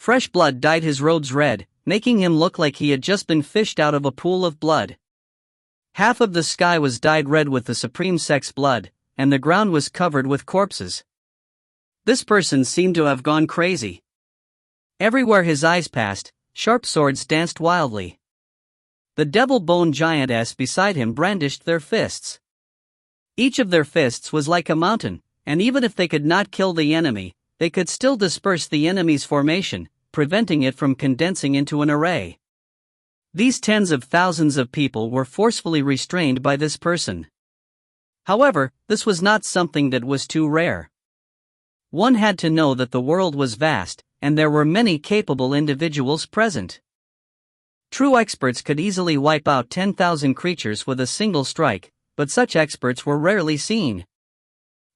Fresh blood dyed his robes red, making him look like he had just been fished out of a pool of blood. Half of the sky was dyed red with the Supreme Sect's blood, and the ground was covered with corpses. This person seemed to have gone crazy. Everywhere his eyes passed, sharp swords danced wildly. The devil bone giantess beside him brandished their fists. Each of their fists was like a mountain, and even if they could not kill the enemy, they could still disperse the enemy's formation, preventing it from condensing into an array. These tens of thousands of people were forcefully restrained by this person. However, this was not something that was too rare. One had to know that the world was vast, and there were many capable individuals present. True experts could easily wipe out 10,000 creatures with a single strike, but such experts were rarely seen.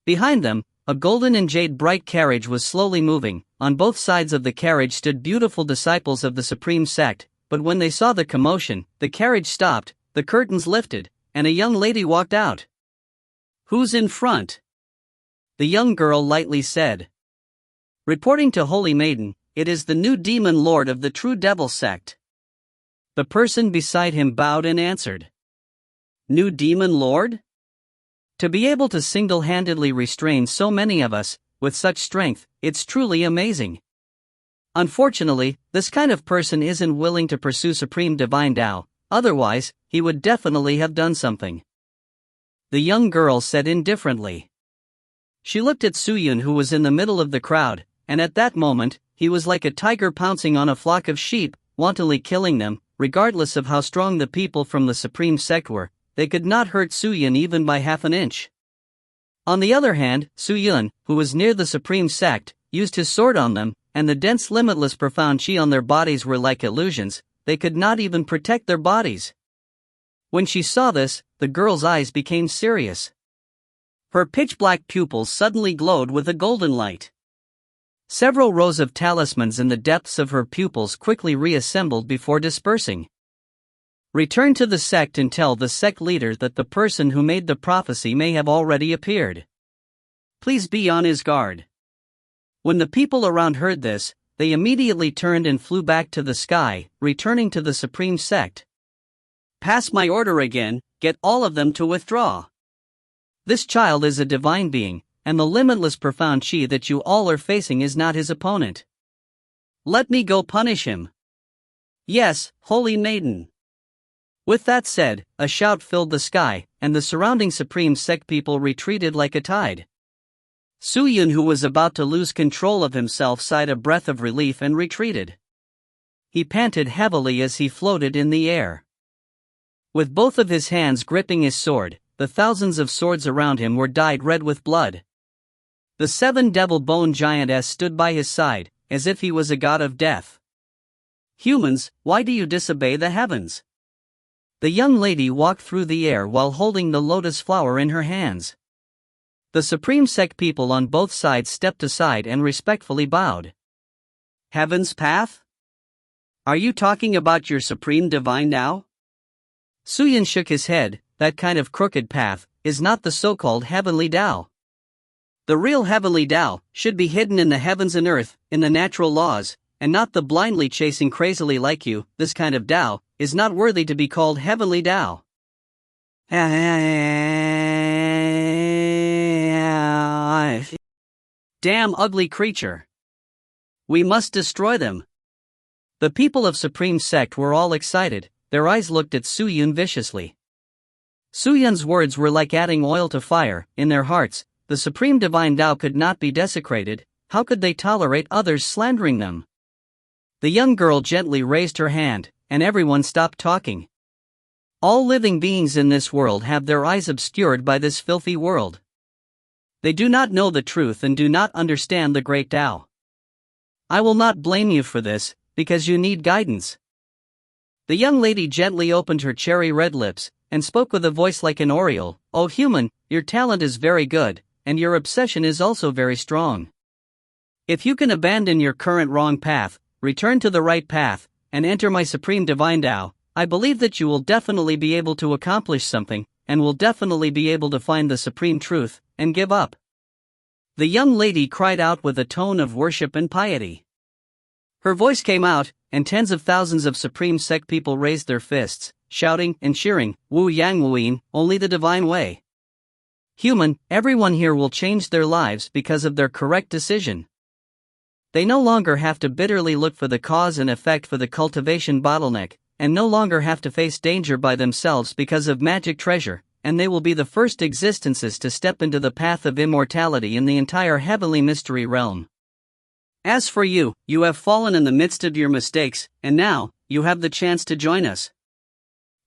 Behind them, a golden and jade bright carriage was slowly moving. On both sides of the carriage stood beautiful disciples of the Supreme Sect, but when they saw the commotion, the carriage stopped, the curtains lifted, and a young lady walked out. "Who's in front?" the young girl lightly said. "Reporting to Holy Maiden, it is the new demon lord of the True Devil Sect." The person beside him bowed and answered. "New demon lord? To be able to single-handedly restrain so many of us, with such strength, it's truly amazing. Unfortunately, this kind of person isn't willing to pursue Supreme Divine Tao, otherwise, he would definitely have done something," the young girl said indifferently. She looked at Suyun, who was in the middle of the crowd, and at that moment, he was like a tiger pouncing on a flock of sheep, wantonly killing them. Regardless of how strong the people from the Supreme Sect were, they could not hurt Suyun even by half an inch. On the other hand, Suyun, who was near the Supreme Sect, used his sword on them, and the dense limitless profound chi on their bodies were like illusions. They could not even protect their bodies. When she saw this, the girl's eyes became serious. Her pitch-black pupils suddenly glowed with a golden light. Several rows of talismans in the depths of her pupils quickly reassembled before dispersing. "Return to the sect and tell the sect leader that the person who made the prophecy may have already appeared. Please be on his guard." When the people around heard this, they immediately turned and flew back to the sky, returning to the Supreme Sect. "Pass my order again, get all of them to withdraw. This child is a divine being, and the limitless profound chi that you all are facing is not his opponent. Let me go punish him." "Yes, Holy Maiden." With that said, a shout filled the sky, and the surrounding Supreme Sect people retreated like a tide. Suyun, who was about to lose control of himself, sighed a breath of relief and retreated. He panted heavily as he floated in the air. With both of his hands gripping his sword, the thousands of swords around him were dyed red with blood. The 7 devil bone giantess stood by his side, as if he was a god of death. "Humans, why do you disobey the heavens?" The young lady walked through the air while holding the lotus flower in her hands. The Supreme Sect people on both sides stepped aside and respectfully bowed. "Heaven's path? Are you talking about your Supreme Divine Tao?" Suyun shook his head. "That kind of crooked path is not the so-called Heavenly Tao. The real Heavenly Tao should be hidden in the heavens and earth, in the natural laws, and not the blindly chasing crazily like you. This kind of Tao is not worthy to be called Heavenly Tao." "Damn ugly creature. We must destroy them." The people of Supreme Sect were all excited. Their eyes looked at Suyun viciously. Suyun's words were like adding oil to fire. In their hearts, the Supreme Divine Tao could not be desecrated. How could they tolerate others slandering them? The young girl gently raised her hand, and everyone stopped talking. All living beings in this world have their eyes obscured by this filthy world. They do not know the truth and do not understand the great Tao. I will not blame you for this, because you need guidance. The young lady gently opened her cherry red lips, and spoke with a voice like an oriole. "Oh human, your talent is very good, and your obsession is also very strong. If you can abandon your current wrong path, return to the right path, and enter my Supreme Divine Tao, I believe that you will definitely be able to accomplish something, and will definitely be able to find the supreme truth, and give up." The young lady cried out with a tone of worship and piety. Her voice came out, and tens of thousands of Supreme Sect people raised their fists, shouting and cheering, "Wu Yang Wuyin, only the divine way. Human, everyone here will change their lives because of their correct decision. They no longer have to bitterly look for the cause and effect for the cultivation bottleneck, and no longer have to face danger by themselves because of magic treasure, and they will be the first existences to step into the path of immortality in the entire heavenly mystery realm. As for you, you have fallen in the midst of your mistakes, and now, you have the chance to join us,"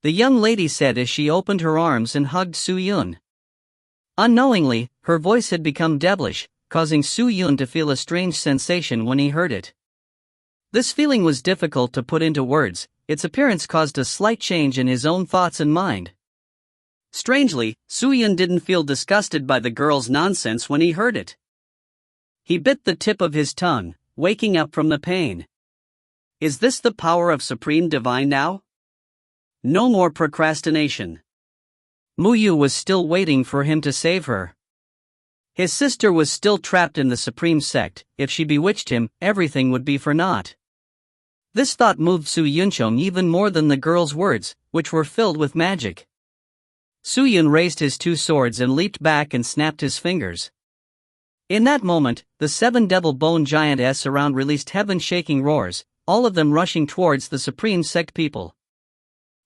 the young lady said as she opened her arms and hugged Su Yun. Unknowingly, her voice had become devilish, causing Su Yun to feel a strange sensation when he heard it. This feeling was difficult to put into words. Its appearance caused a slight change in his own thoughts and mind. Strangely, Su Yun didn't feel disgusted by the girl's nonsense when he heard it. He bit the tip of his tongue, waking up from the pain. Is this the power of Supreme Divine now? No more procrastination. Mu Yu was still waiting for him to save her. His sister was still trapped in the Supreme Sect. If she bewitched him, everything would be for naught. This thought moved Su Yunchong even more than the girl's words, which were filled with magic. Su Yun raised his two swords and leaped back and snapped his fingers. In that moment, the 7 devil bone giantess around released heaven-shaking roars, all of them rushing towards the Supreme Sect people.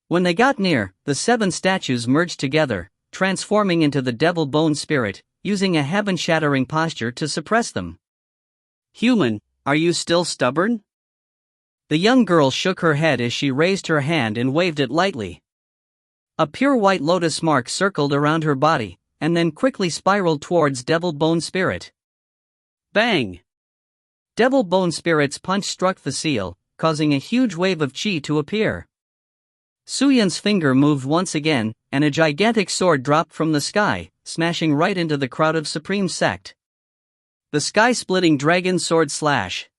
When they got near, the 7 statues merged together, transforming into the devil bone spirit, using a heaven-shattering posture to suppress them. "Human, are you still stubborn?" The young girl shook her head as she raised her hand and waved it lightly. A pure white lotus mark circled around her body, and then quickly spiraled towards Devil Bone Spirit. Bang! Devil Bone Spirit's punch struck the seal, causing a huge wave of chi to appear. Su Yun's finger moved once again, and a gigantic sword dropped from the sky, smashing right into the crowd of Supreme Sect. The sky-splitting dragon sword slash.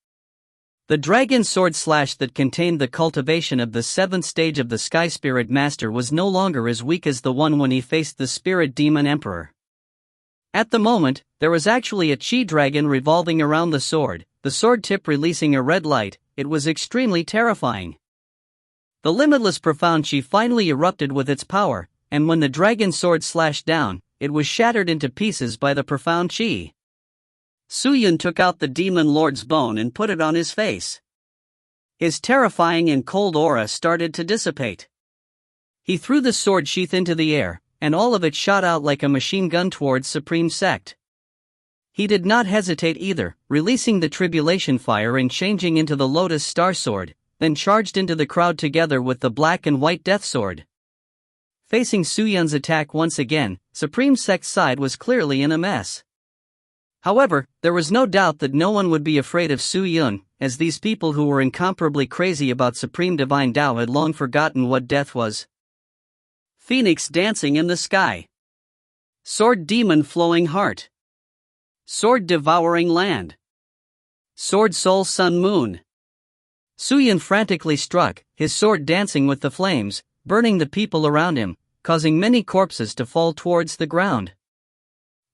The dragon sword slash that contained the cultivation of the 7th stage of the Sky Spirit Master was no longer as weak as the one when he faced the Spirit Demon Emperor. At the moment, there was actually a chi dragon revolving around the sword tip releasing a red light. It was extremely terrifying. The limitless profound chi finally erupted with its power, and when the dragon sword slashed down, it was shattered into pieces by the profound chi. Su Yun took out the demon lord's bone and put it on his face. His terrifying and cold aura started to dissipate. He threw the sword sheath into the air, and all of it shot out like a machine gun towards Supreme Sect. He did not hesitate either, releasing the tribulation fire and changing into the Lotus Star Sword, then charged into the crowd together with the black and white Death Sword. Facing Su Yun's attack once again, Supreme Sect's side was clearly in a mess. However, there was no doubt that no one would be afraid of Su Yun, as these people who were incomparably crazy about Supreme Divine Tao had long forgotten what death was. Phoenix dancing in the sky. Sword demon flowing heart. Sword devouring land. Sword soul sun moon. Su Yun frantically struck, his sword dancing with the flames, burning the people around him, causing many corpses to fall towards the ground.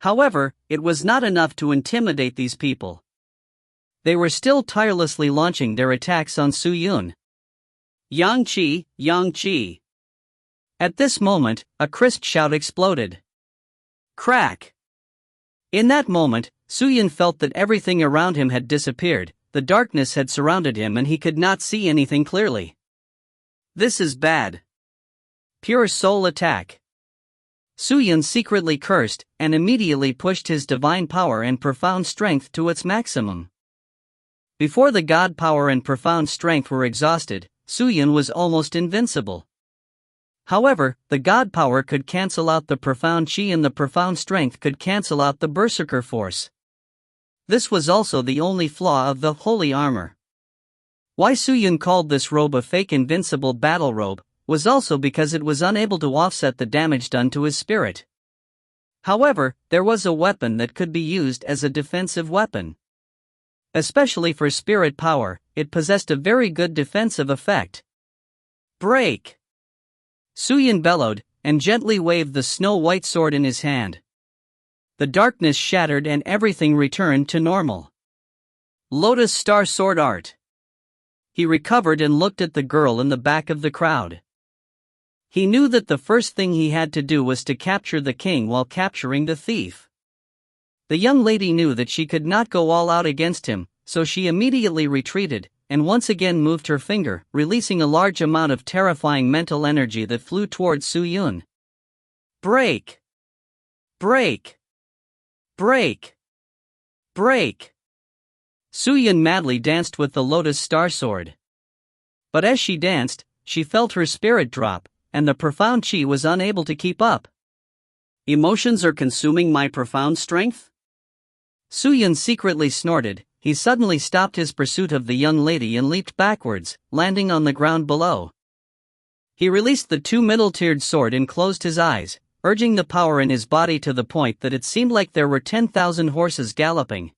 However, it was not enough to intimidate these people. They were still tirelessly launching their attacks on Su Yun. Yang Qi, Yang Qi. At this moment, a crisp shout exploded. Crack! In that moment, Su Yun felt that everything around him had disappeared, the darkness had surrounded him and he could not see anything clearly. This is bad. Pure soul attack. Su Yun secretly cursed, and immediately pushed his divine power and profound strength to its maximum. Before the god power and profound strength were exhausted, Su Yun was almost invincible. However, the god power could cancel out the profound chi and the profound strength could cancel out the berserker force. This was also the only flaw of the holy armor. Why Su Yun called this robe a fake invincible battle robe was also because it was unable to offset the damage done to his spirit. However, there was a weapon that could be used as a defensive weapon. Especially for spirit power, it possessed a very good defensive effect. Break! Su Yun bellowed, and gently waved the snow-white sword in his hand. The darkness shattered and everything returned to normal. Lotus Star Sword Art. he recovered and looked at the girl in the back of the crowd. He knew that the first thing he had to do was to capture the king while capturing the thief. The young lady knew that she could not go all out against him, so she immediately retreated, and once again moved her finger, releasing a large amount of terrifying mental energy that flew towards Su-yun. Break! Break! Break! Break! Su-yun madly danced with the Lotus Star Sword. But as she danced, she felt her spirit drop, and the profound chi was unable to keep up. Emotions are consuming my profound strength? Su-yun secretly snorted. He suddenly stopped his pursuit of the young lady and leaped backwards, landing on the ground below. He released the two middle-tiered sword and closed his eyes, urging the power in his body to the point that it seemed like there were 10,000 horses galloping.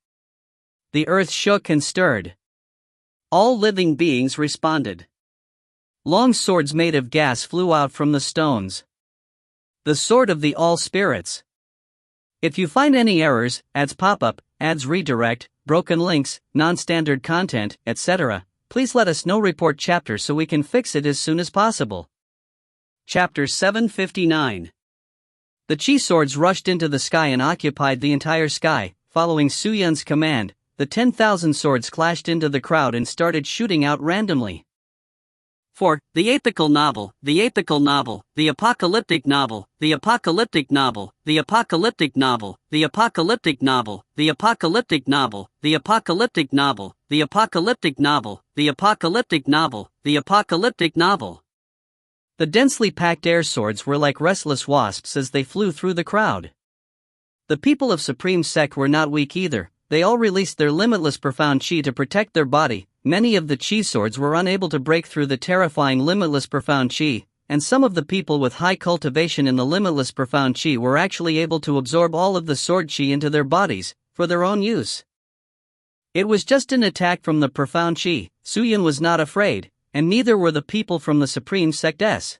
The earth shook and stirred. All living beings responded. Long swords made of gas flew out from the stones. The sword of the all spirits. If you find any errors, ads pop up, ads redirect, broken links, non-standard content, etc., please let us know. Report chapter so we can fix it as soon as possible. Chapter 759. The chi swords rushed into the sky and occupied the entire sky. Following Su-yun's command, the 10,000 swords clashed into the crowd and started shooting out randomly. For the apical novel, the apical novel, the apocalyptic novel, the apocalyptic novel, the apocalyptic novel, the apocalyptic novel, the apocalyptic novel, the apocalyptic novel, the apocalyptic novel, the apocalyptic novel, the apocalyptic novel. The densely packed air swords were like restless wasps as they flew through the crowd. The people of Supreme Sect were not weak either. They all released their limitless profound chi to protect their body. Many of the chi swords were unable to break through the terrifying limitless profound chi, and some of the people with high cultivation in the limitless profound chi were actually able to absorb all of the sword chi into their bodies, for their own use. It was just an attack from the profound chi. Su-yun was not afraid, and neither were the people from the Supreme Sect S.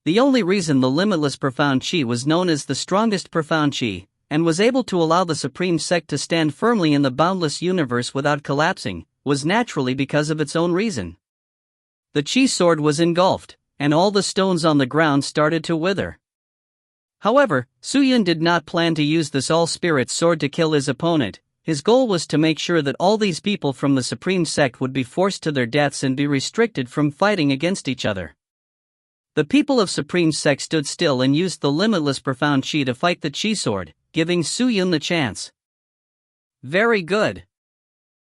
The only reason the limitless profound chi was known as the strongest profound chi, and was able to allow the Supreme Sect to stand firmly in the boundless universe without collapsing, was naturally because of its own reason. The chi sword was engulfed, and all the stones on the ground started to wither. However, Su-yun did not plan to use this all-spirit sword to kill his opponent. His goal was to make sure that all these people from the Supreme Sect would be forced to their deaths and be restricted from fighting against each other. The people of Supreme Sect stood still and used the limitless profound chi to fight the chi sword, giving Su-yun the chance. Very good.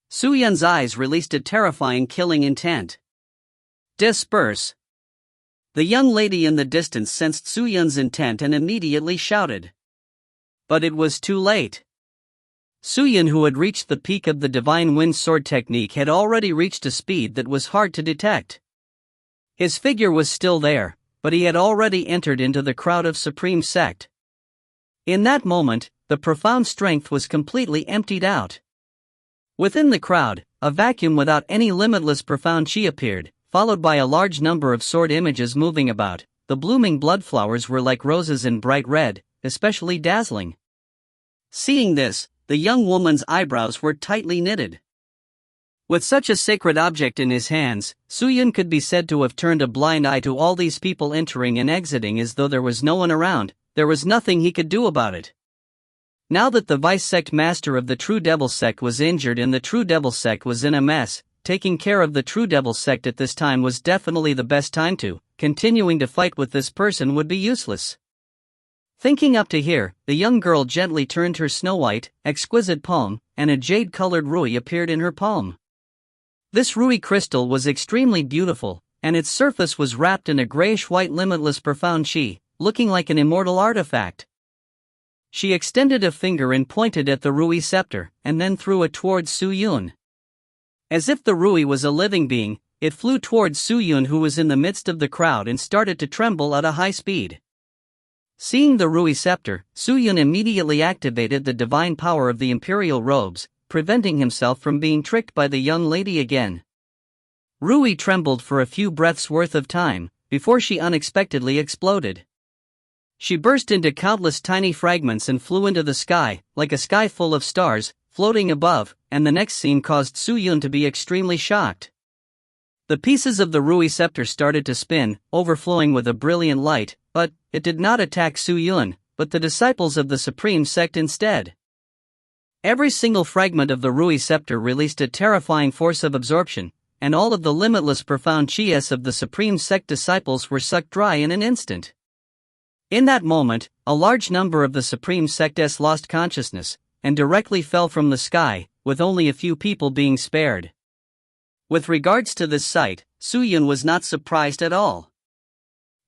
Su-yun's eyes released a terrifying killing intent. Disperse. The young lady in the distance sensed Su-yun's intent and immediately shouted. But it was too late. Su-yun, who had reached the peak of the Divine Wind Sword technique, had already reached a speed that was hard to detect. His figure was still there, but he had already entered into the crowd of Supreme Sect. In that moment, the profound strength was completely emptied out. Within the crowd, a vacuum without any limitless profound chi appeared, followed by a large number of sword images moving about. The blooming blood flowers were like roses in bright red, especially dazzling. Seeing this, the young woman's eyebrows were tightly knitted. With such a sacred object in his hands, Su-yun could be said to have turned a blind eye to all these people entering and exiting as though there was no one around. There was nothing he could do about it. Now that the vice sect master of the True Devil Sect was injured and the True Devil Sect was in a mess, taking care of the True Devil Sect at this time was definitely the best time to. Continuing to fight with this person would be useless. Thinking up to here, the young girl gently turned her snow-white, exquisite palm, and a jade-colored ruby appeared in her palm. This ruby crystal was extremely beautiful, and its surface was wrapped in a grayish-white limitless profound chi, looking like an immortal artifact. She extended a finger and pointed at the ruby scepter, and then threw it towards Su-yun. As if the ruby was a living being, it flew towards Su-yun, who was in the midst of the crowd, and started to tremble at a high speed. Seeing the ruby scepter, Su-yun immediately activated the divine power of the imperial robes, preventing himself from being tricked by the young lady again. Ruby trembled for a few breaths worth of time, before she unexpectedly exploded. She burst into countless tiny fragments and flew into the sky, like a sky full of stars, floating above, and the next scene caused Su-yun to be extremely shocked. The pieces of the Rui scepter started to spin, overflowing with a brilliant light, but it did not attack Su Yun, but the disciples of the Supreme Sect instead. Every single fragment of the Rui scepter released a terrifying force of absorption, and all of the limitless profound chi-s of the Supreme Sect disciples were sucked dry in an instant. In that moment, a large number of the Supreme Sects lost consciousness, and directly fell from the sky, with only a few people being spared. With regards to this sight, Su Yun was not surprised at all.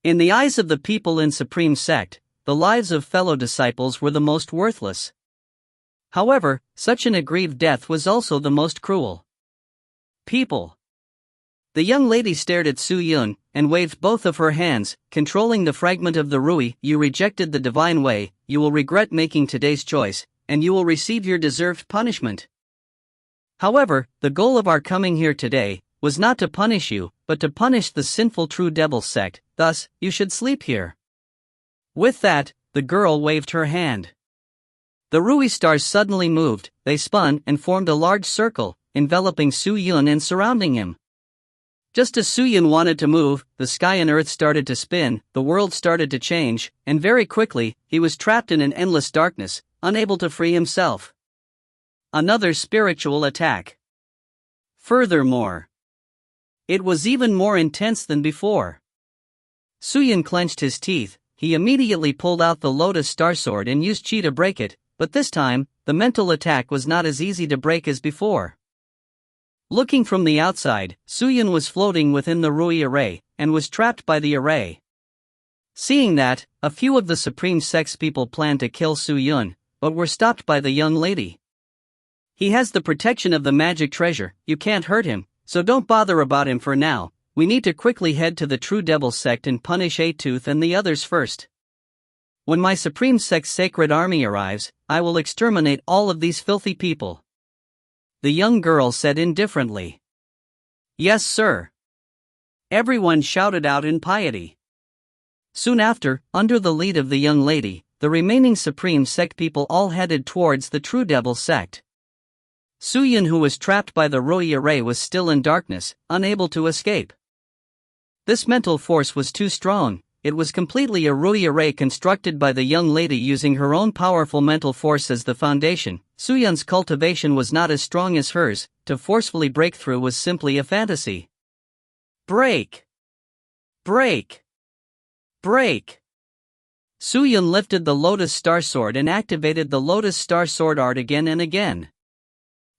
In the eyes of the people in Supreme Sect, the lives of fellow disciples were the most worthless. However, such an aggrieved death was also the most cruel. People. The young lady stared at Su Yun, and waved both of her hands, controlling the fragment of the Rui. You rejected the divine way, you will regret making today's choice, and you will receive your deserved punishment. However, the goal of our coming here today was not to punish you, but to punish the sinful True Devil sect, thus, you should sleep here. With that, the girl waved her hand. The Rui stars suddenly moved, they spun and formed a large circle, enveloping Su Yun and surrounding him. Just as Su Yun wanted to move, the sky and earth started to spin, the world started to change, and very quickly, he was trapped in an endless darkness, unable to free himself. Another spiritual attack. Furthermore, it was even more intense than before. Su Yun clenched his teeth, he immediately pulled out the Lotus Star Sword and used chi to break it, but this time, the mental attack was not as easy to break as before. Looking from the outside, Su Yun was floating within the Rui array, and was trapped by the array. Seeing that, a few of the Supreme Sect's people planned to kill Su Yun, but were stopped by the young lady. He has the protection of the magic treasure, you can't hurt him, so don't bother about him for now, we need to quickly head to the True Devil sect and punish A-Tooth and the others first. When my Supreme Sect's sacred army arrives, I will exterminate all of these filthy people. The young girl said indifferently. Yes, sir. Everyone shouted out in piety. Soon after, under the lead of the young lady, the remaining Supreme Sect people all headed towards the True Devil sect. Su Yun, who was trapped by the Rui array, was still in darkness, unable to escape. This mental force was too strong. It was completely a Rui array constructed by the young lady using her own powerful mental force as the foundation. Su Yun's cultivation was not as strong as hers, to forcefully break through was simply a fantasy. Break! Break! Break! Su Yun lifted the Lotus Star Sword and activated the Lotus Star Sword art again and again.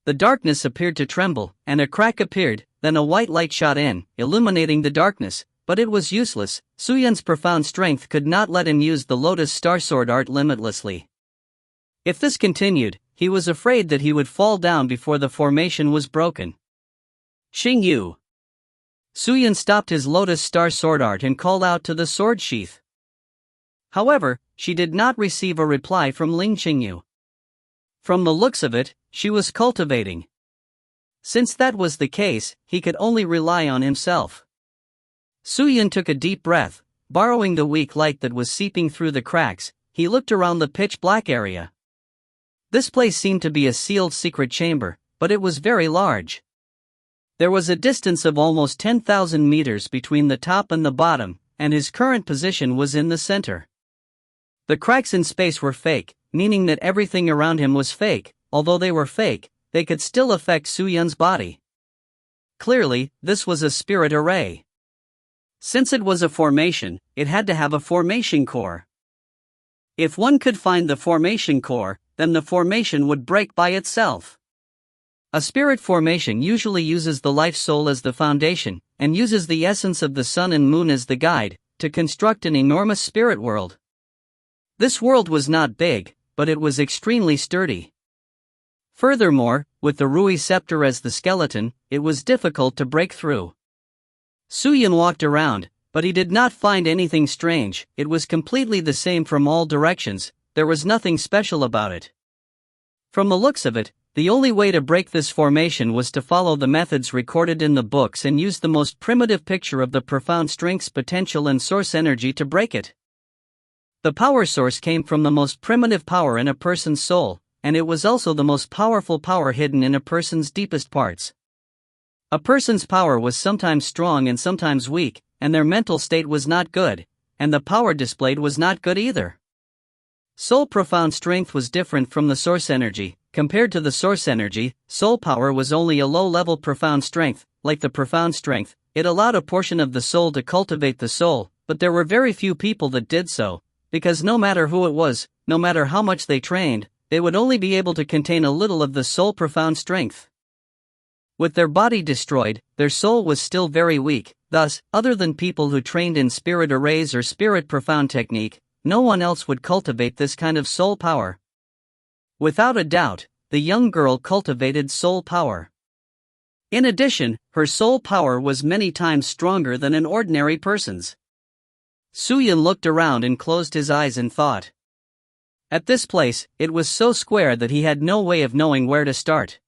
The darkness appeared to tremble, and a crack appeared, then a white light shot in, illuminating the darkness. But it was useless. Su Yun's profound strength could not let him use the Lotus Star Sword art limitlessly. If this continued, he was afraid that he would fall down before the formation was broken. Xingyu. Su Yun stopped his Lotus Star Sword art and called out to the sword sheath. However, she did not receive a reply from Ling Xingyu. From the looks of it, she was cultivating. Since that was the case, he could only rely on himself. Su Yun took a deep breath, borrowing the weak light that was seeping through the cracks. He looked around the pitch-black area. This place seemed to be a sealed secret chamber, but it was very large. There was a distance of almost 10,000 meters between the top and the bottom, and his current position was in the center. The cracks in space were fake, meaning that everything around him was fake. Although they were fake, they could still affect Su Yun's body. Clearly, this was a spirit array. Since it was a formation, it had to have a formation core. If one could find the formation core, then the formation would break by itself. A spirit formation usually uses the life soul as the foundation, and uses the essence of the sun and moon as the guide, to construct an enormous spirit world. This world was not big, but it was extremely sturdy. Furthermore, with the Rui scepter as the skeleton, it was difficult to break through. Su Yun walked around, but he did not find anything strange. It was completely the same from all directions. There was nothing special about it. From the looks of it, the only way to break this formation was to follow the methods recorded in the books and use the most primitive picture of the profound strength's potential and source energy to break it. The power source came from the most primitive power in a person's soul, and it was also the most powerful power hidden in a person's deepest parts. A person's power was sometimes strong and sometimes weak, and their mental state was not good, and the power displayed was not good either. Soul profound strength was different from the source energy. Compared to the source energy, soul power was only a low-level profound strength. Like the profound strength, it allowed a portion of the soul to cultivate the soul, but there were very few people that did so, because no matter who it was, no matter how much they trained, they would only be able to contain a little of the soul profound strength. With their body destroyed, their soul was still very weak. Thus, other than people who trained in spirit arrays or spirit profound technique, no one else would cultivate this kind of soul power. Without a doubt, the young girl cultivated soul power. In addition, her soul power was many times stronger than an ordinary person's. Suyun looked around and closed his eyes in thought. At this place, it was so square that he had no way of knowing where to start.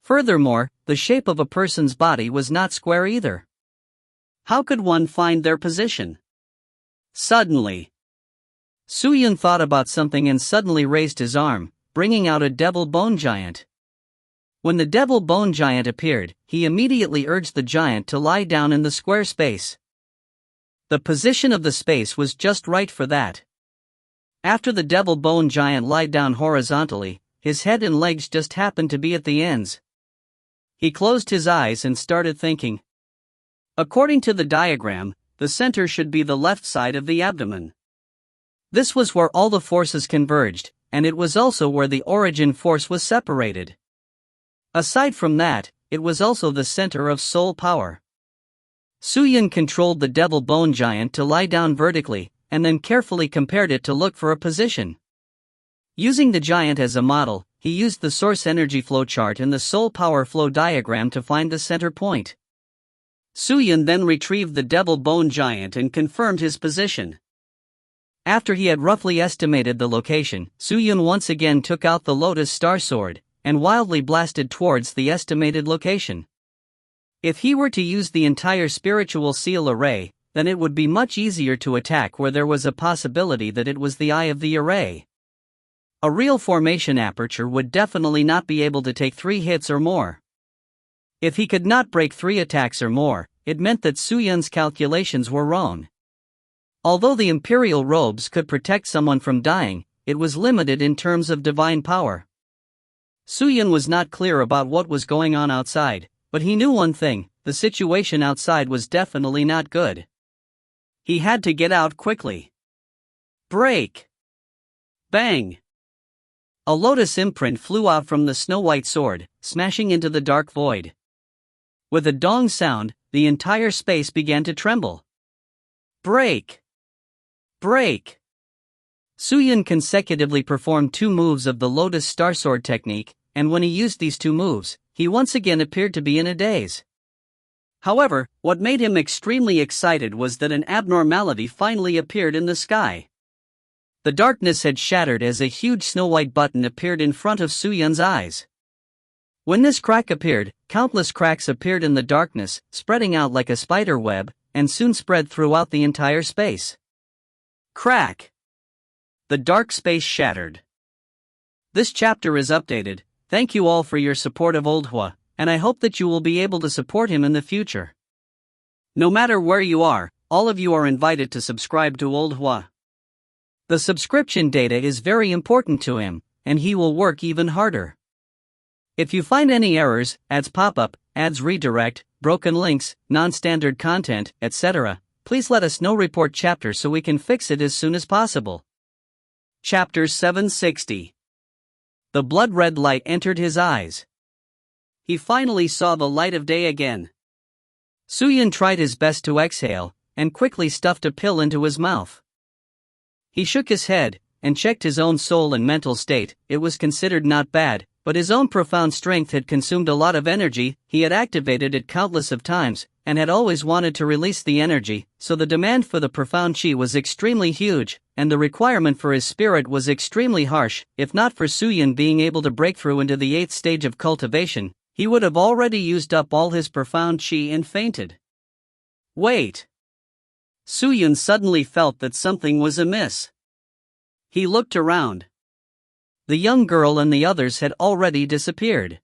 Furthermore, the shape of a person's body was not square either. How could one find their position? Suddenly, Suyun thought about something and suddenly raised his arm, bringing out a devil bone giant. When the devil bone giant appeared, he immediately urged the giant to lie down in the square space. The position of the space was just right for that. After the devil bone giant lied down horizontally, his head and legs just happened to be at the ends. He closed his eyes and started thinking. According to the diagram, the center should be the left side of the abdomen. This was where all the forces converged, and it was also where the origin force was separated. Aside from that, it was also the center of soul power. Suyun controlled the devil bone giant to lie down vertically, and then carefully compared it to look for a position. Using the giant as a model, he used the source energy flow chart and the soul power flow diagram to find the center point. Suyun then retrieved the devil bone giant and confirmed his position. After he had roughly estimated the location, Suyun once again took out the lotus star sword, and wildly blasted towards the estimated location. If he were to use the entire spiritual seal array, then it would be much easier to attack where there was a possibility that it was the eye of the array. A real formation aperture would definitely not be able to take 3 hits or more. If he could not break 3 attacks or more, it meant that Suyun's calculations were wrong. Although the imperial robes could protect someone from dying, it was limited in terms of divine power. Suyun was not clear about what was going on outside, but he knew one thing: the situation outside was definitely not good. He had to get out quickly. Break! Bang! A lotus imprint flew out from the snow-white sword, smashing into the dark void. With a dong sound, the entire space began to tremble. Break! Break! Suyun consecutively performed 2 moves of the Lotus Star Sword technique, and when he used these 2 moves, he once again appeared to be in a daze. However, what made him extremely excited was that an abnormality finally appeared in the sky. The darkness had shattered as a huge snow-white button appeared in front of Suyun's eyes. When this crack appeared, countless cracks appeared in the darkness, spreading out like a spider web, and soon spread throughout the entire space. Crack! The dark space shattered. This chapter is updated. Thank you all for your support of Old Hua, and I hope that you will be able to support him in the future. No matter where you are, all of you are invited to subscribe to Old Hua. The subscription data is very important to him, and he will work even harder. If you find any errors, ads pop up, ads redirect, broken links, non-standard content, etc., please let us know. Report chapter so we can fix it as soon as possible. Chapter 760. The blood-red light entered his eyes. He finally saw the light of day again. Suyun tried his best to exhale, and quickly stuffed a pill into his mouth. He shook his head, and checked his own soul and mental state. It was considered not bad, but his own profound strength had consumed a lot of energy. He had activated it countless of times, and had always wanted to release the energy, so the demand for the profound chi was extremely huge, and the requirement for his spirit was extremely harsh. If not for Suyun being able to break through into the 8th stage of cultivation, he would have already used up all his profound chi and fainted. Wait! Suyun suddenly felt that something was amiss. He looked around. The young girl and the others had already disappeared.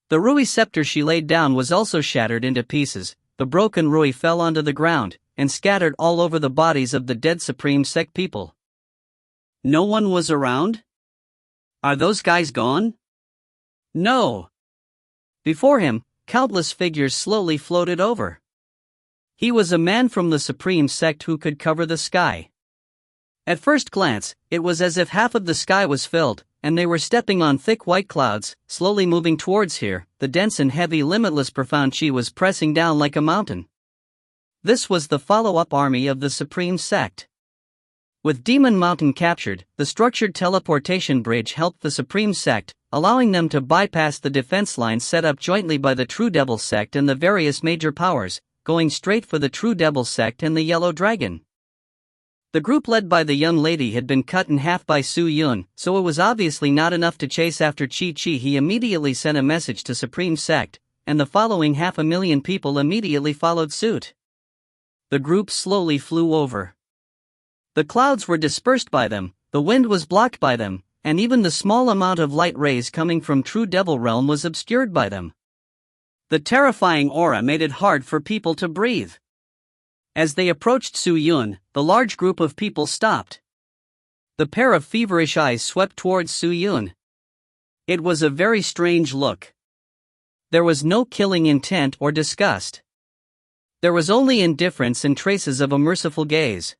The Rui scepter she laid down was also shattered into pieces. The broken Rui fell onto the ground and scattered all over the bodies of the dead Supreme Sect people. No one was around? Are those guys gone? No. Before him, countless figures slowly floated over. He was a man from the Supreme Sect who could cover the sky. At first glance, it was as if half of the sky was filled, and they were stepping on thick white clouds, slowly moving towards here. The dense and heavy limitless profound chi was pressing down like a mountain. This was the follow-up army of the Supreme Sect. With Demon Mountain captured, the structured teleportation bridge helped the Supreme Sect, allowing them to bypass the defense lines set up jointly by the True Devil Sect and the various major powers, going straight for the True Devil Sect and the Yellow Dragon. The group led by the young lady had been cut in half by Su Yun, so it was obviously not enough to chase after Chi Chi. He immediately sent a message to Supreme Sect, and the following 500,000 people immediately followed suit. The group slowly flew over. The clouds were dispersed by them, the wind was blocked by them, and even the small amount of light rays coming from True Devil Realm was obscured by them. The terrifying aura made it hard for people to breathe. As they approached Su Yun, the large group of people stopped. The pair of feverish eyes swept towards Su Yun. It was a very strange look. There was no killing intent or disgust. There was only indifference and traces of a merciful gaze.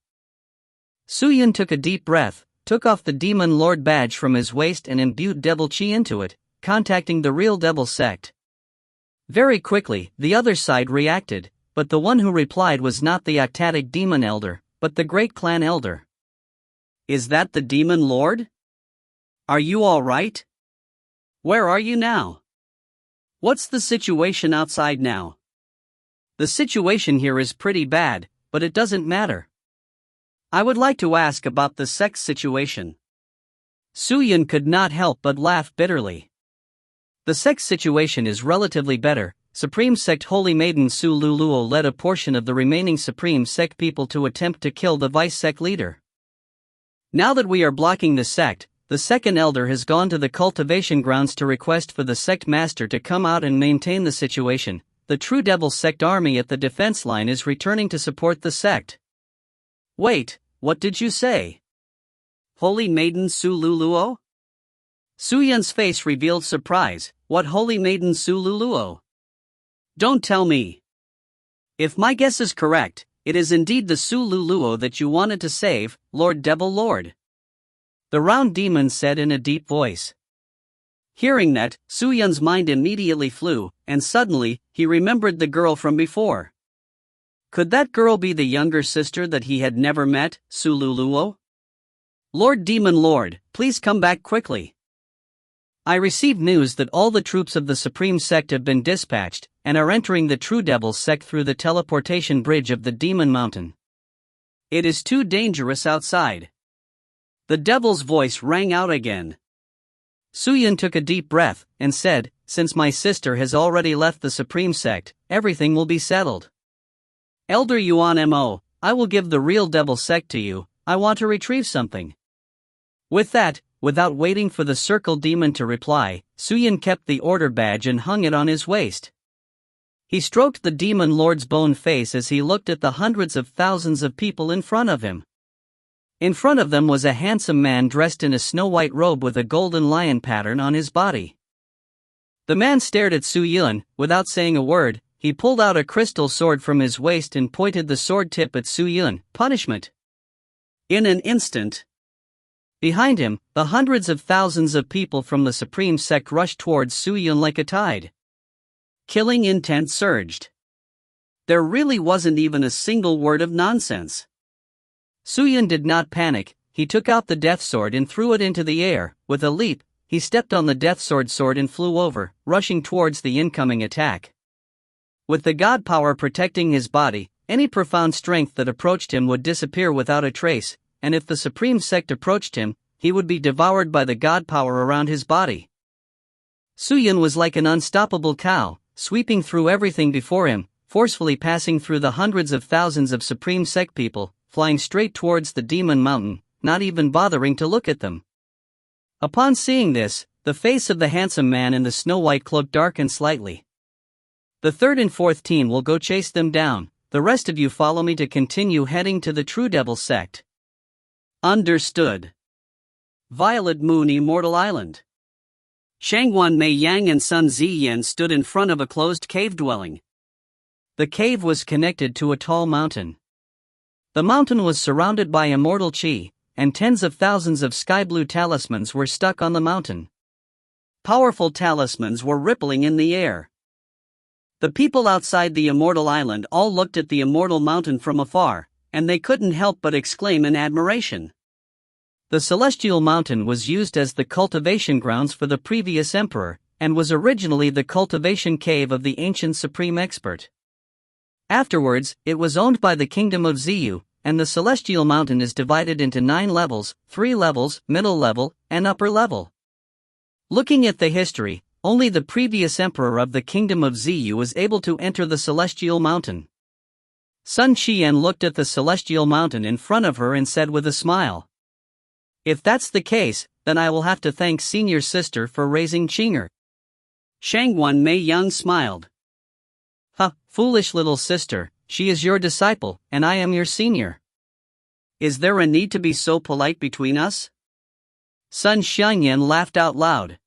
Su Yun took a deep breath, took off the Demon Lord badge from his waist and imbued Devil Chi into it, contacting the real Devil Sect. Very quickly, the other side reacted, but the one who replied was not the Octatic Demon Elder, but the Great Clan Elder. Is that the Demon Lord? Are you all right? Where are you now? What's the situation outside now? The situation here is pretty bad, but it doesn't matter. I would like to ask about the sex situation. Su Yun could not help but laugh bitterly. The sex situation is relatively better. Supreme Sect Holy Maiden Su Luluo led a portion of the remaining Supreme Sect people to attempt to kill the Vice Sect leader. Now that we are blocking the sect, the second elder has gone to the cultivation grounds to request for the sect master to come out and maintain the situation. The True Devil Sect army at the defense line is returning to support the sect. Wait, what did you say? Holy Maiden Su Luluo? Su Yun's face revealed surprise. What Holy Maiden Su Luluo? Don't tell me. If my guess is correct, it is indeed the Su Luluo that you wanted to save, Lord Devil Lord. The round demon said in a deep voice. Hearing that, Su Yun's mind immediately flew, and suddenly, he remembered the girl from before. Could that girl be the younger sister that he had never met, Su Luluo? Lord Demon Lord, please come back quickly. I received news that all the troops of the Supreme Sect have been dispatched, and are entering the True Devil Sect through the teleportation bridge of the Demon Mountain. It is too dangerous outside. The devil's voice rang out again. Su Yun took a deep breath, and said, since my sister has already left the Supreme Sect, everything will be settled. Elder Yuan Mo, I will give the real Devil Sect to you. I want to retrieve something. With that, without waiting for the Circle Demon to reply, Su Yun kept the order badge and hung it on his waist. He stroked the Demon Lord's bone face as he looked at the hundreds of thousands of people in front of him. In front of them was a handsome man dressed in a snow-white robe with a golden lion pattern on his body. The man stared at Su Yun. Without saying a word, he pulled out a crystal sword from his waist and pointed the sword tip at Su Yun. Punishment. In an instant, behind him, the hundreds of thousands of people from the Supreme Sect rushed towards Su Yun like a tide. Killing intent surged. There really wasn't even a single word of nonsense. Su Yun did not panic. He took out the death sword and threw it into the air. With a leap, he stepped on the death sword and flew over, rushing towards the incoming attack. With the god power protecting his body, any profound strength that approached him would disappear without a trace, and if the Supreme Sect approached him, he would be devoured by the god power around his body. Su Yun was like an unstoppable cow, sweeping through everything before him, forcefully passing through the hundreds of thousands of Supreme Sect people, flying straight towards the Demon Mountain, not even bothering to look at them. Upon seeing this, The face of the handsome man in the snow-white cloak darkened slightly. The third and fourth team will go chase them down, the rest of you follow me to continue heading to the True Devil sect. Understood. Violet Moon Immortal Island. Shangguan Mei Yang and Sun Ziyan stood in front of a closed cave dwelling. The cave was connected to a tall mountain. The mountain was surrounded by immortal chi, and tens of thousands of sky-blue talismans were stuck on the mountain. Powerful talismans were rippling in the air. The people outside the Immortal Island all looked at the Immortal Mountain from afar, and they couldn't help but exclaim in admiration. The Celestial Mountain was used as the cultivation grounds for the previous emperor, and was originally the cultivation cave of the ancient supreme expert. Afterwards, it was owned by the Kingdom of Ziyu, and the Celestial Mountain is divided into 9 levels, 3 levels, middle level, and upper level. Looking at the history, only the previous emperor of the Kingdom of Ziyu was able to enter the Celestial Mountain. Sun Qian looked at the Celestial Mountain in front of her and said with a smile, "If that's the case, then I will have to thank senior sister for raising Qinger." Shangguan Mei Yang smiled. Foolish little sister, she is your disciple, and I am your senior. Is there a need to be so polite between us? Sun Xianyan laughed out loud.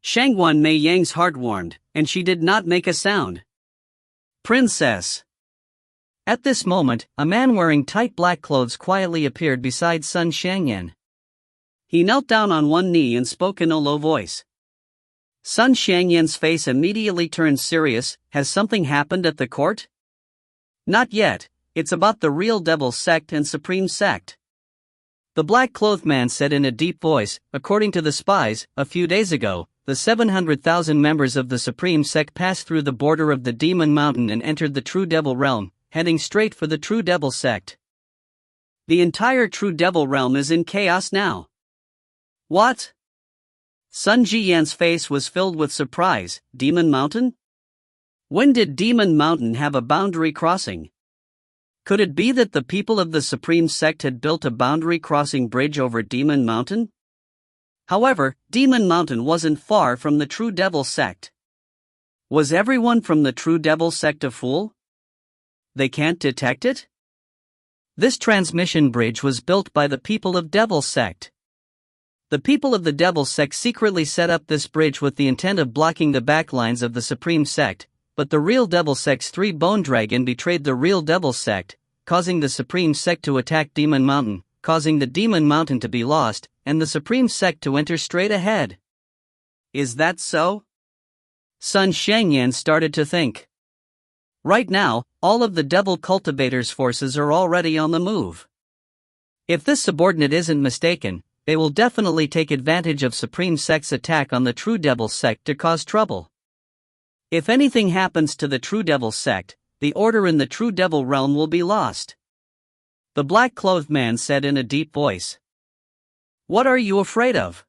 Shangguan Mei Yang's heart warmed, and she did not make a sound. Princess. At this moment, a man wearing tight black clothes quietly appeared beside Sun Xianyan. He knelt down on one knee and spoke in a low voice. Sun Xianyan's face immediately turned serious. Has something happened at the court? Not yet, it's about the real devil sect and supreme sect. The black-clothed man said in a deep voice, according to the spies, a few days ago, the 700,000 members of the supreme sect passed through the border of the Demon Mountain and entered the True Devil realm, heading straight for the True Devil sect. The entire True Devil realm is in chaos now. What? Sun Jiyan's face was filled with surprise. Demon Mountain? When did Demon Mountain have a boundary crossing? Could it be that the people of the Supreme Sect had built a boundary crossing bridge over Demon Mountain? However, Demon Mountain wasn't far from the True Devil Sect. Was everyone from the True Devil Sect a fool? They can't detect it? This transmission bridge was built by the people of Devil Sect. The people of the Devil Sect secretly set up this bridge with the intent of blocking the backlines of the Supreme Sect, but the real Devil Sect's 3-Bone Dragon betrayed the real Devil Sect, causing the Supreme Sect to attack Demon Mountain, causing the Demon Mountain to be lost, and the Supreme Sect to enter straight ahead. Is that so? Sun Xianyan started to think. Right now, all of the Devil Cultivator's forces are already on the move. If this subordinate isn't mistaken, they will definitely take advantage of Supreme Sect's attack on the True Devil Sect to cause trouble. If anything happens to the True Devil Sect, the order in the True Devil realm will be lost. The black-clothed man said in a deep voice. What are you afraid of?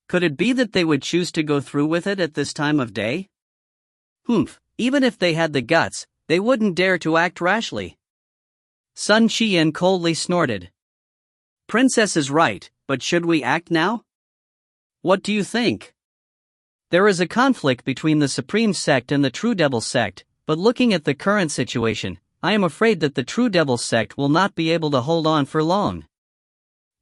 Could it be that they would choose to go through with it at this time of day? Even if they had the guts, they wouldn't dare to act rashly. Sun Qian coldly snorted. Princess is right, but should we act now? What do you think? There is a conflict between the Supreme Sect and the True Devil Sect, but looking at the current situation, I am afraid that the True Devil Sect will not be able to hold on for long.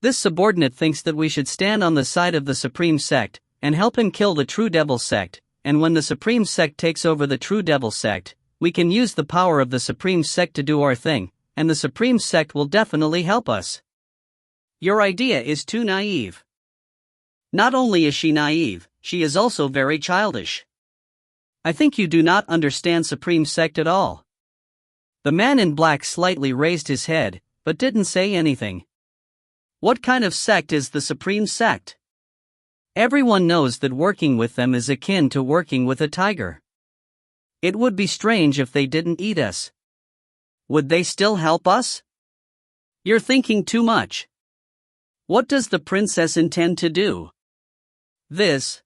This subordinate thinks that we should stand on the side of the Supreme Sect, and help him kill the True Devil Sect, and when the Supreme Sect takes over the True Devil Sect, we can use the power of the Supreme Sect to do our thing, and the Supreme Sect will definitely help us. Your idea is too naive. Not only is she naive, she is also very childish. I think you do not understand Supreme Sect at all. The man in black slightly raised his head, but didn't say anything. What kind of sect is the Supreme Sect? Everyone knows that working with them is akin to working with a tiger. It would be strange if they didn't eat us. Would they still help us? You're thinking too much. What does the princess intend to do? This.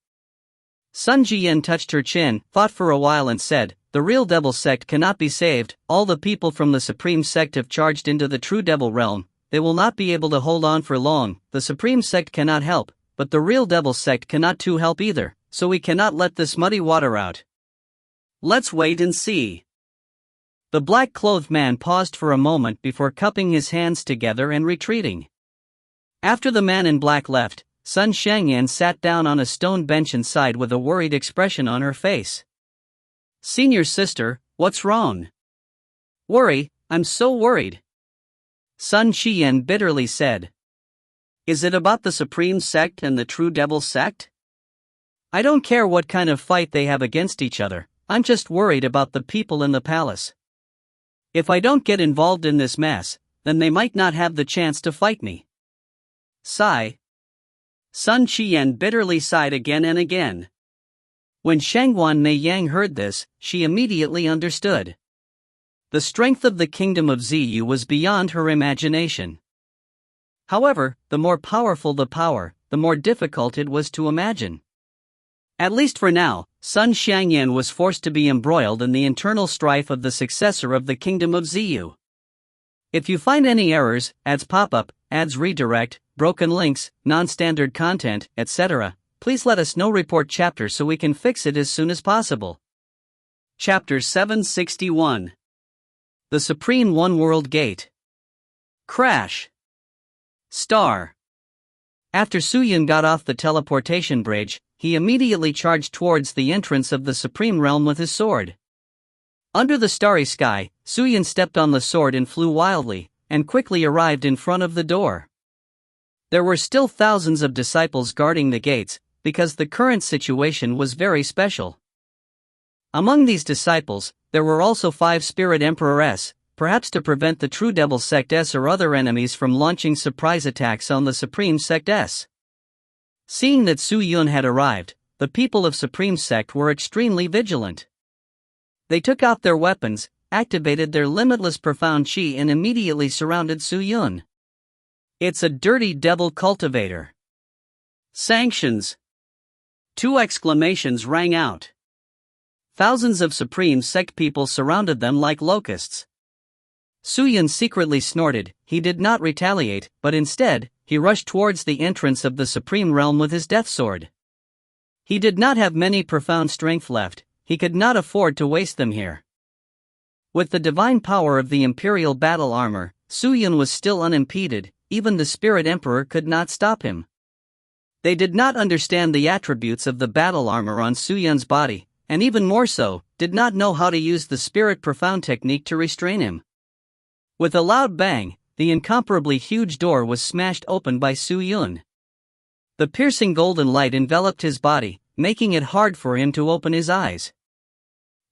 Sun Jiyan touched her chin, thought for a while and said, the real Devil Sect cannot be saved. All the people from the Supreme Sect have charged into the True Devil realm. They will not be able to hold on for long. The Supreme Sect cannot help. but the real devil sect cannot too help either, so we cannot let this muddy water out. Let's wait and see. The black-clothed man paused for a moment before cupping his hands together and retreating. After the man in black left, Sun Shangyan sat down on a stone bench and sighed with a worried expression on her face. Senior sister, what's wrong? Worry, I'm so worried. Sun Shiyan bitterly said. Is it about the Supreme Sect and the True Devil Sect? I don't care what kind of fight they have against each other, I'm just worried about the people in the palace. If I don't get involved in this mess, then they might not have the chance to fight me. Sigh. Sun Shiyan bitterly sighed again and again. When Shangwan Mei Yang heard this, she immediately understood. The strength of the kingdom of Ziyu was beyond her imagination. However, the more powerful the power, the more difficult it was to imagine. At least for now, Sun Shangyan was forced to be embroiled in the internal strife of the successor of the kingdom of Ziyu. If you find any errors, ads pop up, ads redirect, broken links, non-standard content, etc., please let us know. Report chapter so we can fix it as soon as possible. Chapter 761. The Supreme One World Gate. Crash. Star. After Suyun got off the teleportation bridge, he immediately charged towards the entrance of the Supreme Realm with his sword. Under the starry sky, Suyun stepped on the sword and flew wildly, and quickly arrived in front of the door. There were still thousands of disciples guarding the gates, because the current situation was very special. Among these disciples, there were also 5 Spirit Emperors, perhaps to prevent the True Devil Sect S or other enemies from launching surprise attacks on the Supreme Sect S. Seeing that Su Yun had arrived, the people of Supreme Sect were extremely vigilant. They took out their weapons, activated their limitless profound chi and immediately surrounded Su Yun. It's a dirty devil cultivator. Sanctions. 2 exclamations rang out. Thousands of Supreme Sect people surrounded them like locusts. Suyun secretly snorted. He did not retaliate, but instead, he rushed towards the entrance of the Supreme Realm with his death sword. He did not have many profound strength left, he could not afford to waste them here. With the divine power of the Imperial battle armor, Suyun was still unimpeded, even the Spirit Emperor could not stop him. They did not understand the attributes of the battle armor on Suyun's body, and even more so, did not know how to use the Spirit Profound technique to restrain him. With a loud bang, the incomparably huge door was smashed open by Su Yun. The piercing golden light enveloped his body, making it hard for him to open his eyes.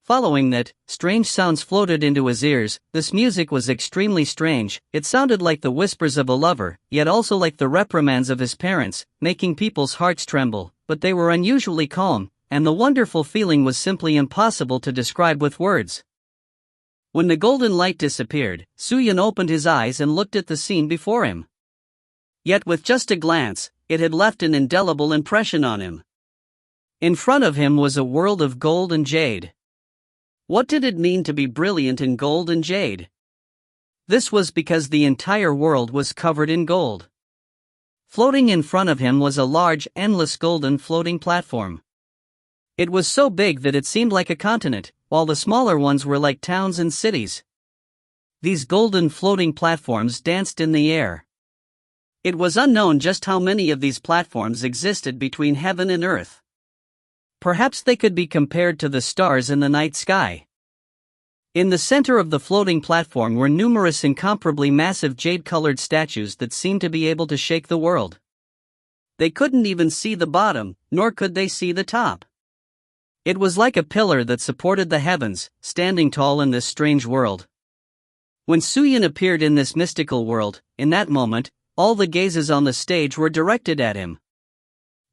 Following that, strange sounds floated into his ears. This music was extremely strange. It sounded like the whispers of a lover, yet also like the reprimands of his parents, making people's hearts tremble, but they were unusually calm, and the wonderful feeling was simply impossible to describe with words. When the golden light disappeared, Suyun opened his eyes and looked at the scene before him. Yet with just a glance, it had left an indelible impression on him. In front of him was a world of gold and jade. What did it mean to be brilliant in gold and jade? This was because the entire world was covered in gold. Floating in front of him was a large, endless golden floating platform. It was so big that it seemed like a continent, while the smaller ones were like towns and cities. These golden floating platforms danced in the air. It was unknown just how many of these platforms existed between heaven and earth. Perhaps they could be compared to the stars in the night sky. In the center of the floating platform were numerous incomparably massive jade-colored statues that seemed to be able to shake the world. They couldn't even see the bottom, nor could they see the top. It was like a pillar that supported the heavens, standing tall in this strange world. When Suyun appeared in this mystical world, in that moment, all the gazes on the stage were directed at him.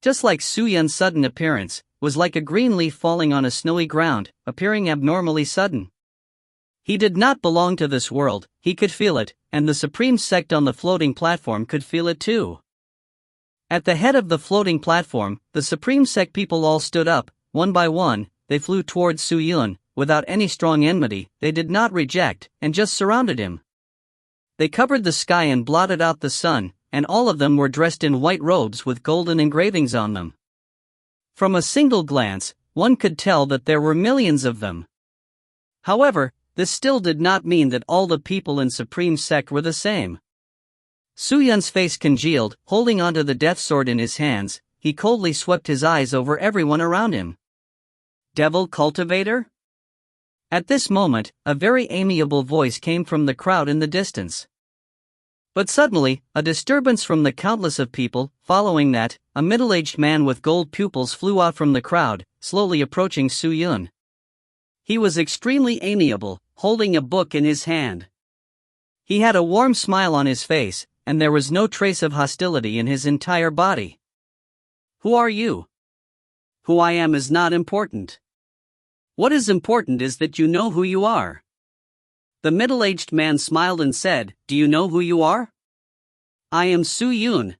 Just like Suyun's sudden appearance, was like a green leaf falling on a snowy ground, appearing abnormally sudden. He did not belong to this world, he could feel it, and the Supreme Sect on the floating platform could feel it too. At the head of the floating platform, the Supreme Sect people all stood up. One by one, they flew towards Su Yun, without any strong enmity. They did not reject, and just surrounded him. They covered the sky and blotted out the sun, and all of them were dressed in white robes with golden engravings on them. From a single glance, one could tell that there were millions of them. However, this still did not mean that all the people in Supreme Sect were the same. Su Yun's face congealed, holding onto the death sword in his hands, he coldly swept his eyes over everyone around him. Devil cultivator? At this moment, a very amiable voice came from the crowd in the distance. But suddenly, a disturbance from the countless of people. Following that, a middle-aged man with gold pupils flew out from the crowd, slowly approaching Su Yun. He was extremely amiable, holding a book in his hand. He had a warm smile on his face, and there was no trace of hostility in his entire body. Who are you? Who I am is not important. What is important is that you know who you are. The middle-aged man smiled and said, "Do you know who you are?" "I am Su Yun."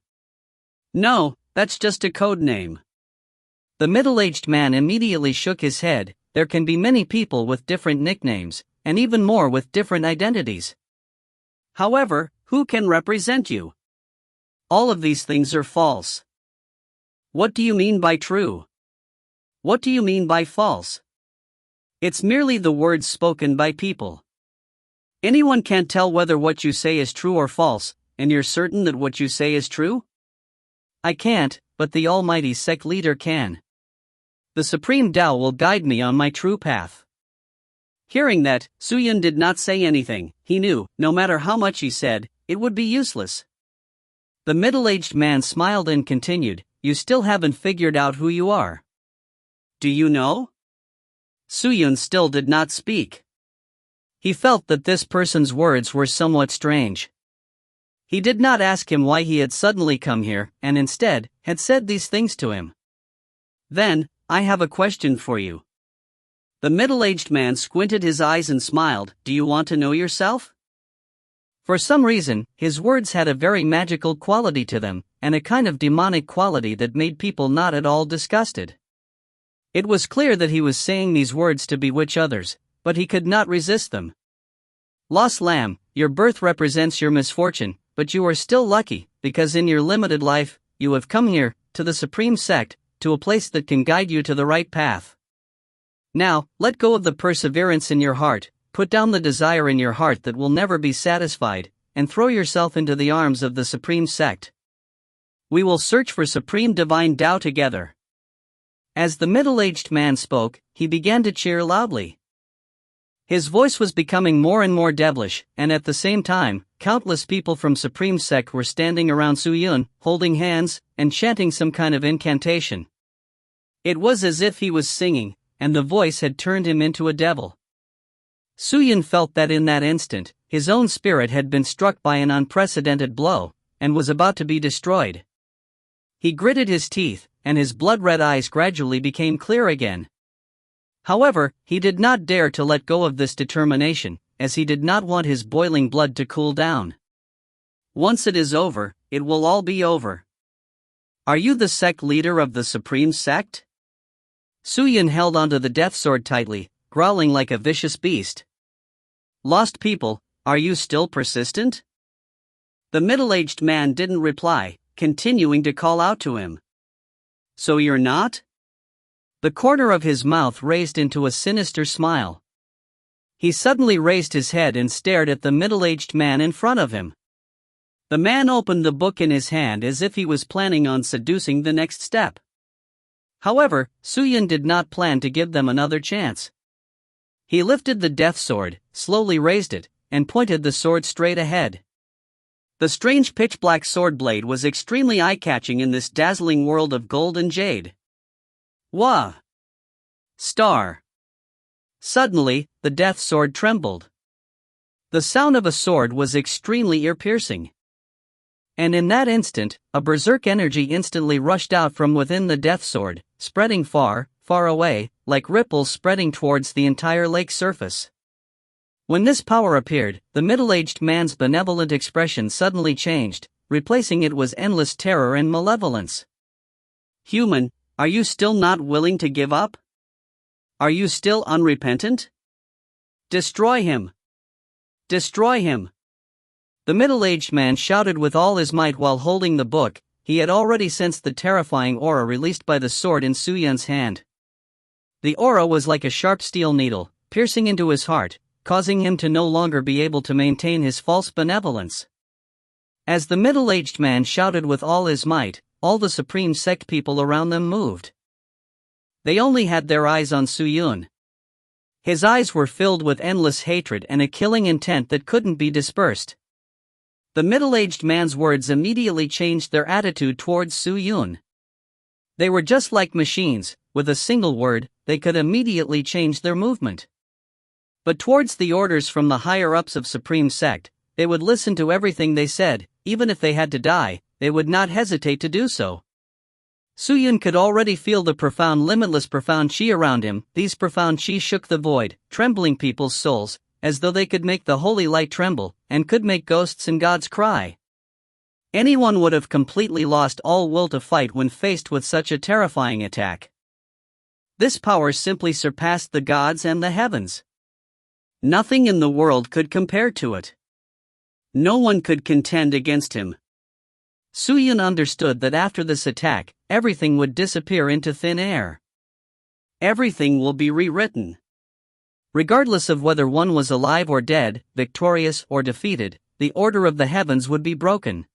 "No, that's just a code name." The middle-aged man immediately shook his head. There can be many people with different nicknames, and even more with different identities. However, who can represent you? All of these things are false. What do you mean by true? What do you mean by false? It's merely the words spoken by people. Anyone can't tell whether what you say is true or false, and you're certain that what you say is true? I can't, but the Almighty Sect leader can. The Supreme Tao will guide me on my true path. Hearing that, Su Yun did not say anything. He knew, no matter how much he said, it would be useless. The middle-aged man smiled and continued, "You still haven't figured out who you are. Do you know?" Su Yun still did not speak. He felt that this person's words were somewhat strange. He did not ask him why he had suddenly come here, and instead, had said these things to him. "Then, I have a question for you." The middle-aged man squinted his eyes and smiled, "Do you want to know yourself?" For some reason, his words had a very magical quality to them, and a kind of demonic quality that made people not at all disgusted. It was clear that he was saying these words to bewitch others, but he could not resist them. "Lost lamb, your birth represents your misfortune, but you are still lucky, because in your limited life, you have come here, to the Supreme Sect, to a place that can guide you to the right path. Now, let go of the perseverance in your heart, put down the desire in your heart that will never be satisfied, and throw yourself into the arms of the Supreme Sect. We will search for Supreme Divine Tao together." As the middle-aged man spoke, he began to cheer loudly. His voice was becoming more and more devilish, and at the same time, countless people from Supreme Sect were standing around Su Yun, holding hands, and chanting some kind of incantation. It was as if he was singing, and the voice had turned him into a devil. Su Yun felt that in that instant, his own spirit had been struck by an unprecedented blow, and was about to be destroyed. He gritted his teeth, and his blood-red eyes gradually became clear again. However, he did not dare to let go of this determination, as he did not want his boiling blood to cool down. Once it is over, it will all be over. "Are you the sect leader of the Supreme Sect?" Su Yun held onto the death sword tightly, growling like a vicious beast. "Lost people, are you still persistent?" The middle-aged man didn't reply, continuing to call out to him. "So you're not?" The corner of his mouth raised into a sinister smile. He suddenly raised his head and stared at the middle-aged man in front of him. The man opened the book in his hand as if he was planning on seducing the next step. However, Su Yun did not plan to give them another chance. He lifted the death sword, slowly raised it, and pointed the sword straight ahead. The strange pitch-black sword blade was extremely eye-catching in this dazzling world of gold and jade. Wah! Star! Suddenly, the death sword trembled. The sound of a sword was extremely ear-piercing. And in that instant, a berserk energy instantly rushed out from within the death sword, spreading far, far away, like ripples spreading towards the entire lake's surface. When this power appeared, the middle-aged man's benevolent expression suddenly changed, replacing it with endless terror and malevolence. "Human, are you still not willing to give up? Are you still unrepentant? Destroy him! Destroy him!" The middle-aged man shouted with all his might while holding the book. He had already sensed the terrifying aura released by the sword in Su Yun's hand. The aura was like a sharp steel needle, piercing into his heart, causing him to no longer be able to maintain his false benevolence. As the middle-aged man shouted with all his might, all the supreme sect people around them moved. They only had their eyes on Su Yun. His eyes were filled with endless hatred and a killing intent that couldn't be dispersed. The middle-aged man's words immediately changed their attitude towards Su Yun. They were just like machines. With a single word, they could immediately change their movement. But towards the orders from the higher-ups of Supreme Sect, they would listen to everything they said. Even if they had to die, they would not hesitate to do so. Su Yun could already feel the limitless profound chi around him. These profound chi shook the void, trembling people's souls, as though they could make the holy light tremble, and could make ghosts and gods cry. Anyone would have completely lost all will to fight when faced with such a terrifying attack. This power simply surpassed the gods and the heavens. Nothing in the world could compare to it. No one could contend against him. Su Yun understood that after this attack, everything would disappear into thin air. Everything will be rewritten. Regardless of whether one was alive or dead, victorious or defeated, the order of the heavens would be broken.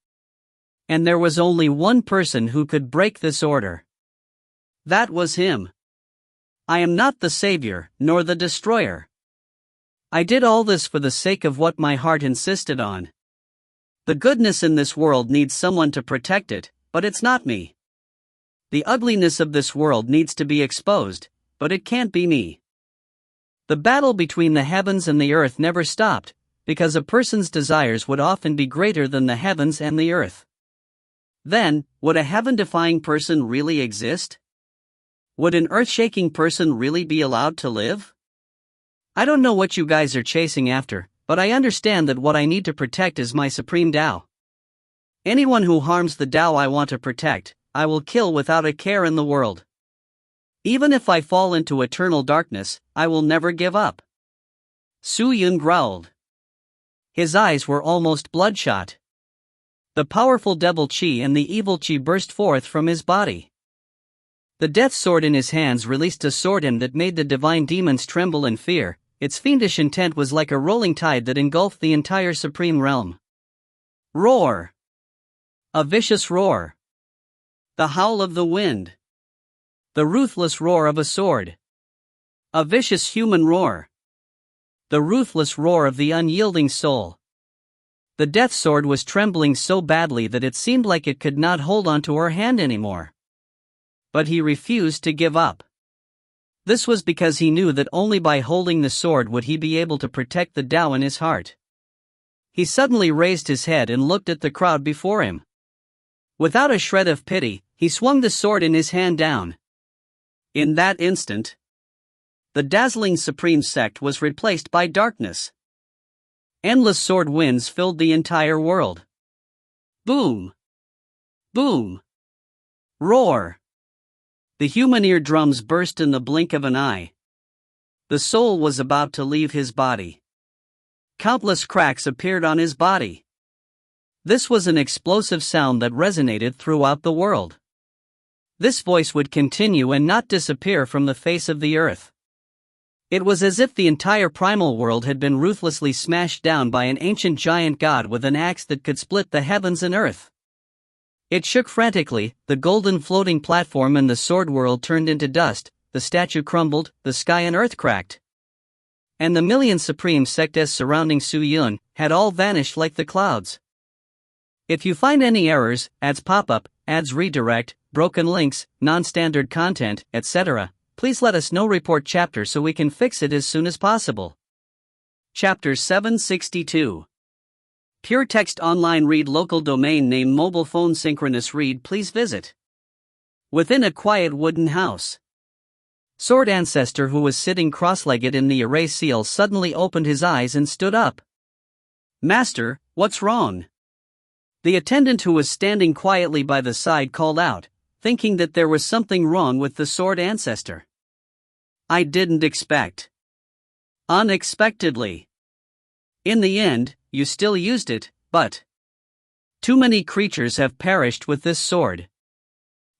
And there was only one person who could break this order. That was him. I am not the savior, nor the destroyer. I did all this for the sake of what my heart insisted on. The goodness in this world needs someone to protect it, but it's not me. The ugliness of this world needs to be exposed, but it can't be me. The battle between the heavens and the earth never stopped, because a person's desires would often be greater than the heavens and the earth. Then, would a heaven-defying person really exist? Would an earth-shaking person really be allowed to live? I don't know what you guys are chasing after, but I understand that what I need to protect is my supreme Tao. Anyone who harms the Tao I want to protect, I will kill without a care in the world. Even if I fall into eternal darkness, I will never give up. Su Yun growled. His eyes were almost bloodshot. The powerful devil chi and the evil chi burst forth from his body. The death sword in his hands released a sword that made the divine demons tremble in fear. Its fiendish intent was like a rolling tide that engulfed the entire supreme realm. Roar! A vicious roar. The howl of the wind. The ruthless roar of a sword. A vicious human roar. The ruthless roar of the unyielding soul. The death sword was trembling so badly that it seemed like it could not hold onto her hand anymore. But he refused to give up. This was because he knew that only by holding the sword would he be able to protect the Tao in his heart. He suddenly raised his head and looked at the crowd before him. Without a shred of pity, he swung the sword in his hand down. In that instant, the dazzling supreme sect was replaced by darkness. Endless sword winds filled the entire world. Boom! Boom! Roar! The human eardrums burst in the blink of an eye. The soul was about to leave his body. Countless cracks appeared on his body. This was an explosive sound that resonated throughout the world. This voice would continue and not disappear from the face of the earth. It was as if the entire primal world had been ruthlessly smashed down by an ancient giant god with an axe that could split the heavens and earth. It shook frantically, the golden floating platform and the sword world turned into dust, the statue crumbled, the sky and earth cracked. And the million supreme sects surrounding Su Yun had all vanished like the clouds. If you find any errors, ads pop up, ads redirect, broken links, non-standard content, etc., please let us know. Report chapter so we can fix it as soon as possible. Chapter 762. Pure Text Online Read Local Domain Name Mobile Phone Synchronous Read. Please visit. Within a quiet wooden house. Sword Ancestor, who was sitting cross-legged in the array seal, suddenly opened his eyes and stood up. Master, what's wrong? The attendant who was standing quietly by the side called out, thinking that there was something wrong with the Sword Ancestor. I didn't expect. Unexpectedly. In the end, you still used it, but too many creatures have perished with this sword.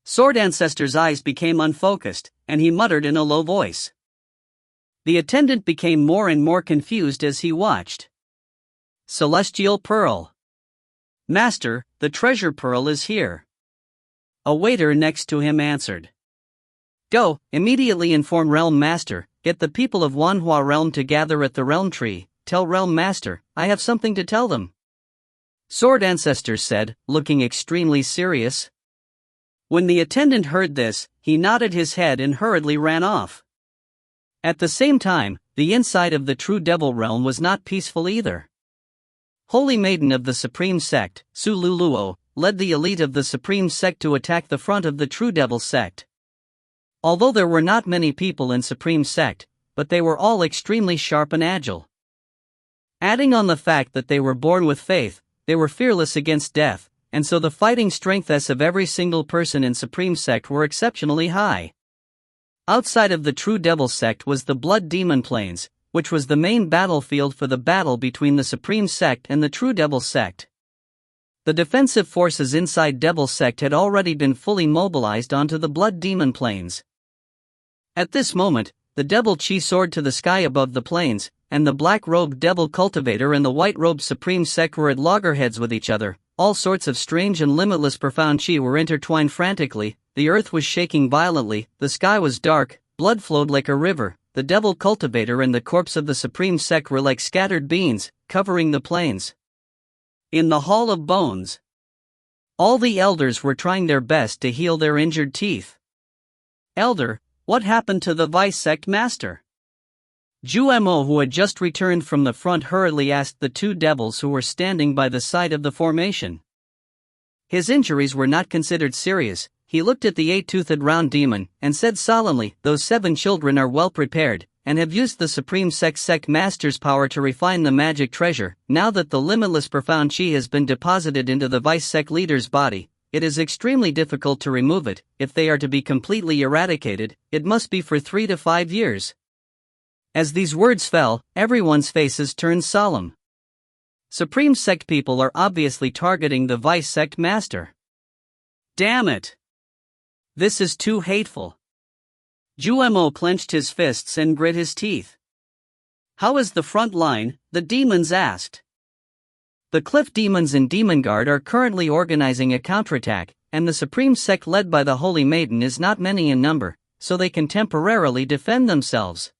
Sword Ancestor's eyes became unfocused, and he muttered in a low voice. The attendant became more and more confused as he watched. Celestial Pearl. Master, the treasure pearl is here. A waiter next to him answered. Go, immediately inform Realm Master, get the people of Wanhua Realm to gather at the Realm Tree, tell Realm Master, I have something to tell them. Sword Ancestor said, looking extremely serious. When the attendant heard this, he nodded his head and hurriedly ran off. At the same time, the inside of the True Devil Realm was not peaceful either. Holy Maiden of the Supreme Sect, Su Luluo, led the elite of the Supreme Sect to attack the front of the True Devil Sect. Although there were not many people in Supreme Sect, but they were all extremely sharp and agile. Adding on the fact that they were born with faith, they were fearless against death, and so the fighting strengths of every single person in Supreme Sect were exceptionally high. Outside of the True Devil Sect was the Blood Demon Plains, which was the main battlefield for the battle between the Supreme Sect and the True Devil Sect. The defensive forces inside Devil Sect had already been fully mobilized onto the Blood Demon Plains. At this moment, the Devil Chi soared to the sky above the plains, and the black-robed Devil Cultivator and the white-robed Supreme Sect were at loggerheads with each other. All sorts of strange and limitless profound chi were intertwined frantically, the earth was shaking violently, the sky was dark, blood flowed like a river, the Devil Cultivator and the corpse of the Supreme Sect were like scattered beans, covering the plains. In the Hall of Bones, all the elders were trying their best to heal their injured teeth. Elder, what happened to the Vice Sect Master? Juemo, who had just returned from the front, hurriedly asked the two devils who were standing by the side of the formation. His injuries were not considered serious. He looked at the eight-toothed round demon, and said solemnly, those 7 children are well prepared, and have used the Supreme Sect Master's power to refine the magic treasure. Now that the limitless profound chi has been deposited into the Vice Sect leader's body, it is extremely difficult to remove it. If they are to be completely eradicated, it must be for 3 to 5 years. As these words fell, everyone's faces turned solemn. Supreme Sect people are obviously targeting the Vice Sect Master. Damn it! This is too hateful. Juemo clenched his fists and grit his teeth. How is the front line? The demons asked. The Cliff Demons in Demon Guard are currently organizing a counterattack, and the Supreme Sect led by the Holy Maiden is not many in number, so they can temporarily defend themselves.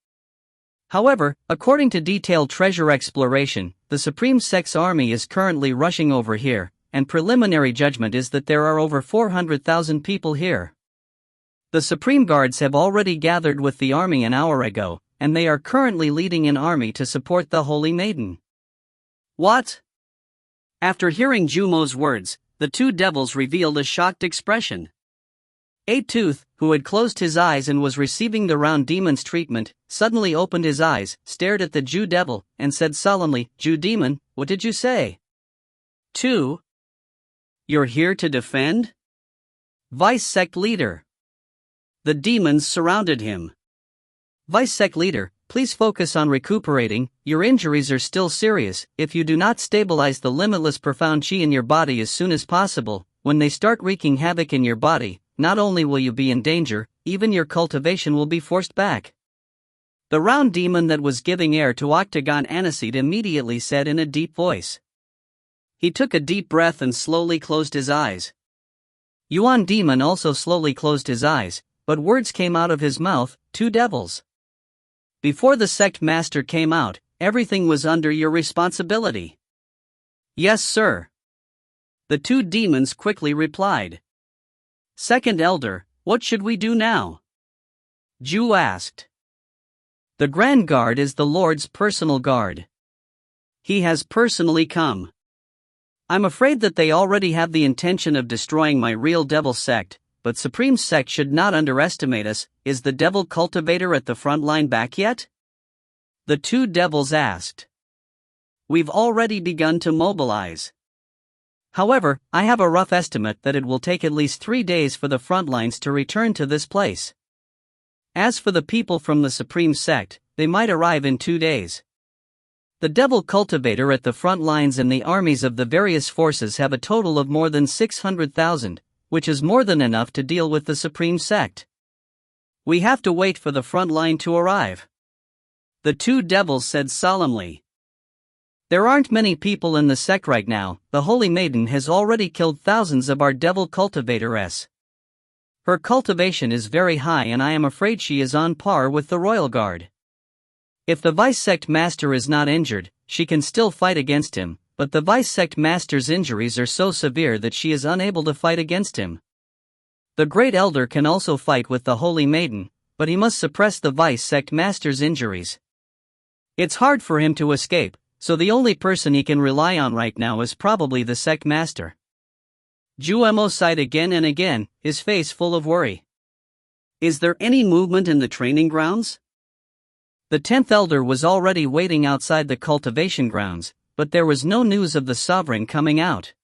However, according to detailed treasure exploration, the Supreme Sect's army is currently rushing over here, and preliminary judgment is that there are over 400,000 people here. The Supreme Guards have already gathered with the army an hour ago, and they are currently leading an army to support the Holy Maiden. What? After hearing Jumo's words, the two devils revealed a shocked expression. Eight-Tooth, who had closed his eyes and was receiving the round demon's treatment, suddenly opened his eyes, stared at the Jew devil, and said solemnly, Jew demon, what did you say? 2. You're here to defend? Vice Sect Leader. The demons surrounded him. Vice Sect Leader, please focus on recuperating. Your injuries are still serious. If you do not stabilize the limitless profound chi in your body as soon as possible, when they start wreaking havoc in your body, not only will you be in danger, even your cultivation will be forced back. The round demon that was giving air to Octagon Aniseed immediately said in a deep voice. He took a deep breath and slowly closed his eyes. Yuan Demon also slowly closed his eyes, but words came out of his mouth, two devils. Before the Sect Master came out, everything was under your responsibility. Yes, sir. The two demons quickly replied. Second Elder, what should we do now? Ju asked. The Grand Guard is the Lord's personal guard. He has personally come. I'm afraid that they already have the intention of destroying my real Devil Sect, but Supreme Sect should not underestimate us. Is the Devil Cultivator at the front line back yet? The two devils asked. We've already begun to mobilize. However, I have a rough estimate that it will take at least 3 days for the front lines to return to this place. As for the people from the Supreme Sect, they might arrive in 2 days. The devil cultivator at the front lines and the armies of the various forces have a total of more than 600,000, which is more than enough to deal with the supreme sect. We have to wait for the front line to arrive. The two devils said solemnly. There aren't many people in the sect right now. The Holy Maiden has already killed thousands of our devil cultivators. Her cultivation is very high and I am afraid she is on par with the royal guard. If the vice sect master is not injured, she can still fight against him, but the vice sect master's injuries are so severe that she is unable to fight against him. The great elder can also fight with the Holy Maiden, but he must suppress the vice sect master's injuries. It's hard for him to escape, so the only person he can rely on right now is probably the sect master. Juemo sighed again and again, his face full of worry. Is there any movement in the training grounds? The 10th elder was already waiting outside the cultivation grounds, but there was no news of the sovereign coming out.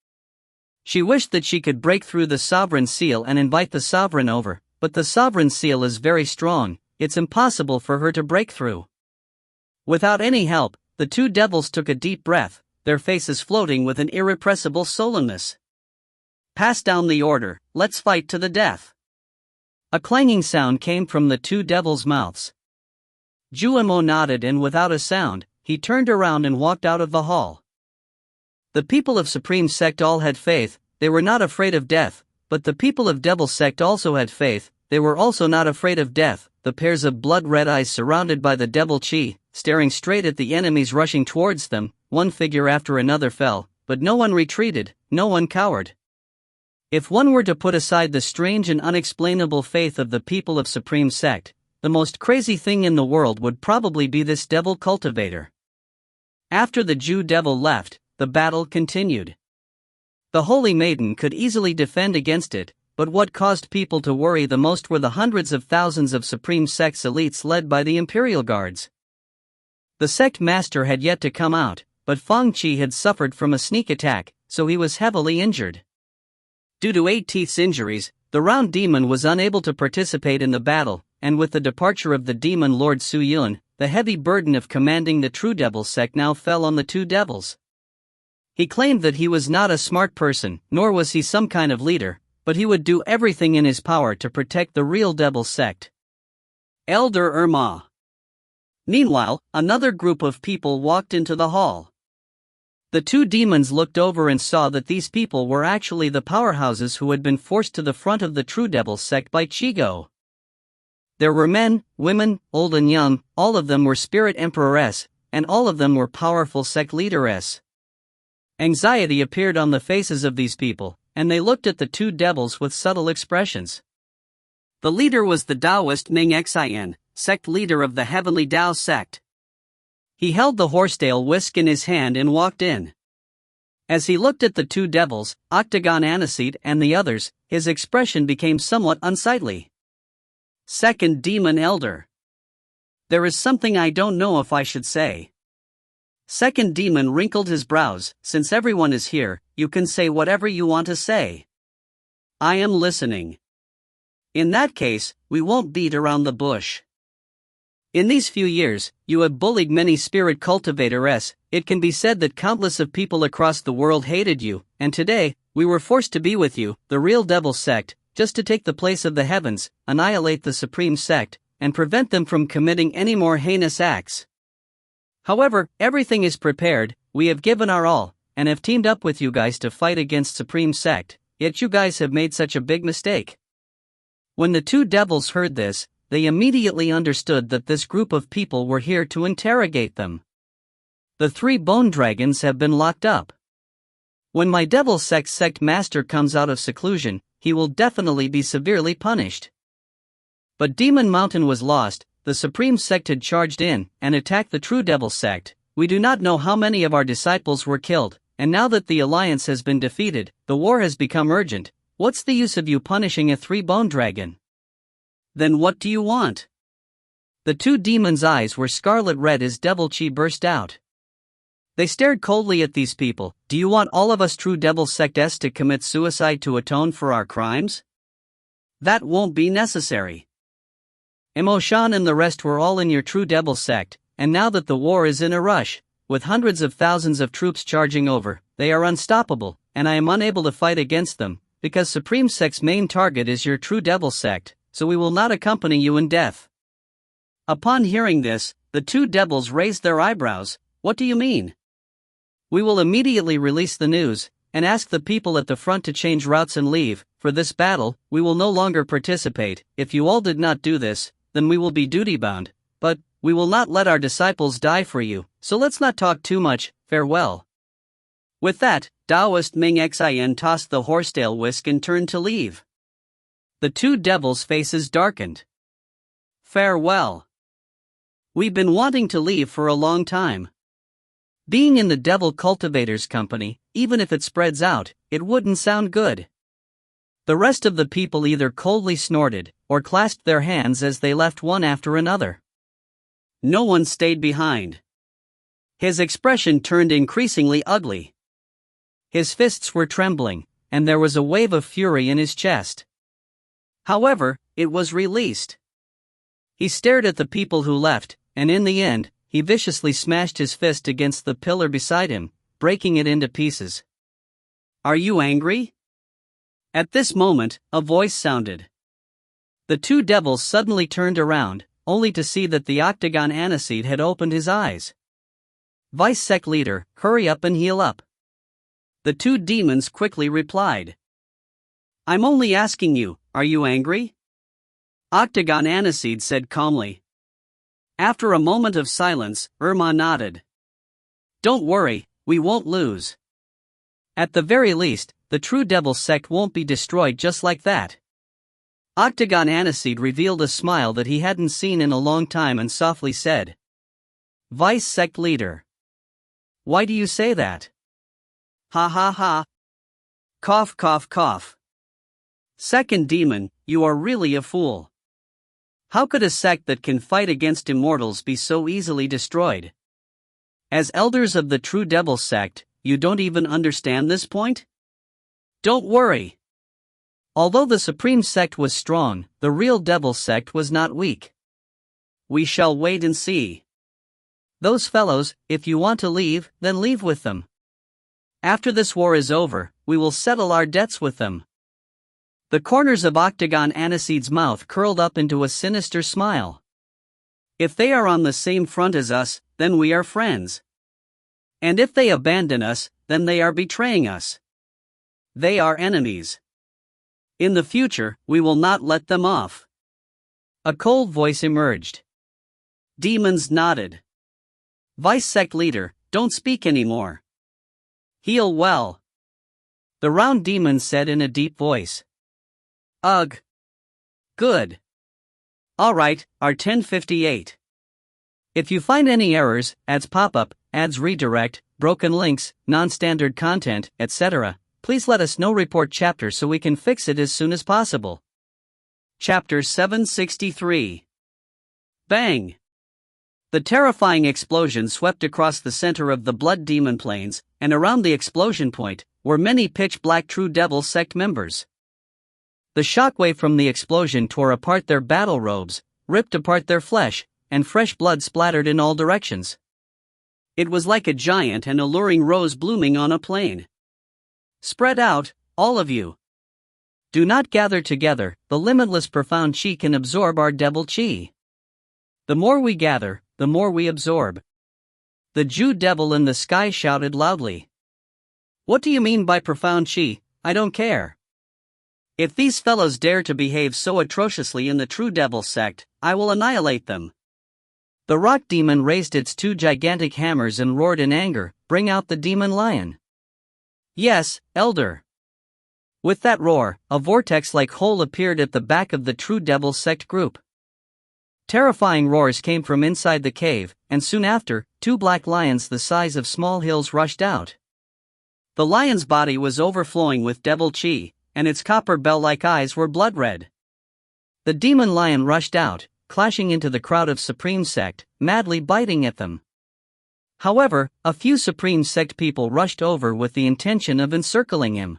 She wished that she could break through the sovereign seal and invite the sovereign over, but the sovereign seal is very strong, it's impossible for her to break through. Without any help, the two devils took a deep breath, their faces floating with an irrepressible sullenness. Pass down the order, let's fight to the death. A clanging sound came from the two devils' mouths. Juemo nodded and without a sound, he turned around and walked out of the hall. The people of Supreme Sect all had faith, they were not afraid of death, but the people of Devil Sect also had faith, they were also not afraid of death. The pairs of blood-red eyes surrounded by the devil chi, staring straight at the enemies rushing towards them, one figure after another fell, but no one retreated, no one cowered. If one were to put aside the strange and unexplainable faith of the people of Supreme Sect, the most crazy thing in the world would probably be this devil cultivator. After the Jew devil left, the battle continued. The Holy Maiden could easily defend against it, but what caused people to worry the most were the hundreds of thousands of Supreme Sect's elites led by the Imperial Guards. The sect master had yet to come out, but Feng Qi had suffered from a sneak attack, so he was heavily injured. Due to 8 teeth's injuries, the round demon was unable to participate in the battle, and with the departure of the demon Lord Su Yun, the heavy burden of commanding the True Devil sect now fell on the two devils. He claimed that he was not a smart person, nor was he some kind of leader, but he would do everything in his power to protect the real devil sect. Elder Irma. Meanwhile, another group of people walked into the hall. The two demons looked over and saw that these people were actually the powerhouses who had been forced to the front of the True Devil sect by Chigo. There were men, women, old and young, all of them were spirit emperoress, and all of them were powerful sect leaderess. Anxiety appeared on the faces of these people, and they looked at the two devils with subtle expressions. The leader was the Taoist Ming Xian, sect leader of the Heavenly Tao sect. He held the horsetail whisk in his hand and walked in. As he looked at the two devils, Octagon Aniseed and the others, his expression became somewhat unsightly. Second Demon Elder. There is something I don't know if I should say. Second Demon wrinkled his brows. Since everyone is here, you can say whatever you want to say. I am listening. In that case, we won't beat around the bush. In these few years, you have bullied many spirit cultivators. It can be said that countless of people across the world hated you, and today, we were forced to be with you, the real devil sect, just to take the place of the heavens, annihilate the supreme sect, and prevent them from committing any more heinous acts. However, everything is prepared, we have given our all, and have teamed up with you guys to fight against Supreme Sect, yet you guys have made such a big mistake. When the two devils heard this, they immediately understood that this group of people were here to interrogate them. The 3 bone dragons have been locked up. When my devil sect master comes out of seclusion, he will definitely be severely punished. But Demon Mountain was lost. The Supreme Sect had charged in and attacked the True Devil Sect. We do not know how many of our disciples were killed, and now that the Alliance has been defeated, the war has become urgent. What's the use of you punishing a 3-bone dragon? Then what do you want? The two demons' eyes were scarlet red as Devil Chi burst out. They stared coldly at these people. Do you want all of us True Devil Sects to commit suicide to atone for our crimes? That won't be necessary. Emoshan and the rest were all in your True Devil Sect, and now that the war is in a rush, with hundreds of thousands of troops charging over. They are unstoppable, and I am unable to fight against them, because Supreme Sect's main target is your true devil sect, so we will not accompany you in death." Upon hearing this, the two devils raised their eyebrows. "What do you mean?" "We will immediately release the news, and ask the people at the front to change routes and leave. For this battle, we will no longer participate. If you all did not do this, then we will be duty-bound. But we will not let our disciples die for you, so let's not talk too much. Farewell." With that, Taoist Ming Xin tossed the horsetail whisk and turned to leave. The two devils' faces darkened. "Farewell. We've been wanting to leave for a long time. Being in the Devil Cultivators Company, even if it spreads out, it wouldn't sound good." The rest of the people either coldly snorted, or clasped their hands as they left one after another. No one stayed behind. His expression turned increasingly ugly. His fists were trembling, and there was a wave of fury in his chest. However, it was released. He stared at the people who left, and in the end, he viciously smashed his fist against the pillar beside him, breaking it into pieces. "Are you angry?" At this moment, a voice sounded. The two devils suddenly turned around, only to see that the Octagon Aniseed had opened his eyes. "Vice Sect Leader, hurry up and heal up." The two demons quickly replied. "I'm only asking you, are you angry?" Octagon Aniseed said calmly. After a moment of silence, Irma nodded. "Don't worry, we won't lose. At the very least, the true devil sect won't be destroyed just like that." Octagon Aniseed revealed a smile that he hadn't seen in a long time and softly said, "Vice Sect Leader. Why do you say that?" "Ha ha ha. Cough cough cough. Second demon, you are really a fool. How could a sect that can fight against immortals be so easily destroyed? As elders of the true devil sect, you don't even understand this point? Don't worry. Although the Supreme Sect was strong, the real devil sect was not weak. We shall wait and see. Those fellows, if you want to leave, then leave with them. After this war is over, we will settle our debts with them." The corners of Octagon Aniseed's mouth curled up into a sinister smile. "If they are on the same front as us, then we are friends. And if they abandon us, then they are betraying us. They are enemies. In the future, we will not let them off." A cold voice emerged. Demons nodded. "Vice Sect Leader, don't speak anymore. Heal well." The round demon said in a deep voice. "Ugh. Good. Alright, our 1058. If you find any errors, ads pop up, ads redirect, broken links, non-standard content, etc., please let us know. Report chapter so we can fix it as soon as possible." Chapter 763. Bang! The terrifying explosion swept across the center of the Blood Demon Plains, and around the explosion point were many pitch-black True Devil Sect members. The shockwave from the explosion tore apart their battle robes, ripped apart their flesh, and fresh blood splattered in all directions. It was like a giant and alluring rose blooming on a plain. "Spread out, all of you. Do not gather together, the limitless profound chi can absorb our devil chi. The more we gather, the more we absorb." The Jew devil in the sky shouted loudly. "What do you mean by profound chi? I don't care. If these fellows dare to behave so atrociously in the true devil sect, I will annihilate them." The rock demon raised its two gigantic hammers and roared in anger, "Bring out the demon lion." "Yes, elder." With that roar, a vortex-like hole appeared at the back of the true devil sect group. Terrifying roars came from inside the cave, and soon after, two black lions the size of small hills rushed out. The lion's body was overflowing with devil chi, and its copper bell-like eyes were blood red. The demon lion rushed out, clashing into the crowd of Supreme Sect, madly biting at them. However, a few Supreme Sect people rushed over with the intention of encircling him.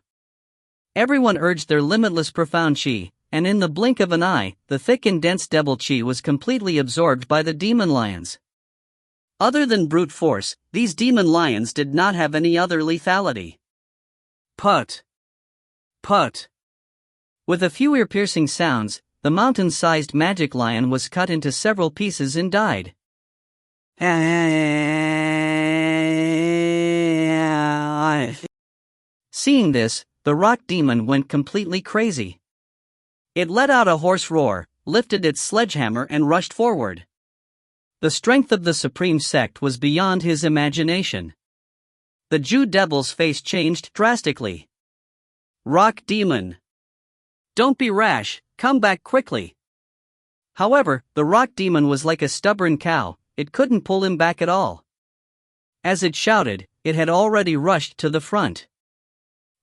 Everyone urged their limitless profound chi, and in the blink of an eye, the thick and dense devil chi was completely absorbed by the demon lions. Other than brute force, these demon lions did not have any other lethality. Put. Put. With a few ear-piercing sounds, the mountain-sized magic lion was cut into several pieces and died. Seeing this, the rock demon went completely crazy. It let out a hoarse roar, lifted its sledgehammer and rushed forward. The strength of the supreme sect was beyond his imagination. The Jew devil's face changed drastically. Rock demon. Don't be rash, come back quickly. However, the rock demon was like a stubborn cow, it couldn't pull him back at all. As it shouted, it had already rushed to the front.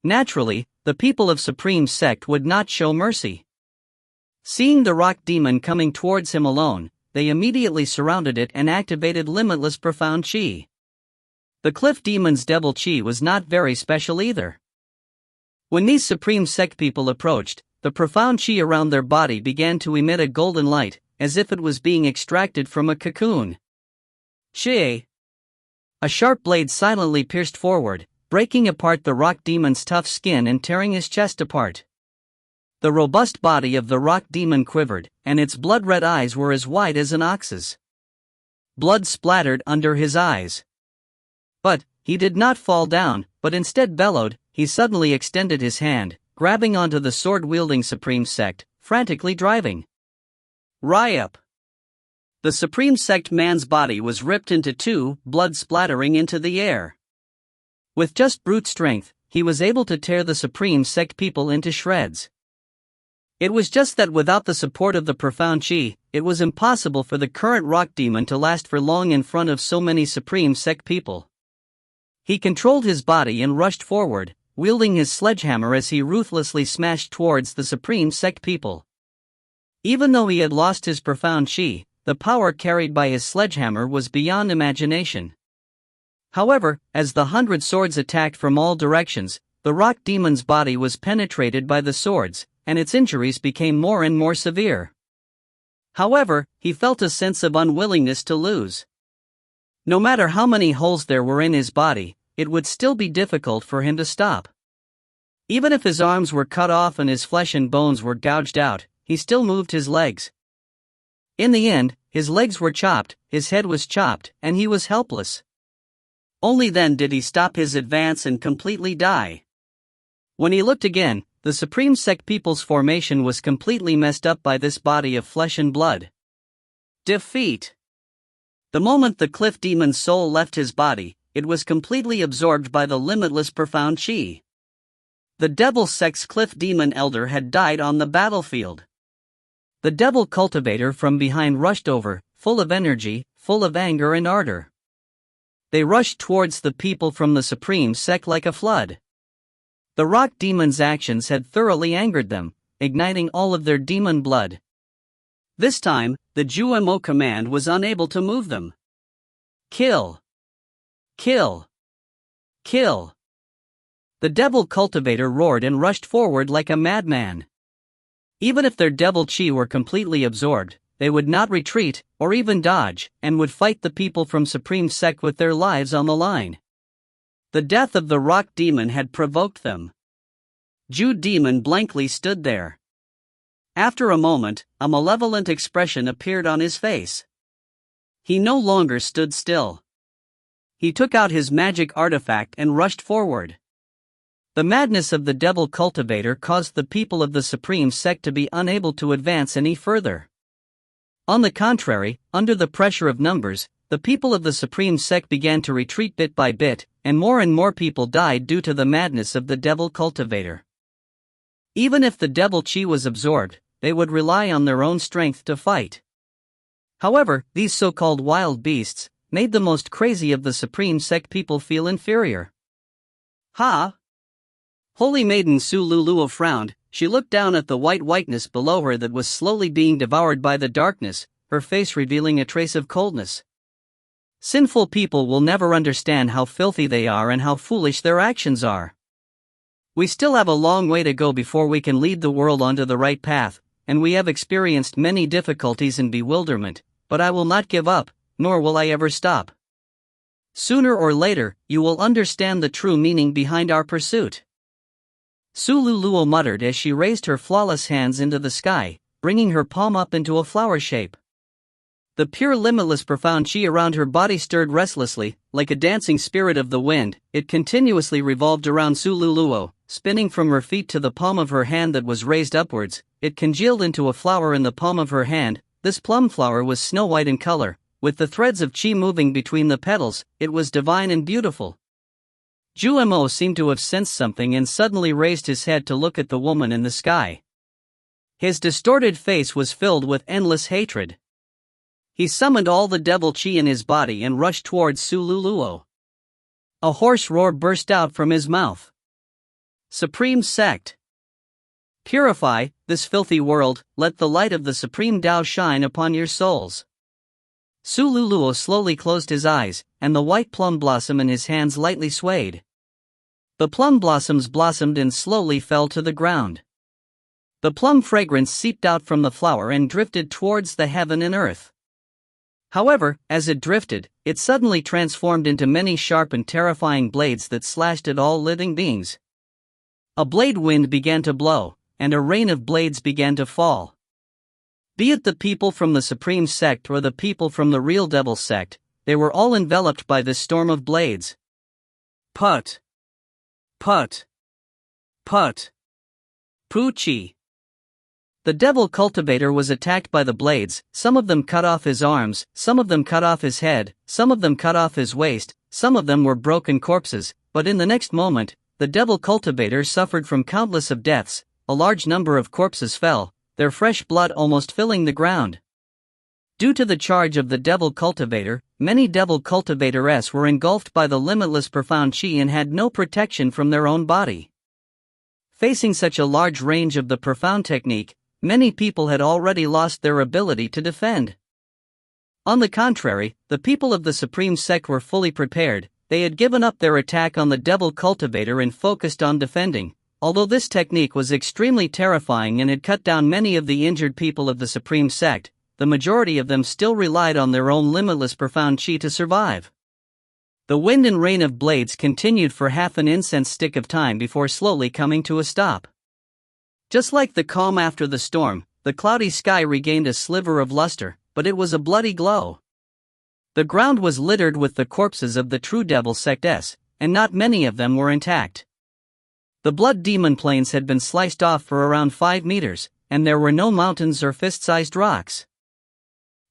Naturally, the people of Supreme Sect would not show mercy. Seeing the rock demon coming towards him alone, they immediately surrounded it and activated limitless profound chi. The cliff demon's devil chi was not very special either. When these Supreme Sect people approached, the profound chi around their body began to emit a golden light, as if it was being extracted from a cocoon. Chi. A sharp blade silently pierced forward, breaking apart the rock demon's tough skin and tearing his chest apart. The robust body of the rock demon quivered, and its blood-red eyes were as wide as an ox's. Blood splattered under his eyes. But he did not fall down, but instead bellowed. He suddenly extended his hand, grabbing onto the sword-wielding Supreme Sect, frantically driving. Ryup! The Supreme Sect man's body was ripped into two, blood splattering into the air. With just brute strength, he was able to tear the Supreme Sect people into shreds. It was just that without the support of the profound chi, it was impossible for the current rock demon to last for long in front of so many Supreme Sect people. He controlled his body and rushed forward, wielding his sledgehammer as he ruthlessly smashed towards the Supreme Sect people. Even though he had lost his profound chi, the power carried by his sledgehammer was beyond imagination. However, as the 100 swords attacked from all directions, the rock demon's body was penetrated by the swords, and its injuries became more and more severe. However, he felt a sense of unwillingness to lose. No matter how many holes there were in his body, it would still be difficult for him to stop. Even if his arms were cut off and his flesh and bones were gouged out, he still moved his legs. In the end, his legs were chopped, his head was chopped, and he was helpless. Only then did he stop his advance and completely die. When he looked again, the Supreme Sect people's formation was completely messed up by this body of flesh and blood. Defeat. The moment the cliff demon's soul left his body, it was completely absorbed by the limitless profound chi. The Devil Sect's cliff demon elder had died on the battlefield. The devil cultivator from behind rushed over, full of energy, full of anger and ardor. They rushed towards the people from the Supreme Sect like a flood. The rock demon's actions had thoroughly angered them, igniting all of their demon blood. This time, the Jumo command was unable to move them. Kill! Kill! Kill! The devil cultivator roared and rushed forward like a madman. Even if their devil chi were completely absorbed, they would not retreat, or even dodge, and would fight the people from Supreme Sect with their lives on the line. The death of the rock demon had provoked them. Jew demon blankly stood there. After a moment, a malevolent expression appeared on his face. He no longer stood still. He took out his magic artifact and rushed forward. The madness of the devil cultivator caused the people of the Supreme Sect to be unable to advance any further. On the contrary, under the pressure of numbers, the people of the Supreme Sect began to retreat bit by bit, and more people died due to the madness of the devil cultivator. Even if the devil chi was absorbed, they would rely on their own strength to fight. However, these so-called wild beasts made the most crazy of the Supreme Sect people feel inferior. Ha! Holy Maiden Su Luluo frowned. She looked down at the whiteness below her that was slowly being devoured by the darkness, her face revealing a trace of coldness. Sinful people will never understand how filthy they are and how foolish their actions are. We still have a long way to go before we can lead the world onto the right path, and we have experienced many difficulties and bewilderment, but I will not give up, nor will I ever stop. Sooner or later, you will understand the true meaning behind our pursuit. Su Luluo muttered as she raised her flawless hands into the sky, bringing her palm up into a flower shape. The pure limitless profound chi around her body stirred restlessly, like a dancing spirit of the wind. It continuously revolved around Su Luluo, spinning from her feet to the palm of her hand that was raised upwards. It congealed into a flower in the palm of her hand. This plum flower was snow white in color, with the threads of chi moving between the petals. It was divine and beautiful. Jumo seemed to have sensed something and suddenly raised his head to look at the woman in the sky. His distorted face was filled with endless hatred. He summoned all the devil chi in his body and rushed towards Su Luluo. A hoarse roar burst out from his mouth. Supreme Sect! Purify this filthy world, let the light of the Supreme Tao shine upon your souls. Su Luluo slowly closed his eyes, and the white plum blossom in his hands lightly swayed. The plum blossoms blossomed and slowly fell to the ground. The plum fragrance seeped out from the flower and drifted towards the heaven and earth. However, as it drifted, it suddenly transformed into many sharp and terrifying blades that slashed at all living beings. A blade wind began to blow, and a rain of blades began to fall. Be it the people from the Supreme Sect or the people from the real Devil Sect, they were all enveloped by this storm of blades. Put! Put! Put! Poochie! The devil cultivator was attacked by the blades. Some of them cut off his arms, some of them cut off his head, some of them cut off his waist, some of them were broken corpses, but in the next moment, the devil cultivator suffered from countless of deaths. A large number of corpses fell, their fresh blood almost filling the ground. Due to the charge of the devil cultivator, many devil cultivators were engulfed by the limitless profound chi and had no protection from their own body. Facing such a large range of the profound technique, many people had already lost their ability to defend. On the contrary, the people of the Supreme Sect were fully prepared. They had given up their attack on the devil cultivator and focused on defending. Although this technique was extremely terrifying and had cut down many of the injured people of the Supreme Sect, the majority of them still relied on their own limitless profound chi to survive. The wind and rain of blades continued for half an incense stick of time before slowly coming to a stop. Just like the calm after the storm, the cloudy sky regained a sliver of luster, but it was a bloody glow. The ground was littered with the corpses of the true Devil Sects, and not many of them were intact. The blood demon plains had been sliced off for around 5 meters, and there were no mountains or fist-sized rocks.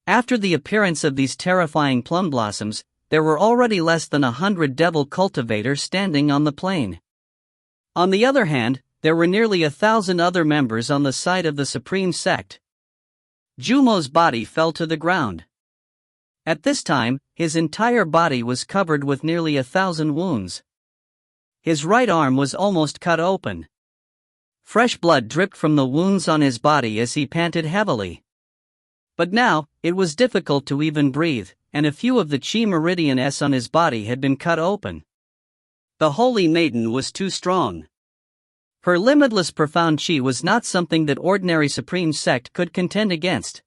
After the appearance of these terrifying plum blossoms, there were already less than 100 devil cultivators standing on the plain. On the other hand, there were nearly 1,000 other members on the side of the Supreme Sect. Jumo's body fell to the ground. At this time, his entire body was covered with nearly 1,000 wounds. His right arm was almost cut open. Fresh blood dripped from the wounds on his body as he panted heavily. But now, it was difficult to even breathe, and a few of the chi meridians on his body had been cut open. The Holy Maiden was too strong. Her limitless profound chi was not something that ordinary Supreme Sect could contend against.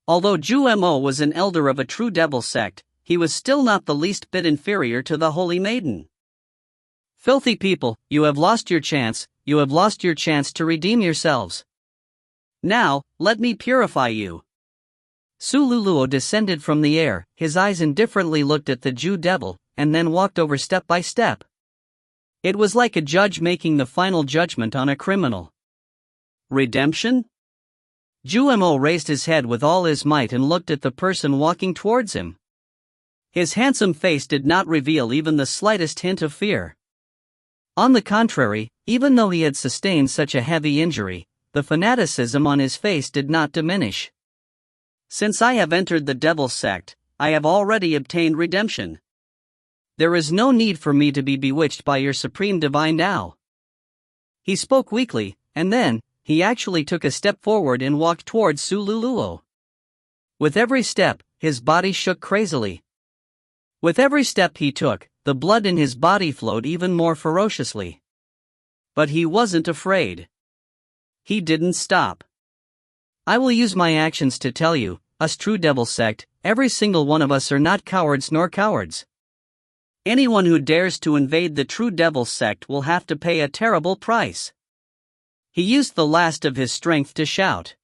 Although Jumo was an elder of a true Devil Sect, he was still not the least bit inferior to the Holy Maiden. Filthy people, you have lost your chance, you have lost your chance to redeem yourselves. Now, let me purify you. Su Luluo descended from the air, his eyes indifferently looked at the Jew devil, and then walked over step by step. It was like a judge making the final judgment on a criminal. Redemption? Jumo raised his head with all his might and looked at the person walking towards him. His handsome face did not reveal even the slightest hint of fear. On the contrary, even though he had sustained such a heavy injury, the fanaticism on his face did not diminish. Since I have entered the Devil Sect, I have already obtained redemption. There is no need for me to be bewitched by your supreme divine Tao. He spoke weakly, and then, he actually took a step forward and walked towards Su Luluo. With every step, his body shook crazily. With every step he took, the blood in his body flowed even more ferociously. But he wasn't afraid. He didn't stop. I will use my actions to tell you, us true Devil Sect, every single one of us are not cowards nor cowards. Anyone who dares to invade the True Devil sect will have to pay a terrible price. He used the last of his strength to shout.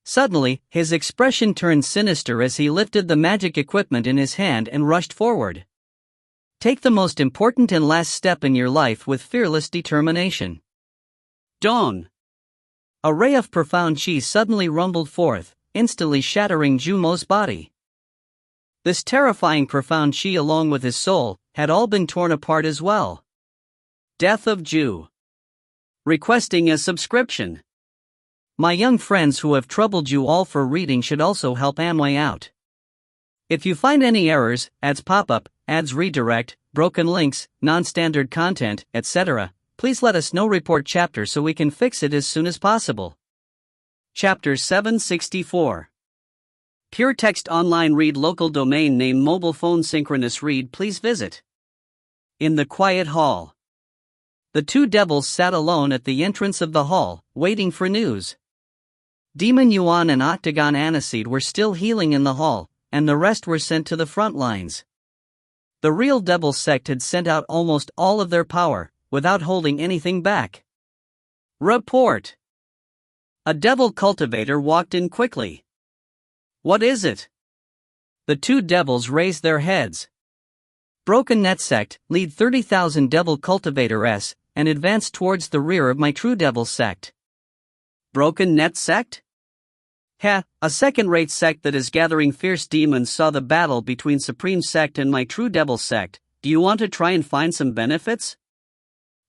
Suddenly, his expression turned sinister as he lifted the magic equipment in his hand and rushed forward. Take the most important and last step in your life with fearless determination. Dawn. A ray of profound chi suddenly rumbled forth, instantly shattering Jumo's body. This terrifying profound chi along with his soul had all been torn apart as well. Death of Ju. Requesting a subscription. My young friends who have troubled you all for reading should also help Amway out. If you find any errors, ads pop up, ads redirect, broken links, non-standard content, etc., please let us know. Report chapter so we can fix it as soon as possible. Chapter 764. Pure Text Online Read Local Domain Name Mobile Phone Synchronous Read. Please visit. In the quiet hall. The two devils sat alone at the entrance of the hall, waiting for news. Demon Yuan and Octagon Aniseed were still healing in the hall, and the rest were sent to the front lines. The real devil sect had sent out almost all of their power, without holding anything back. Report. A devil cultivator walked in quickly. What is it? The two devils raised their heads. Broken Net Sect, lead 30,000 devil cultivator S, and advance towards the rear of my True Devil sect. Broken Net Sect? A second-rate sect that is gathering fierce demons saw the battle between Supreme Sect and my True Devil sect. Do you want to try and find some benefits?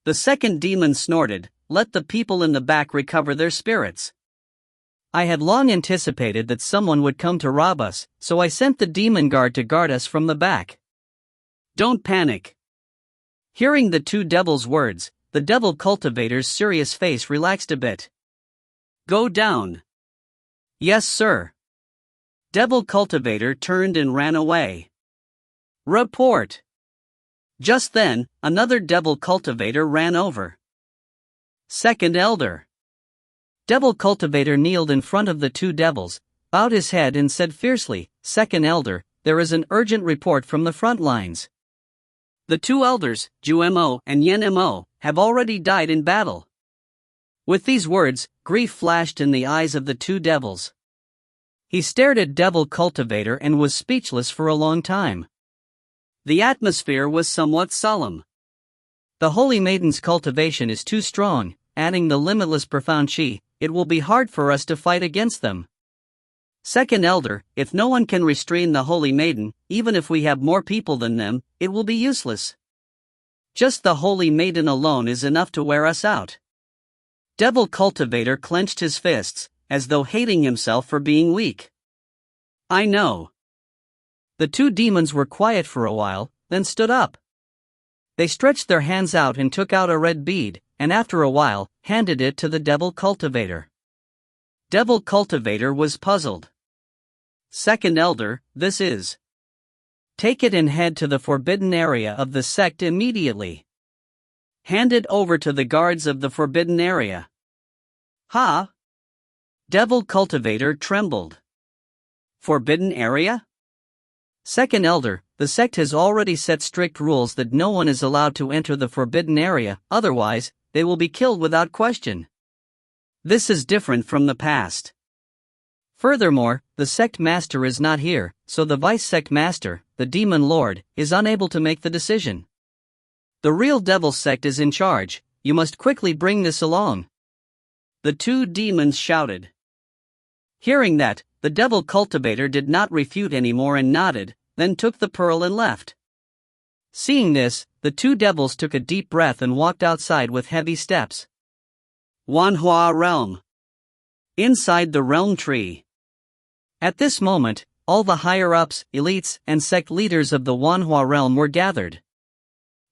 The second demon snorted, let the people in the back recover their spirits. I had long anticipated that someone would come to rob us, so I sent the demon guard to guard us from the back. Don't panic. Hearing the two devils' words, the devil cultivator's serious face relaxed a bit. Go down. Yes, sir. Devil cultivator turned and ran away. Report. Just then, another devil cultivator ran over. Second elder. Devil cultivator kneeled in front of the two devils, bowed his head and said fiercely, Second elder, there is an urgent report from the front lines. The two elders, Ju Mo and Yen Mo, have already died in battle. With these words, grief flashed in the eyes of the two devils. He stared at Devil Cultivator and was speechless for a long time. The atmosphere was somewhat solemn. The Holy Maiden's cultivation is too strong, adding the limitless profound chi, it will be hard for us to fight against them. Second elder, if no one can restrain the Holy Maiden, even if we have more people than them, it will be useless. Just the Holy Maiden alone is enough to wear us out. Devil Cultivator clenched his fists, as though hating himself for being weak. I know. The two demons were quiet for a while, then stood up. They stretched their hands out and took out a red bead, and after a while, handed it to the Devil Cultivator. Devil Cultivator was puzzled. Second elder, this is. Take it and head to the forbidden area of the sect immediately. Hand it over to the guards of the forbidden area. Devil Cultivator trembled. Forbidden area? Second elder, the sect has already set strict rules that no one is allowed to enter the forbidden area, otherwise, they will be killed without question. This is different from the past. Furthermore, the sect master is not here, so the vice sect master, the demon lord, is unable to make the decision. The real devil sect is in charge, you must quickly bring this along. The two demons shouted. Hearing that, the Devil Cultivator did not refute anymore and nodded, then took the pearl and left. Seeing this, the two devils took a deep breath and walked outside with heavy steps. Wanhua Realm. Inside the Realm Tree. At this moment, all the higher-ups, elites, and sect leaders of the Wanhua Realm were gathered.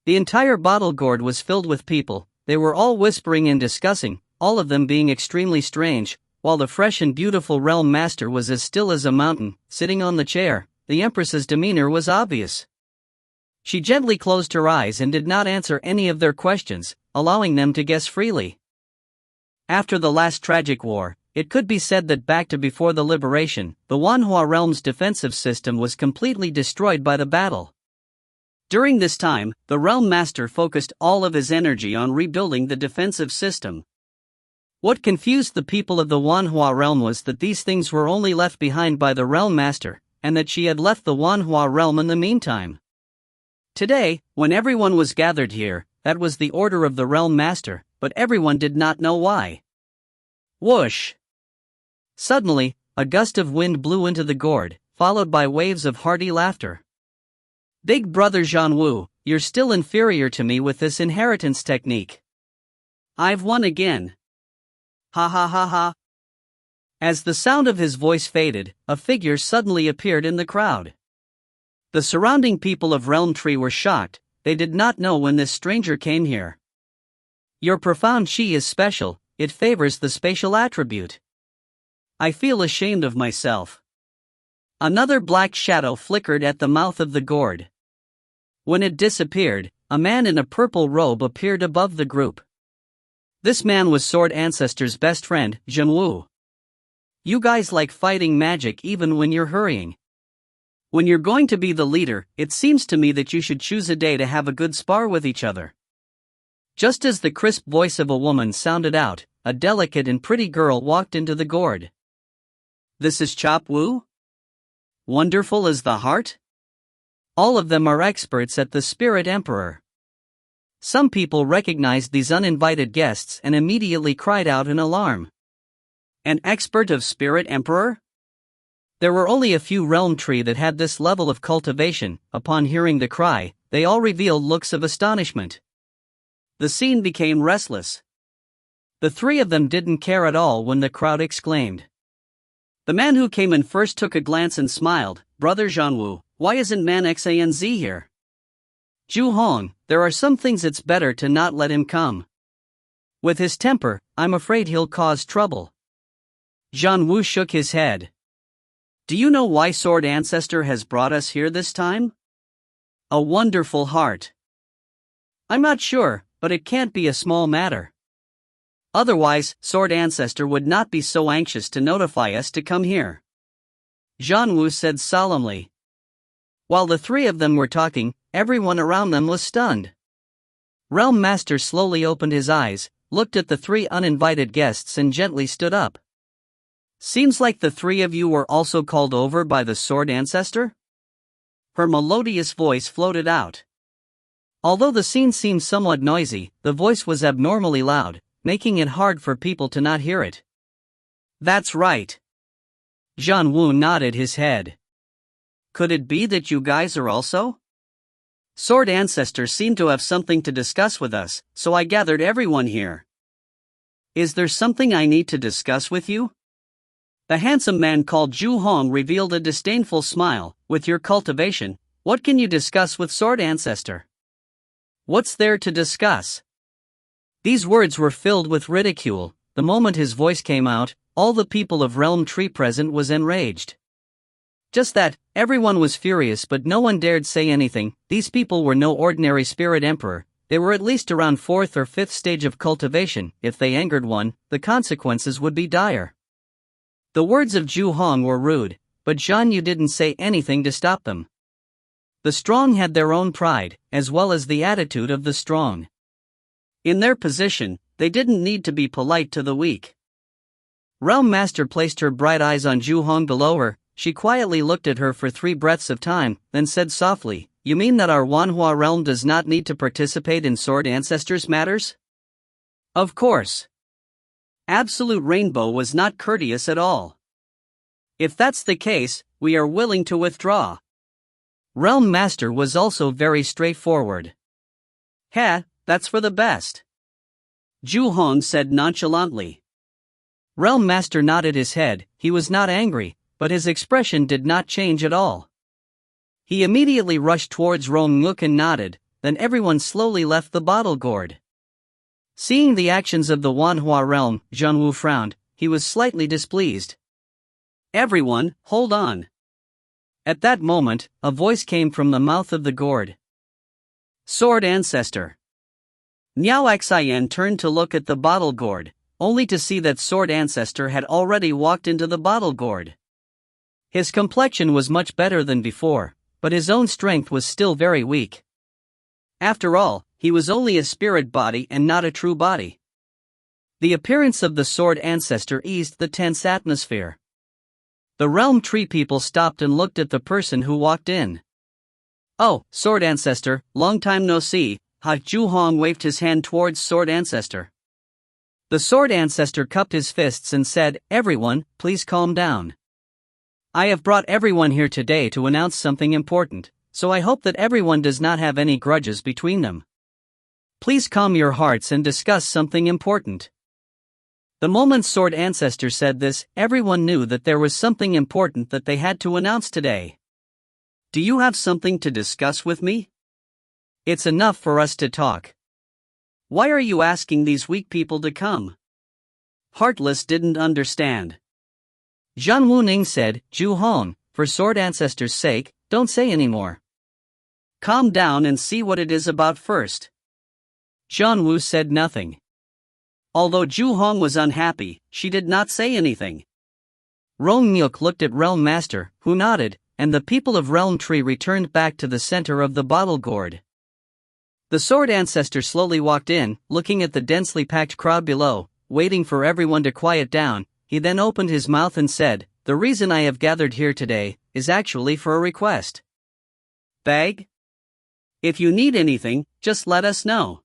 The entire bottle gourd was filled with people, they were all whispering and discussing, all of them being extremely strange, while the fresh and beautiful Realm Master was as still as a mountain, sitting on the chair. The Empress's demeanor was obvious. She gently closed her eyes and did not answer any of their questions, allowing them to guess freely. After the last tragic war, it could be said that back to before the liberation, the Wanhua Realm's defensive system was completely destroyed by the battle. During this time, the Realm Master focused all of his energy on rebuilding the defensive system. What confused the people of the Wanhua realm was that these things were only left behind by the Realm Master, and that she had left the Wanhua realm in the meantime. Today, when everyone was gathered here, that was the order of the Realm Master, but everyone did not know why. Whoosh! Suddenly, a gust of wind blew into the gourd, followed by waves of hearty laughter. Big brother Zhanwu, you're still inferior to me with this inheritance technique. I've won again. Ha ha ha ha. As the sound of his voice faded, a figure suddenly appeared in the crowd. The surrounding people of Realm Tree were shocked. They did not know when this stranger came here. Your profound chi is special, it favors the spatial attribute. I feel ashamed of myself. Another black shadow flickered at the mouth of the gourd. When it disappeared, a man in a purple robe appeared above the group. This man was Sword Ancestor's best friend, Zhanwu. You guys like fighting magic even when you're hurrying. When you're going to be the leader, it seems to me that you should choose a day to have a good spar with each other. Just as the crisp voice of a woman sounded out, a delicate and pretty girl walked into the gourd. This is Chop Wu? Wonderful as the heart? All of them are experts at the Spirit Emperor. Some people recognized these uninvited guests and immediately cried out in alarm. An expert of Spirit Emperor? There were only a few Realm Tree that had this level of cultivation. Upon hearing the cry, they all revealed looks of astonishment. The scene became restless. The three of them didn't care at all when the crowd exclaimed. The man who came in first took a glance and smiled. Brother Zhanwu, why isn't Man Xanz here? Zhu Hong, there are some things it's better to not let him come. With his temper, I'm afraid he'll cause trouble. Zhanwu shook his head. Do you know why Sword Ancestor has brought us here this time? A wonderful heart. I'm not sure, but it can't be a small matter. Otherwise, Sword Ancestor would not be so anxious to notify us to come here. Zhanwu said solemnly. While the three of them were talking, everyone around them was stunned. Realm Master slowly opened his eyes, looked at the three uninvited guests and gently stood up. Seems like the three of you were also called over by the Sword Ancestor? Her melodious voice floated out. Although the scene seemed somewhat noisy, the voice was abnormally loud, making it hard for people to not hear it. That's right. Zhanwu nodded his head. Could it be that you guys are also? Sword Ancestor seemed to have something to discuss with us, so I gathered everyone here. Is there something I need to discuss with you? The handsome man called Zhu Hong revealed a disdainful smile. With your cultivation, what can you discuss with Sword Ancestor? What's there to discuss? These words were filled with ridicule. The moment his voice came out, all the people of Realm Tree present was enraged. Just that, everyone was furious but no one dared say anything. These people were no ordinary Spirit Emperor. They were at least around 4th or 5th stage of cultivation. If they angered one, the consequences would be dire. The words of Zhu Hong were rude, but Zhanwu didn't say anything to stop them. The strong had their own pride, as well as the attitude of the strong. In their position, they didn't need to be polite to the weak. Realm Master placed her bright eyes on Zhu Hong below her. She quietly looked at her for 3 breaths of time, then said softly, You mean that our Wanhua realm does not need to participate in Sword Ancestors matters? Of course. Absolute Rainbow was not courteous at all. If that's the case, we are willing to withdraw. Realm Master was also very straightforward. That's for the best. Zhu Hong said nonchalantly. Realm Master nodded his head. He was not angry, but his expression did not change at all. He immediately rushed towards Rong Nguk and nodded, then everyone slowly left the bottle gourd. Seeing the actions of the Wanhua realm, Zhanwu frowned. He was slightly displeased. Everyone, hold on. At that moment, a voice came from the mouth of the gourd. Sword Ancestor. Niao Xian turned to look at the bottle gourd, only to see that Sword Ancestor had already walked into the bottle gourd. His complexion was much better than before, but his own strength was still very weak. After all, he was only a spirit body and not a true body. The appearance of the sword ancestor eased the tense atmosphere. The realm tree people stopped and looked at the person who walked in. "Oh, sword ancestor, long time no see." Zhu waved his hand towards sword ancestor. The sword ancestor cupped his fists and said, "Everyone, please calm down. I have brought everyone here today to announce something important, so I hope that everyone does not have any grudges between them. Please calm your hearts and discuss something important." The moment sword ancestor said this, everyone knew that there was something important that they had to announce today. "Do you have something to discuss with me? It's enough for us to talk. Why are you asking these weak people to come?" Heartless didn't understand. Zhan Wuning said, "Zhu Hong, for sword ancestor's sake, don't say anymore. Calm down and see what it is about first." Zhan Wu said nothing. Although Zhu Hong was unhappy, she did not say anything. Rong Nyuk looked at Realm Master, who nodded, and the people of Realm Tree returned back to the center of the bottle gourd. The sword ancestor slowly walked in, looking at the densely packed crowd below, waiting for everyone to quiet down. He then opened his mouth and said, "The reason I have gathered here today is actually for a request. Bag? If you need anything, just let us know.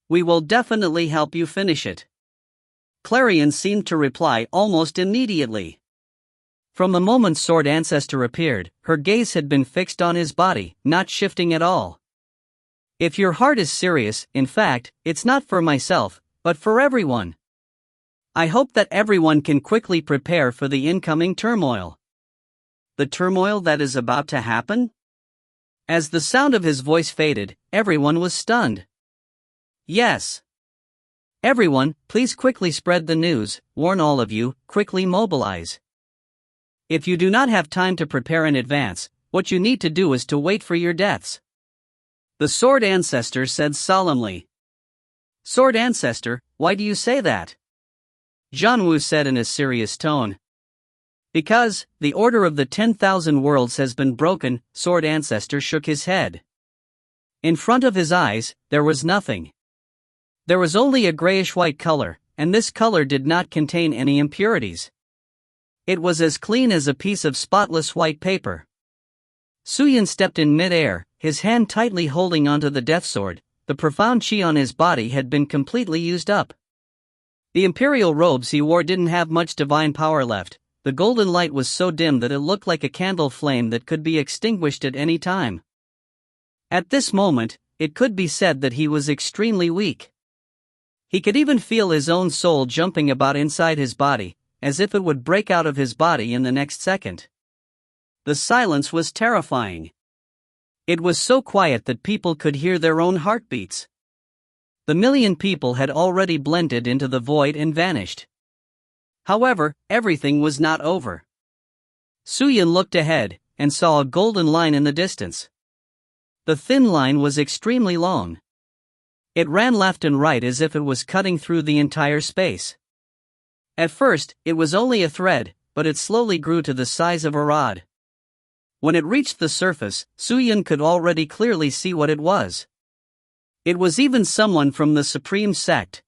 We will definitely help you finish it." Clarion seemed to reply almost immediately. From the moment sword ancestor appeared, her gaze had been fixed on his body, not shifting at all. "If your heart is serious, in fact, it's not for myself, but for everyone. I hope that everyone can quickly prepare for the incoming turmoil." "The turmoil that is about to happen?" As the sound of his voice faded, everyone was stunned. "Yes. Everyone, please quickly spread the news, warn all of you, quickly mobilize. If you do not have time to prepare in advance, what you need to do is to wait for your deaths." The sword ancestor said solemnly. "Sword ancestor, why do you say that?" Zhan Wu said in a serious tone. "Because, the order of the 10,000 worlds has been broken." Sword ancestor shook his head. In front of his eyes, there was nothing. There was only a grayish-white color, and this color did not contain any impurities. It was as clean as a piece of spotless white paper. Suyin stepped in mid-air, his hand tightly holding onto the death sword. The profound chi on his body had been completely used up. The imperial robes he wore didn't have much divine power left. The golden light was so dim that it looked like a candle flame that could be extinguished at any time. At this moment, it could be said that he was extremely weak. He could even feel his own soul jumping about inside his body, as if it would break out of his body in the next second. The silence was terrifying. It was so quiet that people could hear their own heartbeats. The million people had already blended into the void and vanished. However, everything was not over. Suyin looked ahead, and saw a golden line in the distance. The thin line was extremely long. It ran left and right as if it was cutting through the entire space. At first, it was only a thread, but it slowly grew to the size of a rod. When it reached the surface, Suyin could already clearly see what it was. It was even someone from the Supreme Sect.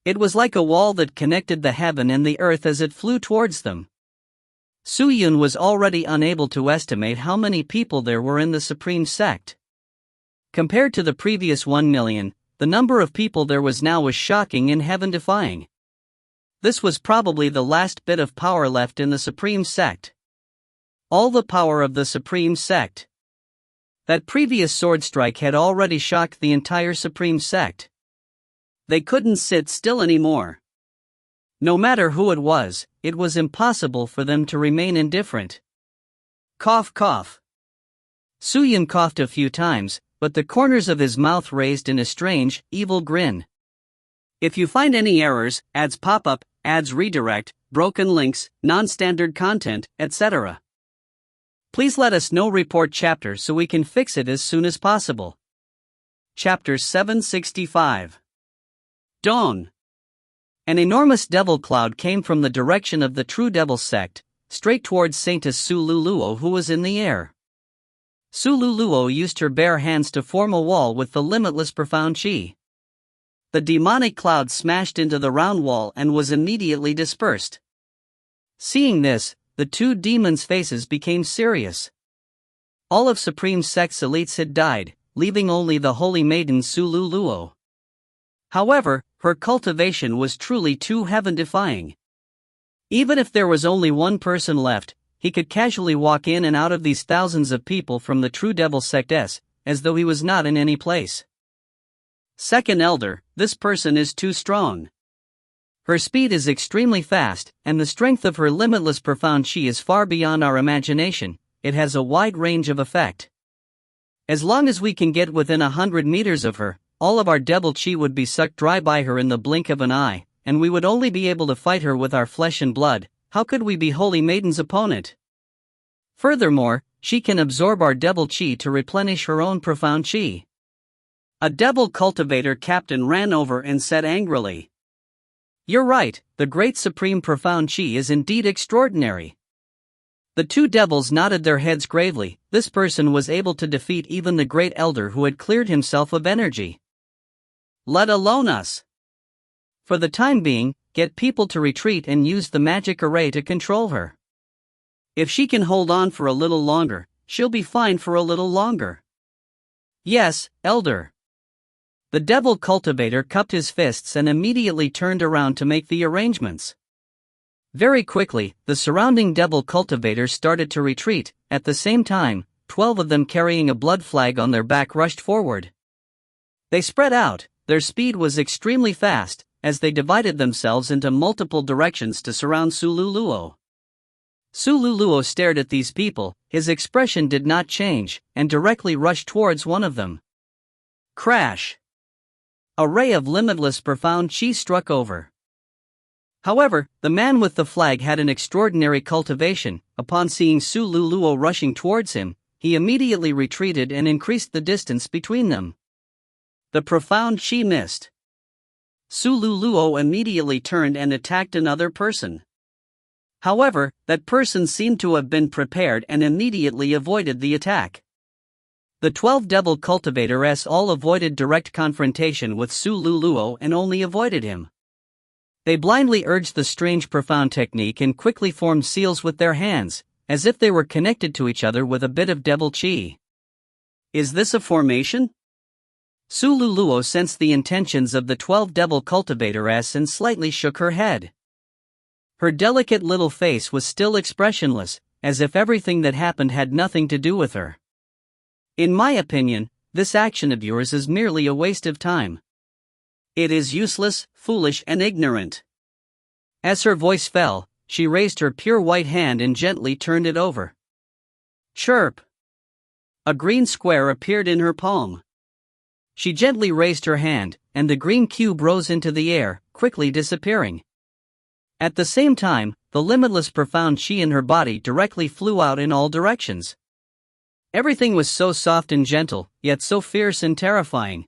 It was like a wall that connected the heaven and the earth as it flew towards them. Suyin was already unable to estimate how many people there were in the Supreme Sect. Compared to the previous 1 million, the number of people there was now was shocking and heaven-defying. This was probably the last bit of power left in the Supreme Sect. All the power of the Supreme Sect. That previous sword strike had already shocked the entire Supreme Sect. They couldn't sit still anymore. No matter who it was impossible for them to remain indifferent. Cough, cough. Suyin coughed a few times, but the corners of his mouth raised in a strange, evil grin. If you find any errors, ads pop up, ads redirect, broken links, non-standard content, etc., please let us know. Report chapter so we can fix it as soon as possible. Chapter 765. Dawn. An enormous devil cloud came from the direction of the True Devil sect, straight towards Saintess Su Luluo, who was in the air. Sululuo used her bare hands to form a wall with the limitless profound chi. The demonic cloud smashed into the round wall and was immediately dispersed. Seeing this, the two demons' faces became serious. All of Supreme Sect's elites had died, leaving only the holy maiden Sululuo. However, her cultivation was truly too heaven-defying. Even if there was only one person left, he could casually walk in and out of these thousands of people from the true devil sect as though he was not in any place. Second Elder, this person is too strong. Her speed is extremely fast, and the strength of her limitless profound chi is far beyond our imagination. It has a wide range of effect. As long as we can get within 100 meters of her, all of our devil chi would be sucked dry by her in the blink of an eye, and we would only be able to fight her with our flesh and blood. How could we be Holy Maiden's opponent? Furthermore, she can absorb our devil chi to replenish her own profound chi. A devil cultivator captain ran over and said angrily, "You're right, the great supreme profound chi is indeed extraordinary." The two devils nodded their heads gravely. This person was able to defeat even the great elder who had cleared himself of energy. Let alone us. For the time being, get people to retreat and use the magic array to control her. If she can hold on for a little longer, she'll be fine for a little longer. Yes, Elder. The devil cultivator cupped his fists and immediately turned around to make the arrangements. Very quickly, the surrounding devil cultivators started to retreat. At the same time, 12 of them carrying a blood flag on their back rushed forward. They spread out. Their speed was extremely fast, as they divided themselves into multiple directions to surround Sululuo. Sululuo stared at these people, his expression did not change, and directly rushed towards one of them. Crash! A ray of limitless profound chi struck over. However, the man with the flag had an extraordinary cultivation. Upon seeing Sululuo rushing towards him, he immediately retreated and increased the distance between them. The profound chi missed. Sululuo immediately turned and attacked another person. However, that person seemed to have been prepared and immediately avoided the attack. The 12 devil cultivators all avoided direct confrontation with Sululuo and only avoided him. They blindly urged the strange profound technique and quickly formed seals with their hands, as if they were connected to each other with a bit of devil chi. Is this a formation? Sululuo sensed the intentions of the 12 devil cultivators and slightly shook her head. Her delicate little face was still expressionless, as if everything that happened had nothing to do with her. In my opinion, this action of yours is merely a waste of time. It is useless, foolish, and ignorant. As her voice fell, she raised her pure white hand and gently turned it over. Chirp! A green square appeared in her palm. She gently raised her hand, and the green cube rose into the air, quickly disappearing. At the same time, the limitless profound chi in her body directly flew out in all directions. Everything was so soft and gentle, yet so fierce and terrifying.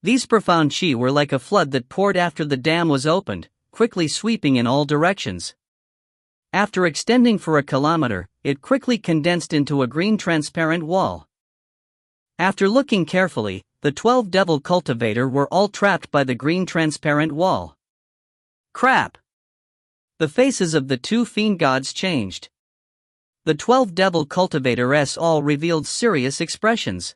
These profound chi were like a flood that poured after the dam was opened, quickly sweeping in all directions. After extending for a kilometer, it quickly condensed into a green transparent wall. After looking carefully, the 12 devil cultivators were all trapped by the green transparent wall. Crap! The faces of the two fiend gods changed. The 12 devil cultivators all revealed serious expressions.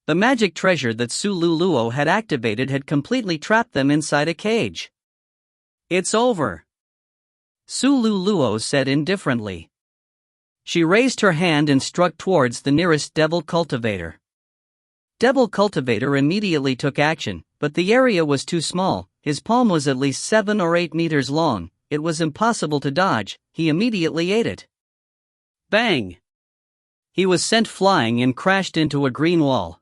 The magic treasure that Sululuo had activated had completely trapped them inside a cage. It's over, Sululuo said indifferently. She raised her hand and struck towards the nearest devil cultivator. Devil cultivator immediately took action, but the area was too small. His palm was at least 7 or 8 meters long. It was impossible to dodge. He immediately ate it. Bang! He was sent flying and crashed into a green wall.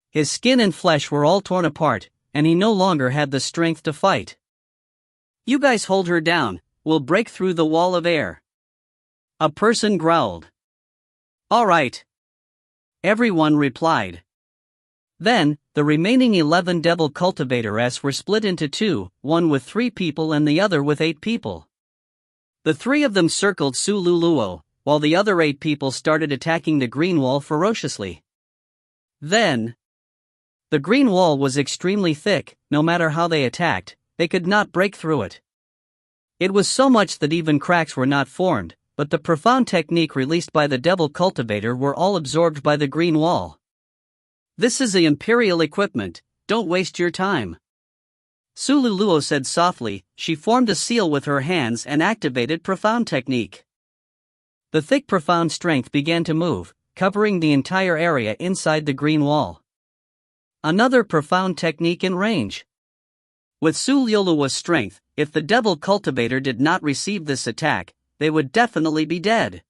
His skin and flesh were all torn apart, and he no longer had the strength to fight. You guys hold her down, we'll break through the wall of air. A person growled. All right. Everyone replied. Then, the remaining 11 devil cultivators were split into two, one with 3 people and the other with 8 people. The 3 of them circled Sululuo, while the other 8 people started attacking the green wall ferociously. Then, the green wall was extremely thick. No matter how they attacked, they could not break through it. It was so much that even cracks were not formed, but the profound technique released by the Devil Cultivator were all absorbed by the green wall. "This is the Imperial equipment, don't waste your time," Sululuo said softly. She formed a seal with her hands and activated profound technique. The thick profound strength began to move, covering the entire area inside the green wall. Another profound technique in range. With Sululuo's strength, if the Devil Cultivator did not receive this attack, they would definitely be dead.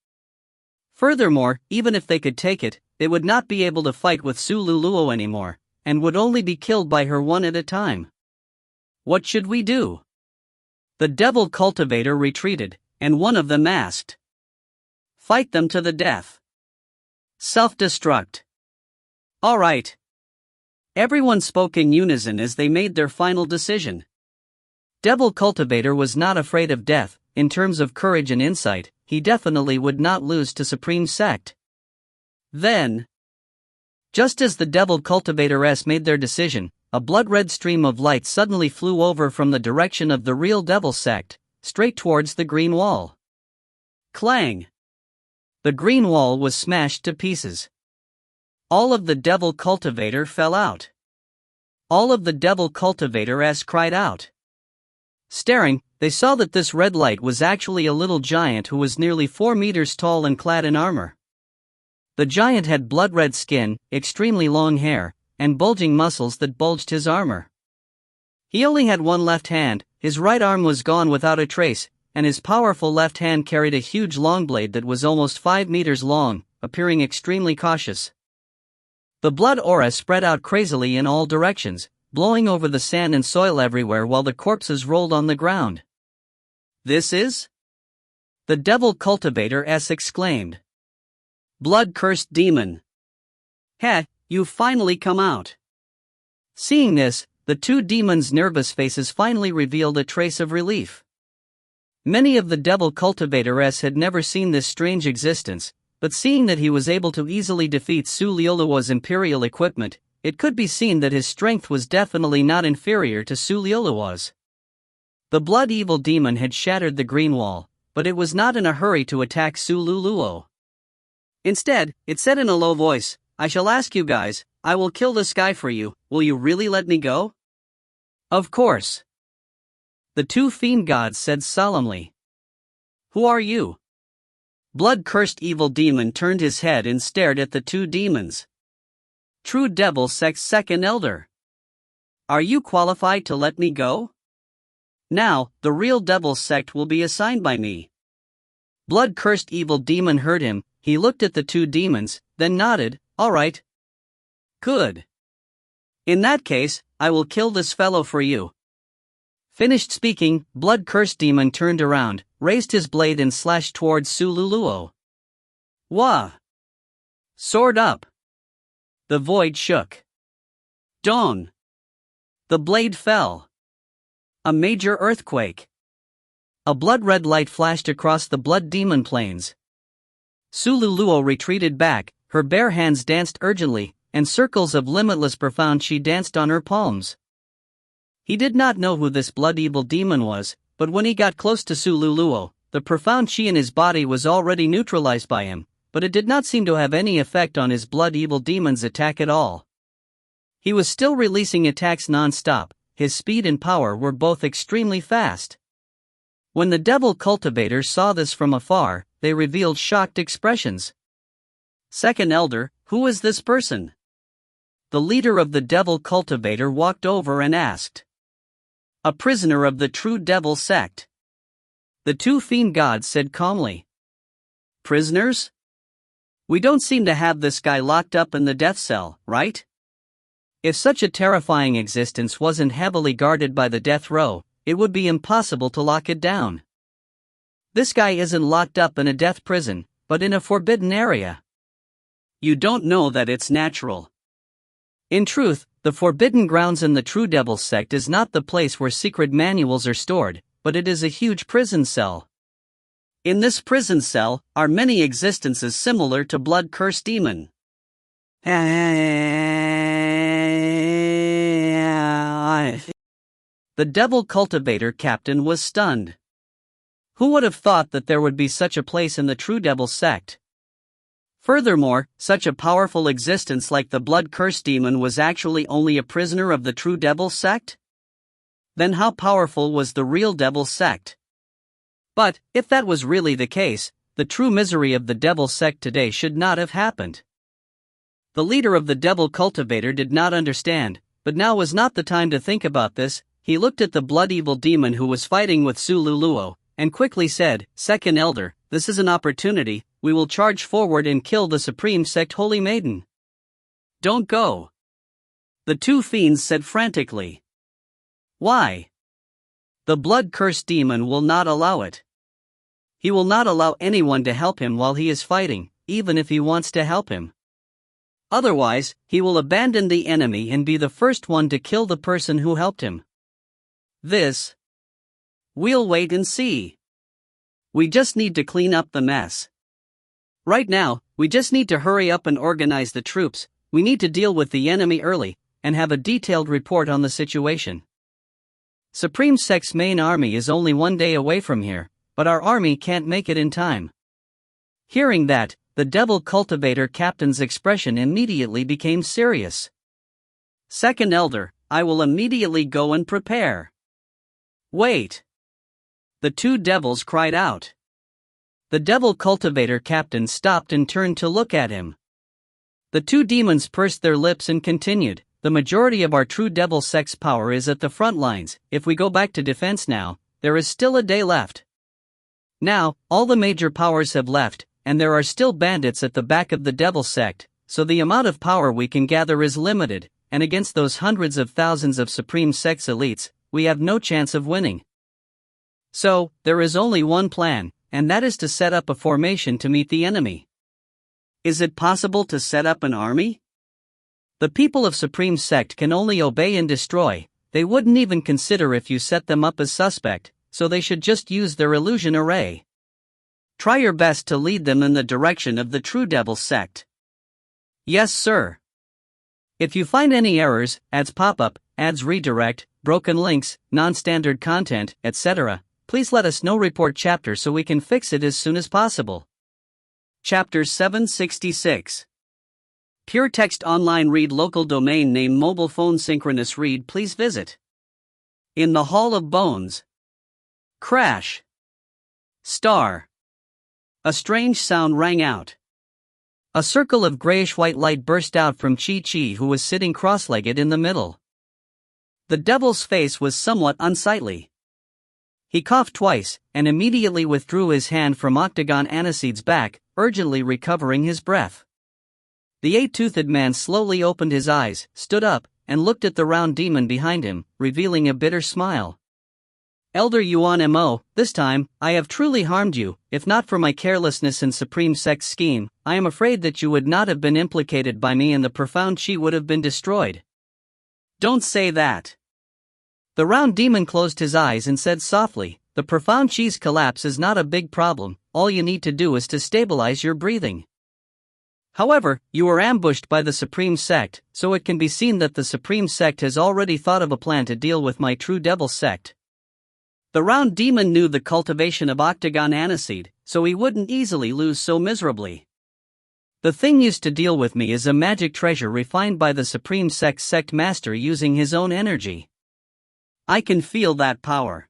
Furthermore, even if they could take it, they would not be able to fight with Sululuo anymore, and would only be killed by her one at a time. What should we do? The Devil Cultivator retreated, and one of them asked. Fight them to the death. Self-destruct. Alright. Everyone spoke in unison as they made their final decision. Devil Cultivator was not afraid of death. In terms of courage and insight, he definitely would not lose to Supreme Sect. Then, just as the Devil Cultivators made their decision, a blood-red stream of light suddenly flew over from the direction of the real Devil Sect, straight towards the green wall. Clang! The green wall was smashed to pieces. All of the Devil Cultivator fell out. All of the Devil Cultivators cried out. Staring, they saw that this red light was actually a little giant who was nearly 4 meters tall and clad in armor. The giant had blood-red skin, extremely long hair, and bulging muscles that bulged his armor. He only had one left hand, his right arm was gone without a trace, and his powerful left hand carried a huge long blade that was almost 5 meters long, appearing extremely cautious. The blood aura spread out crazily in all directions, blowing over the sand and soil everywhere while the corpses rolled on the ground. This is? The Devil Cultivator exclaimed. Blood-cursed demon. Heh, you've finally come out. Seeing this, the 2 demons' nervous faces finally revealed a trace of relief. Many of the Devil Cultivators had never seen this strange existence, but seeing that he was able to easily defeat Sululuo's Imperial equipment, it could be seen that his strength was definitely not inferior to Sululuo's. The Blood Evil Demon had shattered the green wall, but it was not in a hurry to attack Sululuo. Instead, it said in a low voice, I shall ask you guys, I will kill this guy for you, will you really let me go? Of course. The 2 fiend gods said solemnly. Who are you? Blood-cursed evil demon turned his head and stared at the 2 demons. True Devil Sect's second elder. Are you qualified to let me go? Now, the real Devil Sect will be assigned by me. Blood-cursed evil demon heard him, he looked at the 2 demons, then nodded, all right. Good. In that case, I will kill this fellow for you. Finished speaking, blood-cursed demon turned around, raised his blade and slashed towards Sululuo. Wah! Sword up! The void shook. Dong! The blade fell. A major earthquake. A blood-red light flashed across the blood demon plains. Sululuo retreated back, her bare hands danced urgently, and circles of limitless profound chi danced on her palms. He did not know who this blood evil demon was, but when he got close to Sululuo, the profound chi in his body was already neutralized by him, but it did not seem to have any effect on his blood evil demon's attack at all. He was still releasing attacks non-stop, his speed and power were both extremely fast. When the Devil Cultivators saw this from afar, they revealed shocked expressions. Second Elder, who is this person? The leader of the Devil Cultivator walked over and asked. A prisoner of the true Devil Sect. The 2 fiend gods said calmly. Prisoners? We don't seem to have this guy locked up in the death cell, right? If such a terrifying existence wasn't heavily guarded by the death row, it would be impossible to lock it down. This guy isn't locked up in a death prison, but in a forbidden area. You don't know that it's natural. In truth, the forbidden grounds in the True Devil Sect is not the place where secret manuals are stored, but it is a huge prison cell. In this prison cell are many existences similar to Blood Curse Demon. The Devil Cultivator Captain was stunned. Who would have thought that there would be such a place in the True Devil sect? Furthermore, such a powerful existence like the Blood Curse Demon was actually only a prisoner of the True Devil sect? Then how powerful was the real Devil sect? But, if that was really the case, the true misery of the Devil sect today should not have happened. The leader of the Devil Cultivator did not understand, but now was not the time to think about this. He looked at the blood evil demon who was fighting with Sululuo, and quickly said, "Second Elder, this is an opportunity, we will charge forward and kill the Supreme Sect Holy Maiden." "Don't go," the two fiends said frantically. "Why?" "The blood curse demon will not allow it. He will not allow anyone to help him while he is fighting, even if he wants to help him. Otherwise, he will abandon the enemy and be the first one to kill the person who helped him. We'll wait and see. We just need to clean up the mess. Right now, we just need to hurry up and organize the troops. We need to deal with the enemy early, and have a detailed report on the situation. Supreme Sect's main army is only 1 day away from here, but our army can't make it in time." Hearing that, the Devil Cultivator Captain's expression immediately became serious. "Second Elder, I will immediately go and prepare." "Wait!" the two devils cried out. The Devil Cultivator Captain stopped and turned to look at him. The two demons pursed their lips and continued, "The majority of our True Devil Sect's power is at the front lines. If we go back to defense now, there is still a day left. Now, all the major powers have left, and there are still bandits at the back of the Devil Sect, so the amount of power we can gather is limited, and against those hundreds of thousands of Supreme Sect's elites, we have no chance of winning. So, there is only one plan, and that is to set up a formation to meet the enemy." "Is it possible to set up an army?" "The people of Supreme Sect can only obey and destroy. They wouldn't even consider if you set them up as suspect, so they should just use their illusion array. Try your best to lead them in the direction of the True Devil Sect." "Yes, sir." If you find any errors, ads pop up, ads redirect, broken links, non-standard content, etc., please let us know. Report chapter so we can fix it as soon as possible. Chapter 766. Pure Text Online Read Local Domain Name Mobile Phone Synchronous Read. Please visit. In the Hall of Bones. Crash. Star. A strange sound rang out. A circle of grayish-white light burst out from Chi-Chi, who was sitting cross-legged in the middle. The devil's face was somewhat unsightly. He coughed twice, and immediately withdrew his hand from Octagon Aniseed's back, urgently recovering his breath. The eight-toothed man slowly opened his eyes, stood up, and looked at the round demon behind him, revealing a bitter smile. "Elder Yuan Mo, this time, I have truly harmed you. If not for my carelessness in Supreme Sect's scheme, I am afraid that you would not have been implicated by me and the profound Chi would have been destroyed." "Don't say that." The round demon closed his eyes and said softly, "The profound Chi's collapse is not a big problem. All you need to do is to stabilize your breathing. However, you were ambushed by the Supreme Sect, so it can be seen that the Supreme Sect has already thought of a plan to deal with my True Devil Sect." The round demon knew the cultivation of Octagon Aniseed, so he wouldn't easily lose so miserably. "The thing used to deal with me is a magic treasure refined by the Supreme Sect Master using his own energy. I can feel that power.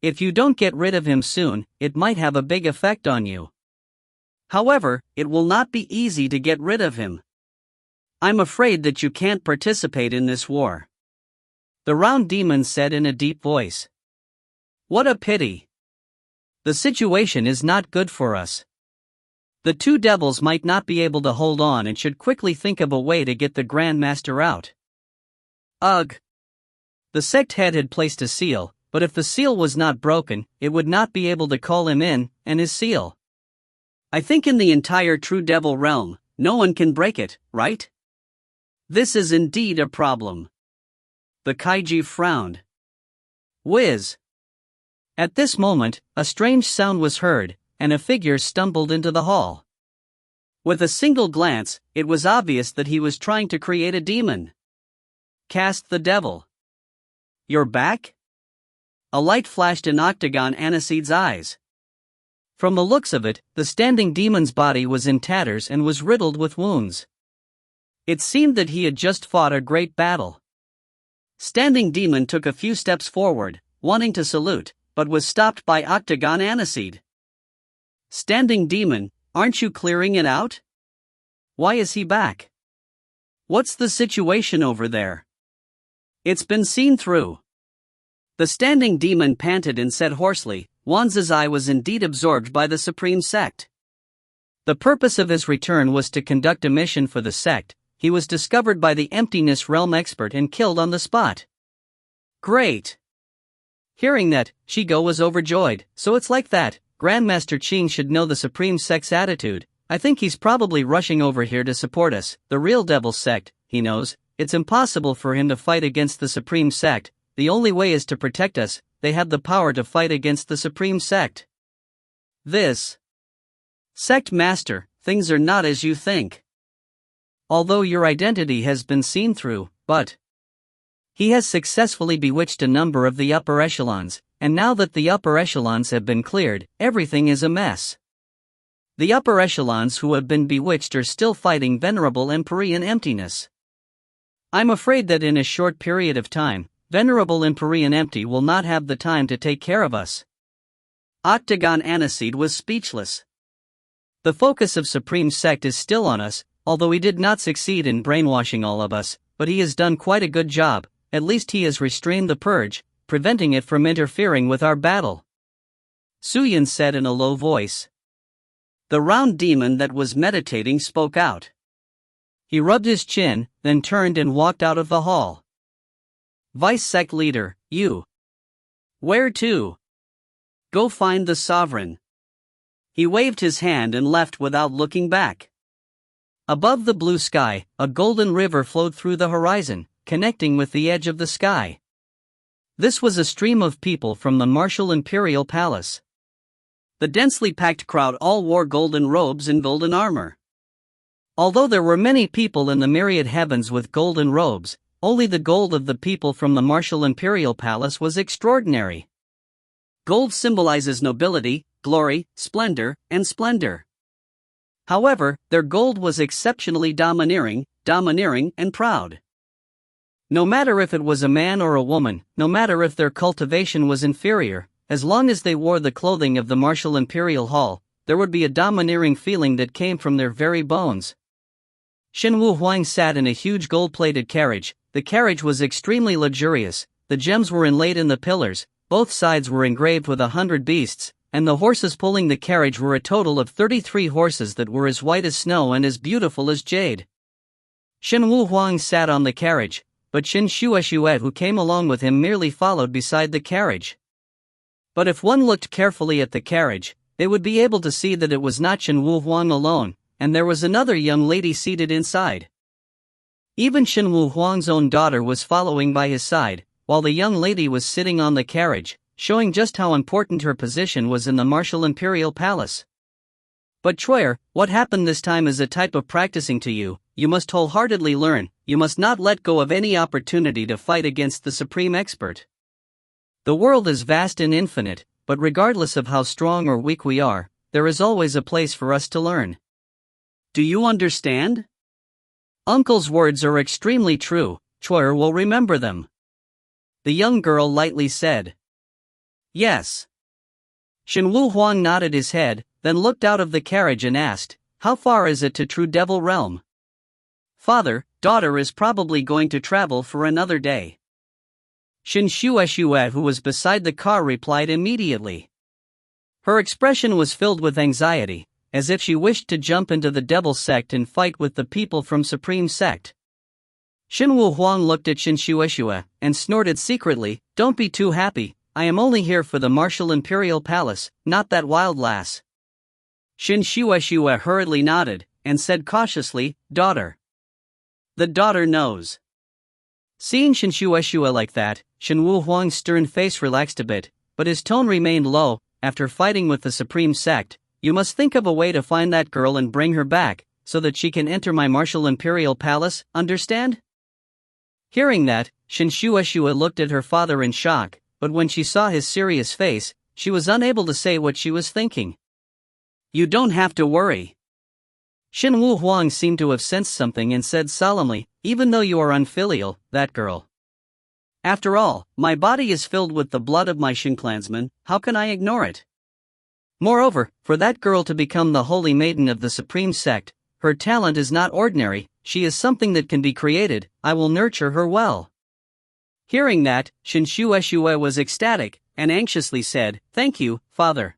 If you don't get rid of him soon, it might have a big effect on you. However, it will not be easy to get rid of him. I'm afraid that you can't participate in this war," the round demon said in a deep voice. "What a pity. The situation is not good for us. The two devils might not be able to hold on and should quickly think of a way to get the Grand Master out." Ugh. The sect head had placed a seal, but if the seal was not broken, it would not be able to call him in, and his seal. "I think in the entire True Devil realm, no one can break it, right? This is indeed a problem." The Kaiji frowned. "Whiz. At this moment, a strange sound was heard, and a figure stumbled into the hall. With a single glance, it was obvious that he was trying to create a demon. Cast the devil. You're back? A light flashed in Octagon Aniseed's eyes. From the looks of it, the standing demon's body was in tatters and was riddled with wounds. It seemed that he had just fought a great battle. Standing Demon took a few steps forward, wanting to salute, but was stopped by Octagon Aniseed. Standing Demon, aren't you clearing it out? Why is he back? What's the situation over there? It's been seen through. The Standing Demon panted and said hoarsely, Wanz's eye was indeed absorbed by the Supreme Sect. The purpose of his return was to conduct a mission for the sect. He was discovered by the Emptiness Realm expert and killed on the spot. Great! Hearing that, Shigo was overjoyed. So it's like that. Grandmaster Qing should know the Supreme Sect's attitude. I think he's probably rushing over here to support us, the real Devil Sect. He knows it's impossible for him to fight against the Supreme Sect. The only way is to protect us. They have the power to fight against the Supreme Sect. This Sect Master, things are not as you think. Although your identity has been seen through, but he has successfully bewitched a number of the upper echelons, and now that the upper echelons have been cleared, everything is a mess. The upper echelons who have been bewitched are still fighting Venerable Empyrean Emptiness. I'm afraid that in a short period of time, Venerable Empyrean Empty will not have the time to take care of us. Octagon Aniseed was speechless. The focus of Supreme Sect is still on us, although he did not succeed in brainwashing all of us, but he has done quite a good job. At least he has restrained the purge, preventing it from interfering with our battle. Suyin said in a low voice. The round demon that was meditating spoke out. He rubbed his chin, then turned and walked out of the hall. Vice Sect Leader, you. Where to? Go find the Sovereign. He waved his hand and left without looking back. Above the blue sky, a golden river flowed through the horizon, connecting with the edge of the sky. This was a stream of people from the Martial Imperial Palace. The densely packed crowd all wore golden robes and golden armor. Although there were many people in the myriad heavens with golden robes, only the gold of the people from the Martial Imperial Palace was extraordinary. Gold symbolizes nobility, glory, splendor, and splendor. However, their gold was exceptionally domineering, and proud. No matter if it was a man or a woman, no matter if their cultivation was inferior, as long as they wore the clothing of the Martial Imperial Hall, there would be a domineering feeling that came from their very bones. Shenwu Huang sat in a huge gold-plated carriage. The carriage was extremely luxurious, the gems were inlaid in the pillars, both sides were engraved with 100 beasts, and the horses pulling the carriage were a total of 33 horses that were as white as snow and as beautiful as jade. Shenwu Huang sat on the carriage, but Shen Shueshue who came along with him merely followed beside the carriage. But if one looked carefully at the carriage, they would be able to see that it was not Shenwu Huang alone, and there was another young lady seated inside. Even Shenwu Huang's own daughter was following by his side, while the young lady was sitting on the carriage, showing just how important her position was in the Martial Imperial Palace. But Troyer, what happened this time is a type of practicing to you. You must wholeheartedly learn, you must not let go of any opportunity to fight against the Supreme Expert. The world is vast and infinite, but regardless of how strong or weak we are, there is always a place for us to learn. Do you understand? Uncle's words are extremely true, Troyer will remember them. The young girl lightly said. Yes. Shenwu Huang nodded his head, then looked out of the carriage and asked, how far is it to True Devil Realm? Father, daughter is probably going to travel for another day. Shen Shueshue who was beside the car replied immediately. Her expression was filled with anxiety, as if she wished to jump into the Devil Sect and fight with the people from Supreme Sect. Shenwu Huang looked at Shen Shueshue and snorted secretly, don't be too happy, I am only here for the Martial Imperial Palace, not that wild lass. Shen Shueshue hurriedly nodded, and said cautiously, daughter. The daughter knows. Seeing Shen Shueshue like that, Shenwu Huang's stern face relaxed a bit, but his tone remained low. After fighting with the Supreme Sect, you must think of a way to find that girl and bring her back, so that she can enter my martial imperial palace, understand? Hearing that, Shinshueshua looked at her father in shock, but when she saw his serious face, she was unable to say what she was thinking. You don't have to worry. Shinwu Huang seemed to have sensed something and said solemnly, even though you are unfilial, that girl. After all, my body is filled with the blood of my Shin clansmen, how can I ignore it? Moreover, for that girl to become the holy maiden of the Supreme Sect, her talent is not ordinary, she is something that can be created, I will nurture her well. Hearing that, Shinshueshua was ecstatic, and anxiously said, thank you, father.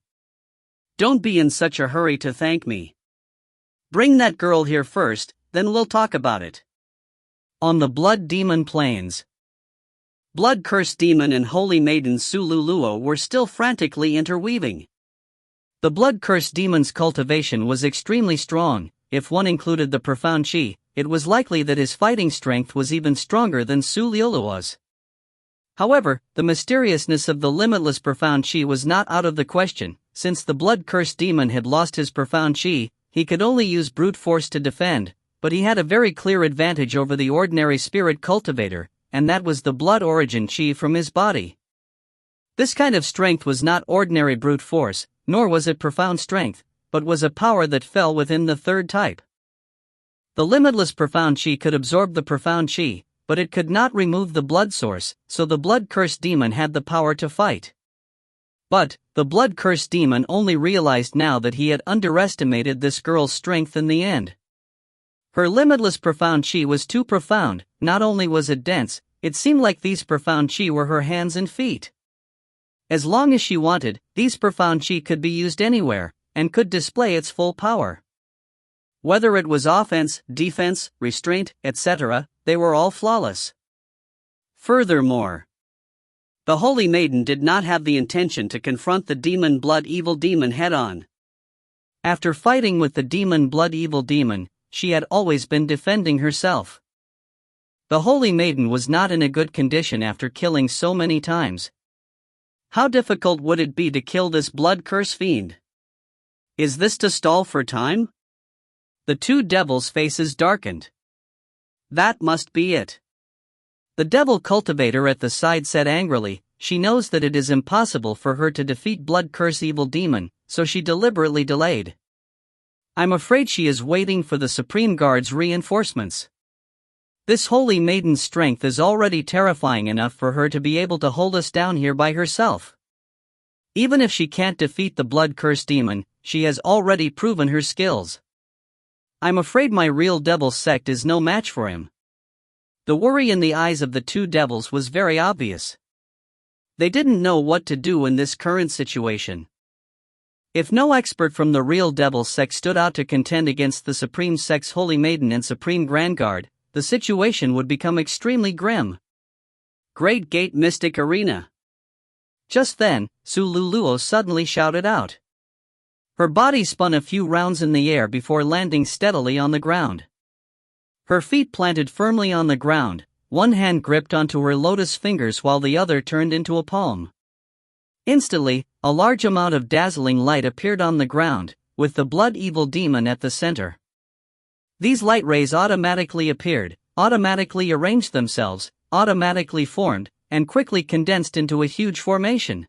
Don't be in such a hurry to thank me. Bring that girl here first, then we'll talk about it. On the Blood Demon Plains. Blood-cursed demon and holy maiden Sululuo were still frantically interweaving. The blood-cursed demon's cultivation was extremely strong. If one included the profound chi, it was likely that his fighting strength was even stronger than Sululuo's. However, the mysteriousness of the limitless profound chi was not out of the question. Since the blood-cursed demon had lost his profound chi, he could only use brute force to defend, but he had a very clear advantage over the ordinary spirit cultivator, and that was the blood origin chi from his body. This kind of strength was not ordinary brute force, nor was it profound strength, but was a power that fell within the third type. The limitless profound chi could absorb the profound chi, but it could not remove the blood source, so the blood-cursed demon had the power to fight. But, the blood-cursed demon only realized now that he had underestimated this girl's strength in the end. Her limitless profound chi was too profound. Not only was it dense, it seemed like these profound chi were her hands and feet. As long as she wanted, these profound chi could be used anywhere, and could display its full power. Whether it was offense, defense, restraint, etc., they were all flawless. Furthermore, the Holy Maiden did not have the intention to confront the demon blood evil demon head-on. After fighting with the demon blood evil demon, she had always been defending herself. The Holy Maiden was not in a good condition after killing so many times. How difficult would it be to kill this blood-curse fiend? Is this to stall for time? The two devils' faces darkened. That must be it. The devil cultivator at the side said angrily, she knows that it is impossible for her to defeat blood-curse evil demon, so she deliberately delayed. I'm afraid she is waiting for the Supreme Guard's reinforcements. This holy maiden's strength is already terrifying enough for her to be able to hold us down here by herself. Even if she can't defeat the blood-cursed demon, she has already proven her skills. I'm afraid my real devil sect is no match for him. The worry in the eyes of the two devils was very obvious. They didn't know what to do in this current situation. If no expert from the real devil sect stood out to contend against the Supreme Sect's Holy Maiden and Supreme Grand Guard, the situation would become extremely grim. Great Gate Mystic Arena. Just then, Sululuo suddenly shouted out. Her body spun a few rounds in the air before landing steadily on the ground. Her feet planted firmly on the ground, one hand gripped onto her lotus fingers while the other turned into a palm. Instantly, a large amount of dazzling light appeared on the ground, with the blood evil demon at the center. These light rays automatically appeared, automatically arranged themselves, automatically formed, and quickly condensed into a huge formation.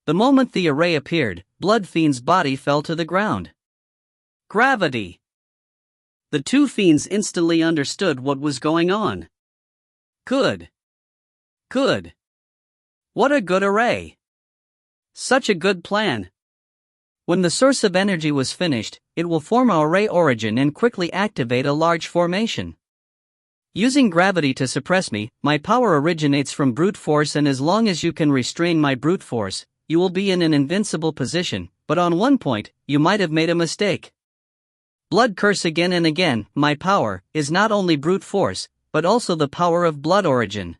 The moment the array appeared, Blood Fiend's body fell to the ground. Gravity! The two fiends instantly understood what was going on. Good. What a good array! Such a good plan. When the source of energy was finished, it will form an array origin and quickly activate a large formation. Using gravity to suppress me, my power originates from brute force, and as long as you can restrain my brute force, you will be in an invincible position, but on one point, you might have made a mistake. Blood curse again and again, my power is not only brute force, but also the power of blood origin.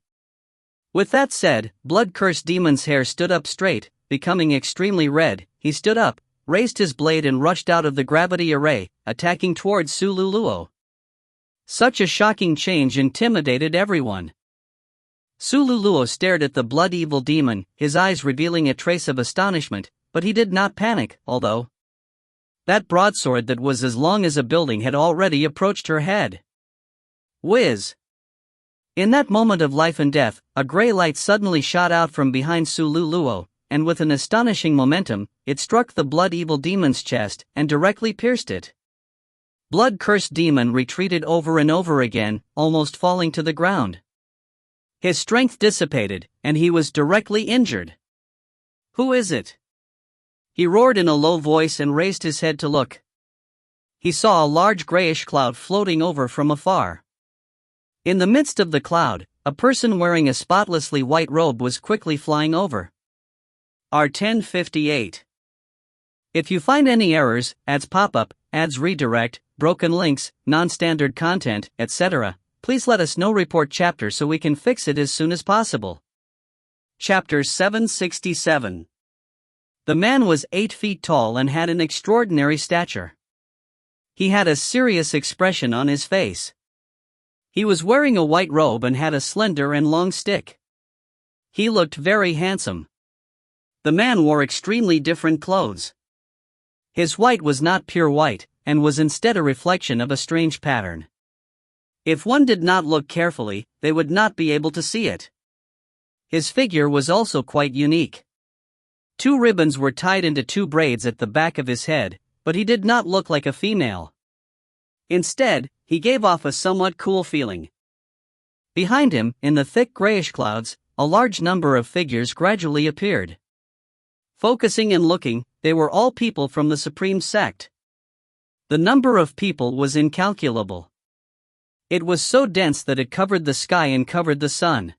With that said, Blood Curse Demon's hair stood up straight, becoming extremely red. He stood up, raised his blade and rushed out of the gravity array, attacking towards Sululuo. Such a shocking change intimidated everyone. Sululuo stared at the blood evil demon, his eyes revealing a trace of astonishment, but he did not panic, although that broadsword that was as long as a building had already approached her head. Whiz! In that moment of life and death, a gray light suddenly shot out from behind Sululuo, and with an astonishing momentum, it struck the blood evil demon's chest and directly pierced it. Blood-cursed demon retreated over and over again, almost falling to the ground. His strength dissipated, and he was directly injured. Who is it? He roared in a low voice and raised his head to look. He saw a large grayish cloud floating over from afar. In the midst of the cloud, a person wearing a spotlessly white robe was quickly flying over. R1058. If you find any errors, ads pop-up, ads redirect, broken links, non-standard content, etc., please let us know. Report chapter so we can fix it as soon as possible. Chapter 767. The man was 8 feet tall and had an extraordinary stature. He had a serious expression on his face. He was wearing a white robe and had a slender and long stick. He looked very handsome. The man wore extremely different clothes. His white was not pure white, and was instead a reflection of a strange pattern. If one did not look carefully, they would not be able to see it. His figure was also quite unique. 2 ribbons were tied into 2 braids at the back of his head, but he did not look like a female. Instead, he gave off a somewhat cool feeling. Behind him, in the thick grayish clouds, a large number of figures gradually appeared. Focusing and looking, they were all people from the Supreme Sect. The number of people was incalculable. It was so dense that it covered the sky and covered the sun.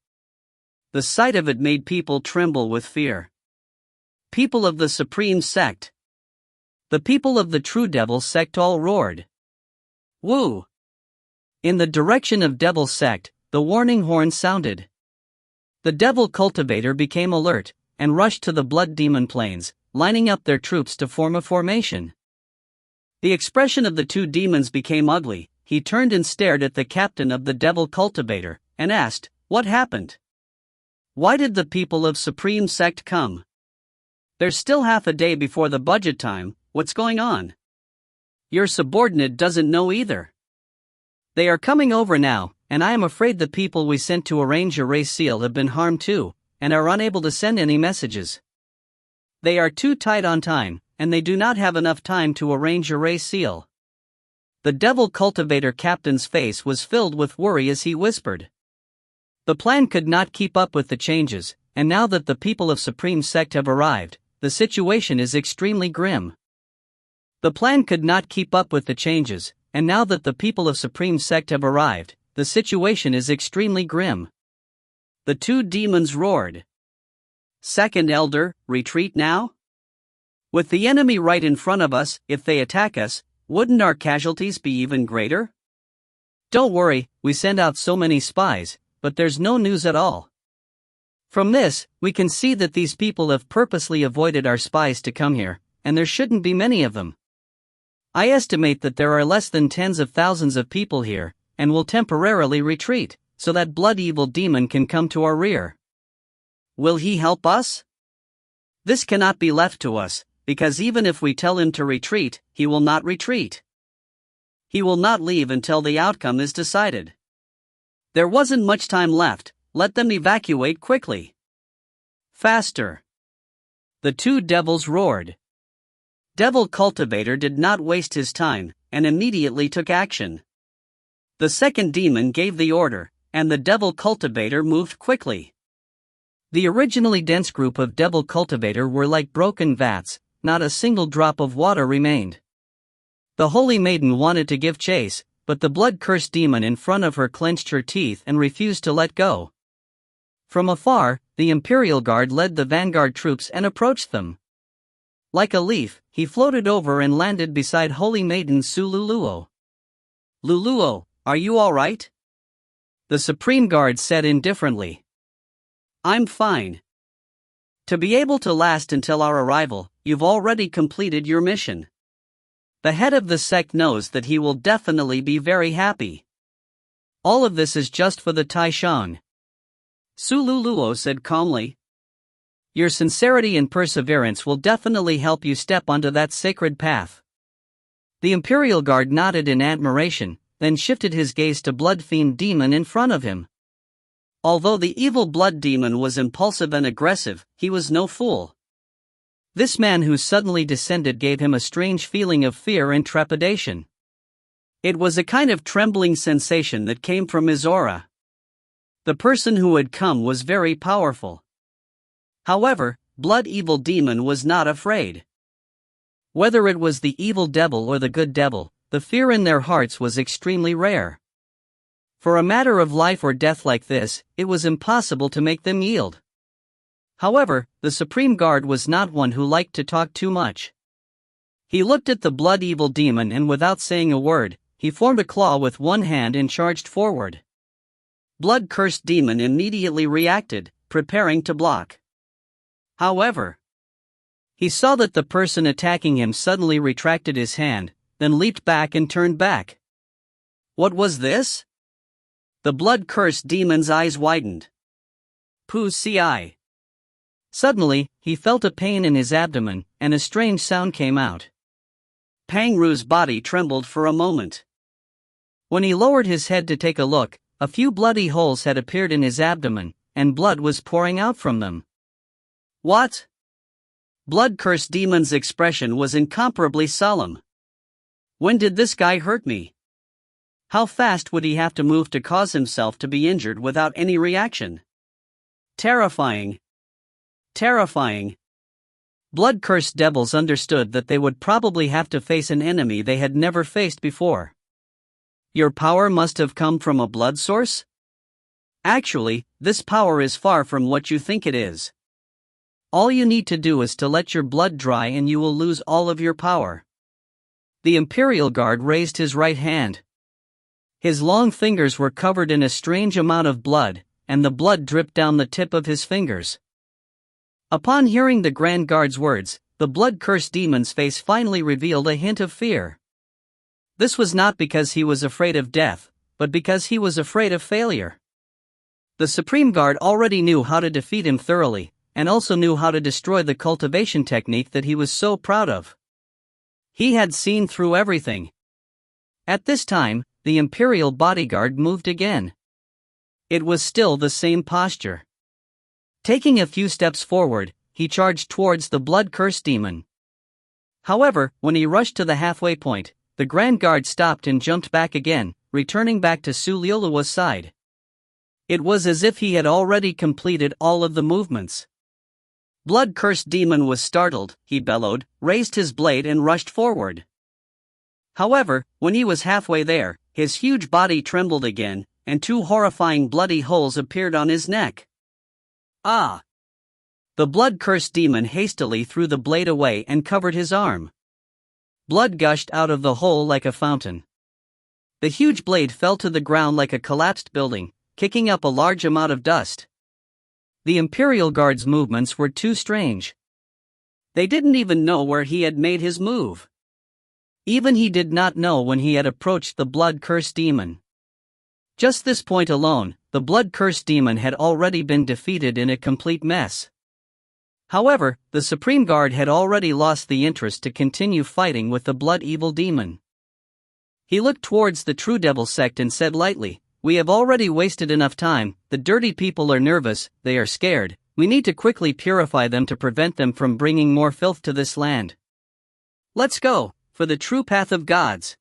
The sight of it made people tremble with fear. People of the Supreme Sect. The people of the True Devil Sect all roared. Woo! In the direction of Devil Sect, the warning horn sounded. The Devil Cultivator became alert, and rushed to the Blood Demon Plains, lining up their troops to form a formation. The expression of the 2 demons became ugly. He turned and stared at the captain of the Devil Cultivator, and asked, "What happened? Why did the people of Supreme Sect come? There's still half a day before the budget time, what's going on?" "Your subordinate doesn't know either. They are coming over now, and I am afraid the people we sent to arrange a race seal have been harmed too, and are unable to send any messages. They are too tight on time, and they do not have enough time to arrange a race seal." The Devil Cultivator captain's face was filled with worry as he whispered. The plan could not keep up with the changes, and now that the people of Supreme Sect have arrived, the situation is extremely grim. The plan could not keep up with the changes, and now that the people of Supreme Sect have arrived, the situation is extremely grim. The 2 demons roared. "Second Elder, retreat now? With the enemy right in front of us, if they attack us, wouldn't our casualties be even greater? Don't worry, we send out so many spies, but there's no news at all. From this, we can see that these people have purposely avoided our spies to come here, and there shouldn't be many of them. I estimate that there are less than tens of thousands of people here, and will temporarily retreat, so that blood evil demon can come to our rear. Will he help us? This cannot be left to us, because even if we tell him to retreat, he will not retreat. He will not leave until the outcome is decided. There wasn't much time left, let them evacuate quickly. Faster!" The 2 devils roared. Devil Cultivator did not waste his time, and immediately took action. The second demon gave the order, and the Devil Cultivator moved quickly. The originally dense group of Devil Cultivator were like broken vats, not a single drop of water remained. The Holy Maiden wanted to give chase, but the blood-cursed demon in front of her clenched her teeth and refused to let go. From afar, the Imperial Guard led the vanguard troops and approached them. Like a leaf, he floated over and landed beside Holy Maiden Sululuo. "Luluo, are you all right?" The Supreme Guard said indifferently. "I'm fine. To be able to last until our arrival, you've already completed your mission. The head of the sect knows that he will definitely be very happy. All of this is just for the Taishang." Sululuo said calmly. Your sincerity and perseverance will definitely help you step onto that sacred path. The Imperial Guard nodded in admiration, then shifted his gaze to Blood Fiend Demon in front of him. Although the evil Blood Demon was impulsive and aggressive, he was no fool. This man who suddenly descended gave him a strange feeling of fear and trepidation. It was a kind of trembling sensation that came from his aura. The person who had come was very powerful. However, Blood Evil Demon was not afraid. Whether it was the evil devil or the good devil, the fear in their hearts was extremely rare. For a matter of life or death like this, it was impossible to make them yield. However, the Supreme Guard was not one who liked to talk too much. He looked at the Blood Evil Demon and without saying a word, he formed a claw with one hand and charged forward. Blood-Cursed Demon immediately reacted, preparing to block. However, he saw that the person attacking him suddenly retracted his hand, then leaped back and turned back. What was this? The Blood-Cursed Demon's eyes widened. Pu-ci. Suddenly, he felt a pain in his abdomen, and a strange sound came out. Pangru's body trembled for a moment. When he lowered his head to take a look, a few bloody holes had appeared in his abdomen, and blood was pouring out from them. What? Blood-Cursed Demon's expression was incomparably solemn. When did this guy hurt me? How fast would he have to move to cause himself to be injured without any reaction? Terrifying. Terrifying. Blood-Cursed devils understood that they would probably have to face an enemy they had never faced before. Your power must have come from a blood source? Actually, this power is far from what you think it is. All you need to do is to let your blood dry and you will lose all of your power. The Imperial Guard raised his right hand. His long fingers were covered in a strange amount of blood, and the blood dripped down the tip of his fingers. Upon hearing the Grand Guard's words, the Blood-Cursed Demon's face finally revealed a hint of fear. This was not because he was afraid of death, but because he was afraid of failure. The Supreme Guard already knew how to defeat him thoroughly, and also knew how to destroy the cultivation technique that he was so proud of. He had seen through everything. At this time, the Imperial bodyguard moved again. It was still the same posture. Taking a few steps forward, he charged towards the Blood-Cursed Demon. However, when he rushed to the halfway point, the Grand Guard stopped and jumped back again, returning back to Sululuo's side. It was as if he had already completed all of the movements. Blood-Cursed Demon was startled, he bellowed, raised his blade and rushed forward. However, when he was halfway there, his huge body trembled again, and two horrifying bloody holes appeared on his neck. Ah! The Blood-Cursed Demon hastily threw the blade away and covered his arm. Blood gushed out of the hole like a fountain. The huge blade fell to the ground like a collapsed building, kicking up a large amount of dust. The Imperial Guard's movements were too strange. They didn't even know where he had made his move. Even he did not know when he had approached the Blood-Cursed Demon. Just this point alone, the Blood-Cursed Demon had already been defeated in a complete mess. However, the Supreme Guard had already lost the interest to continue fighting with the Blood Evil Demon. He looked towards the True Devil sect and said lightly, "We have already wasted enough time, the dirty people are nervous, they are scared, we need to quickly purify them to prevent them from bringing more filth to this land. Let's go, for the true path of gods."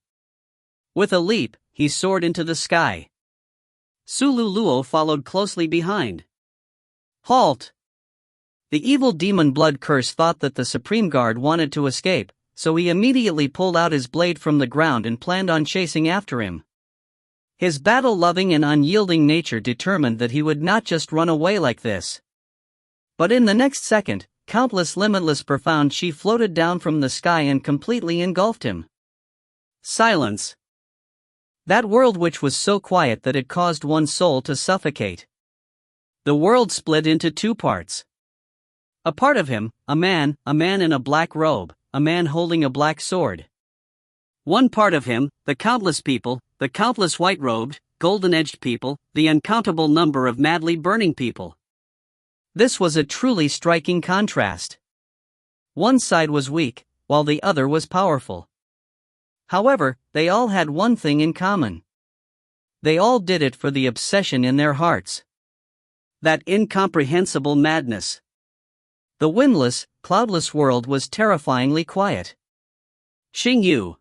With a leap, he soared into the sky. Sululuo followed closely behind. Halt! The evil demon Blood Curse thought that the Supreme Guard wanted to escape, so he immediately pulled out his blade from the ground and planned on chasing after him. His battle-loving and unyielding nature determined that he would not just run away like this. But in the next second, countless limitless profound chi floated down from the sky and completely engulfed him. Silence. That world which was so quiet that it caused one's soul to suffocate. The world split into two parts. A part of him, a man in a black robe, a man holding a black sword. One part of him, the countless people, the countless white-robed, golden-edged people, the uncountable number of madly burning people. This was a truly striking contrast. One side was weak, while the other was powerful. However, they all had one thing in common. They all did it for the obsession in their hearts. That incomprehensible madness. The windless, cloudless world was terrifyingly quiet. Xing Yu.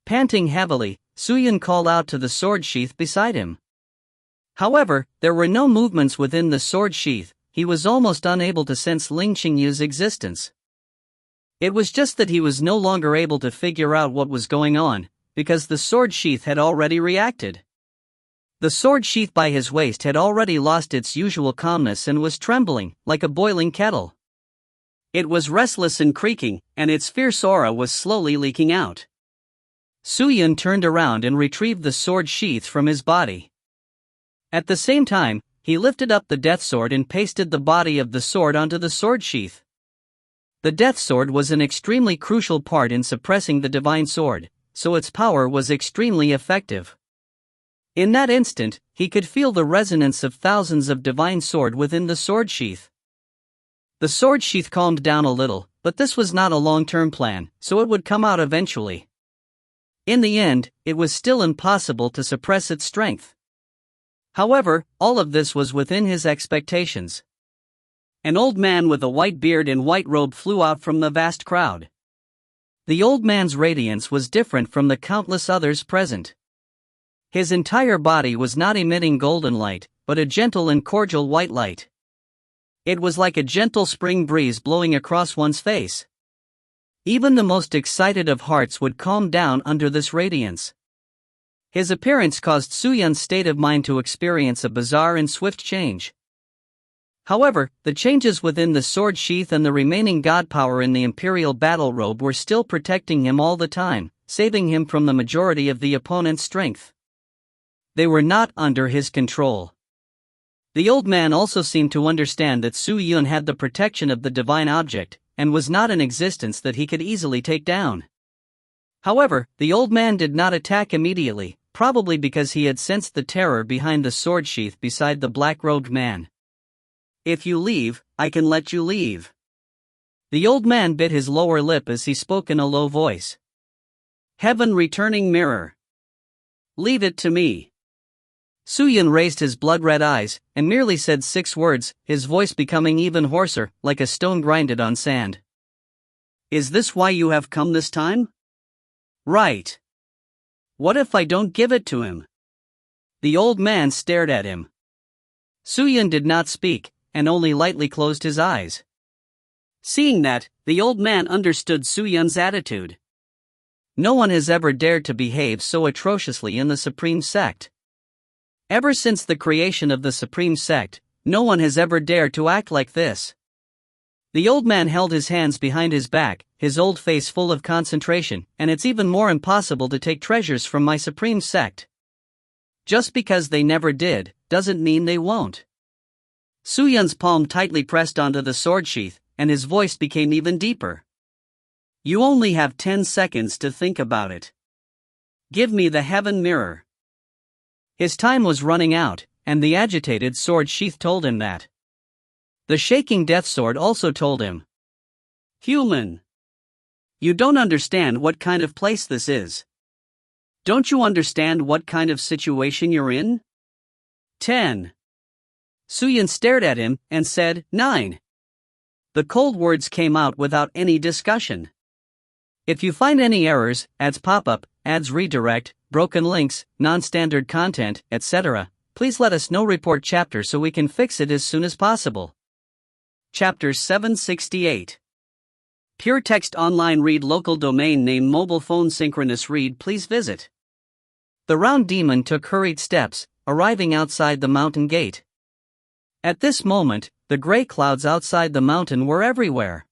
Panting heavily, Suyan called out to the sword sheath beside him. However, there were no movements within the sword sheath. He was almost unable to sense Ling Qingyu's existence. It was just that he was no longer able to figure out what was going on, because the sword sheath had already reacted. The sword sheath by his waist had already lost its usual calmness and was trembling, like a boiling kettle. It was restless and creaking, and its fierce aura was slowly leaking out. Suyan turned around and retrieved the sword sheath from his body. At the same time, he lifted up the death sword and pasted the body of the sword onto the sword sheath. The death sword was an extremely crucial part in suppressing the divine sword, so its power was extremely effective. In that instant, he could feel the resonance of thousands of divine sword within the sword sheath. The sword sheath calmed down a little, but this was not a long-term plan, so it would come out eventually. In the end, it was still impossible to suppress its strength. However, all of this was within his expectations. An old man with a white beard and white robe flew out from the vast crowd. The old man's radiance was different from the countless others present. His entire body was not emitting golden light, but a gentle and cordial white light. It was like a gentle spring breeze blowing across one's face. Even the most excited of hearts would calm down under this radiance. His appearance caused Suyan's state of mind to experience a bizarre and swift change. However, the changes within the sword sheath and the remaining god power in the imperial battle robe were still protecting him all the time, saving him from the majority of the opponent's strength. They were not under his control. The old man also seemed to understand that Su Yun had the protection of the divine object, and was not in existence that he could easily take down. However, the old man did not attack immediately, probably because he had sensed the terror behind the sword sheath beside the black-robed man. If you leave, I can let you leave. The old man bit his lower lip as he spoke in a low voice. Heaven returning mirror. Leave it to me. Suyan raised his blood-red eyes, and merely said 6 words, his voice becoming even hoarser, like a stone grinded on sand. Is this why you have come this time? Right. What if I don't give it to him? The old man stared at him. Suyan did not speak, and only lightly closed his eyes. Seeing that, the old man understood Suyan's attitude. No one has ever dared to behave so atrociously in the Supreme Sect. Ever since the creation of the Supreme Sect, no one has ever dared to act like this. The old man held his hands behind his back, his old face full of concentration, and it's even more impossible to take treasures from my Supreme Sect. Just because they never did, doesn't mean they won't. Suyan's palm tightly pressed onto the sword sheath, and his voice became even deeper. You only have 10 seconds to think about it. Give me the heaven mirror. His time was running out, and the agitated sword sheath told him that. The shaking death sword also told him. Human. You don't understand what kind of place this is. Don't you understand what kind of situation you're in? 10. Suyan stared at him and said, 9. The cold words came out without any discussion. If you find any errors, ads pop-up, ads redirect, broken links, non-standard content, etc., please let us know. Report chapter so we can fix it as soon as possible. Chapter 768. Pure Text Online Read Local Domain Name Mobile Phone Synchronous Read. Please visit. The round demon took hurried steps, arriving outside the mountain gate. At this moment, the gray clouds outside the mountain were everywhere.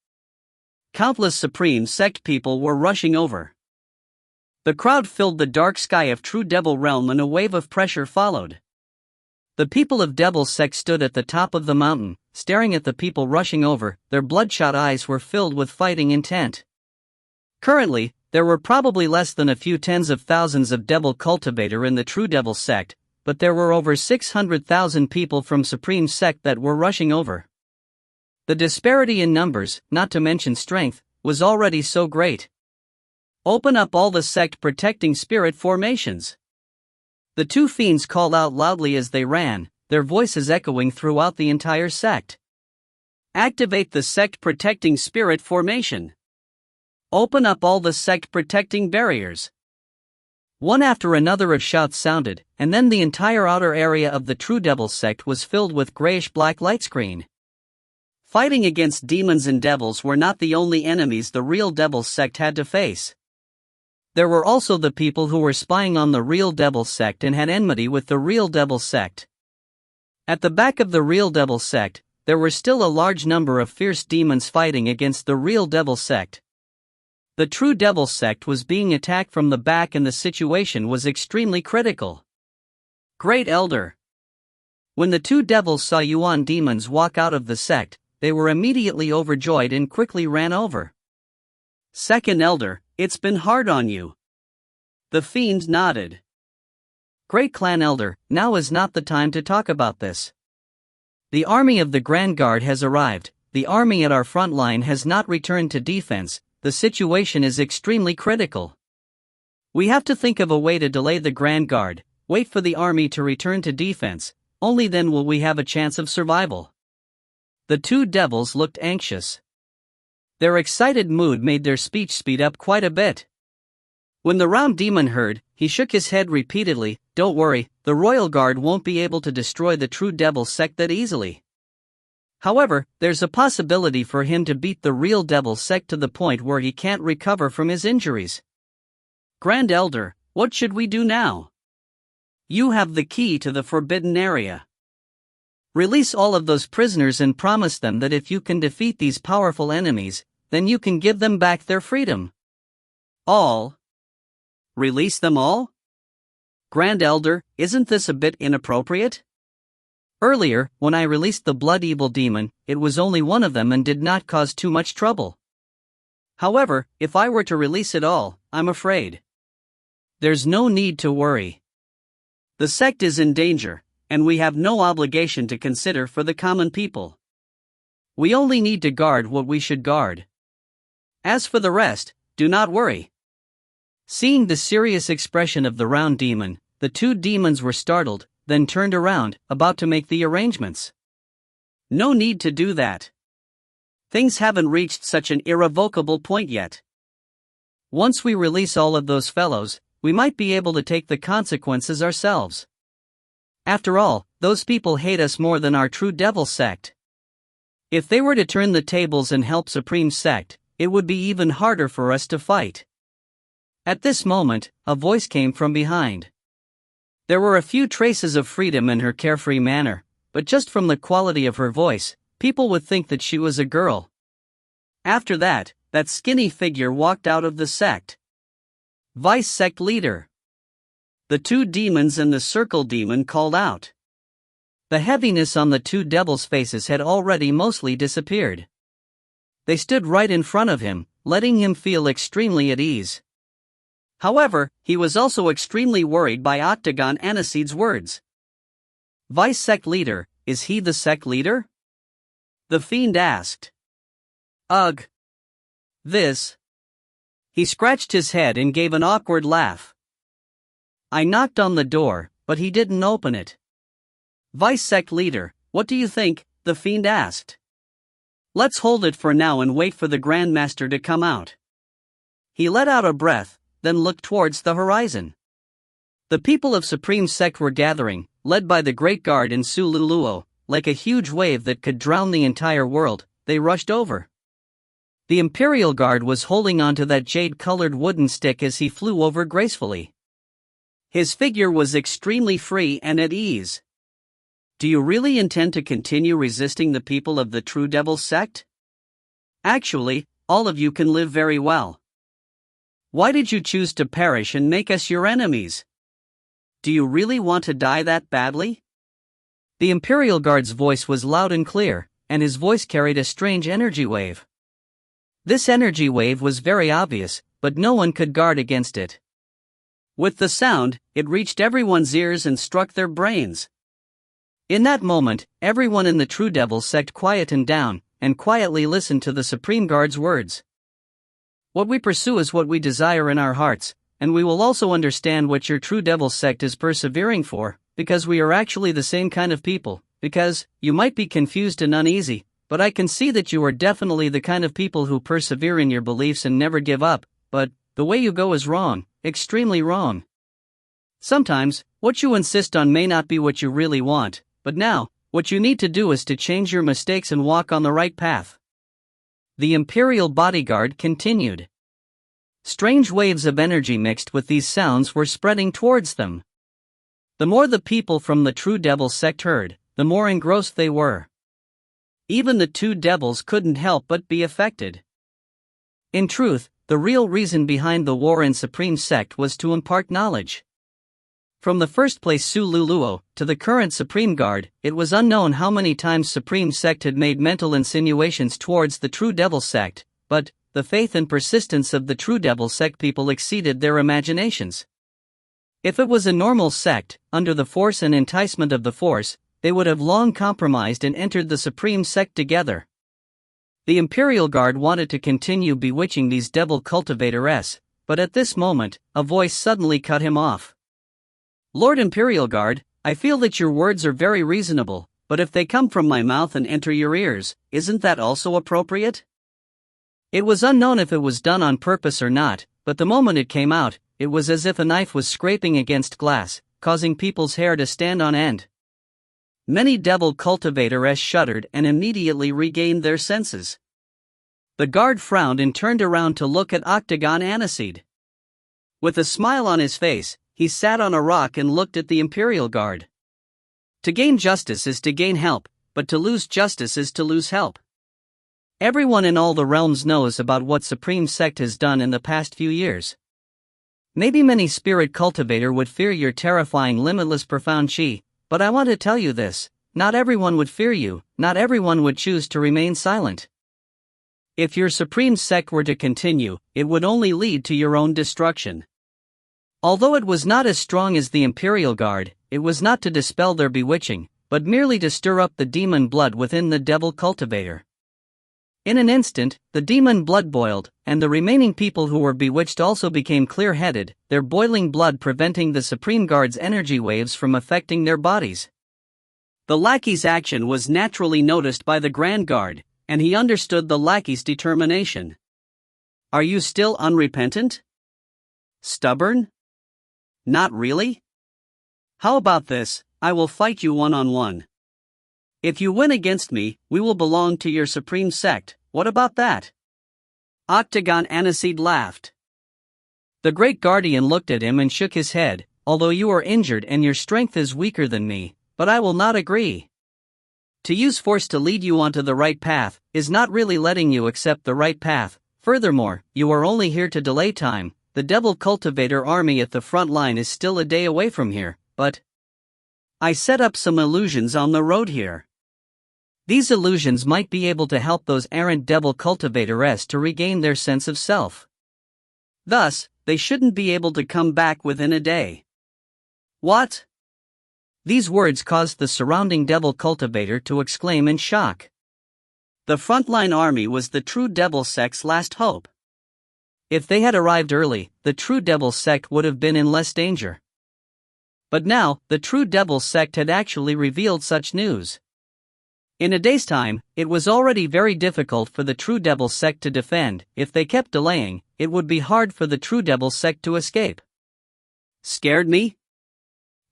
Countless Supreme Sect people were rushing over. The crowd filled the dark sky of True Devil Realm and a wave of pressure followed. The people of Devil Sect stood at the top of the mountain, staring at the people rushing over. Their bloodshot eyes were filled with fighting intent. Currently, there were probably less than a few tens of thousands of Devil Cultivator in the True Devil Sect, but there were over 600,000 people from Supreme Sect that were rushing over. The disparity in numbers, not to mention strength, was already so great. Open up all the sect protecting spirit formations. The two fiends called out loudly as they ran, their voices echoing throughout the entire sect. Activate the sect protecting spirit formation. Open up all the sect protecting barriers. One after another of shouts sounded, and then the entire outer area of the True Devil sect was filled with grayish-black light screen. Fighting against demons and devils were not the only enemies the real Devil sect had to face. There were also the people who were spying on the real Devil sect and had enmity with the real Devil sect. At the back of the real Devil sect, there were still a large number of fierce demons fighting against the real Devil sect. The True Devil sect was being attacked from the back and the situation was extremely critical. Great Elder. When the two devils saw Yuan demons walk out of the sect, they were immediately overjoyed and quickly ran over. Second Elder, it's been hard on you. The fiend nodded. Great Clan Elder, now is not the time to talk about this. The army of the Grand Guard has arrived, the army at our front line has not returned to defense, the situation is extremely critical. We have to think of a way to delay the Grand Guard, wait for the army to return to defense, only then will we have a chance of survival. The two devils looked anxious. Their excited mood made their speech speed up quite a bit. When the round demon heard, he shook his head repeatedly. Don't worry, the Royal Guard won't be able to destroy the True Devil sect that easily. However, there's a possibility for him to beat the real Devil sect to the point where he can't recover from his injuries. Grand Elder, what should we do now? You have the key to the forbidden area. Release all of those prisoners and promise them that if you can defeat these powerful enemies, then you can give them back their freedom. All? Release them all? Grand Elder, isn't this a bit inappropriate? Earlier, when I released the Blood Evil Demon, it was only one of them and did not cause too much trouble. However, if I were to release it all, I'm afraid. There's no need to worry. The sect is in danger, and we have no obligation to consider for the common people. We only need to guard what we should guard. As for the rest, do not worry. Seeing the serious expression of the round demon, the two demons were startled, then turned around, about to make the arrangements. No need to do that. Things haven't reached such an irrevocable point yet. Once we release all of those fellows, we might be able to take the consequences ourselves. After all, those people hate us more than our True Devil sect. If they were to turn the tables and help Supreme Sect, it would be even harder for us to fight. At this moment, a voice came from behind. There were a few traces of freedom in her carefree manner, but just from the quality of her voice, people would think that she was a girl. After that, that skinny figure walked out of the sect. Vice Sect Leader. The two demons and the circle demon called out. The heaviness on the two devils' faces had already mostly disappeared. They stood right in front of him, letting him feel extremely at ease. However, he was also extremely worried by Octagon Aniseed's words. Vice Sect Leader, is he the sect leader? The fiend asked. Ugh. This. He scratched his head and gave an awkward laugh. I knocked on the door, but he didn't open it. Vice Sect Leader, what do you think? The fiend asked. Let's hold it for now and wait for the Grandmaster to come out. He let out a breath, then looked towards the horizon. The people of Supreme Sect were gathering, led by the Great Guard and Sululuo, like a huge wave that could drown the entire world. They rushed over. The Imperial Guard was holding onto that jade-colored wooden stick as he flew over gracefully. His figure was extremely free and at ease. Do you really intend to continue resisting the people of the True Devil sect? Actually, all of you can live very well. Why did you choose to perish and make us your enemies? Do you really want to die that badly? The Imperial Guard's voice was loud and clear, and his voice carried a strange energy wave. This energy wave was very obvious, but no one could guard against it. With the sound, it reached everyone's ears and struck their brains. In that moment, everyone in the True Devil sect quietened down, and quietly listened to the Supreme Guard's words. What we pursue is what we desire in our hearts, and we will also understand what your True Devil sect is persevering for, because we are actually the same kind of people, because, you might be confused and uneasy, but I can see that you are definitely the kind of people who persevere in your beliefs and never give up, but, the way you go is wrong, extremely wrong. Sometimes, what you insist on may not be what you really want, but now, what you need to do is to change your mistakes and walk on the right path. The Imperial bodyguard continued. Strange waves of energy mixed with these sounds were spreading towards them. The more the people from the True Devil sect heard, the more engrossed they were. Even the two devils couldn't help but be affected. In truth, the real reason behind the war in Supreme Sect was to impart knowledge. From the first place Su Luluo, to the current Supreme Guard, it was unknown how many times Supreme Sect had made mental insinuations towards the True Devil sect, but, the faith and persistence of the True Devil sect people exceeded their imaginations. If it was a normal sect, under the force and enticement of the force, they would have long compromised and entered the Supreme Sect together. The Imperial Guard wanted to continue bewitching these devil cultivators, but at this moment, a voice suddenly cut him off. Lord Imperial Guard, I feel that your words are very reasonable, but if they come from my mouth and enter your ears, isn't that also appropriate? It was unknown if it was done on purpose or not, but the moment it came out, it was as if a knife was scraping against glass, causing people's hair to stand on end. Many devil cultivators shuddered and immediately regained their senses. The guard frowned and turned around to look at Octagon Aniseed. With a smile on his face, he sat on a rock and looked at the Imperial Guard. To gain justice is to gain help, but to lose justice is to lose help. Everyone in all the realms knows about what Supreme Sect has done in the past few years. Maybe many spirit cultivator would fear your terrifying limitless profound chi, but I want to tell you this, not everyone would fear you, not everyone would choose to remain silent. If your Supreme Sect were to continue, it would only lead to your own destruction. Although it was not as strong as the Imperial Guard, it was not to dispel their bewitching, but merely to stir up the demon blood within the devil cultivator. In an instant, the demon blood boiled, and the remaining people who were bewitched also became clear-headed, their boiling blood preventing the Supreme Guard's energy waves from affecting their bodies. The lackey's action was naturally noticed by the Grand Guard, and he understood the lackey's determination. Are you still unrepentant? Stubborn? Not really? How about this, I will fight you one-on-one. If you win against me, we will belong to your Supreme Sect, what about that? Octagon Aniseed laughed. The Great Guardian looked at him and shook his head, although you are injured and your strength is weaker than me, but I will not agree. To use force to lead you onto the right path, is not really letting you accept the right path, furthermore, you are only here to delay time. The Devil Cultivator army at the front line is still a day away from here, but I set up some illusions on the road here. These illusions might be able to help those errant Devil Cultivators to regain their sense of self. Thus, they shouldn't be able to come back within a day. What? These words caused the surrounding Devil Cultivator to exclaim in shock. The frontline army was the True Devil Sect's last hope. If they had arrived early, the True Devil Sect would have been in less danger. But now, the True Devil Sect had actually revealed such news. In a day's time, it was already very difficult for the True Devil Sect to defend. If they kept delaying, it would be hard for the True Devil Sect to escape. Scared me?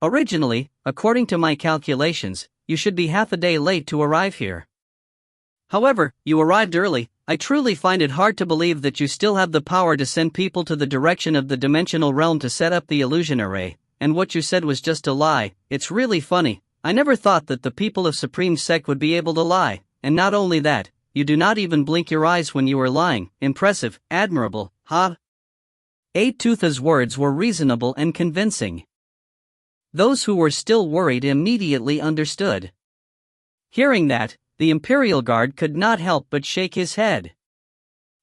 Originally, according to my calculations, you should be half a day late to arrive here. However, you arrived early. I truly find it hard to believe that you still have the power to send people to the direction of the dimensional realm to set up the illusion array, and what you said was just a lie. It's really funny. I never thought that the people of Supreme Sect would be able to lie, and not only that, you do not even blink your eyes when you are lying. Impressive, admirable, huh? Eight-Tootha's words were reasonable and convincing. Those who were still worried immediately understood. Hearing that, the Imperial Guard could not help but shake his head.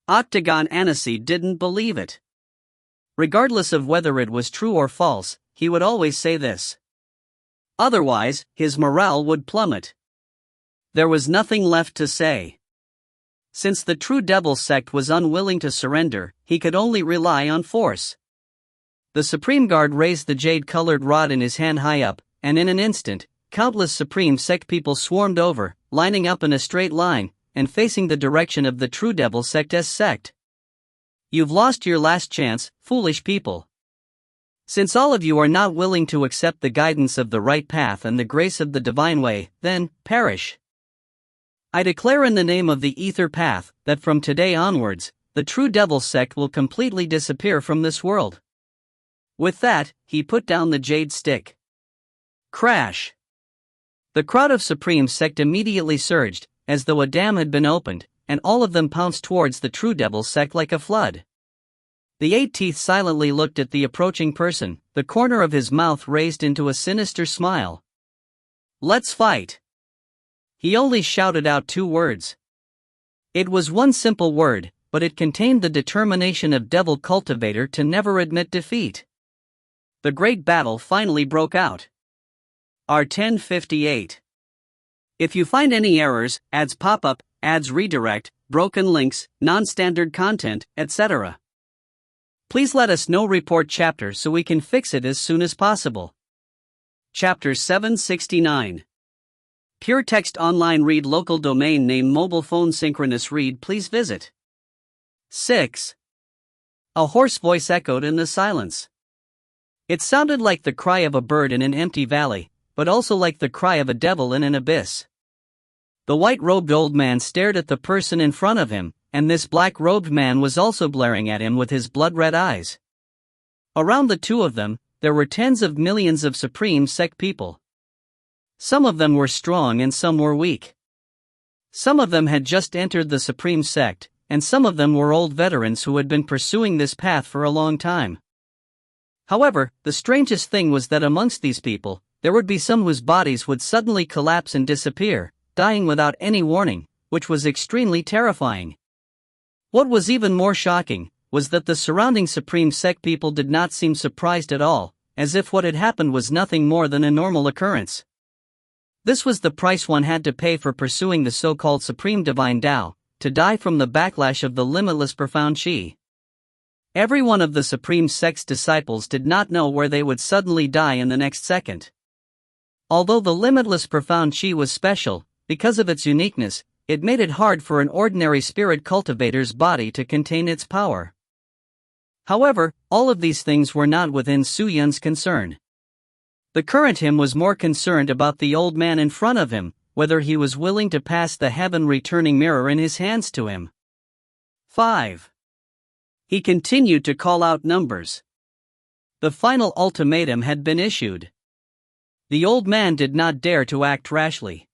Octagon Aniseed didn't believe it. Regardless of whether it was true or false, he would always say this. Otherwise, his morale would plummet. There was nothing left to say. Since the true devil sect was unwilling to surrender, he could only rely on force. The Supreme Guard raised the jade-colored rod in his hand high up, and in an instant, countless Supreme Sect people swarmed over, lining up in a straight line, and facing the direction of the true devil sect's sect. You've lost your last chance, foolish people. Since all of you are not willing to accept the guidance of the right path and the grace of the divine way, then, perish. I declare in the name of the ether path, that from today onwards, the true devil sect will completely disappear from this world. With that, he put down the jade stick. Crash! The crowd of Supreme Sect immediately surged, as though a dam had been opened, and all of them pounced towards the true devil sect like a flood. The Eight Teeth silently looked at the approaching person, the corner of his mouth raised into a sinister smile. Let's fight! He only shouted out 2 words. It was one simple word, but it contained the determination of Devil Cultivator to never admit defeat. The great battle finally broke out. R1058. If you find any errors, ads pop up, ads redirect, broken links, non-standard content, etc., please let us know. Report chapter so we can fix it as soon as possible. Chapter 769. Pure Text Online Read Local Domain Name Mobile Phone Synchronous Read. Please visit. 6. A hoarse voice echoed in the silence. It sounded like the cry of a bird in an empty valley, but also like the cry of a devil in an abyss. The white-robed old man stared at the person in front of him, and this black-robed man was also glaring at him with his blood-red eyes. Around the two of them, there were tens of millions of Supreme Sect people. Some of them were strong and some were weak. Some of them had just entered the Supreme Sect, and some of them were old veterans who had been pursuing this path for a long time. However, the strangest thing was that amongst these people, there would be some whose bodies would suddenly collapse and disappear, dying without any warning, which was extremely terrifying. What was even more shocking was that the surrounding Supreme Sect people did not seem surprised at all, as if what had happened was nothing more than a normal occurrence. This was the price one had to pay for pursuing the so-called Supreme Divine Tao, to die from the backlash of the limitless profound Qi. Every one of the Supreme Sect's disciples did not know where they would suddenly die in the next second. Although the limitless profound Qi was special, because of its uniqueness, it made it hard for an ordinary spirit cultivator's body to contain its power. However, all of these things were not within Su Yun's concern. The current him was more concerned about the old man in front of him, whether he was willing to pass the heaven-returning mirror in his hands to him. 5. He continued to call out numbers. The final ultimatum had been issued. The old man did not dare to act rashly.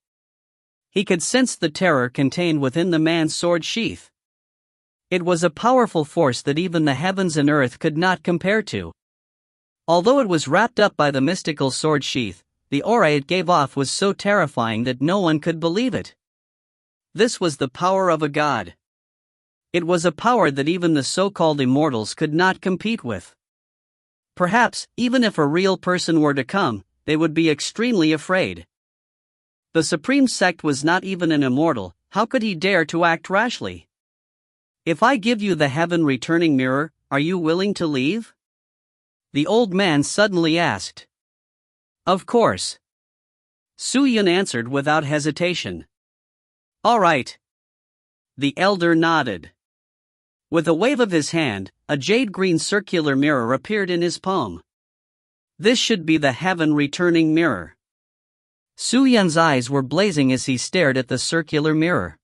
He could sense the terror contained within the man's sword sheath. It was a powerful force that even the heavens and earth could not compare to. Although it was wrapped up by the mystical sword sheath, the aura it gave off was so terrifying that no one could believe it. This was the power of a god. It was a power that even the so-called immortals could not compete with. Perhaps, even if a real person were to come, they would be extremely afraid. The Supreme Sect was not even an immortal. How could he dare to act rashly? If I give you the heaven-returning mirror, are you willing to leave? The old man suddenly asked. Of course. Su Yun answered without hesitation. All right. The elder nodded. With a wave of his hand, a jade-green circular mirror appeared in his palm. This should be the heaven-returning mirror. Su Yun's eyes were blazing as he stared at the circular mirror.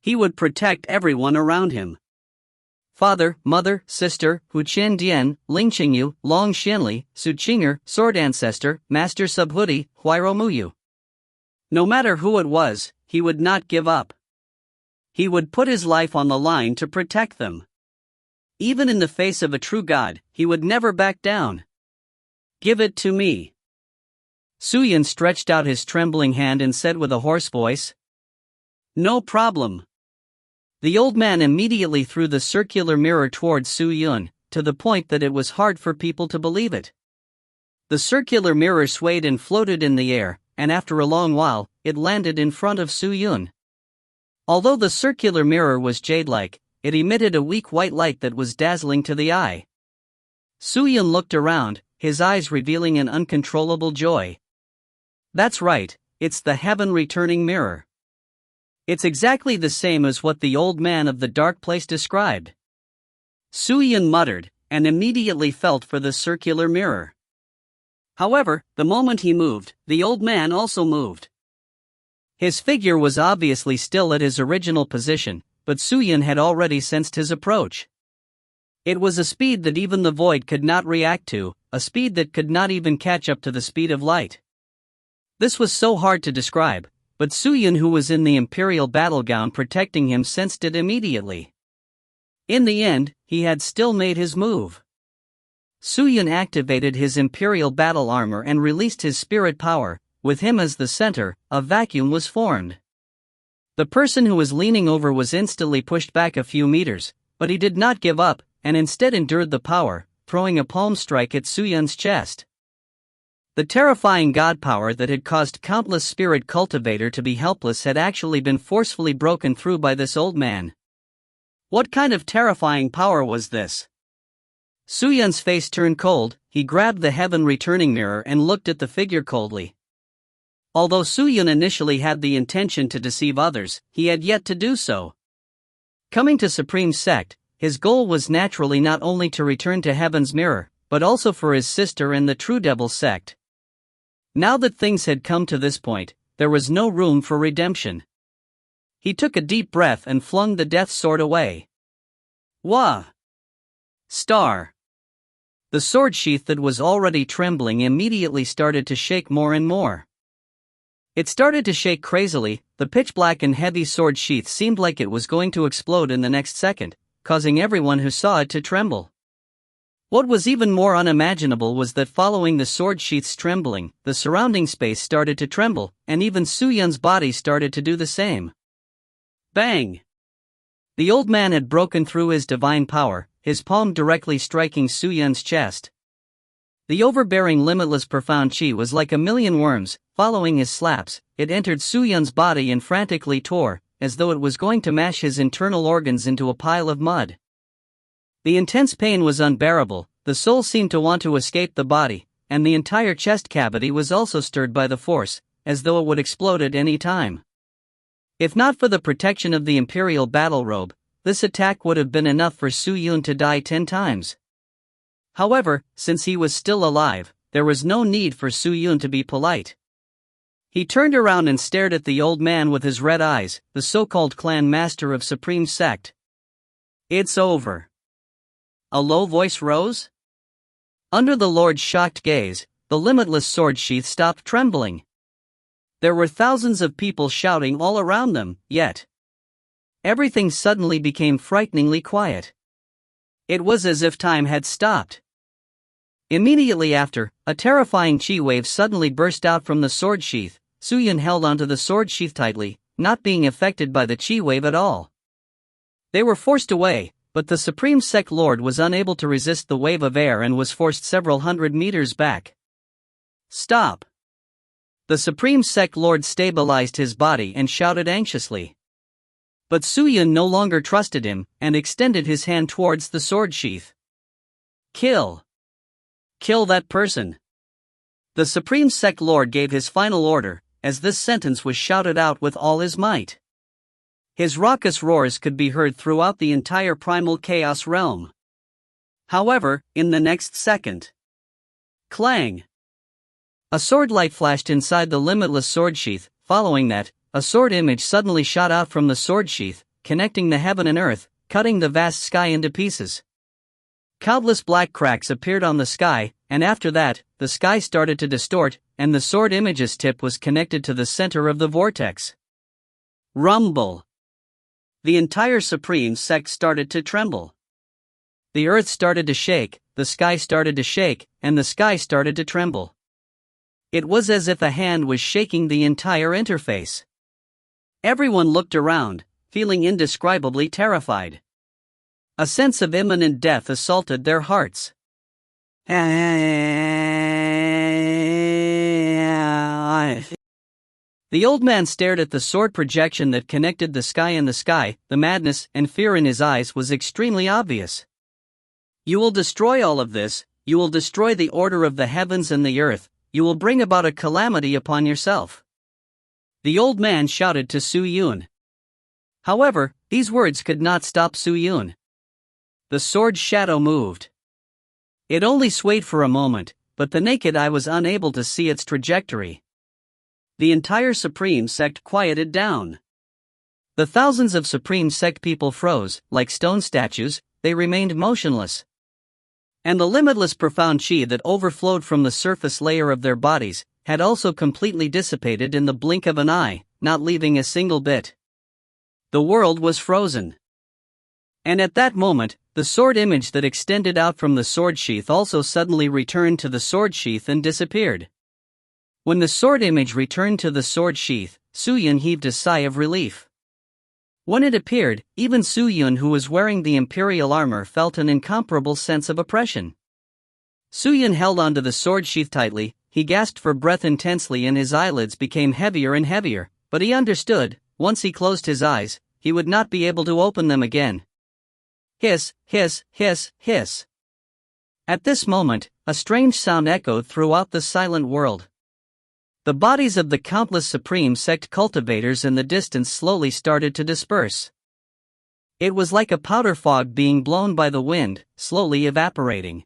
He would protect everyone around him. Father, mother, sister, Hu Qian Dian, Ling Qingyu, Long Xianli, Su Qinger, Sword Ancestor, Master Subhuti, Huiro Muyu. No matter who it was, he would not give up. He would put his life on the line to protect them. Even in the face of a true god, he would never back down. Give it to me. Su Yun stretched out his trembling hand and said with a hoarse voice. No problem. The old man immediately threw the circular mirror towards Su Yun, to the point that it was hard for people to believe it. The circular mirror swayed and floated in the air, and after a long while, it landed in front of Soo-Yun. Although the circular mirror was jade-like, it emitted a weak white light that was dazzling to the eye. Soo-Yun looked around, his eyes revealing an uncontrollable joy. That's right, it's the heaven-returning mirror. It's exactly the same as what the old man of the dark place described. Soo-Yun muttered, and immediately felt for the circular mirror. However, the moment he moved, the old man also moved. His figure was obviously still at his original position, but Soo-Yun had already sensed his approach. It was a speed that even the void could not react to, a speed that could not even catch up to the speed of light. This was so hard to describe, but Soo-Yun, who was in the imperial battlegown protecting him, sensed it immediately. In the end, he had still made his move. Soo-Yun activated his imperial battle armor and released his spirit power. With him as the center, a vacuum was formed. The person who was leaning over was instantly pushed back a few meters, but he did not give up, and instead endured the power, throwing a palm strike at Soo-Yun's chest. The terrifying god power that had caused countless spirit cultivator to be helpless had actually been forcefully broken through by this old man. What kind of terrifying power was this? Soo-Yun's face turned cold. He grabbed the heaven-returning mirror and looked at the figure coldly. Although Soo-Yun initially had the intention to deceive others, he had yet to do so. Coming to Supreme Sect, his goal was naturally not only to return to Heaven's Mirror, but also for his sister and the True Devil Sect. Now that things had come to this point, there was no room for redemption. He took a deep breath and flung the death sword away. Wah! Star! The sword sheath that was already trembling immediately started to shake more and more. It started to shake crazily. The pitch-black and heavy sword sheath seemed like it was going to explode in the next second, causing everyone who saw it to tremble. What was even more unimaginable was that following the sword sheath's trembling, the surrounding space started to tremble, and even Soo-Yun's body started to do the same. Bang! The old man had broken through his divine power, his palm directly striking Soo-Yun's chest. The overbearing limitless profound chi was like a million worms. Following his slaps, it entered Soo-Yun's body and frantically tore, as though it was going to mash his internal organs into a pile of mud. The intense pain was unbearable, the soul seemed to want to escape the body, and the entire chest cavity was also stirred by the force, as though it would explode at any time. If not for the protection of the Imperial battle robe, this attack would have been enough for Soo-Yun to die 10 times. However, since he was still alive, there was no need for Soo-Yun to be polite. He turned around and stared at the old man with his red eyes, the so-called clan master of Supreme Sect. It's over. A low voice rose. Under the Lord's shocked gaze, the limitless sword sheath stopped trembling. There were thousands of people shouting all around them, yet everything suddenly became frighteningly quiet. It was as if time had stopped. Immediately after, a terrifying chi wave suddenly burst out from the sword sheath. Soo-Yun held onto the sword sheath tightly, not being affected by the chi wave at all. They were forced away, but the Supreme Sect Lord was unable to resist the wave of air and was forced several hundred meters back. Stop! The Supreme Sect Lord stabilized his body and shouted anxiously. But Soo-Yun no longer trusted him, and extended his hand towards the sword sheath. Kill! Kill that person! The Supreme Sect Lord gave his final order, as this sentence was shouted out with all his might. His raucous roars could be heard throughout the entire primal chaos realm. However, in the next second, clang! A sword light flashed inside the limitless sword sheath. Following that, a sword image suddenly shot out from the sword sheath, connecting the heaven and earth, cutting the vast sky into pieces. Countless black cracks appeared on the sky, and after that, the sky started to distort, and the sword image's tip was connected to the center of the vortex. Rumble! The entire Supreme Sect started to tremble. The earth started to shake, the sky started to shake, and the sky started to tremble. It was as if a hand was shaking the entire interface. Everyone looked around, feeling indescribably terrified. A sense of imminent death assaulted their hearts. The old man stared at the sword projection that connected the sky and the sky. The madness and fear in his eyes was extremely obvious. You will destroy all of this, you will destroy the order of the heavens and the earth, you will bring about a calamity upon yourself. The old man shouted to Su Yun. However, these words could not stop Su Yun. The sword's shadow moved. It only swayed for a moment, but the naked eye was unable to see its trajectory. The entire Supreme Sect quieted down. The thousands of Supreme Sect people froze, like stone statues. They remained motionless. And the limitless profound chi that overflowed from the surface layer of their bodies had also completely dissipated in the blink of an eye, not leaving a single bit. The world was frozen. And at that moment, the sword image that extended out from the sword sheath also suddenly returned to the sword sheath and disappeared. When the sword image returned to the sword sheath, Su Yun heaved a sigh of relief. When it appeared, even Su Yun, who was wearing the imperial armor, felt an incomparable sense of oppression. Su Yun held onto the sword sheath tightly. He gasped for breath intensely and his eyelids became heavier and heavier, but he understood, once he closed his eyes, he would not be able to open them again. Hiss, hiss, hiss, hiss. At this moment, a strange sound echoed throughout the silent world. The bodies of the countless Supreme Sect cultivators in the distance slowly started to disperse. It was like a powder fog being blown by the wind, slowly evaporating.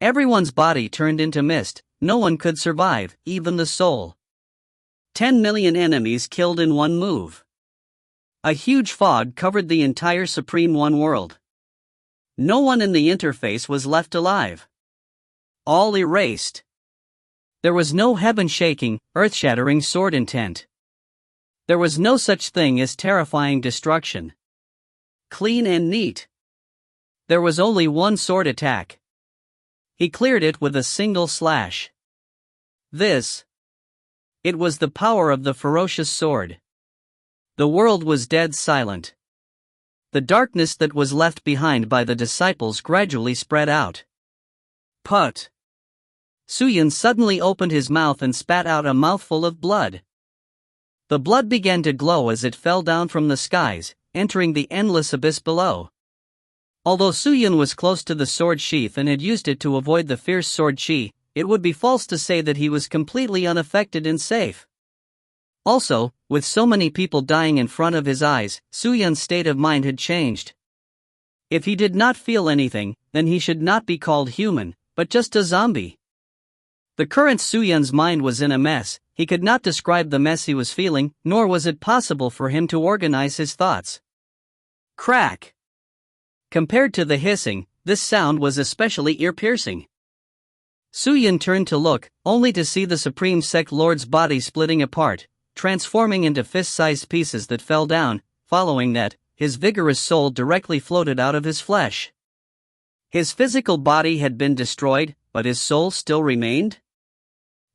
Everyone's body turned into mist. No one could survive, even the soul. 10 million enemies killed in one move. A huge fog covered the entire Supreme One world. No one in the interface was left alive. All erased. There was no heaven-shaking, earth-shattering sword intent. There was no such thing as terrifying destruction. Clean and neat. There was only one sword attack. He cleared it with a single slash. It was the power of the ferocious sword. The world was dead silent. The darkness that was left behind by the disciples gradually spread out. Put! Su Yun suddenly opened his mouth and spat out a mouthful of blood. The blood began to glow as it fell down from the skies, entering the endless abyss below. Although Su Yun was close to the sword sheath and had used it to avoid the fierce sword chi, it would be false to say that he was completely unaffected and safe. Also, with so many people dying in front of his eyes, Su Yun's state of mind had changed. If he did not feel anything, then he should not be called human, but just a zombie. The current Su Yun's mind was in a mess. He could not describe the mess he was feeling, nor was it possible for him to organize his thoughts. Crack! Compared to the hissing, this sound was especially ear-piercing. Su Yun turned to look, only to see the Supreme Sect Lord's body splitting apart, transforming into fist-sized pieces that fell down. Following that, his vigorous soul directly floated out of his flesh. His physical body had been destroyed, but his soul still remained?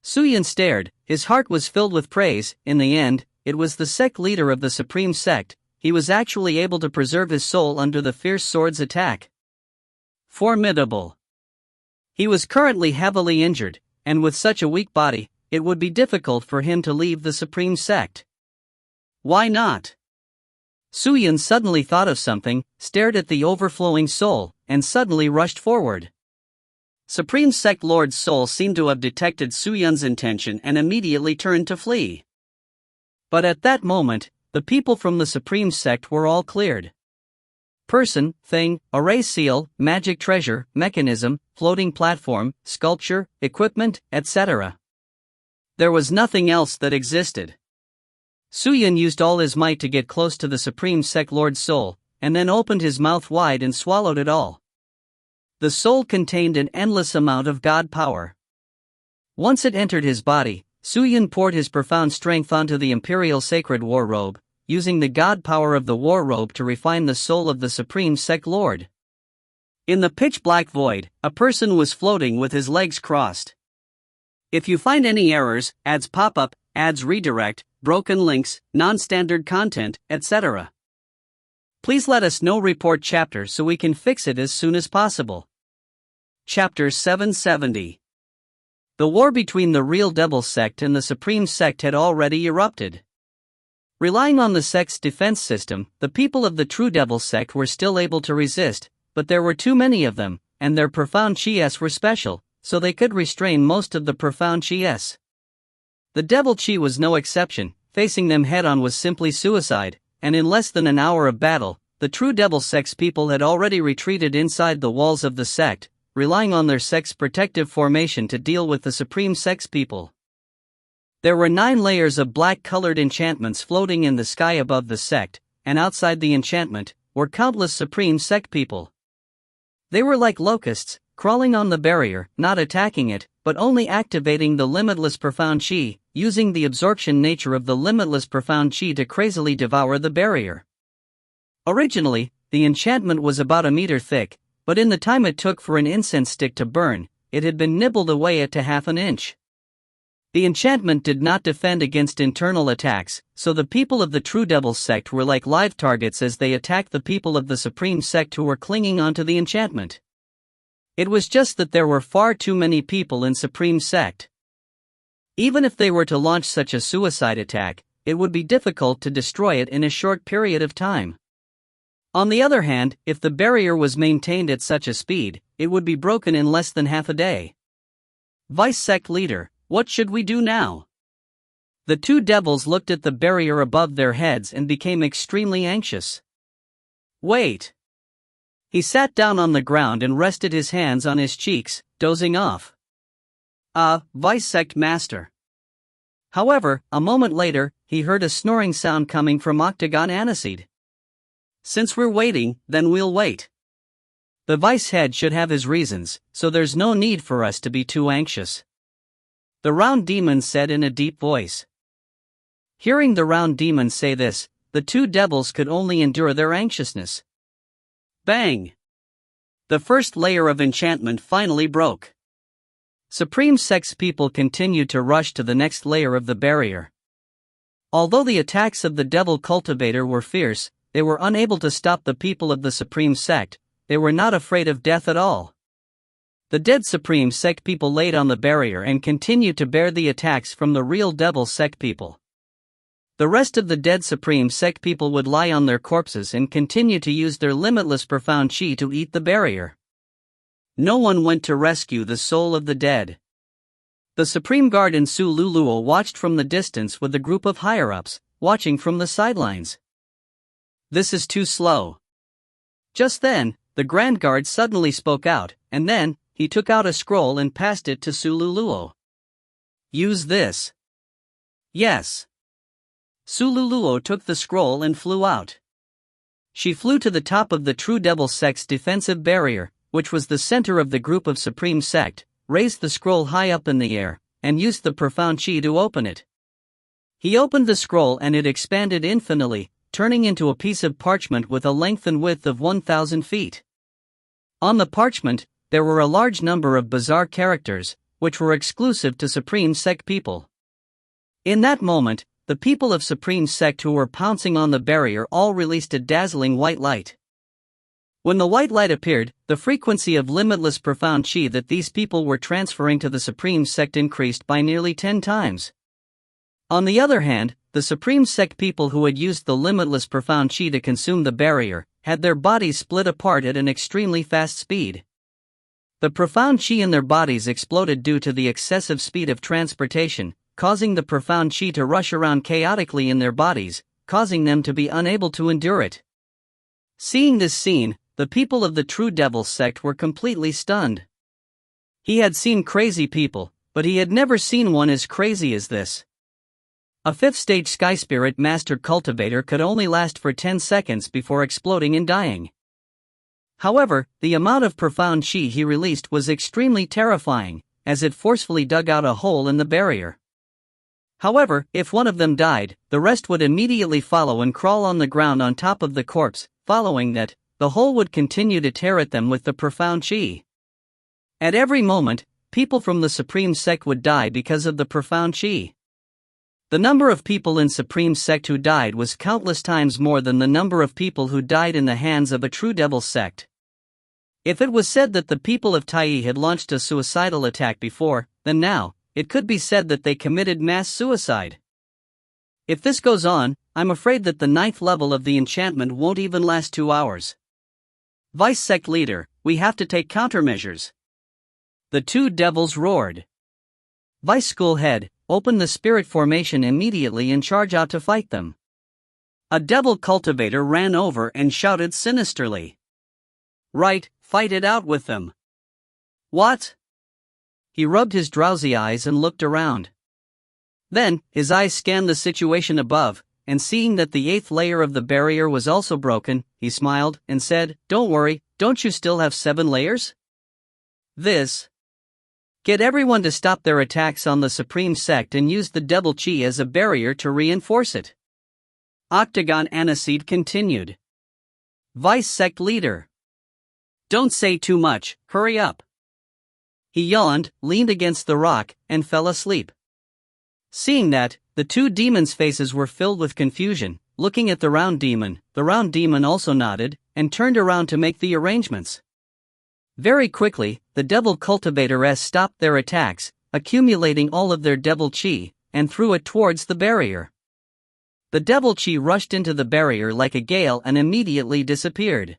Su Yun stared. His heart was filled with praise. In the end, it was the sect leader of the Supreme Sect. He was actually able to preserve his soul under the fierce sword's attack. Formidable. He was currently heavily injured, and with such a weak body, it would be difficult for him to leave the Supreme Sect. Why not? Su Yun suddenly thought of something, stared at the overflowing soul, and suddenly rushed forward. Supreme Sect Lord's soul seemed to have detected Su Yun's intention and immediately turned to flee. But at that moment, the people from the Supreme Sect were all cleared. Person, thing, array seal, magic treasure, mechanism, floating platform, sculpture, equipment, etc. There was nothing else that existed. Su Yun used all his might to get close to the Supreme Sect Lord's soul, and then opened his mouth wide and swallowed it all. The soul contained an endless amount of God power. Once it entered his body, Su Yun poured his profound strength onto the Imperial Sacred War Robe, using the God power of the War Robe to refine the soul of the Supreme Sect Lord. In the pitch-black void, a person was floating with his legs crossed. If you find any errors, ads pop up, ads redirect, broken links, non-standard content, etc. Please let us know report chapter so we can fix it as soon as possible. Chapter 770. The war between the real Devil sect and the Supreme sect had already erupted. Relying on the sect's defense system, the people of the True Devil sect were still able to resist, but there were too many of them, and their profound chi-s were special, so they could restrain most of the profound chi-s. The Devil Chi was no exception. Facing them head-on was simply suicide, and in less than an hour of battle, the True Devil sect's people had already retreated inside the walls of the sect, relying on their sect's protective formation to deal with the Supreme sect's people. There were 9 layers of black-colored enchantments floating in the sky above the sect, and outside the enchantment were countless Supreme sect people. They were like locusts, crawling on the barrier, not attacking it, but only activating the limitless profound chi, using the absorption nature of the limitless profound chi to crazily devour the barrier. Originally, the enchantment was about a meter thick, but in the time it took for an incense stick to burn, it had been nibbled away at to half an inch. The enchantment did not defend against internal attacks, so the people of the True Devil sect were like live targets as they attacked the people of the Supreme sect who were clinging onto the enchantment. It was just that there were far too many people in Supreme sect. Even if they were to launch such a suicide attack, it would be difficult to destroy it in a short period of time. On the other hand, if the barrier was maintained at such a speed, it would be broken in less than half a day. Vice Sect Leader, what should we do now? The 2 devils looked at the barrier above their heads and became extremely anxious. Wait. He sat down on the ground and rested his hands on his cheeks, dozing off. Vice Sect Master. However, a moment later, he heard a snoring sound coming from Octagon Aniseed. Since we're waiting, then we'll wait. The Vice Head should have his reasons, so there's no need for us to be too anxious. The Round Demon said in a deep voice. Hearing the Round Demon say this, the 2 devils could only endure their anxiousness. Bang! The first layer of enchantment finally broke. Supreme sect's people continued to rush to the next layer of the barrier. Although the attacks of the Devil Cultivator were fierce, they were unable to stop the people of the Supreme sect. They were not afraid of death at all. The dead Supreme sect people laid on the barrier and continued to bear the attacks from the real Devil sect people. The rest of the dead Supreme sect people would lie on their corpses and continue to use their limitless profound chi to eat the barrier. No one went to rescue the soul of the dead. The Supreme Guard in Su Luluo watched from the distance with a group of higher-ups, watching from the sidelines. This is too slow. Just then, the Grand Guard suddenly spoke out, and then, he took out a scroll and passed it to Su Luluo. Use this. Yes. Su Luluo took the scroll and flew out. She flew to the top of the True Devil sect's defensive barrier, which was the center of the group of Supreme sect, raised the scroll high up in the air, and used the profound chi to open it. He opened the scroll and it expanded infinitely, turning into a piece of parchment with a length and width of 1,000 feet. On the parchment, there were a large number of bizarre characters, which were exclusive to Supreme sect people. In that moment, the people of Supreme sect who were pouncing on the barrier all released a dazzling white light. When the white light appeared, the frequency of limitless profound chi that these people were transferring to the Supreme sect increased by nearly 10 times. On the other hand, the Supreme sect people who had used the limitless profound chi to consume the barrier had their bodies split apart at an extremely fast speed. The profound chi in their bodies exploded due to the excessive speed of transportation, causing the profound chi to rush around chaotically in their bodies, causing them to be unable to endure it. Seeing this scene, the people of the True Devil sect were completely stunned. He had seen crazy people, but he had never seen one as crazy as this. A 5th stage Sky Spirit Master Cultivator could only last for 10 seconds before exploding and dying. However, the amount of profound chi he released was extremely terrifying, as it forcefully dug out a hole in the barrier. However, if one of them died, the rest would immediately follow and crawl on the ground on top of the corpse. Following that, the hole would continue to tear at them with the profound chi. At every moment, people from the Supreme sect would die because of the profound chi. The number of people in Supreme Sect who died was countless times more than the number of people who died in the hands of a true devil sect. If it was said that the people of Tai had launched a suicidal attack before, then now, it could be said that they committed mass suicide. If this goes on, I'm afraid that the 9th level of the enchantment won't even last 2 hours. Vice Sect Leader, we have to take countermeasures. The two devils roared. Vice School Head, open the spirit formation immediately and charge out to fight them. A devil cultivator ran over and shouted sinisterly. Right, fight it out with them. What? He rubbed his drowsy eyes and looked around. Then, his eyes scanned the situation above, and seeing that the 8th layer of the barrier was also broken, he smiled and said, Don't worry, don't you still have 7 layers? Get everyone to stop their attacks on the Supreme Sect and use the Devil Chi as a barrier to reinforce it. Octagon Aniseed continued. Vice Sect Leader. Don't say too much, hurry up. He yawned, leaned against the rock, and fell asleep. Seeing that, the two demons' faces were filled with confusion. Looking at the round demon also nodded, and turned around to make the arrangements. Very quickly, the devil cultivators stopped their attacks, accumulating all of their devil chi, and threw it towards the barrier. The devil chi rushed into the barrier like a gale and immediately disappeared.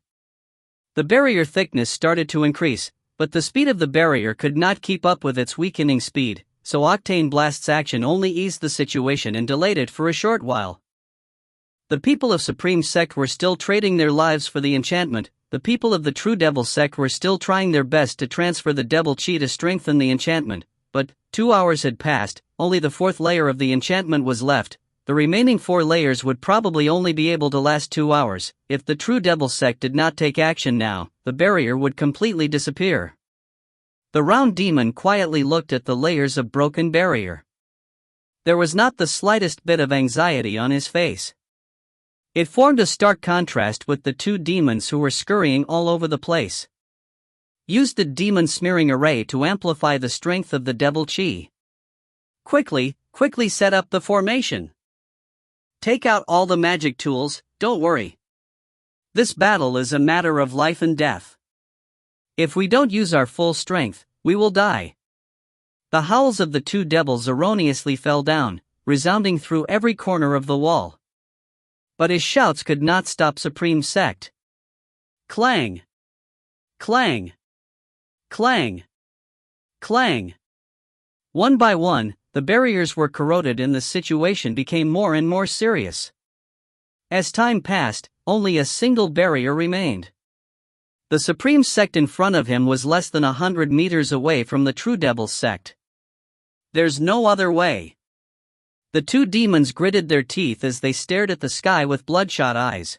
The barrier thickness started to increase, but the speed of the barrier could not keep up with its weakening speed, so Octane Blast's action only eased the situation and delayed it for a short while. The people of Supreme Sect were still trading their lives for the enchantment. The people of the True Devil Sect were still trying their best to transfer the Devil Chi to strengthen the enchantment, but 2 hours had passed, only the 4th layer of the enchantment was left. The remaining 4 layers would probably only be able to last 2 hours. If the True Devil Sect did not take action now, the barrier would completely disappear. The round demon quietly looked at the layers of broken barrier. There was not the slightest bit of anxiety on his face. It formed a stark contrast with the two demons who were scurrying all over the place. Use the demon smearing array to amplify the strength of the Devil Chi. Quickly set up the formation. Take out all the magic tools, don't worry. This battle is a matter of life and death. If we don't use our full strength, we will die. The howls of the two devils erroneously fell down, resounding through every corner of the wall. But his shouts could not stop Supreme Sect. Clang! Clang! Clang! Clang! One by one, the barriers were corroded and the situation became more and more serious. As time passed, only a single barrier remained. The Supreme Sect in front of him was less than 100 meters away from the True Devil Sect. There's no other way. The two demons gritted their teeth as they stared at the sky with bloodshot eyes.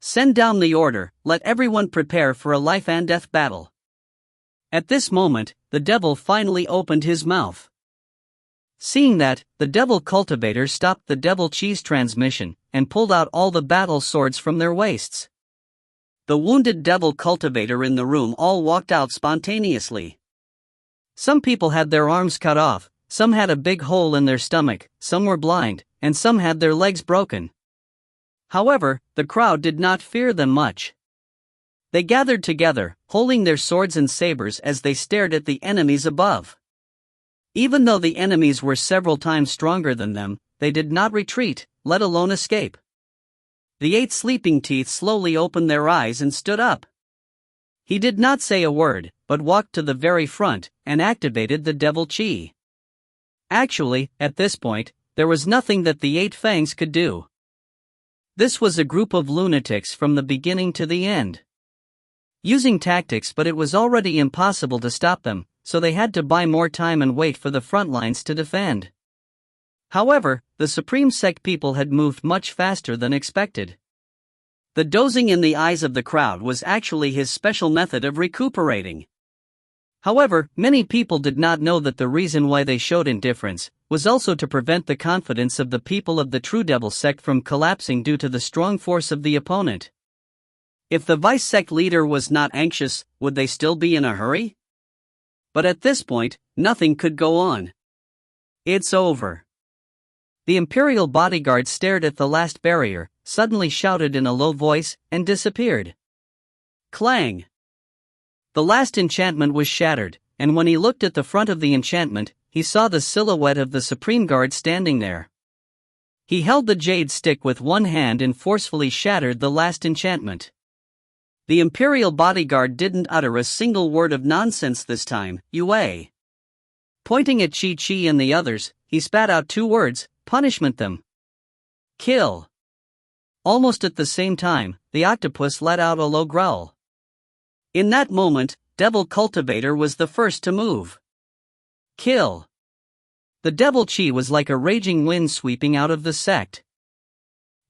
Send down the order, let everyone prepare for a life and death battle. At this moment, the devil finally opened his mouth. Seeing that, the devil cultivator stopped the Devil Chi's transmission, and pulled out all the battle swords from their waists. The wounded devil cultivator in the room all walked out spontaneously. Some people had their arms cut off, some had a big hole in their stomach, some were blind, and some had their legs broken. However, the crowd did not fear them much. They gathered together, holding their swords and sabers as they stared at the enemies above. Even though the enemies were several times stronger than them, they did not retreat, let alone escape. The 8 sleeping teeth slowly opened their eyes and stood up. He did not say a word, but walked to the very front, and activated the Devil Chi. Actually, at this point, there was nothing that the 8 fangs could do. This was a group of lunatics from the beginning to the end. Using tactics, but it was already impossible to stop them, so they had to buy more time and wait for the front lines to defend. However, the Supreme Sect people had moved much faster than expected. The dozing in the eyes of the crowd was actually his special method of recuperating. However, many people did not know that the reason why they showed indifference was also to prevent the confidence of the people of the True Devil Sect from collapsing due to the strong force of the opponent. If the Vice Sect leader was not anxious, would they still be in a hurry? But at this point, nothing could go on. It's over. The Imperial bodyguard stared at the last barrier, suddenly shouted in a low voice, and disappeared. Clang! The last enchantment was shattered, and when he looked at the front of the enchantment, he saw the silhouette of the Supreme Guard standing there. He held the jade stick with one hand and forcefully shattered the last enchantment. The Imperial bodyguard didn't utter a single word of nonsense this time, Yue. Pointing at Chi-Chi and the others, he spat out 2 words, punishment them. Kill. Almost at the same time, the octopus let out a low growl. In that moment, Devil Cultivator was the first to move. Kill. The devil chi was like a raging wind sweeping out of the sect.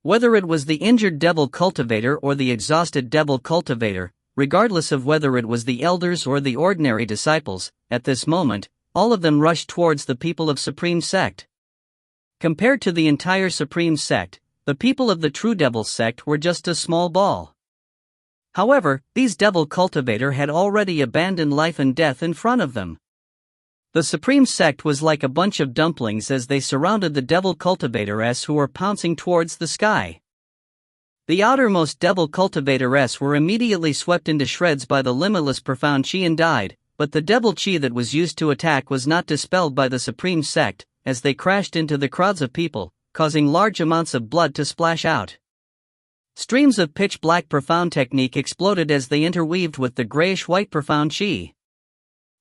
Whether it was the injured Devil Cultivator or the exhausted Devil Cultivator, regardless of whether it was the elders or the ordinary disciples, at this moment, all of them rushed towards the people of Supreme Sect. Compared to the entire Supreme Sect, the people of the True Devil Sect were just a small ball. However, these Devil Cultivator had already abandoned life and death in front of them. The Supreme Sect was like a bunch of dumplings as they surrounded the Devil Cultivator-S who were pouncing towards the sky. The outermost Devil Cultivator-S were immediately swept into shreds by the limitless profound chi and died, but the devil chi that was used to attack was not dispelled by the Supreme Sect, as they crashed into the crowds of people, causing large amounts of blood to splash out. Streams of pitch-black profound technique exploded as they interweaved with the grayish-white profound chi.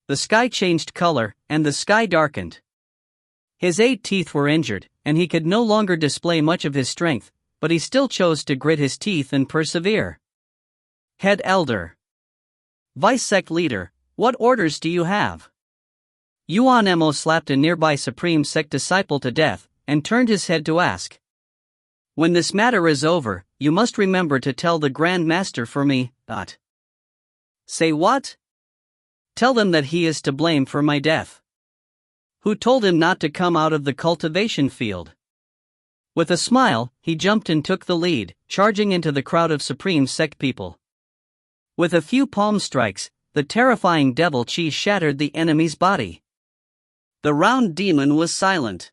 The sky changed color, and the sky darkened. His 8 teeth were injured, and he could no longer display much of his strength, but he still chose to grit his teeth and persevere. Head Elder. Vice Sect Leader, what orders do you have? Yuan Emo slapped a nearby Supreme Sect disciple to death, and turned his head to ask. When this matter is over, you must remember to tell the Grand Master for me, Say what? Tell them that he is to blame for my death. Who told him not to come out of the cultivation field? With a smile, he jumped and took the lead, charging into the crowd of Supreme Sect people. With a few palm strikes, the terrifying devil chi shattered the enemy's body. The round demon was silent.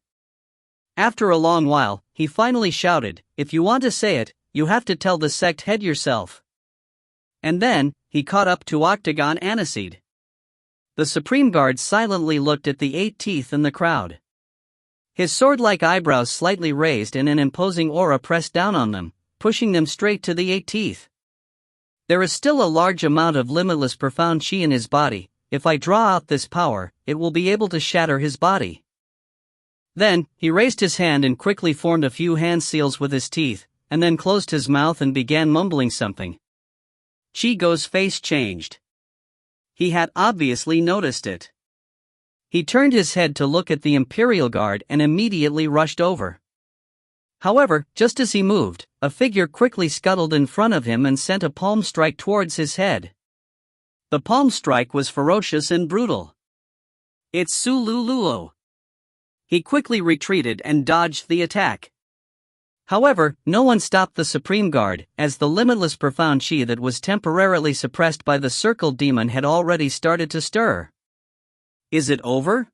After a long while, he finally shouted, if you want to say it, you have to tell the sect head yourself. And then, he caught up to Octagon Aniseed. The Supreme Guard silently looked at the 8 teeth in the crowd. His sword-like eyebrows slightly raised and an imposing aura pressed down on them, pushing them straight to the 8 teeth. There is still a large amount of limitless profound chi in his body. If I draw out this power, it will be able to shatter his body. Then, he raised his hand and quickly formed a few hand seals with his teeth, and then closed his mouth and began mumbling something. Chi-Go's face changed. He had obviously noticed it. He turned his head to look at the Imperial Guard and immediately rushed over. However, just as he moved, a figure quickly scuttled in front of him and sent a palm strike towards his head. The palm strike was ferocious and brutal. It's Su Luluo. He quickly retreated and dodged the attack. However, no one stopped the Supreme Guard, as the limitless profound chi that was temporarily suppressed by the Circle Demon had already started to stir. Is it over?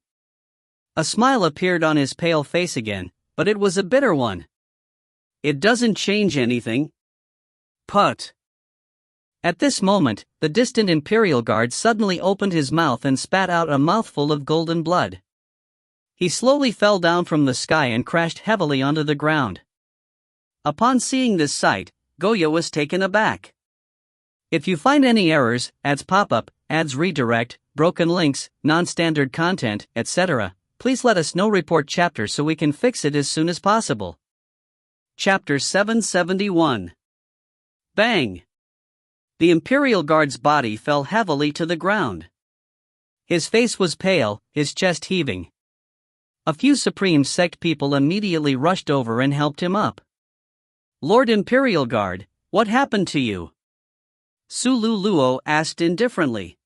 A smile appeared on his pale face again, but it was a bitter one. It doesn't change anything. Put. At this moment, the distant Imperial Guard suddenly opened his mouth and spat out a mouthful of golden blood. He slowly fell down from the sky and crashed heavily onto the ground. Upon seeing this sight, Goya was taken aback. If you find any errors, ads pop-up, ads redirect, broken links, non-standard content, etc., please let us know. Report chapter so we can fix it as soon as possible. Chapter 771. Bang! The Imperial Guard's body fell heavily to the ground. His face was pale, his chest heaving. A few Supreme Sect people immediately rushed over and helped him up. Lord Imperial Guard, what happened to you? Su Luluo asked indifferently.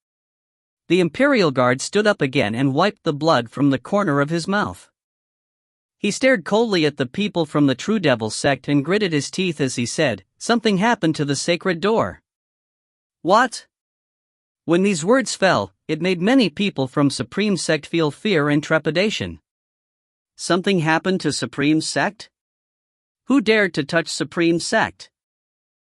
The Imperial Guard stood up again and wiped the blood from the corner of his mouth. He stared coldly at the people from the True Devil Sect and gritted his teeth as he said, something happened to the sacred door. What? When these words fell, it made many people from Supreme Sect feel fear and trepidation. Something happened to Supreme Sect? Who dared to touch Supreme Sect?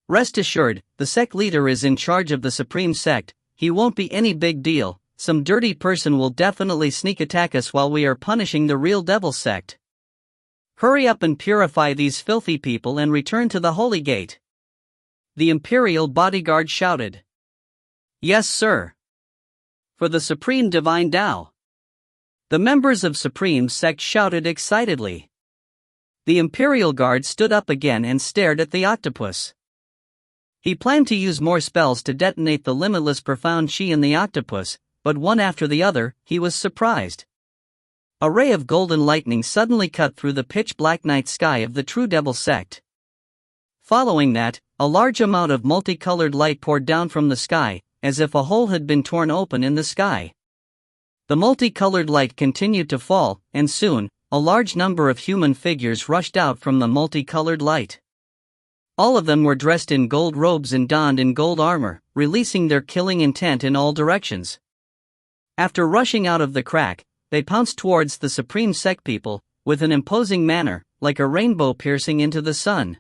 Rest assured, the sect leader is in charge of the Supreme Sect. He won't be any big deal. Some dirty person will definitely sneak attack us while we are punishing the real devil sect. Hurry up and purify these filthy people and return to the Holy Gate. The Imperial bodyguard shouted. Yes, sir. For the Supreme Divine Tao. The members of Supreme Sect shouted excitedly. The Imperial Guard stood up again and stared at the octopus. He planned to use more spells to detonate the limitless profound chi in the octopus, but one after the other, he was surprised. A ray of golden lightning suddenly cut through the pitch-black night sky of the True Devil sect. Following that, a large amount of multicolored light poured down from the sky, as if a hole had been torn open in the sky. The multicolored light continued to fall, and soon, a large number of human figures rushed out from the multicolored light. All of them were dressed in gold robes and donned in gold armor, releasing their killing intent in all directions. After rushing out of the crack, they pounced towards the Supreme Sect people, with an imposing manner, like a rainbow piercing into the sun.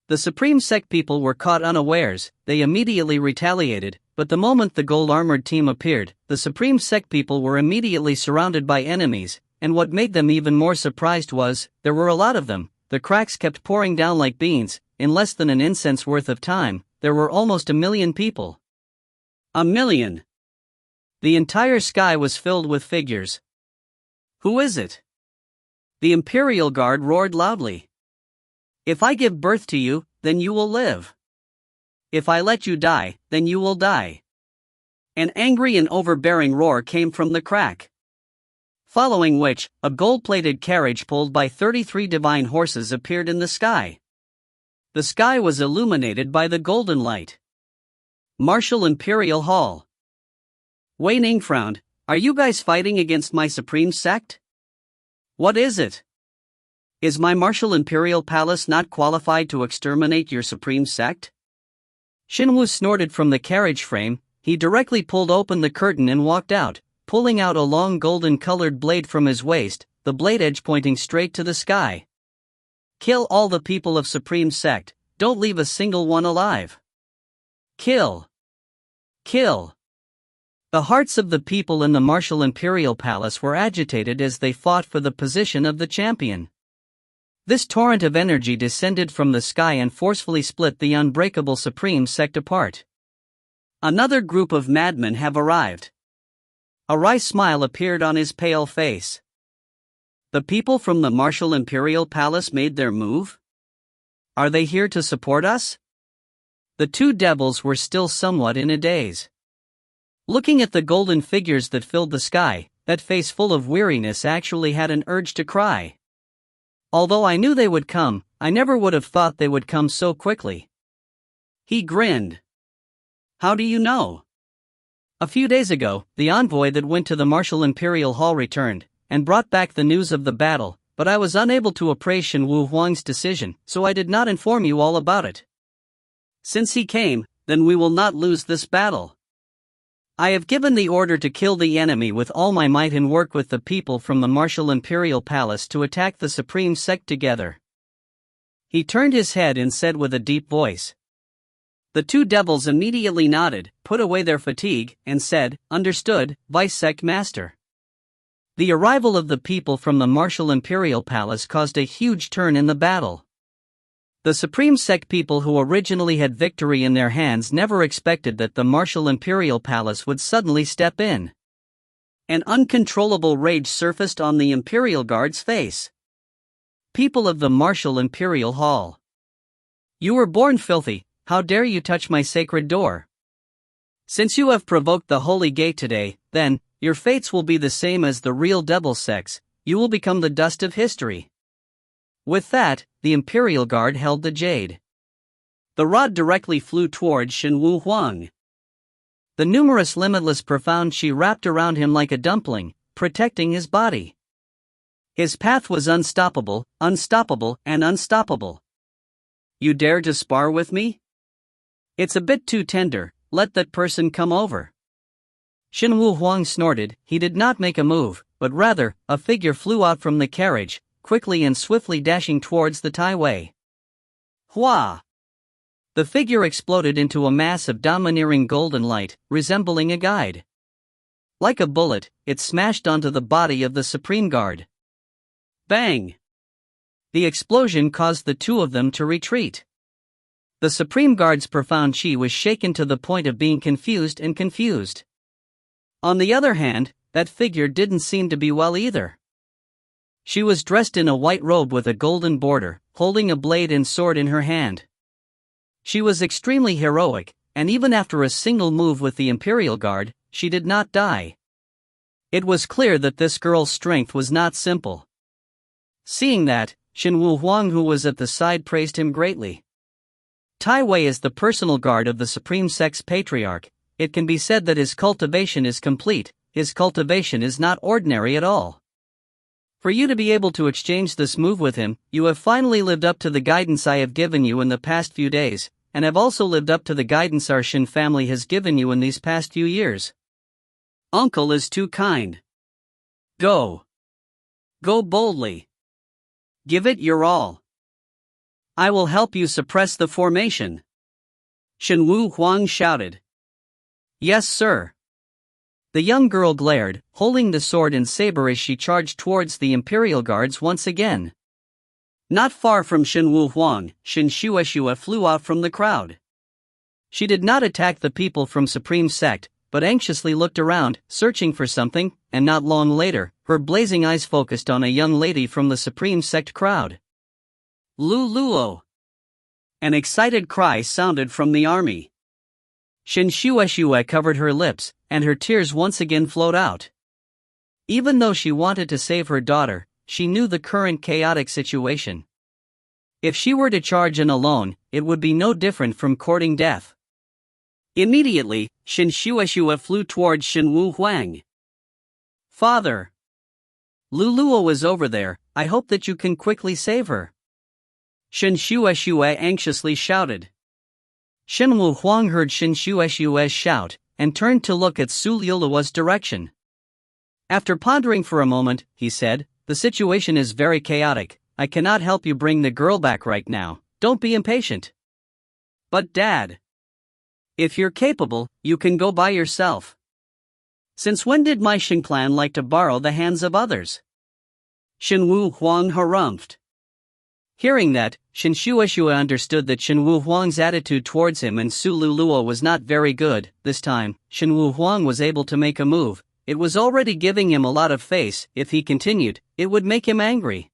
The Supreme Sect people were caught unawares. They immediately retaliated, but the moment the gold-armored team appeared, the Supreme Sect people were immediately surrounded by enemies, and what made them even more surprised was, there were a lot of them. The cracks kept pouring down like beans. In less than an instance worth of time, there were almost 1 million people. 1 million! The entire sky was filled with figures. Who is it? The Imperial Guard roared loudly. If I give birth to you, then you will live. If I let you die, then you will die. An angry and overbearing roar came from the crack. Following which, a gold-plated carriage pulled by 33 divine horses appeared in the sky. The sky was illuminated by the golden light. Martial Imperial Hall. Wei Ning frowned. Are you guys fighting against my Supreme Sect? What is it? Is my Martial Imperial Palace not qualified to exterminate your Supreme Sect? Shinwu snorted from the carriage frame. He directly pulled open the curtain and walked out, pulling out a long golden-colored blade from his waist, the blade edge pointing straight to the sky. Kill all the people of Supreme Sect, don't leave a single one alive. Kill! Kill! The hearts of the people in the Martial Imperial Palace were agitated as they fought for the position of the champion. This torrent of energy descended from the sky and forcefully split the unbreakable Supreme Sect apart. Another group of madmen have arrived. A wry smile appeared on his pale face. The people from the Martial Imperial Palace made their move? Are they here to support us? The two devils were still somewhat in a daze. Looking at the golden figures that filled the sky, that face full of weariness actually had an urge to cry. Although I knew they would come, I never would have thought they would come so quickly. He grinned. How do you know? A few days ago, the envoy that went to the Martial Imperial Hall returned, and brought back the news of the battle, but I was unable to appraise Shenwu Huang's decision, so I did not inform you all about it. Since he came, then we will not lose this battle. I have given the order to kill the enemy with all my might and work with the people from the Martial Imperial Palace to attack the Supreme Sect together. He turned his head and said with a deep voice. The two devils immediately nodded, put away their fatigue, and said, "Understood, Vice Sect Master." The arrival of the people from the Martial Imperial Palace caused a huge turn in the battle. The Supreme Sect people who originally had victory in their hands never expected that the Martial Imperial Palace would suddenly step in. An uncontrollable rage surfaced on the Imperial Guard's face. People of the Martial Imperial Hall. You were born filthy, how dare you touch my sacred door? Since you have provoked the Holy Gate today, then, your fates will be the same as the real devil sects, you will become the dust of history. With that, the Imperial Guard held the jade. The rod directly flew towards Shenwu Huang. The numerous limitless profound chi wrapped around him like a dumpling, protecting his body. His path was unstoppable, unstoppable, and unstoppable. You dare to spar with me? It's a bit too tender, let that person come over. Shenwu Huang snorted. He did not make a move, but rather, a figure flew out from the carriage, quickly and swiftly dashing towards the highway. Hua! The figure exploded into a mass of domineering golden light, resembling a guide. Like a bullet, it smashed onto the body of the Supreme Guard. Bang! The explosion caused the two of them to retreat. The Supreme Guard's profound chi was shaken to the point of being confused. On the other hand, that figure didn't seem to be well either. She was dressed in a white robe with a golden border, holding a blade and sword in her hand. She was extremely heroic, and even after a single move with the Imperial Guard, she did not die. It was clear that this girl's strength was not simple. Seeing that, Shenwu Huang, who was at the side, praised him greatly. Tai Wei is the personal guard of the Supreme Sex Patriarch. It can be said that his cultivation is complete. His cultivation is not ordinary at all. For you to be able to exchange this move with him, you have finally lived up to the guidance I have given you in the past few days, and have also lived up to the guidance our Shin family has given you in these past few years. Uncle is too kind. Go. Go boldly. Give it your all. I will help you suppress the formation. Shenwu Huang shouted. Yes, sir. The young girl glared, holding the sword and saber as she charged towards the Imperial Guards once again. Not far from Shenwu Huang, Shin Shueshue flew out from the crowd. She did not attack the people from Supreme Sect, but anxiously looked around, searching for something, and not long later, her blazing eyes focused on a young lady from the Supreme Sect crowd. Lu Luo! An excited cry sounded from the army. Shin Shueshue covered her lips, and her tears once again flowed out. Even though she wanted to save her daughter, she knew the current chaotic situation. If she were to charge in alone, it would be no different from courting death. Immediately, Shin Shueshue flew towards Shenwu Huang. Father! Lu Luo is over there, I hope that you can quickly save her. Shin Shueshue anxiously shouted. Shenwu Huang heard Shin Shueshue's shout, and turned to look at Su Liuluo's direction. After pondering for a moment, he said, the situation is very chaotic, I cannot help you bring the girl back right now, don't be impatient. But Dad, if you're capable, you can go by yourself. Since when did my Shin clan like to borrow the hands of others? Shenwu Huang harumphed. Hearing that, Shin Shueshue understood that Shenwu Huang's attitude towards him and Su Liuluo was not very good. This time, Shenwu Huang was able to make a move. It was already giving him a lot of face. If he continued, it would make him angry.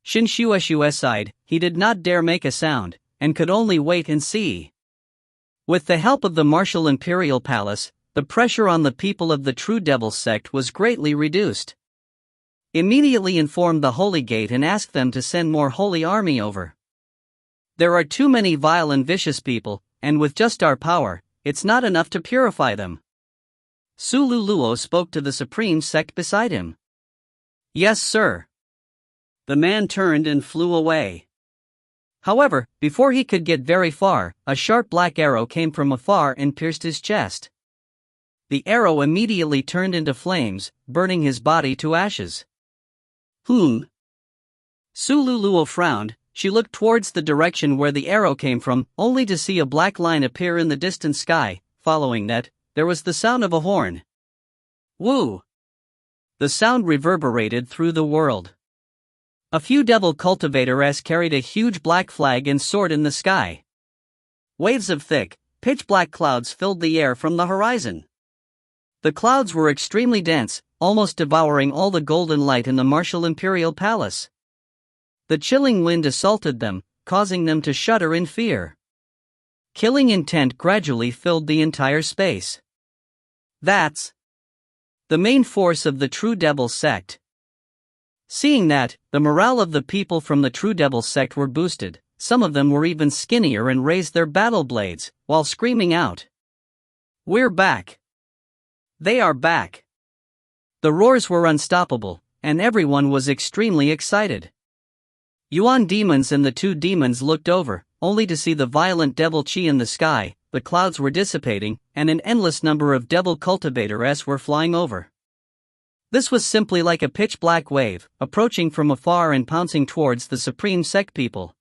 Shin Shueshue sighed. He did not dare make a sound, and could only wait and see. With the help of the martial Imperial Palace, the pressure on the people of the True Devil sect was greatly reduced. Immediately informed the Holy Gate and asked them to send more Holy Army over. There are too many vile and vicious people, and with just our power, it's not enough to purify them. Su Liuluo spoke to the Supreme Sect beside him. Yes, sir. The man turned and flew away. However, before he could get very far, a sharp black arrow came from afar and pierced his chest. The arrow immediately turned into flames, burning his body to ashes. Su Liuluo frowned. She looked towards the direction where the arrow came from, only to see a black line appear in the distant sky. Following that, there was the sound of a horn. Woo! The sound reverberated through the world. A few devil cultivators carried a huge black flag and soared in the sky. Waves of thick, pitch-black clouds filled the air from the horizon. The clouds were extremely dense, almost devouring all the golden light in the martial Imperial Palace. The chilling wind assaulted them, causing them to shudder in fear. Killing intent gradually filled the entire space. That's the main force of the True Devil sect. Seeing that, the morale of the people from the True Devil sect were boosted. Some of them were even skinnier and raised their battle blades, while screaming out, "We're back! They are back!" The roars were unstoppable, and everyone was extremely excited. Yuan demons and the two demons looked over, only to see the violent devil chi in the sky. The clouds were dissipating, and an endless number of devil cultivators were flying over. This was simply like a pitch-black wave, approaching from afar and pouncing towards the Supreme Sect people.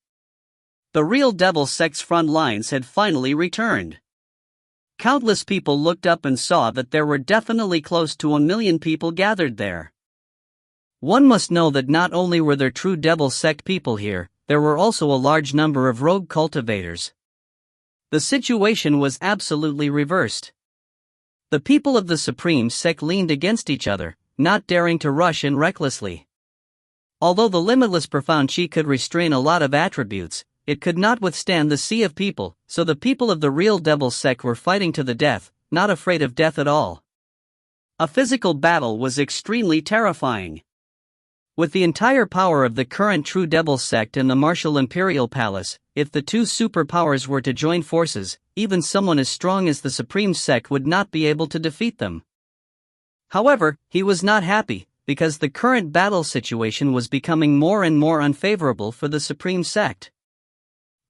The real Devil Sect's front lines had finally returned. Countless people looked up and saw that there were definitely close to 1 million people gathered there. One must know that not only were there true Devil Sect people here, there were also a large number of rogue cultivators. The situation was absolutely reversed. The people of the Supreme Sect leaned against each other, not daring to rush in recklessly. Although the limitless profound chi could restrain a lot of attributes, it could not withstand the sea of people, so the people of the real Devil Sect were fighting to the death, not afraid of death at all. A physical battle was extremely terrifying. With the entire power of the current true Devil Sect and the Martial Imperial Palace, if the two superpowers were to join forces, even someone as strong as the Supreme Sect would not be able to defeat them. However, he was not happy, because the current battle situation was becoming more and more unfavorable for the Supreme Sect.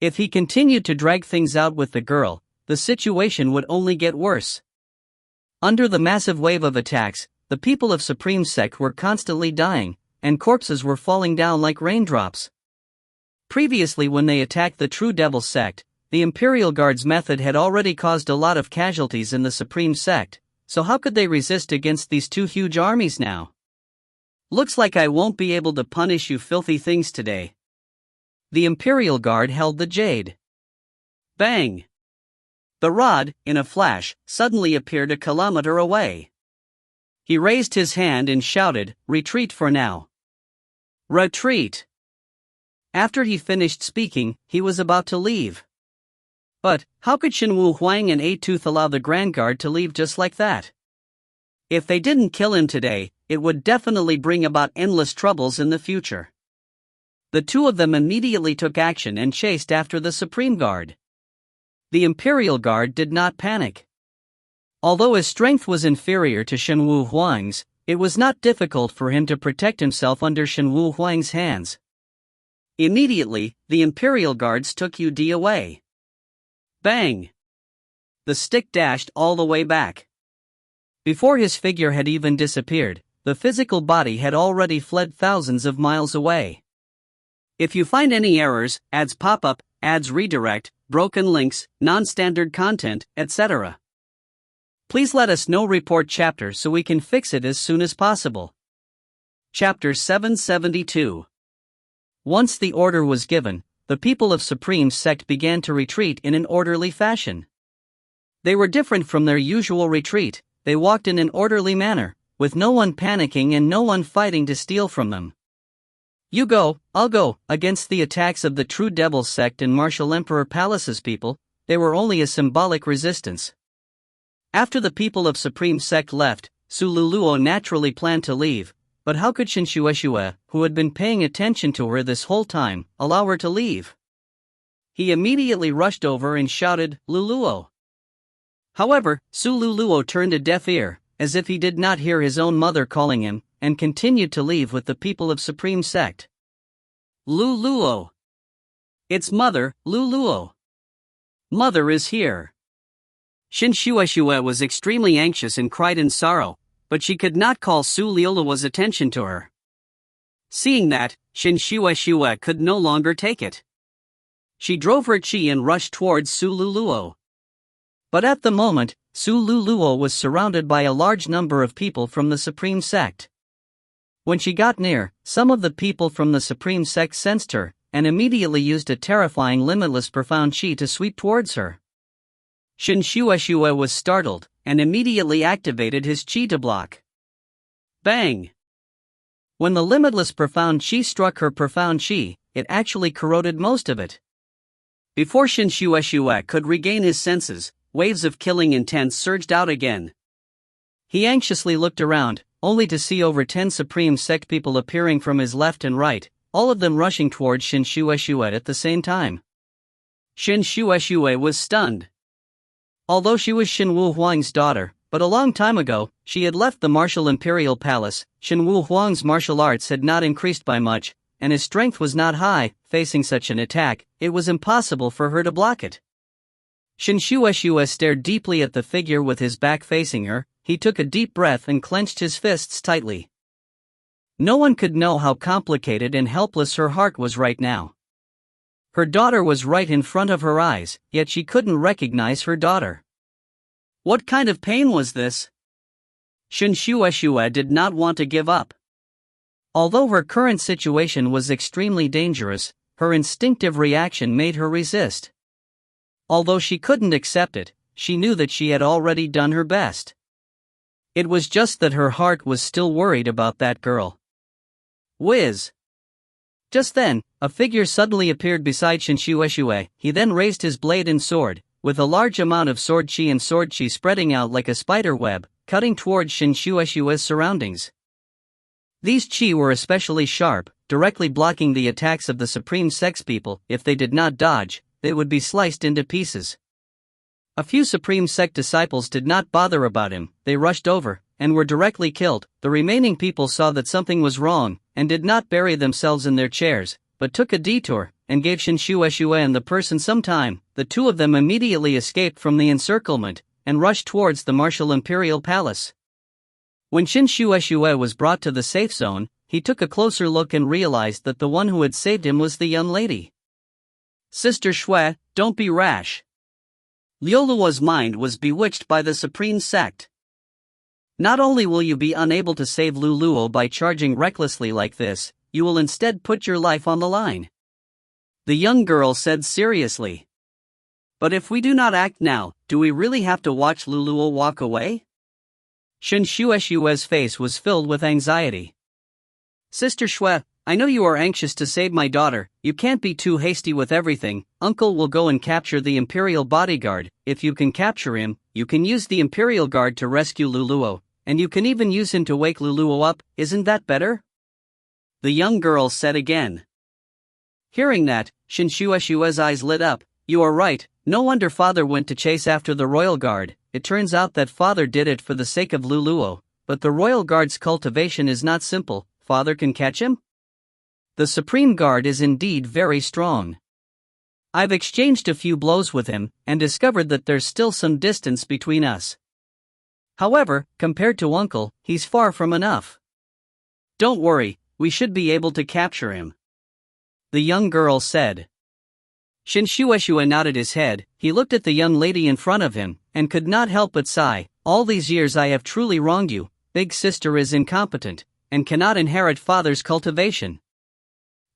If he continued to drag things out with the girl, the situation would only get worse. Under the massive wave of attacks, the people of Supreme Sect were constantly dying, and corpses were falling down like raindrops. Previously, when they attacked the true Devil Sect, the Imperial Guard's method had already caused a lot of casualties in the Supreme Sect, so how could they resist against these two huge armies now? Looks like I won't be able to punish you filthy things today. The Imperial Guard held the jade. Bang! The rod, in a flash, suddenly appeared a kilometer away. He raised his hand and shouted, "Retreat for now. Retreat!" After he finished speaking, he was about to leave. But, how could Shenwu Huang and A-Tooth allow the Grand Guard to leave just like that? If they didn't kill him today, it would definitely bring about endless troubles in the future. The two of them immediately took action and chased after the Supreme Guard. The Imperial Guard did not panic. Although his strength was inferior to Shenwu Huang's, it was not difficult for him to protect himself under Shenwu Huang's hands. Immediately, the Imperial Guards took UD away. Bang! The stick dashed all the way back. Before his figure had even disappeared, the physical body had already fled thousands of miles away. If you find any errors, ads pop up, ads redirect, broken links, non-standard content, etc., please let us know. Report chapter so we can fix it as soon as possible. Chapter 772. Once the order was given, the people of Supreme Sect began to retreat in an orderly fashion. They were different from their usual retreat. They walked in an orderly manner, with no one panicking and no one fighting to steal from them. You go, I'll go, against the attacks of the true Devil Sect and Martial Emperor Palace's people, they were only a symbolic resistance. After the people of Supreme Sect left, Su Luluo naturally planned to leave, but how could Shinshueshue, who had been paying attention to her this whole time, allow her to leave? He immediately rushed over and shouted, "Luluo!" However, Su Luluo turned a deaf ear, as if he did not hear his own mother calling him, and continued to leave with the people of Supreme Sect. Luluo! It's Mother, Luluo! Mother is here! Shinshueshue was extremely anxious and cried in sorrow, but she could not call Su Luluo's attention to her. Seeing that, Shinshueshue could no longer take it. She drove her chi and rushed towards Su Luluo. But at the moment, Su Luluo was surrounded by a large number of people from the Supreme Sect. When she got near, some of the people from the Supreme Sect sensed her, and immediately used a terrifying limitless profound chi to sweep towards her. Shinshueshue was startled, and immediately activated his chi to block. Bang! When the limitless profound chi struck her profound chi, it actually corroded most of it. Before Shinshueshue could regain his senses, waves of killing intent surged out again. He anxiously looked around, only to see over 10 Supreme Sect people appearing from his left and right, all of them rushing towards Shinshueshue at the same time. Shinshueshue was stunned. Although she was Shenwu Huang's daughter, but a long time ago, she had left the Martial Imperial Palace, Shenwu Huang's martial arts had not increased by much, and his strength was not high. Facing such an attack, it was impossible for her to block it. Shinshueshue stared deeply at the figure with his back facing her. he took a deep breath and clenched his fists tightly. No one could know how complicated and helpless her heart was right now. Her daughter was right in front of her eyes, yet she couldn't recognize her daughter. What kind of pain was this? Shen Shueshue did not want to give up. Although her current situation was extremely dangerous, her instinctive reaction made her resist. Although she couldn't accept it, she knew that she had already done her best. It was just that her heart was still worried about that girl. Whiz! Just then, a figure suddenly appeared beside Shen Shueshue. He then raised his blade and sword, with a large amount of sword chi spreading out like a spider web, cutting towards Shen Shueshue's surroundings. These chi were especially sharp, directly blocking the attacks of the Supreme Sex people. If they did not dodge, they would be sliced into pieces. A few Supreme Sect disciples did not bother about him, they rushed over, and were directly killed. The remaining people saw that something was wrong, and did not bury themselves in their chairs, but took a detour, and gave Shen Shueshue and the person some time. The two of them immediately escaped from the encirclement, and rushed towards the martial imperial palace. When Shen Shueshue was brought to the safe zone, he took a closer look and realized that the one who had saved him was the young lady. Sister Shui, don't be rash. Lioluo's mind was bewitched by the Supreme Sect. Not only will you be unable to save Luluo by charging recklessly like this, you will instead put your life on the line. The young girl said seriously. But if we do not act now, do we really have to watch Luluo walk away? Shen Shueshue's face was filled with anxiety. Sister Shui, I know you are anxious to save my daughter. You can't be too hasty with everything. Uncle will go and capture the Imperial bodyguard. If you can capture him, you can use the Imperial guard to rescue Luluo, and you can even use him to wake Luluo up. Isn't that better? The young girl said again. Hearing that, Shen Shueshue's eyes lit up. You are right, no wonder father went to chase after the royal guard. It turns out that father did it for the sake of Luluo, but the royal guard's cultivation is not simple. Father can catch him? The Supreme Guard is indeed very strong. I've exchanged a few blows with him, and discovered that there's still some distance between us. However, compared to Uncle, he's far from enough. Don't worry, we should be able to capture him. The young girl said. Shen Shueshue nodded his head. He looked at the young lady in front of him, and could not help but sigh. All these years I have truly wronged you. Big sister is incompetent, and cannot inherit father's cultivation.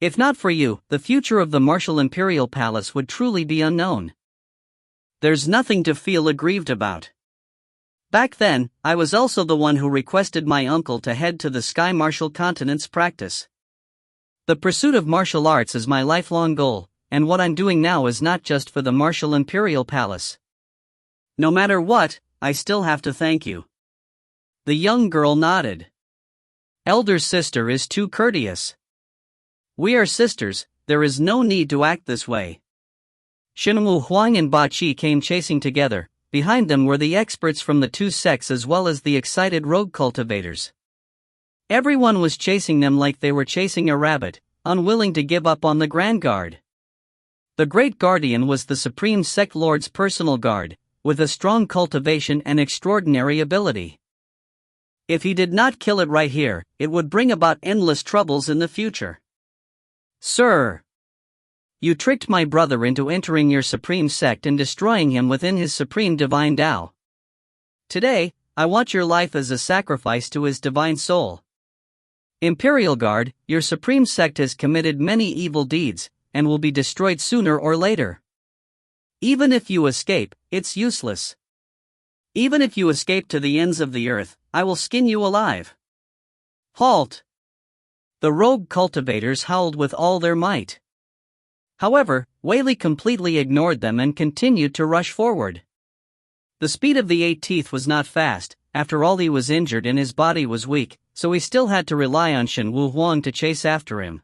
If not for you, the future of the martial imperial palace would truly be unknown. There's nothing to feel aggrieved about. Back then, I was also the one who requested my uncle to head to the Sky Martial Continent's practice. The pursuit of martial arts is my lifelong goal, and what I'm doing now is not just for the martial imperial palace. No matter what, I still have to thank you. The young girl nodded. Elder sister is too courteous. We are sisters, there is no need to act this way. Shenwu Huang and Ba Qi came chasing together. Behind them were the experts from the two sects as well as the excited rogue cultivators. Everyone was chasing them like they were chasing a rabbit, unwilling to give up on the Grand Guard. The Great Guardian was the Supreme Sect Lord's personal guard, with a strong cultivation and extraordinary ability. If he did not kill it right here, it would bring about endless troubles in the future. Sir, you tricked my brother into entering your Supreme Sect and destroying him within his Supreme Divine Tao. Today, I want your life as a sacrifice to his divine soul. Imperial Guard, your Supreme Sect has committed many evil deeds, and will be destroyed sooner or later. Even if you escape, it's useless. Even if you escape to the ends of the earth, I will skin you alive. Halt! The rogue cultivators howled with all their might. However, Whaley completely ignored them and continued to rush forward. The speed of the 8 Teeth was not fast. After all, he was injured and his body was weak, so he still had to rely on Shenwu Huang to chase after him.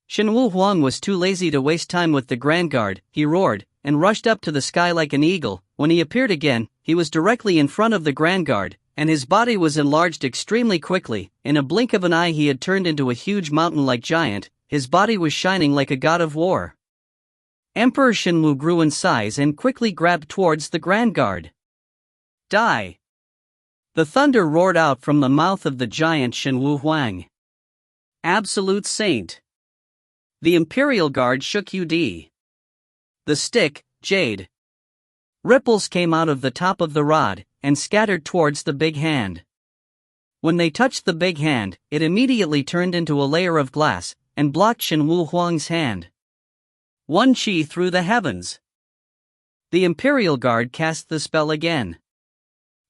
Shenwu Huang was too lazy to waste time with the Grand Guard. He roared, and rushed up to the sky like an eagle. When he appeared again, he was directly in front of the Grand Guard, and his body was enlarged extremely quickly. In a blink of an eye he had turned into a huge mountain-like giant. His body was shining like a god of war. Emperor Shenwu grew in size and quickly grabbed towards the Grand Guard. Die! The thunder roared out from the mouth of the giant Shenwu Huang. Absolute saint. The Imperial Guard shook UD. The stick, Jade. Ripples came out of the top of the rod, and scattered towards the big hand. When they touched the big hand, it immediately turned into a layer of glass, and blocked Shenwu Huang's hand. One chi through the heavens. The Imperial Guard cast the spell again.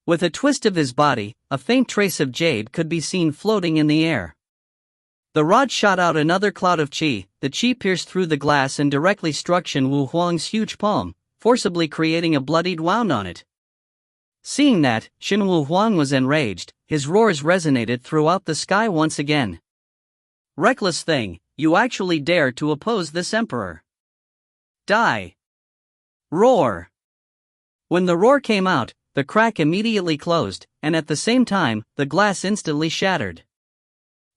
With a twist of his body, a faint trace of jade could be seen floating in the air. The rod shot out another cloud of chi. The chi pierced through the glass and directly struck Shenwu Huang's huge palm, forcibly creating a bloodied wound on it. Seeing that, Shenwu Huang was enraged. His roars resonated throughout the sky once again. Reckless thing, you actually dare to oppose this emperor. Die. Roar. When the roar came out, the crack immediately closed, and at the same time, the glass instantly shattered.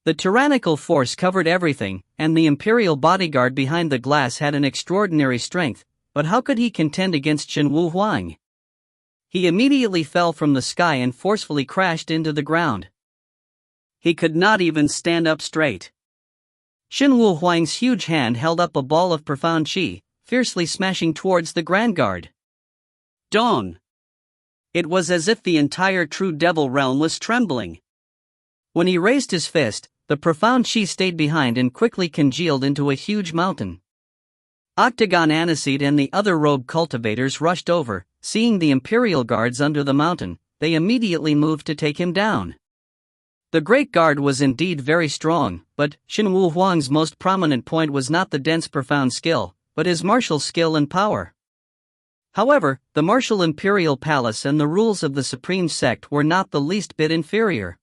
The tyrannical force covered everything, and the Imperial bodyguard behind the glass had an extraordinary strength, but how could he contend against Shenwu Huang? He immediately fell from the sky and forcefully crashed into the ground. He could not even stand up straight. Shenwu Huang's huge hand held up a ball of profound chi, fiercely smashing towards the Grand Guard. Dawn! It was as if the entire True Devil realm was trembling. When he raised his fist, the profound chi stayed behind and quickly congealed into a huge mountain. Octagon Aniseed and the other robe cultivators rushed over. Seeing the Imperial Guards under the mountain, they immediately moved to take him down. The Great Guard was indeed very strong, but Shenwu Huang's most prominent point was not the dense profound skill, but his martial skill and power. However, the martial Imperial Palace and the rules of the Supreme Sect were not the least bit inferior.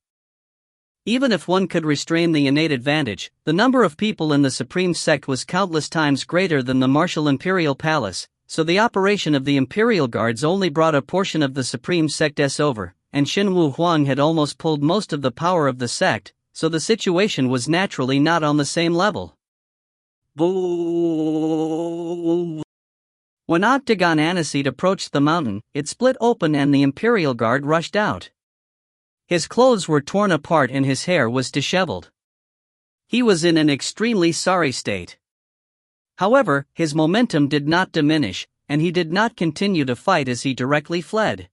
Even if one could restrain the innate advantage, the number of people in the Supreme Sect was countless times greater than the martial Imperial Palace, so the operation of the Imperial Guards only brought a portion of the Supreme Sect's over, and Shenwu Huang had almost pulled most of the power of the sect, so the situation was naturally not on the same level. When Octagon Aniseed approached the mountain, it split open and the Imperial Guard rushed out. His clothes were torn apart and his hair was disheveled. He was in an extremely sorry state. However, his momentum did not diminish, and he did not continue to fight as he directly fled.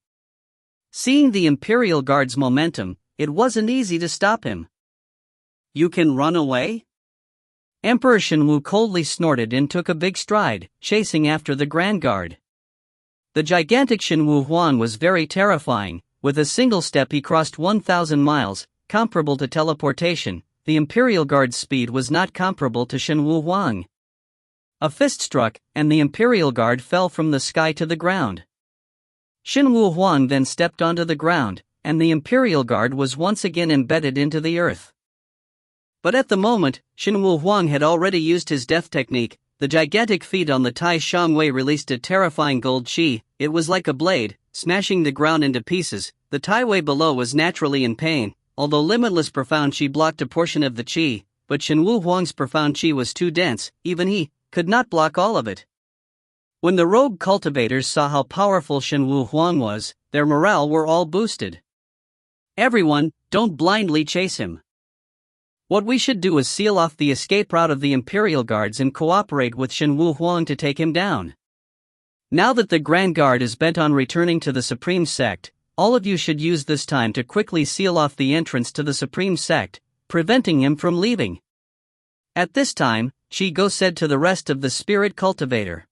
Seeing the Imperial Guard's momentum, it wasn't easy to stop him. You can run away? Emperor Shenwu coldly snorted and took a big stride, chasing after the Grand Guard. The gigantic Shenwu Huang was very terrifying. With a single step he crossed 1,000 miles, comparable to teleportation. The Imperial Guard's speed was not comparable to Shenwu Huang. A fist struck, and the Imperial Guard fell from the sky to the ground. Shenwu Huang then stepped onto the ground, and the Imperial Guard was once again embedded into the earth. But at the moment, Shenwu Huang had already used his death technique. The gigantic feet on the Tai Shangwei released a terrifying gold chi. It was like a blade, smashing the ground into pieces. The Tai Wei below was naturally in pain, although limitless profound chi blocked a portion of the chi, but Shenwu Huang's profound chi was too dense, even he could not block all of it. When the rogue cultivators saw how powerful Shenwu Huang was, their morale were all boosted. Everyone, don't blindly chase him. What we should do is seal off the escape route of the Imperial Guards and cooperate with Shenwu Huang to take him down. Now that the Grand Guard is bent on returning to the Supreme Sect, all of you should use this time to quickly seal off the entrance to the Supreme Sect, preventing him from leaving. At this time, Chi Go said to the rest of the Spirit Cultivator.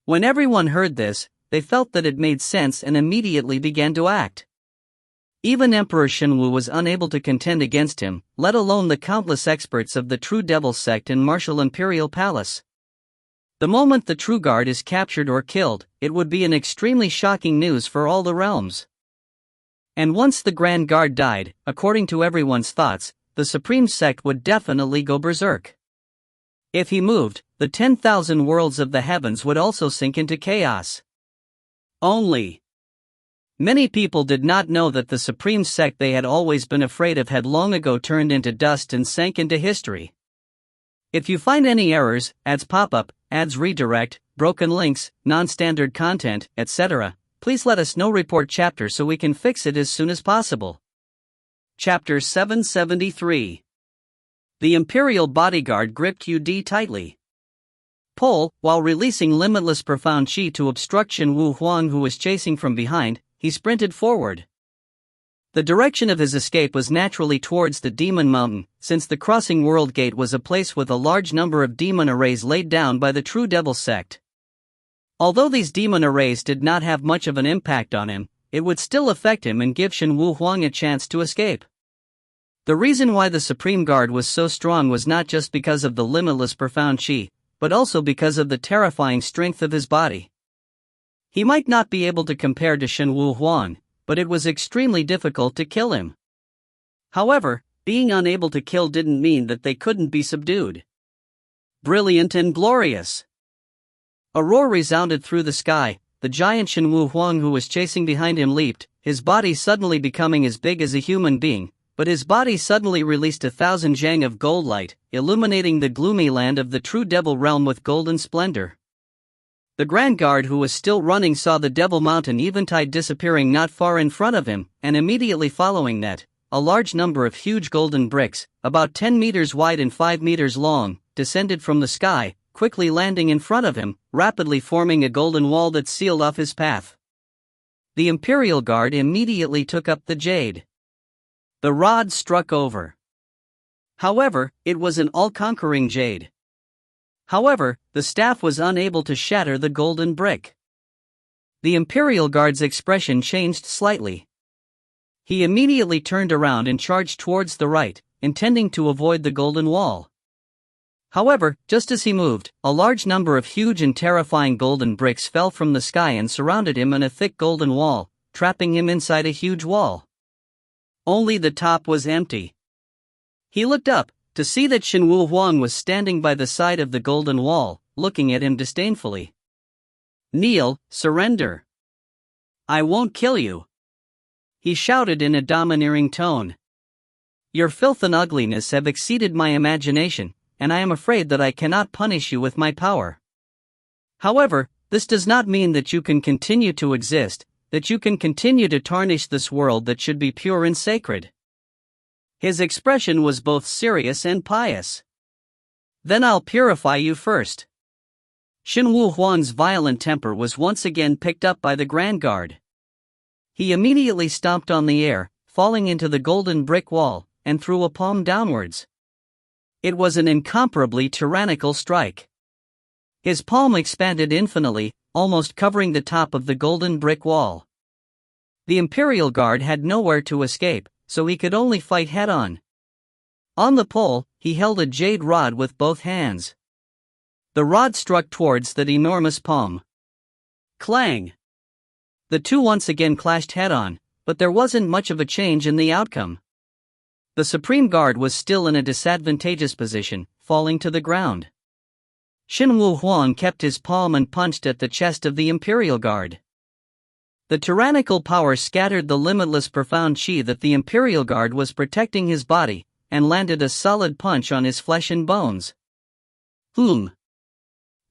When everyone heard this, they felt that it made sense and immediately began to act. Even Emperor Shenwu was unable to contend against him, let alone the countless experts of the True Devil Sect and Martial Imperial Palace. The moment the True Guard is captured or killed, it would be an extremely shocking news for all the realms. And once the Grand Guard died, according to everyone's thoughts, the Supreme Sect would definitely go berserk. If he moved, the 10,000 worlds of the heavens would also sink into chaos. Only many people did not know that the Supreme Sect they had always been afraid of had long ago turned into dust and sank into history. If you find any errors, ads pop up, ads redirect, broken links, non-standard content, etc., please let us know report chapter so we can fix it as soon as possible. Chapter 773. The Imperial Bodyguard gripped UD tightly. Pole, while releasing limitless profound chi to obstruct Shen Wu Huang who was chasing from behind, he sprinted forward. The direction of his escape was naturally towards the Demon Mountain, since the Crossing World Gate was a place with a large number of demon arrays laid down by the True Devil sect. Although these demon arrays did not have much of an impact on him, it would still affect him and give Shen Wu Huang a chance to escape. The reason why the Supreme Guard was so strong was not just because of the limitless profound chi, but also because of the terrifying strength of his body. He might not be able to compare to Shen Wu Huang, but it was extremely difficult to kill him. However, being unable to kill didn't mean that they couldn't be subdued. Brilliant and glorious! A roar resounded through the sky. The giant Shen Wu Huang who was chasing behind him leaped, his body suddenly becoming as big as a human being, but his body suddenly released 1,000 zhang of gold light, illuminating the gloomy land of the True Devil realm with golden splendor. The Grand Guard who was still running saw the Devil Mountain Eventide disappearing not far in front of him, and immediately following that, a large number of huge golden bricks, about 10 meters wide and 5 meters long, descended from the sky, quickly landing in front of him, rapidly forming a golden wall that sealed off his path. The Imperial Guard immediately took up the jade. The rod struck over. However, it was an all-conquering jade. However, the staff was unable to shatter the golden brick. The Imperial Guard's expression changed slightly. He immediately turned around and charged towards the right, intending to avoid the golden wall. However, just as he moved, a large number of huge and terrifying golden bricks fell from the sky and surrounded him in a thick golden wall, trapping him inside a huge wall. Only the top was empty. He looked up, to see that Shen Wu Huang was standing by the side of the golden wall, looking at him disdainfully. "Kneel, surrender. I won't kill you," he shouted in a domineering tone. "Your filth and ugliness have exceeded my imagination, and I am afraid that I cannot punish you with my power. However, this does not mean that you can continue to exist, that you can continue to tarnish this world that should be pure and sacred." His expression was both serious and pious. "Then I'll purify you first." Shen Wu Huang's violent temper was once again picked up by the Grand Guard. He immediately stomped on the air, falling into the golden brick wall, and threw a palm downwards. It was an incomparably tyrannical strike. His palm expanded infinitely, almost covering the top of the golden brick wall. The Imperial Guard had nowhere to escape, so he could only fight head-on. On the pole, he held a jade rod with both hands. The rod struck towards that enormous palm. Clang! The two once again clashed head-on, but there wasn't much of a change in the outcome. The Supreme Guard was still in a disadvantageous position, falling to the ground. Shen Wu Huang kept his palm and punched at the chest of the Imperial Guard. The tyrannical power scattered the limitless profound chi that the Imperial Guard was protecting his body, and landed a solid punch on his flesh and bones. The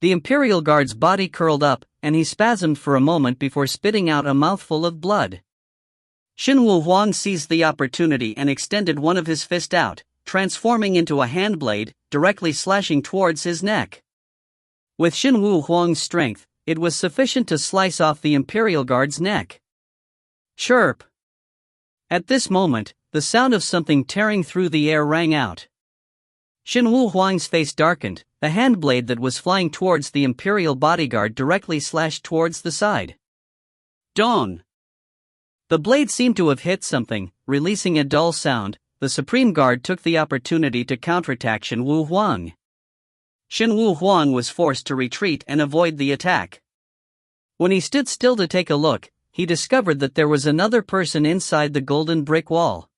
Imperial Guard's body curled up, and he spasmed for a moment before spitting out a mouthful of blood. Shen Wu Huang seized the opportunity and extended one of his fists out, transforming into a handblade, directly slashing towards his neck. With Shen Wu Huang's strength, it was sufficient to slice off the Imperial Guard's neck. Chirp! At this moment, the sound of something tearing through the air rang out. Shen Wu Huang's face darkened, the handblade that was flying towards the Imperial bodyguard directly slashed towards the side. Dong! The blade seemed to have hit something, releasing a dull sound. The Supreme Guard took the opportunity to counterattack Shen Wu Huang. Shen Wu Huang was forced to retreat and avoid the attack. When he stood still to take a look, he discovered that there was another person inside the golden brick wall.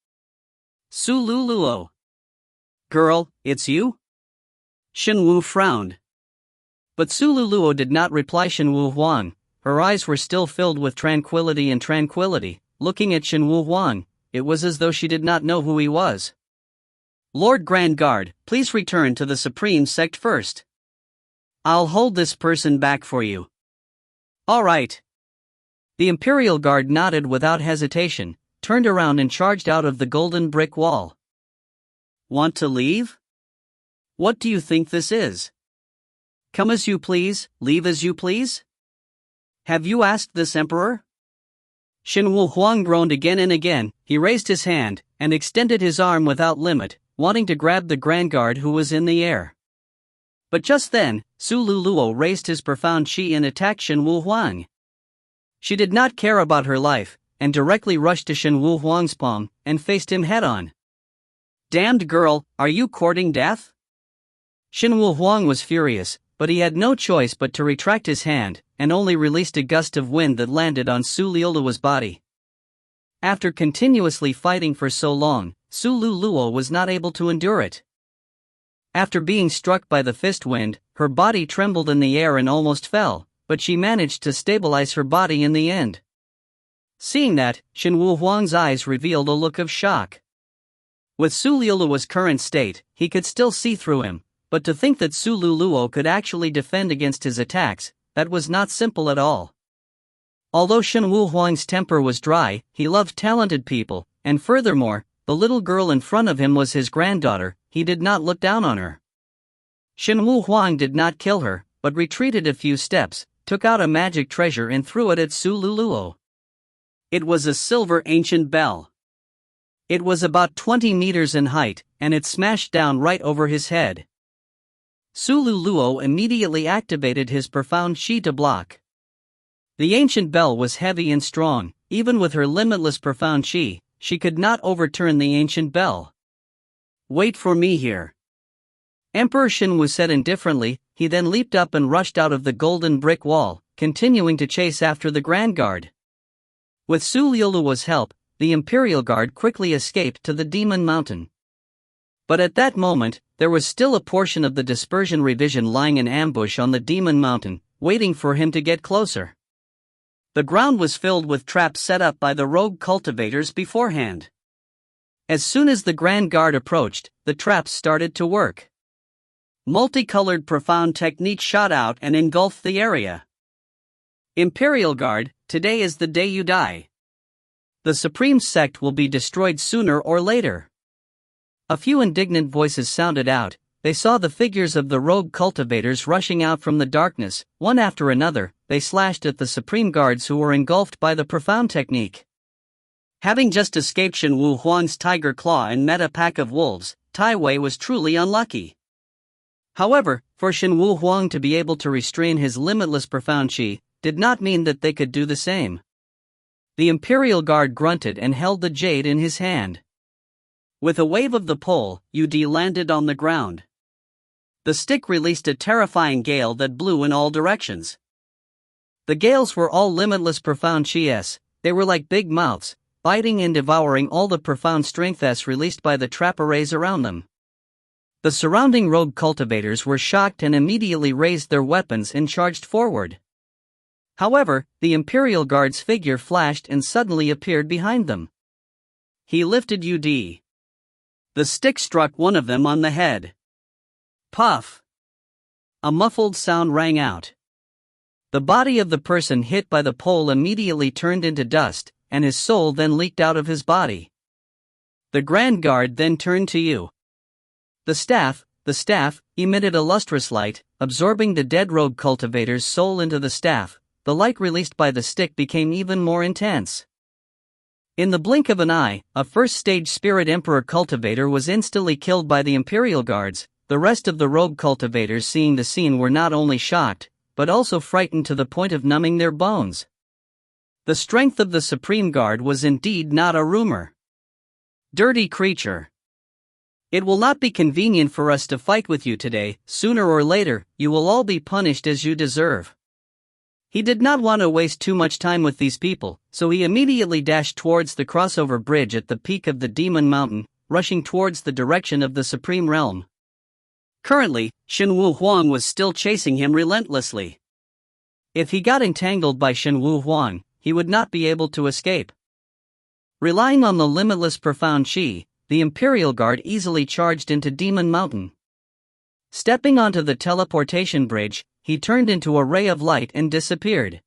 Su Luluo. Girl, it's you? Shen Wu frowned. But Su Luluo did not reply Shen Wu Huang. Her eyes were still filled with tranquility. Looking at Shen Wu Huang, it was as though she did not know who he was. Lord Grand Guard, please return to the Supreme Sect first. I'll hold this person back for you. All right. The Imperial Guard nodded without hesitation, turned around and charged out of the golden brick wall. Want to leave? What do you think this is? Come as you please, leave as you please? Have you asked this emperor? Shen Wuhuang groaned again and again. He raised his hand and extended his arm without limit, wanting to grab the Grand Guard who was in the air. But just then, Su Luluo raised his profound chi and attacked Shen Wuhuang. She did not care about her life, and directly rushed to Shen Wuhuang's palm and faced him head-on. Damned girl, are you courting death? Shen Wuhuang was furious, but he had no choice but to retract his hand, and only released a gust of wind that landed on Su Luluo's body. After continuously fighting for so long, Su Luluo was not able to endure it. After being struck by the fist wind, her body trembled in the air and almost fell, but she managed to stabilize her body in the end. Seeing that, Shen Wuhuang's eyes revealed a look of shock. With Su Luluo's current state, he could still see through him, but to think that Su Luluo could actually defend against his attacks, that was not simple at all. Although Shen Wuhuang's temper was dry, he loved talented people, and furthermore, the little girl in front of him was his granddaughter. He did not look down on her. Shen Wuhuang did not kill her, but retreated a few steps, took out a magic treasure and threw it at Su Luluo. It was a silver ancient bell. It was about 20 meters in height, and it smashed down right over his head. Su Luluo immediately activated his profound chi to block. The ancient bell was heavy and strong. Even with her limitless profound chi, she could not overturn the ancient bell. Wait for me here. Emperor Shenwu said indifferently. He then leaped up and rushed out of the golden brick wall, continuing to chase after the Grand Guard. With Su Luluo's help, the Imperial Guard quickly escaped to the Demon Mountain. But at that moment, there was still a portion of the Dispersion Revision lying in ambush on the Demon Mountain, waiting for him to get closer. The ground was filled with traps set up by the rogue cultivators beforehand. As soon as the Grand Guard approached, the traps started to work. Multicolored profound techniques shot out and engulfed the area. Imperial Guard, today is the day you die. The Supreme Sect will be destroyed sooner or later. A few indignant voices sounded out. They saw the figures of the rogue cultivators rushing out from the darkness. One after another, they slashed at the Supreme Guards who were engulfed by the profound technique. Having just escaped Shen Wuhuang's tiger claw and met a pack of wolves, Tai Wei was truly unlucky. However, for Shen Wuhuang to be able to restrain his limitless profound chi, did not mean that they could do the same. The Imperial Guard grunted and held the jade in his hand. With a wave of the pole, Ud landed on the ground. The stick released a terrifying gale that blew in all directions. The gales were all limitless profound chi-s. They were like big mouths, biting and devouring all the profound strength s released by the trap arrays around them. The surrounding rogue cultivators were shocked and immediately raised their weapons and charged forward. However, the Imperial Guard's figure flashed and suddenly appeared behind them. He lifted Ud. The stick struck one of them on the head. Puff! A muffled sound rang out. The body of the person hit by the pole immediately turned into dust, and his soul then leaked out of his body. The Grand Guard then turned to you. The staff emitted a lustrous light, absorbing the dead rogue cultivator's soul into the staff. The light released by the stick became even more intense. In the blink of an eye, a first-stage Spirit Emperor cultivator was instantly killed by the Imperial Guards. The rest of the rogue cultivators seeing the scene were not only shocked, but also frightened to the point of numbing their bones. The strength of the Supreme Guard was indeed not a rumor. Dirty creature. It will not be convenient for us to fight with you today. Sooner or later, you will all be punished as you deserve. He did not want to waste too much time with these people, so he immediately dashed towards the crossover bridge at the peak of the Demon Mountain, rushing towards the direction of the Supreme Realm. Currently, Shen Wuhuang was still chasing him relentlessly. If he got entangled by Shen Wuhuang, he would not be able to escape. Relying on the limitless profound chi, the Imperial Guard easily charged into Demon Mountain. Stepping onto the teleportation bridge, he turned into a ray of light and disappeared.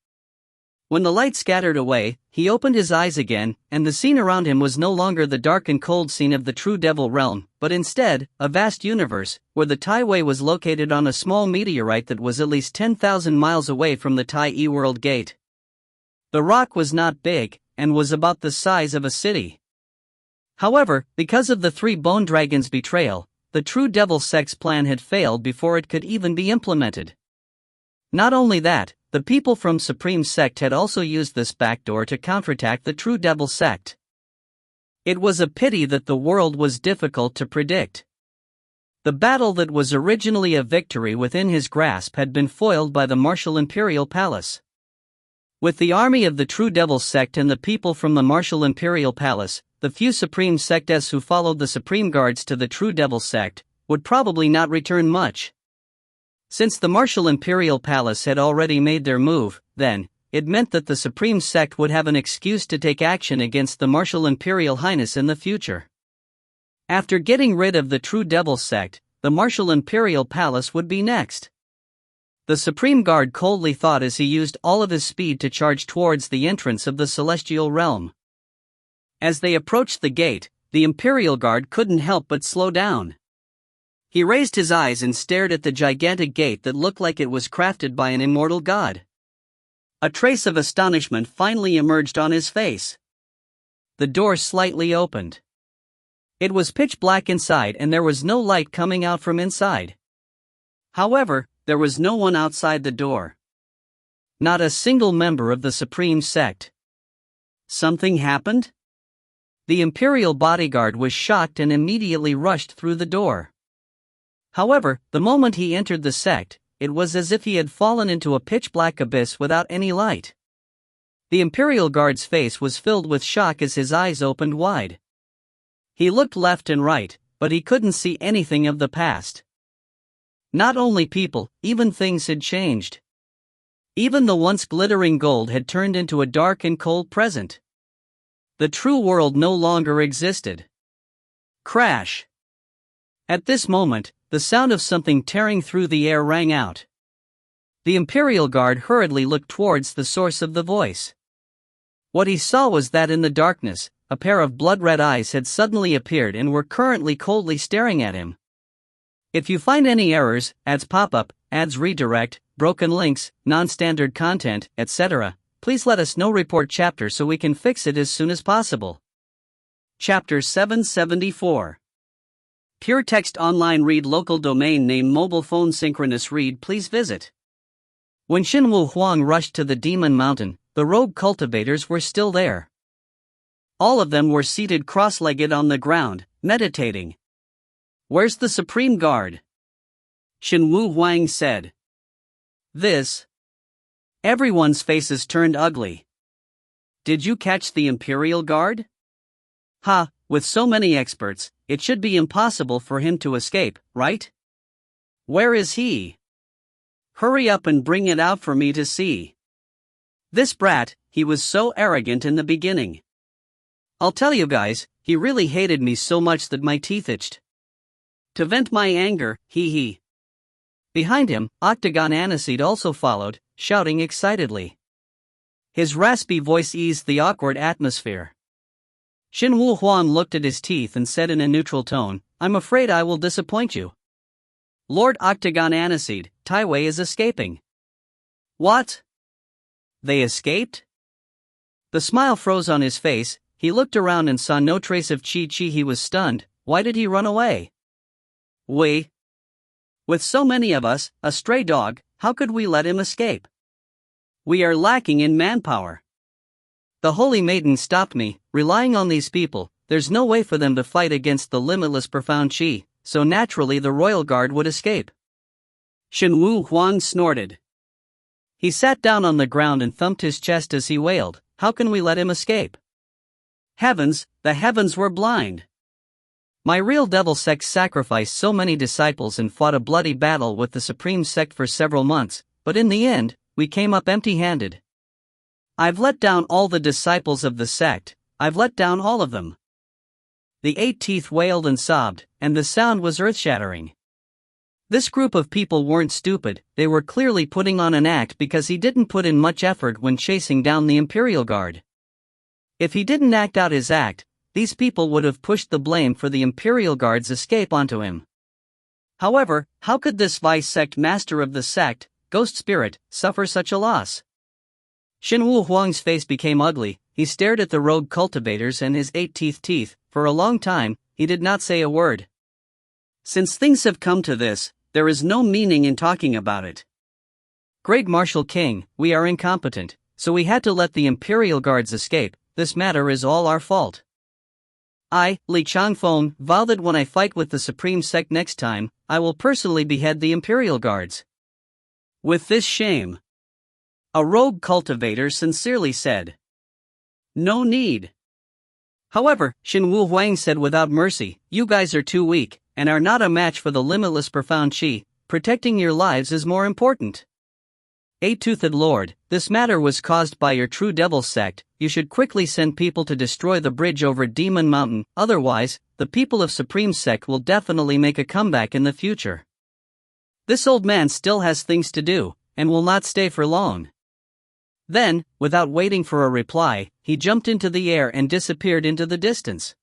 When the light scattered away, he opened his eyes again, and the scene around him was no longer the dark and cold scene of the true devil realm, but instead, a vast universe, where the Tai Wei was located on a small meteorite that was at least 10,000 miles away from the Tai E-World Gate. The rock was not big, and was about the size of a city. However, because of the three bone dragons' betrayal, the true devil sect's plan had failed before it could even be implemented. Not only that, the people from Supreme Sect had also used this backdoor to counterattack the true devil sect. It was a pity that the world was difficult to predict. The battle that was originally a victory within his grasp had been foiled by the Martial Imperial Palace. With the army of the true devil sect and the people from the Martial Imperial Palace, the few Supreme Sectes who followed the Supreme Guards to the true devil sect would probably not return much. Since the Martial Imperial Palace had already made their move, then, it meant that the Supreme Sect would have an excuse to take action against the Martial Imperial Highness in the future. After getting rid of the true devil sect, the Martial Imperial Palace would be next. The Supreme Guard coldly thought as he used all of his speed to charge towards the entrance of the Celestial Realm. As they approached the gate, the Imperial Guard couldn't help but slow down. He raised his eyes and stared at the gigantic gate that looked like it was crafted by an immortal god. A trace of astonishment finally emerged on his face. The door slightly opened. It was pitch black inside and there was no light coming out from inside. However, there was no one outside the door. Not a single member of the Supreme Sect. Something happened? The Imperial bodyguard was shocked and immediately rushed through the door. However, the moment he entered the sect, it was as if he had fallen into a pitch-black abyss without any light. The Imperial Guard's face was filled with shock as his eyes opened wide. He looked left and right, but he couldn't see anything of the past. Not only people, even things had changed. Even the once glittering gold had turned into a dark and cold present. The true world no longer existed. Crash! At this moment, the sound of something tearing through the air rang out. The Imperial Guard hurriedly looked towards the source of the voice. What he saw was that in the darkness, a pair of blood-red eyes had suddenly appeared and were currently coldly staring at him. If you find any errors, ads pop-up, ads redirect, broken links, non-standard content, etc., please let us know. Report chapter so we can fix it as soon as possible. Chapter 774. Pure Text Online Read Local Domain Name Mobile Phone Synchronous Read. Please visit. When Xinwu Huang rushed to the Demon Mountain, the rogue cultivators were still there. All of them were seated cross-legged on the ground, meditating. "Where's the Supreme Guard?" Xinwu Huang said. "This." Everyone's faces turned ugly. "Did you catch the Imperial Guard?" "Ha, with so many experts, it should be impossible for him to escape, right?" "Where is he?" "Hurry up and bring it out for me to see." "This brat, he was so arrogant in the beginning. I'll tell you guys, he really hated me so much that my teeth itched. To vent my anger, he. Behind him, Octagon Aniseed also followed, shouting excitedly. His raspy voice eased the awkward atmosphere. Xinwu Huan looked at his teeth and said in a neutral tone, "I'm afraid I will disappoint you. Lord Octagon Aniseed, Tai Wei is escaping." "What? They escaped?" The smile froze on his face. He looked around and saw no trace of Chi. He was stunned. Why did he run away? "We. With so many of us, a stray dog, how could we let him escape? We are lacking in manpower. The Holy Maiden stopped me. Relying on these people, there's no way for them to fight against the limitless profound Qi, so naturally the Royal Guard would escape." Xinwu Huang snorted. He sat down on the ground and thumped his chest as he wailed, "How can we let him escape? Heavens, the heavens were blind. My real devil sect sacrificed so many disciples and fought a bloody battle with the Supreme Sect for several months, but in the end, we came up empty-handed. I've let down all the disciples of the sect, I've let down all of them." The 8 teeth wailed and sobbed, and the sound was earth-shattering. This group of people weren't stupid, they were clearly putting on an act because he didn't put in much effort when chasing down the Imperial Guard. If he didn't act out his act, these people would have pushed the blame for the Imperial Guard's escape onto him. However, how could this vice-sect master of the sect, Ghost Spirit, suffer such a loss? Xinwu Huang's face became ugly. He stared at the rogue cultivators and his 8 teeth. For a long time, he did not say a word. Since things have come to this, there is no meaning in talking about it. Great Martial King, we are incompetent, so we had to let the Imperial Guards escape. This matter is all our fault. I, Li Changfeng, vow that when I fight with the Supreme Sect next time, I will personally behead the Imperial Guards. With this shame, a rogue cultivator sincerely said. No need. However, Xinwu Huang said without mercy, you guys are too weak, and are not a match for the limitless profound Qi. Protecting your lives is more important. Eight-Toothed Lord, this matter was caused by your True Devil sect. You should quickly send people to destroy the bridge over Demon Mountain, otherwise, the people of Supreme Sect will definitely make a comeback in the future. This old man still has things to do, and will not stay for long. Then, without waiting for a reply, he jumped into the air and disappeared into the distance.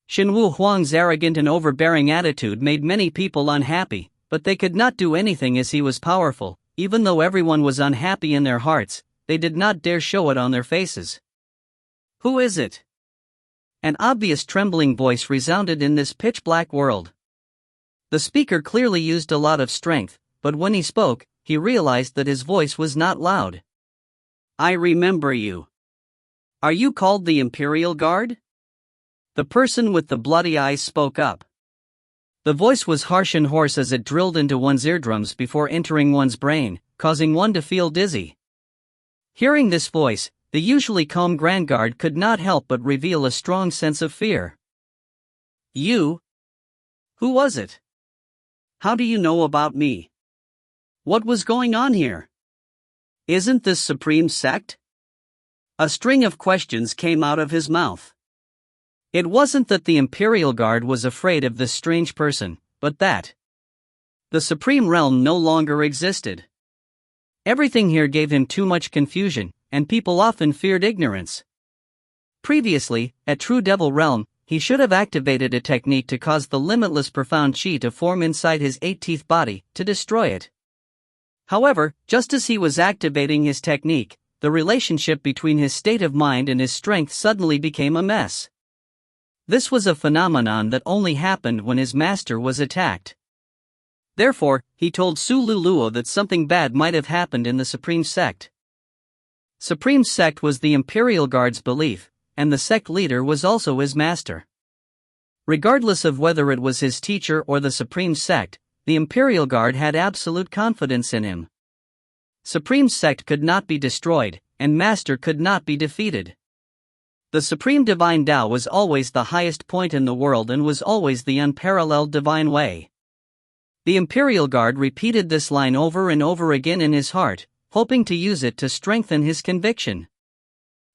Xinwu Huang's arrogant and overbearing attitude made many people unhappy, but they could not do anything as he was powerful. Even though everyone was unhappy in their hearts, they did not dare show it on their faces. Who is it? An obvious trembling voice resounded in this pitch-black world. The speaker clearly used a lot of strength, but when he spoke, he realized that his voice was not loud. I remember you. Are you called the Imperial Guard? The person with the bloody eyes spoke up. The voice was harsh and hoarse as it drilled into one's eardrums before entering one's brain, causing one to feel dizzy. Hearing this voice, the usually calm Grand Guard could not help but reveal a strong sense of fear. You? Who was it? How do you know about me? What was going on here? Isn't this Supreme Sect? A string of questions came out of his mouth. It wasn't that the Imperial Guard was afraid of this strange person, but that the Supreme Realm no longer existed. Everything here gave him too much confusion, and people often feared ignorance. Previously, at True Devil Realm, he should have activated a technique to cause the limitless profound Qi to form inside his 8-teeth body, to destroy it. However, just as he was activating his technique, the relationship between his state of mind and his strength suddenly became a mess. This was a phenomenon that only happened when his master was attacked. Therefore, he told Su Luluo that something bad might have happened in the Supreme Sect. Supreme Sect was the Imperial Guard's belief, and the sect leader was also his master. Regardless of whether it was his teacher or the Supreme Sect, the Imperial Guard had absolute confidence in him. Supreme Sect could not be destroyed, and Master could not be defeated. The Supreme Divine Tao was always the highest point in the world and was always the unparalleled divine way. The Imperial Guard repeated this line over and over again in his heart, hoping to use it to strengthen his conviction.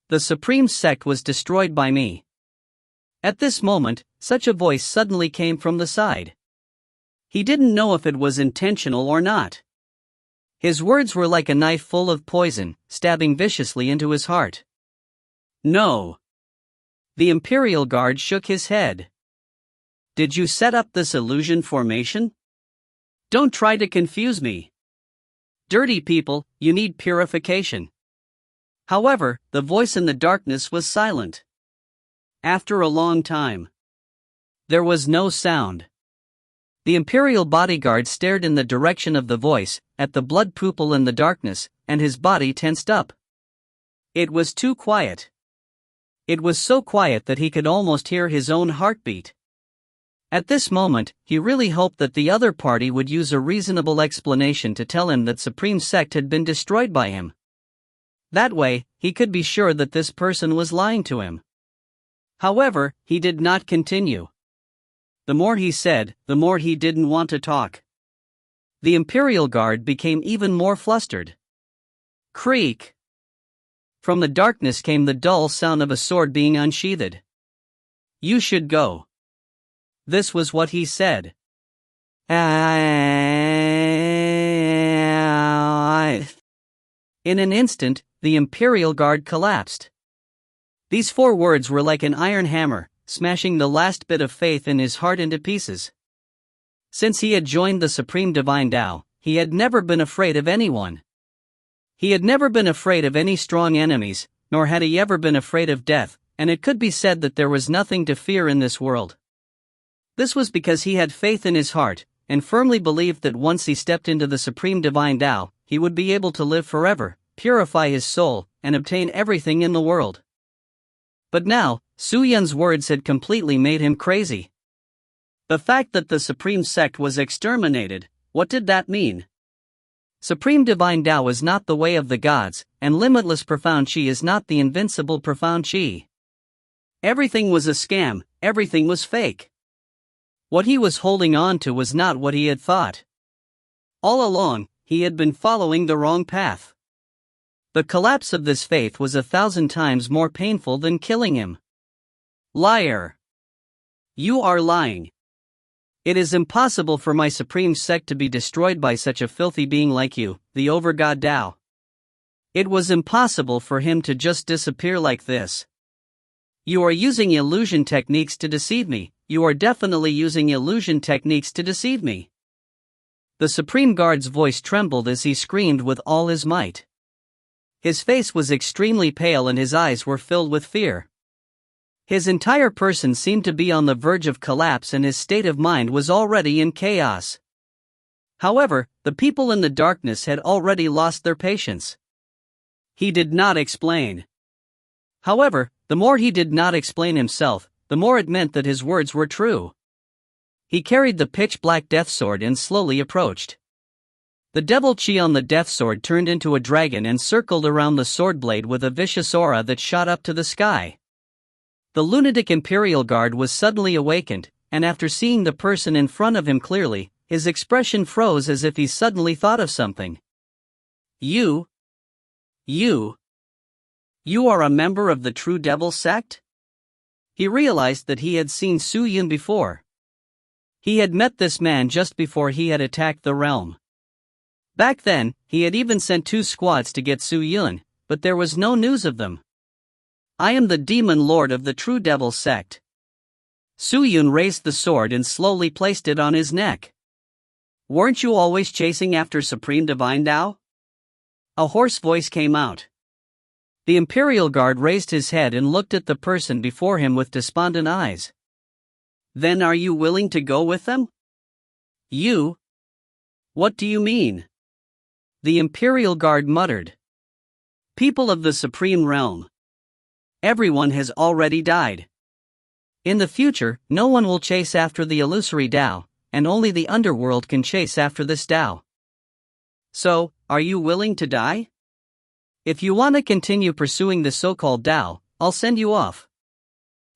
The Supreme Sect was destroyed by me. At this moment, such a voice suddenly came from the side. He didn't know if it was intentional or not. His words were like a knife full of poison, stabbing viciously into his heart. No. The Imperial Guard shook his head. Did you set up this illusion formation? Don't try to confuse me. Dirty people, you need purification. However, the voice in the darkness was silent. After a long time, there was no sound. The Imperial bodyguard stared in the direction of the voice, at the blood pupil in the darkness, and his body tensed up. It was too quiet. It was so quiet that he could almost hear his own heartbeat. At this moment, he really hoped that the other party would use a reasonable explanation to tell him that Supreme Sect had been destroyed by him. That way, he could be sure that this person was lying to him. However, he did not continue. The more he said, the more he didn't want to talk. The Imperial Guard became even more flustered. Creak! From the darkness came the dull sound of a sword being unsheathed. You should go. This was what he said. In an instant, the Imperial Guard collapsed. These 4 words were like an iron hammer, smashing the last bit of faith in his heart into pieces. Since he had joined the Supreme Divine Tao, he had never been afraid of anyone. He had never been afraid of any strong enemies, nor had he ever been afraid of death, and it could be said that there was nothing to fear in this world. This was because he had faith in his heart, and firmly believed that once he stepped into the Supreme Divine Tao, he would be able to live forever, purify his soul, and obtain everything in the world. But now, Su Yun's words had completely made him crazy. The fact that the Supreme Sect was exterminated, what did that mean? Supreme Divine Tao is not the way of the gods, and limitless profound Qi is not the invincible profound Qi. Everything was a scam, everything was fake. What he was holding on to was not what he had thought. All along, he had been following the wrong path. The collapse of this faith was 1,000 times more painful than killing him. Liar! You are lying. It is impossible for my supreme sect to be destroyed by such a filthy being like you, the overgod Tao. It was impossible for him to just disappear like this. You are using illusion techniques to deceive me. You are definitely using illusion techniques to deceive me. The Supreme Guard's voice trembled as he screamed with all his might. His face was extremely pale and his eyes were filled with fear. His entire person seemed to be on the verge of collapse and his state of mind was already in chaos. However, the people in the darkness had already lost their patience. He did not explain. However, the more he did not explain himself, the more it meant that his words were true. He carried the pitch-black death sword and slowly approached. The devil Qi on the death sword turned into a dragon and circled around the sword blade with a vicious aura that shot up to the sky. The lunatic Imperial Guard was suddenly awakened, and after seeing the person in front of him clearly, his expression froze as if he suddenly thought of something. You are a member of the True Devil sect? He realized that he had seen Su Yun before. He had met this man just before he had attacked the realm. Back then, he had even sent 2 squads to get Su Yun, but there was no news of them. I am the Demon Lord of the True Devil sect. Su Yun raised the sword and slowly placed it on his neck. Weren't you always chasing after Supreme Divine Tao? A hoarse voice came out. The Imperial Guard raised his head and looked at the person before him with despondent eyes. Then are you willing to go with them? You? What do you mean? The Imperial Guard muttered. People of the Supreme Realm. Everyone has already died. In the future, no one will chase after the illusory Tao, and only the underworld can chase after this Tao. So, are you willing to die? If you want to continue pursuing the so-called Tao, I'll send you off.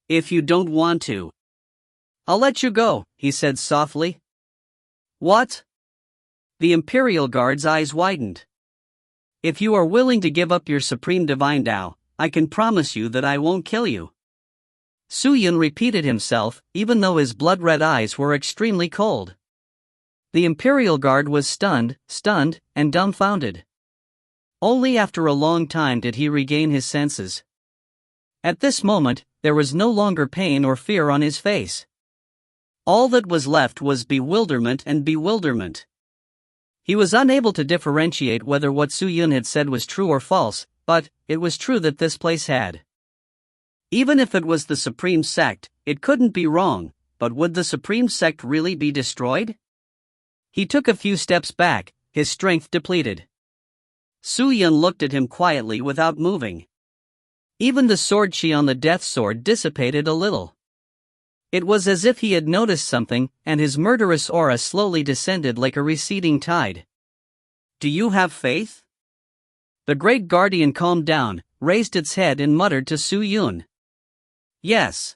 If you don't want to, I'll let you go, he said softly. What? The Imperial Guard's eyes widened. If you are willing to give up your Supreme Divine Tao, I can promise you that I won't kill you. Su Yun repeated himself, even though his blood-red eyes were extremely cold. The Imperial Guard was stunned, and dumbfounded. Only after a long time did he regain his senses. At this moment, there was no longer pain or fear on his face. All that was left was bewilderment and bewilderment. He was unable to differentiate whether what Su Yun had said was true or false, but it was true that this place had. Even if it was the Supreme Sect, it couldn't be wrong, but would the Supreme Sect really be destroyed? He took a few steps back, his strength depleted. Su Yun looked at him quietly without moving. Even the sword Qi on the death sword dissipated a little. It was as if he had noticed something, and his murderous aura slowly descended like a receding tide. Do you have faith? The Great Guardian calmed down, raised its head and muttered to Su Yun. Yes.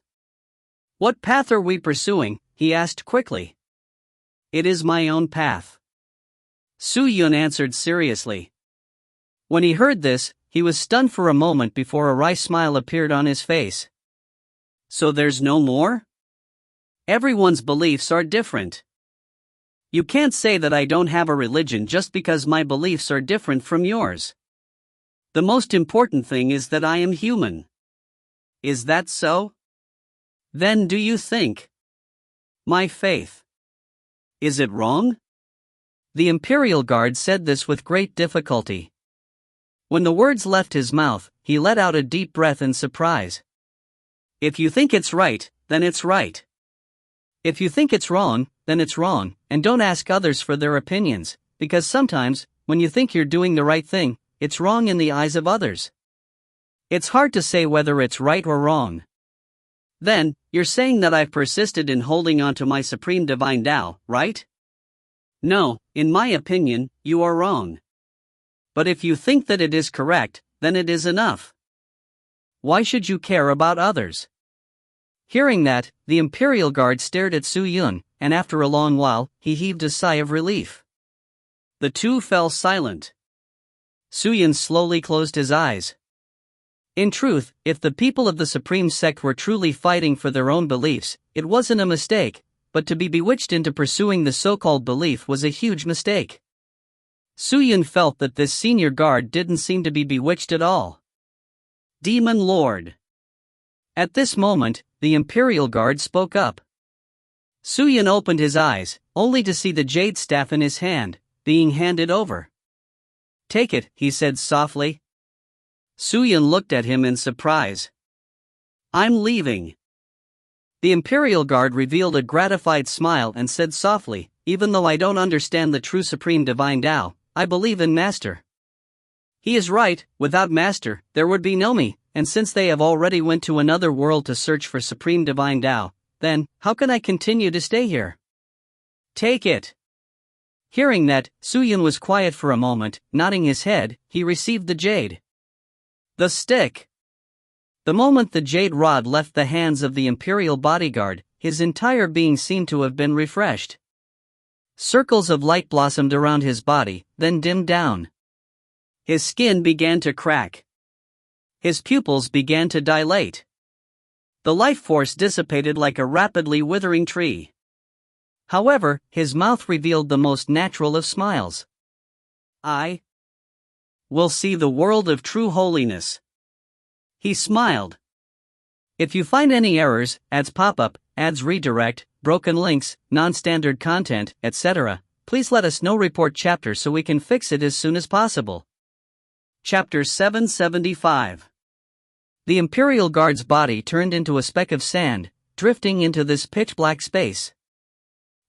What path are we pursuing? He asked quickly. It is my own path. Su Yun answered seriously. When he heard this, he was stunned for a moment before a wry smile appeared on his face. So there's no more? Everyone's beliefs are different. You can't say that I don't have a religion just because my beliefs are different from yours. The most important thing is that I am human. Is that so? Then do you think my faith is it wrong? The Imperial Guard said this with great difficulty. When the words left his mouth, he let out a deep breath in surprise. If you think it's right, then it's right. If you think it's wrong, then it's wrong, and don't ask others for their opinions, because sometimes, when you think you're doing the right thing, it's wrong in the eyes of others. It's hard to say whether it's right or wrong. Then, you're saying that I've persisted in holding on to my supreme divine Tao, right? No, in my opinion, you are wrong. But if you think that it is correct, then it is enough. Why should you care about others? Hearing that, the Imperial Guard stared at Su Yun, and after a long while, he heaved a sigh of relief. The two fell silent. Su Yun slowly closed his eyes. In truth, if the people of the Supreme Sect were truly fighting for their own beliefs, it wasn't a mistake, but to be bewitched into pursuing the so-called belief was a huge mistake. Su Yun felt that this senior guard didn't seem to be bewitched at all. Demon Lord. At this moment, the Imperial Guard spoke up. Su Yun opened his eyes, only to see the jade staff in his hand, being handed over. Take it, he said softly. Su Yun looked at him in surprise. I'm leaving. The Imperial Guard revealed a gratified smile and said softly, even though I don't understand the true Supreme Divine Tao, I believe in Master. He is right, without Master, there would be no me, and since they have already went to another world to search for Supreme Divine Tao, then, how can I continue to stay here? Take it. Hearing that, Su Yun was quiet for a moment, nodding his head, he received the jade. The stick. The moment the jade rod left the hands of the Imperial bodyguard, his entire being seemed to have been refreshed. Circles of light blossomed around his body, then dimmed down. His skin began to crack. His pupils began to dilate. The life force dissipated like a rapidly withering tree. However, his mouth revealed the most natural of smiles. I will see the world of true holiness. He smiled. If you find any errors, ads pop up, ads redirect, broken links, non-standard content, etc., please let us know. Report chapter so we can fix it as soon as possible. Chapter 775. The Imperial Guard's body turned into a speck of sand, drifting into this pitch-black space.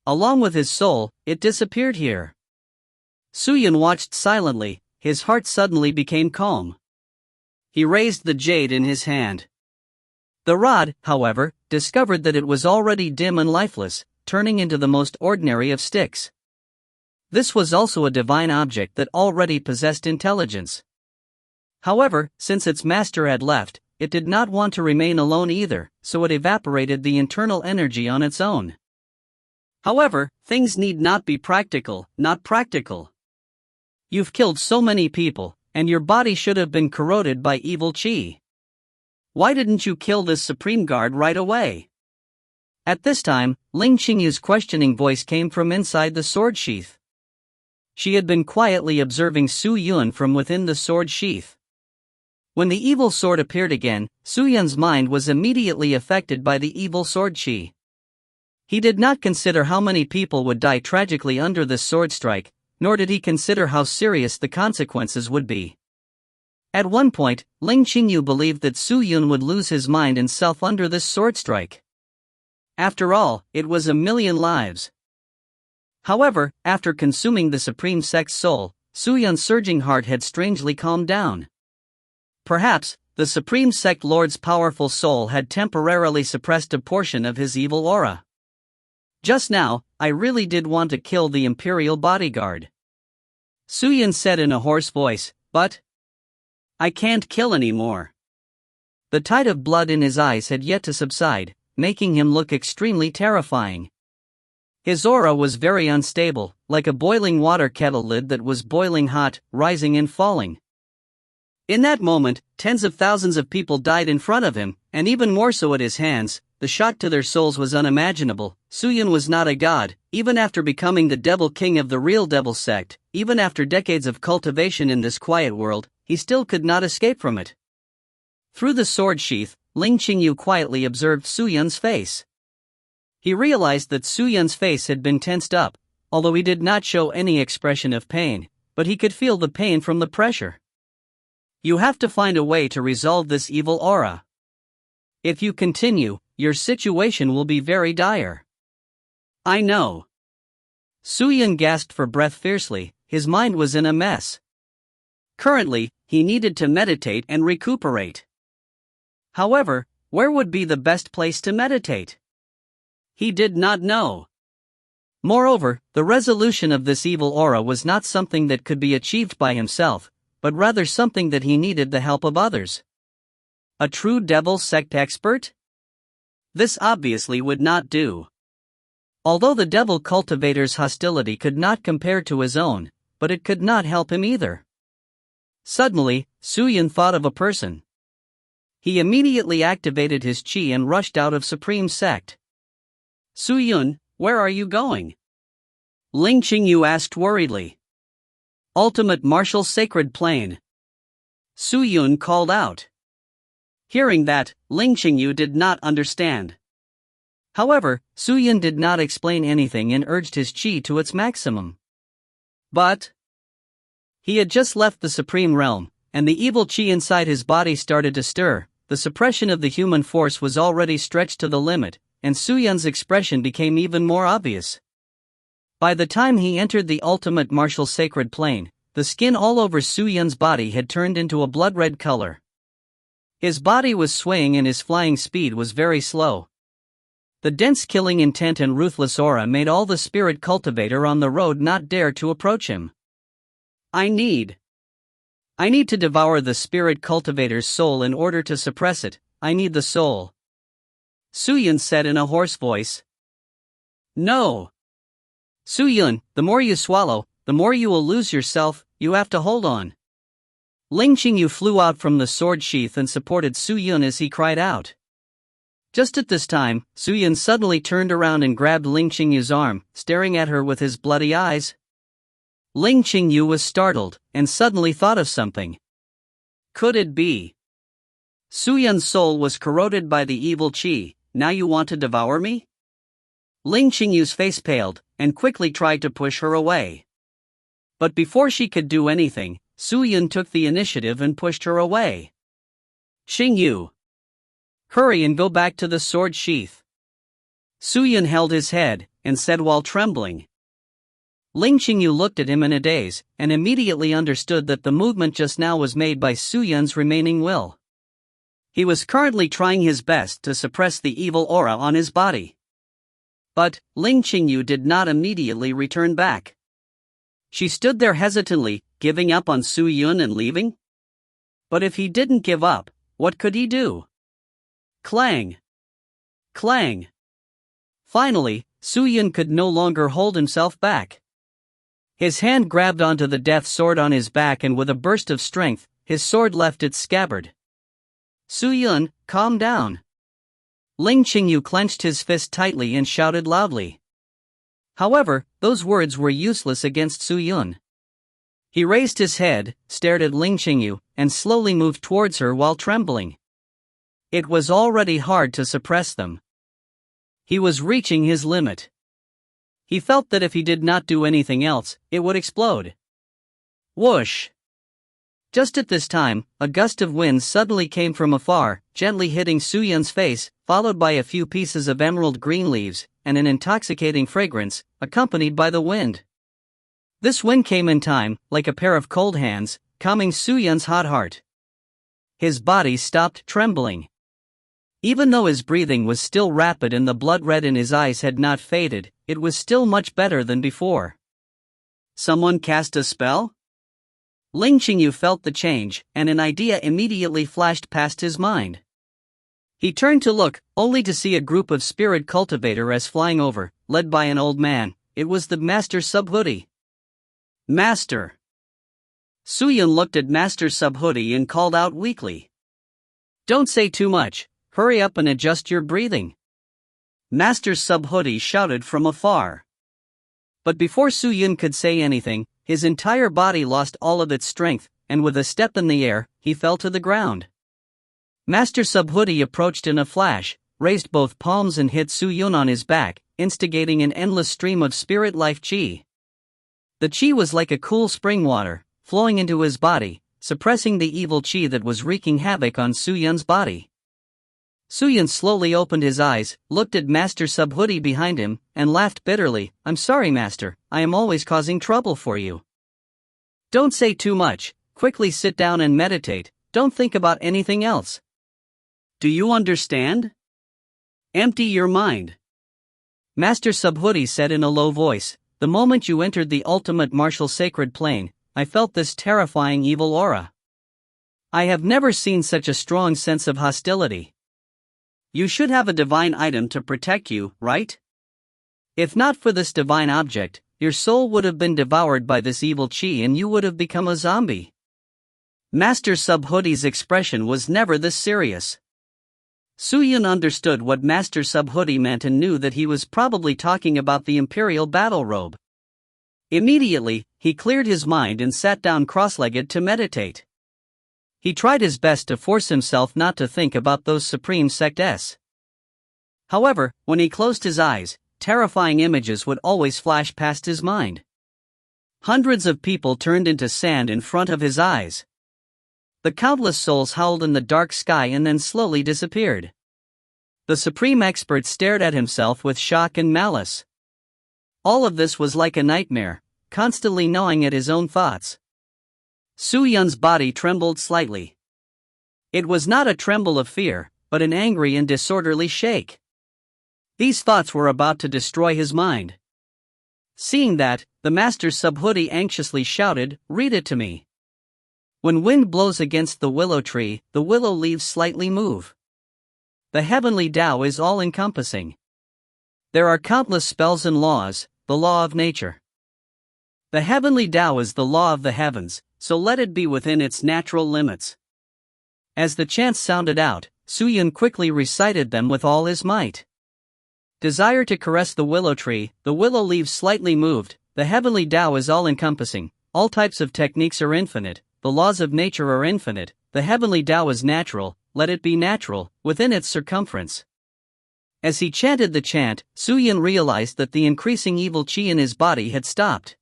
Along with his soul, it disappeared here. Su Yun watched silently, his heart suddenly became calm. He raised the jade in his hand. The rod, however, discovered that it was already dim and lifeless, turning into the most ordinary of sticks. This was also a divine object that already possessed intelligence. However, since its master had left, it did not want to remain alone either, so it evaporated the internal energy on its own. However, things need not be practical, not practical. You've killed so many people, and your body should have been corroded by evil chi. Why didn't you kill this Supreme Guard right away? At this time, Ling Qingyu's questioning voice came from inside the sword sheath. She had been quietly observing Su Yun from within the sword sheath. When the evil sword appeared again, Su Yun's mind was immediately affected by the evil sword chi. He did not consider how many people would die tragically under this sword strike, nor did he consider how serious the consequences would be. At one point, Ling Qingyu believed that Su Yun would lose his mind and self under this sword strike. After all, it was 1,000,000 lives. However, after consuming the Supreme Sect's soul, Su Yun's surging heart had strangely calmed down. Perhaps, the Supreme Sect Lord's powerful soul had temporarily suppressed a portion of his evil aura. Just now, I really did want to kill the Imperial bodyguard. Su Yun said in a hoarse voice, but I can't kill anymore. The tide of blood in his eyes had yet to subside, making him look extremely terrifying. His aura was very unstable, like a boiling water kettle lid that was boiling hot, rising and falling. In that moment, tens of thousands of people died in front of him, and even more so at his hands, the shock to their souls was unimaginable. Suyun was not a god, even after becoming the devil king of the real devil sect, even after decades of cultivation in this quiet world, he still could not escape from it. Through the sword sheath, Ling Qingyu quietly observed Suyun's face. He realized that Suyun's face had been tensed up, although he did not show any expression of pain, but he could feel the pain from the pressure. You have to find a way to resolve this evil aura. If you continue, your situation will be very dire. I know. Suyun gasped for breath fiercely, his mind was in a mess. Currently, he needed to meditate and recuperate. However, where would be the best place to meditate? He did not know. Moreover, the resolution of this evil aura was not something that could be achieved by himself, but rather something that he needed the help of others. A true devil sect expert? This obviously would not do. Although the devil cultivator's hostility could not compare to his own, but it could not help him either. Suddenly, Suyun thought of a person. He immediately activated his chi and rushed out of Supreme Sect. Suyun, where are you going? Ling Qingyu asked worriedly. Ultimate Martial Sacred Plane. Suyun called out. Hearing that, Ling Qingyu did not understand. However, Suyun did not explain anything and urged his chi to its maximum. But he had just left the Supreme Realm, and the evil chi inside his body started to stir. The suppression of the human force was already stretched to the limit, and Suyun's expression became even more obvious. By the time he entered the ultimate martial sacred plane, the skin all over Suyun's body had turned into a blood-red color. His body was swaying and his flying speed was very slow. The dense killing intent and ruthless aura made all the spirit cultivator on the road not dare to approach him. I need to devour the spirit cultivator's soul in order to suppress it. I need the soul. Suyun said in a hoarse voice. No. Suyun, the more you swallow, the more you will lose yourself. You have to hold on. Ling Qingyu flew out from the sword sheath and supported Suyun as he cried out. Just at this time, Suyun suddenly turned around and grabbed Ling Qingyu's arm, staring at her with his bloody eyes. Ling Qingyu was startled, and suddenly thought of something. Could it be? Suyun's soul was corroded by the evil qi. Now you want to devour me? Ling Qingyu's face paled, and quickly tried to push her away. But before she could do anything, Suyun took the initiative and pushed her away. Qingyu! Hurry and go back to the sword sheath. Suyun held his head, and said while trembling. Ling Qingyu looked at him in a daze, and immediately understood that the movement just now was made by Suyun's remaining will. He was currently trying his best to suppress the evil aura on his body. But Ling Qingyu did not immediately return back. She stood there hesitantly, giving up on Suyun and leaving? But if he didn't give up, what could he do? Clang! Clang! Finally, Suyun could no longer hold himself back. His hand grabbed onto the death sword on his back, and with a burst of strength, his sword left its scabbard. Suyun, calm down. Ling Qingyu clenched his fist tightly and shouted loudly. However, those words were useless against Suyun. He raised his head, stared at Ling Qingyu, and slowly moved towards her while trembling. It was already hard to suppress them. He was reaching his limit. He felt that if he did not do anything else, it would explode. Whoosh! Just at this time, a gust of wind suddenly came from afar, gently hitting Suyun's face, followed by a few pieces of emerald green leaves, and an intoxicating fragrance, accompanied by the wind. This wind came in time, like a pair of cold hands, calming Suyun's hot heart. His body stopped trembling. Even though his breathing was still rapid and the blood red in his eyes had not faded, it was still much better than before. Someone cast a spell? Ling Qingyu felt the change, and an idea immediately flashed past his mind. He turned to look, only to see a group of spirit cultivators flying over, led by an old man. It was the Master Subhuti. Master! Suyun looked at Master Subhuti and called out weakly. Don't say too much, hurry up and adjust your breathing. Master Subhuti shouted from afar. But before Su Yun could say anything, his entire body lost all of its strength, and with a step in the air, he fell to the ground. Master Subhuti approached in a flash, raised both palms and hit Su Yun on his back, instigating an endless stream of spirit life chi. The chi was like a cool spring water, flowing into his body, suppressing the evil chi that was wreaking havoc on Su Yun's body. Su Yun slowly opened his eyes, looked at Master Subhuti behind him, and laughed bitterly. "I'm sorry, Master, I am always causing trouble for you. Don't say too much, quickly sit down and meditate, don't think about anything else. Do you understand? Empty your mind." Master Subhuti said in a low voice, "The moment you entered the ultimate martial sacred plane, I felt this terrifying evil aura. I have never seen such a strong sense of hostility. You should have a divine item to protect you, right? If not for this divine object, your soul would have been devoured by this evil chi and you would have become a zombie." Master Subhuti's expression was never this serious. Su Yun understood what Master Subhuti meant and knew that he was probably talking about the Imperial battle robe. Immediately, he cleared his mind and sat down cross-legged to meditate. He tried his best to force himself not to think about those supreme sects. However, when he closed his eyes, terrifying images would always flash past his mind. Hundreds of people turned into sand in front of his eyes. The countless souls howled in the dark sky and then slowly disappeared. The supreme expert stared at himself with shock and malice. All of this was like a nightmare, constantly gnawing at his own thoughts. Su Yun's body trembled slightly. It was not a tremble of fear, but an angry and disorderly shake. These thoughts were about to destroy his mind. Seeing that, the Master Subhuti anxiously shouted, "Read it to me." When wind blows against the willow tree, the willow leaves slightly move. The heavenly Tao is all-encompassing. There are countless spells and laws, the law of nature. The heavenly Tao is the law of the heavens, so let it be within its natural limits. As the chants sounded out, Su Yun quickly recited them with all his might. Desire to caress the willow tree, the willow leaves slightly moved, the heavenly Tao is all-encompassing, all types of techniques are infinite, the laws of nature are infinite, the heavenly Tao is natural, let it be natural, within its circumference. As he chanted the chant, Su Yun realized that the increasing evil chi in his body had stopped.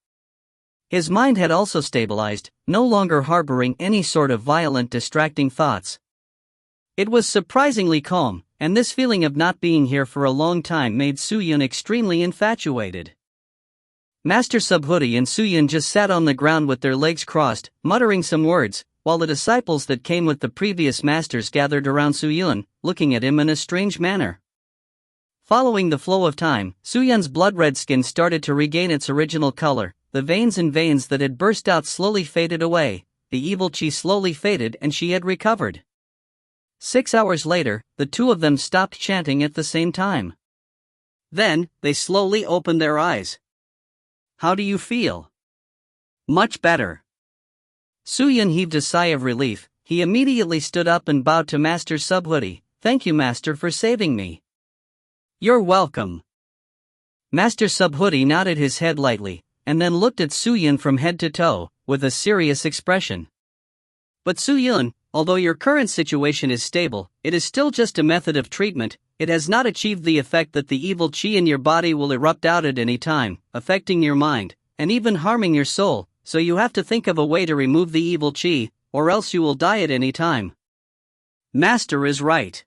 His mind had also stabilized, no longer harboring any sort of violent distracting thoughts. It was surprisingly calm, and this feeling of not being here for a long time made Su Yun extremely infatuated. Master Subhuti and Su Yun just sat on the ground with their legs crossed, muttering some words, while the disciples that came with the previous masters gathered around Su Yun, looking at him in a strange manner. Following the flow of time, Su Yun's blood-red skin started to regain its original color, the veins that had burst out slowly faded away, the evil chi slowly faded and she had recovered. 6 hours later, the two of them stopped chanting at the same time. Then, they slowly opened their eyes. "How do you feel?" "Much better." Su Yun heaved a sigh of relief. He immediately stood up and bowed to Master Subhuti. "Thank you, Master, for saving me." "You're welcome." Master Subhuti nodded his head lightly, and then looked at Su Yun from head to toe, with a serious expression. "But Su Yun, although your current situation is stable, it is still just a method of treatment. It has not achieved the effect that the evil chi in your body will erupt out at any time, affecting your mind, and even harming your soul, so you have to think of a way to remove the evil chi, or else you will die at any time." "Master is right."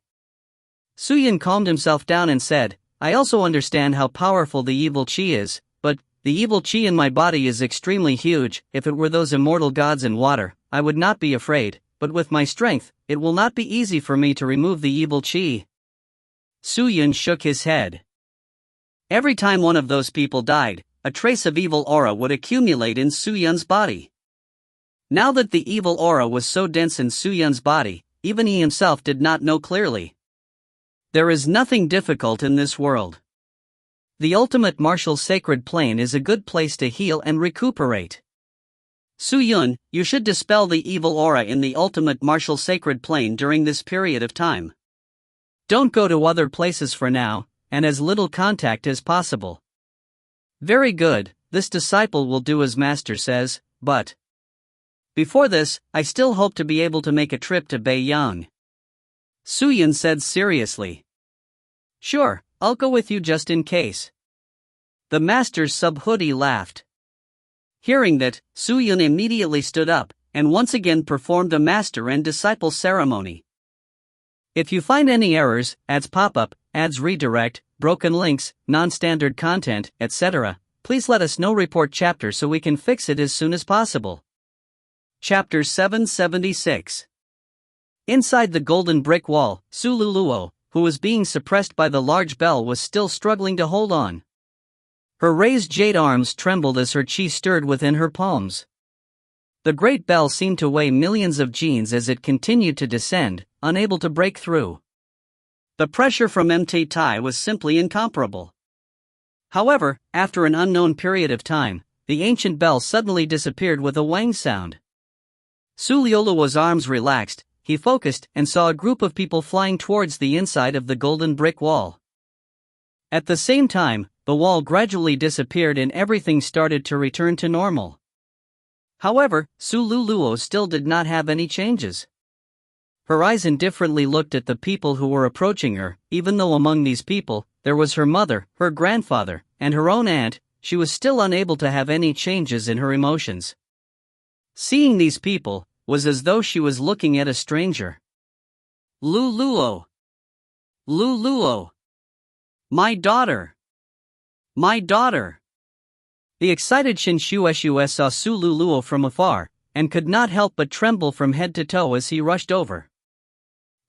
Su Yun calmed himself down and said, "I also understand how powerful the evil chi is, but the evil chi in my body is extremely huge. If it were those immortal gods in water, I would not be afraid, but with my strength, it will not be easy for me to remove the evil chi." Su Yun shook his head. Every time one of those people died, a trace of evil aura would accumulate in Su Yun's body. Now that the evil aura was so dense in Su Yun's body, even he himself did not know clearly. There is nothing difficult in this world. The ultimate martial sacred plane is a good place to heal and recuperate. Su Yun, you should dispel the evil aura in the ultimate martial sacred plane during this period of time. Don't go to other places for now, and as little contact as possible. Very good, this disciple will do as master says, but before this, I still hope to be able to make a trip to Beiyang. Suyan said seriously. Sure, I'll go with you just in case. The master's sub-hoodie laughed. Hearing that, Suyan immediately stood up, and once again performed the master and disciple ceremony. If you find any errors, ads pop-up, ads redirect, broken links, non-standard content, etc., please let us know. Report chapter so we can fix it as soon as possible. Chapter 776. Inside the golden brick wall, Su Luluo, who was being suppressed by the large bell, was still struggling to hold on. Her raised jade arms trembled as her chi stirred within her palms. The great bell seemed to weigh millions of genes as it continued to descend, unable to break through. The pressure from MT Tai was simply incomparable. However, after an unknown period of time, the ancient bell suddenly disappeared with a wang sound. Su Luluo's arms relaxed, he focused and saw a group of people flying towards the inside of the golden brick wall. At the same time, the wall gradually disappeared and everything started to return to normal. However, Su Luluo still did not have any changes. Her eyes indifferently looked at the people who were approaching her, even though among these people, there was her mother, her grandfather, and her own aunt. She was still unable to have any changes in her emotions. Seeing these people was as though she was looking at a stranger. Luluo. Luluo. My daughter. My daughter. The excited Shinshueshue saw Su Luluo from afar, and could not help but tremble from head to toe as he rushed over.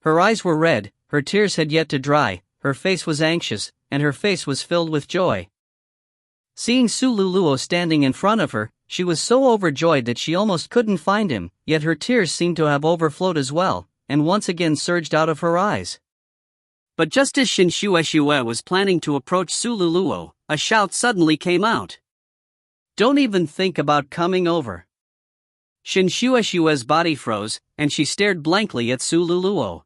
Her eyes were red, her tears had yet to dry, her face was anxious, and her face was filled with joy. Seeing Su Luluo standing in front of her, she was so overjoyed that she almost couldn't find him, yet her tears seemed to have overflowed as well, and once again surged out of her eyes. But just as Shinshueshue was planning to approach Su Luluo, a shout suddenly came out. Don't even think about coming over. Shinshueshue's body froze, and she stared blankly at Su Luluo.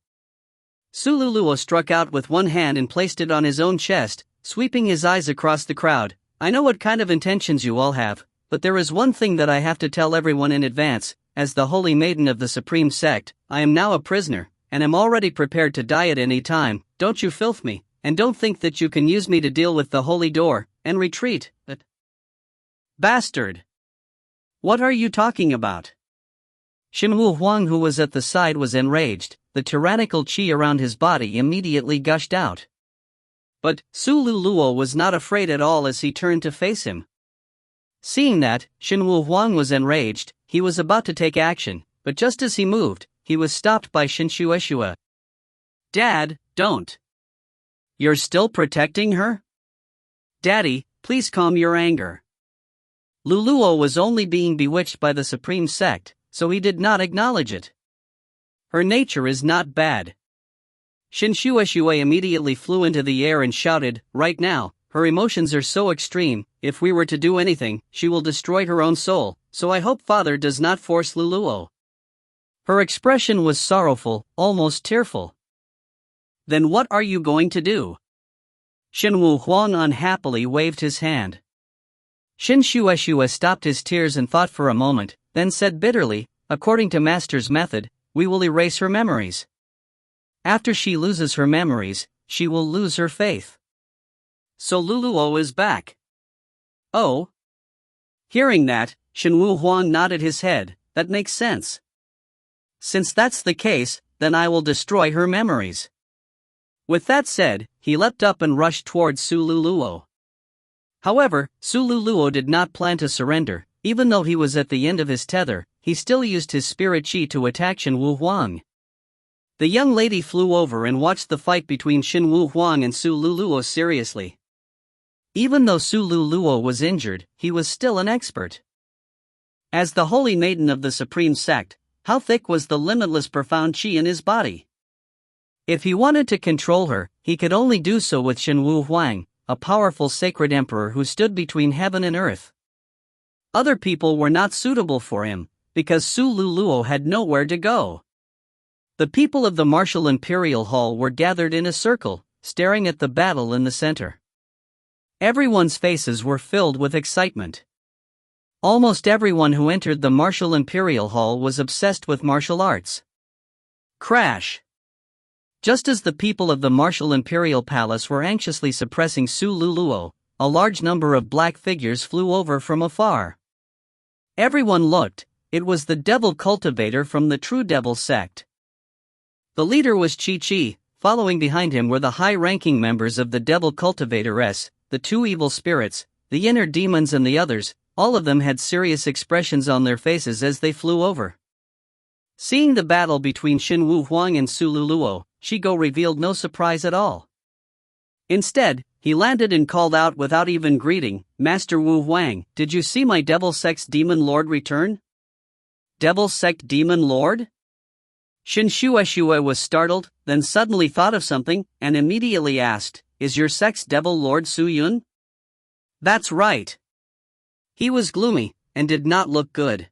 Su Luluo struck out with one hand and placed it on his own chest, sweeping his eyes across the crowd. I know what kind of intentions you all have, but there is one thing that I have to tell everyone in advance. As the holy maiden of the supreme sect, I am now a prisoner, and am already prepared to die at any time. Don't you filth me, and don't think that you can use me to deal with the holy door, and retreat. Bastard! What are you talking about? Shenwu Huang, who was at the side, was enraged. The tyrannical qi around his body immediately gushed out. But Su Luluo was not afraid at all as he turned to face him. Seeing that, Shenwu Huang was enraged, he was about to take action, but just as he moved, he was stopped by Shinshueshue. Dad, don't. You're still protecting her? Daddy, please calm your anger. Luluo was only being bewitched by the supreme sect, so he did not acknowledge it. Her nature is not bad. Shinshueshue immediately flew into the air and shouted, right now, her emotions are so extreme, if we were to do anything, she will destroy her own soul, so I hope Father does not force Luluo. Her expression was sorrowful, almost tearful. Then what are you going to do? Shenwu Huang unhappily waved his hand. Shinshueshue stopped his tears and thought for a moment, then said bitterly, according to Master's method, we will erase her memories. After she loses her memories, she will lose her faith. So Luluo is back. Oh? Hearing that, Shenwu Huang nodded his head. That makes sense. Since that's the case, then I will destroy her memories. With that said, he leapt up and rushed towards Su Luluo. However, Su Luluo did not plan to surrender. Even though he was at the end of his tether, he still used his spirit qi to attack Shenwu Huang. The young lady flew over and watched the fight between Shenwu Huang and Su Luluo seriously. Even though Su Luluo was injured, he was still an expert. As the holy maiden of the supreme sect, how thick was the limitless profound qi in his body? If he wanted to control her, he could only do so with Shenwu Huang, a powerful sacred emperor who stood between heaven and earth. Other people were not suitable for him, because Su Luluo had nowhere to go. The people of the martial imperial hall were gathered in a circle, staring at the battle in the center. Everyone's faces were filled with excitement. Almost everyone who entered the Martial Imperial Hall was obsessed with martial arts. Crash! Just as the people of the Martial Imperial Palace were anxiously suppressing Su Luluo, a large number of black figures flew over from afar. Everyone looked. It was the devil cultivator from the True Devil sect. The leader was Chi-Chi, following behind him were the high-ranking members of the devil cultivators, the two evil spirits, the inner demons and the others. All of them had serious expressions on their faces as they flew over. Seeing the battle between Xin Wu Huang and Su Luluo, Shigo revealed no surprise at all. Instead, he landed and called out without even greeting, "Master Wu Huang, did you see my Devil Sect Demon Lord return?" Devil Sect Demon Lord? Xin Shueshue was startled, then suddenly thought of something, and immediately asked, "Is your sect's Devil Lord Su Yun?" "That's right." He was gloomy, and did not look good.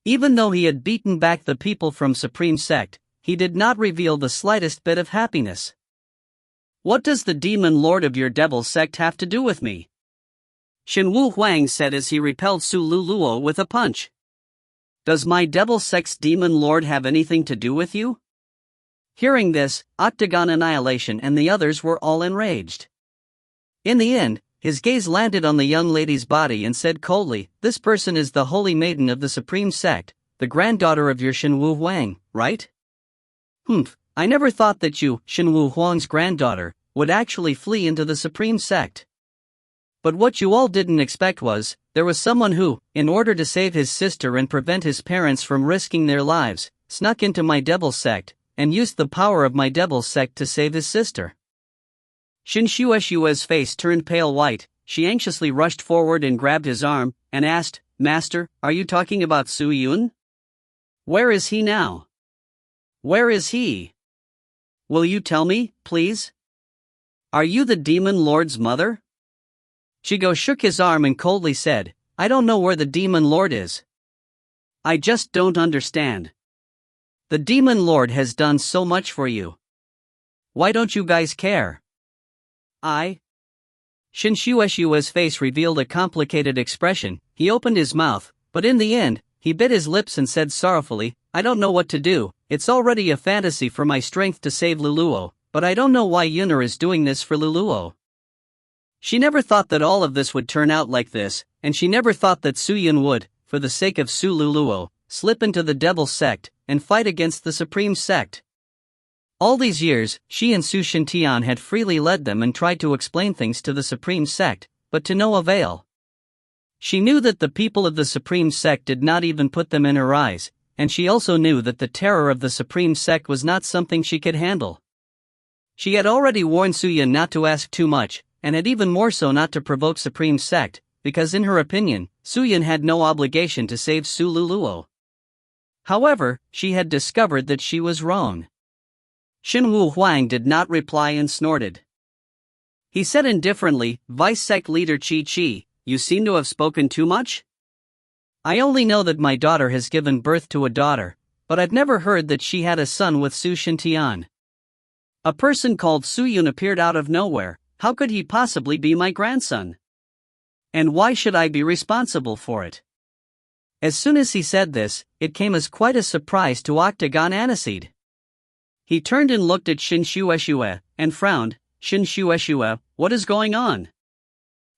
Even though he had beaten back the people from Supreme Sect, he did not reveal the slightest bit of happiness. "What does the Demon Lord of your Devil Sect have to do with me?" Xin Wu Huang said as he repelled Su Luluo with a punch. "Does my Devil Sect's Demon Lord have anything to do with you?" Hearing this, Octagon Annihilation and the others were all enraged. In the end, his gaze landed on the young lady's body and said coldly, "This person is the Holy Maiden of the Supreme Sect, the granddaughter of your Xin Wu Huang, right?" "Humph, I never thought that you, Xin Wu Huang's granddaughter, would actually flee into the Supreme Sect. But what you all didn't expect was, there was someone who, in order to save his sister and prevent his parents from risking their lives, snuck into my Devil Sect, and used the power of my Devil Sect to save his sister." Xin Shueshue's face turned pale white. She anxiously rushed forward and grabbed his arm, and asked, "Master, are you talking about Su Yun? Where is he now? Where is he? Will you tell me, please? Are you the Demon Lord's mother?" Shigo shook his arm and coldly said, "I don't know where the Demon Lord is. I just don't understand. The Demon Lord has done so much for you. Why don't you guys care?" Xin Shueshue's face revealed a complicated expression. He opened his mouth, but in the end, he bit his lips and said sorrowfully, "I don't know what to do. It's already a fantasy for my strength to save Luluo, but I don't know why Yuner is doing this for Luluo." She never thought that all of this would turn out like this, and she never thought that Su Yun would, for the sake of Su Luluo, slip into the Devil Sect and fight against the Supreme Sect. All these years, she and Su Shintian had freely led them and tried to explain things to the Supreme Sect, but to no avail. She knew that the people of the Supreme Sect did not even put them in her eyes, and she also knew that the terror of the Supreme Sect was not something she could handle. She had already warned Su Yun not to ask too much, and had even more so not to provoke Supreme Sect, because in her opinion, Su Yun had no obligation to save Su Luluo. However, she had discovered that she was wrong. Xin Wu Huang did not reply and snorted. He said indifferently, "Vice Sect Leader Chi-Chi, you seem to have spoken too much? I only know that my daughter has given birth to a daughter, but I've never heard that she had a son with Su Shintian. A person called Su Yun appeared out of nowhere. How could he possibly be my grandson? And why should I be responsible for it?" As soon as he said this, it came as quite a surprise to Octagon Aniseed. He turned and looked at Xin Shueshue, and frowned. "Xin Shueshue, what is going on?"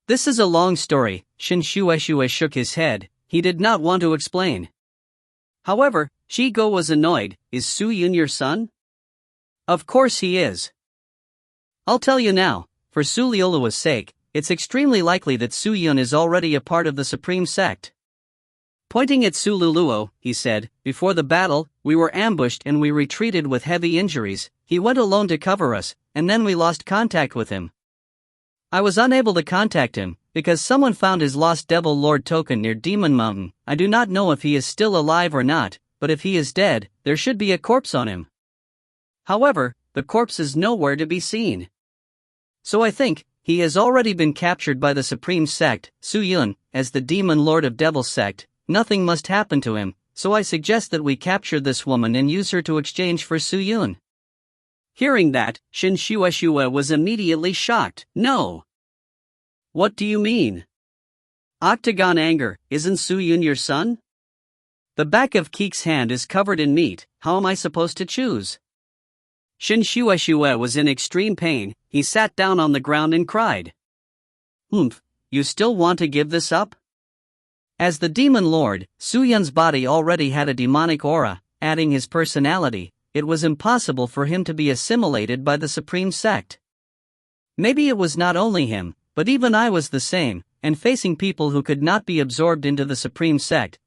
"This is a long story." Xin Shueshue shook his head. He did not want to explain. However, Shigo was annoyed. "Is Su Yun your son?" "Of course he is. I'll tell you now, for Su Luluo's sake, it's extremely likely that Su Yun is already a part of the Supreme Sect." Pointing at Su Luluo, he said, "Before the battle, we were ambushed and we retreated with heavy injuries. He went alone to cover us, and then we lost contact with him. I was unable to contact him, because someone found his lost Devil Lord token near Demon Mountain. I do not know if he is still alive or not, but if he is dead, there should be a corpse on him. However, the corpse is nowhere to be seen. So I think, he has already been captured by the Supreme Sect. Su Yun, as the Demon Lord of Devil Sect, nothing must happen to him, so I suggest that we capture this woman and use her to exchange for Su Yun." Hearing that, Shin Shueshue was immediately shocked. No. What do you mean? Octagon anger, isn't Su Yun your son? The back of Keek's hand is covered in meat, how am I supposed to choose? Shin Shueshue was in extreme pain, he sat down on the ground and cried. You still want to give this up? As the demon lord, Su Yun's body already had a demonic aura, adding his personality. It was impossible for him to be assimilated by the supreme sect. Maybe it was not only him, but even I was the same, and facing people who could not be absorbed into the supreme sect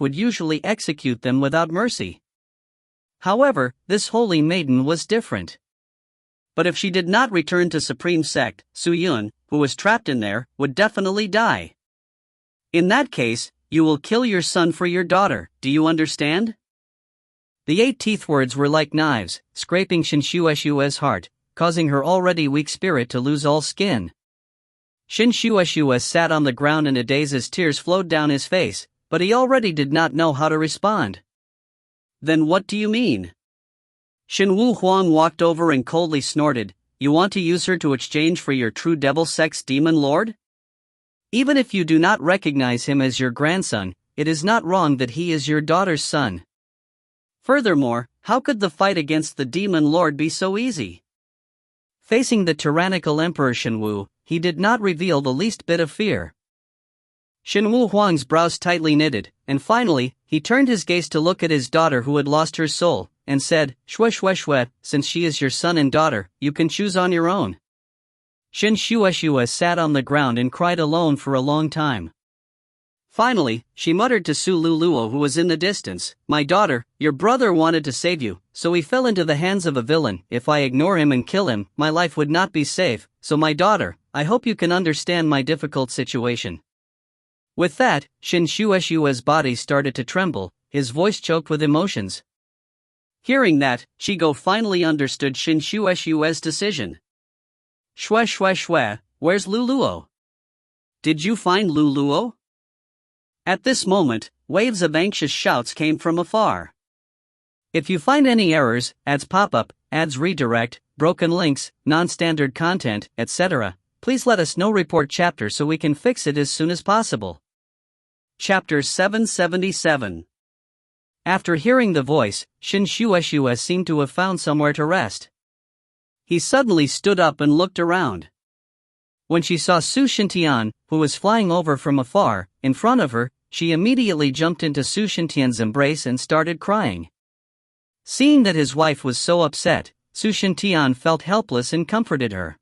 would usually execute them without mercy. However, this holy maiden was different. But if she did not return to supreme sect, Su Yun, who was trapped in there, would definitely die. In that case, you will kill your son for your daughter, do you understand? The 8 teeth words were like knives, scraping Shin Shueshue's heart, causing her already weak spirit to lose all skin. Shin Shueshue sat on the ground in a daze as tears flowed down his face, but he already did not know how to respond. Then what do you mean? Shin Wu Huang walked over and coldly snorted, you want to use her to exchange for your true devil sex demon lord? Even if you do not recognize him as your grandson, it is not wrong that he is your daughter's son. Furthermore, how could the fight against the demon lord be so easy? Facing the tyrannical Emperor Shin Wu, he did not reveal the least bit of fear. Shin Wu Huang's brows tightly knitted, and finally, he turned his gaze to look at his daughter who had lost her soul, and said, Shueshue, since she is your son and daughter, you can choose on your own. Shin Shueshue sat on the ground and cried alone for a long time. Finally, she muttered to Su Luluo who was in the distance, my daughter, your brother wanted to save you, so he fell into the hands of a villain. If I ignore him and kill him, my life would not be safe, so my daughter, I hope you can understand my difficult situation. With that, Shin Shueshue's body started to tremble, his voice choked with emotions. Hearing that, Shigo finally understood Shin Shueshue's decision. Shue, where's Luluo? Did you find Luluo? At this moment, waves of anxious shouts came from afar. If you find any errors, ads pop up, ads redirect, broken links, non-standard content, etc., please let us know. Report chapter so we can fix it as soon as possible. Chapter 777. After hearing the voice, Shin Shueshue seemed to have found somewhere to rest. He suddenly stood up and looked around. When she saw Su Shintian, who was flying over from afar, in front of her, she immediately jumped into Su Shintian's embrace and started crying. Seeing that his wife was so upset, Su Shintian felt helpless and comforted her.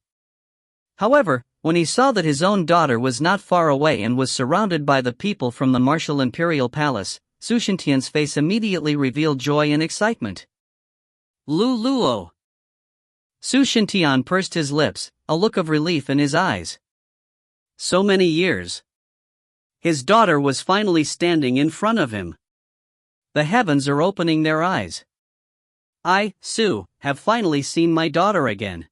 However, when he saw that his own daughter was not far away and was surrounded by the people from the martial imperial palace, Su Shintian's face immediately revealed joy and excitement. Luluo. Su Shintian pursed his lips, a look of relief in his eyes. So many years. His daughter was finally standing in front of him. The heavens are opening their eyes. I, Su, have finally seen my daughter again.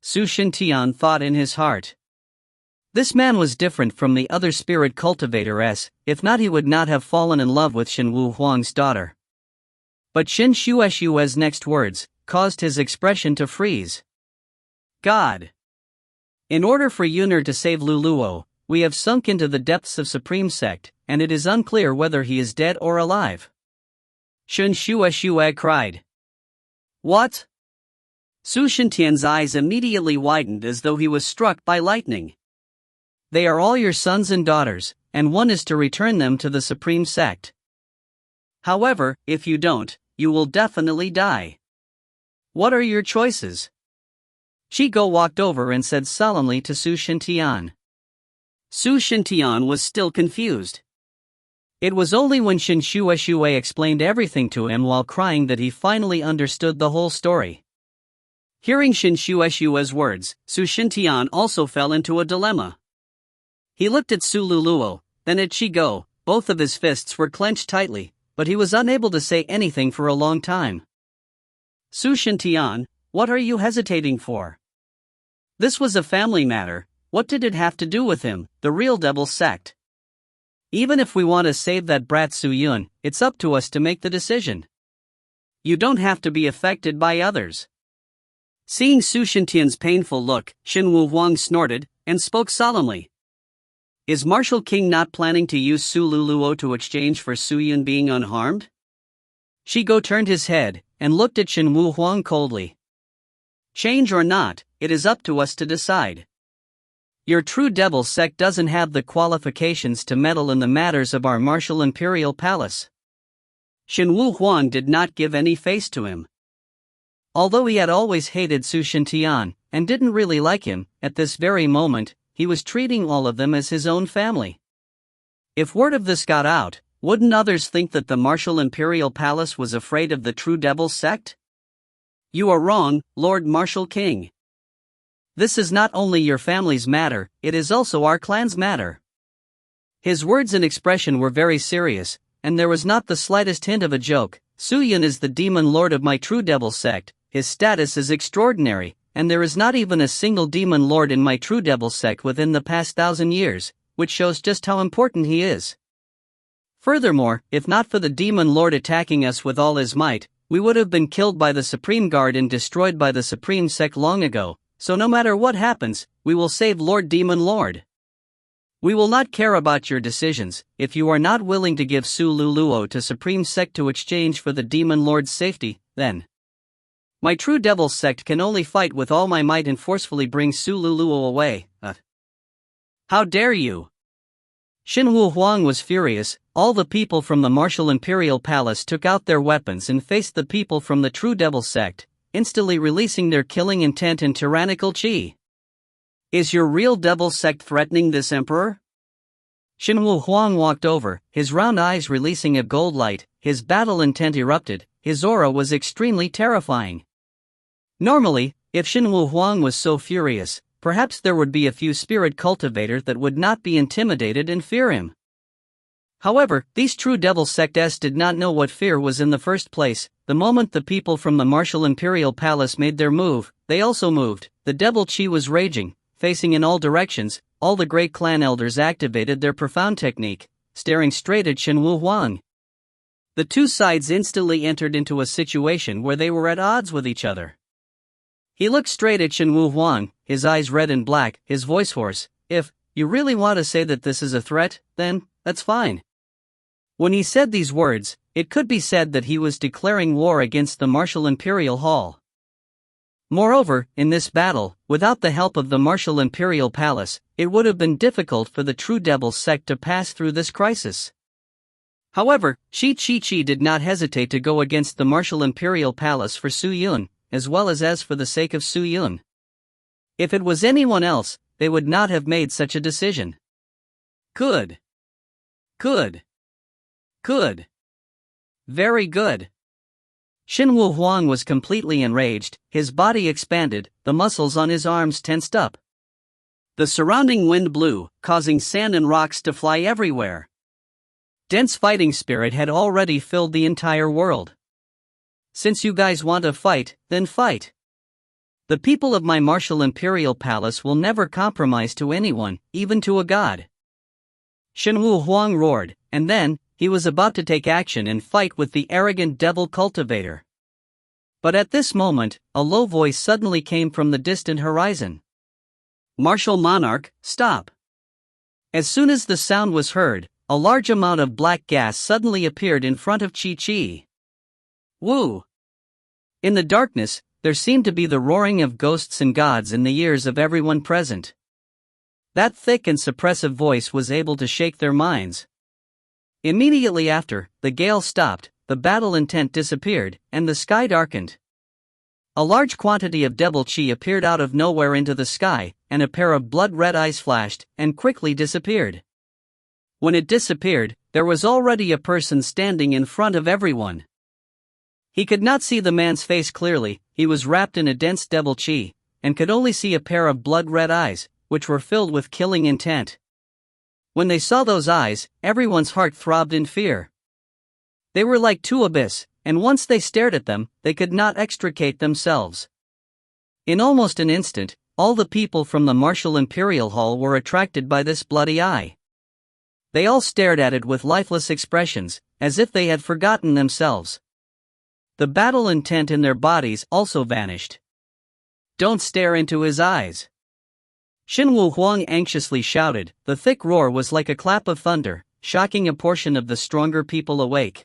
Su Shintian thought in his heart. This man was different from the other spirit cultivators, if not he would not have fallen in love with Shin Wu Huang's daughter. But Shin Shueshue's next words caused his expression to freeze. God. In order for Yuner to save Luluo, we have sunk into the depths of Supreme Sect, and it is unclear whether he is dead or alive. Shin Shueshue cried. What? Su Shintian's eyes immediately widened as though he was struck by lightning. They are all your sons and daughters, and one is to return them to the Supreme Sect. However, if you don't, you will definitely die. What are your choices? Shigo walked over and said solemnly to Su Shintian. Su Shintian was still confused. It was only when Shin Shueshue explained everything to him while crying that he finally understood the whole story. Hearing Shin Shueshue's words, Su Shintian also fell into a dilemma. He looked at Su Luluo, then at Shigo. Both of his fists were clenched tightly, but he was unable to say anything for a long time. Su Shintian, what are you hesitating for? This was a family matter. What did it have to do with him, the real devil sect? Even if we want to save that brat Su Yun, it's up to us to make the decision. You don't have to be affected by others. Seeing Su Shintian's painful look, Shinwu Huang snorted, and spoke solemnly. Is Martial King not planning to use Su Luluo to exchange for Su Yun being unharmed? Shigo turned his head, and looked at Shinwu Huang coldly. Change or not, it is up to us to decide. Your true devil sect doesn't have the qualifications to meddle in the matters of our martial imperial palace. Shinwu Huang did not give any face to him. Although he had always hated Su Shintian, and didn't really like him, at this very moment, he was treating all of them as his own family. If word of this got out, wouldn't others think that the martial imperial palace was afraid of the true devil sect? You are wrong, Lord Martial King. This is not only your family's matter, it is also our clan's matter. His words and expression were very serious, and there was not the slightest hint of a joke. Su Yun is the demon lord of my true devil sect, his status is extraordinary, and there is not even a single demon lord in my true devil sect within the past 1,000 years, which shows just how important he is. Furthermore, if not for the demon lord attacking us with all his might, we would have been killed by the Supreme Guard and destroyed by the Supreme Sect long ago, so no matter what happens, we will save Lord Demon Lord. We will not care about your decisions, if you are not willing to give Su Luluo to Supreme Sect to exchange for the Demon Lord's safety, then. My true devil sect can only fight with all my might and forcefully bring Su Luluo away. How dare you? Shinwu Huang was furious. All the people from the martial imperial palace took out their weapons and faced the people from the true devil sect, instantly releasing their killing intent and tyrannical chi. Is your real devil sect threatening this emperor? Shinwu Huang walked over, his round eyes releasing a gold light, his battle intent erupted, his aura was extremely terrifying. Normally, if Shinwu Huang was so furious, perhaps there would be a few spirit cultivators that would not be intimidated and fear him. However, these true devil sects did not know what fear was in the first place. The moment the people from the martial imperial palace made their move, they also moved. The devil chi was raging, facing in all directions. All the great clan elders activated their profound technique, staring straight at Shinwu Huang. The two sides instantly entered into a situation where they were at odds with each other. He looked straight at Shinwu Huang, his eyes red and black, his voice hoarse. If you really want to say that this is a threat, then that's fine. When he said these words, it could be said that he was declaring war against the martial imperial hall. Moreover, in this battle, without the help of the martial imperial palace, it would have been difficult for the true devil sect to pass through this crisis. However, Shi Chi did not hesitate to go against the martial imperial palace for Su Yun, as well as for the sake of Su Yun. If it was anyone else, they would not have made such a decision. Good. Very good. Shinwu Huang was completely enraged, his body expanded, the muscles on his arms tensed up. The surrounding wind blew, causing sand and rocks to fly everywhere. Dense fighting spirit had already filled the entire world. Since you guys want to fight, then fight. The people of my martial imperial palace will never compromise to anyone, even to a god. Shinwu Huang roared, and then, he was about to take action and fight with the arrogant devil cultivator. But at this moment, a low voice suddenly came from the distant horizon. Martial monarch, stop. As soon as the sound was heard, a large amount of black gas suddenly appeared in front of Chi. Woo! In the darkness, there seemed to be the roaring of ghosts and gods in the ears of everyone present. That thick and suppressive voice was able to shake their minds. Immediately after, the gale stopped, the battle intent disappeared, and the sky darkened. A large quantity of devil chi appeared out of nowhere into the sky, and a pair of blood-red eyes flashed, and quickly disappeared. When it disappeared, there was already a person standing in front of everyone. He could not see the man's face clearly, he was wrapped in a dense devil chi, and could only see a pair of blood-red eyes, which were filled with killing intent. When they saw those eyes, everyone's heart throbbed in fear. They were like two abyss, and once they stared at them, they could not extricate themselves. In almost an instant, all the people from the martial imperial hall were attracted by this bloody eye. They all stared at it with lifeless expressions, as if they had forgotten themselves. The battle intent in their bodies also vanished. Don't stare into his eyes. Xinwu Huang anxiously shouted. The thick roar was like a clap of thunder, shocking a portion of the stronger people awake.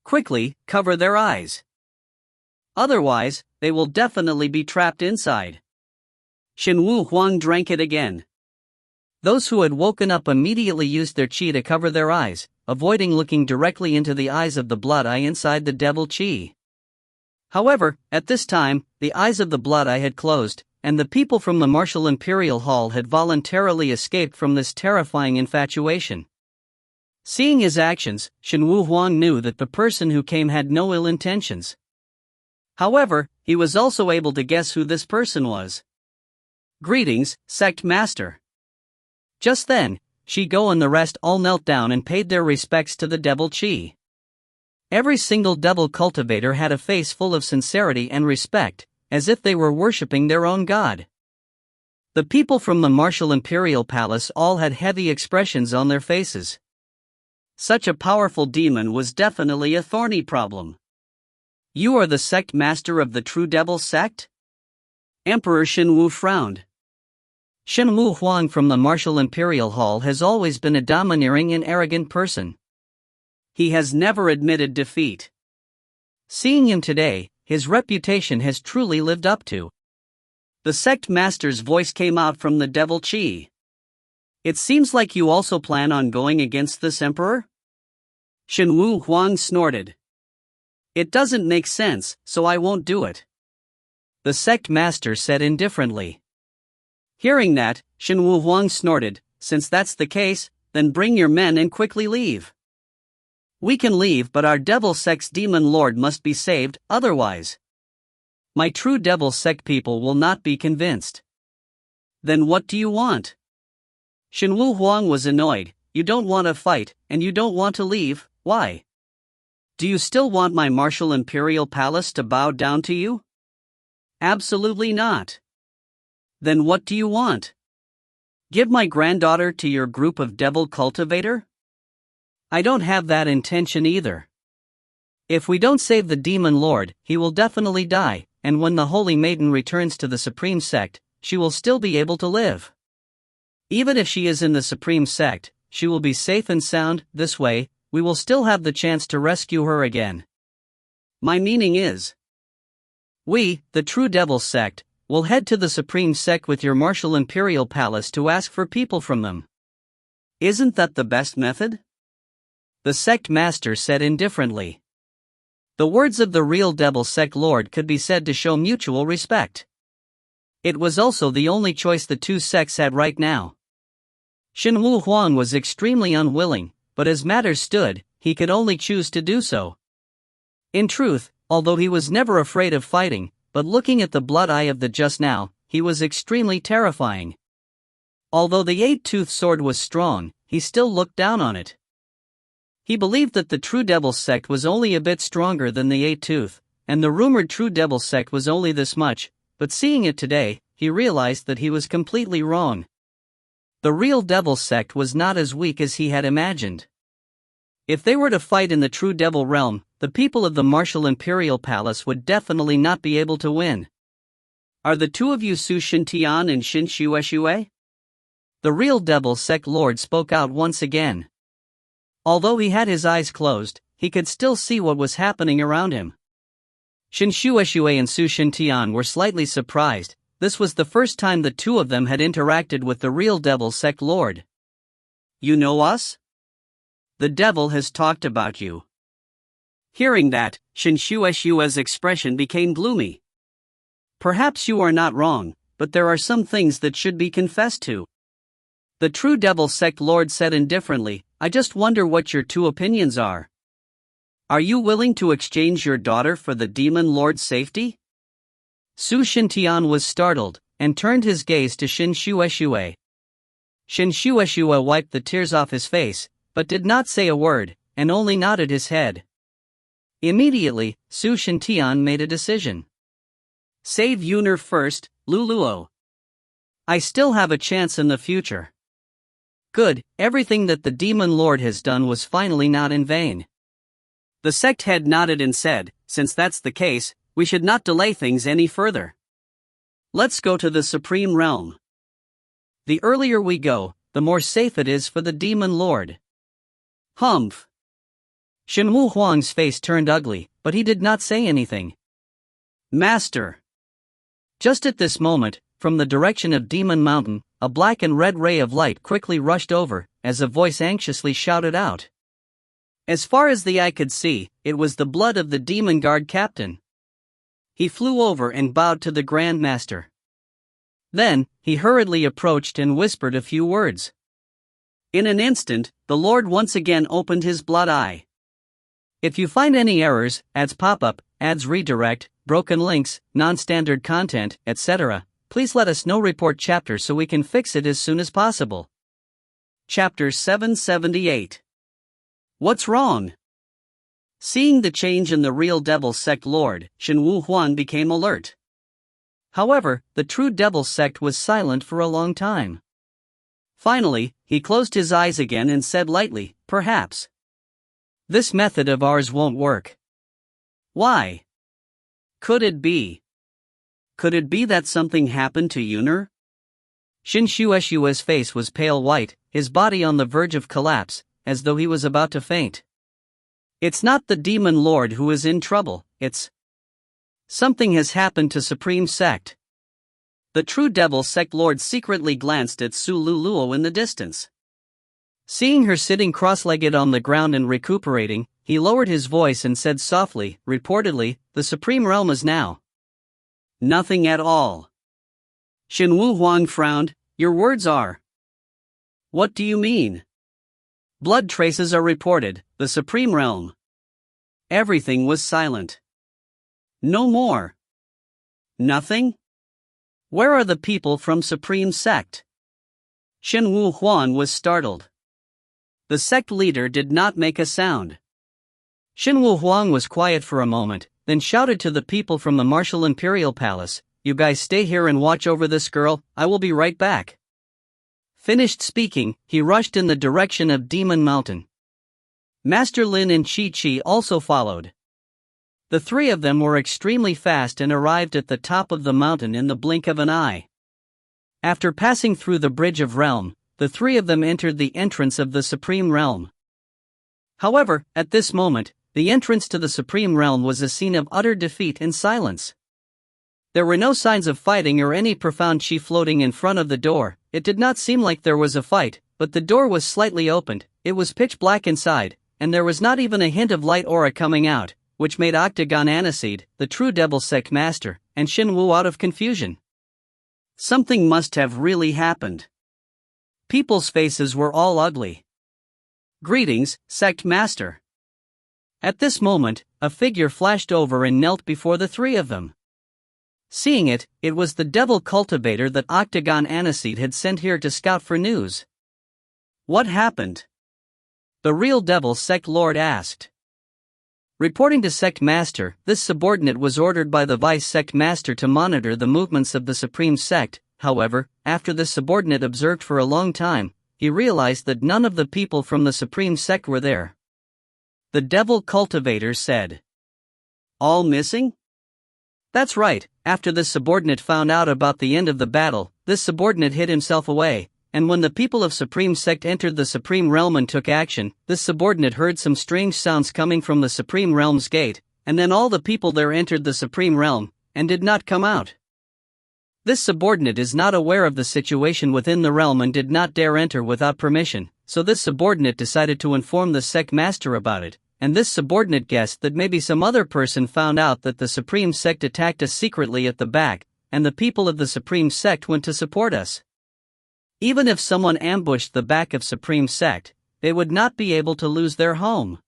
Quickly, cover their eyes. Otherwise, they will definitely be trapped inside. Xinwu Huang drank it again. Those who had woken up immediately used their qi to cover their eyes, avoiding looking directly into the eyes of the blood eye inside the devil qi. However, at this time, the eyes of the blood eye had closed, and the people from the Martial Imperial Hall had voluntarily escaped from this terrifying infatuation. Seeing his actions, Xinwu Huang knew that the person who came had no ill intentions. However, he was also able to guess who this person was. Greetings, Sect Master. Just then, Shigo and the rest all knelt down and paid their respects to the devil Qi. Every single devil cultivator had a face full of sincerity and respect, as if they were worshipping their own god. The people from the Martial Imperial Palace all had heavy expressions on their faces. Such a powerful demon was definitely a thorny problem. You are the sect master of the True Devil sect? Emperor Xinwu frowned. Xinwu Huang from the Martial Imperial Hall has always been a domineering and arrogant person. He has never admitted defeat. Seeing him today, his reputation has truly lived up to. The sect master's voice came out from the devil Qi. It seems like you also plan on going against this emperor? Xinwu Huang snorted. It doesn't make sense, so I won't do it. The sect master said indifferently. Hearing that, Xinwu Huang snorted. Since that's the case, then bring your men and quickly leave. We can leave, but our devil sect's demon lord must be saved, otherwise my true devil sect people will not be convinced. Then what do you want? Xinwu Huang was annoyed. You don't want to fight, and you don't want to leave, why? Do you still want my Martial Imperial Palace to bow down to you? Absolutely not. Then what do you want? Give my granddaughter to your group of devil cultivator? I don't have that intention either. If we don't save the demon lord, he will definitely die, and when the Holy Maiden returns to the Supreme Sect, she will still be able to live. Even if she is in the Supreme Sect, she will be safe and sound. This way, we will still have the chance to rescue her again. My meaning is, we, the True Devil Sect, will head to the Supreme Sect with your Martial Imperial Palace to ask for people from them. Isn't that the best method? The sect master said indifferently. The words of the real devil sect lord could be said to show mutual respect. It was also the only choice the two sects had right now. Xinwu Huang was extremely unwilling, but as matters stood, he could only choose to do so. In truth, although he was never afraid of fighting, but looking at the blood eye of the just now, he was extremely terrifying. Although the eight-toothed sword was strong, he still looked down on it. He believed that the True Devil sect was only a bit stronger than the Eight-Tooth, and the rumored True Devil sect was only this much, but seeing it today, he realized that he was completely wrong. The real Devil sect was not as weak as he had imagined. If they were to fight in the True Devil realm, the people of the Martial Imperial Palace would definitely not be able to win. Are the two of you Su Shintian and Xin Shueshue? The real Devil sect lord spoke out once again. Although he had his eyes closed, he could still see what was happening around him. Xin Shueshue and Su Shintian were slightly surprised. This was the first time the two of them had interacted with the real devil sect lord. You know us? The devil has talked about you. Hearing that, Xin Shueshue's expression became gloomy. Perhaps you are not wrong, but there are some things that should be confessed to. The True Devil sect lord said indifferently, I just wonder what your two opinions are. Are you willing to exchange your daughter for the demon lord's safety? Su Shintian was startled, and turned his gaze to Xin Shueshue. Xin Shueshue wiped the tears off his face, but did not say a word, and only nodded his head. Immediately, Su Shintian made a decision. Save Yuner first, Luluo. I still have a chance in the future. Good, everything that the demon lord has done was finally not in vain. The sect head nodded and said, since that's the case, we should not delay things any further. Let's go to the Supreme Realm. The earlier we go, the more safe it is for the Demon Lord. Humph. Shenwu Huang's face turned ugly, but he did not say anything. Master. Just at this moment, from the direction of Demon Mountain, a black and red ray of light quickly rushed over, as a voice anxiously shouted out. As far as the eye could see, it was the blood of the Demon Guard captain. He flew over and bowed to the Grand Master. Then, he hurriedly approached and whispered a few words. In an instant, the Lord once again opened his blood eye. If you find any errors, ads pop-up, ads redirect, broken links, non-standard content, etc., please let us know. Report chapter so we can fix it as soon as possible. Chapter 778. What's wrong? Seeing the change in the real Devil Sect Lord, Shenwu Huan became alert. However, the true Devil Sect was silent for a long time. Finally, he closed his eyes again and said lightly, perhaps. This method of ours won't work. Why? Could it be? Could it be that something happened to Yuner? Shin Shueshua's face was pale white, his body on the verge of collapse, as though he was about to faint. It's not the Demon Lord who is in trouble, it's... Something has happened to Supreme Sect. The true Devil Sect Lord secretly glanced at Su Luluo in the distance. Seeing her sitting cross-legged on the ground and recuperating, he lowered his voice and said softly, reportedly, the Supreme Realm is now. Nothing at all. Shenwu Huang frowned, your words are. What do you mean? Blood traces are reported, the Supreme Realm. Everything was silent. No more. Nothing? Where are the people from Supreme Sect? Shenwu Huan was startled. The sect leader did not make a sound. Shenwu Huang was quiet for a moment, then shouted to the people from the Martial Imperial Palace, you guys stay here and watch over this girl, I will be right back. Finished speaking, he rushed in the direction of Demon Mountain. Master Lin and Chi Chi also followed. The three of them were extremely fast and arrived at the top of the mountain in the blink of an eye. After passing through the Bridge of Realm, the three of them entered the entrance of the Supreme Realm. However, at this moment, the entrance to the Supreme Realm was a scene of utter defeat and silence. There were no signs of fighting or any profound chi floating in front of the door. It did not seem like there was a fight, but the door was slightly opened, it was pitch black inside, and there was not even a hint of light aura coming out, which made Octagon Aniseed, the true Devil Sect Master, and Shenwu out of confusion. Something must have really happened. People's faces were all ugly. Greetings, Sect Master. At this moment, a figure flashed over and knelt before the three of them. Seeing it, it was the Devil Cultivator that Octagon Aniseed had sent here to scout for news. What happened? The real Devil Sect Lord asked. Reporting to Sect Master, this subordinate was ordered by the Vice Sect Master to monitor the movements of the Supreme Sect. However, after this subordinate observed for a long time, he realized that none of the people from the Supreme Sect were there. The Devil Cultivator said. All missing? That's right, after this subordinate found out about the end of the battle, this subordinate hid himself away, and when the people of Supreme Sect entered the Supreme Realm and took action, this subordinate heard some strange sounds coming from the Supreme Realm's gate, and then all the people there entered the Supreme Realm, and did not come out. This subordinate is not aware of the situation within the realm and did not dare enter without permission, so this subordinate decided to inform the Sect Master about it, and this subordinate guessed that maybe some other person found out that the Supreme Sect attacked us secretly at the back, and the people of the Supreme Sect went to support us. Even if someone ambushed the back of Supreme Sect, they would not be able to lose their home.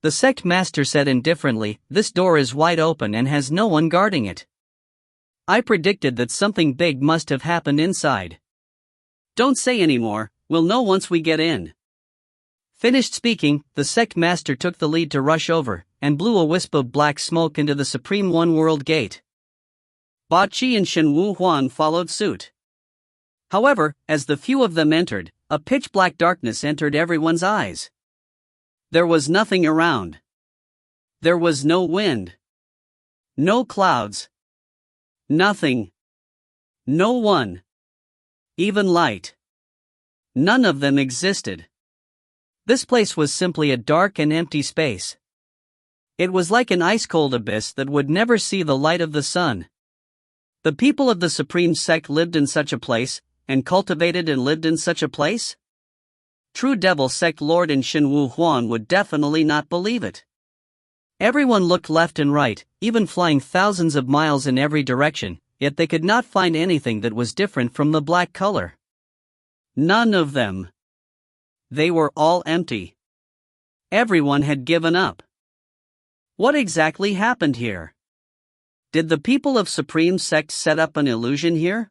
The Sect Master said indifferently, this door is wide open and has no one guarding it. I predicted that something big must have happened inside. Don't say any more, we'll know once we get in. Finished speaking, the Sect Master took the lead to rush over, and blew a wisp of black smoke into the Supreme One World Gate. Ba Qi and Shenwu Huan followed suit. However, as the few of them entered, a pitch-black darkness entered everyone's eyes. There was nothing around. There was no wind. No clouds. Nothing. No one. Even light. None of them existed. This place was simply a dark and empty space. It was like an ice-cold abyss that would never see the light of the sun. The people of the Supreme Sect lived in such a place, and cultivated and lived in such a place? True Devil Sect Lord and Shen Wu Huang would definitely not believe it. Everyone looked left and right, even flying thousands of miles in every direction, yet they could not find anything that was different from the black color. None of them. They were all empty. Everyone had given up. What exactly happened here? Did the people of Supreme Sect set up an illusion here?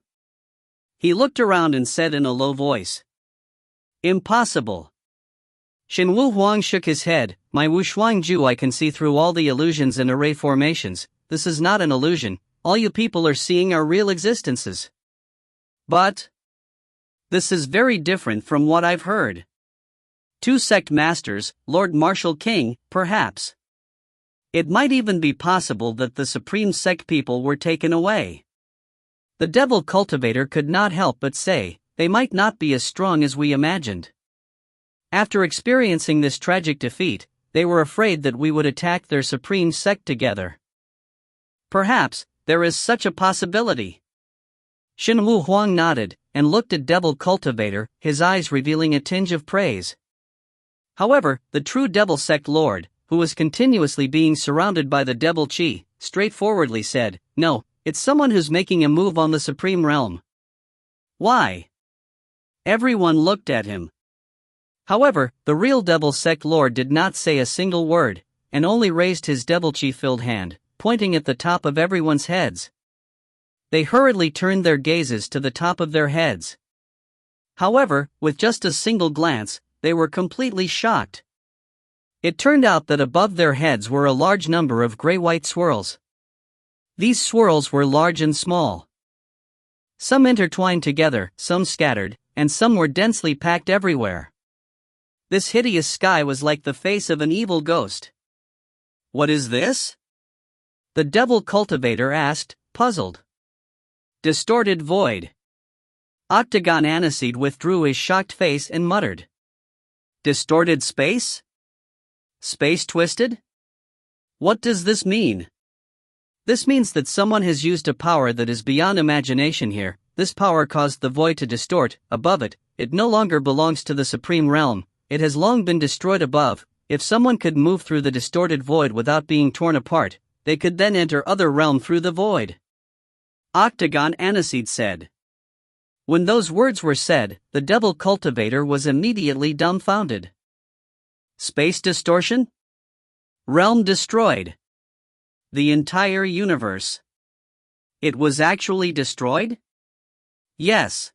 He looked around and said in a low voice. Impossible. Shen Wu Huang shook his head. My Wu Shuangju, I can see through all the illusions and array formations. This is not an illusion. All you people are seeing are real existences. But this is very different from what I've heard. Two sect masters, Lord Marshal King, perhaps. It might even be possible that the Supreme Sect people were taken away. The Devil Cultivator could not help but say, they might not be as strong as we imagined. After experiencing this tragic defeat, they were afraid that we would attack their Supreme Sect together. Perhaps, there is such a possibility. Shen Wu Huang nodded, and looked at Devil Cultivator, his eyes revealing a tinge of praise. However, the true Devil Sect Lord, who was continuously being surrounded by the Devil Chi, straightforwardly said, no, it's someone who's making a move on the Supreme Realm. Why? Everyone looked at him. However, the real Devil Sect Lord did not say a single word, and only raised his Devil Chi-filled hand, pointing at the top of everyone's heads. They hurriedly turned their gazes to the top of their heads. However, with just a single glance, they were completely shocked. It turned out that above their heads were a large number of gray-white swirls. These swirls were large and small. Some intertwined together, some scattered, and some were densely packed everywhere. This hideous sky was like the face of an evil ghost. What is this? The Devil Cultivator asked, puzzled. Distorted void. Octagon Aniseed withdrew his shocked face and muttered. Distorted space? Space twisted? What does this mean? This means that someone has used a power that is beyond imagination here. This power caused the void to distort. Above it, it no longer belongs to the Supreme Realm. It has long been destroyed above. If someone could move through the distorted void without being torn apart, they could then enter other realm through the void. Octagon Aniseed said. When those words were said, the Devil Cultivator was immediately dumbfounded. Space distortion? Realm destroyed. The entire universe. It was actually destroyed? Yes.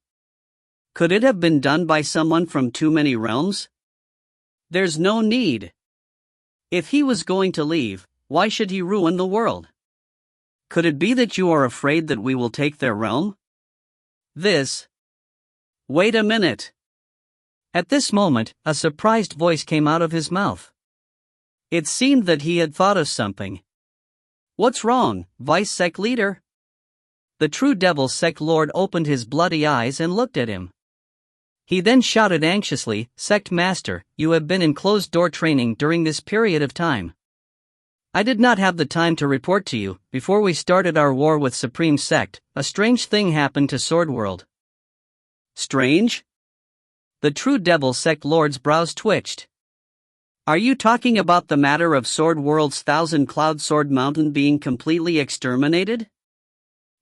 Could it have been done by someone from too many realms? There's no need. If he was going to leave, why should he ruin the world? Could it be that you are afraid that we will take their realm? Wait a minute. At this moment, a surprised voice came out of his mouth. It seemed that he had thought of something. What's wrong, Vice Sect Leader? The true Devil Sect Lord opened his bloody eyes and looked at him. He then shouted anxiously, Sect Master, you have been in closed-door training during this period of time. I did not have the time to report to you. Before we started our war with Supreme Sect, a strange thing happened to Sword World. Strange? The true Devil Sect Lord's brows twitched. Are you talking about the matter of Sword World's Thousand Cloud Sword Mountain being completely exterminated?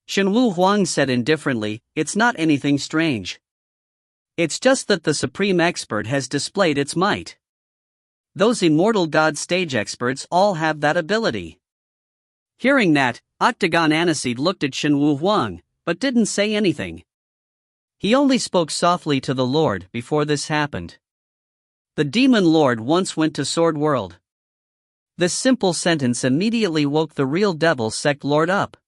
Shen Wu Huang said indifferently, it's not anything strange. It's just that the Supreme Expert has displayed its might. Those immortal god stage experts all have that ability. Hearing that, Octagon Aniseed looked at Shen Wu Huang, but didn't say anything. He only spoke softly to the Lord before this happened. The Demon Lord once went to Sword World. This simple sentence immediately woke the real Devil Sect Lord up.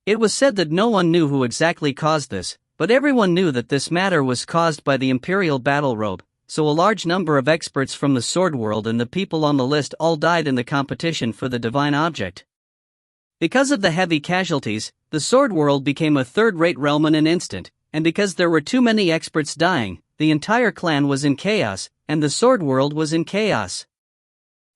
It was said that no one knew who exactly caused this, but everyone knew that this matter was caused by the Imperial Battle Robe. so a large number of experts from the Sword World and the people on the list all died in the competition for the divine object. Because of the heavy casualties, the Sword World became a third-rate realm in an instant, and because there were too many experts dying, the entire clan was in chaos, and the Sword World was in chaos.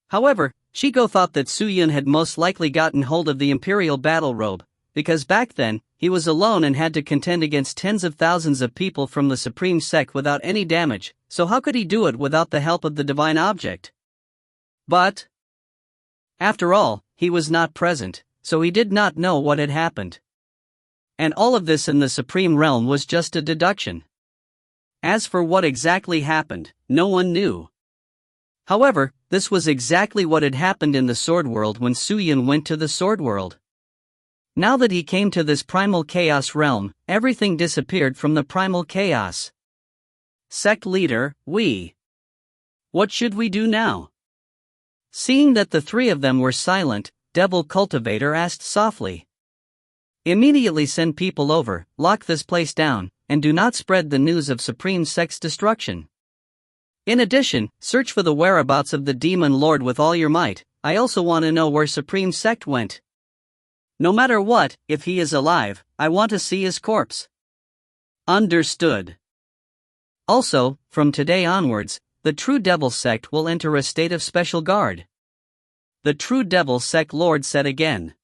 However, Shiko thought that Suyun had most likely gotten hold of the Imperial Battle Robe, because back then, he was alone and had to contend against tens of thousands of people from the Supreme Sect without any damage, so how could he do it without the help of the divine object? But, after all, he was not present, so he did not know what had happened. And all of this in the Supreme Realm was just a deduction. As for what exactly happened, no one knew. However, this was exactly what had happened in the Sword World when Suyun went to the Sword World. Now that he came to this primal chaos realm, everything disappeared from the primal chaos. Sect leader, what should we do now? Seeing that the three of them were silent, Devil Cultivator asked softly. Immediately send people over, lock this place down, and do not spread the news of Supreme Sect's destruction. In addition, search for the whereabouts of the Demon Lord with all your might. I also want to know where Supreme Sect went. No matter what, if he is alive, I want to see his corpse. Understood. Also, from today onwards, the True Devil Sect will enter a state of special guard. The True Devil Sect Lord said again.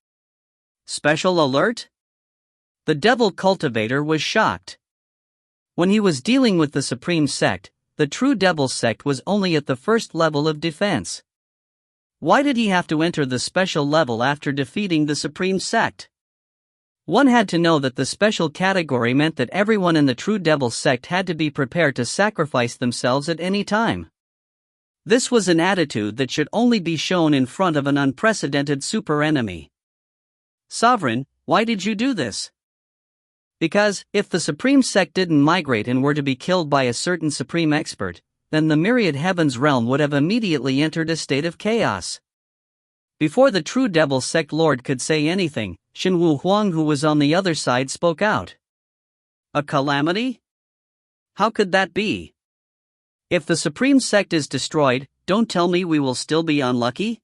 Special alert? The Devil Cultivator was shocked. When he was dealing with the Supreme Sect, the True Devil Sect was only at the first level of defense. Why did he have to enter the special level after defeating the Supreme Sect? One had to know that the special category meant that everyone in the True Devil Sect had to be prepared to sacrifice themselves at any time. This was an attitude that should only be shown in front of an unprecedented super enemy. Sovereign, why did you do this? Because, if the Supreme Sect didn't migrate and were to be killed by a certain Supreme Expert, then the Myriad Heavens realm would have immediately entered a state of chaos. Before the True Devil Sect Lord could say anything, Xinwu Huang, who was on the other side, spoke out. A calamity? How could that be? If the Supreme Sect is destroyed, don't tell me we will still be unlucky?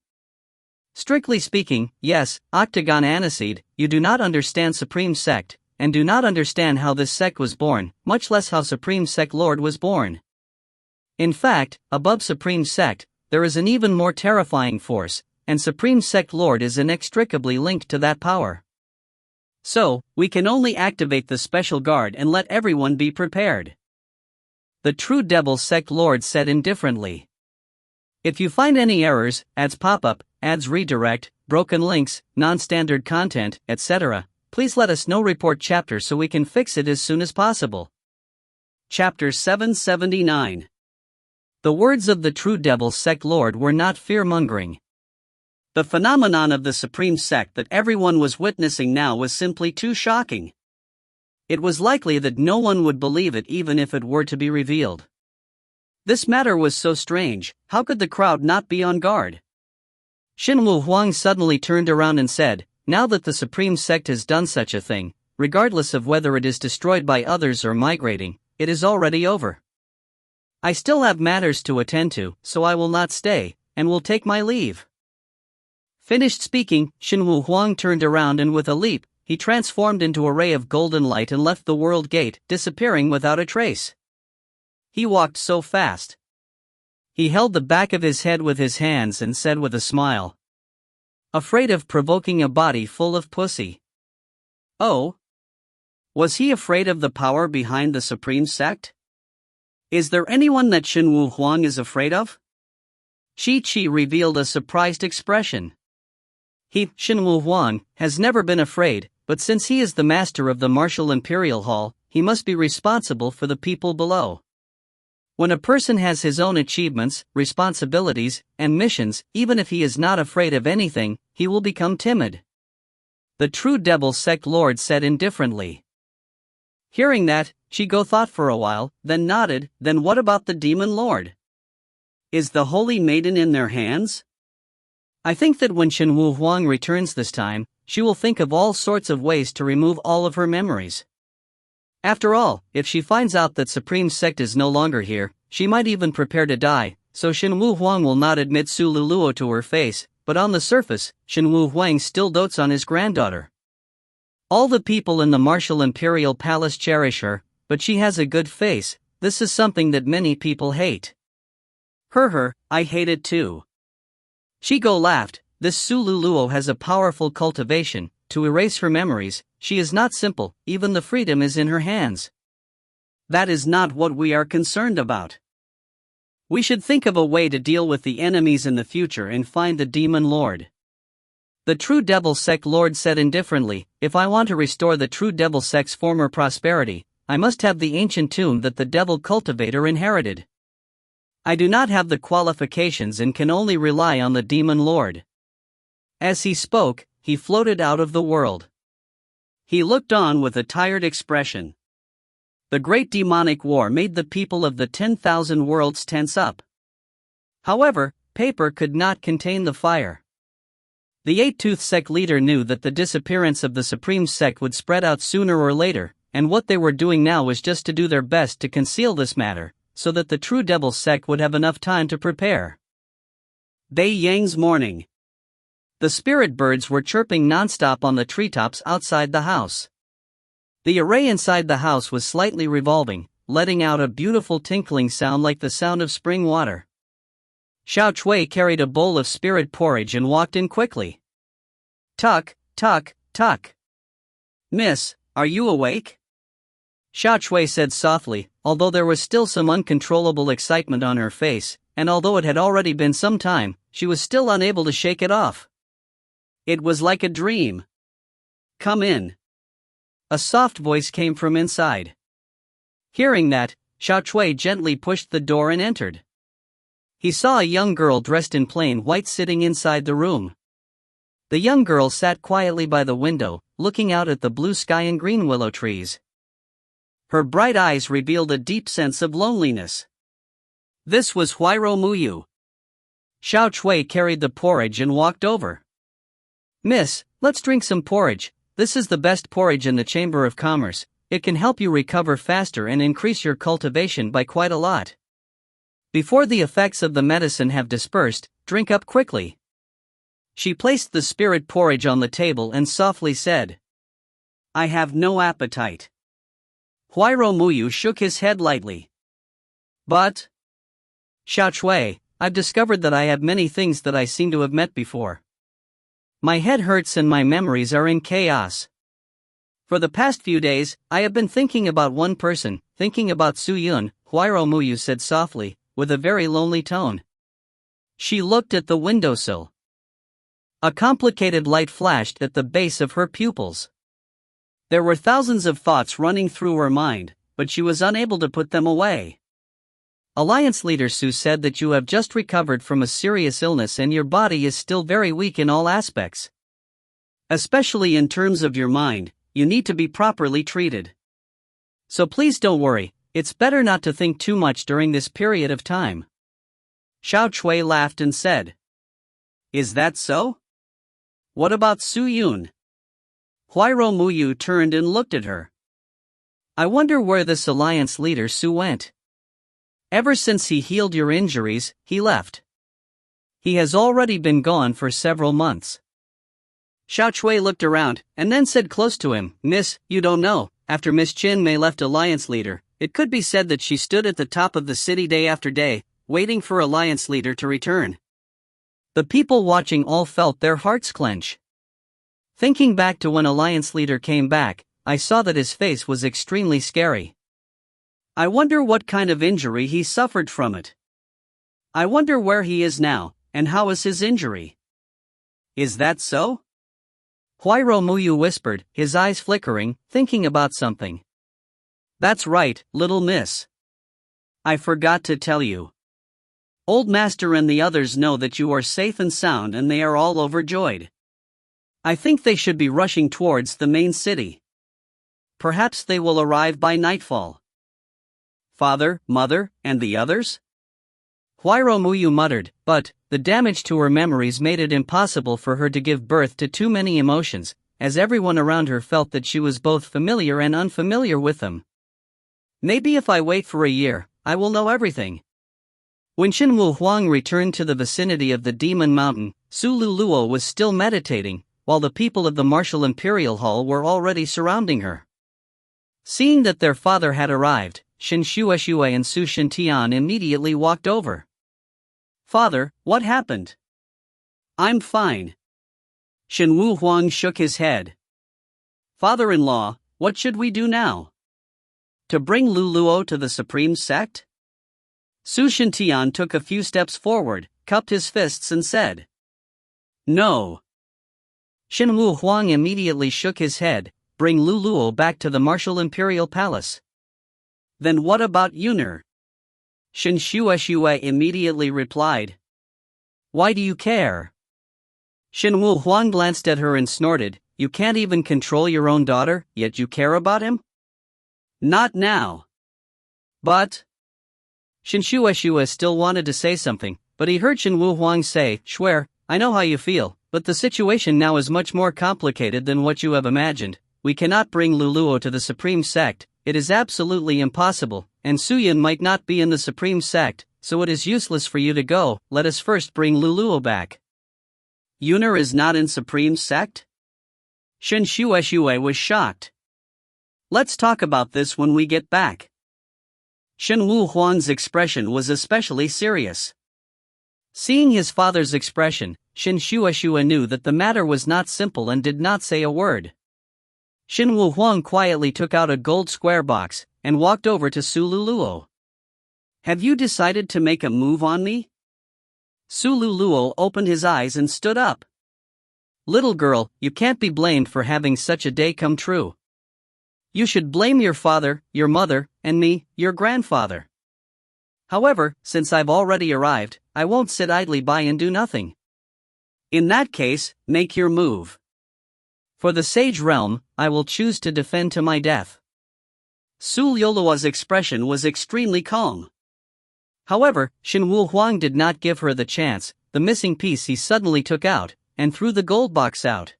Strictly speaking, yes, Octagon Aniseed, you do not understand Supreme Sect, and do not understand how this sect was born, much less how Supreme Sect Lord was born. In fact, above Supreme Sect, there is an even more terrifying force, and Supreme Sect Lord is inextricably linked to that power. So, we can only activate the special guard and let everyone be prepared. The True Devil Sect Lord said indifferently. If you find any errors, ads pop-up, ads redirect, broken links, non-standard content, etc., please let us know. Report chapter so we can fix it as soon as possible. Chapter 779. The words of the True Devil Sect Lord were not fear-mongering. The phenomenon of the Supreme Sect that everyone was witnessing now was simply too shocking. It was likely that no one would believe it even if it were to be revealed. This matter was so strange, how could the crowd not be on guard? Xinwu Huang suddenly turned around and said, now that the Supreme Sect has done such a thing, regardless of whether it is destroyed by others or migrating, it is already over. I still have matters to attend to, so I will not stay, and will take my leave. Finished speaking, Xinwu Huang turned around and with a leap, he transformed into a ray of golden light and left the world gate, disappearing without a trace. He walked so fast. He held the back of his head with his hands and said with a smile. Afraid of provoking a body full of pussy. Oh? Was he afraid of the power behind the Supreme Sect? Is there anyone that Xinwu Huang is afraid of? Chi revealed a surprised expression. He, Xinwu Huang, has never been afraid, but since he is the master of the Martial Imperial Hall, he must be responsible for the people below. When a person has his own achievements, responsibilities, and missions, even if he is not afraid of anything, he will become timid. The True Devil Sect Lord said indifferently. Hearing that, Shigo thought for a while, then nodded. Then what about the Demon Lord? Is the Holy Maiden in their hands? I think that when Xinwu Huang returns this time, she will think of all sorts of ways to remove all of her memories. After all, if she finds out that Supreme Sect is no longer here, she might even prepare to die, so Shenwu Huang will not admit Su Luluo to her face, but on the surface, Shenwu Huang still dotes on his granddaughter. All the people in the martial imperial palace cherish her, but she has a good face. This is something that many people hate. I hate it too. Shigo laughed. This Su Luluo has a powerful cultivation to erase her memories. She is not simple, even the freedom is in her hands. That is not what we are concerned about. We should think of a way to deal with the enemies in the future and find the demon lord. The true devil sect lord said indifferently, if I want to restore the true devil sect's former prosperity, I must have the ancient tomb that the devil cultivator inherited. I do not have the qualifications and can only rely on the demon lord. As he spoke, he floated out of the world. He looked on with a tired expression. The great demonic war made the people of the 10,000 worlds tense up. However, paper could not contain the fire. The Eight-Tooth sect leader knew that the disappearance of the Supreme sect would spread out sooner or later, and what they were doing now was just to do their best to conceal this matter, so that the true devil sect would have enough time to prepare. Bei Yang's morning. The spirit birds were chirping nonstop on the treetops outside the house. The array inside the house was slightly revolving, letting out a beautiful tinkling sound like the sound of spring water. Xiao Chui carried a bowl of spirit porridge and walked in quickly. Tuck, tuck, tuck. Miss, are you awake? Xiao Chui said softly, although there was still some uncontrollable excitement on her face, and although it had already been some time, she was still unable to shake it off. It was like a dream. Come in. A soft voice came from inside. Hearing that, Xiao Chui gently pushed the door and entered. He saw a young girl dressed in plain white sitting inside the room. The young girl sat quietly by the window, looking out at the blue sky and green willow trees. Her bright eyes revealed a deep sense of loneliness. This was Huairou Muyu. Xiao Chui carried the porridge and walked over. Miss, let's drink some porridge. This is the best porridge in the Chamber of Commerce. It can help you recover faster and increase your cultivation by quite a lot. Before the effects of the medicine have dispersed, drink up quickly. She placed the spirit porridge on the table and softly said, I have no appetite. Huairou Muyu shook his head lightly. But, Xiao Chui, I've discovered that I have many things that I seem to have met before. My head hurts and my memories are in chaos. For the past few days, I have been thinking about one person, thinking about Su Yun, Huairou Muyu said softly, with a very lonely tone. She looked at the windowsill. A complicated light flashed at the base of her pupils. There were thousands of thoughts running through her mind, but she was unable to put them away. Alliance leader Su said that you have just recovered from a serious illness and your body is still very weak in all aspects. Especially in terms of your mind, you need to be properly treated. So please don't worry, it's better not to think too much during this period of time. Xiao Chui laughed and said, Is that so? What about Su Yun? Huairou Muyu turned and looked at her. I wonder where this alliance leader Su went. Ever since he healed your injuries, he left. He has already been gone for several months. Xiao Chui looked around, and then said close to him, Miss, you don't know, after Miss Qin Mei left Alliance Leader, it could be said that she stood at the top of the city day after day, waiting for Alliance Leader to return. The people watching all felt their hearts clench. Thinking back to when Alliance Leader came back, I saw that his face was extremely scary. I wonder what kind of injury he suffered from it. I wonder where he is now, and how is his injury? Is that so? Huairou Muyu whispered, his eyes flickering, thinking about something. That's right, little miss. I forgot to tell you. Old Master and the others know that you are safe and sound and they are all overjoyed. I think they should be rushing towards the main city. Perhaps they will arrive by nightfall. Father, mother, and the others? Huairou Muyu muttered, but the damage to her memories made it impossible for her to give birth to too many emotions, as everyone around her felt that she was both familiar and unfamiliar with them. Maybe if I wait for a year, I will know everything. When Shenwu Huang returned to the vicinity of the Demon Mountain, Su Luluo was still meditating, while the people of the Martial Imperial Hall were already surrounding her. Seeing that their father had arrived, Shen Shueshue and Su Shintian immediately walked over. Father, what happened? I'm fine. Shenwu Huang shook his head. Father-in-law, what should we do now? To bring Luluo to the Supreme Sect? Su Shintian took a few steps forward, cupped his fists and said, No. Shenwu Huang immediately shook his head, bring Luluo back to the Martial Imperial Palace. Then what about Yuner? Shen Shueshue immediately replied. Why do you care? Shenwu Huang glanced at her and snorted, You can't even control your own daughter, yet you care about him? Not now. But... Shen Shueshue still wanted to say something, but he heard Shenwu Huang say, Shuer, I know how you feel, but the situation now is much more complicated than what you have imagined. We cannot bring Luluo to the Supreme Sect, it is absolutely impossible, and Suyan might not be in the Supreme Sect, so it is useless for you to go. Let us first bring Luluo back. Yuner is not in Supreme Sect? Shen Shueshue was shocked. Let's talk about this when we get back. Shenwu Huang's expression was especially serious. Seeing his father's expression, Shen Shueshue knew that the matter was not simple and did not say a word. Shenwu Huang quietly took out a gold square box and walked over to Su Luluo. Have you decided to make a move on me? Su Luluo opened his eyes and stood up. Little girl, you can't be blamed for having such a day come true. You should blame your father, your mother, and me, your grandfather. However, since I've already arrived, I won't sit idly by and do nothing. In that case, make your move. For the Sage Realm, I will choose to defend to my death. Su Luluo's expression was extremely calm. However, Shenwu Huang did not give her the chance. The missing piece he suddenly took out, and threw the gold box out.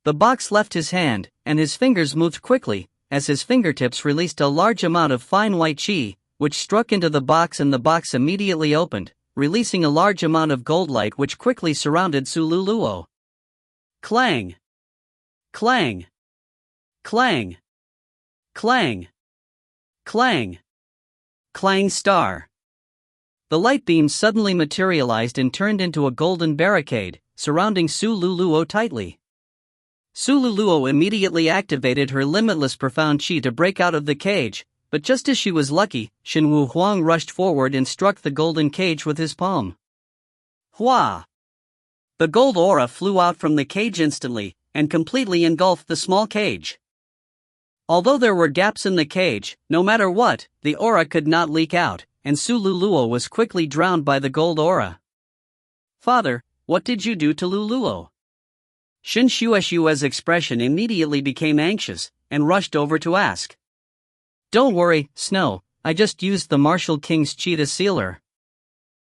The box left his hand, and his fingers moved quickly, as his fingertips released a large amount of fine white qi, which struck into the box and the box immediately opened, releasing a large amount of gold light which quickly surrounded Su Luluo. Clang! Clang! Clang! Clang! Clang! Clang star! The light beam suddenly materialized and turned into a golden barricade, surrounding Su Luluo tightly. Su Luluo immediately activated her limitless profound qi to break out of the cage, but just as she was lucky, Shenwu Huang rushed forward and struck the golden cage with his palm. Hua! The gold aura flew out from the cage instantly, and completely engulfed the small cage. Although there were gaps in the cage, no matter what, the aura could not leak out, and Su Luluo was quickly drowned by the gold aura. Father, what did you do to Luluo? Shen Shueshue's expression immediately became anxious, and rushed over to ask. Don't worry, Snow, I just used the Martial King's qi to seal her.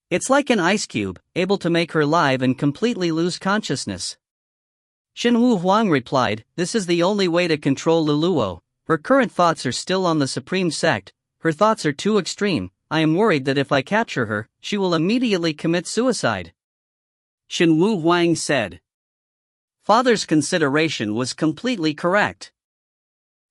It's like an ice cube, able to make her live and completely lose consciousness. Shenwu Huang replied, This is the only way to control Luluo. Her current thoughts are still on the Supreme Sect, her thoughts are too extreme. I am worried that if I capture her, she will immediately commit suicide. Shenwu Huang said. Father's consideration was completely correct.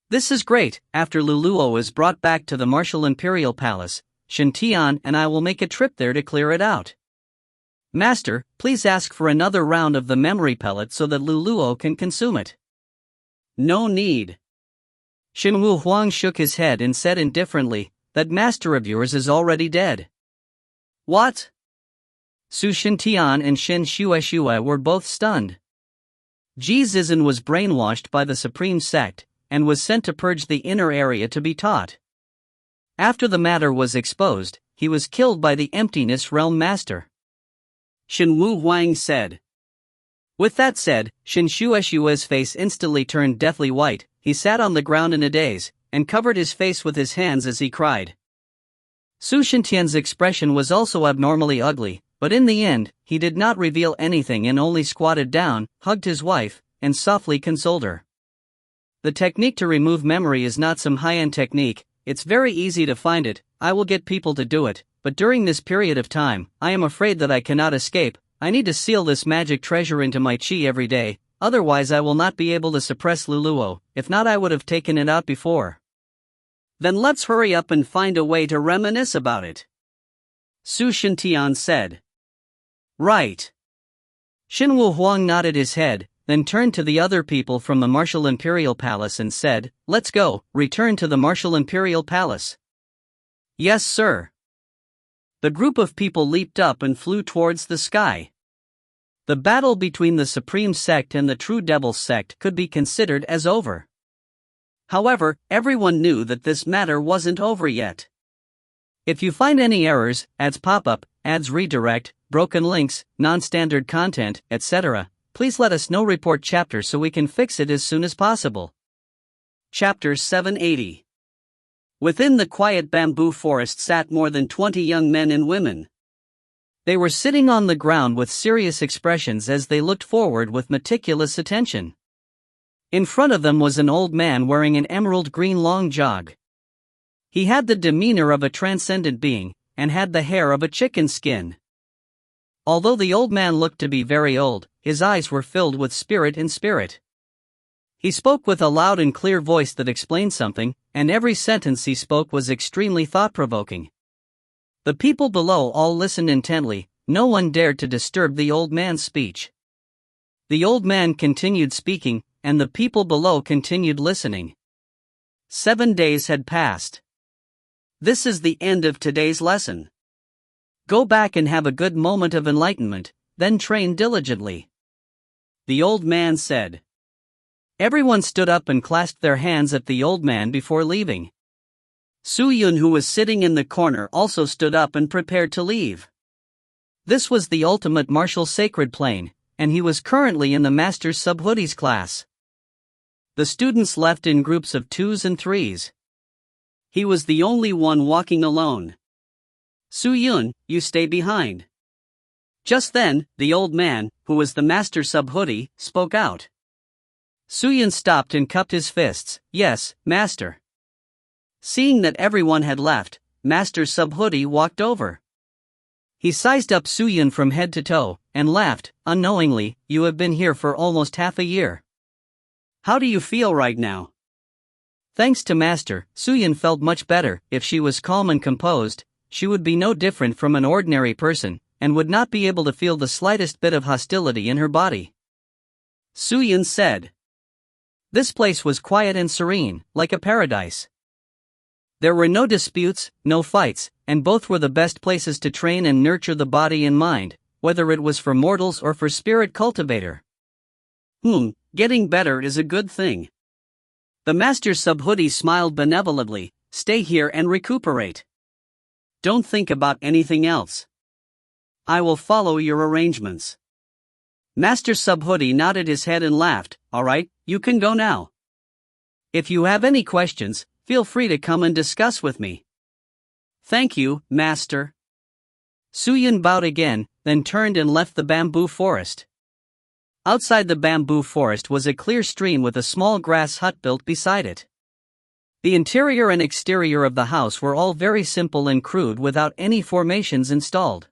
This is great. After Luluo is brought back to the Martial Imperial Palace, Shintian and I will make a trip there to clear it out. Master, please ask for another round of the memory pellet so that Luluo can consume it. No need. Shenwu Huang shook his head and said indifferently, That master of yours is already dead. What? Su Shintian and Shen Shueshue were both stunned. Ji Zizan was brainwashed by the Supreme Sect, and was sent to purge the inner area to be taught. After the matter was exposed, he was killed by the Emptiness Realm Master. Shenwu Huang said. With that said, Shen Shueshue's face instantly turned deathly white. He sat on the ground in a daze, and covered his face with his hands as he cried. Su Shintian's expression was also abnormally ugly, but in the end, he did not reveal anything and only squatted down, hugged his wife, and softly consoled her. The technique to remove memory is not some high-end technique, it's very easy to find it, I will get people to do it, but during this period of time, I am afraid that I cannot escape. I need to seal this magic treasure into my chi every day, otherwise I will not be able to suppress Luluo, if not I would have taken it out before. Then let's hurry up and find a way to reminisce about it, Su Shintian said. Right. Xinwu Huang nodded his head, then turned to the other people from the Martial Imperial Palace and said, "Let's go, return to the Martial Imperial Palace." Yes, sir. The group of people leaped up and flew towards the sky. The battle between the Supreme Sect and the True Devil Sect could be considered as over. However, everyone knew that this matter wasn't over yet. If you find any errors, ads pop-up, ads redirect, broken links, non-standard content, etc., please let us know. Report chapter so we can fix it as soon as possible. Chapter 780. Within the quiet bamboo forest sat more than 20 young men and women. They were sitting on the ground with serious expressions as they looked forward with meticulous attention. In front of them was an old man wearing an emerald green long jog. He had the demeanor of a transcendent being, and had the hair of a chicken skin. Although the old man looked to be very old, his eyes were filled with spirit and spirit. He spoke with a loud and clear voice that explained something, and every sentence he spoke was extremely thought-provoking. The people below all listened intently, no one dared to disturb the old man's speech. The old man continued speaking, and the people below continued listening. 7 days had passed. This is the end of today's lesson. Go back and have a good moment of enlightenment, then train diligently, the old man said. Everyone stood up and clasped their hands at the old man before leaving. Su Yun, who was sitting in the corner, also stood up and prepared to leave. This was the ultimate martial sacred plane, and he was currently in the Master's Subhoodies class. The students left in groups of 2s and 3s. He was the only one walking alone. Su Yun, you stay behind. Just then, the old man, who was the Master Subhoodie, spoke out. Su Yun stopped and cupped his fists. Yes, Master. Seeing that everyone had left, Master Subhoodie walked over. He sized up Su Yun from head to toe, and laughed, unknowingly. You have been here for almost half a year. How do you feel right now? Thanks to Master, Su Yun felt much better. If she was calm and composed, she would be no different from an ordinary person, and would not be able to feel the slightest bit of hostility in her body. Su Yun said. This place was quiet and serene, like a paradise. There were no disputes, no fights, and both were the best places to train and nurture the body and mind, whether it was for mortals or for spirit cultivator. Getting better is a good thing. The Master Subhoodie smiled benevolently. Stay here and recuperate. Don't think about anything else. I will follow your arrangements. Master Subhoodie nodded his head and laughed. All right, you can go now. If you have any questions, feel free to come and discuss with me. Thank you, Master. Su Yun bowed again, then turned and left the bamboo forest. Outside the bamboo forest was a clear stream with a small grass hut built beside it. The interior and exterior of the house were all very simple and crude without any formations installed.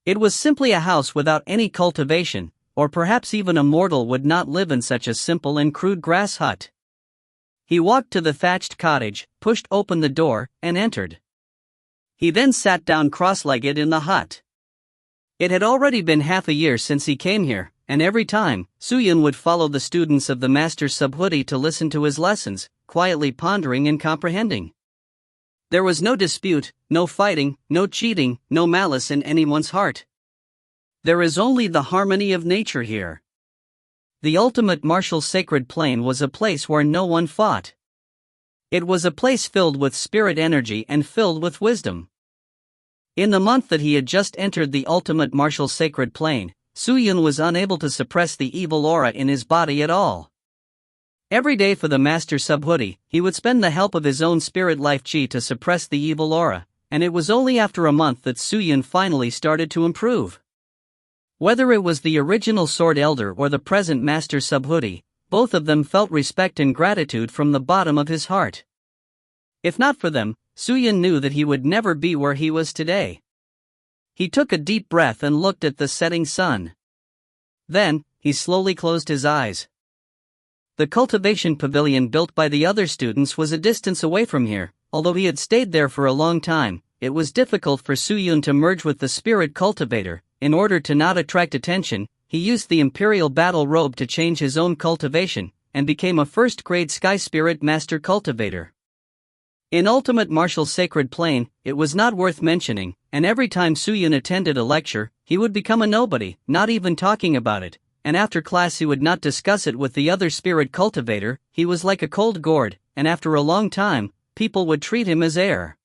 It was simply a house without any cultivation, or perhaps even a mortal would not live in such a simple and crude grass hut. He walked to the thatched cottage, pushed open the door, and entered. He then sat down cross-legged in the hut. It had already been half a year since he came here, and every time, Su Yun would follow the students of the Master Subhoodie to listen to his lessons, quietly pondering and comprehending. There was no dispute, no fighting, no cheating, no malice in anyone's heart. There is only the harmony of nature here. The ultimate martial sacred plane was a place where no one fought. It was a place filled with spirit energy and filled with wisdom. In the month that he had just entered the ultimate martial sacred plane, Su Yun was unable to suppress the evil aura in his body at all. Every day for the Master Subhoodie, he would spend the help of his own spirit life chi to suppress the evil aura, and it was only after a month that Su Yun finally started to improve. Whether it was the original Sword Elder or the present Master Subhoodie, both of them felt respect and gratitude from the bottom of his heart. If not for them, Suyun knew that he would never be where he was today. He took a deep breath and looked at the setting sun. Then, he slowly closed his eyes. The cultivation pavilion built by the other students was a distance away from here. Although he had stayed there for a long time, it was difficult for Suyun to merge with the spirit cultivator. In order to not attract attention, he used the Imperial Battle Robe to change his own cultivation, and became a first-grade Sky Spirit Master Cultivator. In Ultimate Martial Sacred Plane, it was not worth mentioning, and every time Suyun attended a lecture, he would become a nobody, not even talking about it, and after class he would not discuss it with the other spirit cultivator. He was like a cold gourd, and after a long time, people would treat him as air.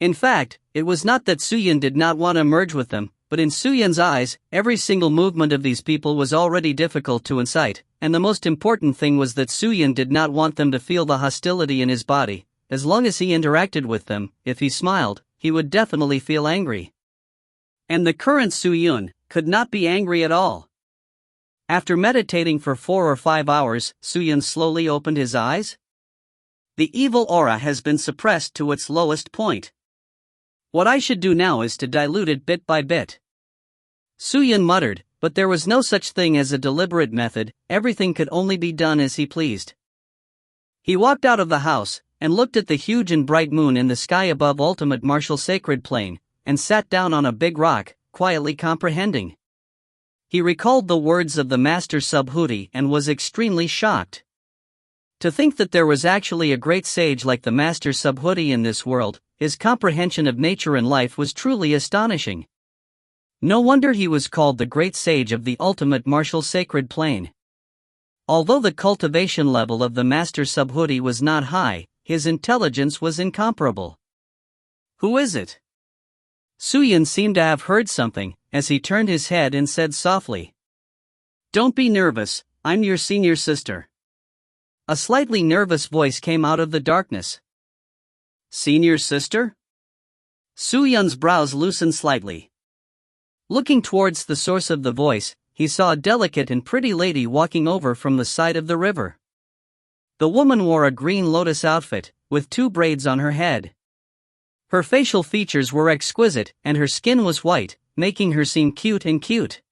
In fact, it was not that Suyun did not want to merge with them, but in Suyun's eyes, every single movement of these people was already difficult to incite, and the most important thing was that Suyun did not want them to feel the hostility in his body. As long as he interacted with them, if he smiled, he would definitely feel angry. And the current Suyun could not be angry at all. After meditating for 4 or 5 hours, Suyun slowly opened his eyes. The evil aura has been suppressed to its lowest point. What I should do now is to dilute it bit by bit. Suyun muttered, but there was no such thing as a deliberate method. Everything could only be done as he pleased. He walked out of the house, and looked at the huge and bright moon in the sky above Ultimate Martial Sacred Plane, and sat down on a big rock, quietly comprehending. He recalled the words of the Master Subhuti and was extremely shocked. To think that there was actually a great sage like the Master Subhuti in this world. His comprehension of nature and life was truly astonishing. No wonder he was called the great sage of the ultimate martial sacred plane. Although the cultivation level of the Master Subhuti was not high, his intelligence was incomparable. Who is it? Suyun seemed to have heard something, as he turned his head and said softly, "Don't be nervous, I'm your senior sister." A slightly nervous voice came out of the darkness. Senior sister? Suyun's brows loosened slightly. Looking towards the source of the voice, he saw a delicate and pretty lady walking over from the side of the river. The woman wore a green lotus outfit, with 2 braids on her head. Her facial features were exquisite, and her skin was white, making her seem cute and cute.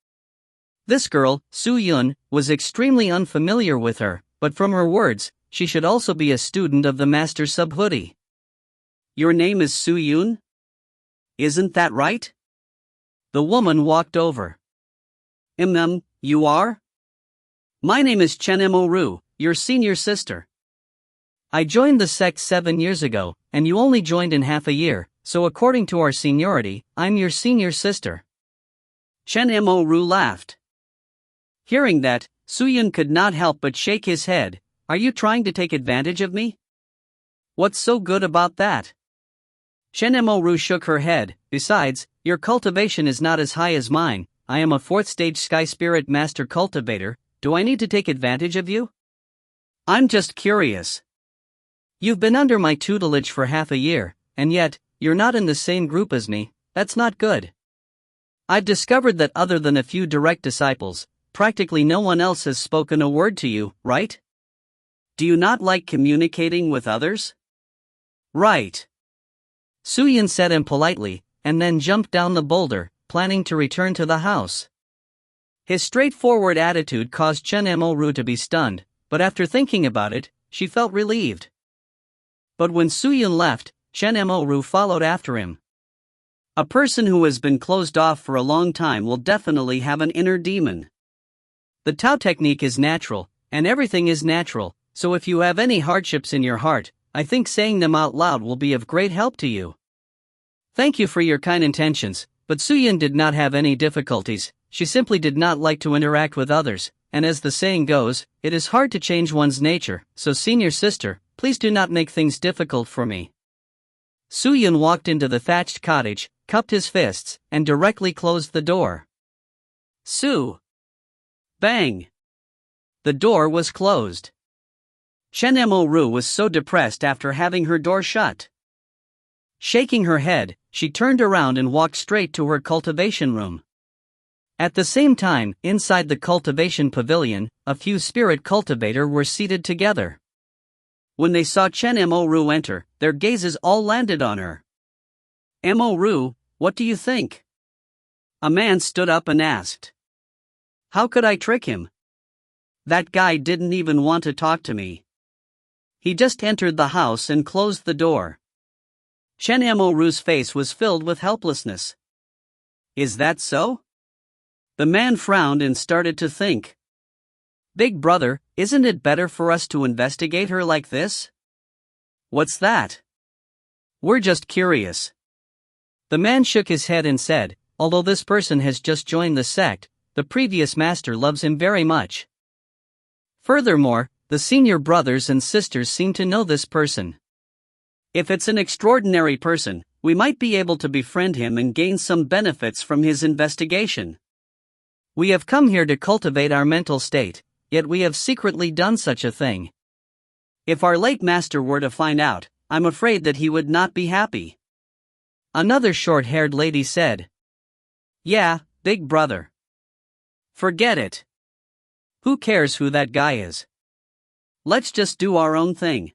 This girl, Suyun, was extremely unfamiliar with her, but from her words, she should also be a student of the Master Subhuti. Your name is Suyun? Isn't that right? The woman walked over. You are? My name is Chen-Mo-Ru, your senior sister. I joined the sect 7 years ago, and you only joined in half a year, so according to our seniority, I'm your senior sister. Chen-Mo-Ru laughed. Hearing that, Suyun could not help but shake his head. Are you trying to take advantage of me? What's so good about that? Chen-Mo-Ru shook her head. Besides, your cultivation is not as high as mine. I am a 4th stage Sky Spirit Master Cultivator. Do I need to take advantage of you? I'm just curious. You've been under my tutelage for half a year, and yet, you're not in the same group as me. That's not good. I've discovered that other than a few direct disciples, practically no one else has spoken a word to you, right? Do you not like communicating with others? Right. Suyun said impolitely, and then jumped down the boulder, planning to return to the house. His straightforward attitude caused Chen-Mo-Ru to be stunned, but after thinking about it, she felt relieved. But when Suyun left, Chen-Mo-Ru followed after him. A person who has been closed off for a long time will definitely have an inner demon. The Tao technique is natural, and everything is natural, so if you have any hardships in your heart, I think saying them out loud will be of great help to you. Thank you for your kind intentions, but Suyun did not have any difficulties. She simply did not like to interact with others, and as the saying goes, it is hard to change one's nature, so senior sister, please do not make things difficult for me. Suyun walked into the thatched cottage, cupped his fists, and directly closed the door. Su! Bang! The door was closed. Chen-Mo-Ru was so depressed after having her door shut. Shaking her head, she turned around and walked straight to her cultivation room. At the same time, inside the cultivation pavilion, a few spirit cultivators were seated together. When they saw Chen Mo-ru enter, their gazes all landed on her. Mo-ru, what do you think? A man stood up and asked. How could I trick him? That guy didn't even want to talk to me. He just entered the house and closed the door. Chen Mo-ru's face was filled with helplessness. Is that so? The man frowned and started to think. Big brother, isn't it better for us to investigate her like this? What's that? We're just curious. The man shook his head and said, although this person has just joined the sect, the previous master loves him very much. Furthermore, the senior brothers and sisters seem to know this person. If it's an extraordinary person, we might be able to befriend him and gain some benefits from his investigation. We have come here to cultivate our mental state, yet we have secretly done such a thing. If our late master were to find out, I'm afraid that he would not be happy. Another short-haired lady said. Yeah, big brother. Forget it. Who cares who that guy is? Let's just do our own thing.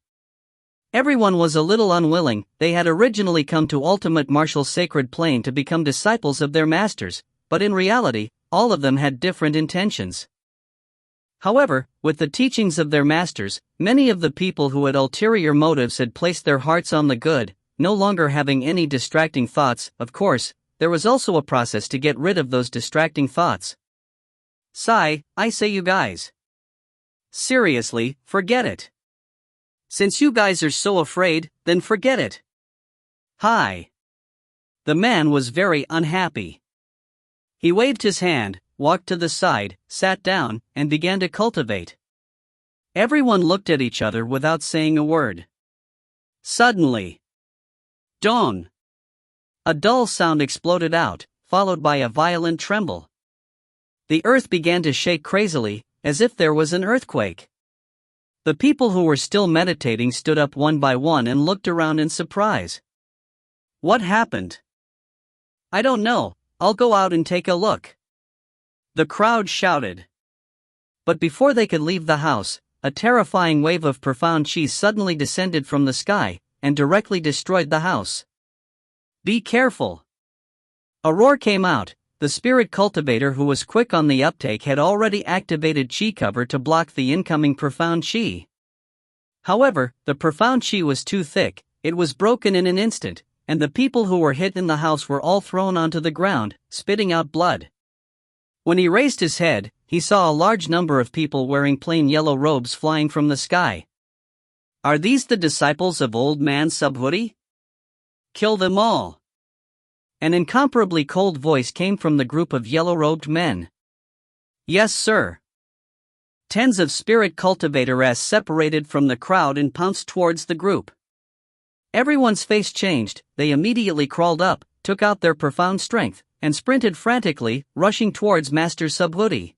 Everyone was a little unwilling. They had originally come to Ultimate Martial Sacred Plane to become disciples of their masters, but in reality, all of them had different intentions. However, with the teachings of their masters, many of the people who had ulterior motives had placed their hearts on the good, no longer having any distracting thoughts. Of course, there was also a process to get rid of those distracting thoughts. Sigh, I say you guys. Seriously, forget it. Since you guys are so afraid, then forget it. Hi. The man was very unhappy. He waved his hand, walked to the side, sat down, and began to cultivate. Everyone looked at each other without saying a word. Suddenly, Dong! A dull sound exploded out, followed by a violent tremble. The earth began to shake crazily, as if there was an earthquake. The people who were still meditating stood up one by one and looked around in surprise. What happened? I don't know, I'll go out and take a look. The crowd shouted. But before they could leave the house, a terrifying wave of profound chi suddenly descended from the sky, and directly destroyed the house. Be careful! A roar came out. The spirit cultivator who was quick on the uptake had already activated chi cover to block the incoming profound chi. However, the profound chi was too thick, it was broken in an instant, and the people who were hit in the house were all thrown onto the ground, spitting out blood. When he raised his head, he saw a large number of people wearing plain yellow robes flying from the sky. Are these the disciples of Old Man Subhuti? Kill them all! An incomparably cold voice came from the group of yellow-robed men. Yes, sir. Tens of spirit cultivators separated from the crowd and pounced towards the group. Everyone's face changed, they immediately crawled up, took out their profound strength, and sprinted frantically, rushing towards Master Subhuti.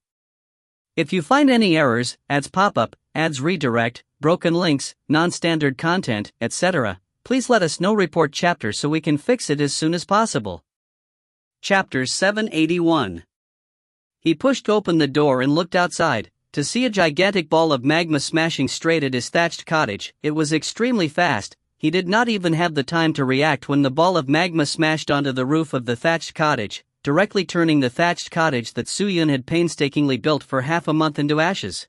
If you find any errors, ads pop-up, ads redirect, broken links, non-standard content, etc., please let us know. Report chapter so we can fix it as soon as possible. Chapter 781. He pushed open the door and looked outside, to see a gigantic ball of magma smashing straight at his thatched cottage. It was extremely fast, he did not even have the time to react when the ball of magma smashed onto the roof of the thatched cottage, directly turning the thatched cottage that Suyun had painstakingly built for half a month into ashes.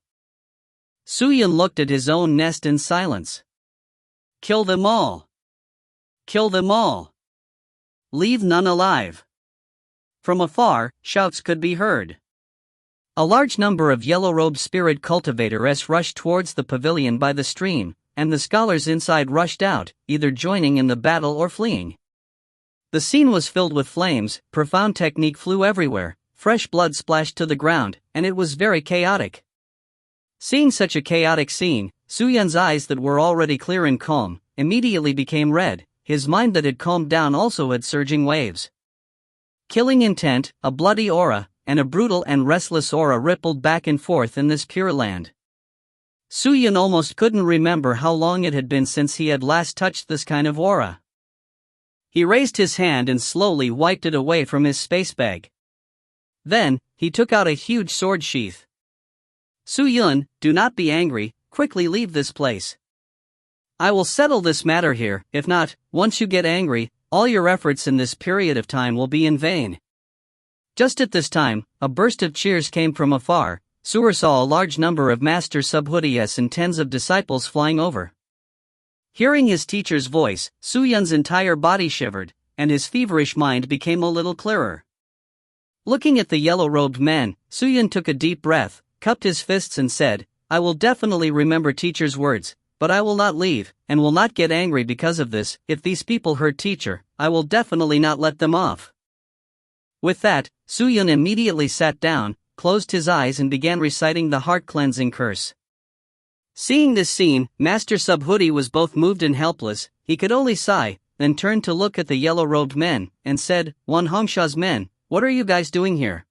Suyun looked at his own nest in silence. Kill them all! Kill them all! Leave none alive! From afar, shouts could be heard. A large number of yellow-robed spirit cultivators rushed towards the pavilion by the stream, and the scholars inside rushed out, either joining in the battle or fleeing. The scene was filled with flames, profound technique flew everywhere, fresh blood splashed to the ground, and it was very chaotic. Seeing such a chaotic scene, Suyun's eyes that were already clear and calm, immediately became red, his mind that had calmed down also had surging waves. Killing intent, a bloody aura, and a brutal and restless aura rippled back and forth in this pure land. Suyun almost couldn't remember how long it had been since he had last touched this kind of aura. He raised his hand and slowly wiped it away from his space bag. Then, he took out a huge sword sheath. Suyun, do not be angry, quickly leave this place. I will settle this matter here. If not, once you get angry, all your efforts in this period of time will be in vain." Just at this time, a burst of cheers came from afar. Suor saw a large number of Master Subhudies and tens of disciples flying over. Hearing his teacher's voice, Su Yun's entire body shivered, and his feverish mind became a little clearer. Looking at the yellow-robed men, Su Yun took a deep breath, cupped his fists and said, "I will definitely remember teacher's words, but I will not leave, and will not get angry because of this. If these people hurt teacher, I will definitely not let them off." With that, Su Yun immediately sat down, closed his eyes and began reciting the heart-cleansing curse. Seeing this scene, Master Subhuti was both moved and helpless. He could only sigh, then turned to look at the yellow-robed men, and said, "Wan Hongsha's men, what are you guys doing here?"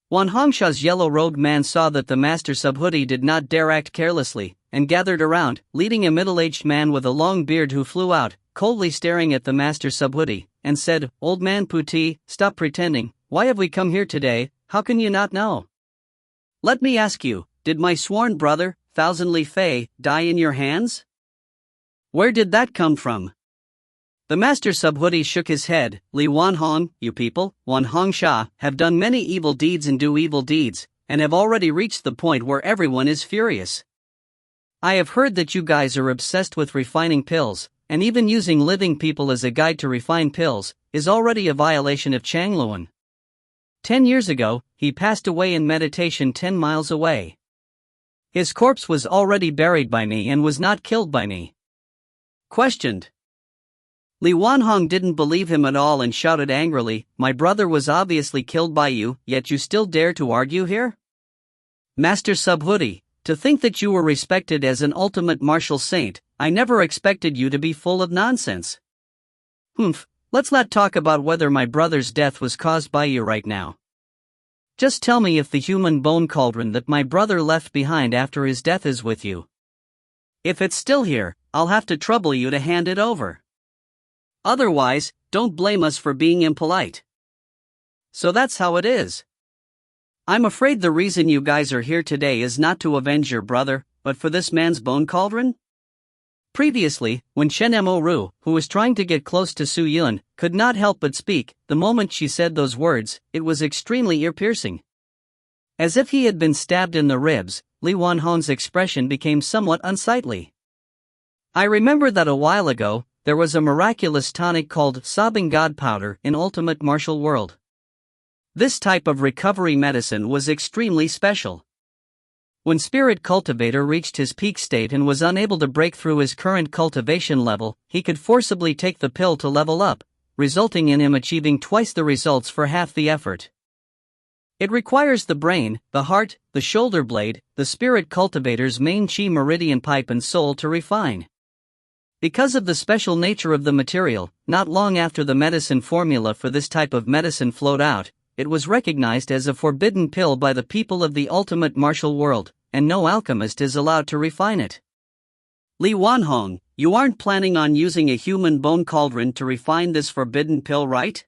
Wan Hongsha's yellow-robed man saw that the Master Subhuti did not dare act carelessly, and gathered around, leading a middle-aged man with a long beard who flew out, coldly staring at the Master Subhuti, and said, "Old man Puti, stop pretending. Why have we come here today? How can you not know? Let me ask you, did my sworn brother, Thousand Li Fei, die in your hands? Where did that come from?" The Master Subhuti shook his head. "Li Wanhong, you people, Wan Hongsha, have done many evil deeds and do evil deeds, and have already reached the point where everyone is furious. I have heard that you guys are obsessed with refining pills, and even using living people as a guide to refine pills is already a violation of Changluan. 10 years ago, he passed away in meditation 10 miles away. His corpse was already buried by me and was not killed by me." Questioned. Li Wanhong didn't believe him at all and shouted angrily, "My brother was obviously killed by you, yet you still dare to argue here? Master Subhuti, to think that you were respected as an ultimate martial saint, I never expected you to be full of nonsense. Humph, let's not talk about whether my brother's death was caused by you right now. Just tell me if the human bone cauldron that my brother left behind after his death is with you. If it's still here, I'll have to trouble you to hand it over. Otherwise, don't blame us for being impolite." So that's how it is. I'm afraid the reason you guys are here today is not to avenge your brother, but for this man's bone cauldron? Previously, when Shen Mo-ru, who was trying to get close to Su Yun, could not help but speak, the moment she said those words, it was extremely ear-piercing. As if he had been stabbed in the ribs, Li Wanhong's expression became somewhat unsightly. I remember that a while ago, there was a miraculous tonic called Sobbing God Powder in Ultimate Martial World. This type of recovery medicine was extremely special. When Spirit Cultivator reached his peak state and was unable to break through his current cultivation level, he could forcibly take the pill to level up, resulting in him achieving twice the results for half the effort. It requires the brain, the heart, the shoulder blade, the Spirit Cultivator's main chi meridian pipe and soul to refine. Because of the special nature of the material, not long after the medicine formula for this type of medicine flowed out, it was recognized as a forbidden pill by the people of the ultimate martial world, and no alchemist is allowed to refine it. Li Wanhong, you aren't planning on using a human bone cauldron to refine this forbidden pill, right?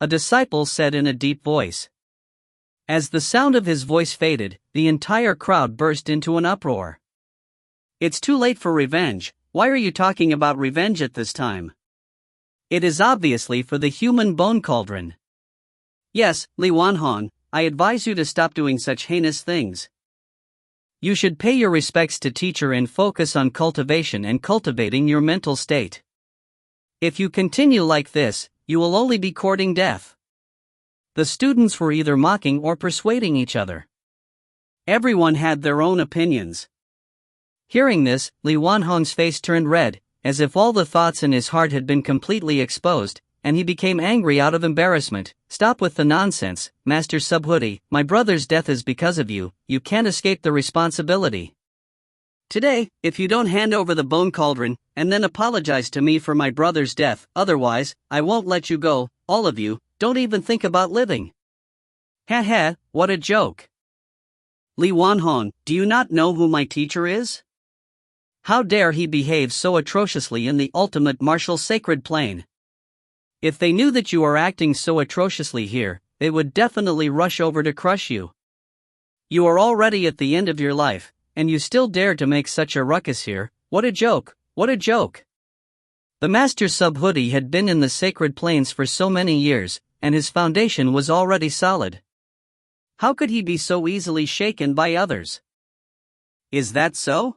A disciple said in a deep voice. As the sound of his voice faded, the entire crowd burst into an uproar. It's too late for revenge. Why are you talking about revenge at this time? It is obviously for the human bone cauldron. Yes, Li Wanhong, I advise you to stop doing such heinous things. You should pay your respects to teacher and focus on cultivation and cultivating your mental state. If you continue like this, you will only be courting death. The students were either mocking or persuading each other. Everyone had their own opinions. Hearing this, Li Wanhong's face turned red, as if all the thoughts in his heart had been completely exposed, and he became angry out of embarrassment. Stop with the nonsense, Master Subhuti, my brother's death is because of you, you can't escape the responsibility. Today, if you don't hand over the bone cauldron, and then apologize to me for my brother's death, otherwise, I won't let you go, all of you, don't even think about living. Ha ha, what a joke. Li Wanhong, do you not know who my teacher is? How dare he behave so atrociously in the ultimate martial sacred plane? If they knew that you are acting so atrociously here, they would definitely rush over to crush you. You are already at the end of your life, and you still dare to make such a ruckus here. What a joke, what a joke! The Master Subhoodie had been in the sacred plains for so many years, and his foundation was already solid. How could he be so easily shaken by others? Is that so?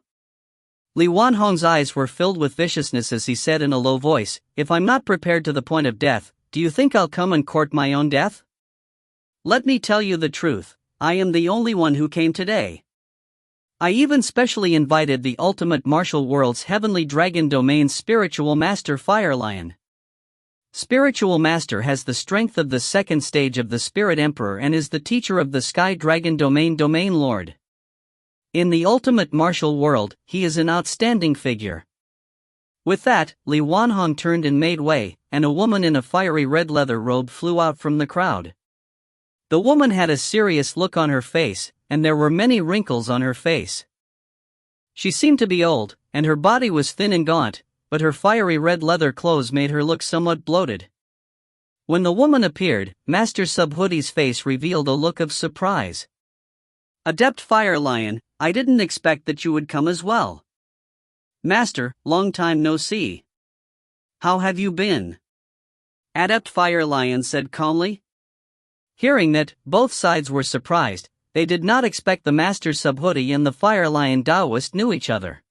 Li Wanhong's eyes were filled with viciousness as he said in a low voice, "If I'm not prepared to the point of death, do you think I'll come and court my own death? Let me tell you the truth, I am the only one who came today. I even specially invited the ultimate martial world's heavenly dragon domain spiritual master Fire Lion. Spiritual master has the strength of the second stage of the Spirit Emperor and is the teacher of the Sky Dragon domain Lord. In the ultimate martial world, he is an outstanding figure." With that, Li Wanhong turned and made way, and a woman in a fiery red leather robe flew out from the crowd. The woman had a serious look on her face, and there were many wrinkles on her face. She seemed to be old, and her body was thin and gaunt, but her fiery red leather clothes made her look somewhat bloated. When the woman appeared, Master Subhoodie's face revealed a look of surprise. "Adept Fire Lion, I didn't expect that you would come as well. Master, long time no see. How have you been?" Adept Fire Lion said calmly. Hearing that, both sides were surprised. They did not expect the Master Subhoodie and the Fire Lion Taoist knew each other.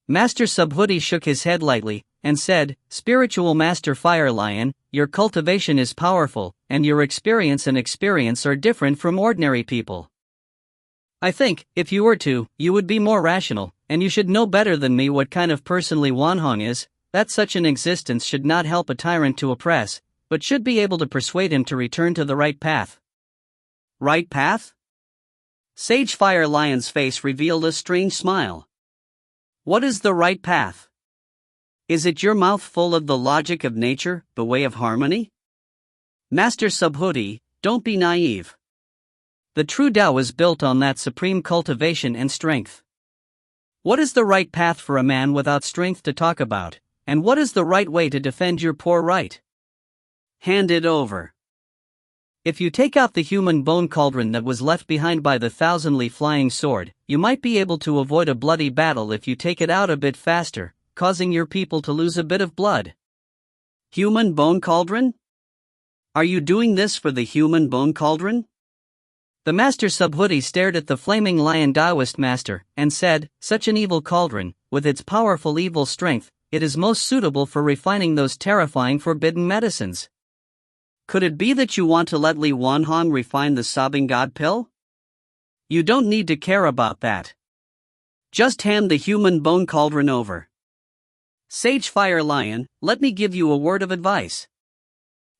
Master Subhoodie shook his head lightly, and said, "Spiritual Master Fire Lion, your cultivation is powerful, and your experience are different from ordinary people. I think, if you were to, you would be more rational, and you should know better than me what kind of person Li Wanhong is, that such an existence should not help a tyrant to oppress, but should be able to persuade him to return to the right path." Right path? Sage Fire Lion's face revealed a strange smile. What is the right path? Is it your mouth full of the logic of nature, the way of harmony? Master Subhoodie, don't be naive. The true Tao is built on that supreme cultivation and strength. What is the right path for a man without strength to talk about, and what is the right way to defend your poor right? Hand it over. If you take out the human bone cauldron that was left behind by the thousandly flying sword, you might be able to avoid a bloody battle if you take it out a bit faster, causing your people to lose a bit of blood. Human bone cauldron? Are you doing this for the human bone cauldron? The Master Subhoodie stared at the flaming lion Taoist master, and said, "Such an evil cauldron, with its powerful evil strength, it is most suitable for refining those terrifying forbidden medicines. Could it be that you want to let Li Wanhong refine the sobbing god pill? You don't need to care about that. Just hand the human bone cauldron over. Sage Fire Lion, let me give you a word of advice.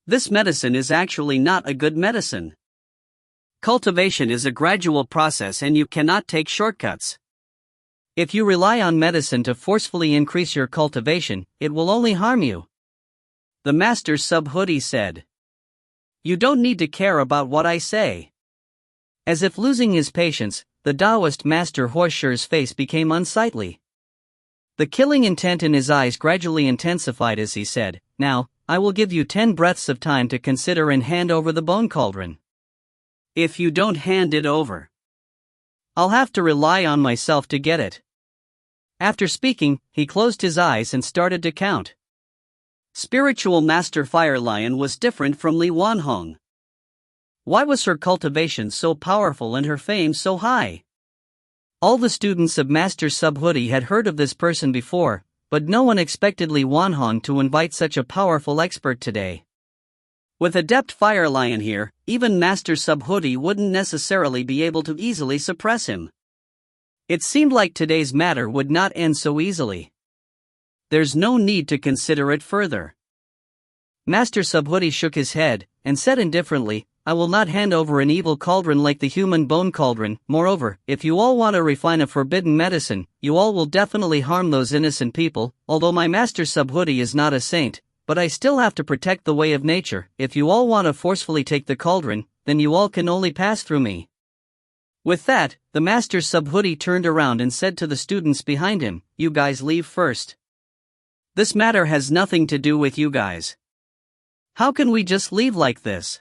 This medicine is actually not a good medicine. Cultivation is a gradual process and you cannot take shortcuts. If you rely on medicine to forcefully increase your cultivation, it will only harm you." The Master Subhoodie said. "You don't need to care about what I say." As if losing his patience, the Taoist Master Horseshore's face became unsightly. The killing intent in his eyes gradually intensified as he said, "Now, I will give you 10 breaths of time to consider and hand over the bone cauldron. If you don't hand it over, I'll have to rely on myself to get it." After speaking, he closed his eyes and started to count. Spiritual Master Fire Lion was different from Li Wanhong. Why was her cultivation so powerful and her fame so high? All the students of Master Subhoodie had heard of this person before, but no one expected Li Wanhong to invite such a powerful expert today. With Adept Fire Lion here, even Master Subhoodie wouldn't necessarily be able to easily suppress him. It seemed like today's matter would not end so easily. There's no need to consider it further. Master Subhoodie shook his head, and said indifferently, "I will not hand over an evil cauldron like the human bone cauldron. Moreover, if you all want to refine a forbidden medicine, you all will definitely harm those innocent people. Although my Master Subhoodie is not a saint, but I still have to protect the way of nature. If you all want to forcefully take the cauldron, then you all can only pass through me." With that, the Master Subhoodie turned around and said to the students behind him, "You guys leave first. This matter has nothing to do with you guys. How can we just leave like this?"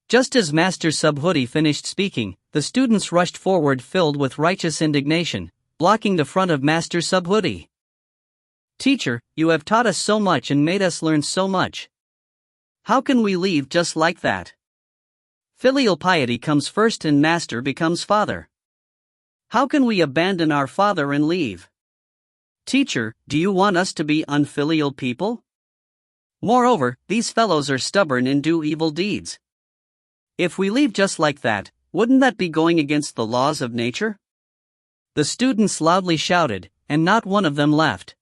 Just as Master Subhoodie finished speaking, the students rushed forward filled with righteous indignation. blocking the front of Master Subhuti. "Teacher, you have taught us so much and made us learn so much. How can we leave just like that? Filial piety comes first and Master becomes Father. How can we abandon our Father and leave? Teacher, do you want us to be unfilial people? Moreover, these fellows are stubborn and do evil deeds. If we leave just like that, wouldn't that be going against the laws of nature?" The students loudly shouted, and not one of them left.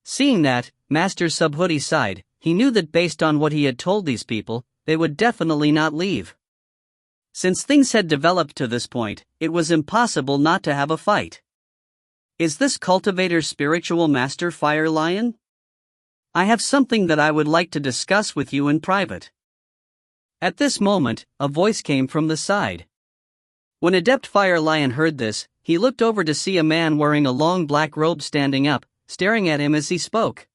Seeing that, Master Subhuti sighed. He knew that based on what he had told these people, they would definitely not leave. Since things had developed to this point, it was impossible not to have a fight. "Is this cultivator spiritual Master Fire Lion? I have something that I would like to discuss with you in private." At this moment, a voice came from the side. When Adept Fire Lion heard this, he looked over to see a man wearing a long black robe standing up, staring at him as he spoke.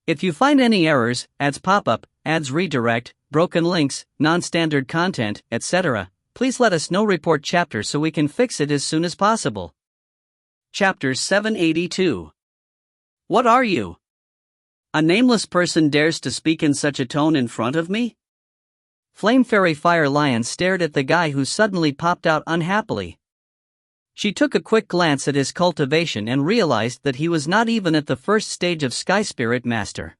"If you find any errors, ads pop-up, ads redirect, broken links, non-standard content, etc., please let us know. Report chapter so we can fix it as soon as possible." Chapter 782. What are you? A nameless person dares to speak in such a tone in front of me? Flame Fairy Fire Lion stared at the guy who suddenly popped out unhappily. She took a quick glance at his cultivation and realized that he was not even at the first stage of Sky Spirit Master.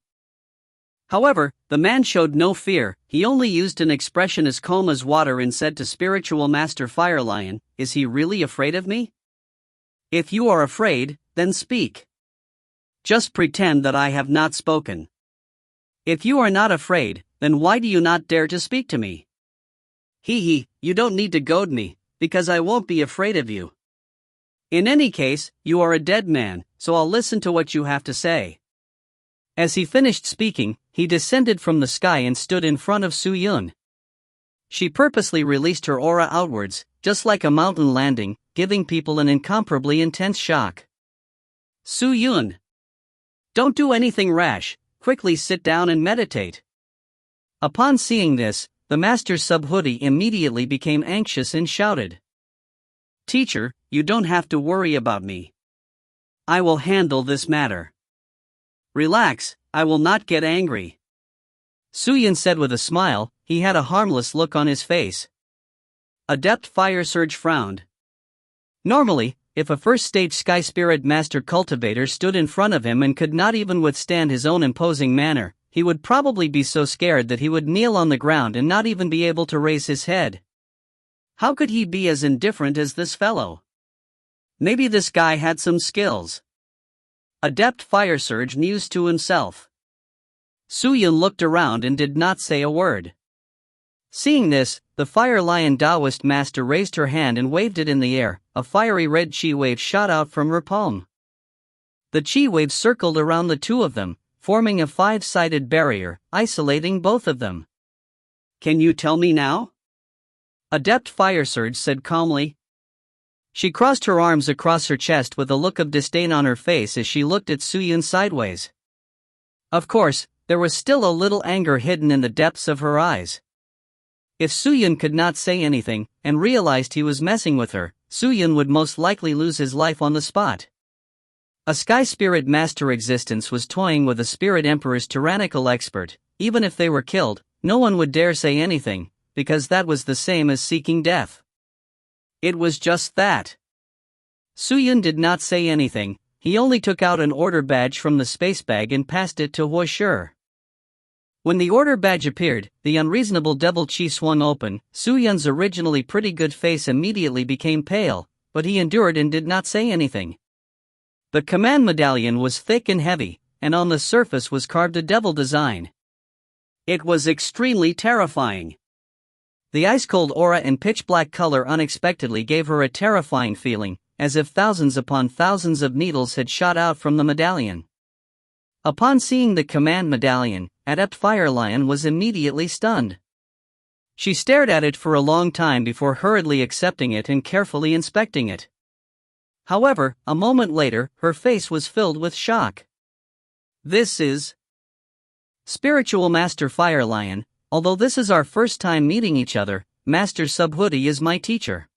However, the man showed no fear. He only used an expression as calm as water and said to Spiritual Master Fire Lion, "Is he really afraid of me? If you are afraid, then speak. Just pretend that I have not spoken. If you are not afraid, then why do you not dare to speak to me? Hee, you don't need to goad me, because I won't be afraid of you. In any case, you are a dead man, so I'll listen to what you have to say." As he finished speaking, he descended from the sky and stood in front of Su Yun. She purposely released her aura outwards, just like a mountain landing, giving people an incomparably intense shock. "Su Yun, don't do anything rash, quickly sit down and meditate." Upon seeing this, the Master Subhuti immediately became anxious and shouted, "Teacher, you don't have to worry about me. I will handle this matter. Relax, I will not get angry." Su Yun said with a smile. He had a harmless look on his face. Adept Fire Surge frowned. Normally, if a first-stage Sky Spirit Master Cultivator stood in front of him and could not even withstand his own imposing manner, he would probably be so scared that he would kneel on the ground and not even be able to raise his head. How could he be as indifferent as this fellow? Maybe this guy had some skills. Adept Fire Surge mused to himself. Su Yun looked around and did not say a word. Seeing this, the Fire Lion Taoist Master raised her hand and waved it in the air. A fiery red chi wave shot out from her palm. The chi wave circled around the two of them, forming a five-sided barrier, isolating both of them. "Can you tell me now?" Adept Fire Surge said calmly. She crossed her arms across her chest with a look of disdain on her face as she looked at Su Yun sideways. Of course, there was still a little anger hidden in the depths of her eyes. If Su Yun could not say anything, and realized he was messing with her, Su Yun would most likely lose his life on the spot. A Sky Spirit Master existence was toying with a Spirit Emperor's tyrannical expert. Even if they were killed, no one would dare say anything, because that was the same as seeking death. It was just that. Su Yun did not say anything. He only took out an order badge from the space bag and passed it to Huo Shi. When the order badge appeared, the unreasonable devil chi swung open. Su Yun's originally pretty good face immediately became pale, but he endured and did not say anything. The command medallion was thick and heavy, and on the surface was carved a devil design. It was extremely terrifying. The ice-cold aura and pitch-black color unexpectedly gave her a terrifying feeling, as if thousands upon thousands of needles had shot out from the medallion. Upon seeing the command medallion, Adept Fire Lion was immediately stunned. She stared at it for a long time before hurriedly accepting it and carefully inspecting it. However, a moment later, her face was filled with shock. "This is Spiritual Master Fire Lion. Although this is our first time meeting each other, Master Subhuti is my teacher.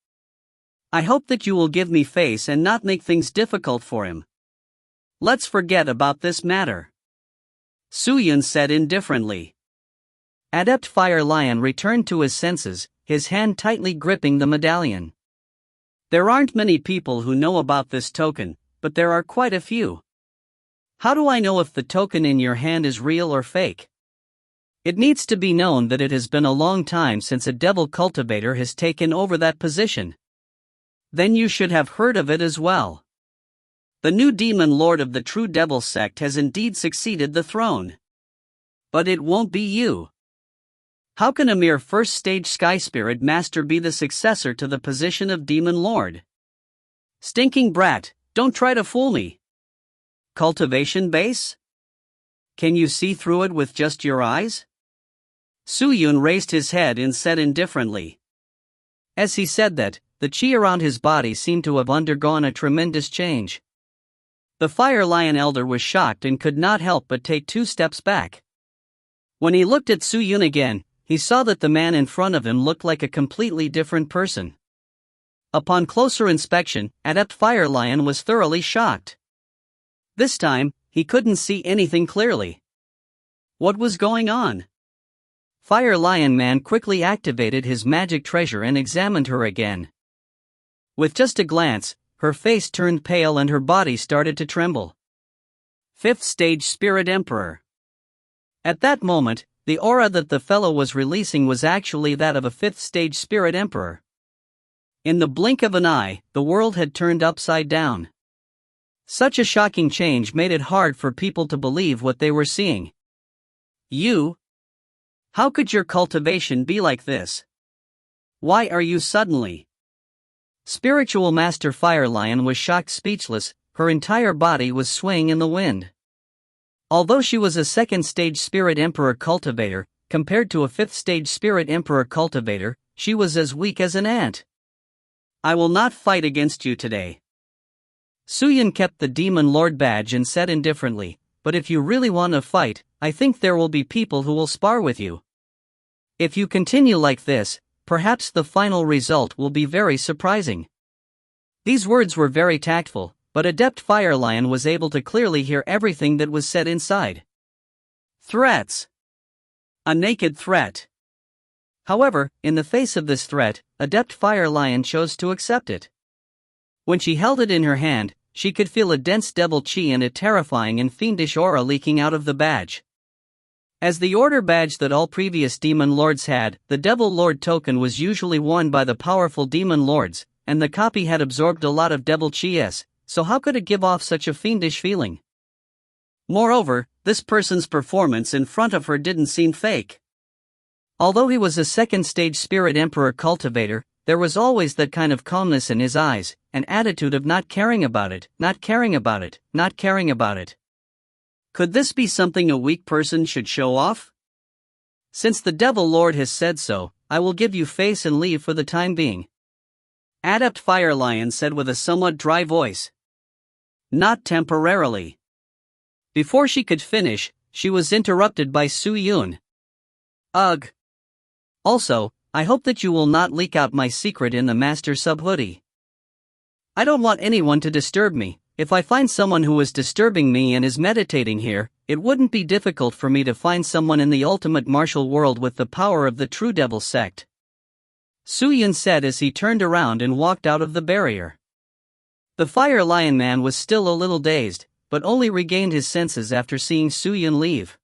I hope that you will give me face and not make things difficult for him. Let's forget about this matter. Suyun said indifferently. Adept Fire Lion returned to his senses, his hand tightly gripping the medallion. There aren't many people who know about this token, but there are quite a few. How do I know if the token in your hand is real or fake? It needs to be known that it has been a long time since a devil cultivator has taken over that position. Then you should have heard of it as well. The new demon lord of the true devil sect has indeed succeeded the throne. But it won't be you. How can a mere first stage sky spirit master be the successor to the position of demon lord? Stinking brat, don't try to fool me. Cultivation base? Can you see through it with just your eyes? Suyun raised his head and said indifferently. As he said that, the chi around his body seemed to have undergone a tremendous change. The Fire Lion elder was shocked and could not help but take 2 steps back. When he looked at Suyun again, he saw that the man in front of him looked like a completely different person. Upon closer inspection, Adept Fire Lion was thoroughly shocked. This time, he couldn't see anything clearly. What was going on? Fire Lion Man quickly activated his magic treasure and examined her again. With just a glance, her face turned pale and her body started to tremble. 5th Stage Spirit Emperor. At that moment, the aura that the fellow was releasing was actually that of a 5th Stage Spirit Emperor. In the blink of an eye, the world had turned upside down. Such a shocking change made it hard for people to believe what they were seeing. You? How could your cultivation be like this? Why are you suddenly? Spiritual Master Fire Lion was shocked speechless, her entire body was swaying in the wind. Although she was a 2nd Stage Spirit Emperor cultivator, compared to a 5th Stage Spirit Emperor cultivator, she was as weak as an ant. I will not fight against you today. Suyun kept the Demon Lord badge and said indifferently, but if you really want to fight, I think there will be people who will spar with you. If you continue like this, perhaps the final result will be very surprising. These words were very tactful, but Adept Fire Lion was able to clearly hear everything that was said inside. Threats. A naked threat. However, in the face of this threat, Adept Fire Lion chose to accept it. When she held it in her hand, she could feel a dense devil chi and a terrifying and fiendish aura leaking out of the badge. As the order badge that all previous demon lords had, the Devil Lord token was usually worn by the powerful demon lords, and the copy had absorbed a lot of devil chi-s, so how could it give off such a fiendish feeling? Moreover, this person's performance in front of her didn't seem fake. Although he was a 2nd Stage Spirit Emperor cultivator, there was always that kind of calmness in his eyes, an attitude of not caring about it, not caring about it, not caring about it. Could this be something a weak person should show off? Since the Devil Lord has said so, I will give you face and leave for the time being. Adept Fire Lion said with a somewhat dry voice. Not temporarily. Before she could finish, she was interrupted by Suyun. Ugh. Also, I hope that you will not leak out my secret in the Master Sub-Hoodie. I don't want anyone to disturb me. If I find someone who is disturbing me and is meditating here, it wouldn't be difficult for me to find someone in the ultimate martial world with the power of the True Devil sect. Suyun said as he turned around and walked out of the barrier. The Fire Lion Man was still a little dazed, but only regained his senses after seeing Suyun leave.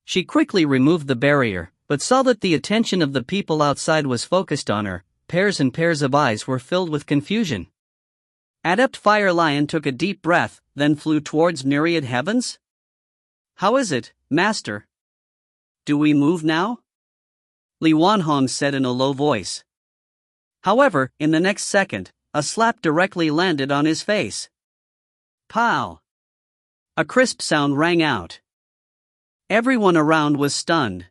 She quickly removed the barrier, but saw that the attention of the people outside was focused on her. Pairs and pairs of eyes were filled with confusion. Adept Fire Lion took a deep breath, then flew towards myriad heavens? How is it, Master? Do we move now? Li Wanhong said in a low voice. However, in the next second, a slap directly landed on his face. Pow! A crisp sound rang out. Everyone around was stunned.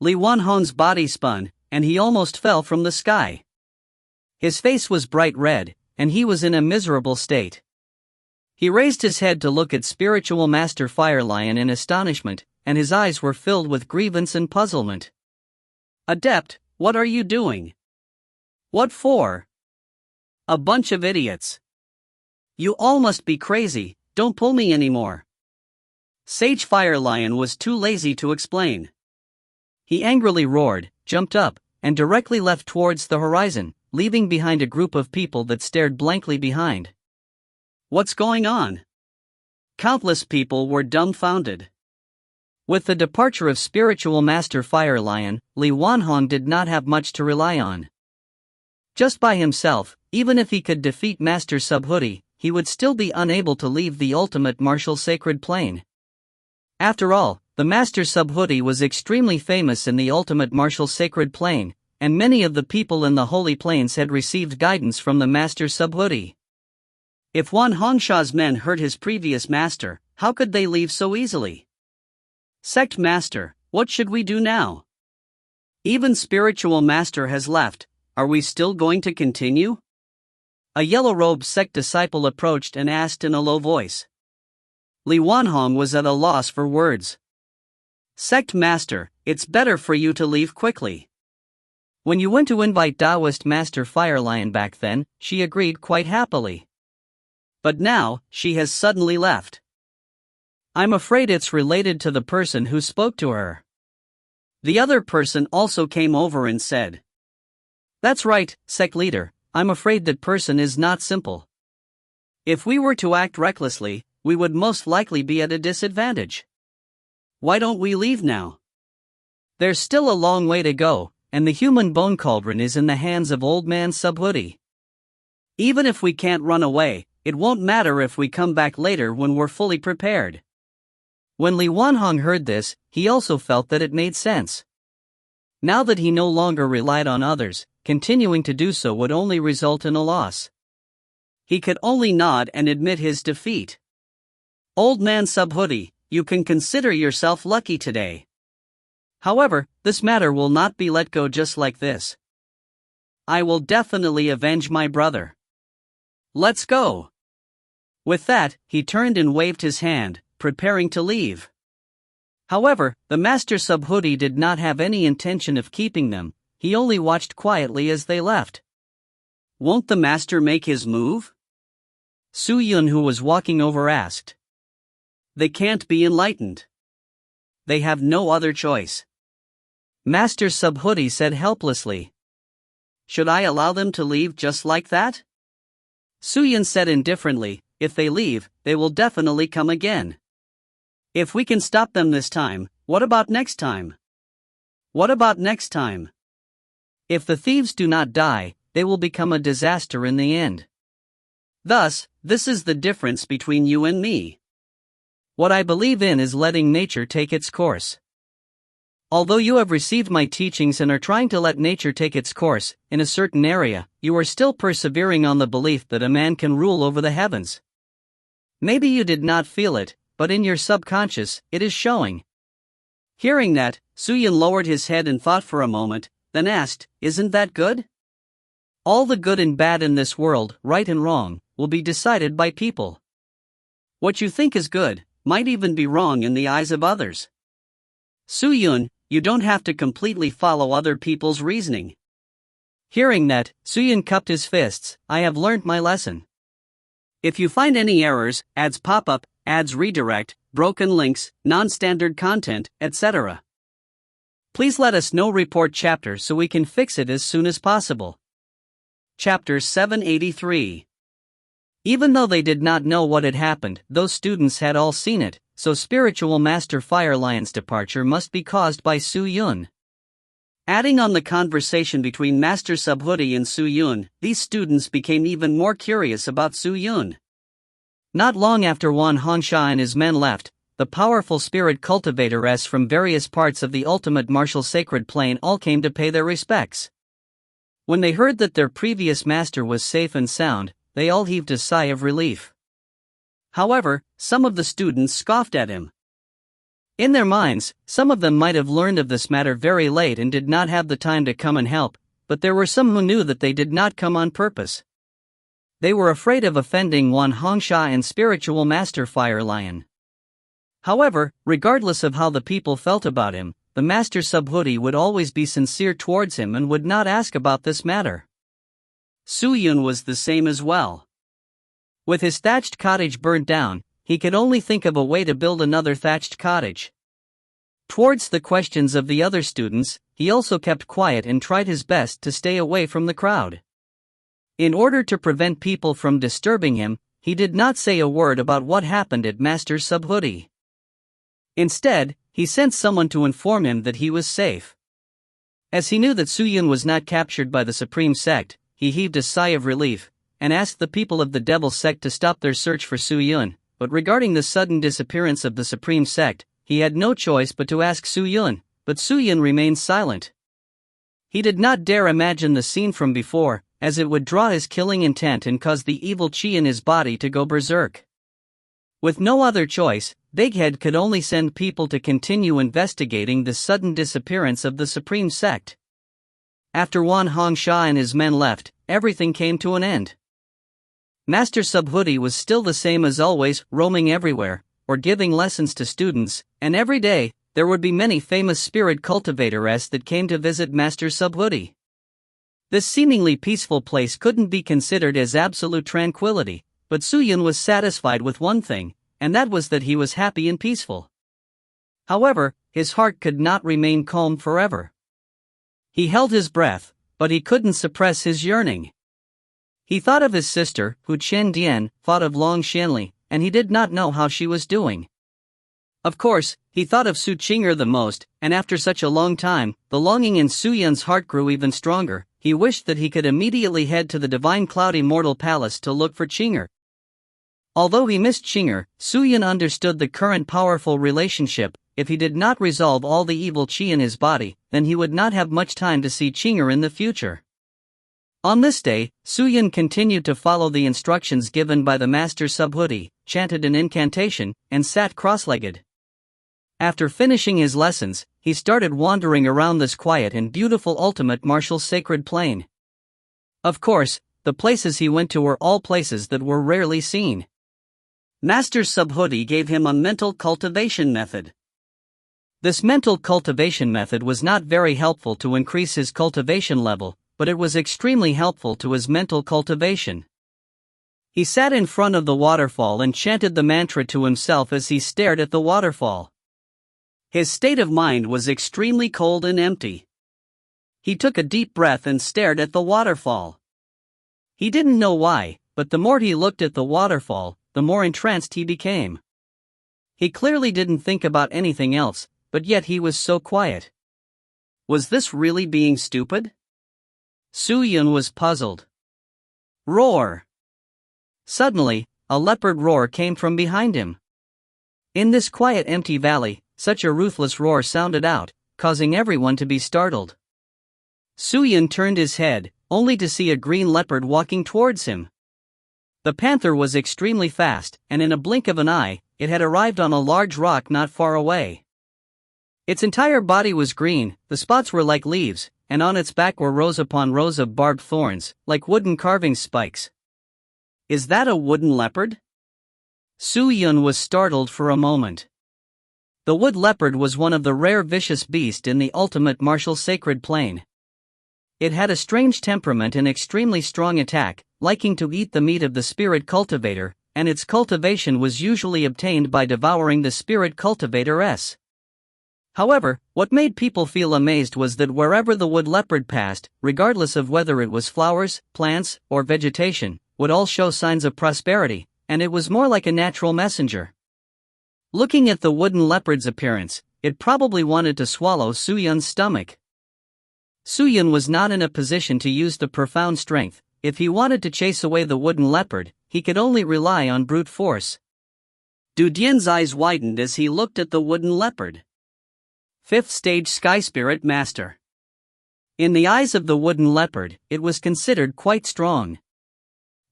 Li Wanhong's body spun, and he almost fell from the sky. His face was bright red, and he was in a miserable state. He raised his head to look at Spiritual Master Fire Lion in astonishment, and his eyes were filled with grievance and puzzlement. Adept, what are you doing? What for? A bunch of idiots. You all must be crazy, don't pull me anymore. Sage Fire Lion was too lazy to explain. He angrily roared, jumped up, and directly left towards the horizon, leaving behind a group of people that stared blankly behind. What's going on? Countless people were dumbfounded. With the departure of Spiritual Master Fire Lion, Li Wanhong did not have much to rely on. Just by himself, even if he could defeat Master Subhuti, he would still be unable to leave the ultimate martial sacred plane. After all, the Master Subhuti was extremely famous in the ultimate martial sacred plane, and many of the people in the Holy Plains had received guidance from the Master Subhuti. If Wan Hongsha's men hurt his previous master, how could they leave so easily? Sect Master, what should we do now? Even Spiritual Master has left, are we still going to continue? A yellow-robed sect disciple approached and asked in a low voice. Li Wanhong was at a loss for words. Sect Master, it's better for you to leave quickly. When you went to invite Taoist Master Fire Lion back then, she agreed quite happily. But now, she has suddenly left. I'm afraid it's related to the person who spoke to her. The other person also came over and said. That's right, sect leader, I'm afraid that person is not simple. If we were to act recklessly, we would most likely be at a disadvantage. Why don't we leave now? There's still a long way to go, and the human bone cauldron is in the hands of Old Man Subhuti. Even if we can't run away, it won't matter if we come back later when we're fully prepared. When Li Wanhong heard this, he also felt that it made sense. Now that he no longer relied on others, continuing to do so would only result in a loss. He could only nod and admit his defeat. Old Man Subhuti, you can consider yourself lucky today. However, this matter will not be let go just like this. I will definitely avenge my brother. Let's go. With that, he turned and waved his hand, preparing to leave. However, the Master Subhuti did not have any intention of keeping them, he only watched quietly as they left. Won't the Master make his move? Su Yun, who was walking over, asked. They can't be enlightened. They have no other choice. Master Subhuti said helplessly. Should I allow them to leave just like that? Su Yun said indifferently, if they leave, they will definitely come again. If we can stop them this time, what about next time? What about next time? If the thieves do not die, they will become a disaster in the end. Thus, this is the difference between you and me. What I believe in is letting nature take its course. Although you have received my teachings and are trying to let nature take its course, in a certain area, you are still persevering on the belief that a man can rule over the heavens. Maybe you did not feel it, but in your subconscious, it is showing. Hearing that, Su Yun lowered his head and thought for a moment, then asked, isn't that good? All the good and bad in this world, right and wrong, will be decided by people. What you think is good might even be wrong in the eyes of others. Su Yun, you don't have to completely follow other people's reasoning. Hearing that, Su Yun cupped his fists, I have learned my lesson. If you find any errors, ads pop up, ads redirect, broken links, non-standard content, etc. Please let us know. Report chapter so we can fix it as soon as possible. Chapter 783. Even though they did not know what had happened, those students had all seen it, so Spiritual Master Fire Lion's departure must be caused by Su Yun. Adding on the conversation between Master Subhuti and Su Yun, these students became even more curious about Su Yun. Not long after Wan Hongsha and his men left, the powerful spirit cultivators from various parts of the ultimate martial sacred plane all came to pay their respects. When they heard that their previous master was safe and sound, they all heaved a sigh of relief. However, some of the students scoffed at him. In their minds, some of them might have learned of this matter very late and did not have the time to come and help, but there were some who knew that they did not come on purpose. They were afraid of offending Wan Hongsha and Spiritual Master Fire Lion. However, regardless of how the people felt about him, the Master Subhuti would always be sincere towards him and would not ask about this matter. Su-Yun was the same as well. With his thatched cottage burnt down, he could only think of a way to build another thatched cottage. Towards the questions of the other students, he also kept quiet and tried his best to stay away from the crowd. In order to prevent people from disturbing him, he did not say a word about what happened at Master Subhoodie. Instead, he sent someone to inform him that he was safe. As he knew that Su-Yun was not captured by the Supreme Sect, he heaved a sigh of relief, and asked the people of the Devil Sect to stop their search for Su-Yun, but regarding the sudden disappearance of the Supreme Sect, he had no choice but to ask Su-Yun, but Su-Yun remained silent. He did not dare imagine the scene from before, as it would draw his killing intent and cause the evil chi in his body to go berserk. With no other choice, Big Head could only send people to continue investigating the sudden disappearance of the Supreme Sect. After Wan Hongsha and his men left, everything came to an end. Master Subhoodie was still the same as always, roaming everywhere, or giving lessons to students, and every day, there would be many famous spirit cultivators that came to visit Master Subhoodie. This seemingly peaceful place couldn't be considered as absolute tranquility, but Su-Yun was satisfied with one thing, and that was that he was happy and peaceful. However, his heart could not remain calm forever. He held his breath, but he couldn't suppress his yearning. He thought of his sister, Hu Chen Dian, thought of Long Shanli, and he did not know how she was doing. Of course, he thought of Su Qinger the most, and after such a long time, the longing in Su-Yun's heart grew even stronger. He wished that he could immediately head to the Divine Cloud Immortal Palace to look for Qinger. Although he missed Qinger, Su-Yun understood the current powerful relationship. If he did not resolve all the evil chi in his body, then he would not have much time to see Qinger in the future. On this day, Su-Yun continued to follow the instructions given by the Master Subhoodie, chanted an incantation, and sat cross-legged. After finishing his lessons, he started wandering around this quiet and beautiful ultimate martial sacred plane. Of course, the places he went to were all places that were rarely seen. Master Subhoodie gave him a mental cultivation method. This mental cultivation method was not very helpful to increase his cultivation level, but it was extremely helpful to his mental cultivation. He sat in front of the waterfall and chanted the mantra to himself as he stared at the waterfall. His state of mind was extremely cold and empty. He took a deep breath and stared at the waterfall. He didn't know why, but the more he looked at the waterfall, the more entranced he became. He clearly didn't think about anything else, but yet he was so quiet. Was this really being stupid? Su-Yun was puzzled. Roar! Suddenly, a leopard roar came from behind him. In this quiet empty valley, such a ruthless roar sounded out, causing everyone to be startled. Su-Yun turned his head, only to see a green leopard walking towards him. The panther was extremely fast, and in a blink of an eye, it had arrived on a large rock not far away. Its entire body was green, the spots were like leaves, and on its back were rows upon rows of barbed thorns, like wooden carving spikes. Is that a wooden leopard? Su-Yun was startled for a moment. The wood leopard was one of the rare vicious beasts in the ultimate martial sacred plane. It had a strange temperament and extremely strong attack, liking to eat the meat of the spirit cultivator, and its cultivation was usually obtained by devouring the spirit cultivator-s. However, what made people feel amazed was that wherever the wood leopard passed, regardless of whether it was flowers, plants, or vegetation, would all show signs of prosperity, and it was more like a natural messenger. Looking at the wooden leopard's appearance, it probably wanted to swallow Su-Yun's stomach. Su-Yun was not in a position to use the profound strength. If he wanted to chase away the wooden leopard, he could only rely on brute force. Du Dian's eyes widened as he looked at the wooden leopard. 5th Stage Sky Spirit Master. In the eyes of the wooden leopard, it was considered quite strong.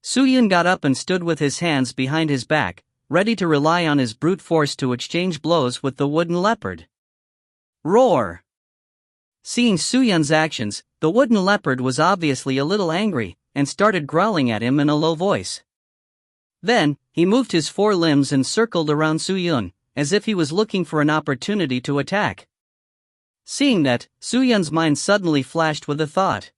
Su-Yun got up and stood with his hands behind his back, ready to rely on his brute force to exchange blows with the wooden leopard. Roar! Seeing Su-Yun's actions, the wooden leopard was obviously a little angry, and started growling at him in a low voice. Then, he moved his four limbs and circled around Su-Yun, as if he was looking for an opportunity to attack. Seeing that, Su-Yun's mind suddenly flashed with a thought.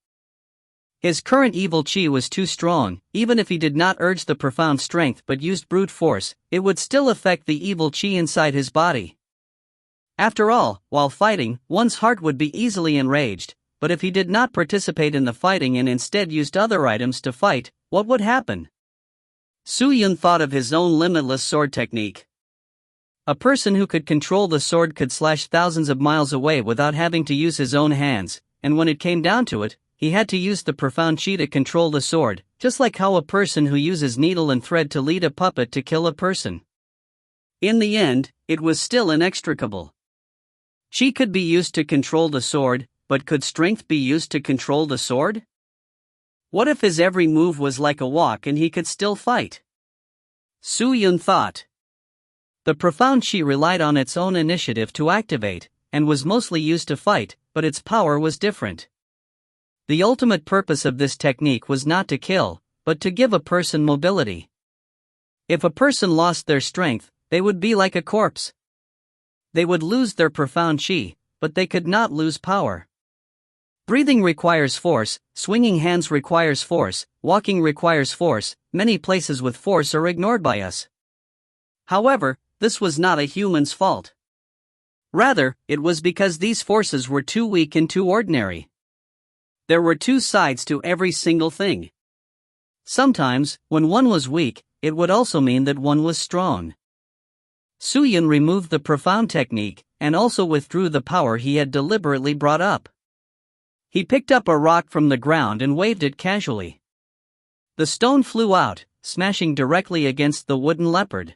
His current evil chi was too strong. Even if he did not urge the profound strength but used brute force, it would still affect the evil chi inside his body. After all, while fighting, one's heart would be easily enraged, but if he did not participate in the fighting and instead used other items to fight, what would happen? Su Yun thought of his own limitless sword technique. A person who could control the sword could slash thousands of miles away without having to use his own hands, and when it came down to it, he had to use the profound chi to control the sword, just like how a person who uses needle and thread to lead a puppet to kill a person. In the end, it was still inextricable. Chi could be used to control the sword, but could strength be used to control the sword? What if his every move was like a walk and he could still fight? Su Yun thought. The profound chi relied on its own initiative to activate, and was mostly used to fight, but its power was different. The ultimate purpose of this technique was not to kill, but to give a person mobility. If a person lost their strength, they would be like a corpse. They would lose their profound chi, but they could not lose power. Breathing requires force, swinging hands requires force, walking requires force. Many places with force are ignored by us. However, this was not a human's fault. Rather, it was because these forces were too weak and too ordinary. There were two sides to every single thing. Sometimes, when one was weak, it would also mean that one was strong. Su Yun removed the profound technique, and also withdrew the power he had deliberately brought up. He picked up a rock from the ground and waved it casually. The stone flew out, smashing directly against the wooden leopard.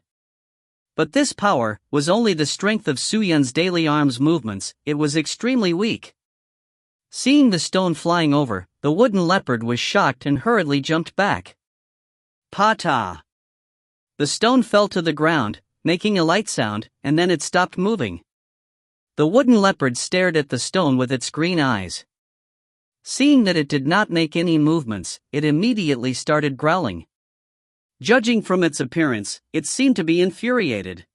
But this power was only the strength of Su Yun's daily arms movements. It was extremely weak. Seeing the stone flying over, the wooden leopard was shocked and hurriedly jumped back. Pa-ta! The stone fell to the ground, making a light sound, and then it stopped moving. The wooden leopard stared at the stone with its green eyes. Seeing that it did not make any movements, it immediately started growling. Judging from its appearance, it seemed to be infuriated.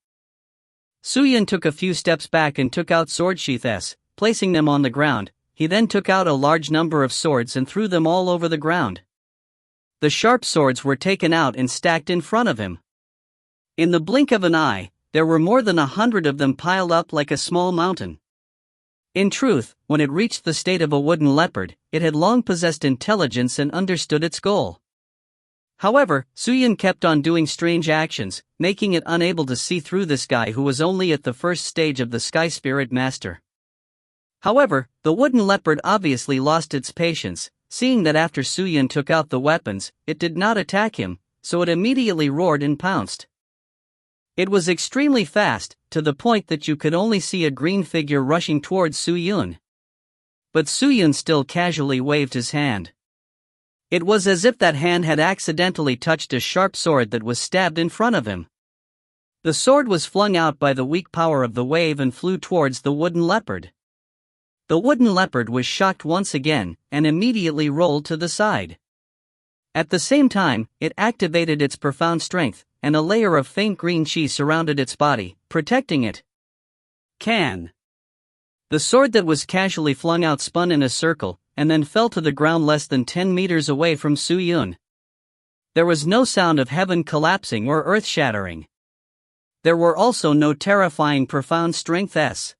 Su Yun took a few steps back and took out sword sheaths, placing them on the ground. He then took out a large number of swords and threw them all over the ground. The sharp swords were taken out and stacked in front of him. In the blink of an eye, there were more than 100 of them piled up like a small mountain. In truth, when it reached the state of a wooden leopard, it had long possessed intelligence and understood its goal. However, Su Yun kept on doing strange actions, making it unable to see through this guy who was only at the first stage of the Sky Spirit Master. However, the wooden leopard obviously lost its patience, seeing that after Su Yun took out the weapons, it did not attack him, so it immediately roared and pounced. It was extremely fast, to the point that you could only see a green figure rushing towards Su Yun. But Su Yun still casually waved his hand. It was as if that hand had accidentally touched a sharp sword that was stabbed in front of him. The sword was flung out by the weak power of the wave and flew towards the wooden leopard. The wooden leopard was shocked once again, and immediately rolled to the side. At the same time, it activated its profound strength, and a layer of faint green chi surrounded its body, protecting it. Can. The sword that was casually flung out spun in a circle, and then fell to the ground less than 10 meters away from Su Yun. There was no sound of heaven collapsing or earth shattering. There were also no terrifying profound strengths.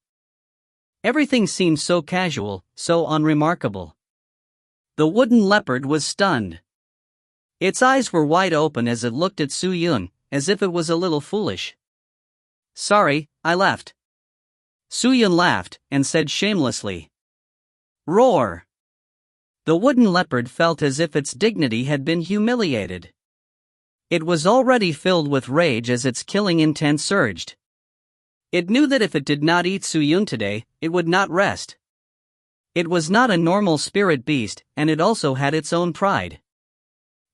Everything seemed so casual, so unremarkable. The wooden leopard was stunned. Its eyes were wide open as it looked at Su Yun, as if it was a little foolish. Sorry, I left. Su Yun laughed, and said shamelessly. Roar! The wooden leopard felt as if its dignity had been humiliated. It was already filled with rage as its killing intent surged. It knew that if it did not eat Su Yun today, it would not rest. It was not a normal spirit beast, and it also had its own pride.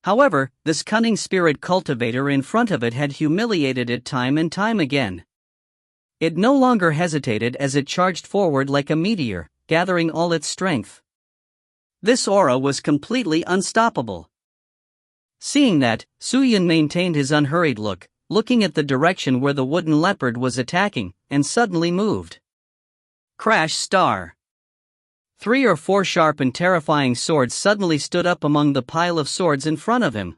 However, this cunning spirit cultivator in front of it had humiliated it time and time again. It no longer hesitated as it charged forward like a meteor, gathering all its strength. This aura was completely unstoppable. Seeing that, Su Yun maintained his unhurried look, looking at the direction where the wooden leopard was attacking, and suddenly moved. Crash star. 3 or 4 sharp and terrifying swords suddenly stood up among the pile of swords in front of him.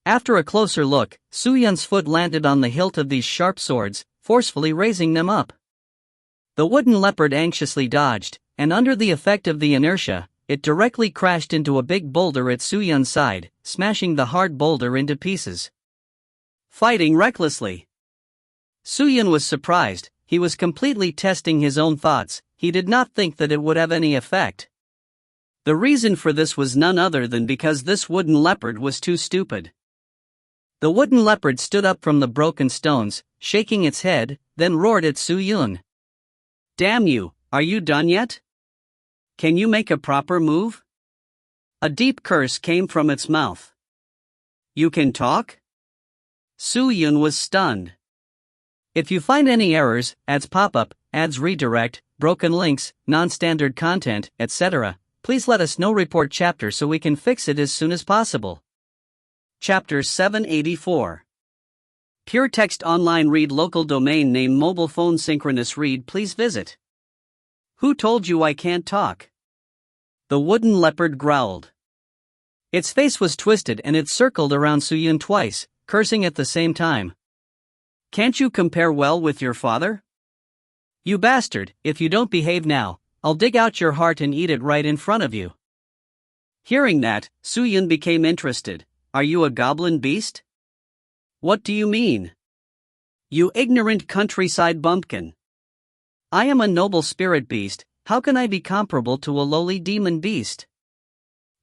After a closer look, Suyun's foot landed on the hilt of these sharp swords, forcefully raising them up. The wooden leopard anxiously dodged, and under the effect of the inertia, it directly crashed into a big boulder at Suyun's side, smashing the hard boulder into pieces. Fighting recklessly. Suyun was surprised. He was completely testing his own thoughts. He did not think that it would have any effect. The reason for this was none other than because this wooden leopard was too stupid. The wooden leopard stood up from the broken stones, shaking its head, then roared at Suyun. "Damn you, are you done yet? Can you make a proper move?" A deep curse came from its mouth. "You can talk?" Suyun was stunned. If you find any errors, ads pop-up, ads redirect, broken links, non-standard content, etc., please let us know. Report chapter so we can fix it as soon as possible. Chapter 784. Pure Text Online Read Local Domain Name Mobile Phone Synchronous Read. Please visit. Who told you I can't talk? The wooden leopard growled. Its face was twisted and it circled around Suyun twice, cursing at the same time. "Can't you compare well with your father? You bastard, if you don't behave now, I'll dig out your heart and eat it right in front of you." Hearing that, Suyun became interested. "Are you a goblin beast?" "What do you mean? You ignorant countryside bumpkin. I am a noble spirit beast. How can I be comparable to a lowly demon beast?"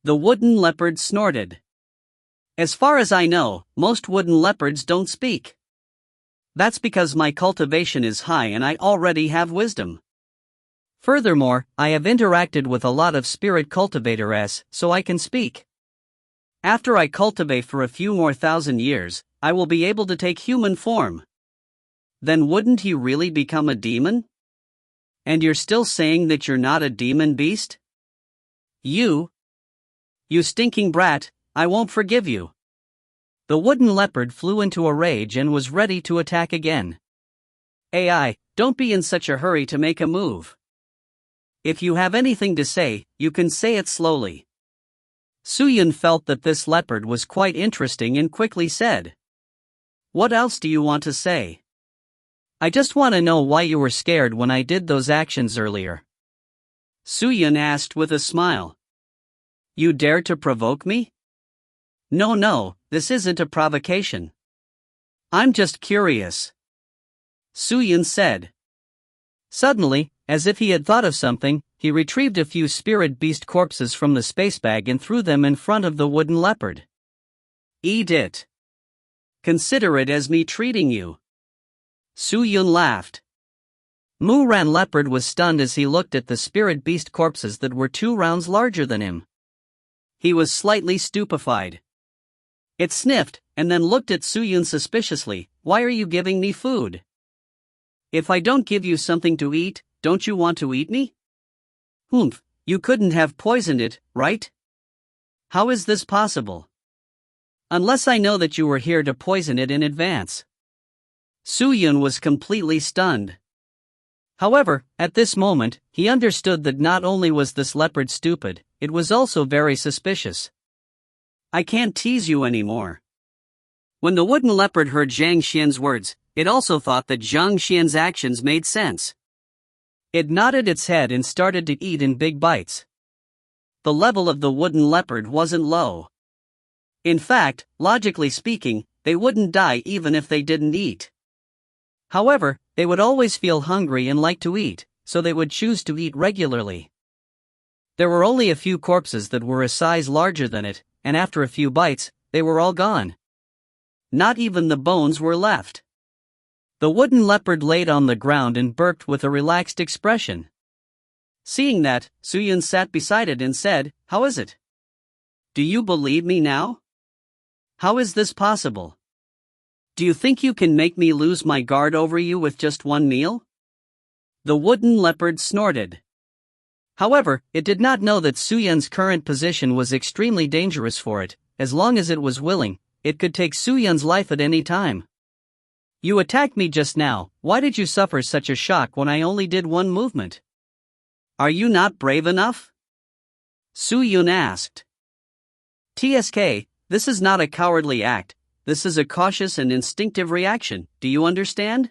The wooden leopard snorted. "As far as I know, most wooden leopards don't speak. That's because my cultivation is high and I already have wisdom. Furthermore, I have interacted with a lot of spirit cultivators, so I can speak. After I cultivate for a few more thousand years, I will be able to take human form. Then wouldn't he really become a demon? And you're still saying that you're not a demon beast? You stinking brat, I won't forgive you." The wooden leopard flew into a rage and was ready to attack again. "AI, don't be in such a hurry to make a move. If you have anything to say, you can say it slowly." Suyun felt that this leopard was quite interesting and quickly said, "What else do you want to say?" "I just want to know why you were scared when I did those actions earlier." Suyun asked with a smile. "You dare to provoke me?" No, this isn't a provocation. I'm just curious," Suyun said. Suddenly, as if he had thought of something, he retrieved a few spirit beast corpses from the space bag and threw them in front of the wooden leopard. "Eat it. Consider it as me treating you." Suyun laughed. Muran leopard was stunned as he looked at the spirit beast corpses that were 2 rounds larger than him. He was slightly stupefied. It sniffed, and then looked at Suyun suspiciously. "Why are you giving me food? If I don't give you something to eat, don't you want to eat me?" "Humph, you couldn't have poisoned it, right? How is this possible?" "Unless I know that you were here to poison it in advance." Suyun was completely stunned. However, at this moment, he understood that not only was this leopard stupid, it was also very suspicious. "I can't tease you anymore." When the wooden leopard heard Zhang Xian's words, it also thought that Zhang Xian's actions made sense. It nodded its head and started to eat in big bites. The level of the wooden leopard wasn't low. In fact, logically speaking, they wouldn't die even if they didn't eat. However, they would always feel hungry and like to eat, so they would choose to eat regularly. There were only a few corpses that were a size larger than it, and after a few bites, they were all gone. Not even the bones were left. The wooden leopard laid on the ground and burped with a relaxed expression. Seeing that, Suyun sat beside it and said, "How is it? Do you believe me now? How is this possible? Do you think you can make me lose my guard over you with just one meal?" The wooden leopard snorted. However, it did not know that Suyun's current position was extremely dangerous for it. As long as it was willing, it could take Suyun's life at any time. "You attacked me just now. Why did you suffer such a shock when I only did one movement?" Are you not brave enough? Su Yun asked. TSK, this is not a cowardly act, this is a cautious and instinctive reaction, do you understand?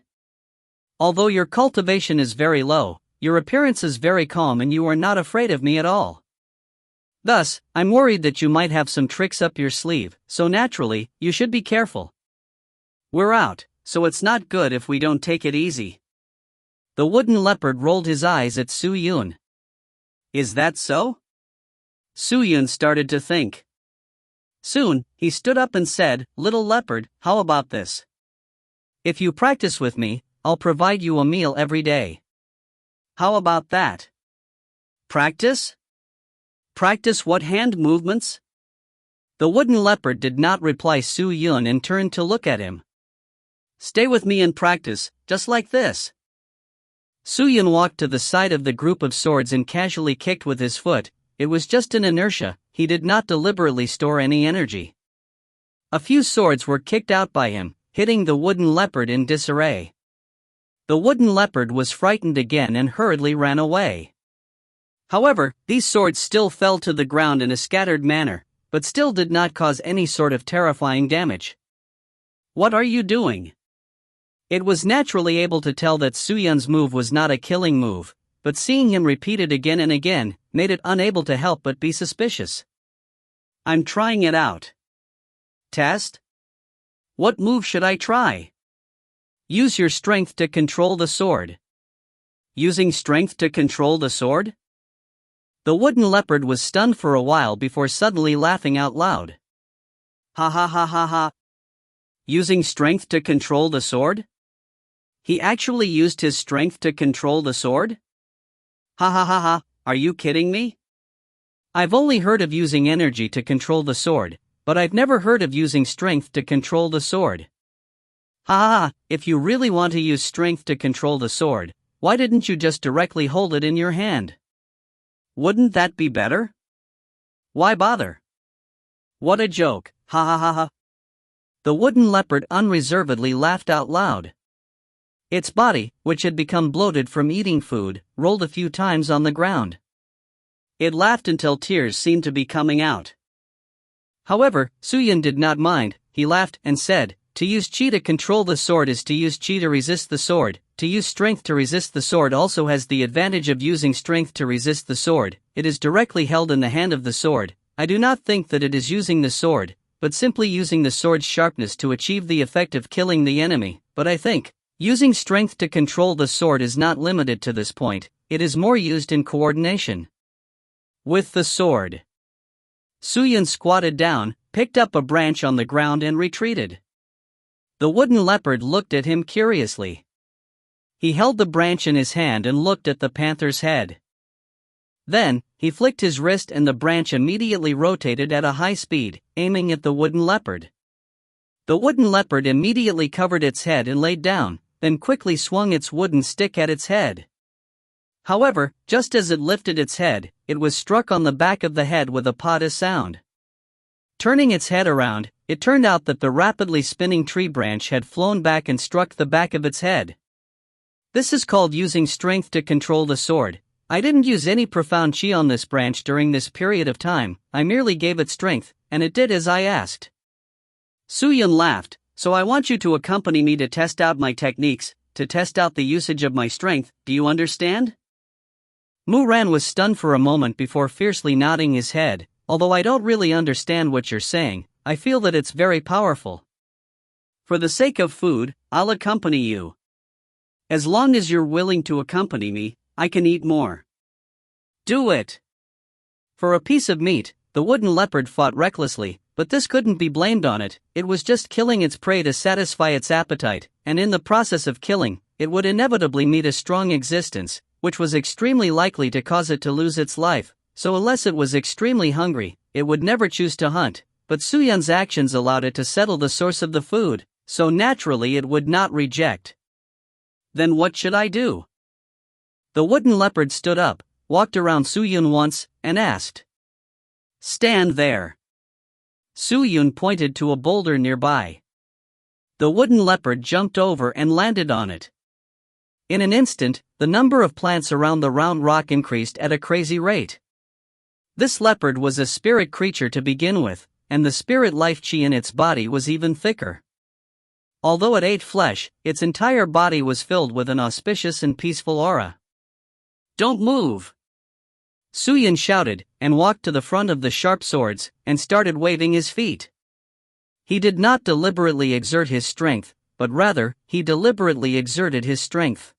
Although your cultivation is very low, your appearance is very calm and you are not afraid of me at all. Thus, I'm worried that you might have some tricks up your sleeve, so naturally, you should be careful. We're out, so it's not good if we don't take it easy. The wooden leopard rolled his eyes at Su Yun. Is that so? Su Yun started to think. Soon, he stood up and said, Little leopard, how about this? If you practice with me, I'll provide you a meal every day. How about that? Practice? Practice what hand movements? The wooden leopard did not reply Su Yun and turned to look at him. Stay with me and practice, just like this. Su Yun walked to the side of the group of swords and casually kicked with his foot. It was just an inertia, he did not deliberately store any energy. A few swords were kicked out by him, hitting the wooden leopard in disarray. The wooden leopard was frightened again and hurriedly ran away. However, these swords still fell to the ground in a scattered manner, but still did not cause any sort of terrifying damage. What are you doing? It was naturally able to tell that Su Yun's move was not a killing move, but seeing him repeat it again and again, made it unable to help but be suspicious. I'm trying it out. Test? What move should I try? Use your strength to control the sword. Using strength to control the sword? The wooden leopard was stunned for a while before suddenly laughing out loud. Ha ha ha ha ha. Using strength to control the sword? He actually used his strength to control the sword? Ha ha ha ha, are you kidding me? I've only heard of using energy to control the sword, but I've never heard of using strength to control the sword. Ha ha ha, if you really want to use strength to control the sword, why didn't you just directly hold it in your hand? Wouldn't that be better? Why bother? What a joke, ha ha ha ha. The wooden leopard unreservedly laughed out loud. Its body, which had become bloated from eating food, rolled a few times on the ground. It laughed until tears seemed to be coming out. However, Su Yun did not mind, he laughed and said, To use chi to control the sword is to use chi to resist the sword. To use strength to resist the sword also has the advantage of using strength to resist the sword. It is directly held in the hand of the sword. I do not think that it is using the sword, but simply using the sword's sharpness to achieve the effect of killing the enemy. But I think, using strength to control the sword is not limited to this point, it is more used in coordination with the sword. Su Yun squatted down, picked up a branch on the ground and retreated. The wooden leopard looked at him curiously. He held the branch in his hand and looked at the panther's head. Then, he flicked his wrist and the branch immediately rotated at a high speed, aiming at the wooden leopard. The wooden leopard immediately covered its head and laid down, then quickly swung its wooden stick at its head. However, just as it lifted its head, it was struck on the back of the head with a pada sound. Turning its head around, it turned out that the rapidly spinning tree branch had flown back and struck the back of its head. This is called using strength to control the sword. I didn't use any profound chi on this branch during this period of time, I merely gave it strength, and it did as I asked. Su Yun laughed, so I want you to accompany me to test out my techniques, to test out the usage of my strength, do you understand? Mu Ran was stunned for a moment before fiercely nodding his head. Although I don't really understand what you're saying, I feel that it's very powerful. For the sake of food, I'll accompany you. As long as you're willing to accompany me, I can eat more. Do it! For a piece of meat, the wooden leopard fought recklessly, but this couldn't be blamed on it, it was just killing its prey to satisfy its appetite, and in the process of killing, it would inevitably meet a strong existence, which was extremely likely to cause it to lose its life. So unless it was extremely hungry, it would never choose to hunt, but Su Yun's actions allowed it to settle the source of the food, so naturally it would not reject. Then what should I do? The wooden leopard stood up, walked around Su Yun once, and asked. Stand there. Su Yun pointed to a boulder nearby. The wooden leopard jumped over and landed on it. In an instant, the number of plants around the round rock increased at a crazy rate. This leopard was a spirit creature to begin with, and the spirit life chi in its body was even thicker. Although it ate flesh, its entire body was filled with an auspicious and peaceful aura. "Don't move!" Suyin shouted, and walked to the front of the sharp swords, and started waving his feet. He did not deliberately exert his strength, but rather, he deliberately exerted his strength.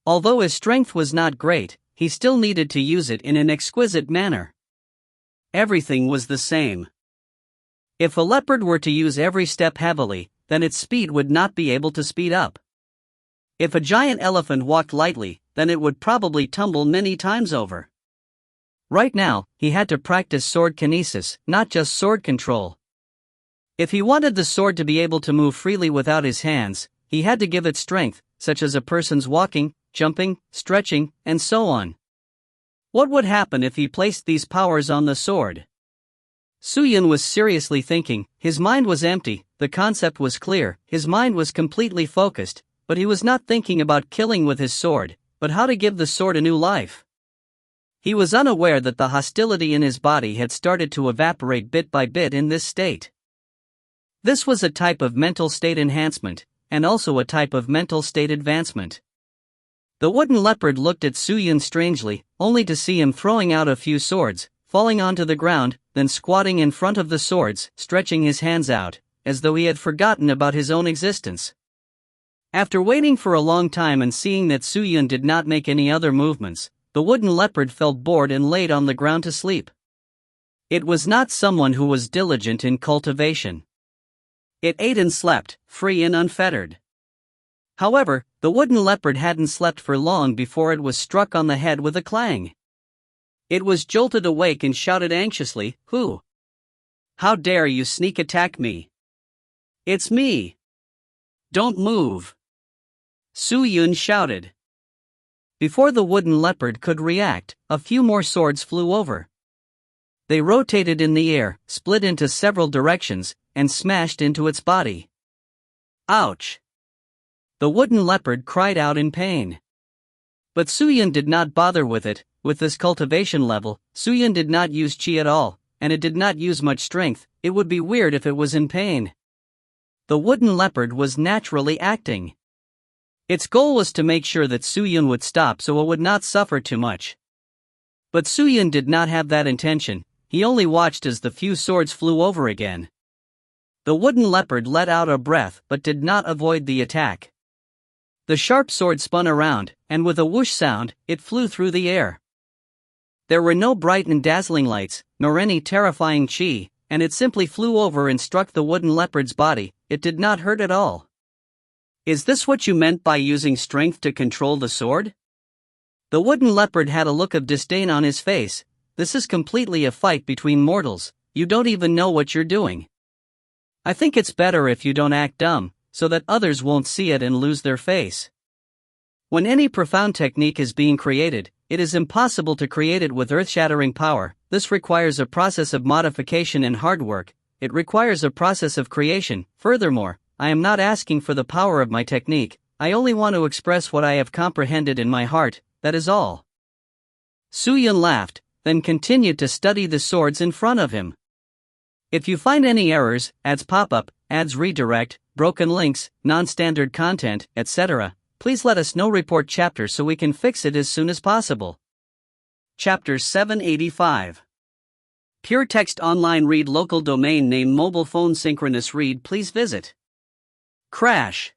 Although his strength was not great, he still needed to use it in an exquisite manner. Everything was the same. If a leopard were to use every step heavily, then its speed would not be able to speed up. If a giant elephant walked lightly, then it would probably tumble many times over. Right now, he had to practice sword kinesis, not just sword control. If he wanted the sword to be able to move freely without his hands, he had to give it strength, such as a person's walking, jumping, stretching, and so on. What would happen if he placed these powers on the sword? Suyin was seriously thinking. His mind was empty, the concept was clear, his mind was completely focused, but he was not thinking about killing with his sword, but how to give the sword a new life. He was unaware that the hostility in his body had started to evaporate bit by bit in this state. This was a type of mental state enhancement, and also a type of mental state advancement. The wooden leopard looked at Suyin strangely, only to see him throwing out a few swords, falling onto the ground, then squatting in front of the swords, stretching his hands out, as though he had forgotten about his own existence. After waiting for a long time and seeing that Suyin did not make any other movements, the wooden leopard felt bored and laid on the ground to sleep. It was not someone who was diligent in cultivation. It ate and slept, free and unfettered. However, the wooden leopard hadn't slept for long before it was struck on the head with a clang. It was jolted awake and shouted anxiously, "Who? How dare you sneak attack me? It's me! Don't move!" Suyin shouted. Before the wooden leopard could react, a few more swords flew over. They rotated in the air, split into several directions, and smashed into its body. Ouch! The wooden leopard cried out in pain. But Suyin did not bother with it. With this cultivation level, Suyin did not use chi at all, and it did not use much strength. It would be weird if it was in pain. The wooden leopard was naturally acting. Its goal was to make sure that Suyin would stop so it would not suffer too much. But Suyin did not have that intention. He only watched as the few swords flew over again. The wooden leopard let out a breath but did not avoid the attack. The sharp sword spun around, and with a whoosh sound, it flew through the air. There were no bright and dazzling lights, nor any terrifying chi, and it simply flew over and struck the wooden leopard's body. It did not hurt at all. "Is this what you meant by using strength to control the sword?" The wooden leopard had a look of disdain on his face. "This is completely a fight between mortals. You don't even know what you're doing. I think it's better if you don't act dumb, so that others won't see it and lose their face." When any profound technique is being created, it is impossible to create it with earth-shattering power. This requires a process of modification and hard work. It requires a process of creation. Furthermore, I am not asking for the power of my technique. I only want to express what I have comprehended in my heart, that is all. Suyin laughed, then continued to study the swords in front of him. If you find any errors, ads pop up, ads redirect, broken links, non-standard content, etc., please let us know. Report chapter so we can fix it as soon as possible. Chapter 785. Pure Text Online Read Local Domain Name Mobile Phone Synchronous Read. Please visit. Crash.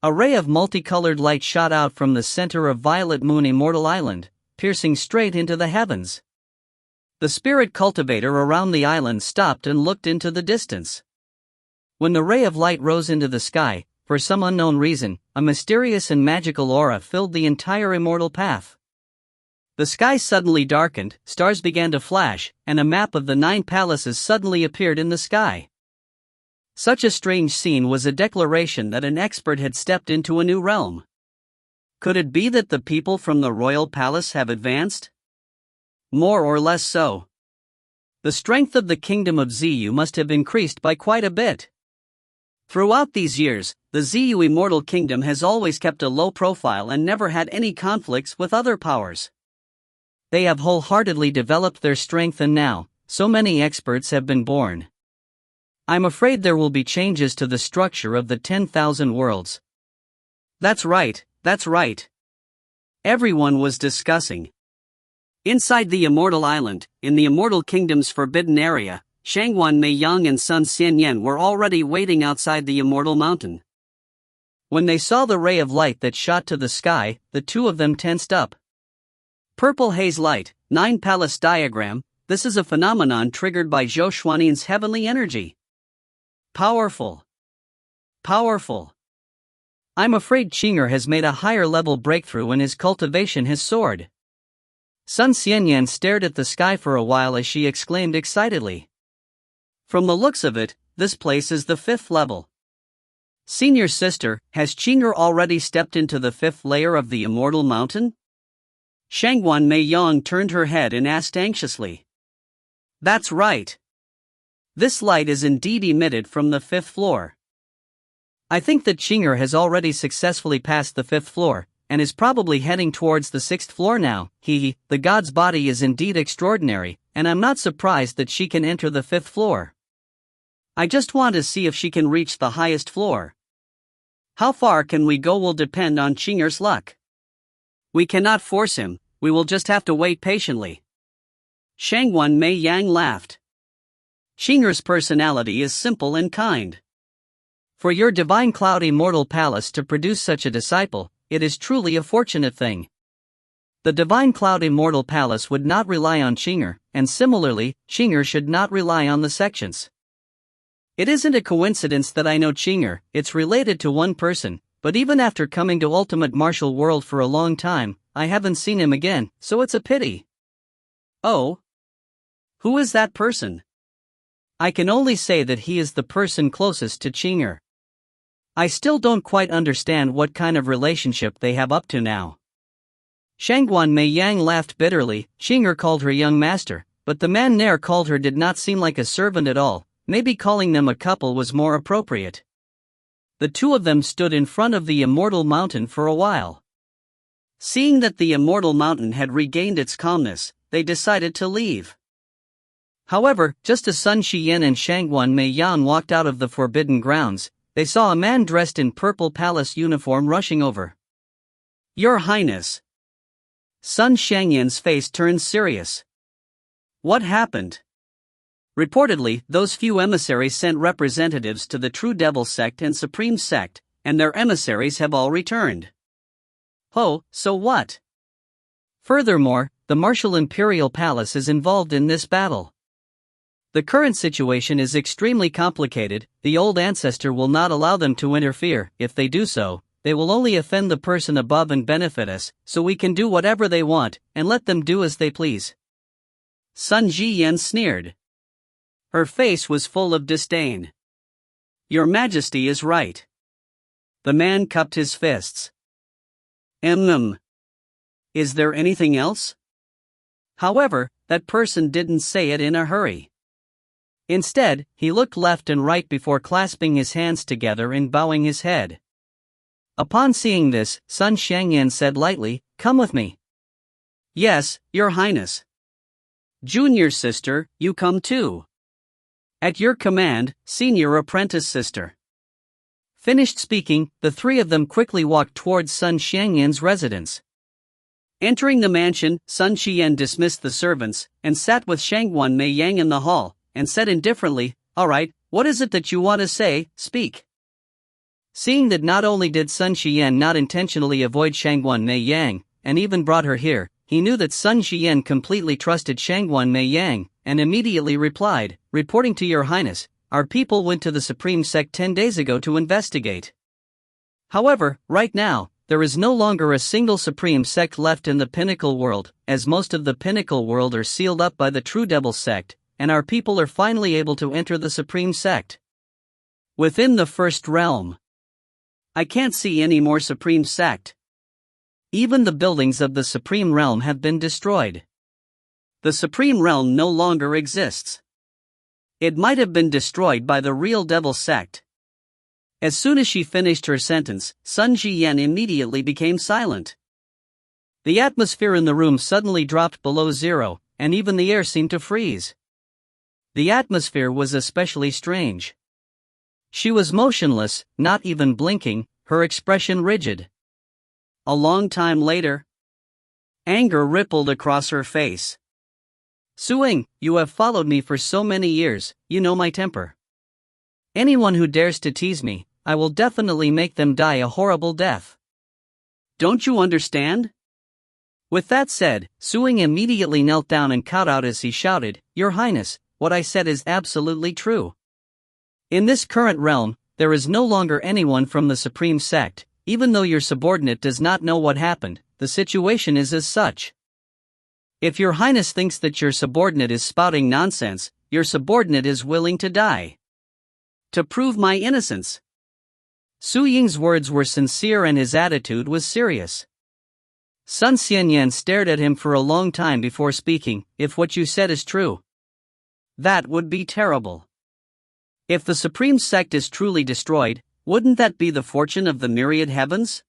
A ray of multicolored light shot out from the center of Violet Moon Immortal Island, piercing straight into the heavens. The spirit cultivator around the island stopped and looked into the distance. When the ray of light rose into the sky, for some unknown reason, a mysterious and magical aura filled the entire immortal path. The sky suddenly darkened, stars began to flash, and a map of the 9 palaces suddenly appeared in the sky. Such a strange scene was a declaration that an expert had stepped into a new realm. Could it be that the people from the royal palace have advanced? More or less so. The strength of the kingdom of Ziyu must have increased by quite a bit. Throughout these years, the ZU Immortal Kingdom has always kept a low profile and never had any conflicts with other powers. They have wholeheartedly developed their strength, and now, so many experts have been born. I'm afraid there will be changes to the structure of the 10,000 worlds. That's right, that's right. Everyone was discussing. Inside the Immortal Island, in the Immortal Kingdom's forbidden area, Shangguan Meiyang and Sun Xianyan were already waiting outside the Immortal Mountain. When they saw the ray of light that shot to the sky, the two of them tensed up. Purple haze light, 9 palace diagram. This is a phenomenon triggered by Zhou Xuanyan's heavenly energy. Powerful. Powerful. I'm afraid Qing'er has made a higher level breakthrough and his cultivation has soared. Sun Xianyan stared at the sky for a while as she exclaimed excitedly. From the looks of it, this place is the 5th level. Senior sister, has Qing'er already stepped into the 5th layer of the Immortal Mountain? Shangguan Meiyang turned her head and asked anxiously. That's right. This light is indeed emitted from the 5th floor. I think that Qing'er has already successfully passed the 5th floor, and is probably heading towards the 6th floor now. The god's body is indeed extraordinary, and I'm not surprised that she can enter the 5th floor. I just want to see if she can reach the highest floor. How far can we go will depend on Qing'er's luck. We cannot force him, we will just have to wait patiently. Shangguan Meiyang laughed. Qing'er's personality is simple and kind. For your divine cloud immortal palace to produce such a disciple, it is truly a fortunate thing. The divine cloud immortal palace would not rely on Qing'er, and similarly, Qing'er should not rely on the sections. It isn't a coincidence that I know Qing'er, it's related to one person, but even after coming to Ultimate Martial World for a long time, I haven't seen him again, so it's a pity. Oh? Who is that person? I can only say that he is the person closest to Qing'er. I still don't quite understand what kind of relationship they have up to now. Shangguan Meiyang laughed bitterly. Qing'er called her young master, but the man Nair called her did not seem like a servant at all. Maybe calling them a couple was more appropriate. The two of them stood in front of the Immortal Mountain for a while. Seeing that the Immortal Mountain had regained its calmness, they decided to leave. However, just as Sun Xian and Shangguan Meiyang walked out of the forbidden grounds, they saw a man dressed in purple palace uniform rushing over. Your Highness. Sun Xianyan's face turned serious. What happened? Reportedly, those few emissaries sent representatives to the True Devil Sect and Supreme Sect, and their emissaries have all returned. Oh, so what? Furthermore, the Martial Imperial Palace is involved in this battle. The current situation is extremely complicated. The old ancestor will not allow them to interfere. If they do so, they will only offend the person above and benefit us, so we can do whatever they want, and let them do as they please. Sun Jiyan sneered. Her face was full of disdain. Your Majesty is right. The man cupped his fists. Is there anything else? However, that person didn't say it in a hurry. Instead, he looked left and right before clasping his hands together and bowing his head. Upon seeing this, Sun Xianyan said lightly, "Come with me." Yes, Your Highness. Junior sister, you come too. At your command, senior apprentice sister. Finished speaking, the three of them quickly walked towards Sun Xianyan's residence. Entering the mansion, Sun Xian dismissed the servants, and sat with Shangguan Meiyang in the hall, and said indifferently, "All right, what is it that you want to say? Speak." Seeing that not only did Sun Xian not intentionally avoid Shangguan Meiyang, and even brought her here, he knew that Sun Xian completely trusted Shangguan Meiyang, and immediately replied, "Reporting to Your Highness, our people went to the Supreme Sect 10 days ago to investigate. However, right now, there is no longer a single Supreme Sect left in the Pinnacle World, as most of the Pinnacle World are sealed up by the True Devil Sect, and our people are finally able to enter the Supreme Sect. Within the First Realm. I can't see any more Supreme Sect. Even the buildings of the Supreme Realm have been destroyed. The Supreme Realm no longer exists. It might have been destroyed by the real Devil Sect. As soon as she finished her sentence, Sun Jiyan immediately became silent. The atmosphere in the room suddenly dropped below zero, and even the air seemed to freeze. The atmosphere was especially strange. She was motionless, not even blinking, her expression rigid. A long time later, anger rippled across her face. Suing, you have followed me for so many years, you know my temper. Anyone who dares to tease me, I will definitely make them die a horrible death. Don't you understand? With that said, Suing immediately knelt down and cowed out as he shouted, Your Highness, what I said is absolutely true. In this current realm, there is no longer anyone from the Supreme Sect. Even though your subordinate does not know what happened, the situation is as such. If your Highness thinks that your subordinate is spouting nonsense, your subordinate is willing to die. To prove my innocence. Su Ying's words were sincere and his attitude was serious. Sun Xianyan stared at him for a long time before speaking. If what you said is true, that would be terrible. If the Supreme Sect is truly destroyed, wouldn't that be the fortune of the myriad heavens?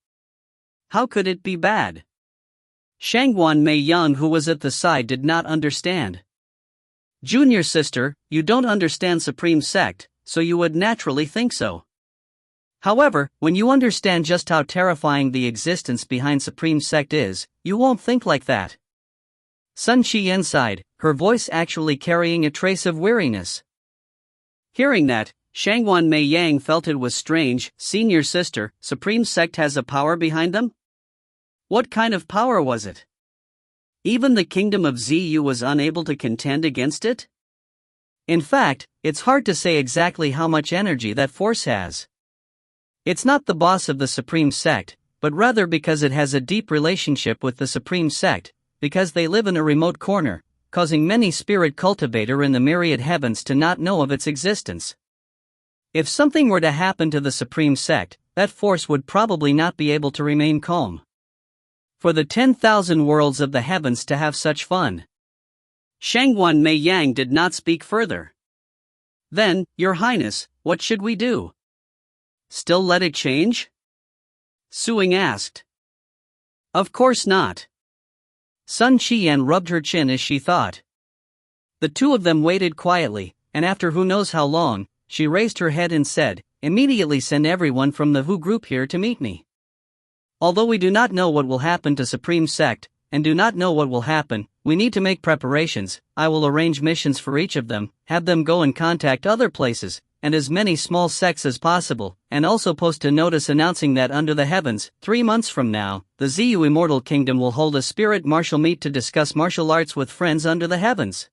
How could it be bad? Shangguan Mei Yang, who was at the side, did not understand. Junior sister, you don't understand Supreme Sect, so you would naturally think so. However, when you understand just how terrifying the existence behind Supreme Sect is, you won't think like that. Sun Qian sighed, her voice actually carrying a trace of weariness. Hearing that, Shangguan Mei Yang felt it was strange. Senior sister, Supreme Sect has a power behind them? What kind of power was it? Even the kingdom of Ziyu was unable to contend against it? In fact, it's hard to say exactly how much energy that force has. It's not the boss of the Supreme Sect, but rather because it has a deep relationship with the Supreme Sect, because they live in a remote corner, causing many spirit cultivator in the myriad heavens to not know of its existence. If something were to happen to the Supreme Sect, that force would probably not be able to remain calm. For the 10,000 worlds of the heavens to have such fun. Shangguan Mei Yang did not speak further. Then, Your Highness, what should we do? Still let it change? Suing asked. Of course not. Sun Qian rubbed her chin as she thought. The two of them waited quietly, and after who knows how long, she raised her head and said, Immediately send everyone from the Hu group here to meet me. Although we do not know what will happen to Supreme Sect, and do not know what will happen, we need to make preparations. I will arrange missions for each of them, have them go and contact other places, and as many small sects as possible, and also post a notice announcing that under the heavens, 3 months from now, the Ziyu Immortal Kingdom will hold a spirit martial meet to discuss martial arts with friends under the heavens.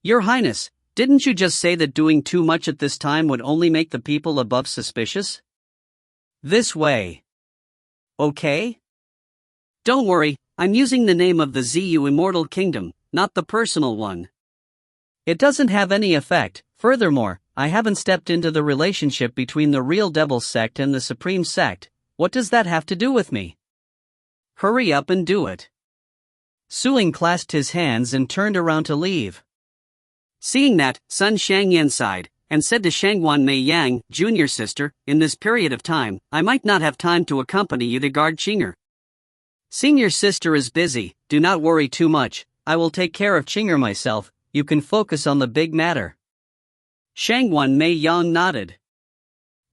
Your Highness, didn't you just say that doing too much at this time would only make the people above suspicious? This way. Okay? Don't worry, I'm using the name of the Ziyu Immortal Kingdom, not the personal one. It doesn't have any effect. Furthermore, I haven't stepped into the relationship between the real Devil Sect and the Supreme Sect. What does that have to do with me? Hurry up and do it. Suing clasped his hands and turned around to leave. Seeing that, Sun Shangyan sighed, and said to Shangguan Mei Yang, Junior sister, in this period of time, I might not have time to accompany you to guard Qinger. Senior sister is busy, do not worry too much, I will take care of Qinger myself, you can focus on the big matter. Shangguan Mei Yang nodded.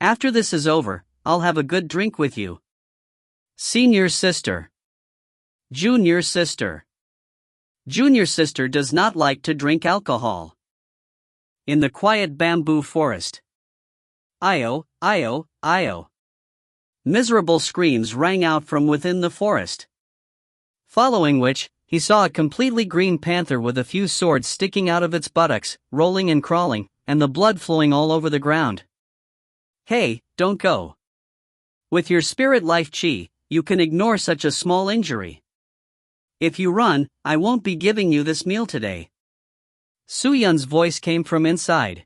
After this is over, I'll have a good drink with you. Senior sister. Junior sister. Junior sister does not like to drink alcohol. In the quiet bamboo forest. Io, Io, Io. Miserable screams rang out from within the forest. Following which, he saw a completely green panther with a few swords sticking out of its buttocks, rolling and crawling, and the blood flowing all over the ground. Hey, don't go. With your spirit life chi, you can ignore such a small injury. If you run, I won't be giving you this meal today. Su Yun's voice came from inside.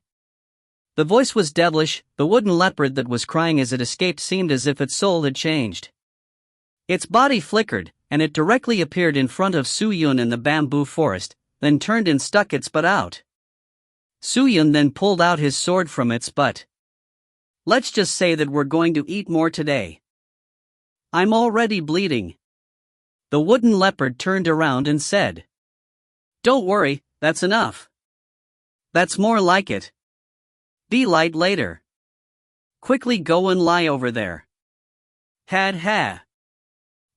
The voice was devilish. The wooden leopard that was crying as it escaped seemed as if its soul had changed. Its body flickered, and it directly appeared in front of Su Yun in the bamboo forest, then turned and stuck its butt out. Su Yun then pulled out his sword from its butt. Let's just say that we're going to eat more today. I'm already bleeding. The wooden leopard turned around and said. Don't worry, that's enough. That's more like it. Be light later. Quickly go and lie over there. Had ha.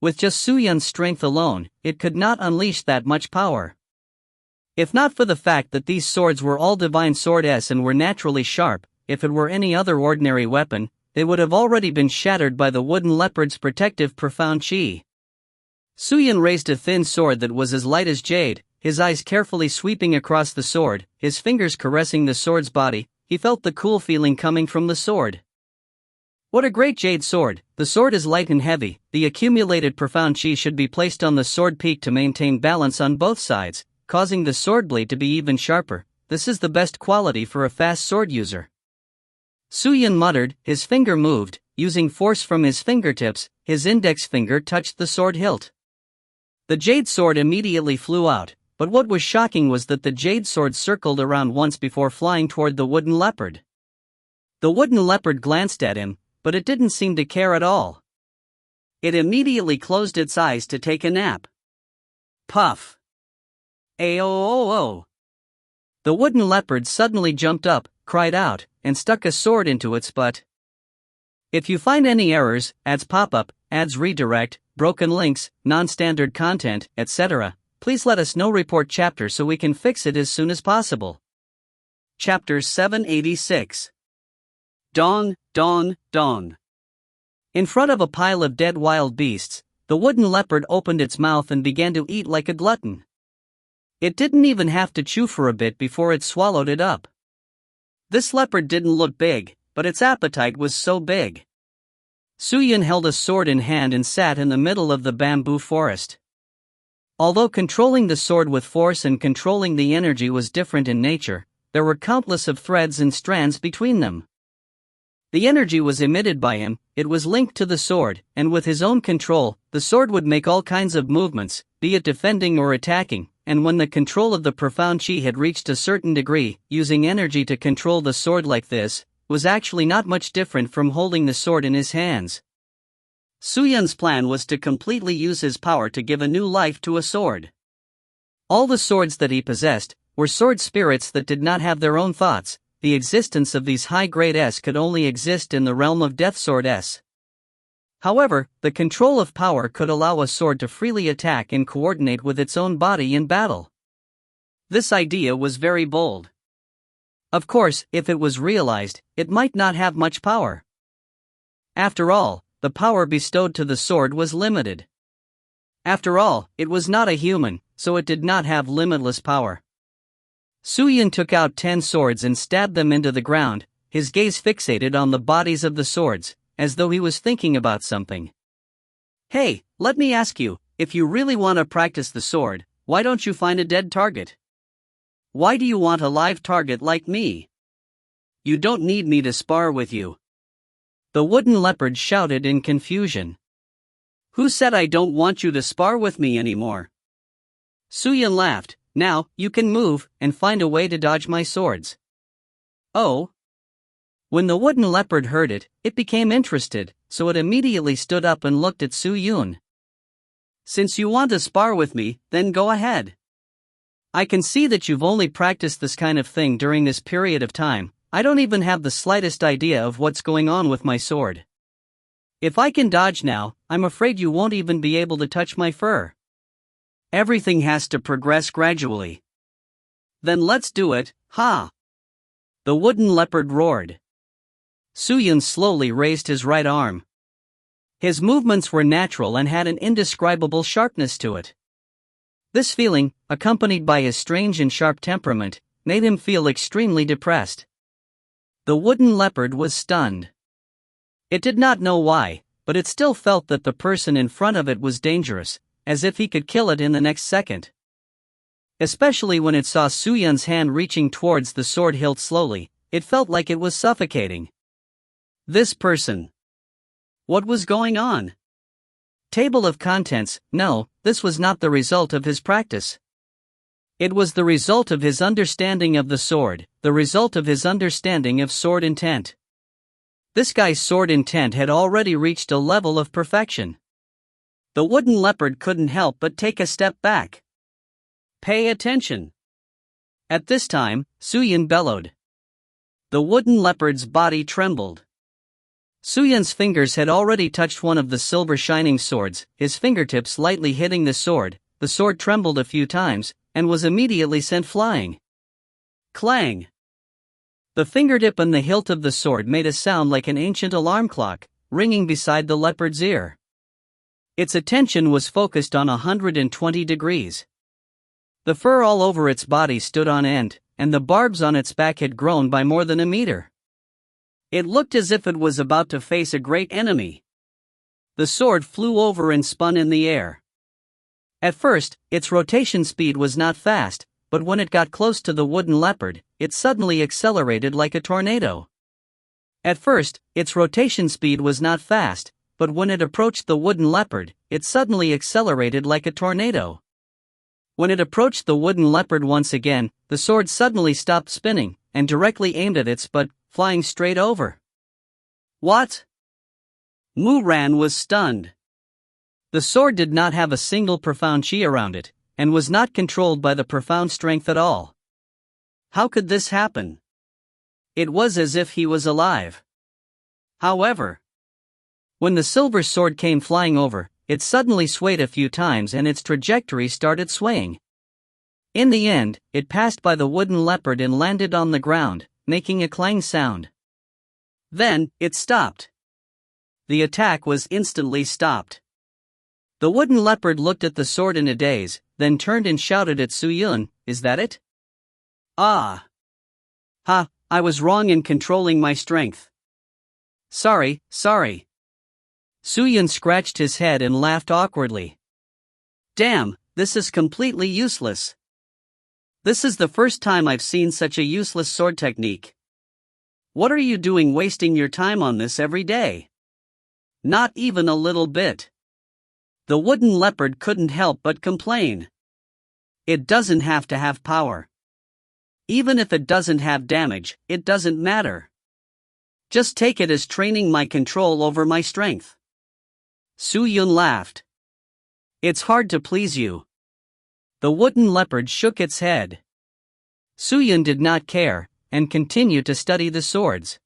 With just Su Yun's strength alone, it could not unleash that much power. If not for the fact that these swords were all divine swords and were naturally sharp, if it were any other ordinary weapon, they would have already been shattered by the wooden leopard's protective profound chi. Su Yun raised a thin sword that was as light as jade, his eyes carefully sweeping across the sword, his fingers caressing the sword's body. He felt the cool feeling coming from the sword. What a great jade sword! The sword is light and heavy. The accumulated profound chi should be placed on the sword peak to maintain balance on both sides, causing the sword blade to be even sharper. This is the best quality for a fast sword user. Su Yun muttered, his finger moved, using force from his fingertips, his index finger touched the sword hilt. The jade sword immediately flew out, but what was shocking was that the jade sword circled around once before flying toward the wooden leopard. The wooden leopard glanced at him, but it didn't seem to care at all. It immediately closed its eyes to take a nap. Puff! Ayo-oh-oh! The wooden leopard suddenly jumped up, cried out, and stuck a sword into its butt. If you find any errors, ads pop-up, ads redirect, broken links, non-standard content, etc., please let us know. Report chapter so we can fix it as soon as possible. Chapter 786. Dong, dong, dong. In front of a pile of dead wild beasts, the wooden leopard opened its mouth and began to eat like a glutton. It didn't even have to chew for a bit before it swallowed it up. This leopard didn't look big, but its appetite was so big. Su Yun held a sword in hand and sat in the middle of the bamboo forest. Although controlling the sword with force and controlling the energy was different in nature, there were countless of threads and strands between them. The energy was emitted by him, it was linked to the sword, and with his own control, the sword would make all kinds of movements, be it defending or attacking, and when the control of the profound chi had reached a certain degree, using energy to control the sword like this, was actually not much different from holding the sword in his hands. Su Yun's plan was to completely use his power to give a new life to a sword. All the swords that he possessed were sword spirits that did not have their own thoughts. The existence of these high-grade S could only exist in the realm of Death Sword S. However, the control of power could allow a sword to freely attack and coordinate with its own body in battle. This idea was very bold. Of course, if it was realized, it might not have much power. After all, the power bestowed to the sword was limited. After all, it was not a human, so it did not have limitless power. Su Yun took out 10 swords and stabbed them into the ground, his gaze fixated on the bodies of the swords, as though he was thinking about something. Hey, let me ask you, if you really want to practice the sword, why don't you find a dead target? Why do you want a live target like me? You don't need me to spar with you. The wooden leopard shouted in confusion. Who said I don't want you to spar with me anymore? Su Yun laughed. Now, you can move, and find a way to dodge my swords. Oh? When the wooden leopard heard it, it became interested, so it immediately stood up and looked at Su Yun. Since you want to spar with me, then go ahead. I can see that you've only practiced this kind of thing during this period of time. I don't even have the slightest idea of what's going on with my sword. If I can dodge now, I'm afraid you won't even be able to touch my fur. Everything has to progress gradually. Then let's do it, ha! The wooden leopard roared. Su Yun slowly raised his right arm. His movements were natural and had an indescribable sharpness to it. This feeling, accompanied by his strange and sharp temperament, made him feel extremely depressed. The wooden leopard was stunned. It did not know why, but it still felt that the person in front of it was dangerous, as if he could kill it in the next second. Especially when it saw Su Yun's hand reaching towards the sword hilt slowly, it felt like it was suffocating. This person. What was going on? Table of contents. No, this was not the result of his practice. It was the result of his understanding of the sword, the result of his understanding of sword intent. This guy's sword intent had already reached a level of perfection. The wooden leopard couldn't help but take a step back. Pay attention. At this time, Suyun bellowed. The wooden leopard's body trembled. Suyun's fingers had already touched one of the silver shining swords, his fingertips lightly hitting the sword trembled a few times, and was immediately sent flying. Clang! The fingertip and the hilt of the sword made a sound like an ancient alarm clock, ringing beside the leopard's ear. Its attention was focused on 120 degrees. The fur all over its body stood on end, and the barbs on its back had grown by more than a meter. It looked as if it was about to face a great enemy. The sword flew over and spun in the air. At first, its rotation speed was not fast, but when it got close to the wooden leopard, it suddenly accelerated like a tornado. At first, its rotation speed was not fast, but when it approached the wooden leopard, it suddenly accelerated like a tornado. When it approached the wooden leopard once again, the sword suddenly stopped spinning, and directly aimed at its butt, flying straight over. What? Mu-Ran was stunned. The sword did not have a single profound chi around it, and was not controlled by the profound strength at all. How could this happen? It was as if he was alive. However, when the silver sword came flying over, it suddenly swayed a few times and its trajectory started swaying. In the end, it passed by the wooden leopard and landed on the ground, making a clang sound. Then, it stopped. The attack was instantly stopped. The wooden leopard looked at the sword in a daze, then turned and shouted at Suyun, "Is that it?" "Ah. Ha, I was wrong in controlling my strength. Sorry. Suyun scratched his head and laughed awkwardly. Damn, this is completely useless. This is the first time I've seen such a useless sword technique. What are you doing wasting your time on this every day? Not even a little bit. The wooden leopard couldn't help but complain. It doesn't have to have power. Even if it doesn't have damage, it doesn't matter. Just take it as training my control over my strength. Suyun laughed. It's hard to please you. The wooden leopard shook its head. Suyun did not care, and continued to study the swords.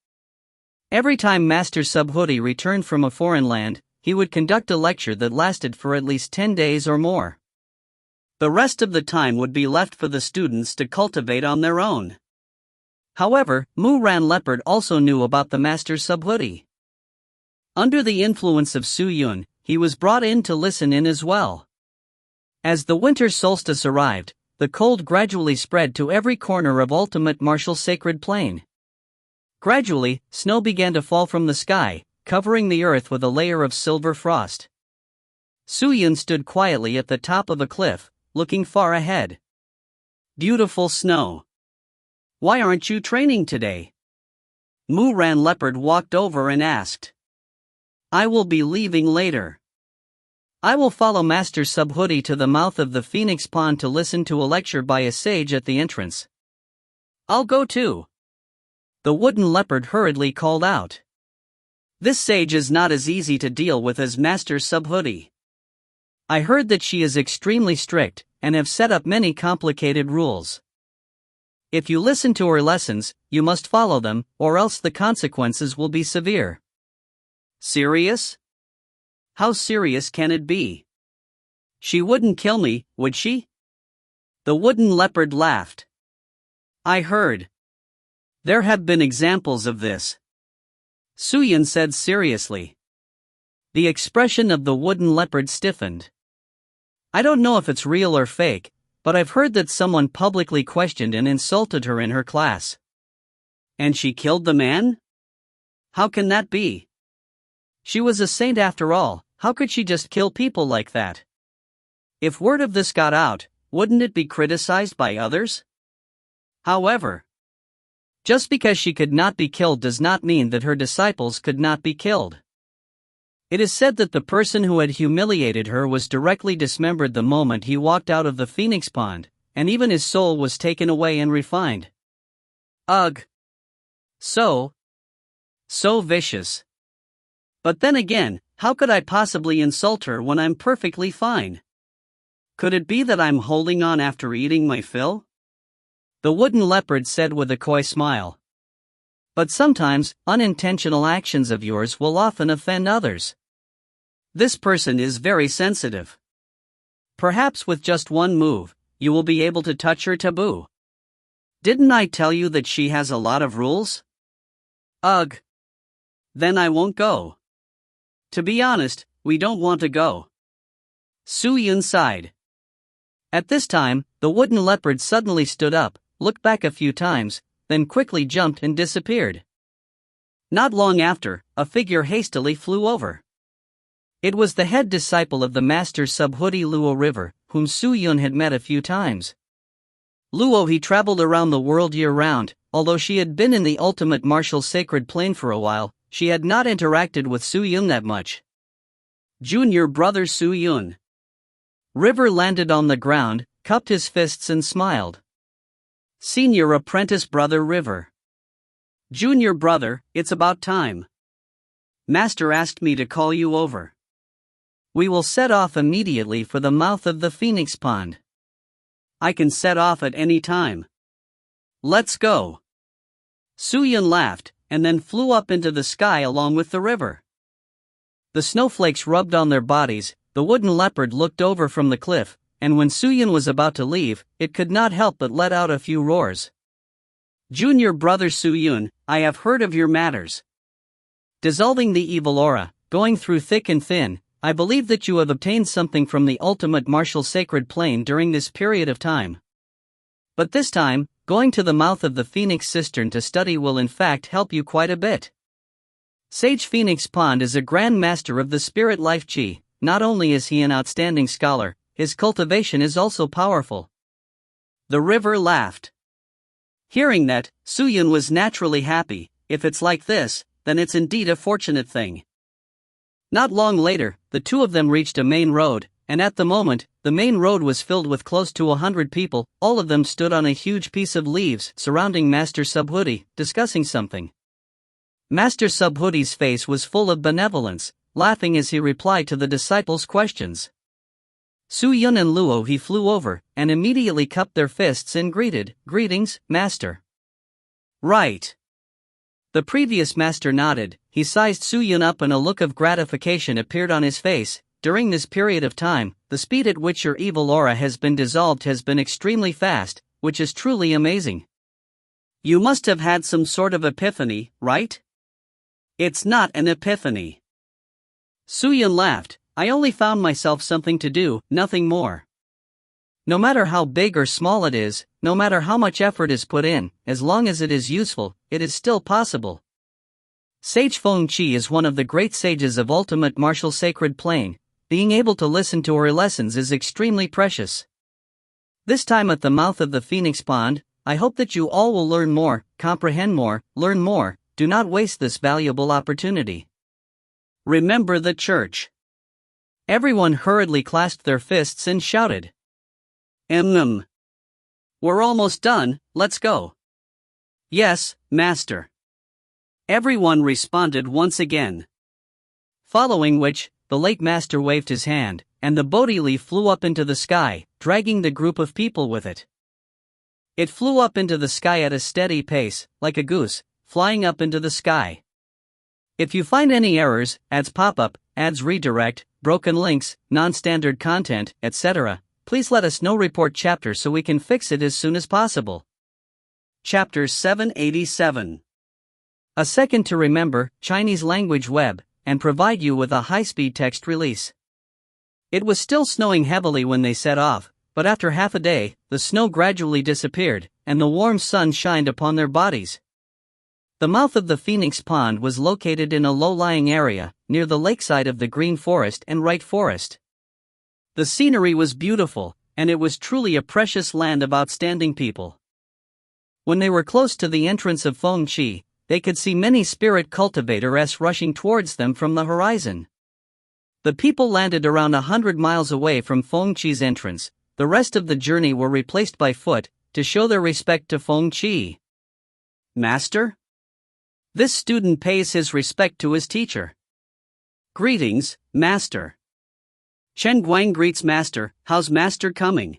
Every time Master Subhuti returned from a foreign land, he would conduct a lecture that lasted for at least 10 days or more. The rest of the time would be left for the students to cultivate on their own. However, Mu-Ran Leopard also knew about the Master Subhuti. Under the influence of Suyun, he was brought in to listen in as well. As the winter solstice arrived, the cold gradually spread to every corner of ultimate martial sacred plain. Gradually, snow began to fall from the sky, covering the earth with a layer of silver frost. Suyun stood quietly at the top of a cliff, looking far ahead. Beautiful snow. Why aren't you training today? Mu-Ran Leopard walked over and asked. I will be leaving later. I will follow Master Subhuti to the mouth of the Phoenix Pond to listen to a lecture by a sage at the entrance. I'll go too. The wooden leopard hurriedly called out. This sage is not as easy to deal with as Master Subhuti. I heard that she is extremely strict, and have set up many complicated rules. If you listen to her lessons, you must follow them, or else the consequences will be severe. Serious? How serious can it be? She wouldn't kill me, would she? The wooden leopard laughed. I heard. There have been examples of this. Suyun said seriously. The expression of the wooden leopard stiffened. I don't know if it's real or fake, but I've heard that someone publicly questioned and insulted her in her class. And she killed the man? How can that be? She was a saint after all, how could she just kill people like that? If word of this got out, wouldn't it be criticized by others? However, just because she could not be killed does not mean that her disciples could not be killed. It is said that the person who had humiliated her was directly dismembered the moment he walked out of the Phoenix Pond, and even his soul was taken away and refined. Ugh! So, So vicious. But then again, how could I possibly insult her when I'm perfectly fine? Could it be that I'm holding on after eating my fill? The wooden leopard said with a coy smile. But sometimes, unintentional actions of yours will often offend others. This person is very sensitive. Perhaps with just one move, you will be able to touch her taboo. Didn't I tell you that she has a lot of rules? Ugh. Then I won't go. To be honest, we don't want to go. Su Yun sighed. At this time, the wooden leopard suddenly stood up, looked back a few times, then quickly jumped and disappeared. Not long after, a figure hastily flew over. It was the head disciple of the master Subhuti Luo River, whom Su Yun had met a few times. Luo he traveled around the world year-round. Although she had been in the ultimate martial sacred plane for a while, she had not interacted with Su Yun that much. Junior brother Su Yun. River landed on the ground, cupped his fists and smiled. Senior apprentice brother River. Junior brother, it's about time. Master asked me to call you over. We will set off immediately for the mouth of the Phoenix Pond. I can set off at any time. Let's go. Su Yun laughed, and then flew up into the sky along with the river. The snowflakes rubbed on their bodies. The wooden leopard looked over from the cliff, and when Su Yun was about to leave, it could not help but let out a few roars. Junior brother Su Yun, I have heard of your matters. Dissolving the evil aura, going through thick and thin, I believe that you have obtained something from the ultimate martial sacred plane during this period of time. But this time, going to the mouth of the Phoenix Cistern to study will in fact help you quite a bit. Sage Phoenix Pond is a grand master of the spirit life chi. Not only is he an outstanding scholar, his cultivation is also powerful. The river laughed. Hearing that, Su Yun was naturally happy. If it's like this, then it's indeed a fortunate thing. Not long later, the two of them reached a main road, and at the moment, the main road was filled with close to 100 people. All of them stood on a huge piece of leaves surrounding Master Subhuti, discussing something. Master Subhuti's face was full of benevolence, laughing as he replied to the disciples' questions. Su Yun and Luo he flew over, and immediately cupped their fists and greeted, "Greetings, Master." Right. The previous master nodded. He sized Su Yun up and a look of gratification appeared on his face. During this period of time, the speed at which your evil aura has been dissolved has been extremely fast, which is truly amazing. You must have had some sort of epiphany, right? It's not an epiphany. Su Yun laughed. I only found myself something to do, nothing more. No matter how big or small it is, no matter how much effort is put in, as long as it is useful, it is still possible. Sage Feng Qi is one of the great sages of ultimate martial sacred plane. Being able to listen to her lessons is extremely precious. This time at the mouth of the Phoenix Pond, I hope that you all will learn more, comprehend more, learn more. Do not waste this valuable opportunity. Remember the church. Everyone hurriedly clasped their fists and shouted. We're almost done, let's go. Yes, Master. Everyone responded once again. Following which, the late master waved his hand, and the Bodhi leaf flew up into the sky, dragging the group of people with it. It flew up into the sky at a steady pace, like a goose, flying up into the sky. If you find any errors, ads pop up, ads redirect, broken links, non-standard content, etc., please let us know. Report chapter so we can fix it as soon as possible. Chapter 787. A second to remember, Chinese language web, and provide you with a high-speed text release. It was still snowing heavily when they set off, but after half a day, the snow gradually disappeared, and the warm sun shined upon their bodies. The mouth of the Phoenix Pond was located in a low-lying area, near the lakeside of the Green Forest and Wright Forest. The scenery was beautiful, and it was truly a precious land of outstanding people. When they were close to the entrance of Feng Qi, they could see many spirit cultivators rushing towards them from the horizon. The people landed around 100 miles away from Feng Qi's entrance. The rest of the journey were replaced by foot, to show their respect to Feng Qi. Master? This student pays his respect to his teacher. Greetings, Master. Chen Guang greets Master. How's Master coming?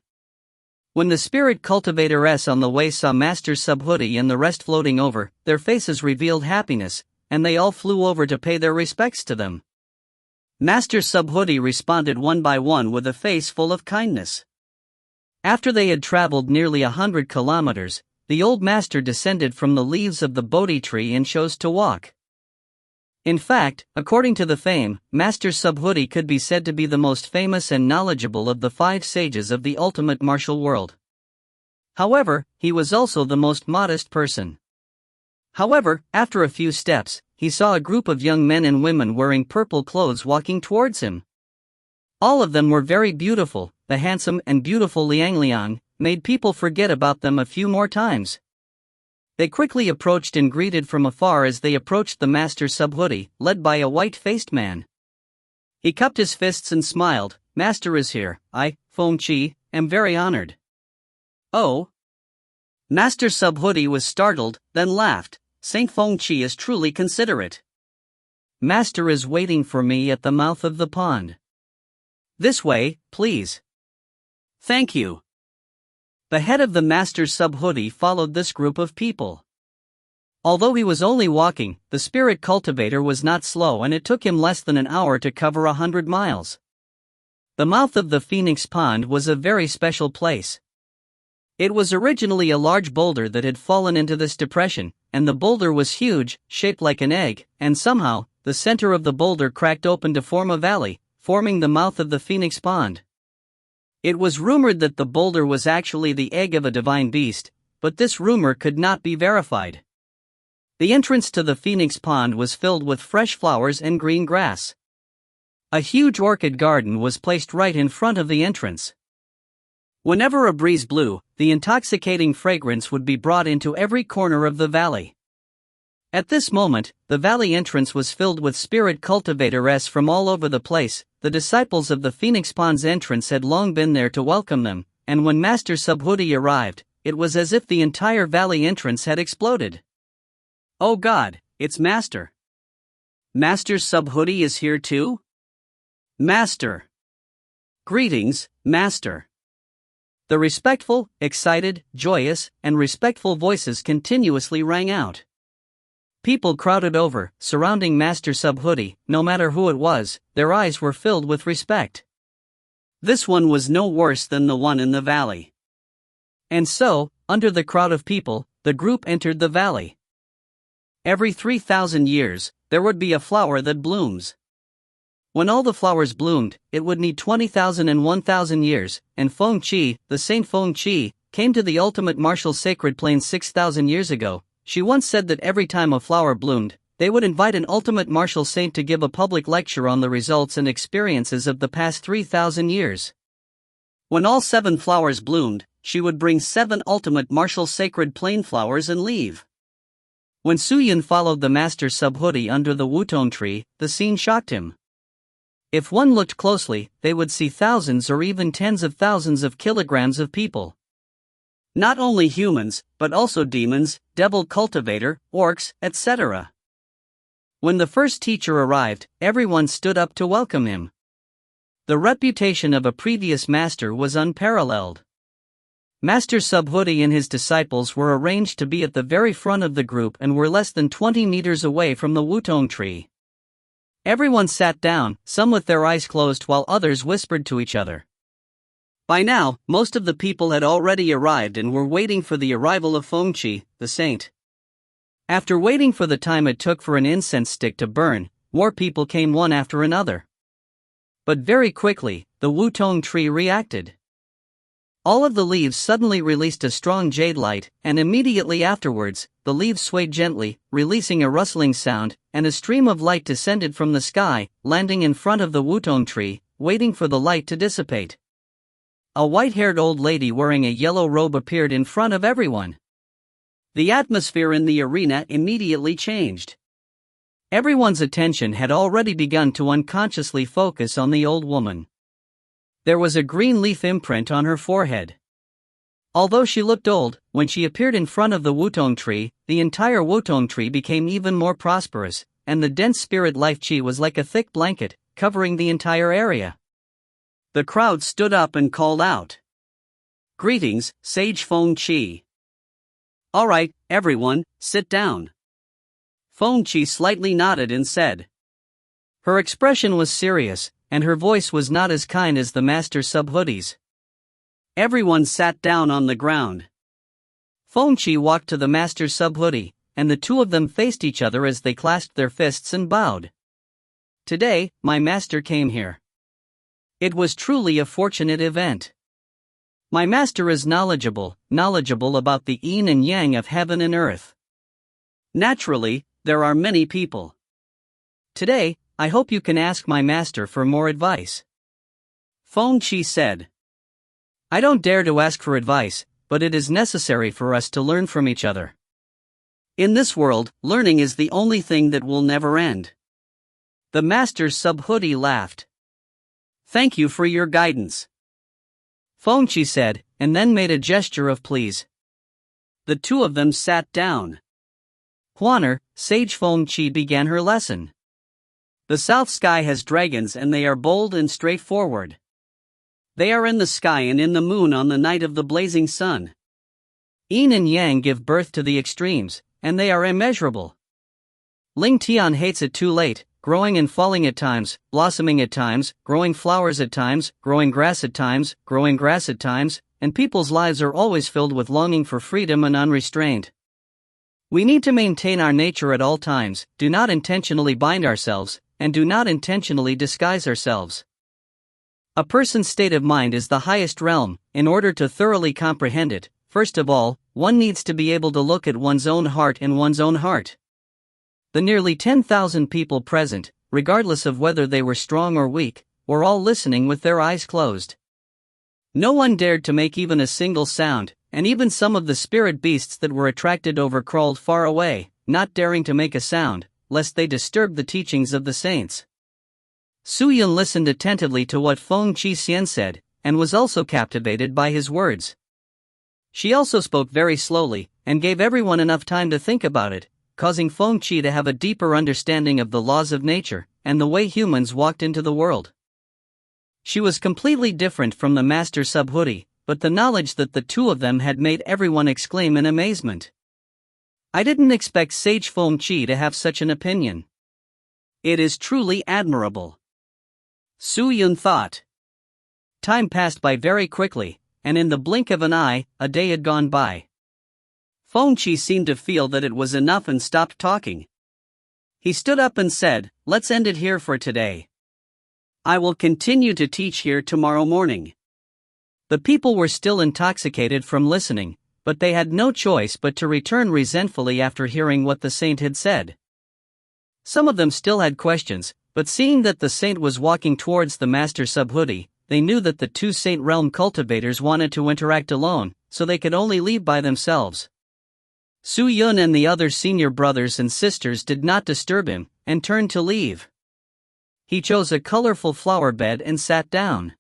When the spirit cultivatoress on the way saw Master Subhoodie and the rest floating over, their faces revealed happiness, and they all flew over to pay their respects to them. Master Subhoodie responded one by one with a face full of kindness. After they had traveled nearly 100 kilometers, the old master descended from the leaves of the Bodhi tree and chose to walk. In fact, according to the fame, Master Subhoodie could be said to be the most famous and knowledgeable of the 5 sages of the ultimate martial world. However, he was also the most modest person. However, after a few steps, he saw a group of young men and women wearing purple clothes walking towards him. All of them were very beautiful. The handsome and beautiful Liang Liang made people forget about them a few more times. They quickly approached and greeted from afar as they approached the Master Subhoodie, led by a white-faced man. He cupped his fists and smiled. Master is here. I, Feng Qi, am very honored. Oh? Master Subhoodie was startled, then laughed. Saint Feng Qi is truly considerate. Master is waiting for me at the mouth of the pond. This way, please. Thank you. The head of the Master Subhoodie followed this group of people. Although he was only walking, the spirit cultivator was not slow and it took him less than an hour to cover 100 miles. The mouth of the Phoenix Pond was a very special place. It was originally a large boulder that had fallen into this depression, and the boulder was huge, shaped like an egg, and somehow, the center of the boulder cracked open to form a valley, forming the mouth of the Phoenix Pond. It was rumored that the boulder was actually the egg of a divine beast, but this rumor could not be verified. The entrance to the Phoenix Pond was filled with fresh flowers and green grass. A huge orchid garden was placed right in front of the entrance. Whenever a breeze blew, the intoxicating fragrance would be brought into every corner of the valley. At this moment, the valley entrance was filled with spirit cultivators from all over the place. The disciples of the Phoenix Pond's entrance had long been there to welcome them, and when Master Subhoodie arrived, it was as if the entire valley entrance had exploded. Oh God, it's Master. Master Subhoodie is here too? Master. Greetings, Master. The respectful, excited, joyous, and respectful voices continuously rang out. People crowded over, surrounding Master Subhoodie. No matter who it was, their eyes were filled with respect. This one was no worse than the one in the valley. And so, under the crowd of people, the group entered the valley. Every 3,000 years, there would be a flower that blooms. When all the flowers bloomed, it would need 20,000 and 1,000 years, and Feng Qi, the Saint Feng Qi, came to the ultimate martial sacred plane 6,000 years ago. She once said that every time a flower bloomed, they would invite an ultimate martial saint to give a public lecture on the results and experiences of the past 3,000 years. When all 7 flowers bloomed, she would bring 7 ultimate martial sacred plane flowers and leave. When Suyin followed the Master Subhoodie under the Wutong tree, the scene shocked him. If one looked closely, they would see thousands or even tens of thousands of kilograms of people. Not only humans, but also demons, devil cultivator, orcs, etc. When the first teacher arrived, everyone stood up to welcome him. The reputation of a previous master was unparalleled. Master Subhoodie and his disciples were arranged to be at the very front of the group and were less than 20 meters away from the Wutong tree. Everyone sat down, some with their eyes closed while others whispered to each other. By now, most of the people had already arrived and were waiting for the arrival of Feng Qi, the saint. After waiting for the time it took for an incense stick to burn, more people came one after another. But very quickly, the Wutong tree reacted. All of the leaves suddenly released a strong jade light, and immediately afterwards, the leaves swayed gently, releasing a rustling sound, and a stream of light descended from the sky, landing in front of the Wutong tree, waiting for the light to dissipate. A white-haired old lady wearing a yellow robe appeared in front of everyone. The atmosphere in the arena immediately changed. Everyone's attention had already begun to unconsciously focus on the old woman. There was a green leaf imprint on her forehead. Although she looked old, when she appeared in front of the wutong tree, the entire wutong tree became even more prosperous, and the dense spirit life chi was like a thick blanket, covering the entire area. The crowd stood up and called out, "Greetings, Sage Feng Qi." "Alright, everyone, sit down." Feng Qi slightly nodded and said. Her expression was serious, and her voice was not as kind as the master sub-hoodie's. Everyone sat down on the ground. Feng Qi walked to the master sub-hoodie, and the two of them faced each other as they clasped their fists and bowed. "Today, my master came here. It was truly a fortunate event. My master is knowledgeable about the yin and yang of heaven and earth. Naturally, there are many people. Today, I hope you can ask my master for more advice." Feng Qi said. "I don't dare to ask for advice, but it is necessary for us to learn from each other. In this world, learning is the only thing that will never end." The master's sub-hoodie laughed. "Thank you for your guidance," Feng Qi said, and then made a gesture of please. The two of them sat down. "Huaner, Sage Feng Qi began her lesson. The south sky has dragons and they are bold and straightforward. They are in the sky and in the moon on the night of the blazing sun. Yin and yang give birth to the extremes, and they are immeasurable. Ling Tian hates it too late, growing and falling at times, blossoming at times, growing flowers at times, growing grass at times, growing grass at times, and people's lives are always filled with longing for freedom and unrestrained. We need to maintain our nature at all times, do not intentionally bind ourselves, and do not intentionally disguise ourselves. A person's state of mind is the highest realm. In order to thoroughly comprehend it, first of all, one needs to be able to look at one's own heart and one's own heart. The nearly 10,000 people present, regardless of whether they were strong or weak, were all listening with their eyes closed. No one dared to make even a single sound, and even some of the spirit beasts that were attracted over crawled far away, not daring to make a sound, lest they disturb the teachings of the saints. Su Yun listened attentively to what Feng Qi Xian said, and was also captivated by his words. She also spoke very slowly, and gave everyone enough time to think about it, causing Feng Qi to have a deeper understanding of the laws of nature, and the way humans walked into the world. She was completely different from the master sub-hoodie, but the knowledge that the two of them had made everyone exclaim in amazement. "I didn't expect Sage Feng Qi to have such an opinion. It is truly admirable," Su Yun thought. Time passed by very quickly, and in the blink of an eye, a day had gone by. Feng Qi seemed to feel that it was enough and stopped talking. He stood up and said, "Let's end it here for today. I will continue to teach here tomorrow morning." The people were still intoxicated from listening, but they had no choice but to return resentfully after hearing what the saint had said. Some of them still had questions, but seeing that the saint was walking towards the master sub-hoodie, they knew that the two saint realm cultivators wanted to interact alone, so they could only leave by themselves. Su Yun and the other senior brothers and sisters did not disturb him, and turned to leave. He chose a colorful flower bed and sat down.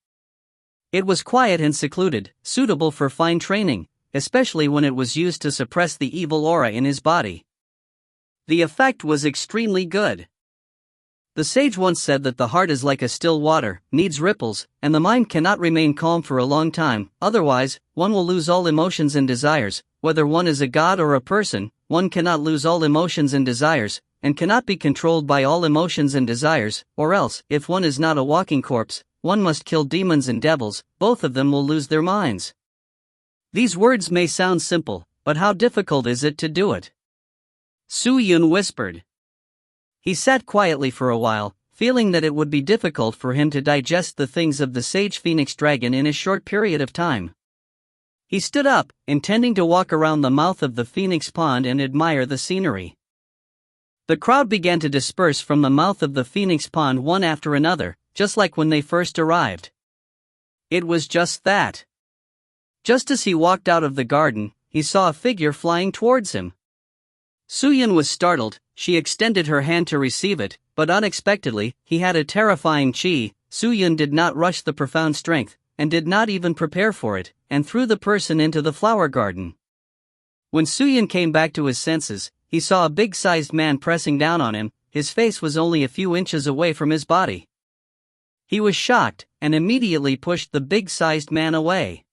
It was quiet and secluded, suitable for fine training, especially when it was used to suppress the evil aura in his body. The effect was extremely good. The sage once said that the heart is like a still water, needs ripples, and the mind cannot remain calm for a long time, otherwise, one will lose all emotions and desires. Whether one is a god or a person, one cannot lose all emotions and desires, and cannot be controlled by all emotions and desires, or else, if one is not a walking corpse, one must kill demons and devils, both of them will lose their minds. These words may sound simple, but how difficult is it to do it? Su Yun whispered. He sat quietly for a while, feeling that it would be difficult for him to digest the things of the sage phoenix dragon in a short period of time. He stood up, intending to walk around the mouth of the phoenix pond and admire the scenery. The crowd began to disperse from the mouth of the phoenix pond one after another, just like when they first arrived. It was just that. Just as he walked out of the garden, he saw a figure flying towards him. Su Yun was startled. She extended her hand to receive it, but unexpectedly, he had a terrifying chi. Su Yun did not rush the profound strength, and did not even prepare for it, and threw the person into the flower garden. When Suyin came back to his senses, he saw a big-sized man pressing down on him. His face was only a few inches away from his body. He was shocked, and immediately pushed the big-sized man away.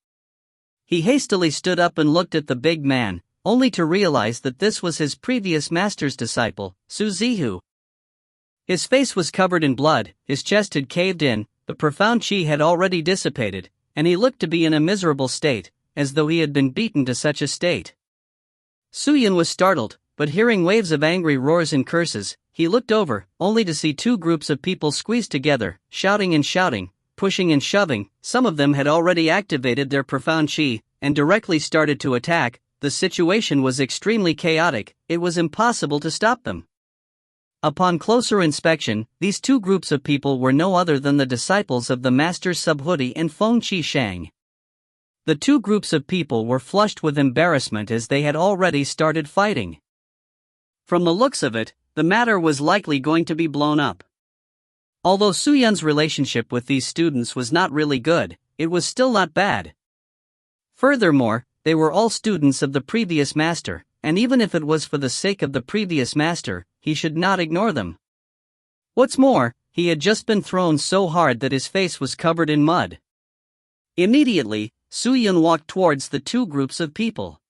He hastily stood up and looked at the big man, only to realize that this was his previous master's disciple, Su Zihu. His face was covered in blood, his chest had caved in, the profound chi had already dissipated, and he looked to be in a miserable state, as though he had been beaten to such a state. Suyin was startled, but hearing waves of angry roars and curses, he looked over, only to see two groups of people squeezed together, shouting and shouting, pushing and shoving. Some of them had already activated their profound chi, and directly started to attack. The situation was extremely chaotic, it was impossible to stop them. Upon closer inspection, these two groups of people were no other than the disciples of the Masters Subhuti and Feng Qi Shang. The two groups of people were flushed with embarrassment as they had already started fighting. From the looks of it, the matter was likely going to be blown up. Although Suyun's relationship with these students was not really good, it was still not bad. Furthermore, they were all students of the previous master, and even if it was for the sake of the previous master, he should not ignore them. What's more, he had just been thrown so hard that his face was covered in mud. Immediately, Suyun walked towards the two groups of people.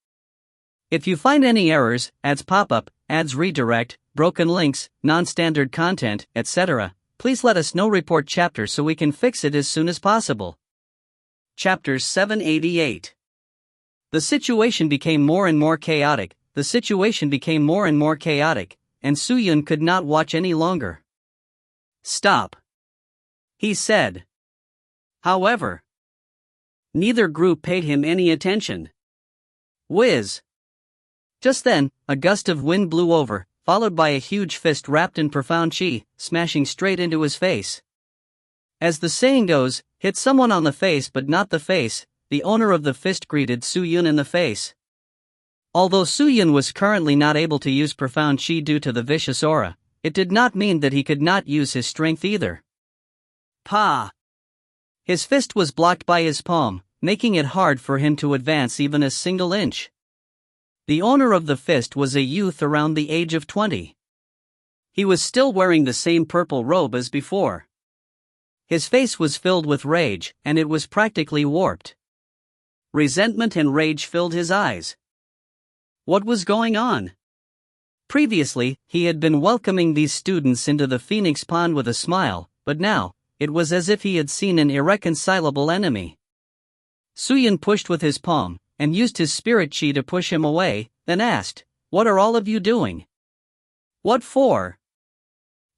If you find any errors, ads pop-up, ads redirect, broken links, non-standard content, etc., please let us know. Report chapter so we can fix it as soon as possible. Chapter 788. The situation became more and more chaotic, and Suyun could not watch any longer. Stop, he said. However, neither group paid him any attention. Whiz! Just then, a gust of wind blew over, followed by a huge fist wrapped in profound chi, smashing straight into his face. As the saying goes, hit someone on the face but not the face. The owner of the fist greeted Suyun in the face. Although Suyun was currently not able to use profound chi due to the vicious aura, it did not mean that he could not use his strength either. Pa! His fist was blocked by his palm, making it hard for him to advance even a single inch. The owner of the fist was a youth around the age of 20. He was still wearing the same purple robe as before. His face was filled with rage, and it was practically warped. Resentment and rage filled his eyes. What was going on? Previously, he had been welcoming these students into the Phoenix Pond with a smile, but now, it was as if he had seen an irreconcilable enemy. Suyun pushed with his palm, and used his spirit chi to push him away, then asked, "What are all of you doing?" "What for?"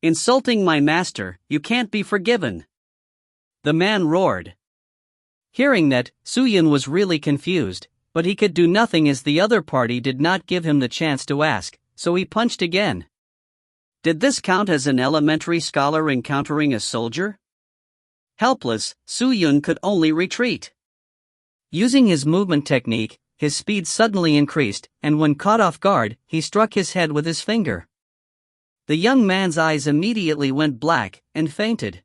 "Insulting my master, you can't be forgiven," the man roared. Hearing that, Suyun was really confused, but he could do nothing as the other party did not give him the chance to ask, so he punched again. Did this count as an elementary scholar encountering a soldier? Helpless, Suyun could only retreat. Using his movement technique, his speed suddenly increased, and when caught off guard, he struck his head with his finger. The young man's eyes immediately went black, and fainted.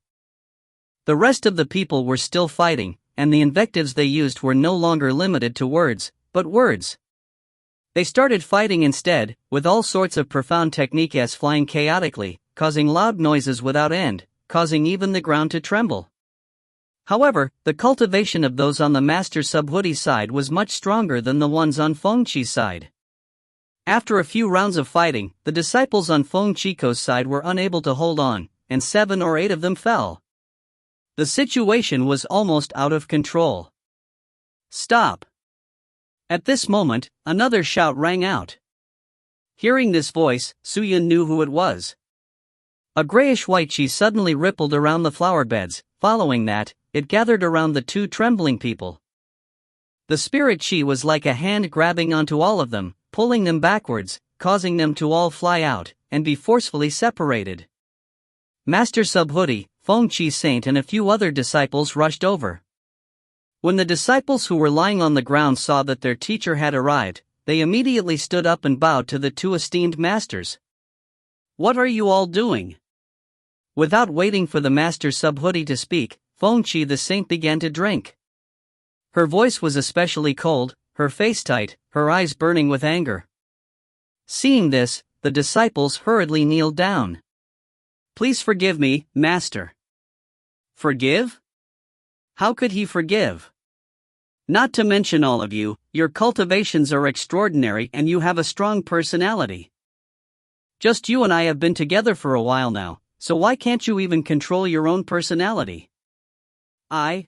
The rest of the people were still fighting, and the invectives they used were no longer limited to words, but words. They started fighting instead, with all sorts of profound techniques flying chaotically, causing loud noises without end, causing even the ground to tremble. However, the cultivation of those on the Master Subhuti side was much stronger than the ones on Feng Qi's side. After a few rounds of fighting, the disciples on Feng Chico's side were unable to hold on, and 7 or 8 of them fell. The situation was almost out of control. Stop! At this moment, another shout rang out. Hearing this voice, Suyun knew who it was. A grayish-white chi suddenly rippled around the flower beds. Following that, it gathered around the two trembling people. The spirit chi was like a hand grabbing onto all of them, pulling them backwards, causing them to all fly out, and be forcefully separated. Master Subhuti, Feng Qi Saint and a few other disciples rushed over. When the disciples who were lying on the ground saw that their teacher had arrived, they immediately stood up and bowed to the two esteemed masters. What are you all doing? Without waiting for the Master Subhuti to speak, Feng Qi the Saint began to drink. Her voice was especially cold, her face tight, her eyes burning with anger. Seeing this, the disciples hurriedly kneeled down. Please forgive me, Master. Forgive? How could he forgive? Not to mention all of you, your cultivations are extraordinary and you have a strong personality. Just you and I have been together for a while now, so why can't you even control your own personality? I.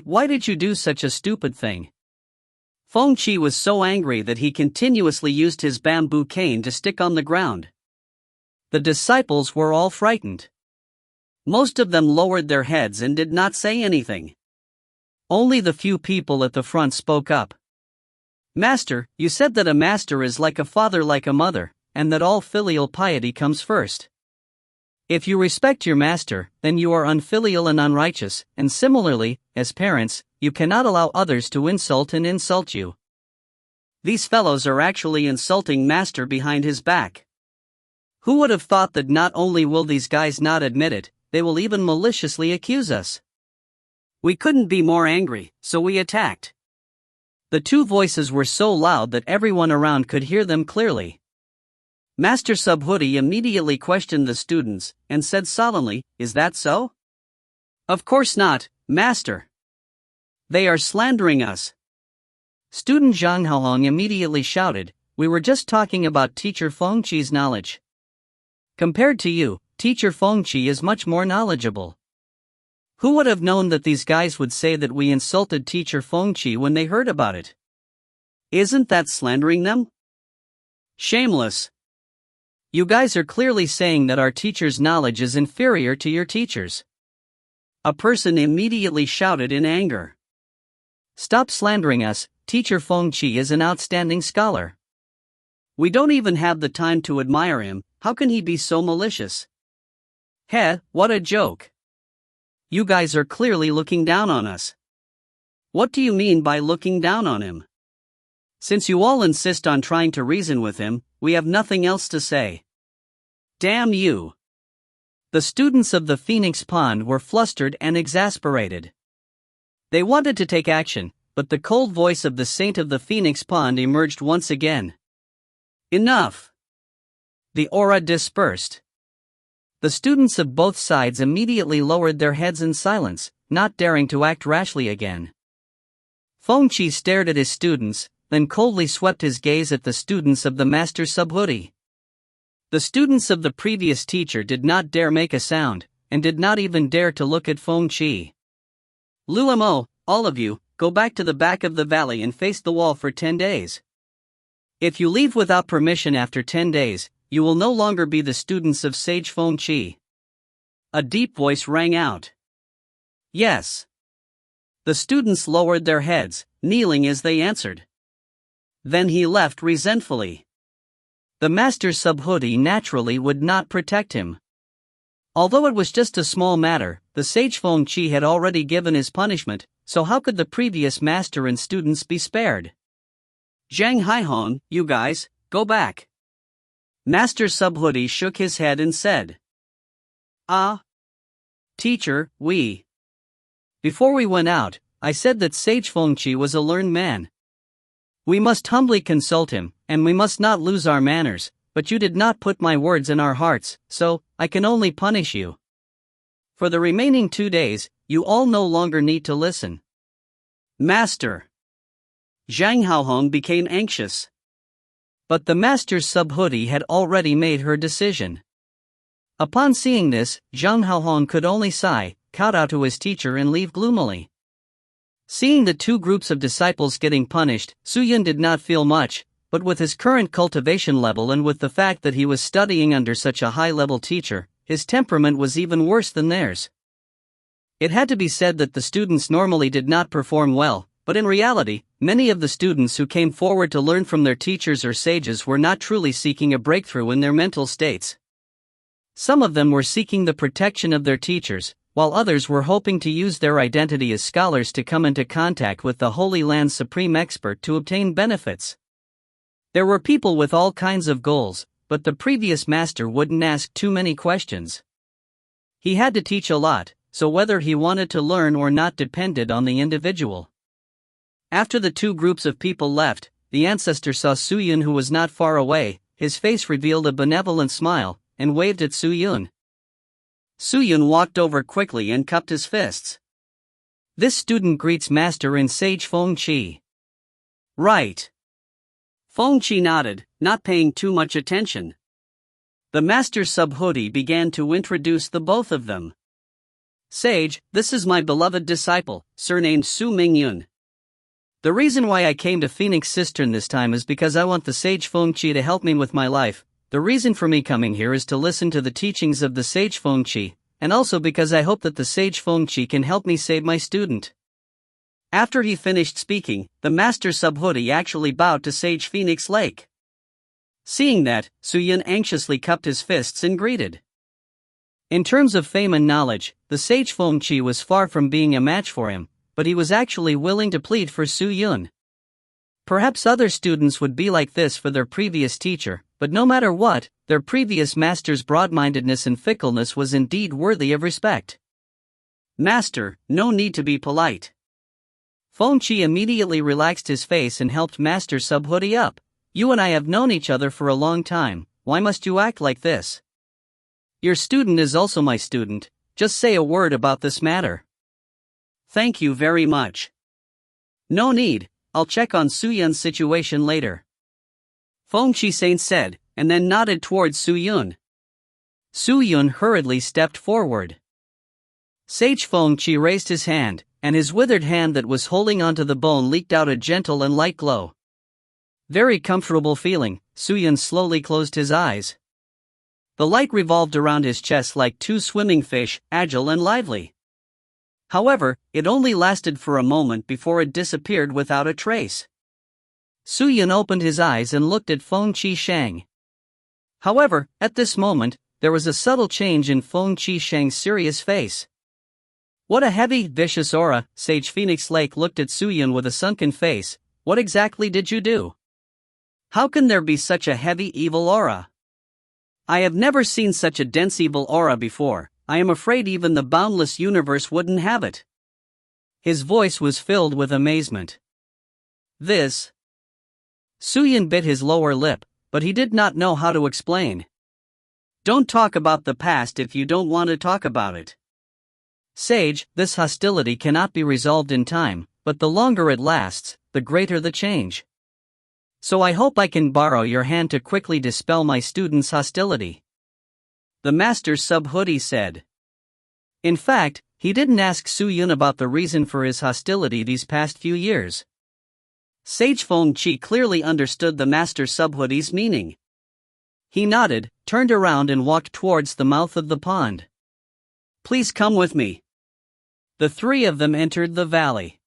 Why did you do such a stupid thing? Feng Qi was so angry that he continuously used his bamboo cane to stick on the ground. The disciples were all frightened. Most of them lowered their heads and did not say anything. Only the few people at the front spoke up. Master, you said that a master is like a father, like a mother, and that all filial piety comes first. If you respect your master, then you are unfilial and unrighteous, and similarly, as parents, you cannot allow others to insult and insult you. These fellows are actually insulting master behind his back. Who would have thought that not only will these guys not admit it, they will even maliciously accuse us? We couldn't be more angry, so we attacked. The two voices were so loud that everyone around could hear them clearly. Master Subhuti immediately questioned the students, and said solemnly, "Is that so?" "Of course not, Master. They are slandering us." Student Zhang Haohong immediately shouted, "We were just talking about Teacher Feng Qi's knowledge. Compared to you, Teacher Feng Qi is much more knowledgeable. Who would have known that these guys would say that we insulted Teacher Feng Qi when they heard about it? Isn't that slandering them? Shameless. You guys are clearly saying that our teacher's knowledge is inferior to your teacher's." A person immediately shouted in anger. "Stop slandering us, Teacher Feng Qi is an outstanding scholar. We don't even have the time to admire him, how can he be so malicious?" "Heh, what a joke. You guys are clearly looking down on us." "What do you mean by looking down on him? Since you all insist on trying to reason with him, we have nothing else to say. Damn you." The students of the Phoenix Pond were flustered and exasperated. They wanted to take action, but the cold voice of the Saint of the Phoenix Pond emerged once again. "Enough." The aura dispersed. The students of both sides immediately lowered their heads in silence, not daring to act rashly again. Feng Qi stared at his students, then coldly swept his gaze at the students of the Master Subhuti. The students of the previous teacher did not dare make a sound, and did not even dare to look at Feng Qi. "Luamo, all of you, go back to the back of the valley and face the wall for 10 days. If you leave without permission after 10 days, you will no longer be the students of Sage Feng Qi." A deep voice rang out. "Yes." The students lowered their heads, kneeling as they answered. Then he left resentfully. The Master Subhuti naturally would not protect him. Although it was just a small matter, the Sage Feng Qi had already given his punishment, so how could the previous master and students be spared? "Zhang Haihong, you guys, go back." Master Subhuti shook his head and said, "Ah, teacher, before we went out, I said that Sage Feng Qi was a learned man. We must humbly consult him, and we must not lose our manners, but you did not put my words in our hearts, so I can only punish you. For the remaining 2 days, you all no longer need to listen." "Master." Zhang Haohong became anxious. But the Master Subhuti had already made her decision. Upon seeing this, Zhang Haohong could only sigh, kowtow to his teacher and leave gloomily. Seeing the two groups of disciples getting punished, Suyun did not feel much, but with his current cultivation level and with the fact that he was studying under such a high-level teacher, his temperament was even worse than theirs. It had to be said that the students normally did not perform well, but in reality, many of the students who came forward to learn from their teachers or sages were not truly seeking a breakthrough in their mental states. Some of them were seeking the protection of their teachers, while others were hoping to use their identity as scholars to come into contact with the Holy Land's supreme expert to obtain benefits. There were people with all kinds of goals, but the previous master wouldn't ask too many questions. He had to teach a lot, so whether he wanted to learn or not depended on the individual. After the two groups of people left, the ancestor saw Suyun, who was not far away. His face revealed a benevolent smile, and waved at Suyun. Suyun walked over quickly and cupped his fists. This student greets master in sage Feng-Chi. Right. Feng-Chi nodded, not paying too much attention. The master's subhoodie began to introduce the both of them. Sage, this is my beloved disciple, surnamed Su Mingyun. The reason why I came to Phoenix Cistern this time is because I want the sage Feng-Chi to help me with my life. The reason for me coming here is to listen to the teachings of the sage Feng-Chi, and also because I hope that the sage Feng-Chi can help me save my student. After he finished speaking, the master subhoodie actually bowed to Sage Phoenix Lake. Seeing that, Suyun anxiously cupped his fists and greeted. In terms of fame and knowledge, the sage Feng-Chi was far from being a match for him, but he was actually willing to plead for Suyun. Perhaps other students would be like this for their previous teacher, but no matter what, their previous master's broad-mindedness and fickleness was indeed worthy of respect. Master, no need to be polite. Feng-Chi immediately relaxed his face and helped Master subhoodie up. You and I have known each other for a long time, why must you act like this? Your student is also my student, just say a word about this matter. Thank you very much. No need, I'll check on Suyun's situation later. Feng-Chi said, and then nodded towards Suyun. Suyun hurriedly stepped forward. Sage Feng-Chi raised his hand, and his withered hand that was holding onto the bone leaked out a gentle and light glow. Very comfortable feeling, Suyun slowly closed his eyes. The light revolved around his chest like two swimming fish, agile and lively. However, it only lasted for a moment before it disappeared without a trace. Suyun opened his eyes and looked at Feng-Chi Shang. However, at this moment, there was a subtle change in Feng-Chi Shang's serious face. What a heavy, vicious aura. Sage Phoenix Lake looked at Suyun with a sunken face. What exactly did you do? How can there be such a heavy evil aura? I have never seen such a dense evil aura before. I am afraid even the boundless universe wouldn't have it. His voice was filled with amazement. This. Suyun bit his lower lip, but he did not know how to explain. Don't talk about the past if you don't want to talk about it. Sage, this hostility cannot be resolved in time, but the longer it lasts, the greater the change. So I hope I can borrow your hand to quickly dispel my student's hostility. The master subhoodie said. In fact, he didn't ask Suyun about the reason for his hostility these past few years. Sage Feng-Chi clearly understood the master subhoodie's meaning. He nodded, turned around and walked towards the mouth of the pond. Please come with me. The three of them entered the valley.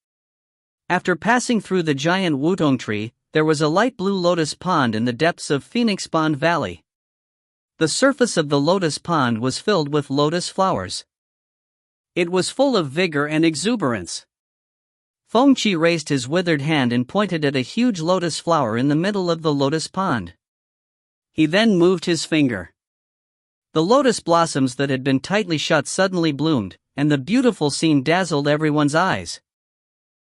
After passing through the giant wutong tree, there was a light blue lotus pond in the depths of Phoenix Pond Valley. The surface of the lotus pond was filled with lotus flowers. It was full of vigor and exuberance. Feng-Chi raised his withered hand and pointed at a huge lotus flower in the middle of the lotus pond. He then moved his finger. The lotus blossoms that had been tightly shut suddenly bloomed, and the beautiful scene dazzled everyone's eyes.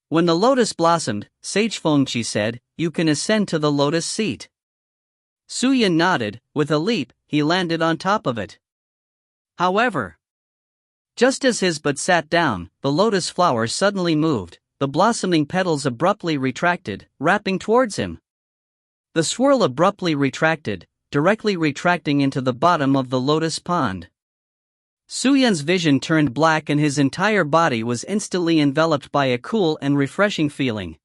When the lotus blossomed, Sage Feng-Chi said, "You can ascend to the lotus seat." Suyun nodded. With a leap, he landed on top of it. However, just as his butt sat down, the lotus flower suddenly moved, the blossoming petals abruptly retracted, wrapping towards him. The swirl abruptly retracted, directly retracting into the bottom of the lotus pond. Su-Yun's vision turned black and his entire body was instantly enveloped by a cool and refreshing feeling.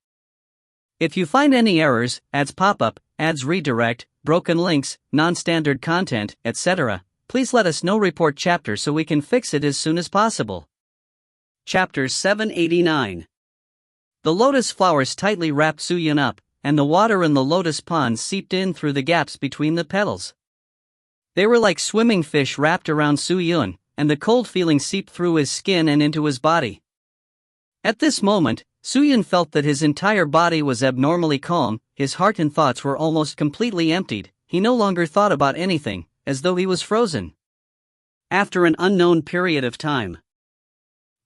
If you find any errors, ads pop up, ads redirect, broken links, non-standard content, etc., please let us know. Report chapter so we can fix it as soon as possible. Chapter 789. The lotus flowers tightly wrapped Su-Yun up, and the water in the lotus pond seeped in through the gaps between the petals. They were like swimming fish wrapped around Su-Yun, and the cold feeling seeped through his skin and into his body. At this moment, Su-Yun felt that his entire body was abnormally calm, his heart and thoughts were almost completely emptied, he no longer thought about anything, as though he was frozen. After an unknown period of time,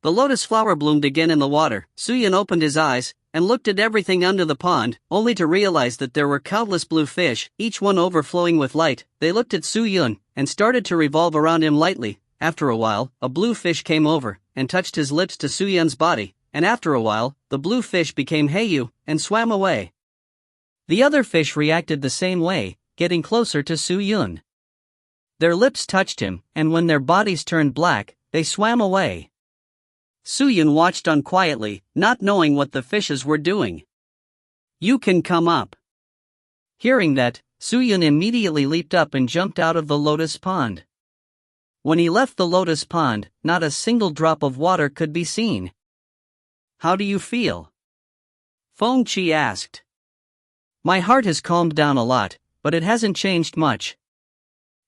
the lotus flower bloomed again in the water. Su-Yun opened his eyes, and looked at everything under the pond, only to realize that there were countless blue fish, each one overflowing with light. They looked at Su-Yun, and started to revolve around him lightly. After a while, a blue fish came over, and touched his lips to Su-Yun's body, and after a while, the blue fish became Heiyu, and swam away. The other fish reacted the same way, getting closer to Su-Yun. Their lips touched him, and when their bodies turned black, they swam away. Su-Yun watched on quietly, not knowing what the fishes were doing. "You can come up." Hearing that, Su-Yun immediately leaped up and jumped out of the lotus pond. When he left the lotus pond, not a single drop of water could be seen. "How do you feel?" Feng Qi asked. "My heart has calmed down a lot, but it hasn't changed much."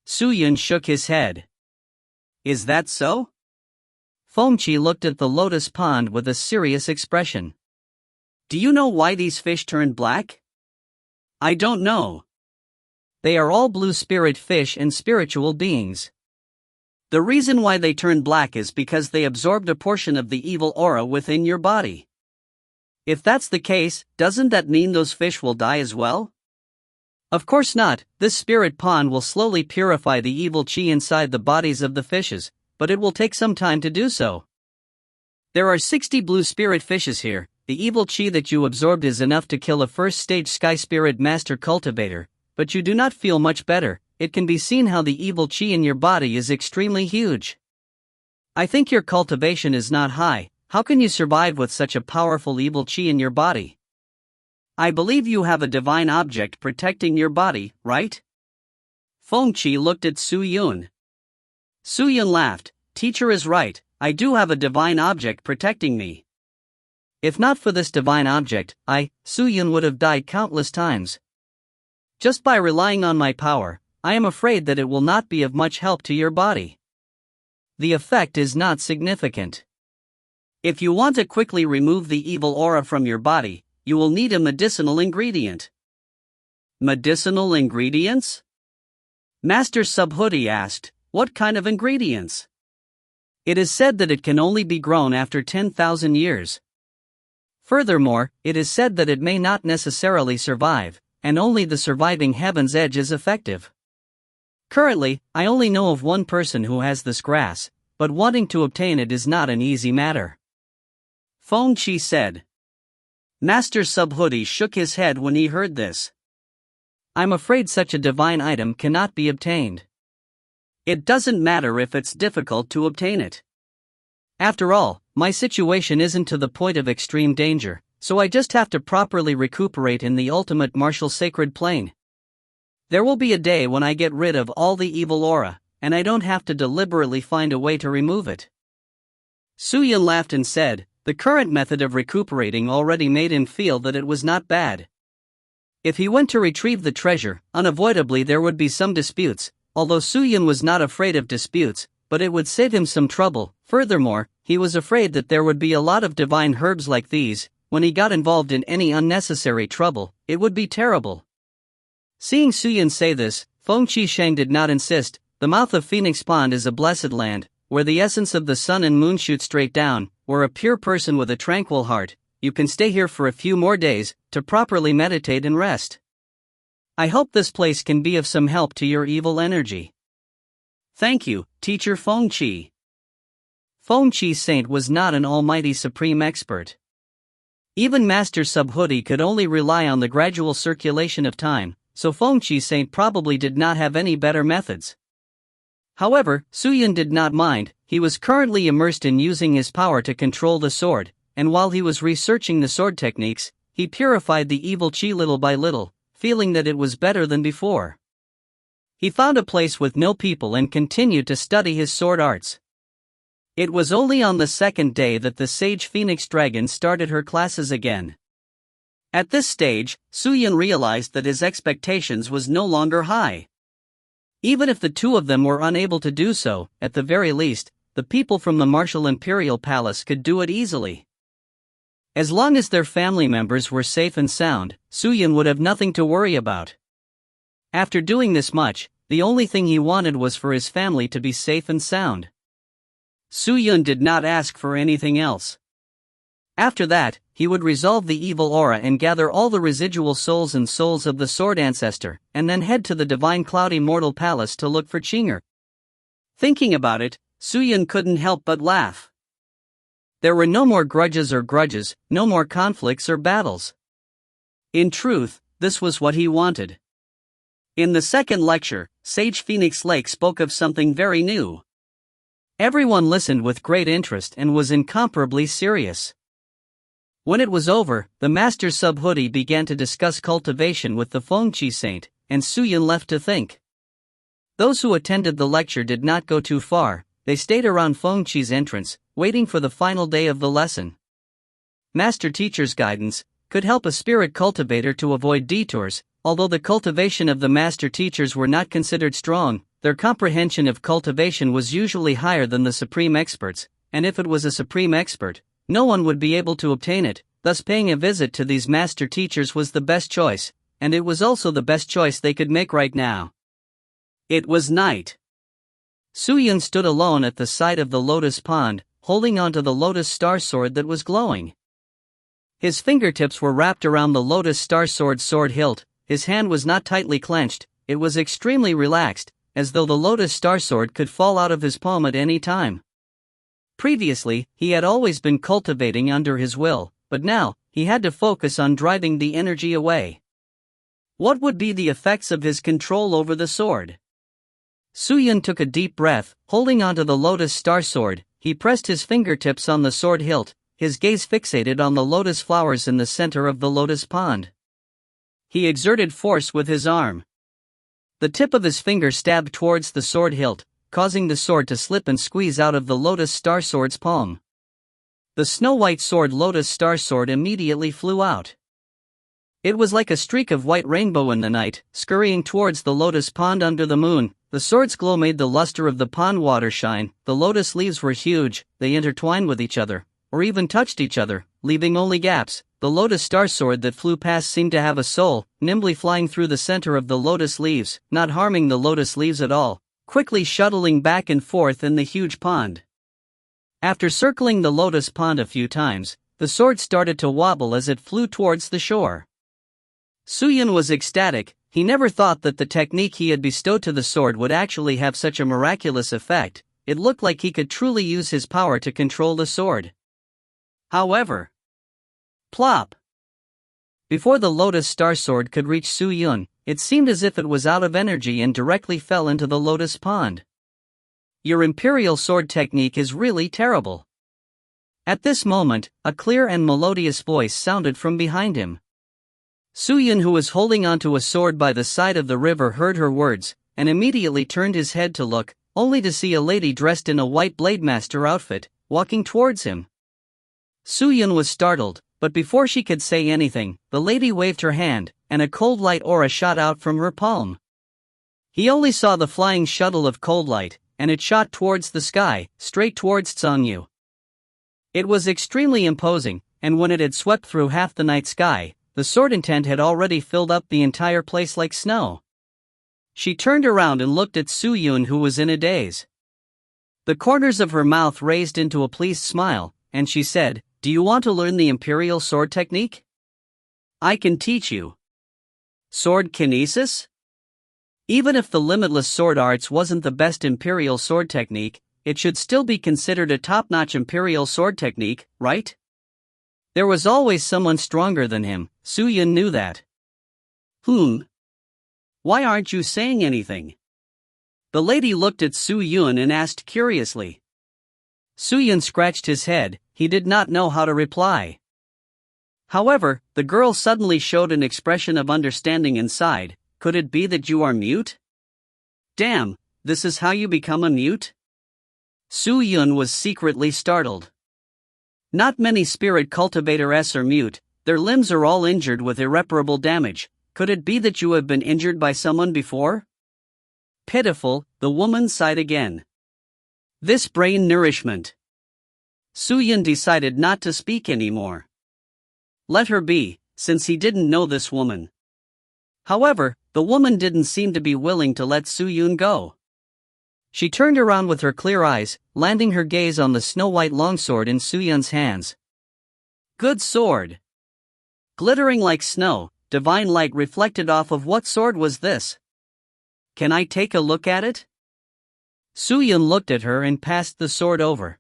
Su-Yun shook his head. "Is that so?" Feng Qi looked at the lotus pond with a serious expression. "Do you know why these fish turned black?" "I don't know." "They are all blue spirit fish and spiritual beings. The reason why they turned black is because they absorbed a portion of the evil aura within your body. If that's the case, doesn't that mean those fish will die as well?" "Of course not. This spirit pond will slowly purify the evil qi inside the bodies of the fishes, but it will take some time to do so. There are 60 blue spirit fishes here. The evil qi that you absorbed is enough to kill a first-stage sky spirit master cultivator, but you do not feel much better. It can be seen how the evil qi in your body is extremely huge. I think your cultivation is not high. How can you survive with such a powerful evil qi in your body? I believe you have a divine object protecting your body, right?" Feng Qi looked at Su-Yun. Su-Yun laughed. "Teacher is right, I do have a divine object protecting me. If not for this divine object, Su-Yun would have died countless times. Just by relying on my power, I am afraid that it will not be of much help to your body. The effect is not significant. If you want to quickly remove the evil aura from your body, you will need a medicinal ingredient." "Medicinal ingredients?" Master Subhuti asked. "What kind of ingredients?" "It is said that it can only be grown after 10,000 years. Furthermore, it is said that it may not necessarily survive, and only the surviving Heaven's Edge is effective. Currently, I only know of one person who has this grass, but wanting to obtain it is not an easy matter," Feng Qi said. Master Subhuti shook his head when he heard this. "I'm afraid such a divine item cannot be obtained. It doesn't matter if it's difficult to obtain it. After all, my situation isn't to the point of extreme danger, so I just have to properly recuperate in the ultimate martial sacred plane. There will be a day when I get rid of all the evil aura, and I don't have to deliberately find a way to remove it." Su-Yun laughed and said, the current method of recuperating already made him feel that it was not bad. If he went to retrieve the treasure, unavoidably there would be some disputes, although Su-Yun was not afraid of disputes, but it would save him some trouble. Furthermore, he was afraid that there would be a lot of divine herbs like these. When he got involved in any unnecessary trouble, it would be terrible. Seeing Su-Yun say this, Feng Qi Sheng did not insist. The mouth of Phoenix Pond is a blessed land, where the essence of the sun and moon shoot straight down, where a pure person with a tranquil heart, you can stay here for a few more days, to properly meditate and rest. I hope this place can be of some help to your evil energy. Thank you, Teacher Feng Qi. Feng Qi Saint was not an almighty supreme expert. Even Master Subhuti could only rely on the gradual circulation of time, so Feng Qi Saint probably did not have any better methods. However, Su-Yun did not mind. he was currently immersed in using his power to control the sword, and while he was researching the sword techniques, he purified the evil chi little by little, feeling that it was better than before. He found a place with no people and continued to study his sword arts. It was only on the second day that the sage phoenix dragon started her classes again. At this stage, Suyun realized that his expectations was no longer high. Even if the two of them were unable to do so, at the very least, the people from the Martial Imperial Palace could do it easily. As long as their family members were safe and sound, Suyun would have nothing to worry about. After doing this much, the only thing he wanted was for his family to be safe and sound. Suyun did not ask for anything else. After that, he would resolve the evil aura and gather all the residual souls and souls of the sword ancestor, and then head to the divine cloud immortal palace to look for Chinger. Thinking about it, Suyun couldn't help but laugh. There were no more grudges, no more conflicts or battles. In truth, this was what he wanted. In the second lecture, Sage Phoenix Lake spoke of something very new. Everyone listened with great interest and was incomparably serious. When it was over, the Master Subhoodie began to discuss cultivation with the Fengqi Saint, and Suyun left to think. Those who attended the lecture did not go too far, they stayed around Fengqi's entrance, waiting for the final day of the lesson. Master Teacher's guidance could help a spirit cultivator to avoid detours. Although the cultivation of the Master Teachers were not considered strong, their comprehension of cultivation was usually higher than the Supreme Experts, and if it was a Supreme Expert, no one would be able to obtain it, thus paying a visit to these Master Teachers was the best choice, and it was also the best choice they could make right now. It was night. Suyun stood alone at the side of the lotus pond, holding onto the lotus star sword that was glowing. His fingertips were wrapped around the lotus star sword's sword hilt. His hand was not tightly clenched, it was extremely relaxed, as though the lotus star sword could fall out of his palm at any time. Previously, he had always been cultivating under his will, but now, he had to focus on driving the energy away. What would be the effects of his control over the sword? Suyun took a deep breath, holding onto the lotus star sword, he pressed his fingertips on the sword hilt, his gaze fixated on the lotus flowers in the center of the lotus pond. He exerted force with his arm. The tip of his finger stabbed towards the sword hilt, causing the sword to slip and squeeze out of the lotus star sword's palm. The snow-white sword lotus star sword immediately flew out. It was like a streak of white rainbow in the night, scurrying towards the lotus pond under the moon. The sword's glow made the luster of the pond water shine. The lotus leaves were huge, they intertwined with each other, or even touched each other, leaving only gaps. The lotus star sword that flew past seemed to have a soul, nimbly flying through the center of the lotus leaves, not harming the lotus leaves at all, quickly shuttling back and forth in the huge pond. After circling the lotus pond a few times, the sword started to wobble as it flew towards the shore. Suyun was ecstatic. He never thought that the technique he had bestowed to the sword would actually have such a miraculous effect. It looked like he could truly use his power to control the sword. However, plop! Before the lotus star sword could reach Suyun, it seemed as if it was out of energy and directly fell into the lotus pond. Your imperial sword technique is really terrible. At this moment, a clear and melodious voice sounded from behind him. Suyun, who was holding onto a sword by the side of the river, heard her words, and immediately turned his head to look, only to see a lady dressed in a white Blademaster outfit, walking towards him. Suyun was startled, but before she could say anything, the lady waved her hand, and a cold light aura shot out from her palm. He only saw the flying shuttle of cold light, and it shot towards the sky, straight towards Tsangyu. It was extremely imposing, and when it had swept through half the night sky, the sword intent had already filled up the entire place like snow. She turned around and looked at Suyun, who was in a daze. The corners of her mouth raised into a pleased smile, and she said, "Do you want to learn the imperial sword technique? I can teach you." Sword kinesis? Even if the limitless sword arts wasn't the best imperial sword technique, it should still be considered a top-notch imperial sword technique, right? There was always someone stronger than him, Suyun knew that. Why aren't you saying anything? The lady looked at Suyun and asked curiously. Suyun scratched his head, he did not know how to reply. However, the girl suddenly showed an expression of understanding inside. Could it be that you are mute? Damn, this is how you become a mute? Suyun was secretly startled. Not many spirit cultivators are mute, their limbs are all injured with irreparable damage. Could it be that you have been injured by someone before? Pitiful, the woman sighed again. This brain nourishment. Suyun decided not to speak anymore. Let her be, since he didn't know this woman. However, the woman didn't seem to be willing to let Suyun go. She turned around with her clear eyes, landing her gaze on the snow-white longsword in Suyun's hands. Good sword. Glittering like snow, divine light reflected off of what sword was this? Can I take a look at it? Suyun looked at her and passed the sword over.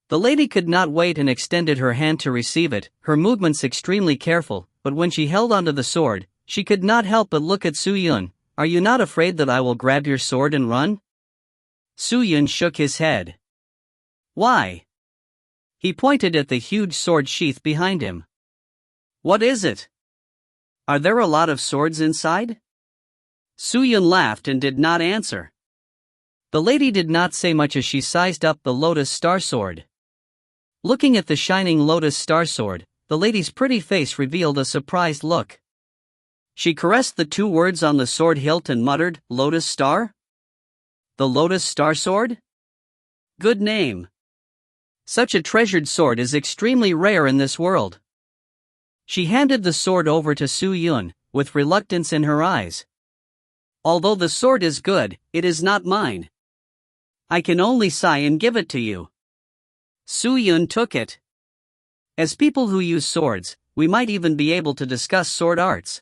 The lady could not wait and extended her hand to receive it, her movements extremely careful, but when she held onto the sword, she could not help but look at Suyun. Are you not afraid that I will grab your sword and run? Suyun shook his head. Why? He pointed at the huge sword sheath behind him. What is it? Are there a lot of swords inside? Suyun laughed and did not answer. The lady did not say much as she sized up the lotus star sword. Looking at the shining lotus star sword, the lady's pretty face revealed a surprised look. She caressed the two words on the sword hilt and muttered, Lotus Star? The Lotus Star Sword? Good name. Such a treasured sword is extremely rare in this world. She handed the sword over to Suyun, with reluctance in her eyes. Although the sword is good, it is not mine. I can only sigh and give it to you. Suyun took it. As people who use swords, we might even be able to discuss sword arts.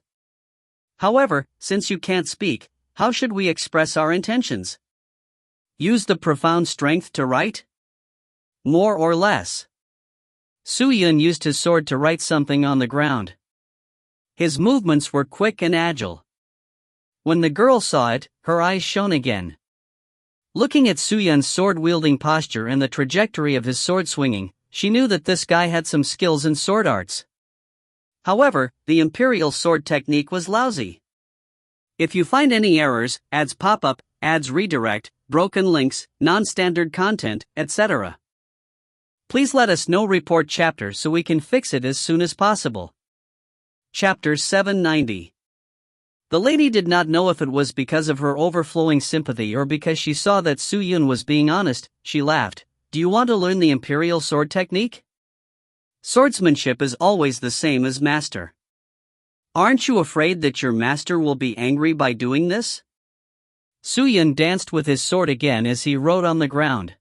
However, since you can't speak, how should we express our intentions? Use the profound strength to write? More or less. Suyun used his sword to write something on the ground. His movements were quick and agile. When the girl saw it, her eyes shone again. Looking at Suyun's sword-wielding posture and the trajectory of his sword swinging, she knew that this guy had some skills in sword arts. However, the imperial sword technique was lousy. If you find any errors, ads pop up, ads redirect, broken links, non-standard content, etc. Please let us know. Report chapter so we can fix it as soon as possible. Chapter 790. The lady did not know if it was because of her overflowing sympathy or because she saw that Suyun was being honest. She laughed. Do you want to learn the imperial sword technique? Swordsmanship is always the same as master. Aren't you afraid that your master will be angry by doing this? Suyun danced with his sword again as he wrote on the ground.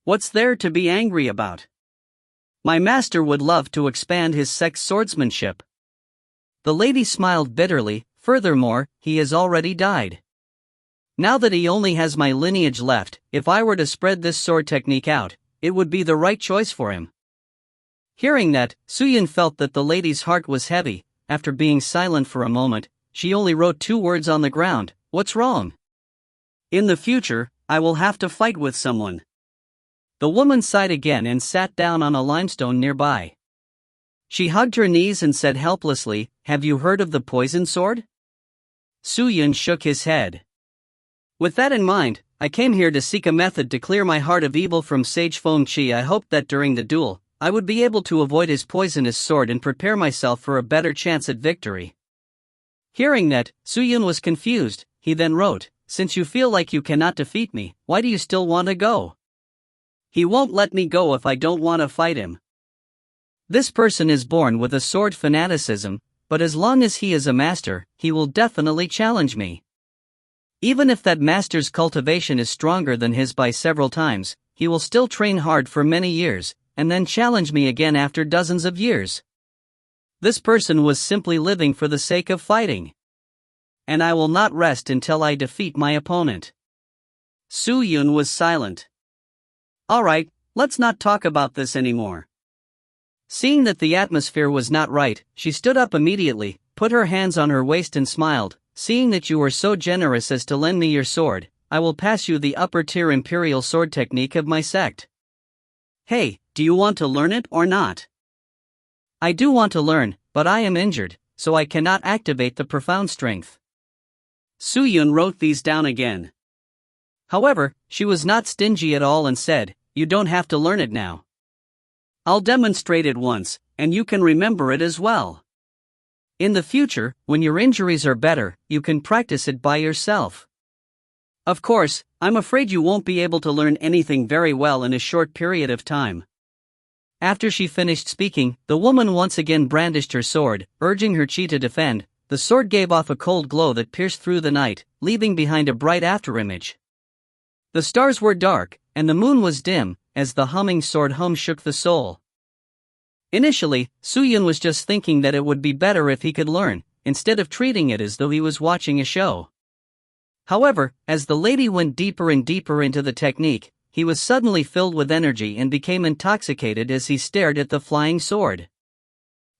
What's there to be angry about? My master would love to expand his sex swordsmanship. The lady smiled bitterly. Furthermore, he has already died. Now that he only has my lineage left, if I were to spread this sword technique out, it would be the right choice for him. Hearing that, Suyun felt that the lady's heart was heavy. After being silent for a moment, she only wrote 2 words on the ground. What's wrong? In the future, I will have to fight with someone. The woman sighed again and sat down on a limestone nearby. She hugged her knees and said helplessly, Have you heard of the poison sword? Suyun shook his head. With that in mind, I came here to seek a method to clear my heart of evil from Sage Feng-Chi. I hoped that during the duel, I would be able to avoid his poisonous sword and prepare myself for a better chance at victory. Hearing that, Suyun was confused. He then wrote, Since you feel like you cannot defeat me, why do you still want to go? He won't let me go if I don't want to fight him. This person is born with a sword fanaticism, but as long as he is a master, he will definitely challenge me. Even if that master's cultivation is stronger than his by several times, he will still train hard for many years, and then challenge me again after dozens of years. This person was simply living for the sake of fighting. And I will not rest until I defeat my opponent. Suyun was silent. Alright, let's not talk about this anymore. Seeing that the atmosphere was not right, she stood up immediately, put her hands on her waist and smiled. Seeing that you were so generous as to lend me your sword, I will pass you the upper tier imperial sword technique of my sect. Hey, do you want to learn it or not? I do want to learn, but I am injured, so I cannot activate the profound strength. Suyun wrote these down again. However, she was not stingy at all and said, "You don't have to learn it now. I'll demonstrate it once, and you can remember it as well. In the future, when your injuries are better, you can practice it by yourself." Of course, I'm afraid you won't be able to learn anything very well in a short period of time. After she finished speaking, the woman once again brandished her sword, urging her chi to defend. The sword gave off a cold glow that pierced through the night, leaving behind a bright afterimage. The stars were dark, and the moon was dim, as the humming sword hum shook the soul. Initially, Suyun was just thinking that it would be better if he could learn, instead of treating it as though he was watching a show. However, as the lady went deeper and deeper into the technique, he was suddenly filled with energy and became intoxicated as he stared at the flying sword.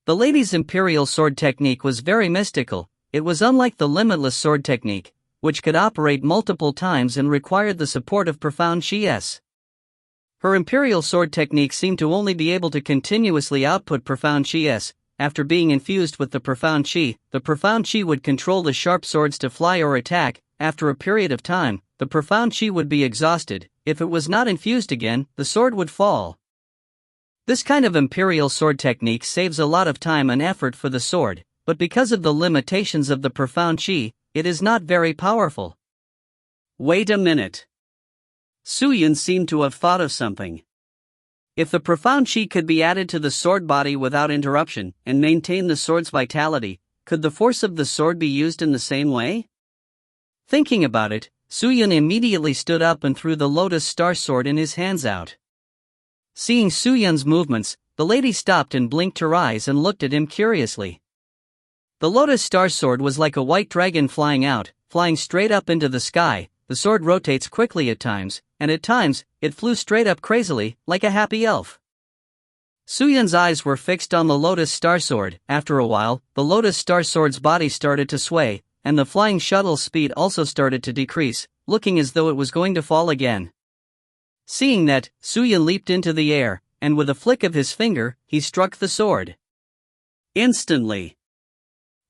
The lady's imperial sword technique was very mystical. It was unlike the limitless sword technique, which could operate multiple times and required the support of profound chi-s. Her imperial sword technique seemed to only be able to continuously output profound chi-s. After being infused with the profound chi would control the sharp swords to fly or attack. After a period of time, the profound chi would be exhausted. If it was not infused again, the sword would fall. This kind of imperial sword technique saves a lot of time and effort for the sword, but because of the limitations of the profound chi, it is not very powerful. Wait a minute. Suyun seemed to have thought of something. If the profound chi could be added to the sword body without interruption and maintain the sword's vitality, could the force of the sword be used in the same way? Thinking about it, Suyun immediately stood up and threw the lotus star sword in his hands out. Seeing Suyun's movements, the lady stopped and blinked her eyes and looked at him curiously. The lotus star sword was like a white dragon flying straight up into the sky. The sword rotates quickly at times, and at times, it flew straight up crazily, like a happy elf. Suyun's eyes were fixed on the lotus star sword. After a while, the lotus star sword's body started to sway, and the flying shuttle's speed also started to decrease, looking as though it was going to fall again. Seeing that, Suyun leaped into the air, and with a flick of his finger, he struck the sword. Instantly,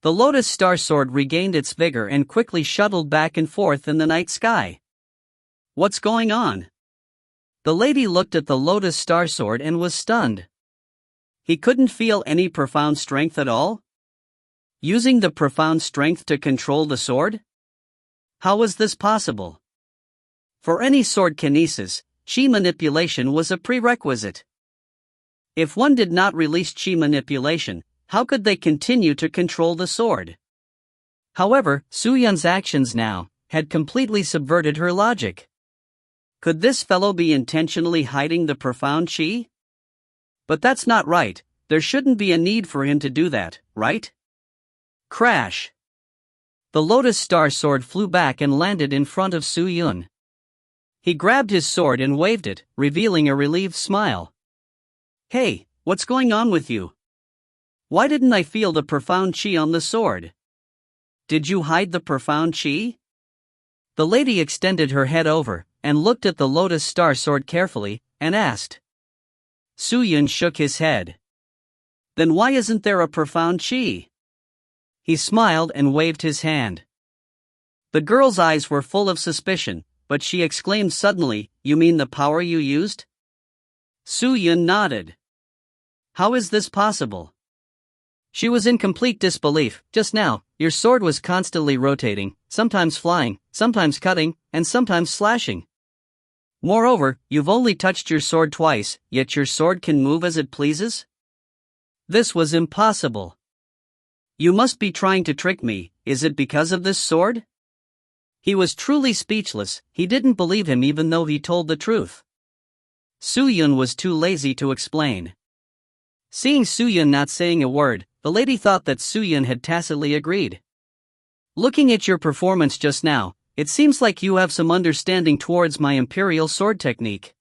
the lotus star sword regained its vigor and quickly shuttled back and forth in the night sky. What's going on? The lady looked at the lotus star sword and was stunned. He couldn't feel any profound strength at all? Using the profound strength to control the sword? How was this possible? For any sword kinesis, chi manipulation was a prerequisite. If one did not release chi manipulation, how could they continue to control the sword? However, Suyun's actions now had completely subverted her logic. Could this fellow be intentionally hiding the profound chi? But that's not right. There shouldn't be a need for him to do that, right? Crash! The lotus star sword flew back and landed in front of Suyun. He grabbed his sword and waved it, revealing a relieved smile. Hey, what's going on with you? Why didn't I feel the profound chi on the sword? Did you hide the profound chi? The lady extended her head over, and looked at the lotus star sword carefully, and asked. Suyun shook his head. Then why isn't there a profound chi? He smiled and waved his hand. The girl's eyes were full of suspicion, but she exclaimed suddenly, "You mean the power you used?" Suyun nodded. "How is this possible?" She was in complete disbelief. Just now, your sword was constantly rotating, sometimes flying, sometimes cutting, and sometimes slashing. Moreover, you've only touched your sword twice, yet your sword can move as it pleases? This was impossible. You must be trying to trick me. Is it because of this sword? He was truly speechless. He didn't believe him even though he told the truth. Suyun was too lazy to explain. Seeing Suyun not saying a word, the lady thought that Suyun had tacitly agreed. Looking at your performance just now, it seems like you have some understanding towards my imperial sword technique.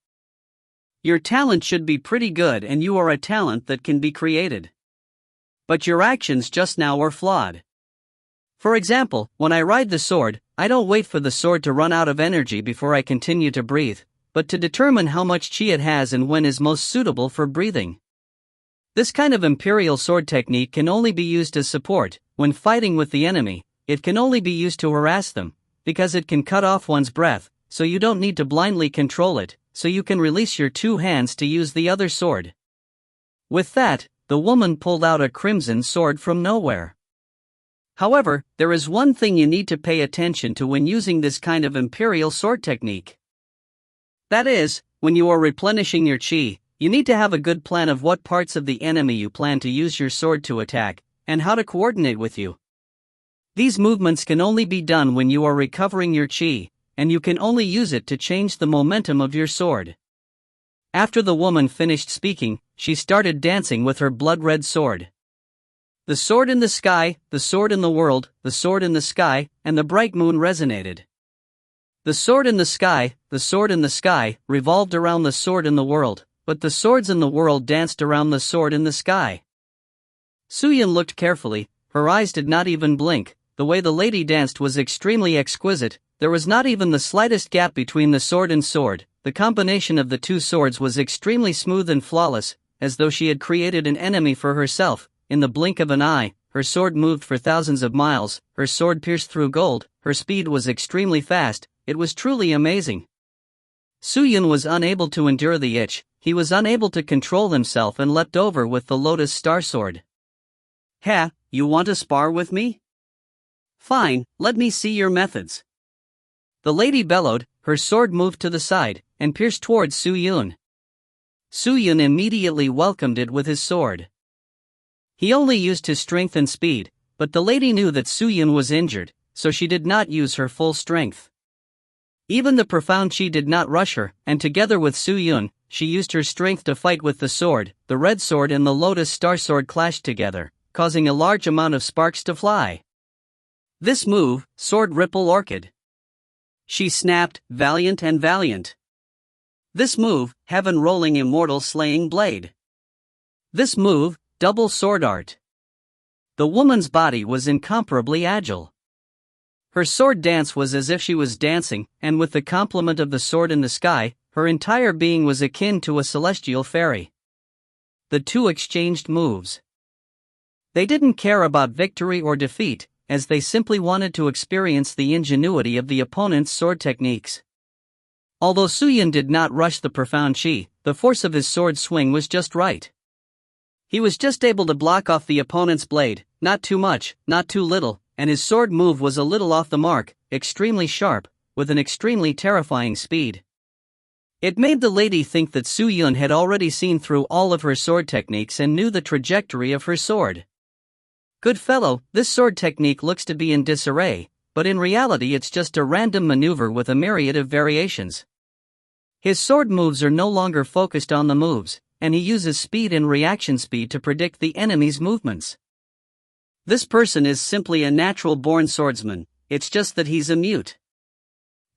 Your talent should be pretty good and you are a talent that can be created. But your actions just now were flawed. For example, when I ride the sword, I don't wait for the sword to run out of energy before I continue to breathe, but to determine how much chi it has and when is most suitable for breathing. This kind of imperial sword technique can only be used as support. When fighting with the enemy, it can only be used to harass them, because it can cut off one's breath, so you don't need to blindly control it, so you can release your two hands to use the other sword. With that, the woman pulled out a crimson sword from nowhere. However, there is one thing you need to pay attention to when using this kind of imperial sword technique. That is, when you are replenishing your chi, you need to have a good plan of what parts of the enemy you plan to use your sword to attack, and how to coordinate with you. These movements can only be done when you are recovering your chi, and you can only use it to change the momentum of your sword. After the woman finished speaking, she started dancing with her blood-red sword. The sword in the sky, the sword in the world, the sword in the sky, and the bright moon resonated. The sword in the sky, the sword in the sky, revolved around the sword in the world, but the swords in the world danced around the sword in the sky. Suyun looked carefully, her eyes did not even blink. The way the lady danced was extremely exquisite, there was not even the slightest gap between the sword and sword. The combination of the two swords was extremely smooth and flawless, as though she had created an enemy for herself. In the blink of an eye, her sword moved for thousands of miles, her sword pierced through gold, her speed was extremely fast, it was truly amazing. Suyun was unable to endure the itch, he was unable to control himself and leapt over with the Lotus Star Sword. "Ha, you want to spar with me? Fine, let me see your methods." The lady bellowed, her sword moved to the side, and pierced towards Suyun. Suyun immediately welcomed it with his sword. He only used his strength and speed, but the lady knew that Suyun was injured, so she did not use her full strength. Even the profound chi did not rush her, and together with Suyun, she used her strength to fight with the sword. The red sword and the Lotus Star Sword clashed together, causing a large amount of sparks to fly. This move, Sword Ripple Orchid. She snapped, valiant and valiant. This move, Heaven Rolling Immortal Slaying Blade. This move, Double Sword Art. The woman's body was incomparably agile. Her sword dance was as if she was dancing, and with the complement of the sword in the sky, her entire being was akin to a celestial fairy. The two exchanged moves. They didn't care about victory or defeat, as they simply wanted to experience the ingenuity of the opponent's sword techniques. Although Suyun did not rush the profound chi, the force of his sword swing was just right. He was just able to block off the opponent's blade, not too much, not too little, and his sword move was a little off the mark, extremely sharp, with an extremely terrifying speed. It made the lady think that Suyun had already seen through all of her sword techniques and knew the trajectory of her sword. Good fellow, this sword technique looks to be in disarray, but in reality it's just a random maneuver with a myriad of variations. His sword moves are no longer focused on the moves, and he uses speed and reaction speed to predict the enemy's movements. This person is simply a natural-born swordsman, it's just that he's a mute.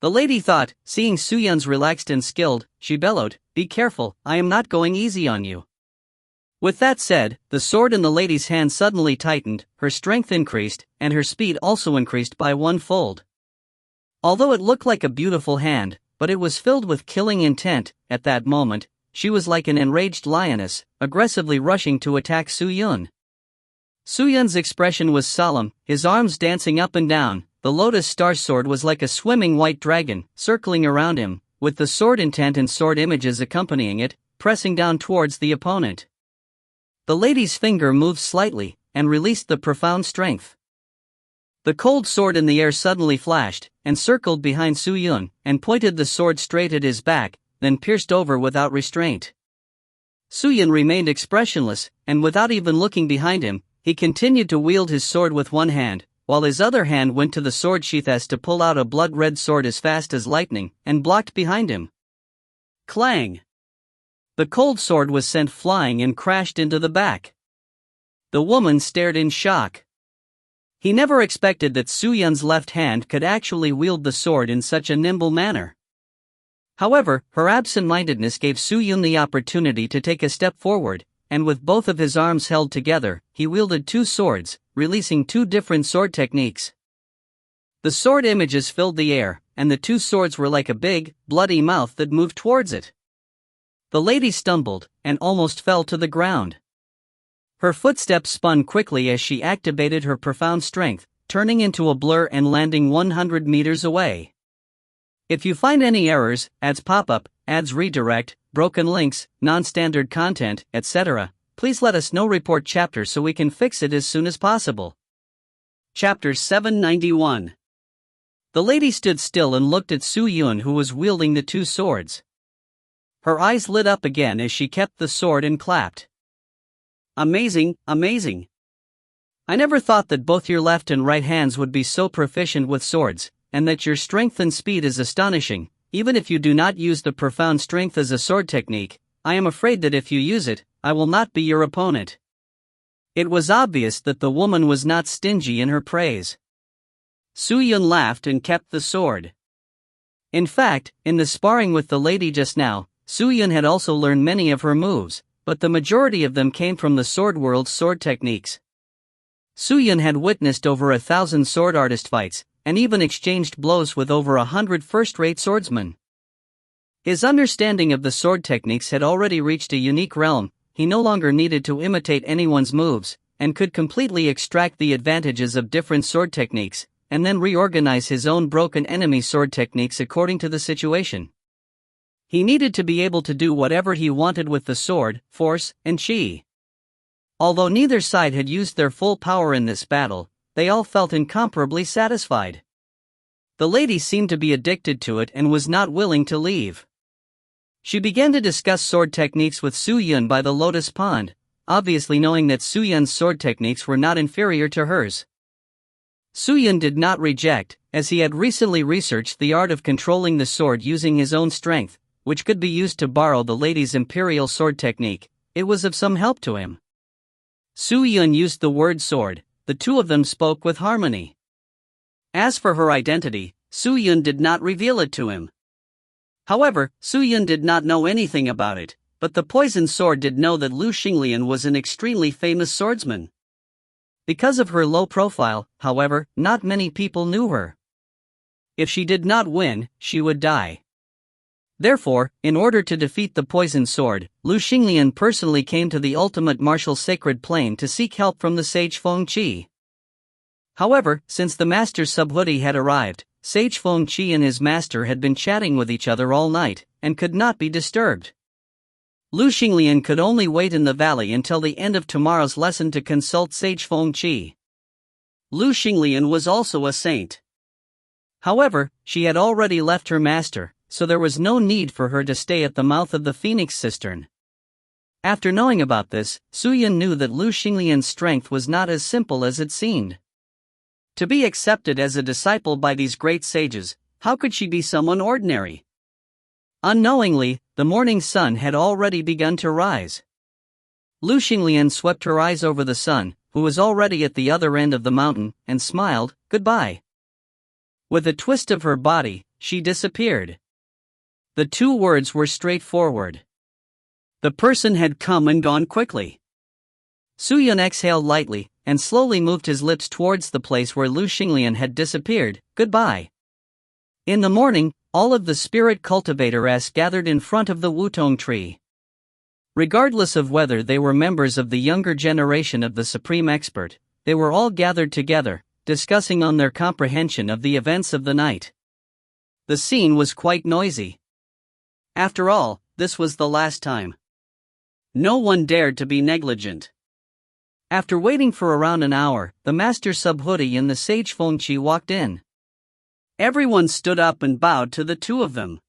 The lady thought, seeing Suyun's relaxed and skilled, she bellowed, "Be careful, I am not going easy on you." With that said, the sword in the lady's hand suddenly tightened, her strength increased, and her speed also increased by 1-fold. Although it looked like a beautiful hand, but it was filled with killing intent. At that moment, she was like an enraged lioness, aggressively rushing to attack Suyun. Suyun's expression was solemn, his arms dancing up and down. The Lotus Star Sword was like a swimming white dragon, circling around him, with the sword intent and sword images accompanying it, pressing down towards the opponent. The lady's finger moved slightly, and released the profound strength. The cold sword in the air suddenly flashed, and circled behind Suyun, and pointed the sword straight at his back, then pierced over without restraint. Suyun remained expressionless, and without even looking behind him, he continued to wield his sword with one hand, while his other hand went to the sword sheath as to pull out a blood-red sword as fast as lightning, and blocked behind him. Clang! The cold sword was sent flying and crashed into the back. The woman stared in shock. He never expected that Suyun's left hand could actually wield the sword in such a nimble manner. However, her absent-mindedness gave Suyun the opportunity to take a step forward, and with both of his arms held together, he wielded two swords, releasing two different sword techniques. The sword images filled the air, and the two swords were like a big, bloody mouth that moved towards it. The lady stumbled, and almost fell to the ground. Her footsteps spun quickly as she activated her profound strength, turning into a blur and landing 100 meters away. If you find any errors, ads pop-up, ads redirect, broken links, non-standard content, etc., please let us know. Report chapter so we can fix it as soon as possible. Chapter 791. The lady stood still and looked at Su Yun, who was wielding the two swords. Her eyes lit up again as she kept the sword and clapped. Amazing, amazing. I never thought that both your left and right hands would be so proficient with swords, and that your strength and speed is astonishing. Even if you do not use the profound strength as a sword technique, I am afraid that if you use it, I will not be your opponent. It was obvious that the woman was not stingy in her praise. Su Yun laughed and kept the sword. In fact, in the sparring with the lady just now, Su Yun had also learned many of her moves, but the majority of them came from the sword world's sword techniques. Su Yun had witnessed over 1,000 sword artist fights, and even exchanged blows with over 100 first-rate swordsmen. His understanding of the sword techniques had already reached a unique realm. He no longer needed to imitate anyone's moves, and could completely extract the advantages of different sword techniques, and then reorganize his own broken enemy sword techniques according to the situation. He needed to be able to do whatever he wanted with the sword, force, and chi. Although neither side had used their full power in this battle, they all felt incomparably satisfied. The lady seemed to be addicted to it and was not willing to leave. She began to discuss sword techniques with Su Yun by the lotus pond, obviously knowing that Su Yun's sword techniques were not inferior to hers. Su Yun did not reject, as he had recently researched the art of controlling the sword using his own strength, which could be used to borrow the lady's imperial sword technique. It was of some help to him. Su Yun used the word sword. The two of them spoke with harmony. As for her identity, Su Yun did not reveal it to him. However, Su Yun did not know anything about it, but the poisoned sword did know that Lu Xinglian was an extremely famous swordsman. Because of her low profile, however, not many people knew her. If she did not win, she would die. Therefore, in order to defeat the poisoned sword, Lu Xinglian personally came to the ultimate martial sacred plane to seek help from the sage Feng Qi. However, since the master Subhuti had arrived, Sage Feng Qi and his master had been chatting with each other all night, and could not be disturbed. Lu Xinglian could only wait in the valley until the end of tomorrow's lesson to consult Sage Feng Qi. Lu Xinglian was also a saint. However, she had already left her master, so there was no need for her to stay at the mouth of the Phoenix Cistern. After knowing about this, Su Yun knew that Lu Xinglian's strength was not as simple as it seemed. To be accepted as a disciple by these great sages, how could she be someone ordinary? Unknowingly, the morning sun had already begun to rise. Lu Xinglian swept her eyes over the sun, who was already at the other end of the mountain, and smiled, "Goodbye." With a twist of her body, she disappeared. The two words were straightforward. The person had come and gone quickly. Su Yun exhaled lightly, and slowly moved his lips towards the place where Lu Xinglian had disappeared. "Goodbye." In the morning, all of the spirit cultivators gathered in front of the Wutong tree. Regardless of whether they were members of the younger generation of the Supreme Expert, they were all gathered together, discussing on their comprehension of the events of the night. The scene was quite noisy. After all, this was the last time. No one dared to be negligent. After waiting for around an hour, the Master Subhuti and the Sage Feng Qi walked in. Everyone stood up and bowed to the two of them.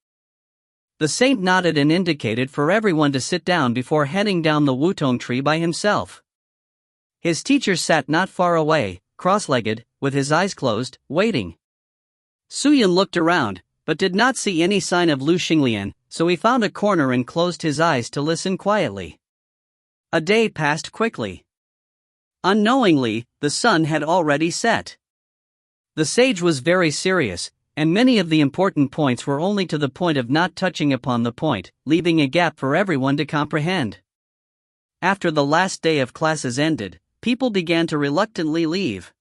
The saint nodded and indicated for everyone to sit down before heading down the Wutong tree by himself. His teacher sat not far away, cross-legged, with his eyes closed, waiting. Su Yun looked around, but did not see any sign of Lu Xinglian, so he found a corner and closed his eyes to listen quietly. A day passed quickly. Unknowingly, the sun had already set. The sage was very serious, and many of the important points were only to the point of not touching upon the point, leaving a gap for everyone to comprehend. After the last day of classes ended, people began to reluctantly leave.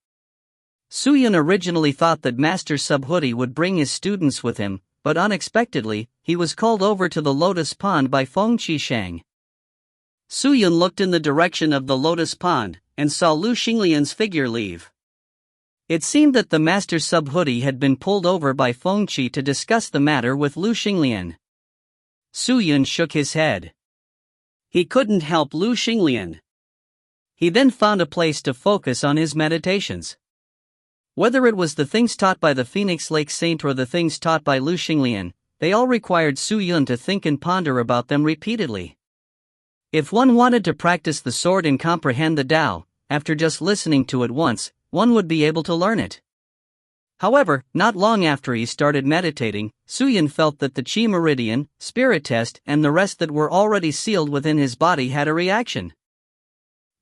Suyun originally thought that Master Subhuti would bring his students with him, but unexpectedly, he was called over to the Lotus Pond by Feng Qishang. Suyun looked in the direction of the Lotus Pond, and saw Lu Xinglian's figure leave. It seemed that the Master Subhuti had been pulled over by Feng Qi to discuss the matter with Lu Xinglian. Suyun shook his head. He couldn't help Lu Xinglian. He then found a place to focus on his meditations. Whether it was the things taught by the Phoenix Lake Saint or the things taught by Lu Xinglian, they all required Suyun to think and ponder about them repeatedly. If one wanted to practice the sword and comprehend the Tao, after just listening to it once, one would be able to learn it. However, not long after he started meditating, Suyun felt that the Qi Meridian, Spirit Test, and the rest that were already sealed within his body had a reaction.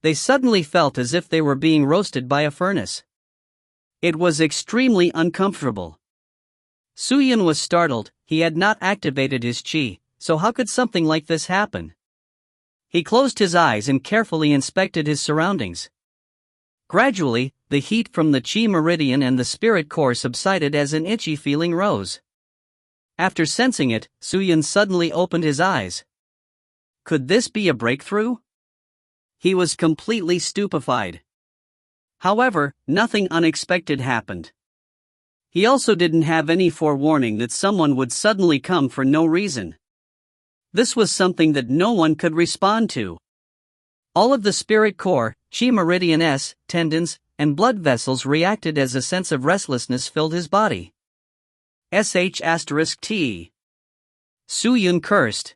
They suddenly felt as if they were being roasted by a furnace. It was extremely uncomfortable. Suyun was startled. He had not activated his qi, so how could something like this happen? He closed his eyes and carefully inspected his surroundings. Gradually, the heat from the qi meridian and the spirit core subsided as an itchy feeling rose. After sensing it, Suyun suddenly opened his eyes. Could this be a breakthrough? He was completely stupefied. However, nothing unexpected happened. He also didn't have any forewarning that someone would suddenly come for no reason. This was something that no one could respond to. All of the spirit core, qi meridian S, tendons, and blood vessels reacted as a sense of restlessness filled his body. *T. Suyun cursed.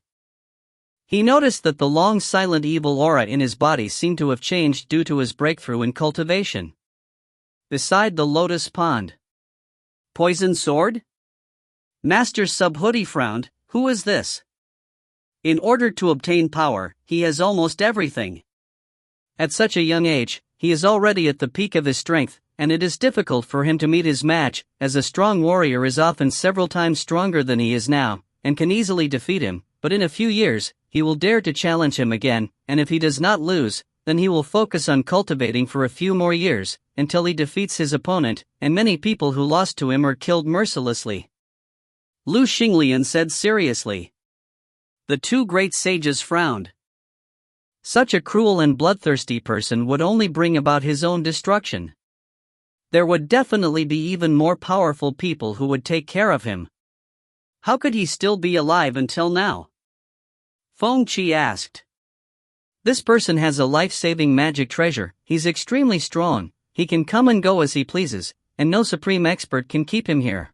He noticed that the long silent evil aura in his body seemed to have changed due to his breakthrough in cultivation. Beside the lotus pond. Poison sword? Master Subhuti frowned. Who is this? In order to obtain power, he has almost everything. At such a young age, he is already at the peak of his strength, and it is difficult for him to meet his match, as a strong warrior is often several times stronger than he is now, and can easily defeat him, but in a few years, he will dare to challenge him again, and if he does not lose, then he will focus on cultivating for a few more years, until he defeats his opponent, and many people who lost to him are killed mercilessly. Lu Xinglian said seriously. The two great sages frowned. Such a cruel and bloodthirsty person would only bring about his own destruction. There would definitely be even more powerful people who would take care of him. How could he still be alive until now? Feng Qi asked. This person has a life-saving magic treasure. He's extremely strong, he can come and go as he pleases, and no supreme expert can keep him here.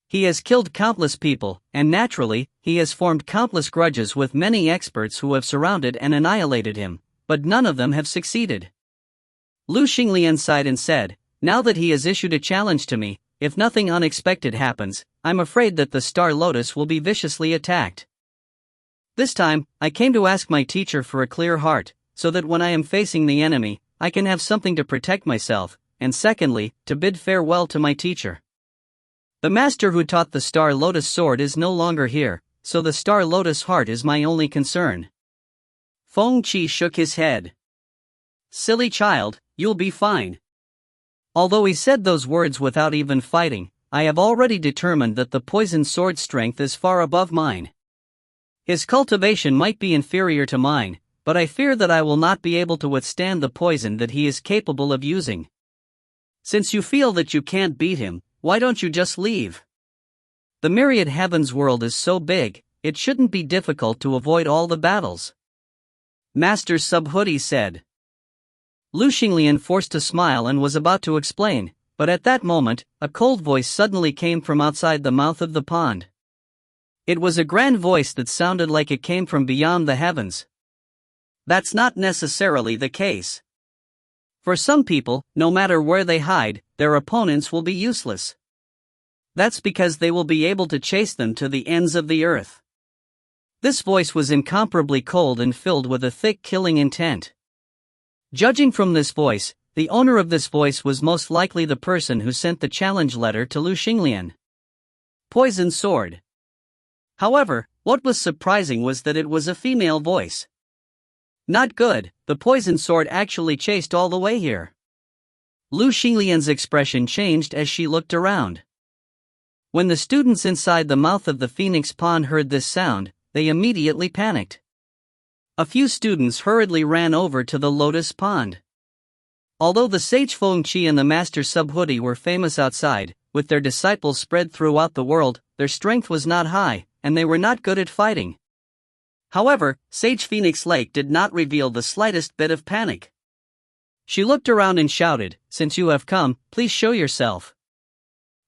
He has killed countless people, and naturally, he has formed countless grudges with many experts who have surrounded and annihilated him, but none of them have succeeded. Lu Xinglian sighed and said, now that he has issued a challenge to me, if nothing unexpected happens, I'm afraid that the Star Lotus will be viciously attacked. This time, I came to ask my teacher for a clear heart, so that when I am facing the enemy, I can have something to protect myself, and secondly, to bid farewell to my teacher. The master who taught the Star Lotus sword is no longer here, so the Star Lotus heart is my only concern. Feng Qi shook his head. Silly child, you'll be fine. Although he said those words without even fighting, I have already determined that the poison sword strength is far above mine. His cultivation might be inferior to mine, but I fear that I will not be able to withstand the poison that he is capable of using. Since you feel that you can't beat him, why don't you just leave? The myriad heavens world is so big, it shouldn't be difficult to avoid all the battles. Master Subhuti said. Lu Xinglian forced a smile and was about to explain, but at that moment, a cold voice suddenly came from outside the mouth of the pond. It was a grand voice that sounded like it came from beyond the heavens. That's not necessarily the case. For some people, no matter where they hide, their opponents will be useless. That's because they will be able to chase them to the ends of the earth. This voice was incomparably cold and filled with a thick killing intent. Judging from this voice, the owner of this voice was most likely the person who sent the challenge letter to Lu Xinglian. Poison sword. However, what was surprising was that it was a female voice. Not good, the poison sword actually chased all the way here. Lu Xinglian's expression changed as she looked around. When the students inside the mouth of the Phoenix Pond heard this sound, they immediately panicked. A few students hurriedly ran over to the Lotus Pond. Although the sage Feng Qi and the master Subhuti were famous outside, with their disciples spread throughout the world, their strength was not high, and they were not good at fighting. However, Sage Phoenix Lake did not reveal the slightest bit of panic. She looked around and shouted, "Since you have come, please show yourself."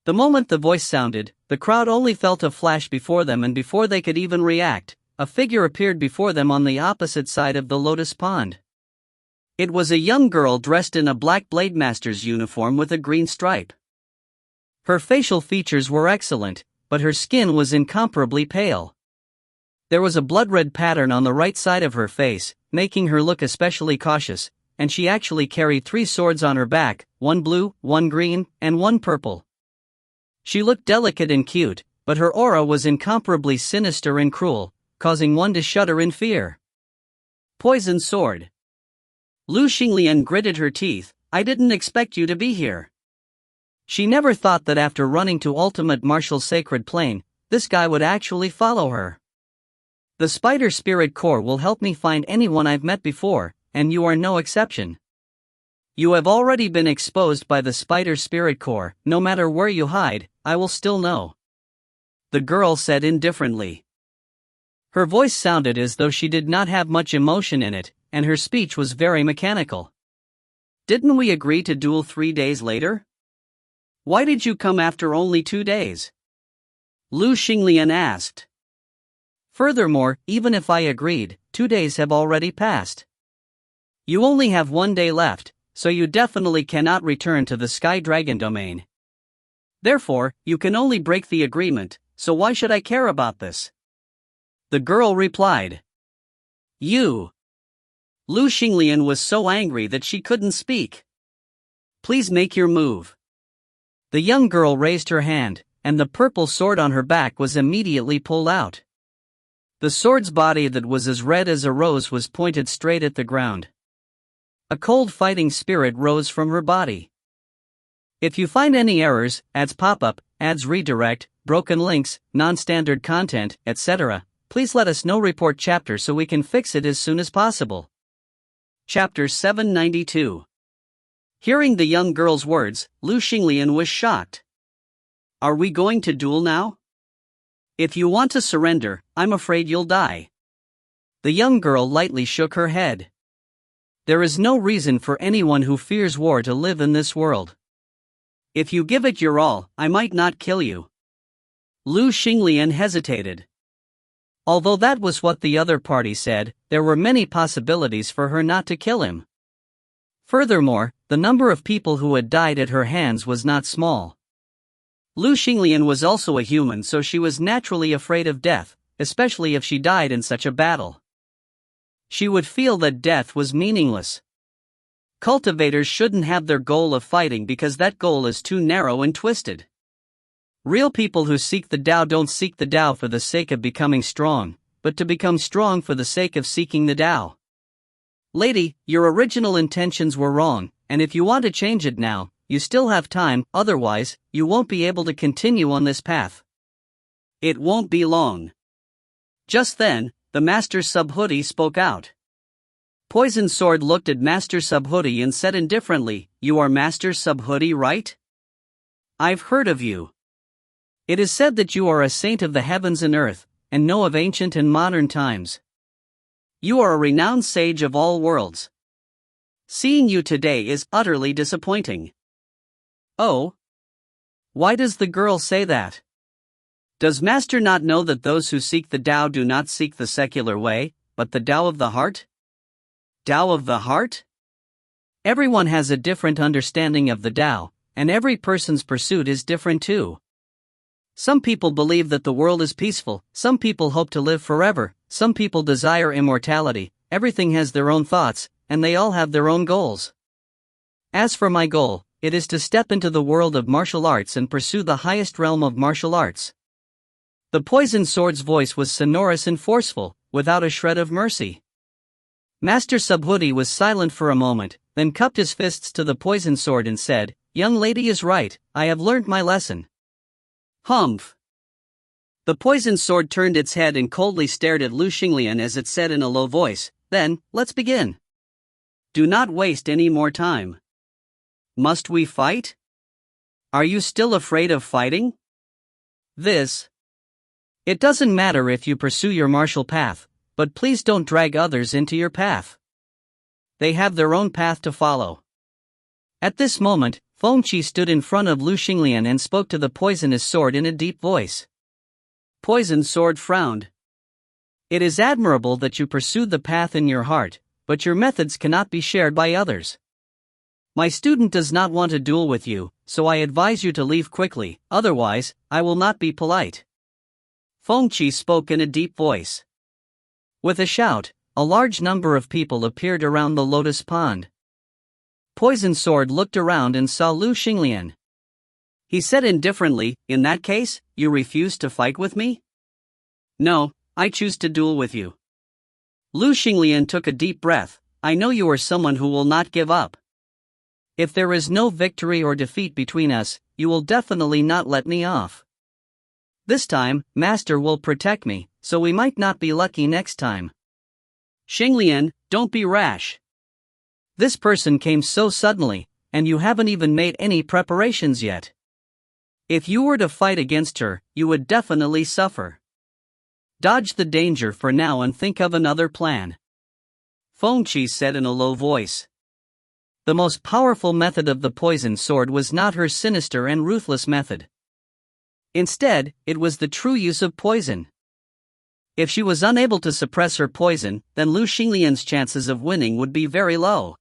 The moment the voice sounded, the crowd only felt a flash before them, and before they could even react, a figure appeared before them on the opposite side of the Lotus Pond. It was a young girl dressed in a black Blade Master's uniform with a green stripe. Her facial features were excellent, but her skin was incomparably pale. There was a blood-red pattern on the right side of her face, making her look especially cautious, and she actually carried 3 swords on her back, one blue, one green, and one purple. She looked delicate and cute, but her aura was incomparably sinister and cruel, causing one to shudder in fear. Poison sword. Lu Xinglian gritted her teeth. "I didn't expect you to be here." She never thought that after running to Ultimate Martial Sacred Plane, this guy would actually follow her. "The Spider Spirit Core will help me find anyone I've met before, and you are no exception. You have already been exposed by the Spider Spirit Core. No matter where you hide, I will still know," the girl said indifferently. Her voice sounded as though she did not have much emotion in it, and her speech was very mechanical. "Didn't we agree to duel 3 days later? Why did you come after only 2 days?" Lu Xinglian asked. "Furthermore, even if I agreed, 2 days have already passed. You only have 1 day left, so you definitely cannot return to the Sky Dragon domain. Therefore, you can only break the agreement, so why should I care about this?" the girl replied. "You." Lu Xinglian was so angry that she couldn't speak. "Please make your move." The young girl raised her hand, and the purple sword on her back was immediately pulled out. The sword's body that was as red as a rose was pointed straight at the ground. A cold fighting spirit rose from her body. If you find any errors, ads pop-up, ads redirect, broken links, non-standard content, etc., please let us know. Report chapter so we can fix it as soon as possible. Chapter 792. Hearing the young girl's words, Lu Xinglian was shocked. "Are we going to duel now? If you want to surrender, I'm afraid you'll die." The young girl lightly shook her head. "There is no reason for anyone who fears war to live in this world. If you give it your all, I might not kill you." Lu Xinglian hesitated. Although that was what the other party said, there were many possibilities for her not to kill him. Furthermore, the number of people who had died at her hands was not small. Lu Xinglian was also a human, so she was naturally afraid of death, especially if she died in such a battle. She would feel that death was meaningless. Cultivators shouldn't have their goal of fighting because that goal is too narrow and twisted. Real people who seek the Tao don't seek the Tao for the sake of becoming strong, but to become strong for the sake of seeking the Tao. Lady, your original intentions were wrong, and if you want to change it now, you still have time, otherwise, you won't be able to continue on this path. It won't be long. Just then, the Master Subhuti spoke out. Poison Sword looked at Master Subhuti and said indifferently, "You are Master Subhuti, right? I've heard of you. It is said that you are a saint of the heavens and earth, and know of ancient and modern times. You are a renowned sage of all worlds. Seeing you today is utterly disappointing." "Oh? Why does the girl say that? Does Master not know that those who seek the Tao do not seek the secular way, but the Tao of the heart?" Tao of the heart? Everyone has a different understanding of the Tao, and every person's pursuit is different too. Some people believe that the world is peaceful, some people hope to live forever, some people desire immortality. Everything has their own thoughts, and they all have their own goals. As for my goal, it is to step into the world of martial arts and pursue the highest realm of martial arts. The Poison Sword's voice was sonorous and forceful, without a shred of mercy. Master Subhoodie was silent for a moment, then cupped his fists to the poison sword and said, "Young lady is right, I have learnt my lesson." Humph. The poison sword turned its head and coldly stared at Lu Xinglian as it said in a low voice, "Then, let's begin. Do not waste any more time. Must we fight? Are you still afraid of fighting?" It doesn't matter if you pursue your martial path, but please don't drag others into your path. They have their own path to follow. At this moment, Fengqi stood in front of Lu Xinglian and spoke to the poisonous sword in a deep voice. Poison sword frowned. It is admirable that you pursued the path in your heart, but your methods cannot be shared by others. My student does not want to duel with you, so I advise you to leave quickly, otherwise, I will not be polite. Fengqi spoke in a deep voice. With a shout, a large number of people appeared around the lotus pond. Poison Sword looked around and saw Lu Xinglian. He said indifferently, "In that case, you refuse to fight with me?" "No, I choose to duel with you." Lu Xinglian took a deep breath. "I know you are someone who will not give up. If there is no victory or defeat between us, you will definitely not let me off. This time, Master will protect me, so we might not be lucky next time." "Xinglian, don't be rash. This person came so suddenly, and you haven't even made any preparations yet. If you were to fight against her, you would definitely suffer. Dodge the danger for now and think of another plan." Fengqi said in a low voice. The most powerful method of the poison sword was not her sinister and ruthless method. Instead, it was the true use of poison. If she was unable to suppress her poison, then Lu Xinglian's chances of winning would be very low.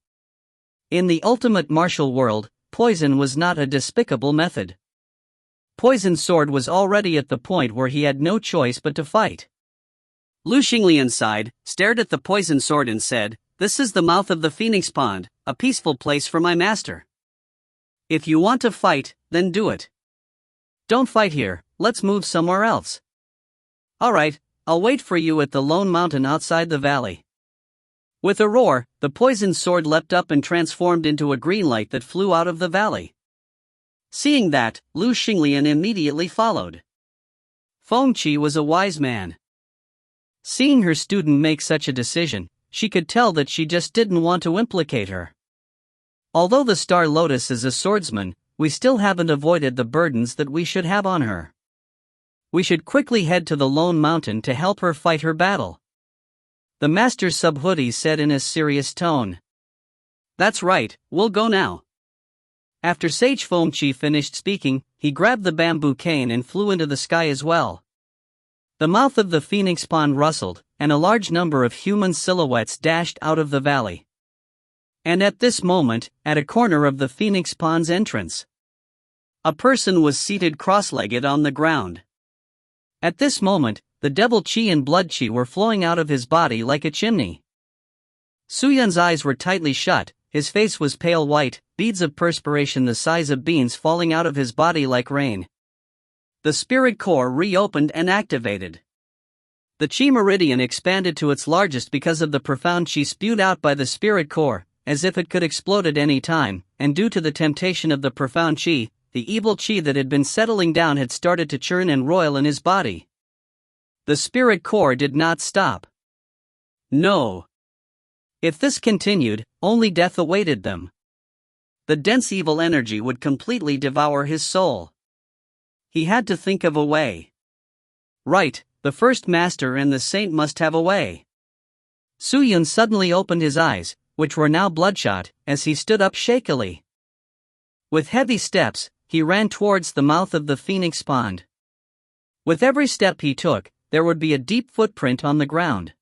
In the ultimate martial world, poison was not a despicable method. Poison Sword was already at the point where he had no choice but to fight. Lu Xinglian sighed, stared at the poison sword and said, "This is the mouth of the Phoenix Pond, a peaceful place for my master. If you want to fight, then do it. Don't fight here, let's move somewhere else." "Alright, I'll wait for you at the lone mountain outside the valley." With a roar, the poison sword leapt up and transformed into a green light that flew out of the valley. Seeing that, Lu Xinglian immediately followed. Fengqi was a wise man. Seeing her student make such a decision, she could tell that she just didn't want to implicate her. Although the Star Lotus is a swordsman, we still haven't avoided the burdens that we should have on her. We should quickly head to the lone mountain to help her fight her battle. The Master Subhoodie said in a serious tone. "That's right, we'll go now." After Sage Fengqi finished speaking, he grabbed the bamboo cane and flew into the sky as well. The mouth of the Phoenix Pond rustled, and a large number of human silhouettes dashed out of the valley. And at this moment, at a corner of the Phoenix Pond's entrance, a person was seated cross-legged on the ground. At this moment, the devil chi and blood chi were flowing out of his body like a chimney. Suyun's eyes were tightly shut, his face was pale white, beads of perspiration the size of beans falling out of his body like rain. The spirit core reopened and activated. The chi meridian expanded to its largest because of the profound chi spewed out by the spirit core, as if it could explode at any time, and due to the temptation of the profound chi, the evil chi that had been settling down had started to churn and roil in his body. The spirit core did not stop. No. If this continued, only death awaited them. The dense evil energy would completely devour his soul. He had to think of a way. Right, the first master and the saint must have a way. Suyun suddenly opened his eyes, which were now bloodshot, as he stood up shakily. With heavy steps, he ran towards the mouth of the Phoenix Pond. With every step he took, there would be a deep footprint on the ground.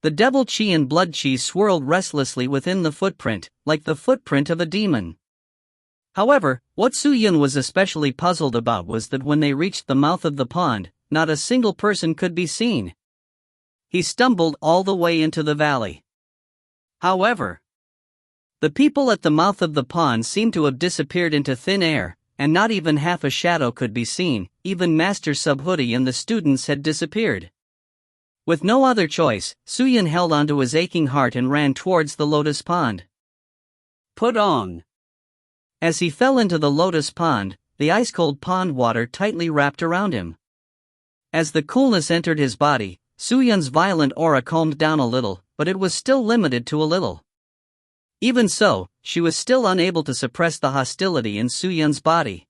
The devil chi and blood chi swirled restlessly within the footprint, like the footprint of a demon. However, what Suyun was especially puzzled about was that when they reached the mouth of the pond, not a single person could be seen. He stumbled all the way into the valley. However, the people at the mouth of the pond seemed to have disappeared into thin air, and not even half a shadow could be seen. Even Master Subhoodie and the students had disappeared. With no other choice, Suyun held onto his aching heart and ran towards the lotus pond. Put on. As he fell into the lotus pond, the ice-cold pond water tightly wrapped around him. As the coolness entered his body, Suyun's violent aura calmed down a little, but it was still limited to a little. Even so, she was still unable to suppress the hostility in Suyun's body.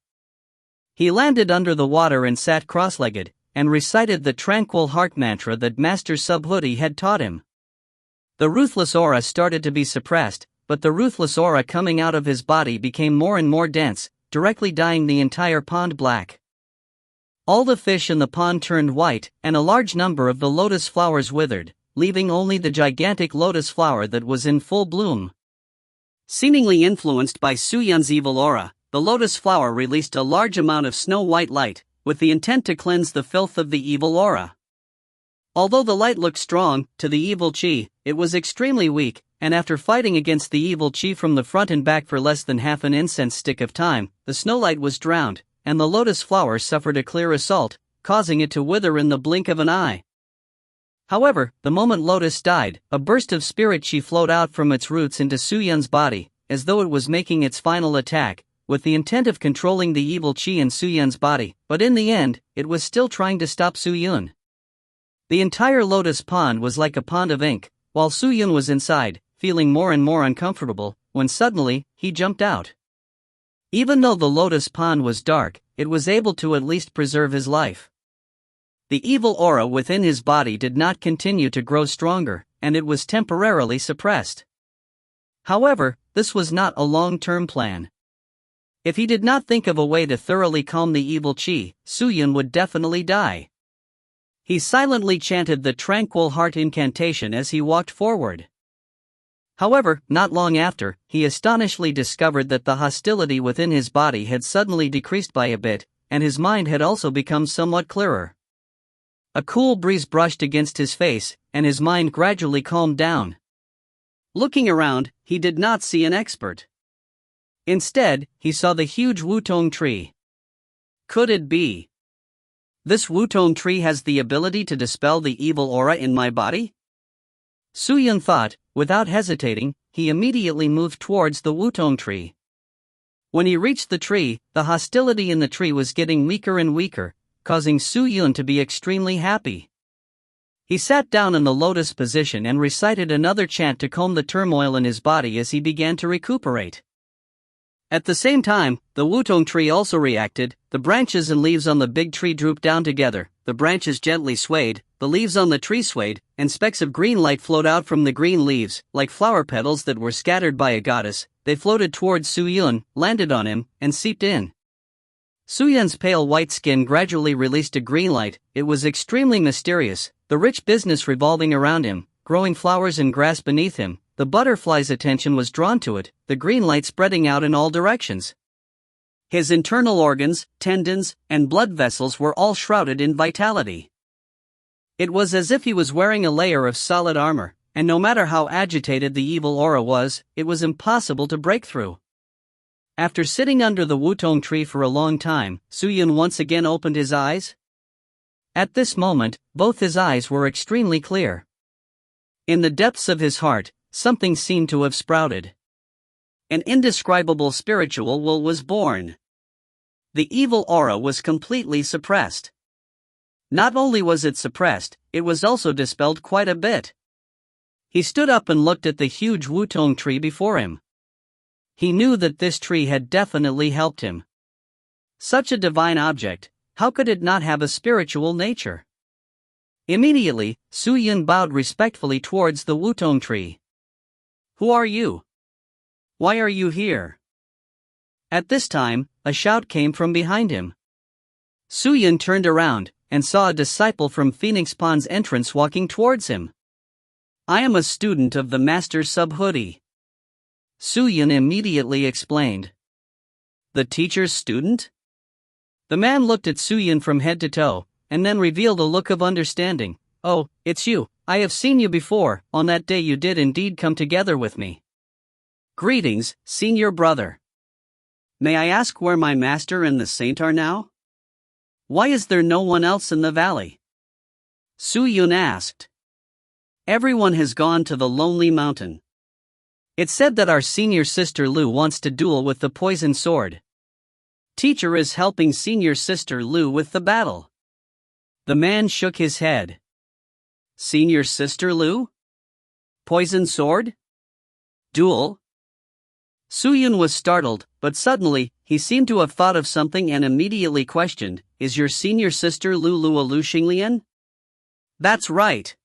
He landed under the water and sat cross-legged, and recited the tranquil heart mantra that Master Subhuti had taught him. The ruthless aura started to be suppressed, but the ruthless aura coming out of his body became more and more dense, directly dyeing the entire pond black. All the fish in the pond turned white, and a large number of the lotus flowers withered, leaving only the gigantic lotus flower that was in full bloom. Seemingly influenced by Suyun's evil aura, the lotus flower released a large amount of snow-white light, with the intent to cleanse the filth of the evil aura. Although the light looked strong, to the evil chi, it was extremely weak, and after fighting against the evil chi from the front and back for less than half an incense stick of time, the snowlight was drowned, and the lotus flower suffered a clear assault, causing it to wither in the blink of an eye. However, the moment Lotus died, a burst of spirit chi flowed out from its roots into Suyun's body, as though it was making its final attack, with the intent of controlling the evil chi in Suyun's body, but in the end, it was still trying to stop Suyun. The entire lotus pond was like a pond of ink, while Suyun was inside, feeling more and more uncomfortable, when suddenly, he jumped out. Even though the lotus pond was dark, it was able to at least preserve his life. The evil aura within his body did not continue to grow stronger, and it was temporarily suppressed. However, this was not a long-term plan. If he did not think of a way to thoroughly calm the evil chi, Suyun would definitely die. He silently chanted the tranquil heart incantation as he walked forward. However, not long after, he astonishingly discovered that the hostility within his body had suddenly decreased by a bit, and his mind had also become somewhat clearer. A cool breeze brushed against his face, and his mind gradually calmed down. Looking around, he did not see an expert. Instead, he saw the huge wutong tree. Could it be? This wutong tree has the ability to dispel the evil aura in my body? Suyun thought. Without hesitating, he immediately moved towards the wutong tree. When he reached the tree, the hostility in the tree was getting weaker and weaker, causing Suyun to be extremely happy. He sat down in the lotus position and recited another chant to calm the turmoil in his body as he began to recuperate. At the same time, the wutong tree also reacted. The branches and leaves on the big tree drooped down together, the branches gently swayed, the leaves on the tree swayed, and specks of green light flowed out from the green leaves, like flower petals that were scattered by a goddess. They floated towards Suyun, landed on him, and seeped in. Suyun's pale white skin gradually released a green light. It was extremely mysterious, the rich business revolving around him, growing flowers and grass beneath him. The butterfly's attention was drawn to it, the green light spreading out in all directions. His internal organs, tendons, and blood vessels were all shrouded in vitality. It was as if he was wearing a layer of solid armor, and no matter how agitated the evil aura was, it was impossible to break through. After sitting under the wutong tree for a long time, Suyun once again opened his eyes. At this moment, both his eyes were extremely clear. In the depths of his heart, something seemed to have sprouted. An indescribable spiritual will was born. The evil aura was completely suppressed. Not only was it suppressed, it was also dispelled quite a bit. He stood up and looked at the huge wutong tree before him. He knew that this tree had definitely helped him. Such a divine object, how could it not have a spiritual nature? Immediately, Suyun bowed respectfully towards the wutong tree. "Who are you? Why are you here?" At this time, a shout came from behind him. Suyun turned around, and saw a disciple from Phoenix Pond's entrance walking towards him. "I am a student of the Master Subhuti," Suyun immediately explained. "The teacher's student?" The man looked at Suyun from head to toe, and then revealed a look of understanding. "Oh, it's you. I have seen you before. On that day you did indeed come together with me." "Greetings, senior brother. May I ask where my master and the saint are now? Why is there no one else in the valley?" Su Yun asked. Everyone has gone to the Lonely Mountain. It's said that our senior sister Lu wants to duel with the poison sword. Teacher is helping senior sister Lu with the battle. The man shook his head. Senior sister Lu? Poison sword? Duel? Su Yun was startled, but suddenly, he seemed to have thought of something and immediately questioned, Is your senior sister Lu Lua Lu Xinglian? That's right.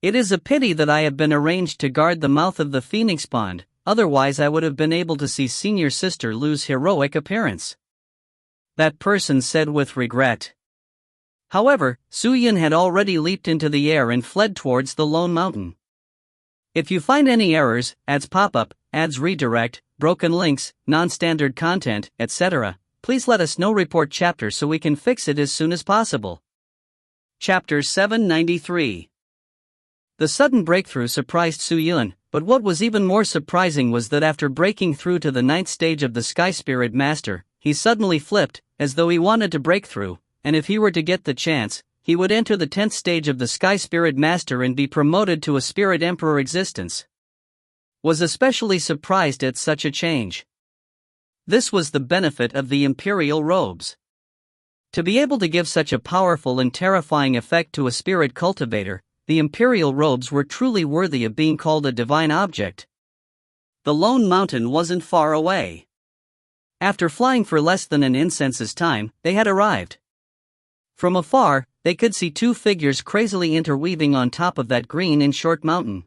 It is a pity that I have been arranged to guard the mouth of the Phoenix Pond, otherwise I would have been able to see senior sister Lu's heroic appearance. That person said with regret. However, Su Yun had already leaped into the air and fled towards the Lone Mountain. If you find any errors, ads pop up, ads redirect, broken links, non-standard content, etc., please let us know. Report chapter so we can fix it as soon as possible. Chapter 793. The sudden breakthrough surprised Su Yun, but what was even more surprising was that after breaking through to the 9th stage of the Sky Spirit Master, he suddenly flipped, as though he wanted to break through, and if he were to get the chance, he would enter the 10th stage of the Sky Spirit Master and be promoted to a Spirit Emperor existence. Was especially surprised at such a change. This was the benefit of the Imperial Robes. To be able to give such a powerful and terrifying effect to a spirit cultivator, the Imperial Robes were truly worthy of being called a divine object. The Lone Mountain wasn't far away. After flying for less than an incense's time, they had arrived. From afar, they could see two figures crazily interweaving on top of that green and short mountain.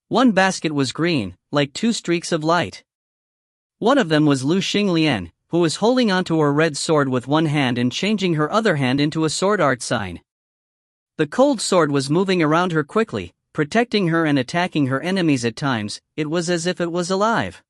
One basket was green, like two streaks of light. One of them was Lu Xinglian, who was holding onto her red sword with one hand and changing her other hand into a sword art sign. The cold sword was moving around her quickly, protecting her and attacking her enemies at times. It was as if it was alive.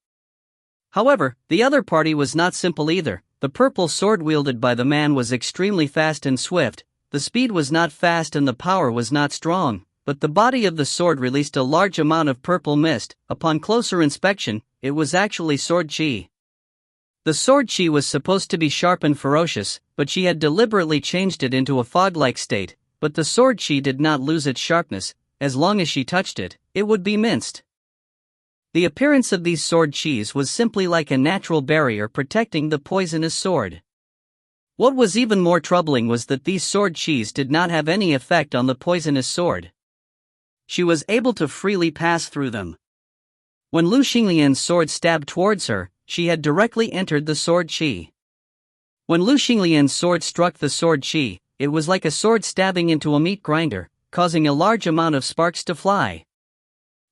However, the other party was not simple either. The purple sword wielded by the man was extremely fast and swift. The speed was not fast and the power was not strong, but the body of the sword released a large amount of purple mist. Upon closer inspection, it was actually sword chi. The sword chi was supposed to be sharp and ferocious, but she had deliberately changed it into a fog-like state. But the sword chi did not lose its sharpness. As long as she touched it, it would be minced. The appearance of these sword chis was simply like a natural barrier protecting the poisonous sword. What was even more troubling was that these sword chis did not have any effect on the poisonous sword. She was able to freely pass through them. When Lu Xinglian's sword stabbed towards her, she had directly entered the sword chi. When Lu Xinglian's sword struck the sword chi, it was like a sword stabbing into a meat grinder, causing a large amount of sparks to fly.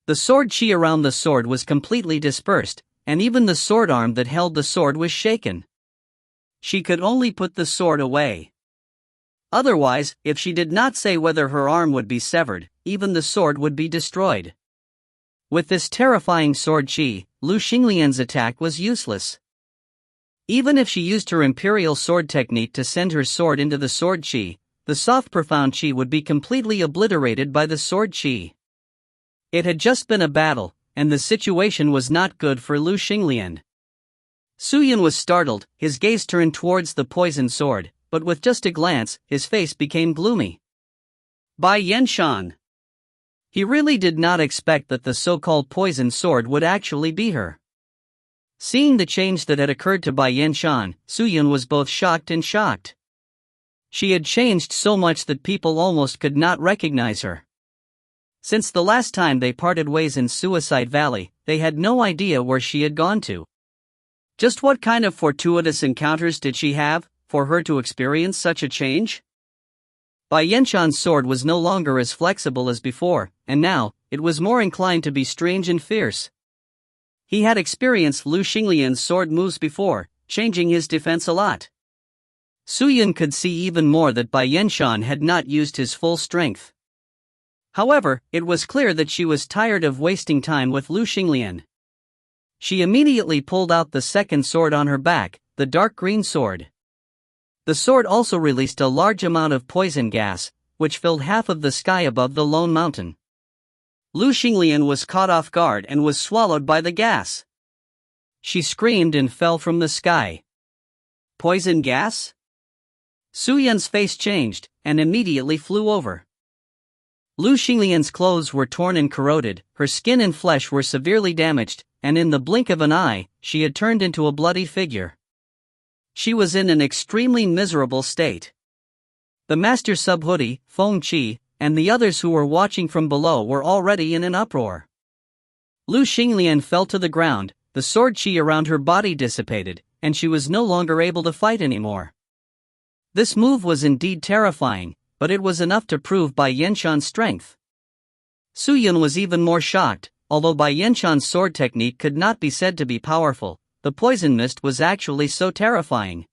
The sword chi around the sword was completely dispersed, and even the sword arm that held the sword was shaken. She could only put the sword away. Otherwise, if she did not say whether her arm would be severed, even the sword would be destroyed. With this terrifying sword chi, Lu Xinglian's attack was useless. Even if she used her imperial sword technique to send her sword into the sword chi, the soft profound chi would be completely obliterated by the sword chi. It had just been a battle, and the situation was not good for Lu Xinglian. Su Yun was startled, his gaze turned towards the poisoned sword, but with just a glance, his face became gloomy. Bai Yenshan. He really did not expect that the so-called poisoned sword would actually be her. Seeing the change that had occurred to Bai Yenshan, Su Yun was both shocked and shocked. She had changed so much that people almost could not recognize her. Since the last time they parted ways in Suicide Valley, they had no idea where she had gone to. Just what kind of fortuitous encounters did she have, for her to experience such a change? Bai Yenshan's sword was no longer as flexible as before, and now, it was more inclined to be strange and fierce. He had experienced Lu Xinglian's sword moves before, changing his defense a lot. Su Yun could see even more that Bai Yenshan had not used his full strength. However, it was clear that she was tired of wasting time with Lu Xinglian. She immediately pulled out the second sword on her back, the dark green sword. The sword also released a large amount of poison gas, which filled half of the sky above the Lone Mountain. Lu Xinglian was caught off guard and was swallowed by the gas. She screamed and fell from the sky. Poison gas? Su Yun's face changed, and immediately flew over. Lu Xinglian's clothes were torn and corroded, her skin and flesh were severely damaged, and in the blink of an eye, she had turned into a bloody figure. She was in an extremely miserable state. The master subhoodie, Feng Qi, and the others who were watching from below were already in an uproar. Lu Xinglian fell to the ground, the sword qi around her body dissipated, and she was no longer able to fight anymore. This move was indeed terrifying, but it was enough to prove Bai Yanshan's strength. Su Yun was even more shocked. Although Bai Yanshan's sword technique could not be said to be powerful, the poison mist was actually so terrifying.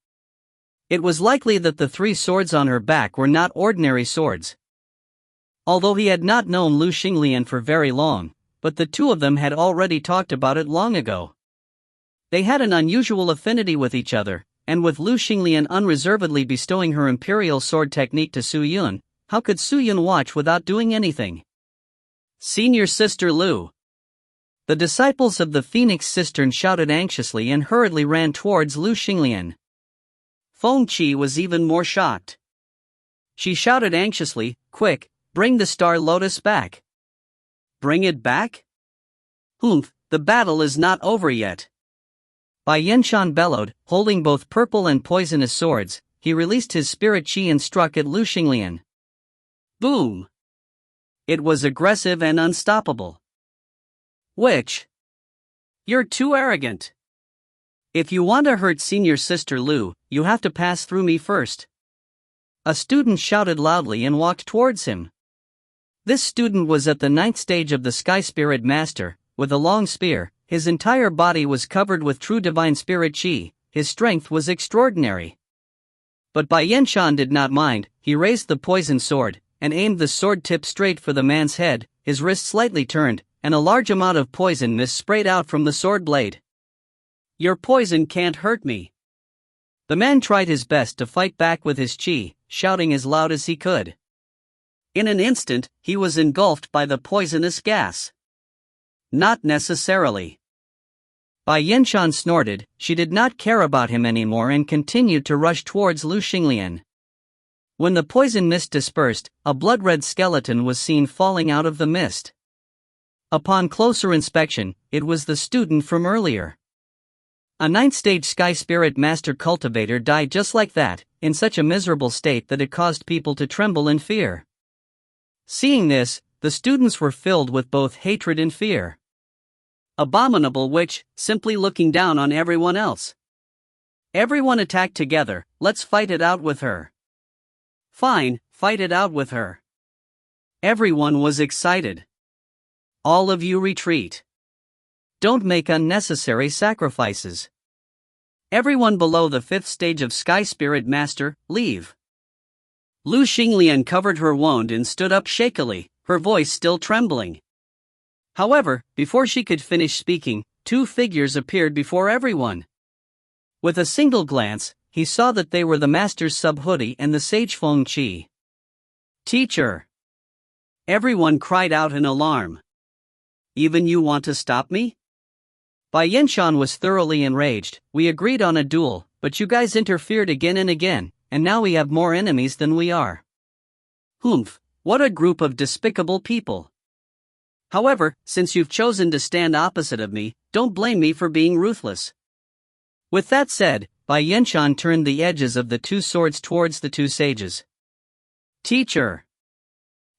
It was likely that the 3 swords on her back were not ordinary swords. Although he had not known Lu Xinglian for very long, but the two of them had already talked about it long ago. They had an unusual affinity with each other, and with Lu Xinglian unreservedly bestowing her imperial sword technique to Su Yun, how could Su Yun watch without doing anything? Senior Sister Lu. The disciples of the Phoenix Cistern shouted anxiously and hurriedly ran towards Lu Xinglian. Feng Qi was even more shocked. She shouted anxiously, "Quick, bring the Star Lotus back." Bring it back? Humph, the battle is not over yet. Bai Yanshan bellowed, holding both purple and poisonous swords. He released his spirit qi and struck at Lu Xinglian. Boom! It was aggressive and unstoppable. Which? You're too arrogant. If you want to hurt Senior Sister Lu, you have to pass through me first. A student shouted loudly and walked towards him. This student was at the 9th stage of the Sky Spirit Master, with a long spear. His entire body was covered with true divine spirit qi. His strength was extraordinary. But Bai Yanshan did not mind. He raised the poisoned sword, and aimed the sword tip straight for the man's head. His wrist slightly turned, and a large amount of poison mist sprayed out from the sword blade. Your poison can't hurt me. The man tried his best to fight back with his qi, shouting as loud as he could. In an instant, he was engulfed by the poisonous gas. Not necessarily. Bai Yanshan snorted. She did not care about him anymore and continued to rush towards Lu Xinglian. When the poison mist dispersed, a blood-red skeleton was seen falling out of the mist. Upon closer inspection, it was the student from earlier. A 9th stage Sky Spirit Master cultivator died just like that, in such a miserable state that it caused people to tremble in fear. Seeing this, the students were filled with both hatred and fear. Abominable witch, simply looking down on everyone else. Everyone attack together, let's fight it out with her. Fine, fight it out with her. Everyone was excited. All of you retreat. Don't make unnecessary sacrifices. Everyone below the 5th stage of Sky Spirit Master, leave. Lu Xinglian covered her wound and stood up shakily, her voice still trembling. However, before she could finish speaking, 2 figures appeared before everyone. With a single glance, he saw that they were the Master's subhoodie and the sage Feng Qi. Teacher! Everyone cried out in alarm. Even you want to stop me? Bai Yanshan was thoroughly enraged. We agreed on a duel, but you guys interfered again and again, and now we have more enemies than we are. Humph, what a group of despicable people. However, since you've chosen to stand opposite of me, don't blame me for being ruthless. With that said, Bai Yanshan turned the edges of the 2 swords towards the 2 sages. Teacher!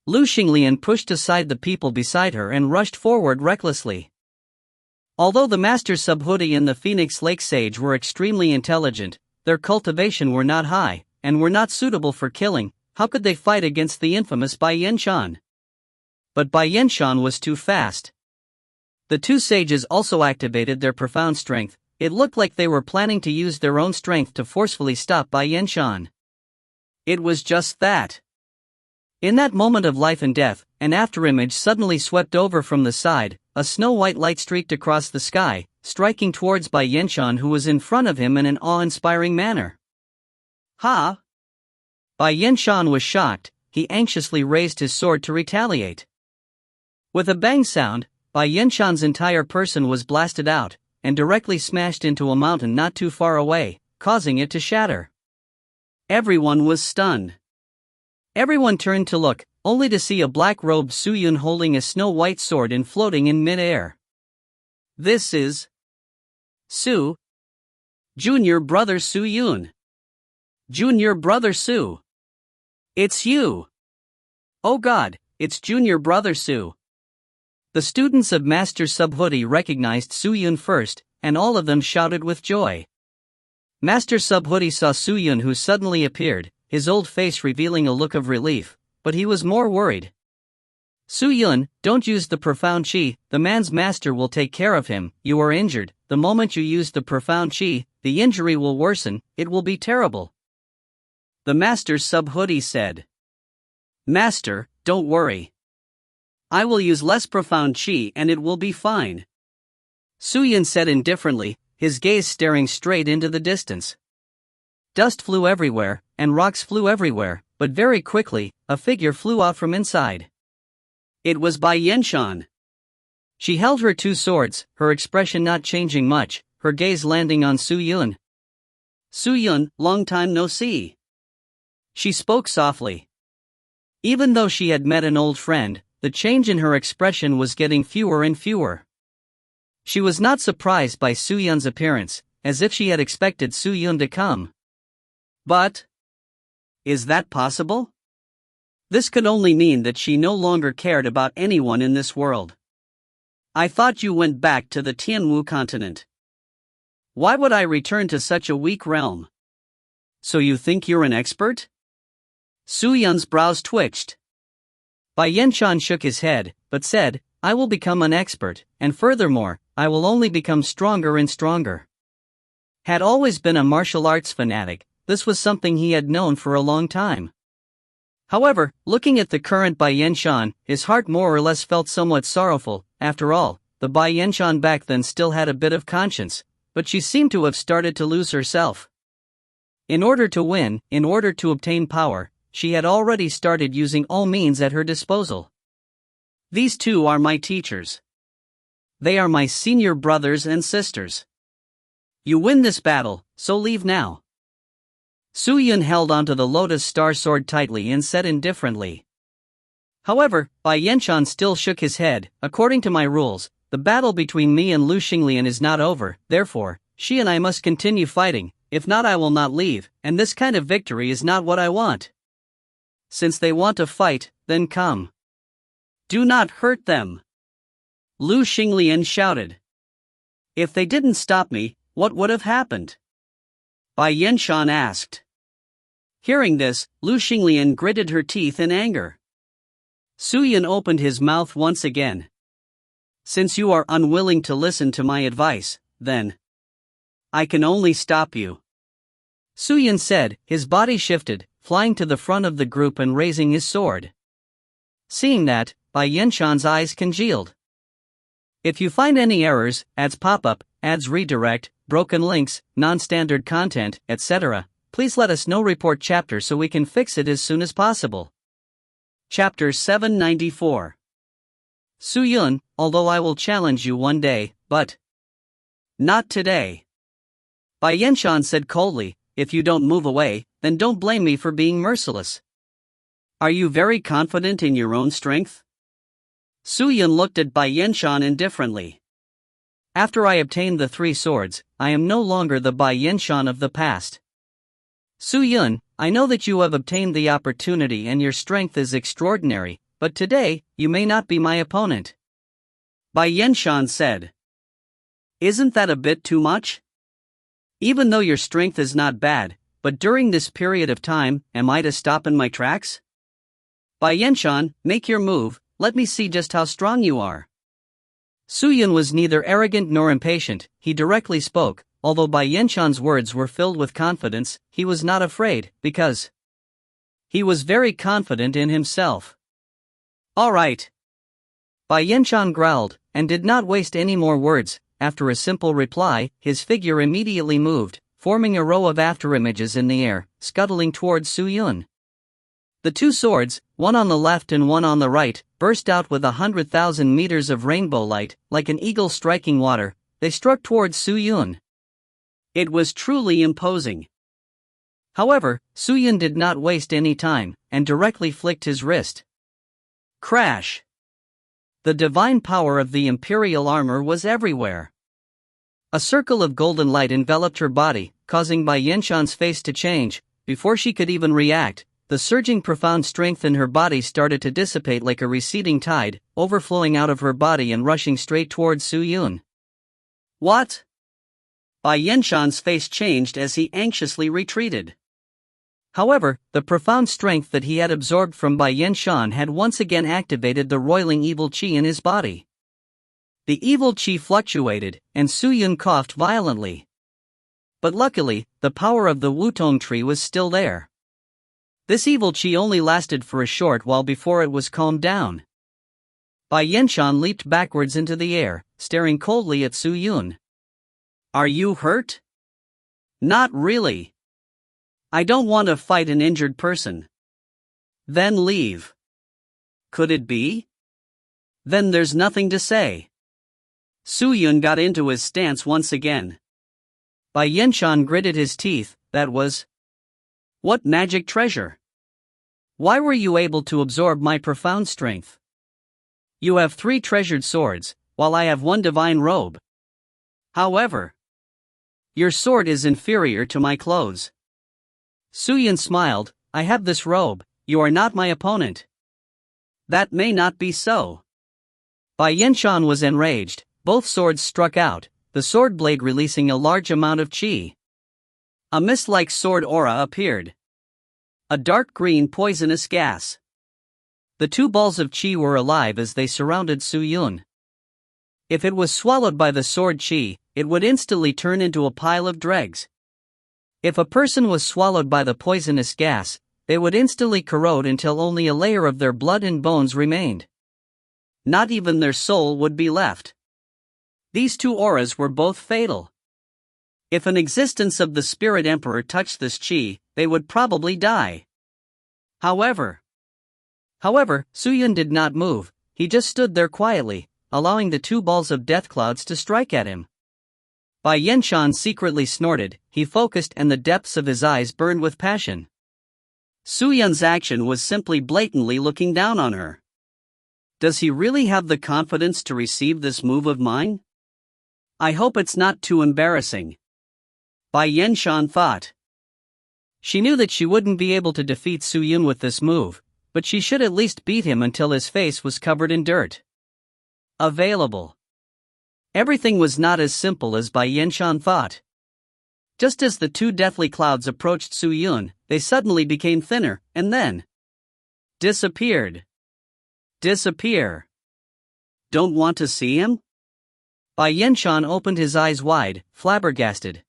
Lu Xinglian pushed aside the people beside her and rushed forward recklessly. Although the Master Subhoodie and the Phoenix Lake Sage were extremely intelligent, their cultivation were not high, and were not suitable for killing. How could they fight against the infamous Bai Yanshan? But Bai Yanshan was too fast. The 2 sages also activated their profound strength. It looked like they were planning to use their own strength to forcefully stop Bai Yanshan. It was just that. In that moment of life and death, an afterimage suddenly swept over from the side. A snow-white light streaked across the sky, striking towards Bai Yanshan, who was in front of him in an awe-inspiring manner. Ha! Bai Yanshan was shocked. He anxiously raised his sword to retaliate. With a bang sound, Bai Yanshan's entire person was blasted out, and directly smashed into a mountain not too far away, causing it to shatter. Everyone was stunned. Everyone turned to look, only to see a black-robed Su Yun holding a snow-white sword and floating in mid-air. This is Su. Junior brother Su Yun. Junior brother Su. It's you. Oh God, it's junior brother Su. The students of Master Subhuti recognized Su Yun first, and all of them shouted with joy. Master Subhuti saw Su Yun, who suddenly appeared, his old face revealing a look of relief, but he was more worried. Su Yun, don't use the profound chi, the man's master will take care of him. You are injured. The moment you use the profound chi, the injury will worsen, it will be terrible. The Master Subhuti said. Master, don't worry. I will use less profound chi and it will be fine. Su Yun said indifferently, his gaze staring straight into the distance. Dust flew everywhere, and rocks flew everywhere, but very quickly, a figure flew out from inside. It was Bai Yenshan. She held her two swords, her expression not changing much, her gaze landing on Su Yun. Su Yun, long time no see. She spoke softly. Even though she had met an old friend, the change in her expression was getting fewer and fewer. She was not surprised by Su Yun's appearance, as if she had expected Su Yun to come. But is that possible? This could only mean that she no longer cared about anyone in this world. I thought you went back to the Tianwu continent. Why would I return to such a weak realm? So you think you're an expert? Su Yun's brows twitched. Bai Yenshan shook his head, but said, I will become an expert, and furthermore, I will only become stronger and stronger. Had always been a martial arts fanatic, this was something he had known for a long time. However, looking at the current Bai Yenshan, his heart more or less felt somewhat sorrowful. After all, the Bai Yenshan back then still had a bit of conscience, but she seemed to have started to lose herself. In order to win, in order to obtain power, she had already started using all means at her disposal. These two are my teachers. They are my senior brothers and sisters. You win this battle, so leave now. Su Yun held onto the Lotus Star Sword tightly and said indifferently. However, Bai Yenshan still shook his head. According to my rules, the battle between me and Lu Xinglian is not over, therefore, she and I must continue fighting, if not I will not leave, and this kind of victory is not what I want. Since they want to fight, then come. Do not hurt them. Lu Xinglian shouted. If they didn't stop me, what would have happened? Bai Yenshan asked. Hearing this, Lu Xinglian gritted her teeth in anger. Su Yun opened his mouth once again. Since you are unwilling to listen to my advice, then I can only stop you. Su Yun said, his body shifted, flying to the front of the group and raising his sword. Seeing that, Bai Yenshan's eyes congealed. If you find any errors, ads pop up, ads redirect, broken links, non-standard content, etc., please let us know. Report chapter so we can fix it as soon as possible. Chapter 794. Su Yun, although I will challenge you one day, but not today. Bai Yenshan said coldly, if you don't move away, then don't blame me for being merciless. Are you very confident in your own strength? Su Yun looked at Bai Yenshan indifferently. After I obtained the 3 swords, I am no longer the Bai Yenshan of the past. Su Yun, I know that you have obtained the opportunity and your strength is extraordinary, but today, you may not be my opponent. Bai Yenshan said. Isn't that a bit too much? Even though your strength is not bad, but during this period of time, am I to stop in my tracks? Bai Yenshan, make your move, let me see just how strong you are. Su Yun was neither arrogant nor impatient, he directly spoke. Although Bai Yenshan's words were filled with confidence, he was not afraid, because he was very confident in himself. All right. Bai Yenshan growled, and did not waste any more words. After a simple reply, his figure immediately moved, forming a row of afterimages in the air, scuttling towards Su Yun. The 2 swords, one on the left and one on the right, burst out with 100,000 meters of rainbow light, like an eagle striking water. They struck towards Su Yun. It was truly imposing. However, Suyun did not waste any time, and directly flicked his wrist. Crash! The divine power of the Imperial armor was everywhere. A circle of golden light enveloped her body, causing Bai Yenshan's face to change. Before she could even react, the surging profound strength in her body started to dissipate like a receding tide, overflowing out of her body and rushing straight towards Suyun. What? Bai Yenshan's face changed as he anxiously retreated. However, the profound strength that he had absorbed from Bai Yenshan had once again activated the roiling evil qi in his body. The evil qi fluctuated, and Suyun coughed violently. But luckily, the power of the Wutong tree was still there. This evil qi only lasted for a short while before it was calmed down. Bai Yenshan leaped backwards into the air, staring coldly at Suyun. Are you hurt? Not really. I don't want to fight an injured person. Then leave. Could it be? Then there's nothing to say. Suyun got into his stance once again. Bai Yenshan gritted his teeth. That was... What magic treasure? Why were you able to absorb my profound strength? You have 3 treasured swords, while I have 1 divine robe. However, your sword is inferior to my clothes. Suyun smiled. I have this robe, you are not my opponent. That may not be so. Bai Yenshan was enraged. Both swords struck out, the sword blade releasing a large amount of qi. A mist-like sword aura appeared. A dark green poisonous gas. The 2 balls of qi were alive as they surrounded Suyun. If it was swallowed by the sword qi, it would instantly turn into a pile of dregs. If a person was swallowed by the poisonous gas, they would instantly corrode until only a layer of their blood and bones remained. Not even their soul would be left. These 2 auras were both fatal. If an existence of the Spirit Emperor touched this qi, they would probably die. However, Suyun did not move, he just stood there quietly, allowing the 2 balls of death clouds to strike at him. Bai Yenshan secretly snorted, he focused and the depths of his eyes burned with passion. Suyun's action was simply blatantly looking down on her. Does he really have the confidence to receive this move of mine? I hope it's not too embarrassing. Bai Yenshan thought. She knew that she wouldn't be able to defeat Suyun with this move, but she should at least beat him until his face was covered in dirt. Available. Everything was not as simple as Bai Yenshan thought. Just as the 2 deathly clouds approached Suyun, they suddenly became thinner, and then disappeared. Disappear. Don't want to see him? Bai Yenshan opened his eyes wide, flabbergasted.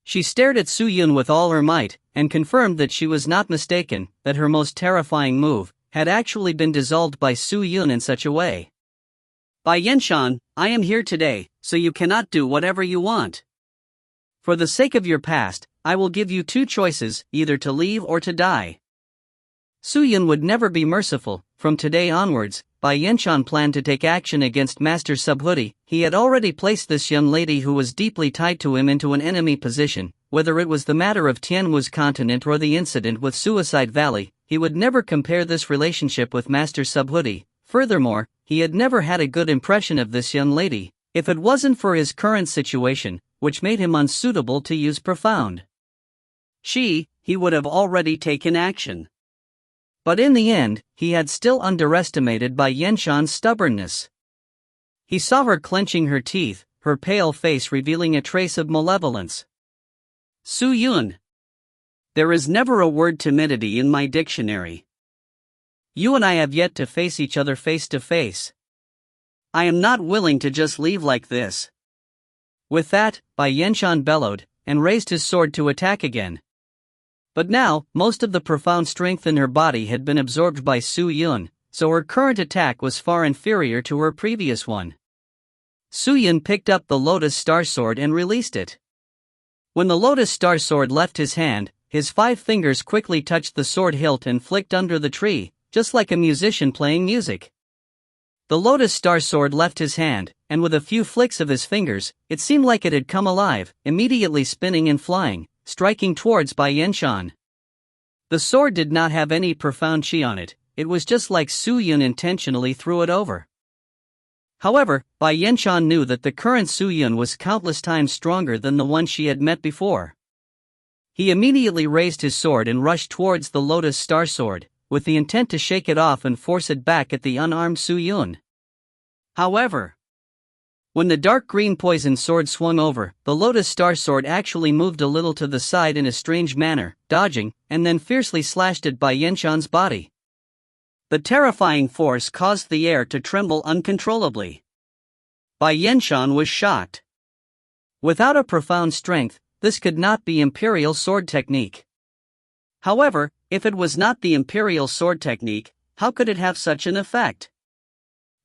She stared at Suyun with all her might, and confirmed that she was not mistaken, that her most terrifying move had actually been dissolved by Suyun in such a way. Bai Yenshan, I am here today, so you cannot do whatever you want. For the sake of your past, I will give you 2 choices, either to leave or to die. Suyun would never be merciful. From today onwards, Bai Yenshan planned to take action against Master Subhuti. He had already placed this young lady who was deeply tied to him into an enemy position. Whether it was the matter of Tianwu's continent or the incident with Suicide Valley, he would never compare this relationship with Master Subhuti. Furthermore, he had never had a good impression of this young lady, if it wasn't for his current situation, which made him unsuitable to use profound. He would have already taken action. But in the end, he had still underestimated Bai Yenshan's stubbornness. He saw her clenching her teeth, her pale face revealing a trace of malevolence. Suyun. There is never a word timidity in my dictionary. You and I have yet to face each other face to face. I am not willing to just leave like this. With that, Bai Yenshan bellowed, and raised his sword to attack again. But now, most of the profound strength in her body had been absorbed by Suyun, so her current attack was far inferior to her previous one. Suyun picked up the Lotus Star Sword and released it. When the Lotus Star Sword left his hand, his 5 fingers quickly touched the sword hilt and flicked under the tree, just like a musician playing music. The Lotus Star Sword left his hand, and with a few flicks of his fingers, it seemed like it had come alive, immediately spinning and flying. striking towards Bai Yanshan. The sword did not have any profound chi on it, it was just like Su Yun intentionally threw it over. However, Bai Yanshan knew that the current Su Yun was countless times stronger than the one she had met before. He immediately raised his sword and rushed towards the Lotus Star Sword, with the intent to shake it off and force it back at the unarmed Su Yun. However, when the dark green poison sword swung over, the Lotus Star Sword actually moved a little to the side in a strange manner, dodging, and then fiercely slashed at Bai Yanshan's body. The terrifying force caused the air to tremble uncontrollably. Bai Yanshan was shocked. Without a profound strength, this could not be Imperial sword technique. However, if it was not the Imperial sword technique, how could it have such an effect?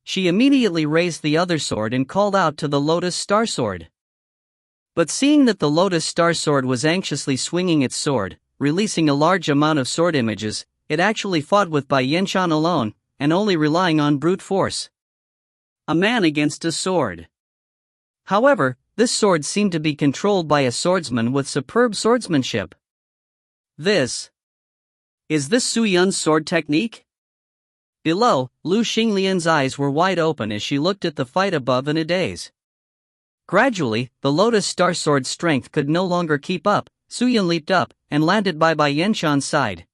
She immediately raised the other sword and called out to the Lotus Star Sword. But seeing that the Lotus Star Sword was anxiously swinging its sword, releasing a large amount of sword images, it actually fought with Bai Yanshan alone, and only relying on brute force. A man against a sword. However, this sword seemed to be controlled by a swordsman with superb swordsmanship. Is this Su Yun's sword technique? Below, Lu Xinglian's eyes were wide open as she looked at the fight above in a daze. Gradually, the Lotus Star Sword's strength could no longer keep up. Su Yun leaped up and landed by Bai Yanshan's side.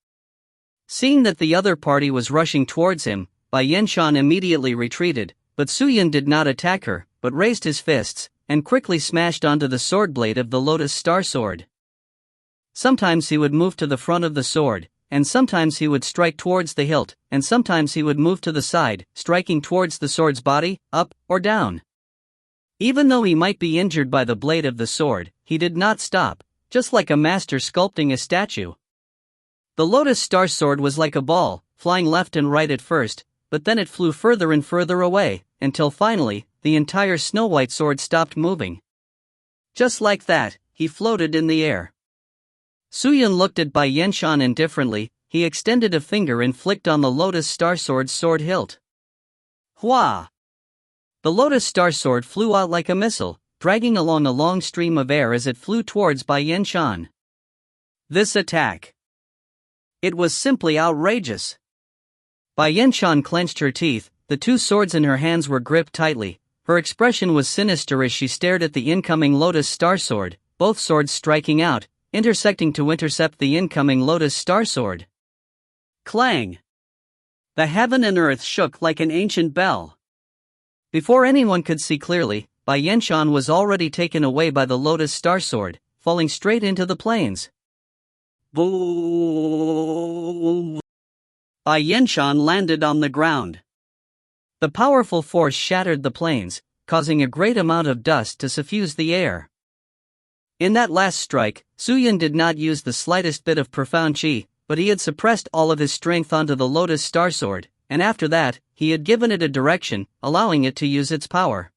Seeing that the other party was rushing towards him, Bai Yanshan immediately retreated, but Su Yun did not attack her, but raised his fists and quickly smashed onto the sword blade of the Lotus Star Sword. Sometimes he would move to the front of the sword, and sometimes he would strike towards the hilt, and sometimes he would move to the side, striking towards the sword's body, up, or down. Even though he might be injured by the blade of the sword, he did not stop, just like a master sculpting a statue. The Lotus Star Sword was like a ball, flying left and right at first, but then it flew further and further away, until finally, the entire snow-white sword stopped moving. Just like that, he floated in the air. Su Yun looked at Bai Yanshan indifferently. He extended a finger and flicked on the Lotus Star Sword's sword hilt. Hua! The Lotus Star Sword flew out like a missile, dragging along a long stream of air as it flew towards Bai Yanshan. This attack. It was simply outrageous. Bai Yanshan clenched her teeth, the two swords in her hands were gripped tightly. Her expression was sinister as she stared at the incoming Lotus Star Sword, both swords striking out, intersecting to intercept the incoming Lotus Star Sword. Clang! The heaven and earth shook like an ancient bell. Before anyone could see clearly, Bai Yanshan was already taken away by the Lotus Star Sword, falling straight into the plains. Bai Yanshan landed on the ground. The powerful force shattered the plains, causing a great amount of dust to suffuse the air. In that last strike, Su Yun did not use the slightest bit of profound chi, but he had suppressed all of his strength onto the Lotus Star Sword, and after that, he had given it a direction, allowing it to use its power.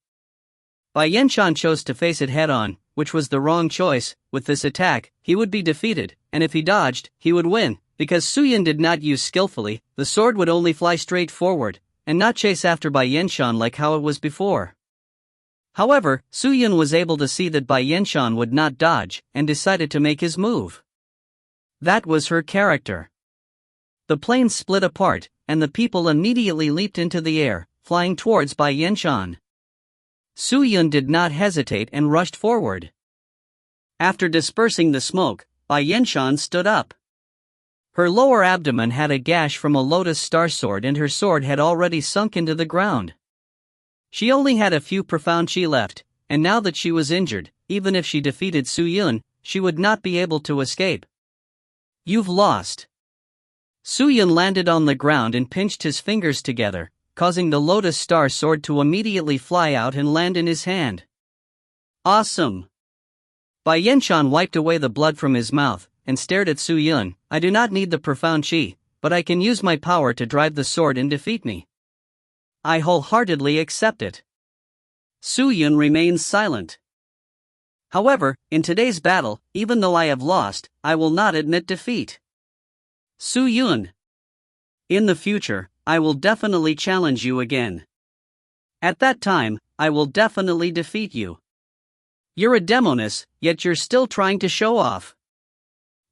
Bai Yanshan chose to face it head-on, which was the wrong choice. With this attack, he would be defeated, and if he dodged, he would win, because Su Yun did not use skillfully. The sword would only fly straight forward, and not chase after Bai Yanshan like how it was before. However, Su Yun was able to see that Bai Yanshan would not dodge, and decided to make his move. That was her character. The plains split apart, and the people immediately leaped into the air, flying towards Bai Yanshan. Su Yun did not hesitate and rushed forward. After dispersing the smoke, Bai Yanshan stood up. Her lower abdomen had a gash from a Lotus Star Sword and her sword had already sunk into the ground. She only had a few profound chi left, and now that she was injured, even if she defeated Su Yun, she would not be able to escape. You've lost. Su Yun landed on the ground and pinched his fingers together, causing the Lotus Star Sword to immediately fly out and land in his hand. Awesome! Bai Yanshan wiped away the blood from his mouth, and stared at Su Yun. I do not need the profound chi, but I can use my power to drive the sword and defeat me. I wholeheartedly accept it. Su Yun remains silent. However, in today's battle, even though I have lost, I will not admit defeat. Su Yun. In the future, I will definitely challenge you again. At that time, I will definitely defeat you. You're a demoness, yet you're still trying to show off.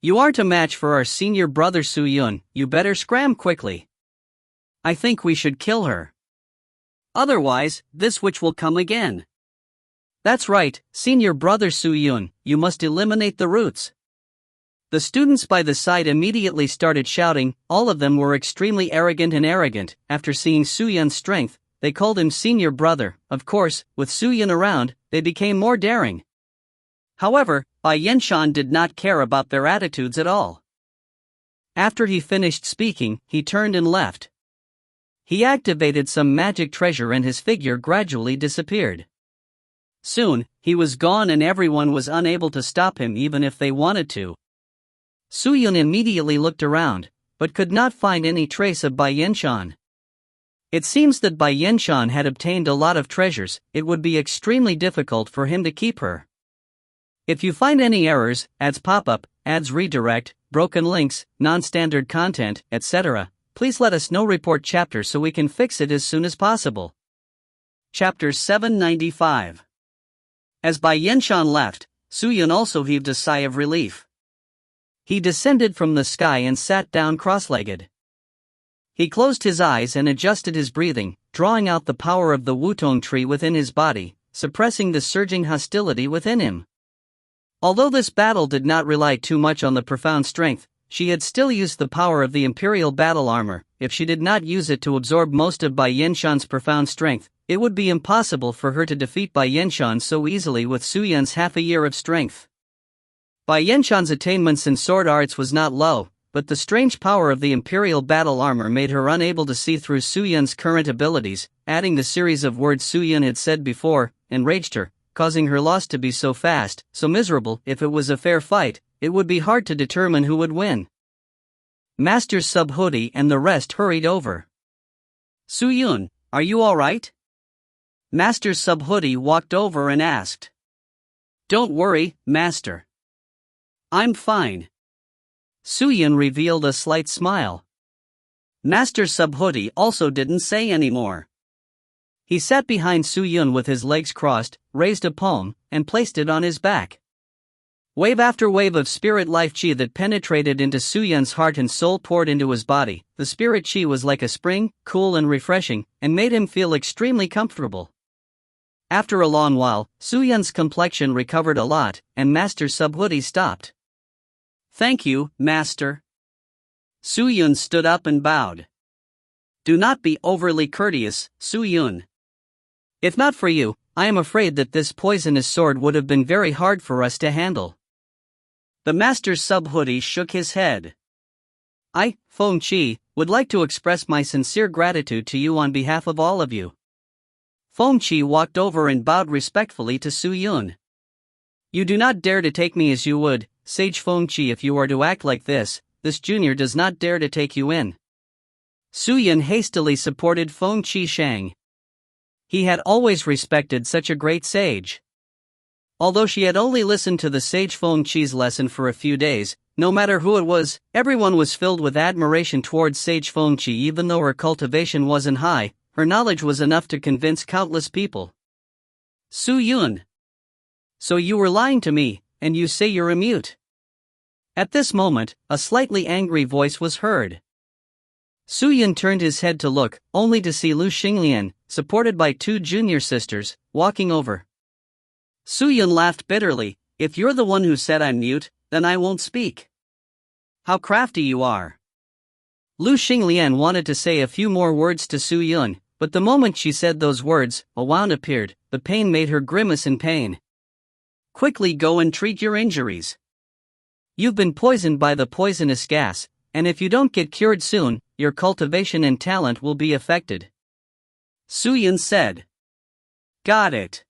You aren't a match for our senior brother Su Yun, you better scram quickly. I think we should kill her. Otherwise, this witch will come again. That's right, senior brother Su Yun, you must eliminate the roots. The students by the side immediately started shouting. All of them were extremely arrogant. After seeing Su Yun's strength, they called him senior brother. Of course, with Su Yun around, they became more daring. However, Bai Yenshan did not care about their attitudes at all. After he finished speaking, he turned and left. He activated some magic treasure and his figure gradually disappeared. Soon, he was gone and everyone was unable to stop him even if they wanted to. Su Yun immediately looked around, but could not find any trace of Bai Yenshan. It seems that Bai Yenshan had obtained a lot of treasures. It would be extremely difficult for him to keep her. If you find any errors, ads pop-up, ads redirect, broken links, non-standard content, etc., please let us know. Report chapter so we can fix it as soon as possible. Chapter 795. As Bai Yenshan left, Su Yun also heaved a sigh of relief. He descended from the sky and sat down cross-legged. He closed his eyes and adjusted his breathing, drawing out the power of the Wutong tree within his body, suppressing the surging hostility within him. Although this battle did not rely too much on the profound strength, she had still used the power of the Imperial Battle Armor. If she did not use it to absorb most of Bai Yenshan's profound strength, it would be impossible for her to defeat Bai Yenshan so easily with Su Yun's half a year of strength. Bai Yenshan's attainments in sword arts was not low, but the strange power of the Imperial Battle Armor made her unable to see through Su Yun's current abilities. Adding the series of words Su Yun had said before enraged her, causing her loss to be so fast, so miserable. If it was a fair fight, it would be hard to determine who would win. Master Subhoodie and the rest hurried over. Su Yun, are you alright? Master Subhoodie walked over and asked. Don't worry, Master. I'm fine. Su Yun revealed a slight smile. Master Subhoodie also didn't say any more. He sat behind Su Yun with his legs crossed, raised a palm, and placed it on his back. Wave after wave of spirit life chi that penetrated into Su Yun's heart and soul poured into his body. The spirit chi was like a spring, cool and refreshing, and made him feel extremely comfortable. After a long while, Su Yun's complexion recovered a lot, and Master Subhoodie stopped. Thank you, Master. Su Yun stood up and bowed. Do not be overly courteous, Su Yun. If not for you, I am afraid that this poisonous sword would have been very hard for us to handle. The Master Subhoodie shook his head. I, Feng Qi, would like to express my sincere gratitude to you on behalf of all of you. Feng Qi walked over and bowed respectfully to Su Yun. You do not dare to take me as you would, Sage Feng Qi. If you are to act like this junior does not dare to take you in. Su Yun hastily supported Feng Qi Shang. He had always respected such a great sage. Although she had only listened to the sage Feng Qi's lesson for a few days, no matter who it was, everyone was filled with admiration towards sage Feng Qi. Even though her cultivation wasn't high, her knowledge was enough to convince countless people. Su Yun. So you were lying to me, and you say you're a mute. At this moment, a slightly angry voice was heard. Su Yun turned his head to look, only to see Lu Xinglian, supported by two junior sisters, walking over. Su Yun laughed bitterly. If you're the one who said I'm mute, then I won't speak. How crafty you are. Lu Xinglian wanted to say a few more words to Su Yun, but the moment she said those words, a wound appeared. The pain made her grimace in pain. Quickly go and treat your injuries. You've been poisoned by the poisonous gas, and if you don't get cured soon, your cultivation and talent will be affected. Su Yun said. Got it.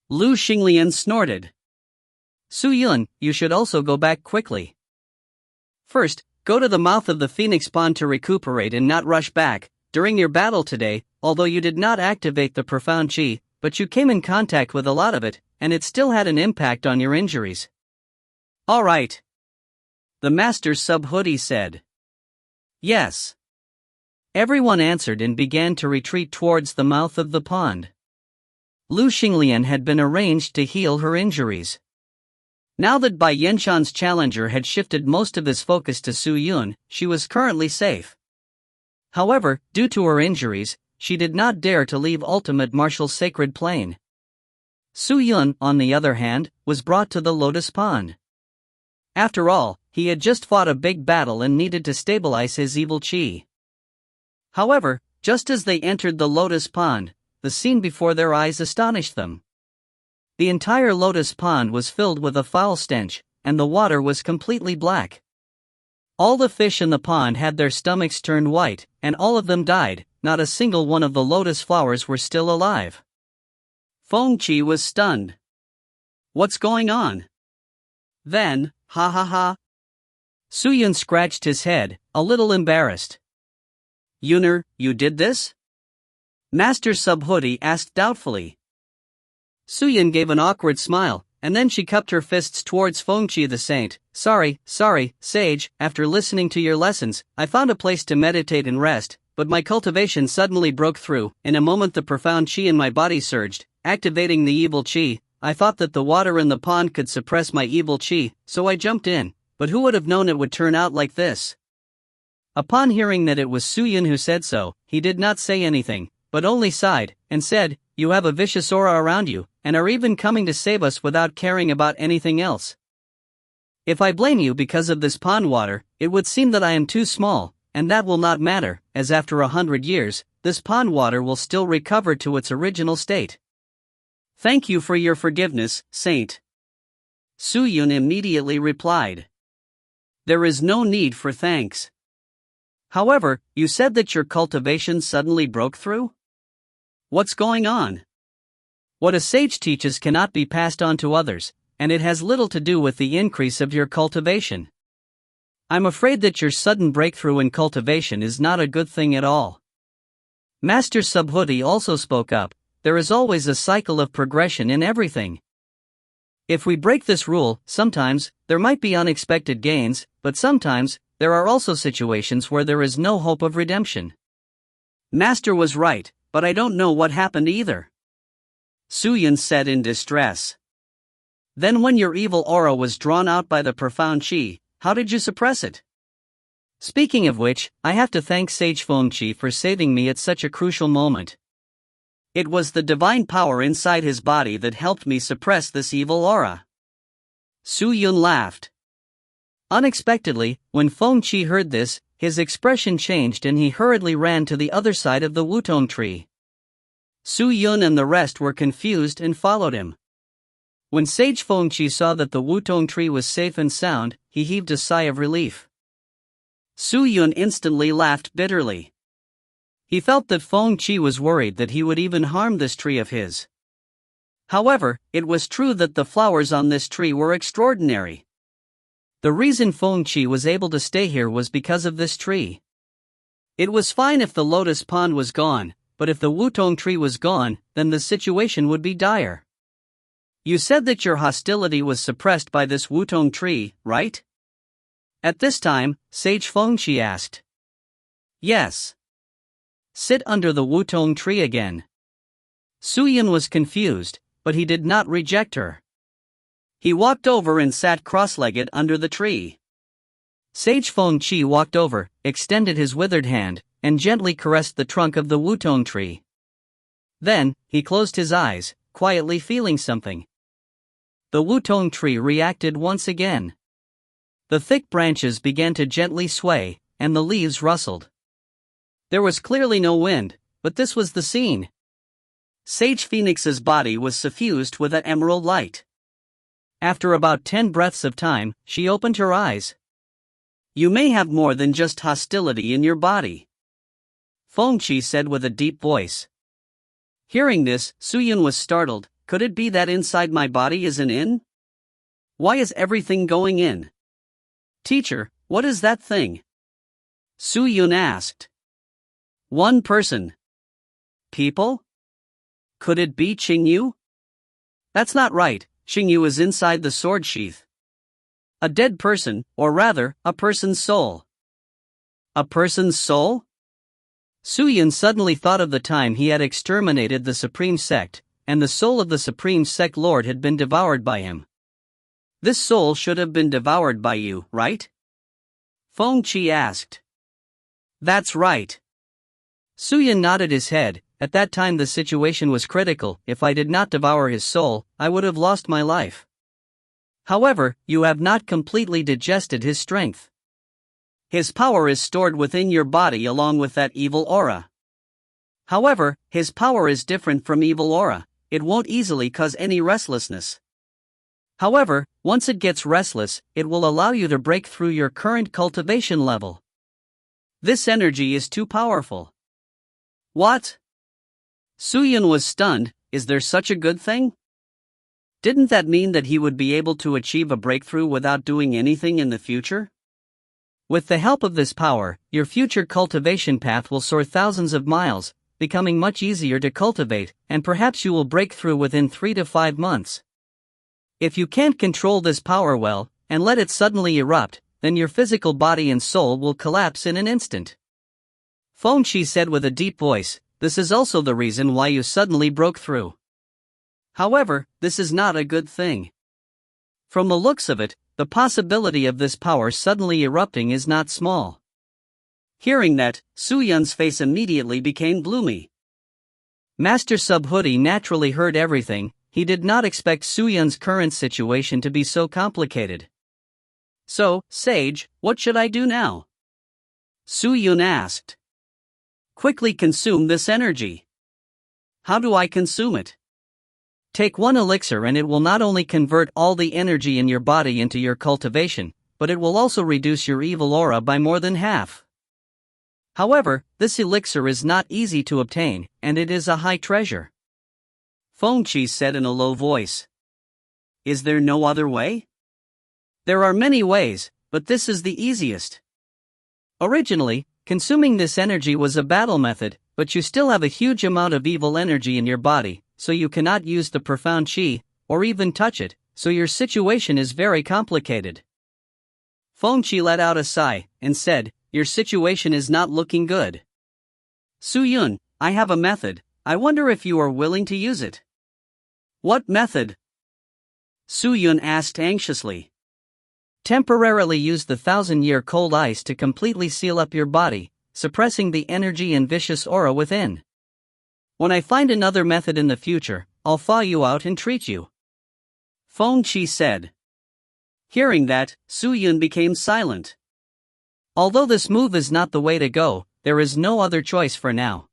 Lu Xinglian snorted. Su Yun, you should also go back quickly. First, go to the mouth of the Phoenix Pond to recuperate and not rush back. During your battle today, although you did not activate the profound chi, but you came in contact with a lot of it, and it still had an impact on your injuries. All right. The Master Subhoodie said. Yes. Everyone answered and began to retreat towards the mouth of the pond. Lu Xinglian had been arranged to heal her injuries. Now that Bai Yenshan's challenger had shifted most of his focus to Su Yun, she was currently safe. However, due to her injuries, she did not dare to leave Ultimate Martial's sacred plane. Su Yun, on the other hand, was brought to the Lotus Pond. After all, he had just fought a big battle and needed to stabilize his evil chi. However, just as they entered the Lotus Pond, the scene before their eyes astonished them. The entire Lotus Pond was filled with a foul stench, and the water was completely black. All the fish in the pond had their stomachs turned white, and all of them died. Not a single one of the lotus flowers were still alive. Feng Qi was stunned. What's going on? Then, ha ha ha. Su Yun scratched his head, a little embarrassed. Yuner, you did this? Master Subhuti asked doubtfully. Su Yun gave an awkward smile, and then she cupped her fists towards Feng Qi the saint. Sorry, sage, after listening to your lessons, I found a place to meditate and rest, but my cultivation suddenly broke through. In a moment the profound qi in my body surged, activating the evil qi. I thought that the water in the pond could suppress my evil qi, so I jumped in, but who would have known it would turn out like this? Upon hearing that it was Su Yun who said so, he did not say anything, but only sighed, and said, You have a vicious aura around you, and are even coming to save us without caring about anything else. If I blame you because of this pond water, it would seem that I am too small, and that will not matter, as after 100 years, this pond water will still recover to its original state. Thank you for your forgiveness, Saint. Su Yun immediately replied. There is no need for thanks. However, you said that your cultivation suddenly broke through? What's going on? What a sage teaches cannot be passed on to others, and it has little to do with the increase of your cultivation. I'm afraid that your sudden breakthrough in cultivation is not a good thing at all. Master Subhuti also spoke up. There is always a cycle of progression in everything. If we break this rule, sometimes there might be unexpected gains, but sometimes there are also situations where there is no hope of redemption. Master was right, but I don't know what happened either. Su Yun said in distress. Then when your evil aura was drawn out by the profound qi, how did you suppress it? Speaking of which, I have to thank Sage Feng Qi for saving me at such a crucial moment. It was the divine power inside his body that helped me suppress this evil aura. Su Yun laughed. Unexpectedly, when Feng Qi heard this, his expression changed and he hurriedly ran to the other side of the wutong tree. Su Yun and the rest were confused and followed him. When Sage Feng Qi saw that the wutong tree was safe and sound, he heaved a sigh of relief. Su Yun instantly laughed bitterly. He felt that Feng Qi was worried that he would even harm this tree of his. However, it was true that the flowers on this tree were extraordinary. The reason Feng Qi was able to stay here was because of this tree. It was fine if the lotus pond was gone, but if the wutong tree was gone, then the situation would be dire. You said that your hostility was suppressed by this wutong tree, right? At this time, Sage Feng Qi asked. Yes. Sit under the wutong tree again. Su Yun was confused, but he did not reject her. He walked over and sat cross-legged under the tree. Sage Feng Qi walked over, extended his withered hand, and gently caressed the trunk of the wutong tree. Then, he closed his eyes, quietly feeling something. The wutong tree reacted once again. The thick branches began to gently sway, and the leaves rustled. There was clearly no wind, but this was the scene. Sage Phoenix's body was suffused with an emerald light. After about 10 breaths of time, she opened her eyes. You may have more than just hostility in your body, Feng Qi said with a deep voice. Hearing this, Su Yun was startled. Could it be that inside my body is an inn? Why is everything going in? Teacher, what is that thing? Su Yun asked. One person. People? Could it be Qingyu? That's not right, Qingyu is inside the sword sheath. A dead person, or rather, a person's soul. A person's soul? Su Yun suddenly thought of the time he had exterminated the Supreme Sect, and the soul of the Supreme Sect Lord had been devoured by him. This soul should have been devoured by you, right? Feng Qi asked. That's right. Suyun nodded his head. At that time the situation was critical. If I did not devour his soul, I would have lost my life. However, you have not completely digested his strength. His power is stored within your body along with that evil aura. However, his power is different from evil aura. It won't easily cause any restlessness. However, once it gets restless, it will allow you to break through your current cultivation level. This energy is too powerful. What? Suyun was stunned. Is there such a good thing? Didn't that mean that he would be able to achieve a breakthrough without doing anything in the future? With the help of this power, your future cultivation path will soar thousands of miles, becoming much easier to cultivate, and perhaps you will break through within 3 to 5 months. If you can't control this power well, and let it suddenly erupt, then your physical body and soul will collapse in an instant. Feng Qi said with a deep voice, this is also the reason why you suddenly broke through. However, this is not a good thing. From the looks of it, the possibility of this power suddenly erupting is not small. Hearing that, Suyun's face immediately became gloomy. Master Subhuti naturally heard everything. He did not expect Suyun's current situation to be so complicated. So, Sage, what should I do now? Suyun asked. Quickly consume this energy. How do I consume it? Take one elixir and it will not only convert all the energy in your body into your cultivation, but it will also reduce your evil aura by more than half. However, this elixir is not easy to obtain, and it is a high treasure. Feng Qi said in a low voice. Is there no other way? There are many ways, but this is the easiest. Originally, consuming this energy was a battle method, but you still have a huge amount of evil energy in your body, so you cannot use the profound qi, or even touch it, so your situation is very complicated. Feng Qi let out a sigh, and said, your situation is not looking good. Suyun, I have a method, I wonder if you are willing to use it. What method? Suyun asked anxiously. Temporarily use the 1,000-year cold ice to completely seal up your body, suppressing the energy and vicious aura within. When I find another method in the future, I'll thaw you out and treat you. Feng Qi said. Hearing that, Suyun became silent. Although this move is not the way to go, there is no other choice for now.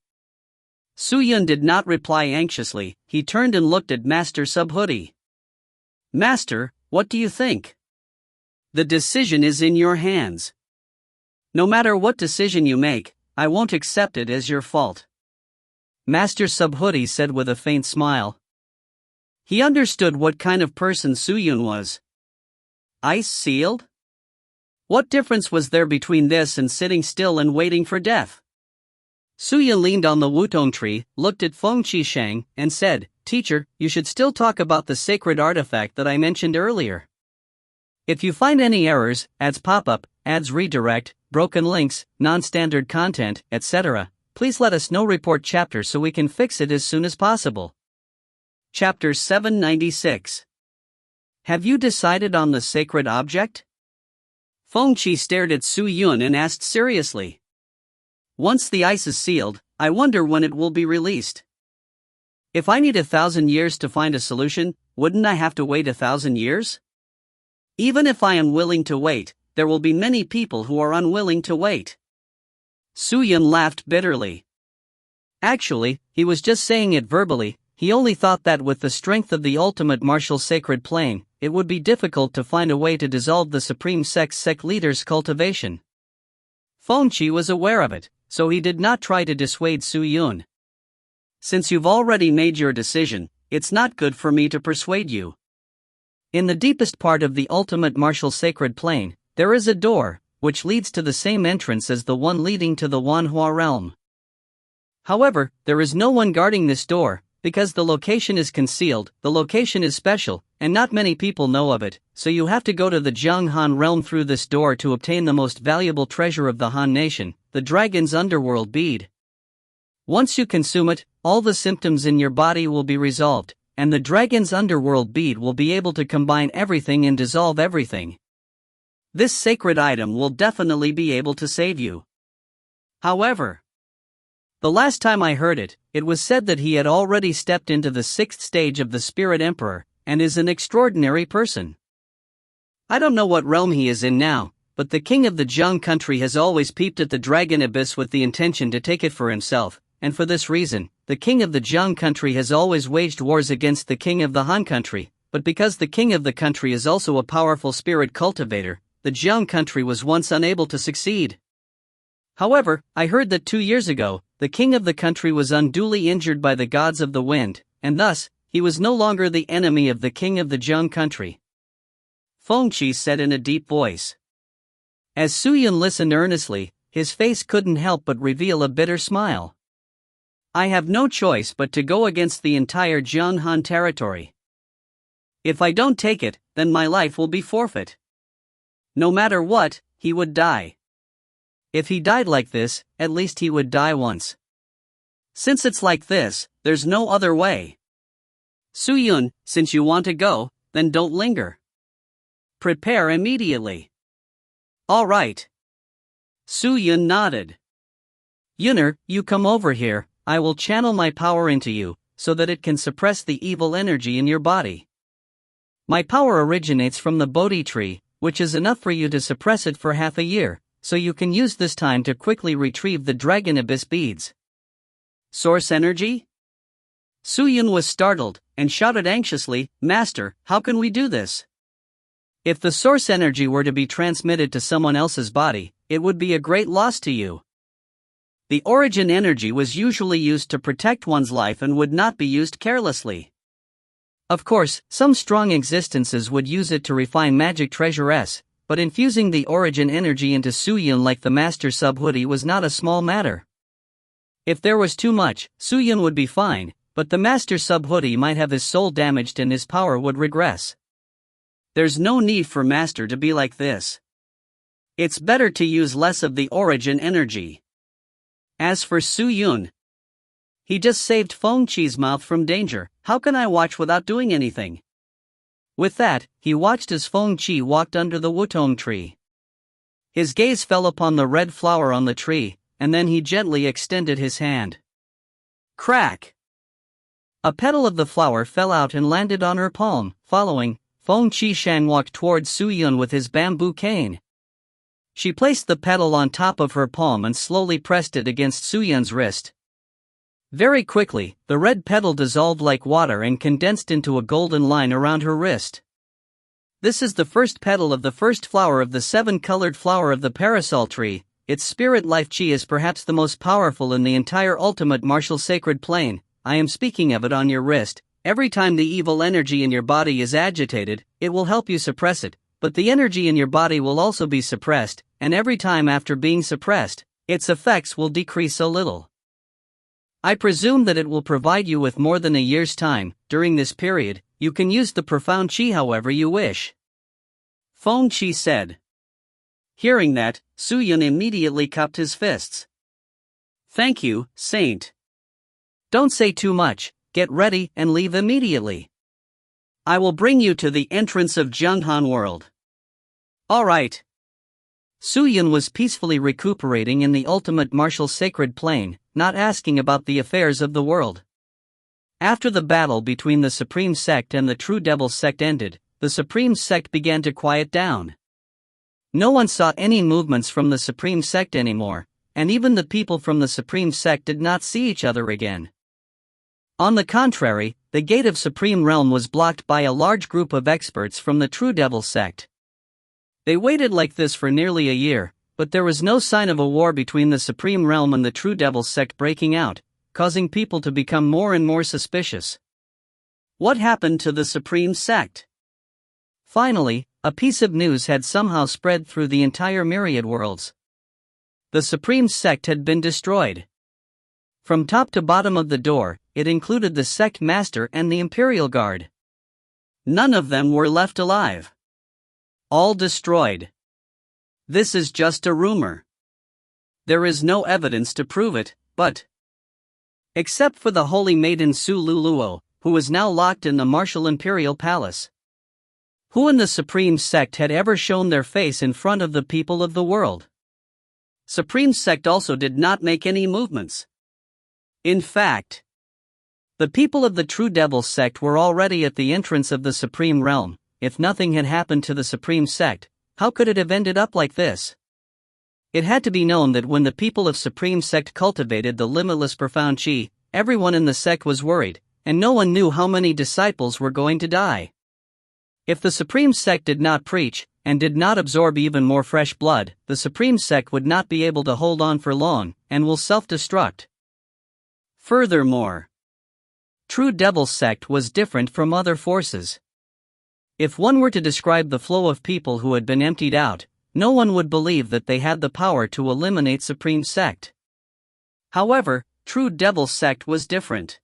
Suyun did not reply anxiously. He turned and looked at Master Subhuti. Master, what do you think? The decision is in your hands. No matter what decision you make, I won't accept it as your fault. Master Subhuti said with a faint smile. He understood what kind of person Suyun was. Ice sealed? What difference was there between this and sitting still and waiting for death? Suyun leaned on the wutong tree, looked at Feng Qisheng, and said, Teacher, you should still talk about the sacred artifact that I mentioned earlier. If you find any errors, ads pop-up, ads redirect, broken links, non-standard content, etc., please let us know. Report chapter so we can fix it as soon as possible. Chapter 796. Have you decided on the sacred object? Feng Qi stared at Suyun and asked seriously. Once the ice is sealed, I wonder when it will be released. If I need 1,000 years to find a solution, wouldn't I have to wait 1,000 years? Even if I am willing to wait, there will be many people who are unwilling to wait. Suyun laughed bitterly. Actually, he was just saying it verbally. He only thought that with the strength of the ultimate martial sacred plane, it would be difficult to find a way to dissolve the supreme sect leader's cultivation. Feng Qi was aware of it, so he did not try to dissuade Suyun. Since you've already made your decision, it's not good for me to persuade you. In the deepest part of the ultimate martial sacred plane, there is a door, which leads to the same entrance as the one leading to the Wanhua realm. However, there is no one guarding this door, because the location is concealed. The location is special, and not many people know of it, so you have to go to the Jiang Han realm through this door to obtain the most valuable treasure of the Han nation, the dragon's underworld bead. Once you consume it, all the symptoms in your body will be resolved, and the dragon's underworld bead will be able to combine everything and dissolve everything. This sacred item will definitely be able to save you. However, the last time I heard it, it was said that he had already stepped into the 6th stage of the Spirit Emperor, and is an extraordinary person. I don't know what realm he is in now, but the king of the Jiang country has always peeped at the dragon abyss with the intention to take it for himself, and for this reason, the king of the Jiang country has always waged wars against the king of the Han country, but because the king of the country is also a powerful spirit cultivator, the Jiang country was once unable to succeed. However, I heard that 2 years ago, the king of the country was unduly injured by the gods of the wind, and thus, he was no longer the enemy of the king of the Jiang country. Feng Qi said in a deep voice. As Su Yun listened earnestly, his face couldn't help but reveal a bitter smile. I have no choice but to go against the entire Jiang Han territory. If I don't take it, then my life will be forfeit. No matter what, he would die. If he died like this, at least he would die once. Since it's like this, there's no other way. Su Yun, since you want to go, then don't linger. Prepare immediately. All right. Su Yun nodded. Yuner, you come over here, I will channel my power into you, so that it can suppress the evil energy in your body. My power originates from the Bodhi tree, which is enough for you to suppress it for half a year, so you can use this time to quickly retrieve the Dragon Abyss beads. Source energy? Su Yun was startled, and shouted anxiously, Master, how can we do this? If the source energy were to be transmitted to someone else's body, it would be a great loss to you. The origin energy was usually used to protect one's life and would not be used carelessly. Of course, some strong existences would use it to refine magic treasures, but infusing the origin energy into Su Yun like the Master Subhoodie was not a small matter. If there was too much, Su Yun would be fine, but the Master Subhoodie might have his soul damaged and his power would regress. There's no need for Master to be like this. It's better to use less of the origin energy. As for Su Yun, he just saved Feng Qi's mouth from danger. How can I watch without doing anything? With that, he watched as Feng Qi walked under the wutong tree. His gaze fell upon the red flower on the tree, and then he gently extended his hand. Crack! A petal of the flower fell out and landed on her palm. Following, Feng Qishan walked towards Su Yun with his bamboo cane. She placed the petal on top of her palm and slowly pressed it against Su Yun's wrist. Very quickly, the red petal dissolved like water and condensed into a golden line around her wrist. This is the first petal of the first flower of the 7-colored flower of the parasol tree. Its spirit life chi is perhaps the most powerful in the entire ultimate martial sacred plane. I am speaking of it on your wrist. Every time the evil energy in your body is agitated, it will help you suppress it, but the energy in your body will also be suppressed, and every time after being suppressed, its effects will decrease a little. I presume that it will provide you with more than a year's time. During this period, you can use the profound chi however you wish. Feng Qi said. Hearing that, Su Yun immediately cupped his fists. Thank you, Saint. Don't say too much. Get ready and leave immediately. I will bring you to the entrance of Jianghan world. All right. Su Yun was peacefully recuperating in the ultimate martial sacred plane, not asking about the affairs of the world. After the battle between the Supreme Sect and the True Devil Sect ended, the Supreme Sect began to quiet down. No one saw any movements from the Supreme Sect anymore, and even the people from the Supreme Sect did not see each other again. On the contrary, the gate of Supreme Realm was blocked by a large group of experts from the True Devil Sect. They waited like this for nearly a year, but there was no sign of a war between the Supreme Realm and the True Devil Sect breaking out, causing people to become more and more suspicious. What happened to the Supreme Sect? Finally, a piece of news had somehow spread through the entire myriad worlds. The Supreme Sect had been destroyed. From top to bottom of the door, it included the Sect Master and the Imperial Guard. None of them were left alive. All destroyed. This is just a rumor. There is no evidence to prove it, but except for the holy maiden Su Luluo, who was now locked in the martial imperial palace. Who in the Supreme Sect had ever shown their face in front of the people of the world? Supreme Sect also did not make any movements. In fact, the people of the True Devil Sect were already at the entrance of the Supreme Realm. If nothing had happened to the Supreme Sect, how could it have ended up like this? It had to be known that when the people of Supreme Sect cultivated the limitless profound chi, everyone in the sect was worried, and no one knew how many disciples were going to die. If the Supreme Sect did not preach, and did not absorb even more fresh blood, the Supreme Sect would not be able to hold on for long, and will self-destruct. Furthermore, True Devil Sect was different from other forces. If one were to describe the flow of people who had been emptied out, no one would believe that they had the power to eliminate Supreme Sect. However, True Devil Sect was different.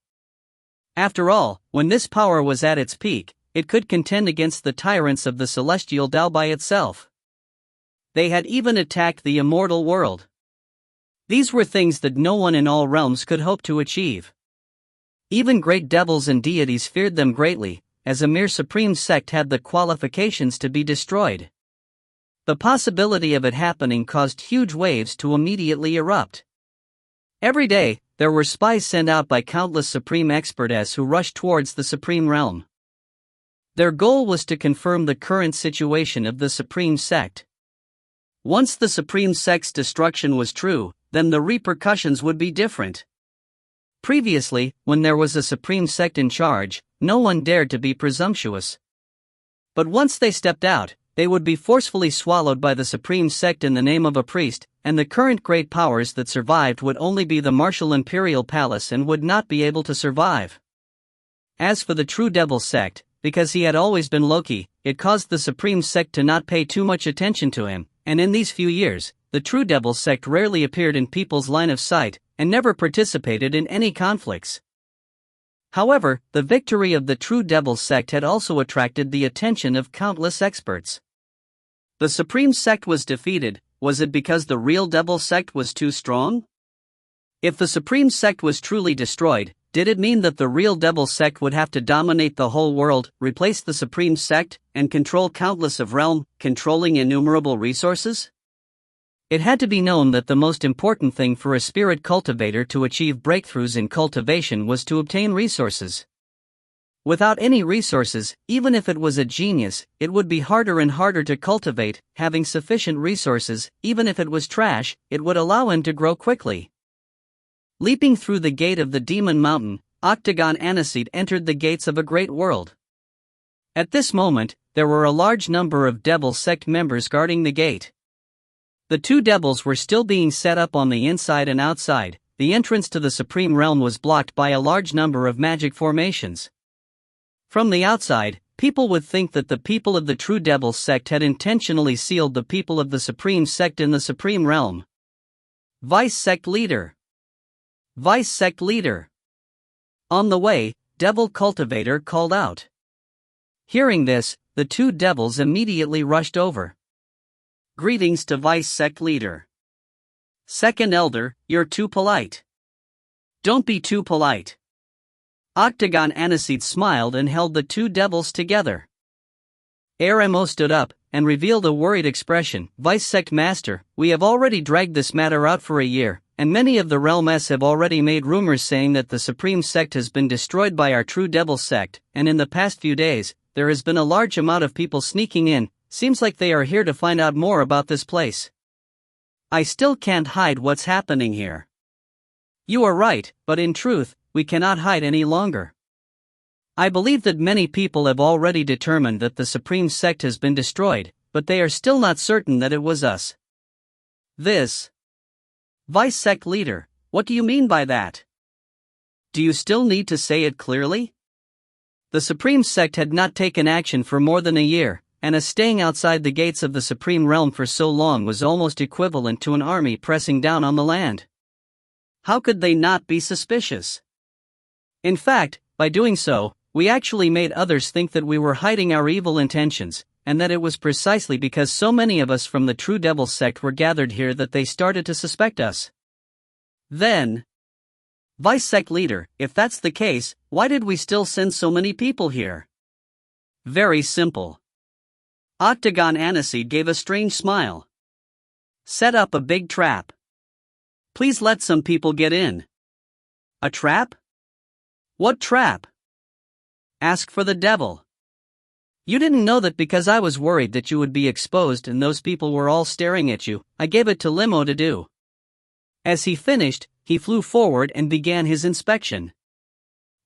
After all, when this power was at its peak, it could contend against the tyrants of the celestial Tao by itself. They had even attacked the immortal world. These were things that no one in all realms could hope to achieve. Even great devils and deities feared them greatly, as a mere Supreme Sect had the qualifications to be destroyed. The possibility of it happening caused huge waves to immediately erupt. Every day, there were spies sent out by countless Supreme Experts who rushed towards the Supreme Realm. Their goal was to confirm the current situation of the Supreme Sect. Once the Supreme Sect's destruction was true, then the repercussions would be different. Previously, when there was a Supreme Sect in charge, no one dared to be presumptuous. But once they stepped out, they would be forcefully swallowed by the Supreme Sect in the name of a priest, and the current great powers that survived would only be the martial imperial palace and would not be able to survive. As for the True Devil Sect, because he had always been Loki, it caused the Supreme Sect to not pay too much attention to him, and in these few years, the True Devil Sect rarely appeared in people's line of sight, and never participated in any conflicts. However, the victory of the True Devil Sect had also attracted the attention of countless experts. The Supreme Sect was defeated. Was it because the real Devil Sect was too strong? If the Supreme Sect was truly destroyed, did it mean that the real Devil Sect would have to dominate the whole world, replace the Supreme Sect, and control countless of realm, controlling innumerable resources? It had to be known that the most important thing for a spirit cultivator to achieve breakthroughs in cultivation was to obtain resources. Without any resources, even if it was a genius, it would be harder and harder to cultivate. Having sufficient resources, even if it was trash, it would allow him to grow quickly. Leaping through the gate of the Demon Mountain, Octagon Aniseed entered the gates of a great world. At this moment, there were a large number of Devil Sect members guarding the gate. The two devils were still being set up on the inside and outside. The entrance to the Supreme Realm was blocked by a large number of magic formations. From the outside, people would think that the people of the True Devil Sect had intentionally sealed the people of the Supreme Sect in the Supreme Realm. Vice Sect Leader. Vice Sect Leader. On the way, Devil Cultivator called out. Hearing this, the two devils immediately rushed over. Greetings to Vice Sect Leader. Second Elder, you're too polite. Don't be too polite. Octagon Aniseed smiled and held the two devils together. RMO stood up and revealed a worried expression. Vice Sect Master, we have already dragged this matter out for a year, and many of the Realms have already made rumors saying that the Supreme Sect has been destroyed by our True Devil Sect, and in the past few days, there has been a large amount of people sneaking in. Seems like they are here to find out more about this place. I still can't hide what's happening here. You are right, but in truth, we cannot hide any longer. I believe that many people have already determined that the Supreme Sect has been destroyed, but they are still not certain that it was us. This. Vice Sect Leader, what do you mean by that? Do you still need to say it clearly? The Supreme Sect had not taken action for more than a year, and as staying outside the gates of the Supreme Realm for so long was almost equivalent to an army pressing down on the land. How could they not be suspicious? In fact, by doing so, we actually made others think that we were hiding our evil intentions, and that it was precisely because so many of us from the True Devil Sect were gathered here that they started to suspect us. Then, Vice Sec Leader, if that's the case, why did we still send so many people here? Very simple. Octagon Aniseed gave a strange smile. Set up a big trap. Please let some people get in. A trap? What trap? Ask for the devil. You didn't know that because I was worried that you would be exposed and those people were all staring at you, I gave it to Limo to do. As he finished, he flew forward and began his inspection.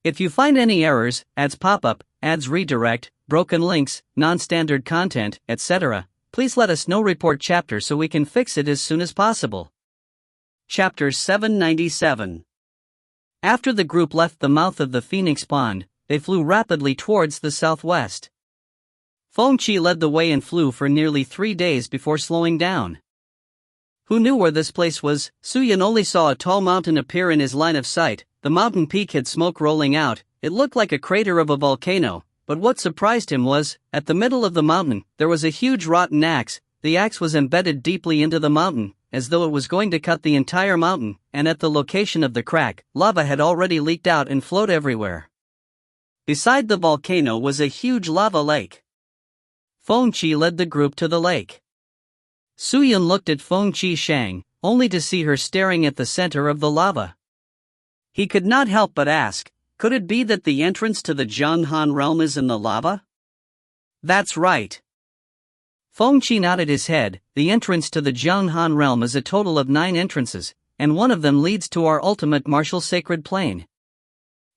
If you find any errors, ads pop-up, ads redirect, broken links, non-standard content, etc., please let us know. Report chapter so we can fix it as soon as possible. Chapter 797. After the group left the mouth of the Phoenix Pond, they flew rapidly towards the southwest. Feng Qi led the way and flew for nearly 3 days before slowing down. Who knew where this place was? Su Yan only saw a tall mountain appear in his line of sight. The mountain peak had smoke rolling out. It looked like a crater of a volcano, but what surprised him was, at the middle of the mountain, there was a huge rotten axe. The axe was embedded deeply into the mountain, as though it was going to cut the entire mountain, and at the location of the crack, lava had already leaked out and flowed everywhere. Beside the volcano was a huge lava lake. Feng Qi led the group to the lake. Su Yan looked at Feng Qi Shang, only to see her staring at the center of the lava. He could not help but ask, could it be that the entrance to the Jianghan realm is in the lava? That's right. Feng Qi nodded his head. The entrance to the Jianghan realm is a total of 9 entrances, and one of them leads to our ultimate martial sacred plane.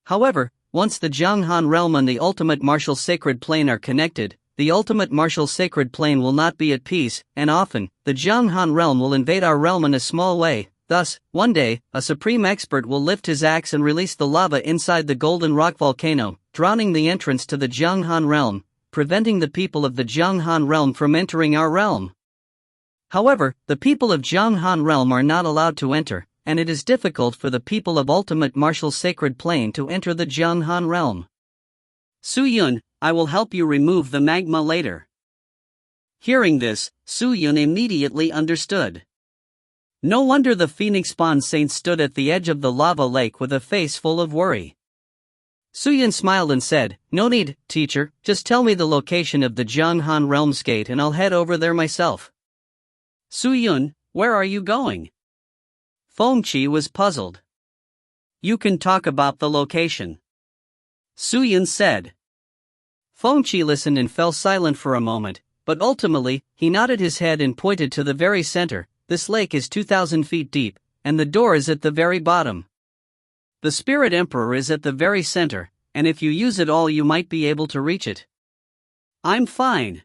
However, once the Jianghan realm and the ultimate martial sacred plane are connected, the ultimate martial sacred plane will not be at peace, and often, the Jianghan realm will invade our realm in a small way. Thus, one day, a supreme expert will lift his axe and release the lava inside the Golden Rock volcano, drowning the entrance to the Jianghan realm, preventing the people of the Jianghan realm from entering our realm. However, the people of Jianghan realm are not allowed to enter, and it is difficult for the people of ultimate martial sacred plane to enter the Jianghan realm. Su Yun, I will help you remove the magma later. Hearing this, Su Yun immediately understood. No wonder the Phoenix Pond Saint stood at the edge of the lava lake with a face full of worry. Su Yan smiled and said, "No need, teacher, just tell me the location of the Jianghan Realms Gate and I'll head over there myself." "Su Yun, where are you going?" Feng Qi was puzzled. "You can talk about the location," Su Yan said. Feng Qi listened and fell silent for a moment, but ultimately, he nodded his head and pointed to the very center. "This lake is 2,000 feet deep, and the door is at the very bottom. The Spirit Emperor is at the very center, and if you use it all you might be able to reach it." "I'm fine,"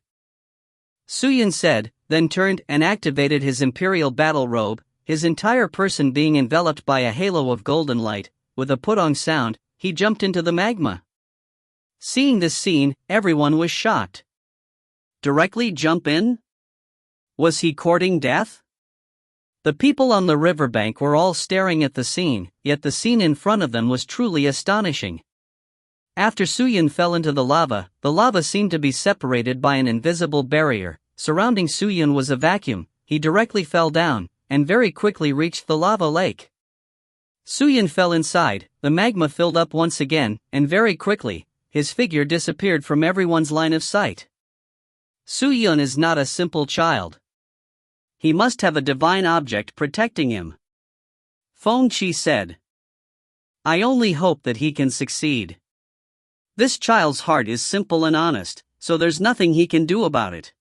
Su Yan said, then turned and activated his Imperial Battle Robe, his entire person being enveloped by a halo of golden light. With a putong sound, he jumped into the magma. Seeing this scene, everyone was shocked. Directly jump in? Was he courting death? The people on the riverbank were all staring at the scene, yet the scene in front of them was truly astonishing. After Su Yan fell into the lava seemed to be separated by an invisible barrier. Surrounding Su Yan was a vacuum. He directly fell down, and very quickly reached the lava lake. Su Yan fell inside, the magma filled up once again, and very quickly, his figure disappeared from everyone's line of sight. Su Yan is not a simple child. He must have a divine object protecting him, Feng Qi said. I only hope that he can succeed. This child's heart is simple and honest, so there's nothing he can do about it.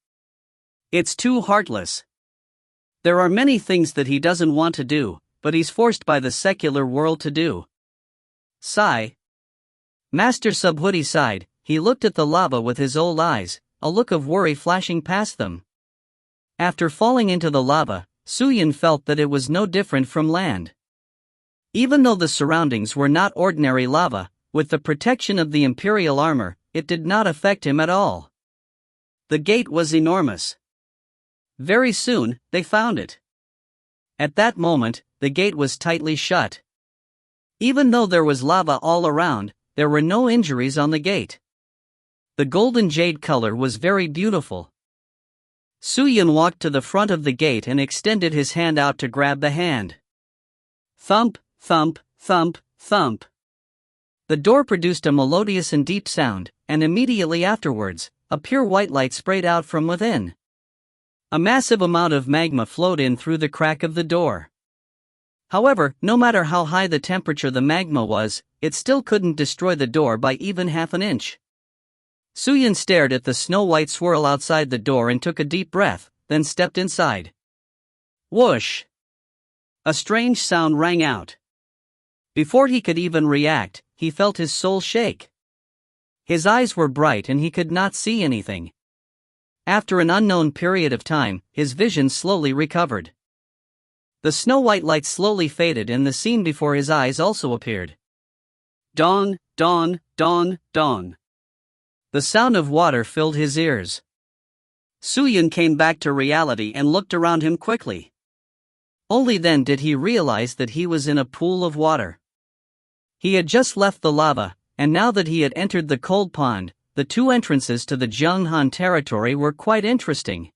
It's too heartless. There are many things that he doesn't want to do, but he's forced by the secular world to do. Sigh. Master Subhuti sighed. He looked at the lava with his old eyes, a look of worry flashing past them. After falling into the lava, Su Yan felt that it was no different from land. Even though the surroundings were not ordinary lava, with the protection of the Imperial armor, it did not affect him at all. The gate was enormous. Very soon, they found it. At that moment, the gate was tightly shut. Even though there was lava all around, there were no injuries on the gate. The golden jade color was very beautiful. Su Yan walked to the front of the gate and extended his hand out to grab the hand. Thump, thump, thump, Thump. The door produced a melodious and deep sound, and immediately afterwards, a pure white light sprayed out from within. A massive amount of magma flowed in through the crack of the door. However, no matter how high the temperature the magma was, it still couldn't destroy the door by even half an inch. Suyin stared at the snow-white swirl outside the door and took a deep breath, then stepped inside. Whoosh! A strange sound rang out. Before he could even react, he felt his soul shake. His eyes were bright and he could not see anything. After an unknown period of time, his vision slowly recovered. The snow-white light slowly faded and the scene before his eyes also appeared. Dawn, dawn, dawn, dawn. The sound of water filled his ears. Suyin came back to reality and looked around him quickly. Only then did he realize that he was in a pool of water. He had just left the lava, and now that he had entered the cold pond, the two entrances to the Zhenghan territory were quite interesting.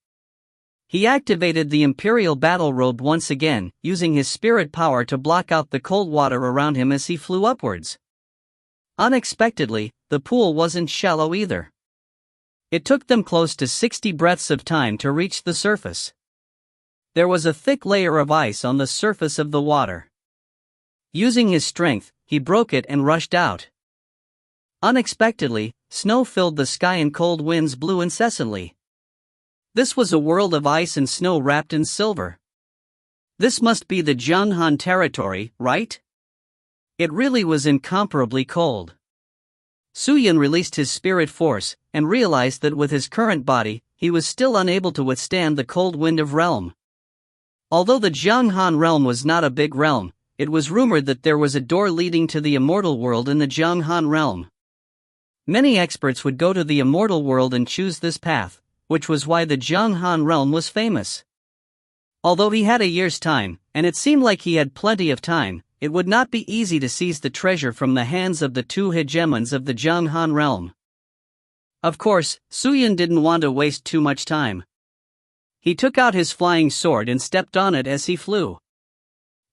He activated the Imperial Battle Robe once again, using his spirit power to block out the cold water around him as he flew upwards. Unexpectedly, the pool wasn't shallow either. It took them close to 60 breaths of time to reach the surface. There was a thick layer of ice on the surface of the water. Using his strength, he broke it and rushed out. Unexpectedly, snow filled the sky and cold winds blew incessantly. This was a world of ice and snow wrapped in silver. This must be the Zhenghan territory, right? It really was incomparably cold. Suyin released his spirit force, and realized that with his current body, he was still unable to withstand the cold wind of realm. Although the Zhenghan realm was not a big realm, it was rumored that there was a door leading to the immortal world in the Zhenghan realm. Many experts would go to the immortal world and choose this path, which was why the Zhenghan realm was famous. Although he had a year's time, and it seemed like he had plenty of time, it would not be easy to seize the treasure from the hands of the two hegemons of the Zhenghan realm. Of course, Suyin didn't want to waste too much time. He took out his flying sword and stepped on it as he flew.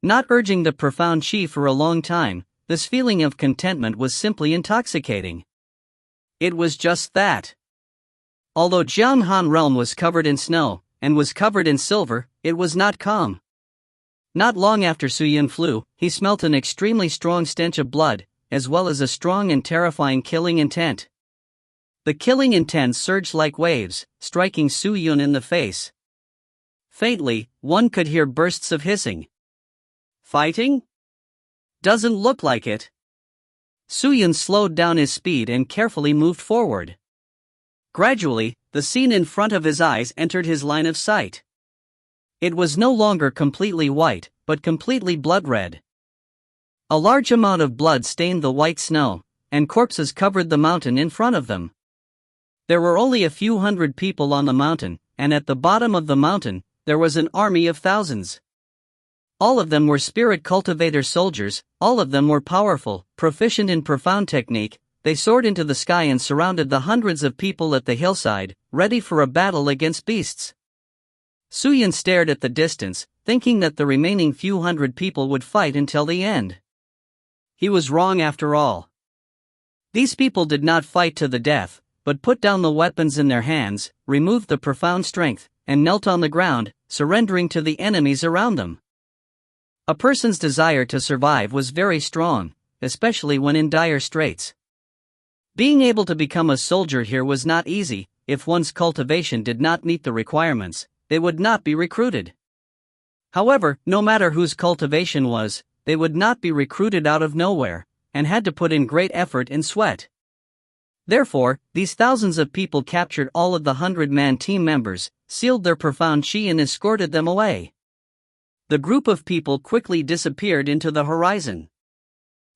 Not urging the profound chi for a long time, this feeling of contentment was simply intoxicating. It was just that. Although Zhenghan realm was covered in snow, and was covered in silver, it was not calm. Not long after Suyin flew, he smelt an extremely strong stench of blood, as well as a strong and terrifying killing intent. The killing intent surged like waves, striking Suyin in the face. Faintly, one could hear bursts of hissing. Fighting? Doesn't look like it. Suyin slowed down his speed and carefully moved forward. Gradually, the scene in front of his eyes entered his line of sight. It was no longer completely white, but completely blood-red. A large amount of blood stained the white snow, and corpses covered the mountain in front of them. There were only a few hundred people on the mountain, and at the bottom of the mountain, there was an army of thousands. All of them were spirit cultivator soldiers, all of them were powerful, proficient in profound technique. They soared into the sky and surrounded the hundreds of people at the hillside, ready for a battle against beasts. Suyin stared at the distance, thinking that the remaining few hundred people would fight until the end. He was wrong after all. These people did not fight to the death, but put down the weapons in their hands, removed the profound strength, and knelt on the ground, surrendering to the enemies around them. A person's desire to survive was very strong, especially when in dire straits. Being able to become a soldier here was not easy. If one's cultivation did not meet the requirements, they would not be recruited. However, no matter whose cultivation was, they would not be recruited out of nowhere, and had to put in great effort and sweat. Therefore, these thousands of people captured all of the 100-man team members, sealed their profound chi and escorted them away. The group of people quickly disappeared into the horizon.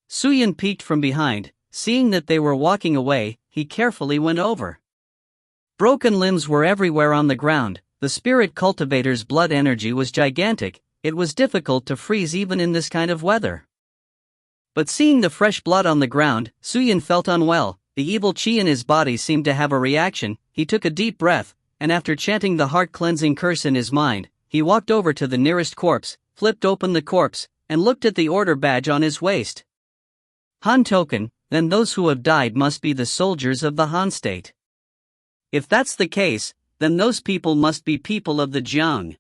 Suyin peeked from behind. Seeing that they were walking away, he carefully went over. Broken limbs were everywhere on the ground. The spirit cultivator's blood energy was gigantic. It was difficult to freeze even in this kind of weather. But seeing the fresh blood on the ground, Suyin felt unwell. The evil chi in his body seemed to have a reaction. He took a deep breath, and after chanting the heart-cleansing curse in his mind, he walked over to the nearest corpse, flipped open the corpse, and looked at the order badge on his waist. Han token, then those who have died must be the soldiers of the Han state. If that's the case, then those people must be people of the Jiang.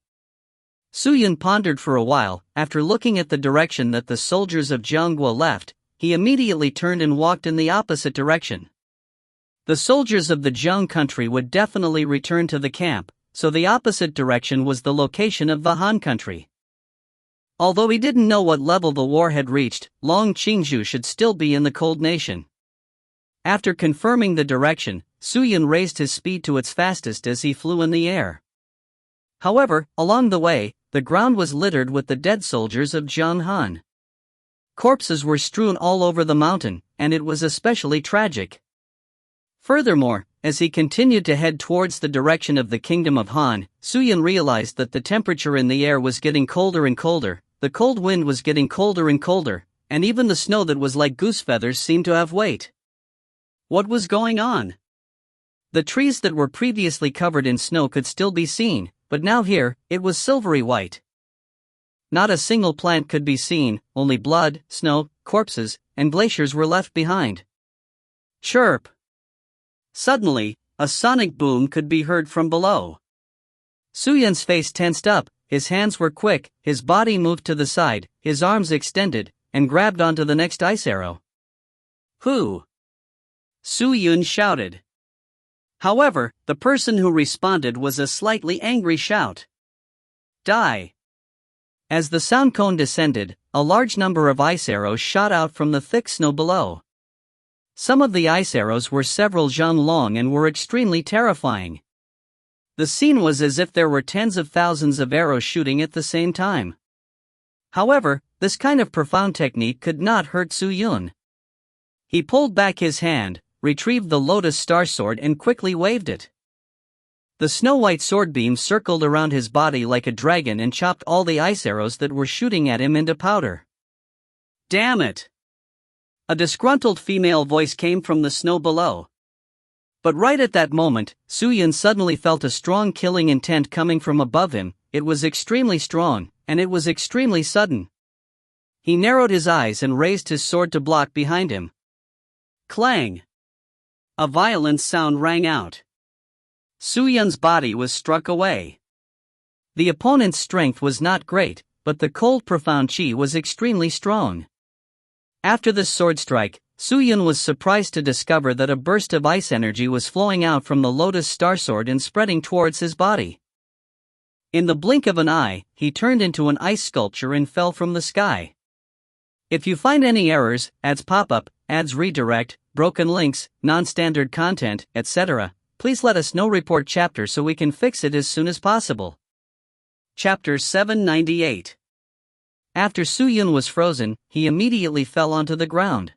Su Yun pondered for a while. After looking at the direction that the soldiers of Jianghua left, he immediately turned and walked in the opposite direction. The soldiers of the Jiang country would definitely return to the camp, so the opposite direction was the location of the Han country. Although he didn't know what level the war had reached, Long Qingzhu should still be in the Cold Nation. After confirming the direction, Su Yun raised his speed to its fastest as he flew in the air. However, along the way, the ground was littered with the dead soldiers of Jiang Han. Corpses were strewn all over the mountain, and it was especially tragic. Furthermore, as he continued to head towards the direction of the kingdom of Han, Su Yun realized that the temperature in the air was getting colder and colder, the cold wind was getting colder and colder, and even the snow that was like goose feathers seemed to have weight. What was going on? The trees that were previously covered in snow could still be seen, but now here, it was silvery white. Not a single plant could be seen, only blood, snow, corpses, and glaciers were left behind. Chirp! Suddenly, a sonic boom could be heard from below. Su Yun's face tensed up, his hands were quick, his body moved to the side, his arms extended, and grabbed onto the next ice arrow. Who? Su Yun shouted. However, the person who responded was a slightly angry shout. Die! As the sound cone descended, a large number of ice arrows shot out from the thick snow below. Some of the ice arrows were several zhang long and were extremely terrifying. The scene was as if there were tens of thousands of arrows shooting at the same time. However, this kind of profound technique could not hurt Su Yun. He pulled back his hand, retrieved the lotus star sword and quickly waved it. The snow-white sword beam circled around his body like a dragon and chopped all the ice arrows that were shooting at him into powder. Damn it! A disgruntled female voice came from the snow below. But right at that moment, Su Yun suddenly felt a strong killing intent coming from above him. It was extremely strong, and it was extremely sudden. He narrowed his eyes and raised his sword to block behind him. Clang! A violent sound rang out. Su Yun's body was struck away. The opponent's strength was not great, but the cold profound chi was extremely strong. After this sword strike, Su Yun was surprised to discover that a burst of ice energy was flowing out from the lotus star sword and spreading towards his body. In the blink of an eye, he turned into an ice sculpture and fell from the sky. If you find any errors, ads pop-up, ads redirect, broken links, non-standard content, etc., please let us know. Report chapter so we can fix it as soon as possible. Chapter 798. After Su Yun was frozen, he immediately fell onto the ground.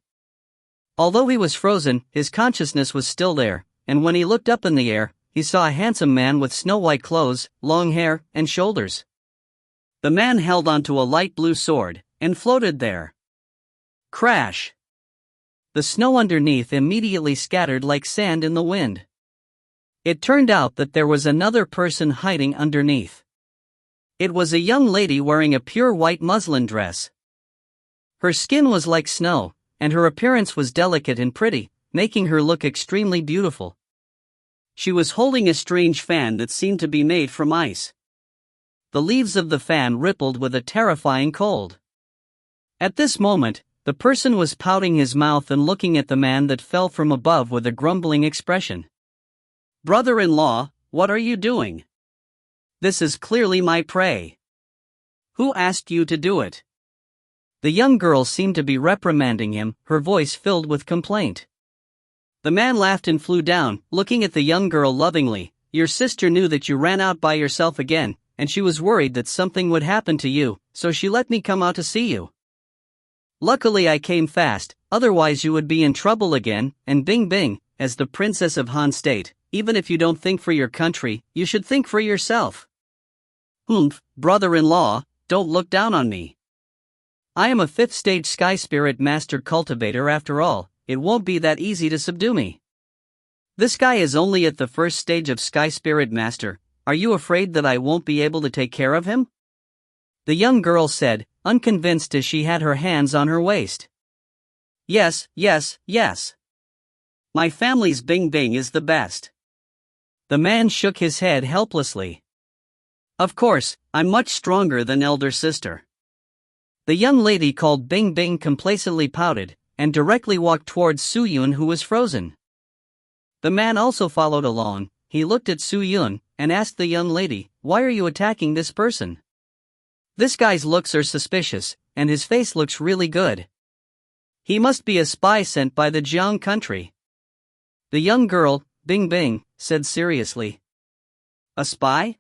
Although he was frozen, his consciousness was still there, and when he looked up in the air, he saw a handsome man with snow-white clothes, long hair, and shoulders. The man held onto a light blue sword, and floated there. Crash! The snow underneath immediately scattered like sand in the wind. It turned out that there was another person hiding underneath. It was a young lady wearing a pure white muslin dress. Her skin was like snow, and her appearance was delicate and pretty, making her look extremely beautiful. She was holding a strange fan that seemed to be made from ice. The leaves of the fan rippled with a terrifying cold. At this moment, the person was pouting his mouth and looking at the man that fell from above with a grumbling expression. Brother-in-law, what are you doing? This is clearly my prey. Who asked you to do it? The young girl seemed to be reprimanding him, her voice filled with complaint. The man laughed and flew down, looking at the young girl lovingly. Your sister knew that you ran out by yourself again, and she was worried that something would happen to you, so she let me come out to see you. Luckily I came fast, otherwise you would be in trouble again, and bing bing, as the princess of Han State, even if you don't think for your country, you should think for yourself. Brother-in-law, don't look down on me. I am a 5th stage Sky Spirit Master Cultivator after all, it won't be that easy to subdue me. This guy is only at the 1st stage of Sky Spirit Master, are you afraid that I won't be able to take care of him? The young girl said, unconvinced as she had her hands on her waist. Yes, yes, yes. My family's Bing Bing is the best. The man shook his head helplessly. Of course, I'm much stronger than elder sister. The young lady called Bing Bing complacently pouted, and directly walked towards Su Yun, who was frozen. The man also followed along. He looked at Su Yun, and asked the young lady, "Why are you attacking this person? This guy's looks are suspicious, and his face looks really good. He must be a spy sent by the Jiang country." The young girl, Bing Bing, said seriously. A spy?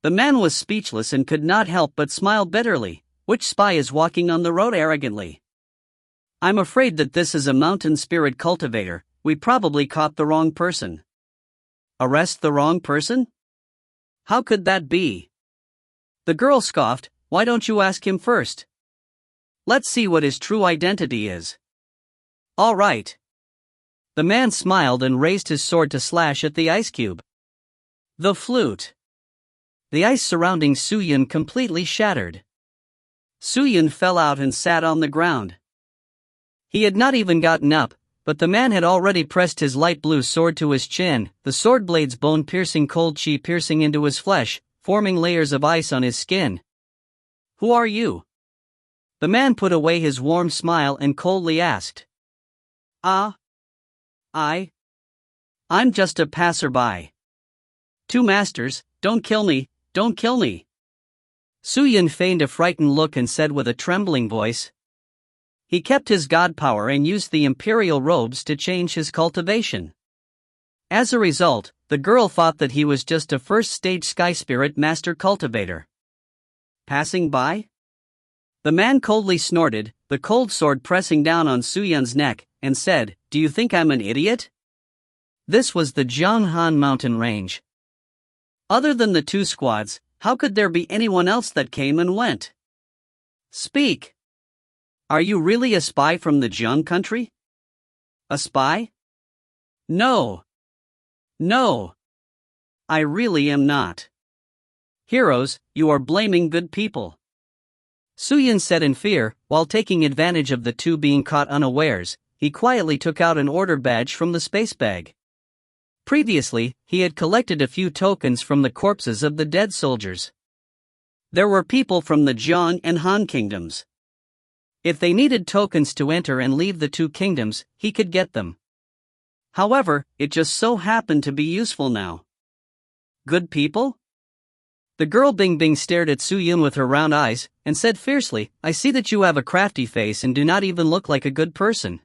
The man was speechless and could not help but smile bitterly. Which spy is walking on the road arrogantly? I'm afraid that this is a mountain spirit cultivator. We probably caught the wrong person. Arrest the wrong person? How could that be? The girl scoffed. Why don't you ask him first? Let's see what his true identity is. All right. The man smiled and raised his sword to slash at the ice cube. The flute. The ice surrounding Su Yun completely shattered. Su Yun fell out and sat on the ground. He had not even gotten up, but the man had already pressed his light blue sword to his chin, the sword blade's bone-piercing cold chi piercing into his flesh, forming layers of ice on his skin. Who are you? The man put away his warm smile and coldly asked. I'm just a passerby. Two masters, don't kill me, don't kill me. Su Yun feigned a frightened look and said with a trembling voice. He kept his god power and used the imperial robes to change his cultivation. As a result, the girl thought that he was just a first-stage sky spirit master cultivator. Passing by? The man coldly snorted, the cold sword pressing down on Su Yun's neck, and said, "Do you think I'm an idiot?" This was the Jianghan mountain range. Other than the two squads, how could there be anyone else that came and went? Speak! Are you really a spy from the Jiang country? A spy? No. No. I really am not. Heroes, you are blaming good people. Su Yun said in fear, while taking advantage of the two being caught unawares. He quietly took out an order badge from the space bag. Previously, he had collected a few tokens from the corpses of the dead soldiers. There were people from the Jiang and Han kingdoms. If they needed tokens to enter and leave the two kingdoms, he could get them. However, it just so happened to be useful now. Good people? The girl Bing Bing stared at Su Yun with her round eyes, and said fiercely, "I see that you have a crafty face and do not even look like a good person.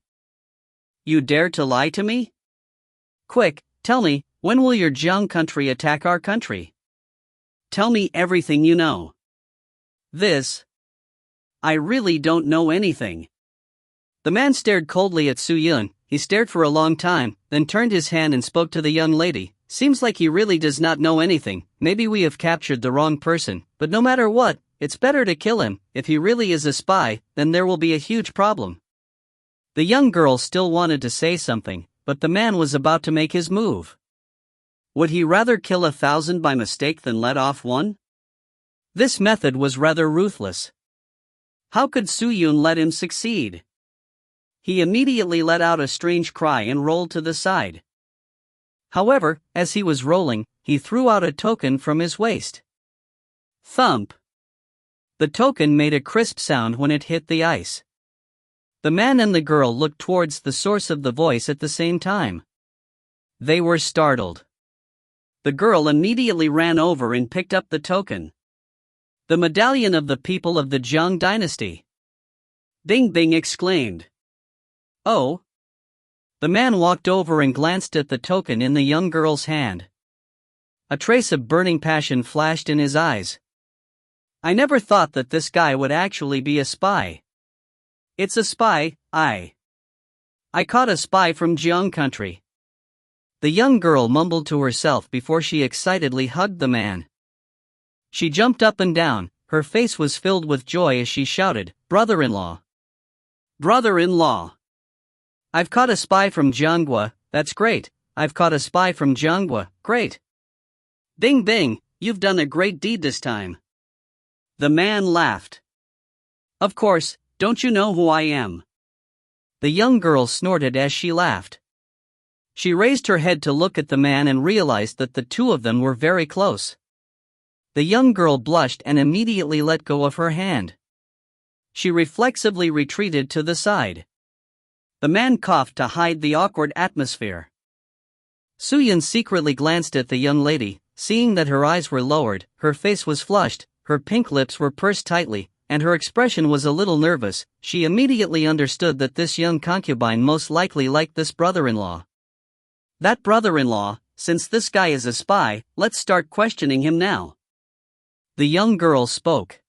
You dare to lie to me? Quick, tell me, when will your Jiang country attack our country? Tell me everything you know." I really don't know anything. The man stared coldly at Su Yun. He stared for a long time, then turned his hand and spoke to the young lady. "Seems like he really does not know anything. Maybe we have captured the wrong person, but no matter what, it's better to kill him. If he really is a spy, then there will be a huge problem." The young girl still wanted to say something, but the man was about to make his move. Would he rather kill 1,000 by mistake than let off one? This method was rather ruthless. How could Su Yun let him succeed? He immediately let out a strange cry and rolled to the side. However, as he was rolling, he threw out a token from his waist. Thump! The token made a crisp sound when it hit the ice. The man and the girl looked towards the source of the voice at the same time. They were startled. The girl immediately ran over and picked up the token. The medallion of the people of the Jiang dynasty. Bing Bing exclaimed. "Oh." The man walked over and glanced at the token in the young girl's hand. A trace of burning passion flashed in his eyes. "I never thought that this guy would actually be a spy." "It's a spy, I caught a spy from Jiang country." The young girl mumbled to herself before she excitedly hugged the man. She jumped up and down, her face was filled with joy as she shouted, "Brother-in-law! Brother-in-law! I've caught a spy from Jiangua, that's great, I've caught a spy from Jiangua, great." "Bing Bing, you've done a great deed this time." The man laughed. "Of course, don't you know who I am?" The young girl snorted as she laughed. She raised her head to look at the man and realized that the two of them were very close. The young girl blushed and immediately let go of her hand. She reflexively retreated to the side. The man coughed to hide the awkward atmosphere. Soo-Yun secretly glanced at the young lady, seeing that her eyes were lowered, her face was flushed, her pink lips were pursed tightly, and her expression was a little nervous. She immediately understood that this young concubine most likely liked this brother-in-law. That brother-in-law, since this guy is a spy, let's start questioning him now. The young girl spoke.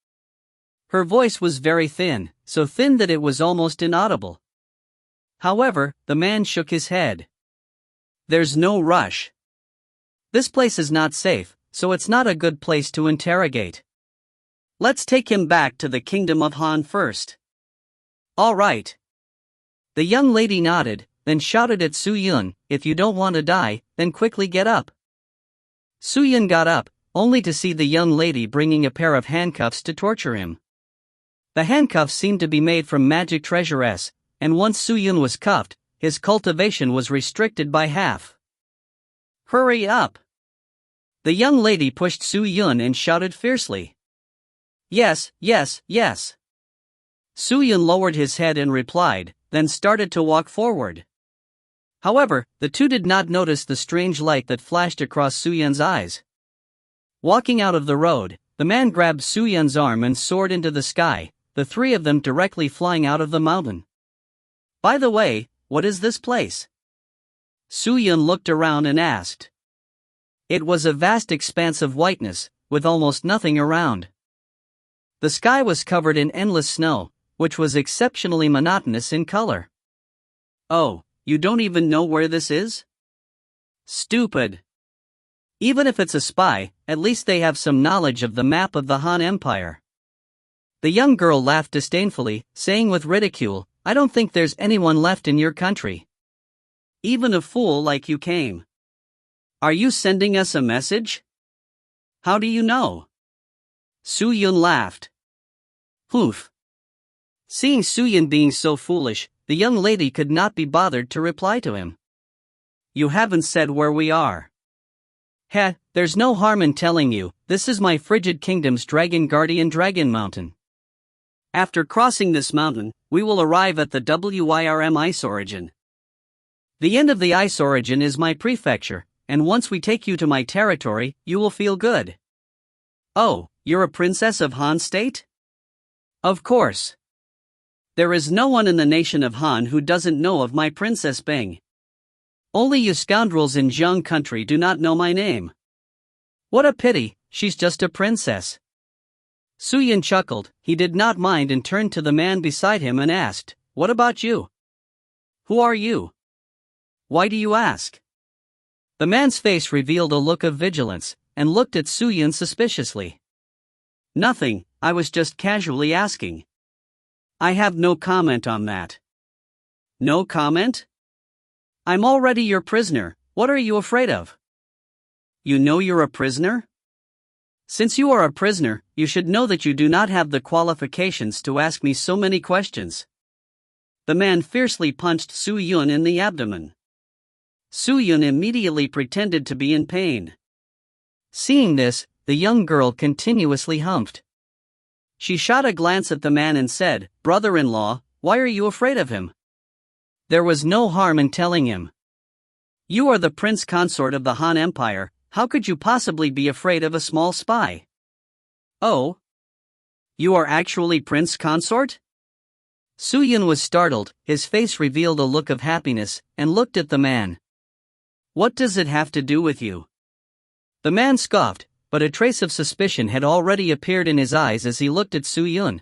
Her voice was very thin, so thin that it was almost inaudible. However, the man shook his head. There's no rush. This place is not safe, so it's not a good place to interrogate. Let's take him back to the kingdom of Han first. All right. The young lady nodded, then shouted at Soo-Yun, if you don't want to die, then quickly get up. Soo-Yun got up, only to see the young lady bringing a pair of handcuffs to torture him. The handcuffs seemed to be made from magic treasures, and once Soo-Yun was cuffed, his cultivation was restricted by half. Hurry up! The young lady pushed Soo-Yun and shouted fiercely. Yes, yes, yes. Soo-Yun lowered his head and replied, then started to walk forward. However, the two did not notice the strange light that flashed across Soo-Yun's eyes. Walking out of the road, the man grabbed Soo-Yun's arm and soared into the sky, the three of them directly flying out of the mountain. By the way, what is this place? Soo-Yun looked around and asked. It was a vast expanse of whiteness, with almost nothing around. The sky was covered in endless snow, which was exceptionally monotonous in color. Oh, you don't even know where this is? Stupid. Even if it's a spy, at least they have some knowledge of the map of the Han Empire. The young girl laughed disdainfully, saying with ridicule, I don't think there's anyone left in your country. Even a fool like you came. Are you sending us a message? How do you know? Soo-Yun laughed. Poof. Seeing Soo-Yun being so foolish, the young lady could not be bothered to reply to him. You haven't said where we are. Heh, there's no harm in telling you, this is my frigid kingdom's dragon guardian Dragon Mountain. After crossing this mountain, we will arrive at the Wirm Ice Origin. The end of the Ice Origin is my prefecture, and once we take you to my territory, you will feel good. Oh, you're a princess of Han State? Of course. There is no one in the nation of Han who doesn't know of my Princess Bing. Only you scoundrels in Jiang country do not know my name. What a pity, she's just a princess. Soo-Yun chuckled, he did not mind and turned to the man beside him and asked, what about you? Who are you? Why do you ask? The man's face revealed a look of vigilance, and looked at Soo-Yun suspiciously. Nothing, I was just casually asking. I have no comment on that. No comment? I'm already your prisoner, what are you afraid of? You know you're a prisoner? Since you are a prisoner, you should know that you do not have the qualifications to ask me so many questions. The man fiercely punched Soo-Yun in the abdomen. Soo-Yun immediately pretended to be in pain. Seeing this, the young girl continuously humphed. She shot a glance at the man and said, brother-in-law, why are you afraid of him? There was no harm in telling him. You are the prince consort of the Han Empire, how could you possibly be afraid of a small spy? Oh? You are actually prince consort? Soo-Yun was startled, his face revealed a look of happiness, and looked at the man. What does it have to do with you? The man scoffed, but a trace of suspicion had already appeared in his eyes as he looked at Soo-Yun.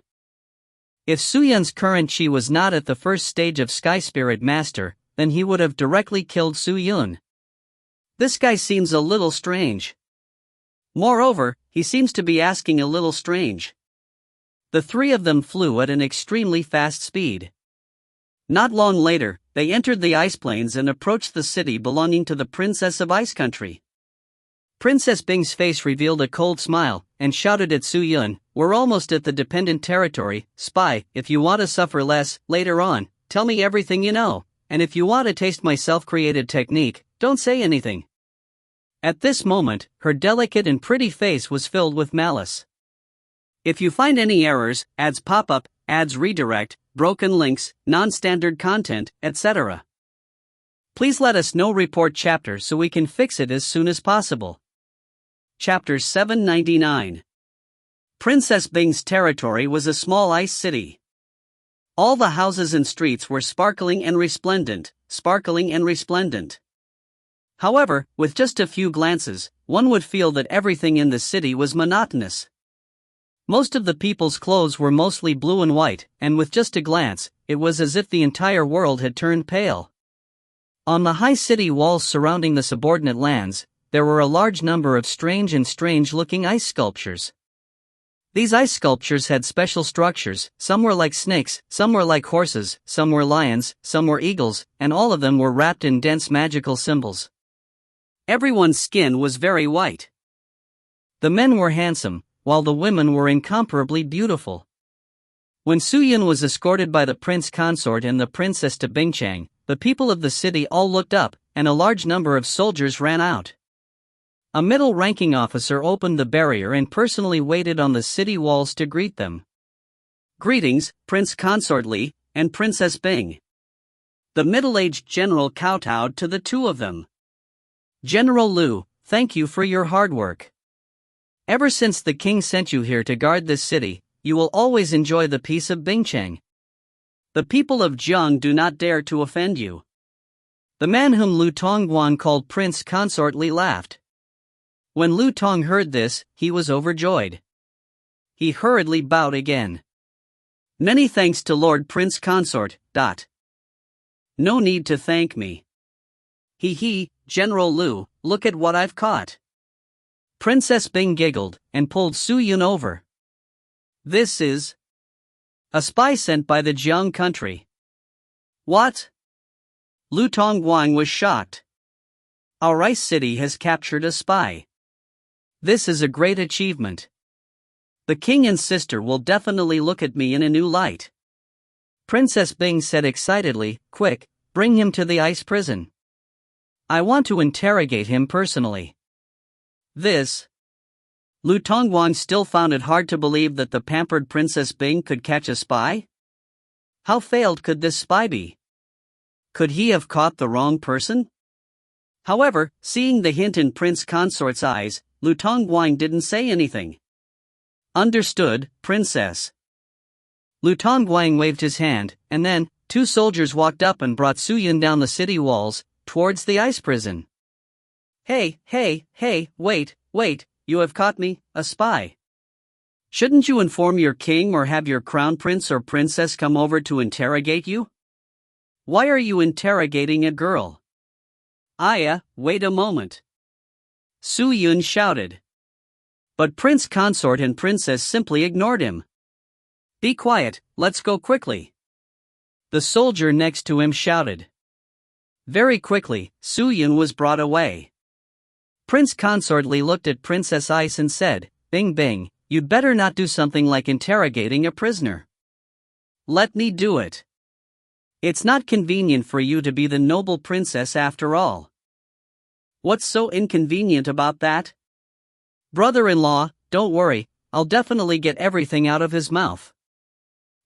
If Soo-Yun's current chi was not at the first stage of Sky Spirit Master, then he would have directly killed Soo-Yun. This guy seems a little strange. Moreover, he seems to be asking a little strange. The three of them flew at an extremely fast speed. Not long later, they entered the ice plains and approached the city belonging to the Princess of Ice Country. Princess Bing's face revealed a cold smile, and shouted at Soo-Yun, we're almost at the dependent territory, spy, if you want to suffer less, later on, tell me everything you know, and if you want to taste my self-created technique, don't say anything." At this moment, her delicate and pretty face was filled with malice. "If you find any errors, ads pop up, ads redirect, broken links, non-standard content, etc. please let us know. Report chapter so we can fix it as soon as possible." Chapter 799. Princess Bing's territory was a small ice city. All the houses and streets were sparkling and resplendent. However, with just a few glances, one would feel that everything in the city was monotonous. Most of the people's clothes were mostly blue and white, and with just a glance, it was as if the entire world had turned pale. On the high city walls surrounding the subordinate lands, there were a large number of strange-looking ice sculptures. These ice sculptures had special structures. Some were like snakes, some were like horses, some were lions, some were eagles, and all of them were wrapped in dense magical symbols. Everyone's skin was very white. The men were handsome, while the women were incomparably beautiful. When Su Yun was escorted by the prince consort and the princess to Bingchang, the people of the city all looked up, and a large number of soldiers ran out. A middle-ranking officer opened the barrier and personally waited on the city walls to greet them. "Greetings, Prince Consort Li and Princess Bing." The middle-aged general kowtowed to the two of them. "General Lu, thank you for your hard work. Ever since the king sent you here to guard this city, you will always enjoy the peace of Bingchang. The people of Jiang do not dare to offend you." The man whom Lu Tongguan called Prince Consort Li laughed. When Lu Tong heard this, he was overjoyed. He hurriedly bowed again. "Many thanks to Lord Prince Consort. No need to thank me. He, General Lu, look at what I've caught." Princess Bing giggled, and pulled Su Yun over. "This is a spy sent by the Jiang country." "What?" Lu Tongguan was shocked. "Our ice city has captured a spy. This is a great achievement. The king and sister will definitely look at me in a new light." Princess Bing said excitedly, "Quick, bring him to the ice prison. I want to interrogate him personally." This. Lu Tongguan still found it hard to believe that the pampered Princess Bing could catch a spy. How failed could this spy be? Could he have caught the wrong person? However, seeing the hint in Prince Consort's eyes, Lu Tongguan didn't say anything. "Understood, Princess." Lu Tongguan waved his hand, and then, two soldiers walked up and brought Su Yun down the city walls, towards the ice prison. Hey, wait, you have caught me, a spy. Shouldn't you inform your king or have your crown prince or princess come over to interrogate you? Why are you interrogating a girl?" Wait a moment," Su Yun shouted. But Prince Consort and Princess simply ignored him. "Be quiet, let's go quickly," the soldier next to him shouted. Very quickly, Su Yun was brought away. Prince Consort Li looked at Princess Ice and said, Bing, you'd better not do something like interrogating a prisoner. Let me do it. It's not convenient for you to be the noble princess after all. What's so inconvenient about that? Brother-in-law, don't worry, I'll definitely get everything out of his mouth.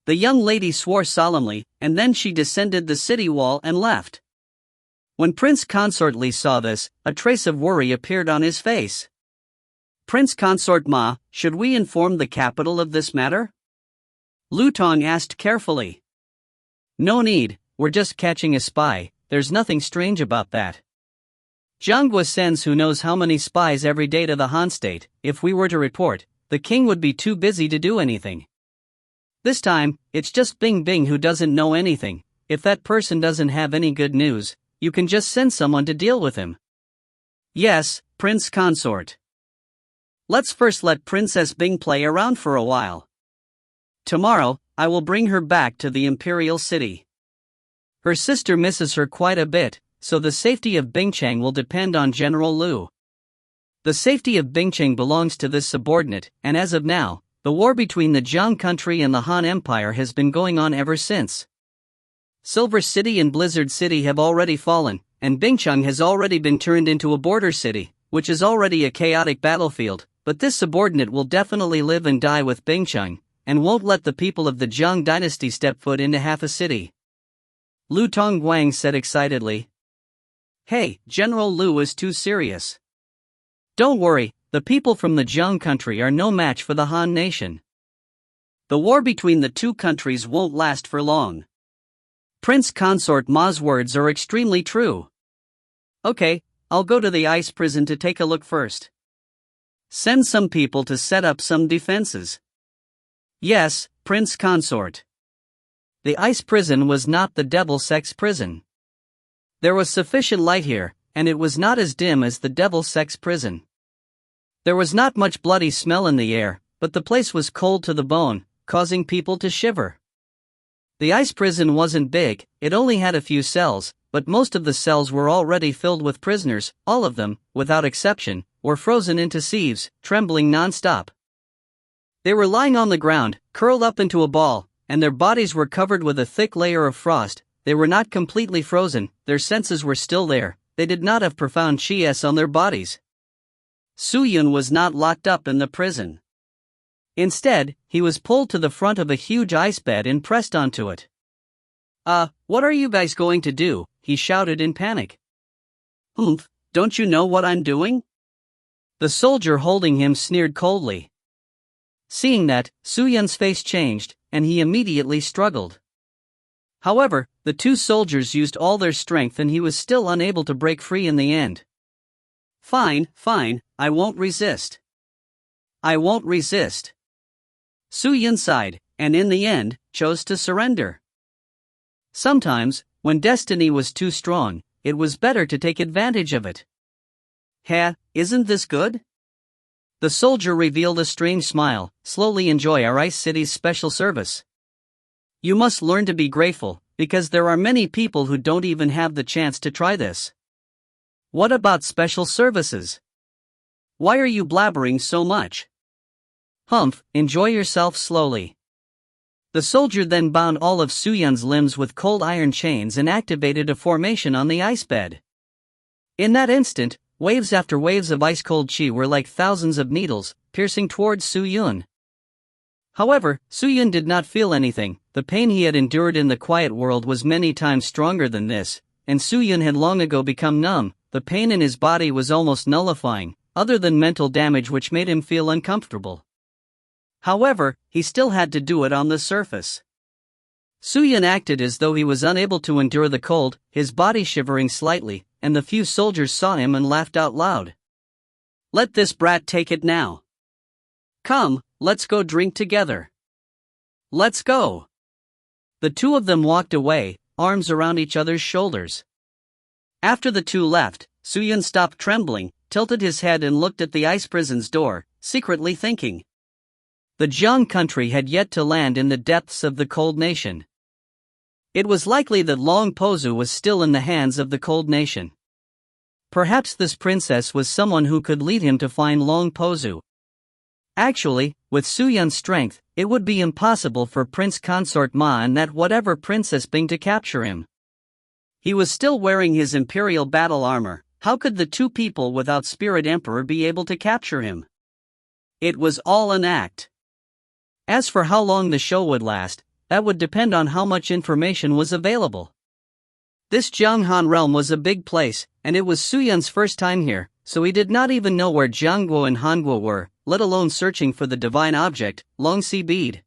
The young lady swore solemnly, and then she descended the city wall and left. When Prince Consort Li saw this, a trace of worry appeared on his face. Prince Consort Ma, should we inform the capital of this matter? Lu Tong asked carefully. No need, we're just catching a spy, there's nothing strange about that. Zhanghua sends who knows how many spies every day to the Han state. If we were to report, the king would be too busy to do anything. This time, it's just Bing who doesn't know anything. If that person doesn't have any good news, you can just send someone to deal with him. Yes, Prince Consort. Let's first let Princess Bing play around for a while. Tomorrow, I will bring her back to the imperial city. Her sister misses her quite a bit, so the safety of Bingchang will depend on General Lu. The safety of Bingchang belongs to this subordinate, and as of now, the war between the Jiang country and the Han Empire has been going on ever since. Silver City and Blizzard City have already fallen, and Bingcheng has already been turned into a border city, which is already a chaotic battlefield, but this subordinate will definitely live and die with Bingcheng, and won't let the people of the Zhang dynasty step foot into half a city. Lu Tongguang said excitedly. Hey, General Lu is too serious. Don't worry, the people from the Zhang country are no match for the Han nation. The war between the two countries won't last for long. Prince Consort Ma's words are extremely true. Okay, I'll go to the ice prison to take a look first. Send some people to set up some defenses. Yes, Prince Consort. The ice prison was not the Devil Sex prison. There was sufficient light here, and it was not as dim as the Devil Sex prison. There was not much bloody smell in the air, but the place was cold to the bone, causing people to shiver. The ice prison wasn't big, it only had a few cells, but most of the cells were already filled with prisoners. All of them, without exception, were frozen into sieves, trembling non-stop. They were lying on the ground, curled up into a ball, and their bodies were covered with a thick layer of frost. They were not completely frozen, their senses were still there, they did not have profound chi-s on their bodies. Su Yun was not locked up in the prison. Instead, he was pulled to the front of a huge ice bed and pressed onto it. What are you guys going to do? He shouted in panic. Don't you know what I'm doing? The soldier holding him sneered coldly. Seeing that, Su Yun's face changed, and he immediately struggled. However, the two soldiers used all their strength and he was still unable to break free in the end. Fine, I won't resist. I won't resist. Su Yun sighed, and in the end, chose to surrender. Sometimes, when destiny was too strong, it was better to take advantage of it. Isn't this good? The soldier revealed a strange smile. Slowly enjoy our Ice City's special service. You must learn to be grateful, because there are many people who don't even have the chance to try this. What about special services? Why are you blabbering so much? Enjoy yourself slowly. The soldier then bound all of Su Yun's limbs with cold iron chains and activated a formation on the ice bed. In that instant, waves after waves of ice-cold chi were like thousands of needles, piercing towards Su Yun. However, Su Yun did not feel anything. The pain he had endured in the quiet world was many times stronger than this, and Su Yun had long ago become numb. The pain in his body was almost nullifying, other than mental damage which made him feel uncomfortable. However, he still had to do it on the surface. Su Yun acted as though he was unable to endure the cold, his body shivering slightly, and the few soldiers saw him and laughed out loud. Let this brat take it now. Come, let's go drink together. Let's go. The two of them walked away, arms around each other's shoulders. After the two left, Su Yun stopped trembling, tilted his head and looked at the ice prison's door, secretly thinking. The Zhang country had yet to land in the depths of the Cold Nation. It was likely that Long Pozu was still in the hands of the Cold Nation. Perhaps this princess was someone who could lead him to find Long Pozu. Actually, with Su Yun's strength, it would be impossible for Prince Consort Ma and that whatever Princess Bing to capture him. He was still wearing his imperial battle armor. How could the two people without Spirit Emperor be able to capture him? It was all an act. As for how long the show would last, that would depend on how much information was available. This Jianghan realm was a big place, and it was Su Yun's first time here, so he did not even know where Jiangguo and Hanguo were, let alone searching for the divine object, Longxi bead.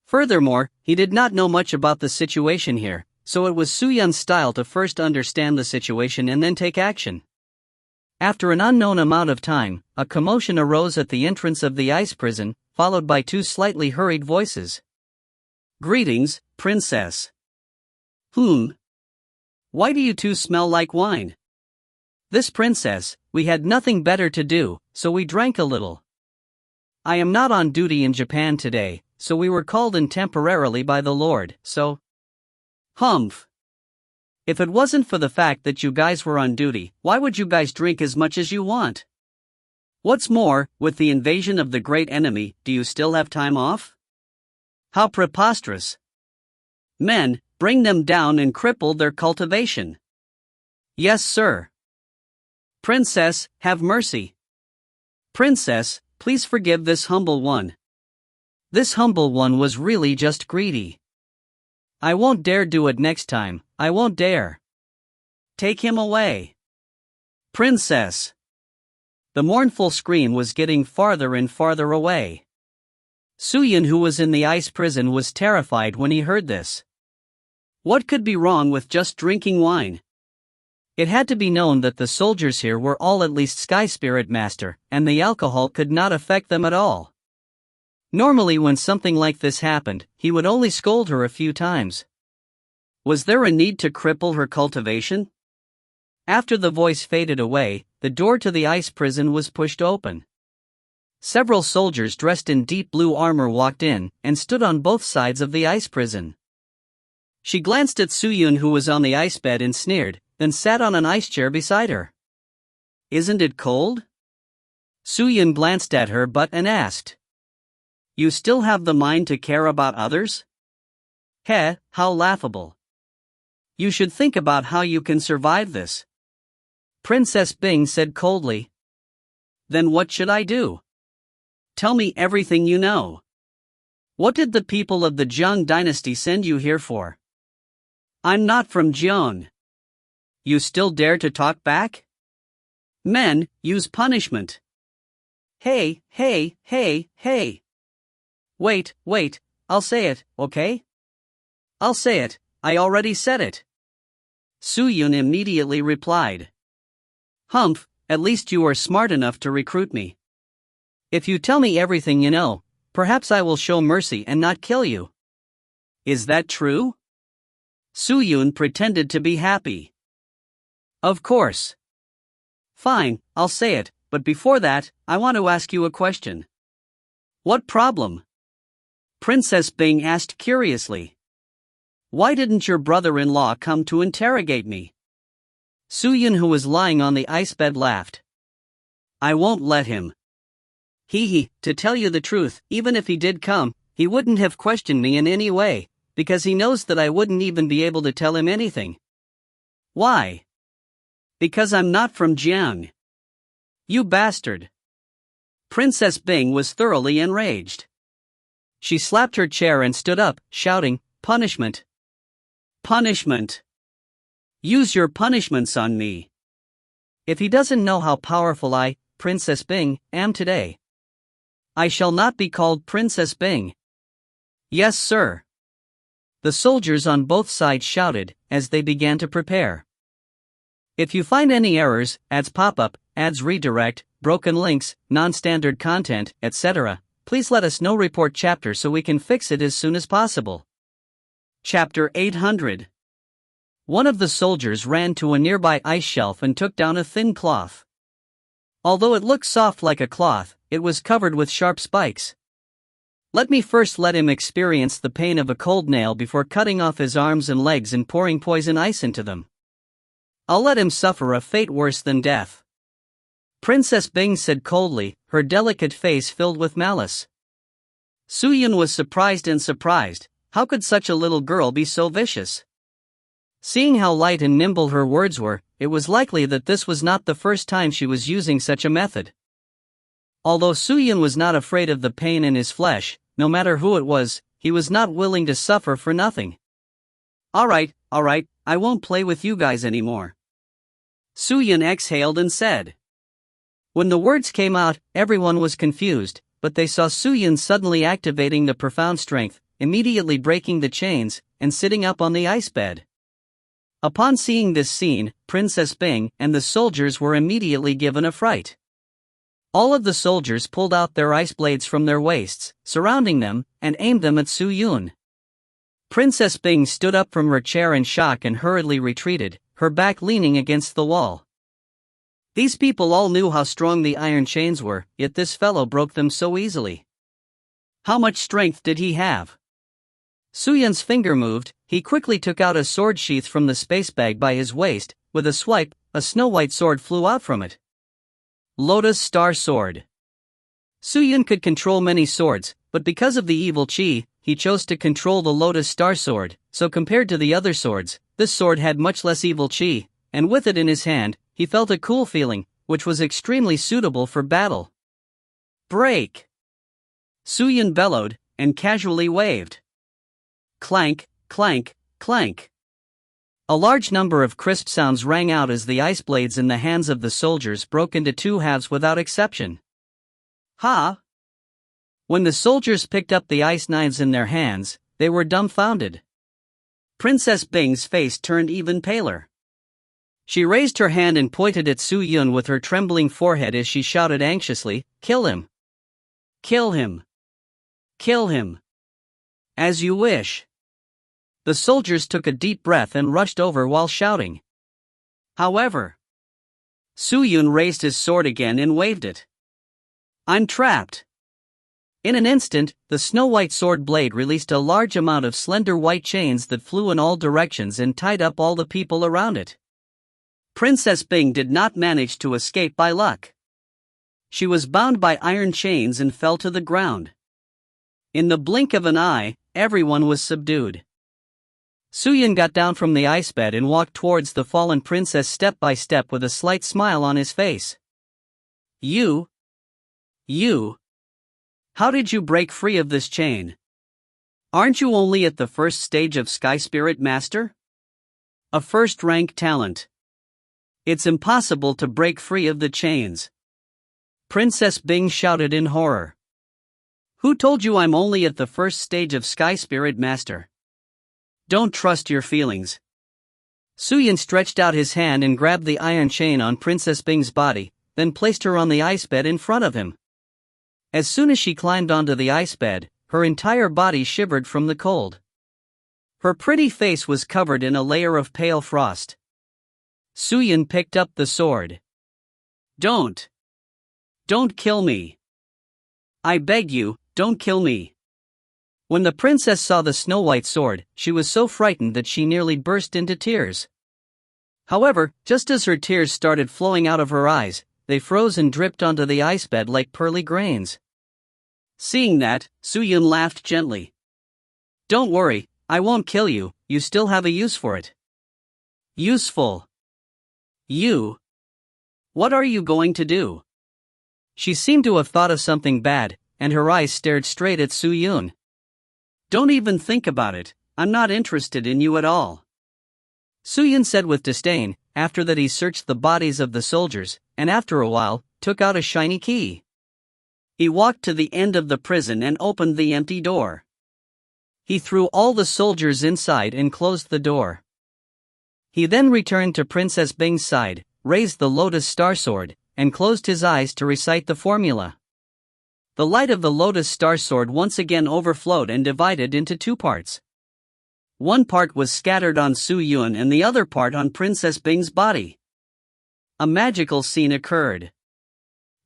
Furthermore, he did not know much about the situation here, so it was Su Yun's style to first understand the situation and then take action. After an unknown amount of time, a commotion arose at the entrance of the ice prison, followed by two slightly hurried voices. Greetings, Princess. Why do you two smell like wine? This princess, we had nothing better to do, so we drank a little. I am not on duty in Japan today, so we were called in temporarily by the Lord, so. If it wasn't for the fact that you guys were on duty, why would you guys drink as much as you want? What's more, with the invasion of the great enemy, do you still have time off? How preposterous. Men, Bring them down and cripple their cultivation. Yes, sir. Princess, have mercy. Princess, please forgive this humble one. This humble one was really just greedy. I won't dare do it next time, I won't dare. Take him away. Princess. The mournful scream was getting farther and farther away. Suyin, who was in the ice prison, was terrified when he heard this. What could be wrong with just drinking wine? It had to be known that the soldiers here were all at least Sky Spirit Master, and the alcohol could not affect them at all. Normally when something like this happened, he would only scold her a few times. Was there a need to cripple her cultivation? After the voice faded away, the door to the ice prison was pushed open. Several soldiers dressed in deep blue armor walked in, and stood on both sides of the ice prison. She glanced at Suyun, who was on the ice bed, and sneered, then sat on an ice chair beside her. Isn't it cold? Suyun glanced at her and asked. You still have the mind to care about others? Heh, how laughable. You should think about how you can survive this. Princess Bing said coldly. Then what should I do? Tell me everything you know. What did the people of the Jiang dynasty send you here for? I'm not from Jiang. You still dare to talk back? Men, use punishment. Hey, hey, hey, hey. Wait, I'll say it, okay? I'll say it, I already said it. Suyun immediately replied. Humph, at least you are smart enough to recruit me. If you tell me everything you know, perhaps I will show mercy and not kill you. Is that true? Suyun pretended to be happy. Of course. Fine, I'll say it, but before that, I want to ask you a question. What problem? Princess Bing asked curiously. Why didn't your brother-in-law come to interrogate me? Suyun, who was lying on the ice bed, laughed. I won't let him. To tell you the truth, even if he did come, he wouldn't have questioned me in any way, because he knows that I wouldn't even be able to tell him anything. Why? Because I'm not from Jiang. You bastard. Princess Bing was thoroughly enraged. She slapped her chair and stood up, shouting, Punishment! Punishment! Use your punishments on me. If he doesn't know how powerful I, Princess Bing, am today, I shall not be called Princess Bing. Yes, sir. The soldiers on both sides shouted as they began to prepare. If you find any errors, ads pop up, ads redirect, broken links, non-standard content, etc., please let us know. Report chapter so we can fix it as soon as possible. Chapter 800. One of the soldiers ran to a nearby ice shelf and took down a thin cloth. Although it looked soft like a cloth, it was covered with sharp spikes. Let me first let him experience the pain of a cold nail before cutting off his arms and legs and pouring poison ice into them. I'll let him suffer a fate worse than death. Princess Bing said coldly, her delicate face filled with malice. Suyun was surprised. How could such a little girl be so vicious? Seeing how light and nimble her words were, it was likely that this was not the first time she was using such a method. Although Suyun was not afraid of the pain in his flesh, no matter who it was, he was not willing to suffer for nothing. Alright, I won't play with you guys anymore. Suyun exhaled and said. When the words came out, everyone was confused, but they saw Suyun suddenly activating the profound strength, immediately breaking the chains, and sitting up on the ice bed. Upon seeing this scene, Princess Bing and the soldiers were immediately given a fright. All of the soldiers pulled out their ice blades from their waists, surrounding them, and aimed them at Suyun. Princess Bing stood up from her chair in shock and hurriedly retreated, her back leaning against the wall. These people all knew how strong the iron chains were, yet this fellow broke them so easily. How much strength did he have? Suyun's finger moved. He quickly took out a sword sheath from the space bag by his waist. With a swipe, a snow-white sword flew out from it. Lotus Star Sword. Suyun could control many swords, but because of the evil chi, he chose to control the Lotus Star Sword, so compared to the other swords, this sword had much less evil chi, and with it in his hand, he felt a cool feeling, which was extremely suitable for battle. Break! Suyun bellowed, and casually waved. Clank, clank, clank. A large number of crisp sounds rang out as the ice blades in the hands of the soldiers broke into two halves without exception. Ha! When the soldiers picked up the ice knives in their hands, they were dumbfounded. Princess Bing's face turned even paler. She raised her hand and pointed at Su Yun with her trembling forehead as she shouted anxiously, "Kill him! Kill him! Kill him! As you wish!" The soldiers took a deep breath and rushed over while shouting. However, Su Yun raised his sword again and waved it. "I'm trapped!" In an instant, the snow-white sword blade released a large amount of slender white chains that flew in all directions and tied up all the people around it. Princess Bing did not manage to escape by luck. She was bound by iron chains and fell to the ground. In the blink of an eye, everyone was subdued. Suyun got down from the ice bed and walked towards the fallen princess step by step with a slight smile on his face. You? How did you break free of this chain? Aren't you only at the first stage of Sky Spirit Master? A first-rank talent. It's impossible to break free of the chains. Princess Bing shouted in horror. Who told you I'm only at the first stage of Sky Spirit Master? Don't trust your feelings. Suyun stretched out his hand and grabbed the iron chain on Princess Bing's body, then placed her on the ice bed in front of him. As soon as she climbed onto the ice bed, her entire body shivered from the cold. Her pretty face was covered in a layer of pale frost. Suyun picked up the sword. Don't kill me. I beg you, don't kill me. When the princess saw the snow-white sword, she was so frightened that she nearly burst into tears. However, just as her tears started flowing out of her eyes, they froze and dripped onto the ice bed like pearly grains. Seeing that, Suyun laughed gently. Don't worry, I won't kill you, you still have a use for it. Useful. You? What are you going to do? She seemed to have thought of something bad, and her eyes stared straight at Suyun. Don't even think about it, I'm not interested in you at all. Suyun said with disdain. After that he searched the bodies of the soldiers, and after a while, took out a shiny key. He walked to the end of the prison and opened the empty door. He threw all the soldiers inside and closed the door. He then returned to Princess Bing's side, raised the Lotus Star Sword, and closed his eyes to recite the formula. The light of the Lotus Star Sword once again overflowed and divided into two parts. One part was scattered on Suyun and the other part on Princess Bing's body. A magical scene occurred.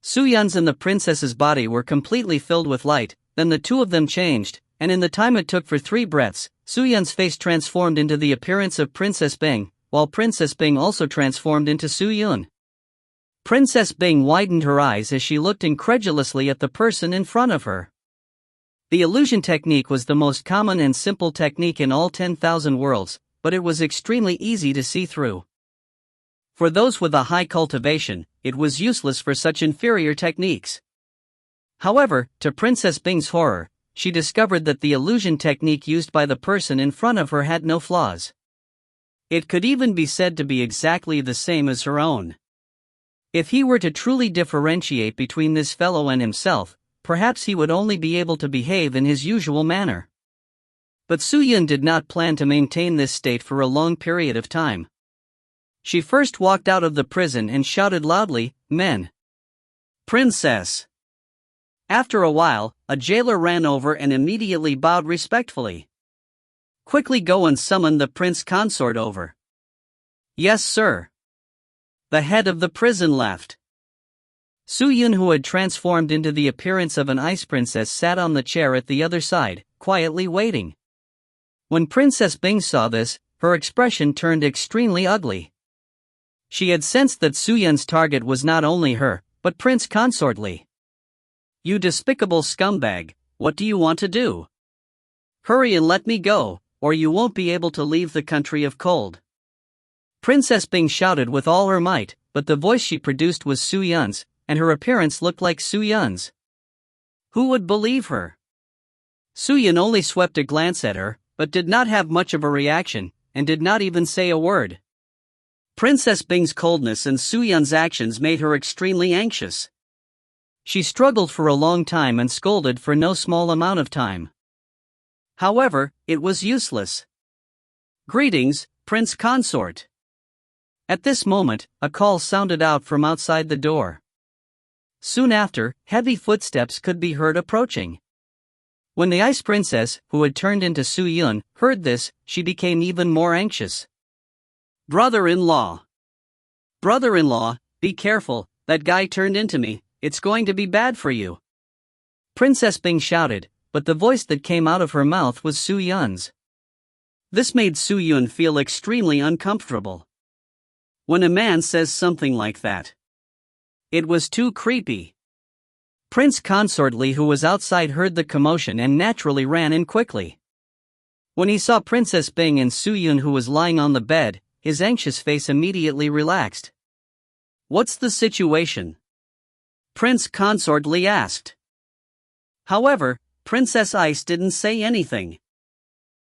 Suyun's and the princess's body were completely filled with light, then the two of them changed, and in the time it took for 3 breaths, Suyun's face transformed into the appearance of Princess Bing, while Princess Bing also transformed into Suyun. Princess Bing widened her eyes as she looked incredulously at the person in front of her. The illusion technique was the most common and simple technique in all 10,000 worlds, but it was extremely easy to see through. For those with a high cultivation, it was useless for such inferior techniques. However, to Princess Bing's horror, she discovered that the illusion technique used by the person in front of her had no flaws. It could even be said to be exactly the same as her own. If he were to truly differentiate between this fellow and himself, perhaps he would only be able to behave in his usual manner. But Suyun did not plan to maintain this state for a long period of time. She first walked out of the prison and shouted loudly, "Men! Princess!" After a while, a jailer ran over and immediately bowed respectfully. "Quickly go and summon the prince consort over." "Yes, sir." The head of the prison left. Suyun, who had transformed into the appearance of an ice princess, sat on the chair at the other side, quietly waiting. When Princess Bing saw this, her expression turned extremely ugly. She had sensed that Suyun's target was not only her, but Prince Consort Li. "You despicable scumbag, what do you want to do?" Hurry and let me go, or you won't be able to leave the country of cold. Princess Bing shouted with all her might, but the voice she produced was Su Yun's, and her appearance looked like Su Yun's. Who would believe her? Su Yun only swept a glance at her, but did not have much of a reaction, and did not even say a word. Princess Bing's coldness and Su Yun's actions made her extremely anxious. She struggled for a long time and scolded for no small amount of time. However, it was useless. Greetings, Prince Consort. At this moment, a call sounded out from outside the door. Soon after, heavy footsteps could be heard approaching. When the Ice Princess, who had turned into Su Yun, heard this, she became even more anxious. Brother-in-law. Brother-in-law, be careful, that guy turned into me, it's going to be bad for you. Princess Bing shouted, but the voice that came out of her mouth was Su Yun's. This made Su Yun feel extremely uncomfortable. When a man says something like that, it was too creepy. Prince Consort Li, who was outside, heard the commotion and naturally ran in quickly. When he saw Princess Bing and Su Yun, who was lying on the bed, his anxious face immediately relaxed. What's the situation? Prince Consort Li asked. However, Princess Ice didn't say anything.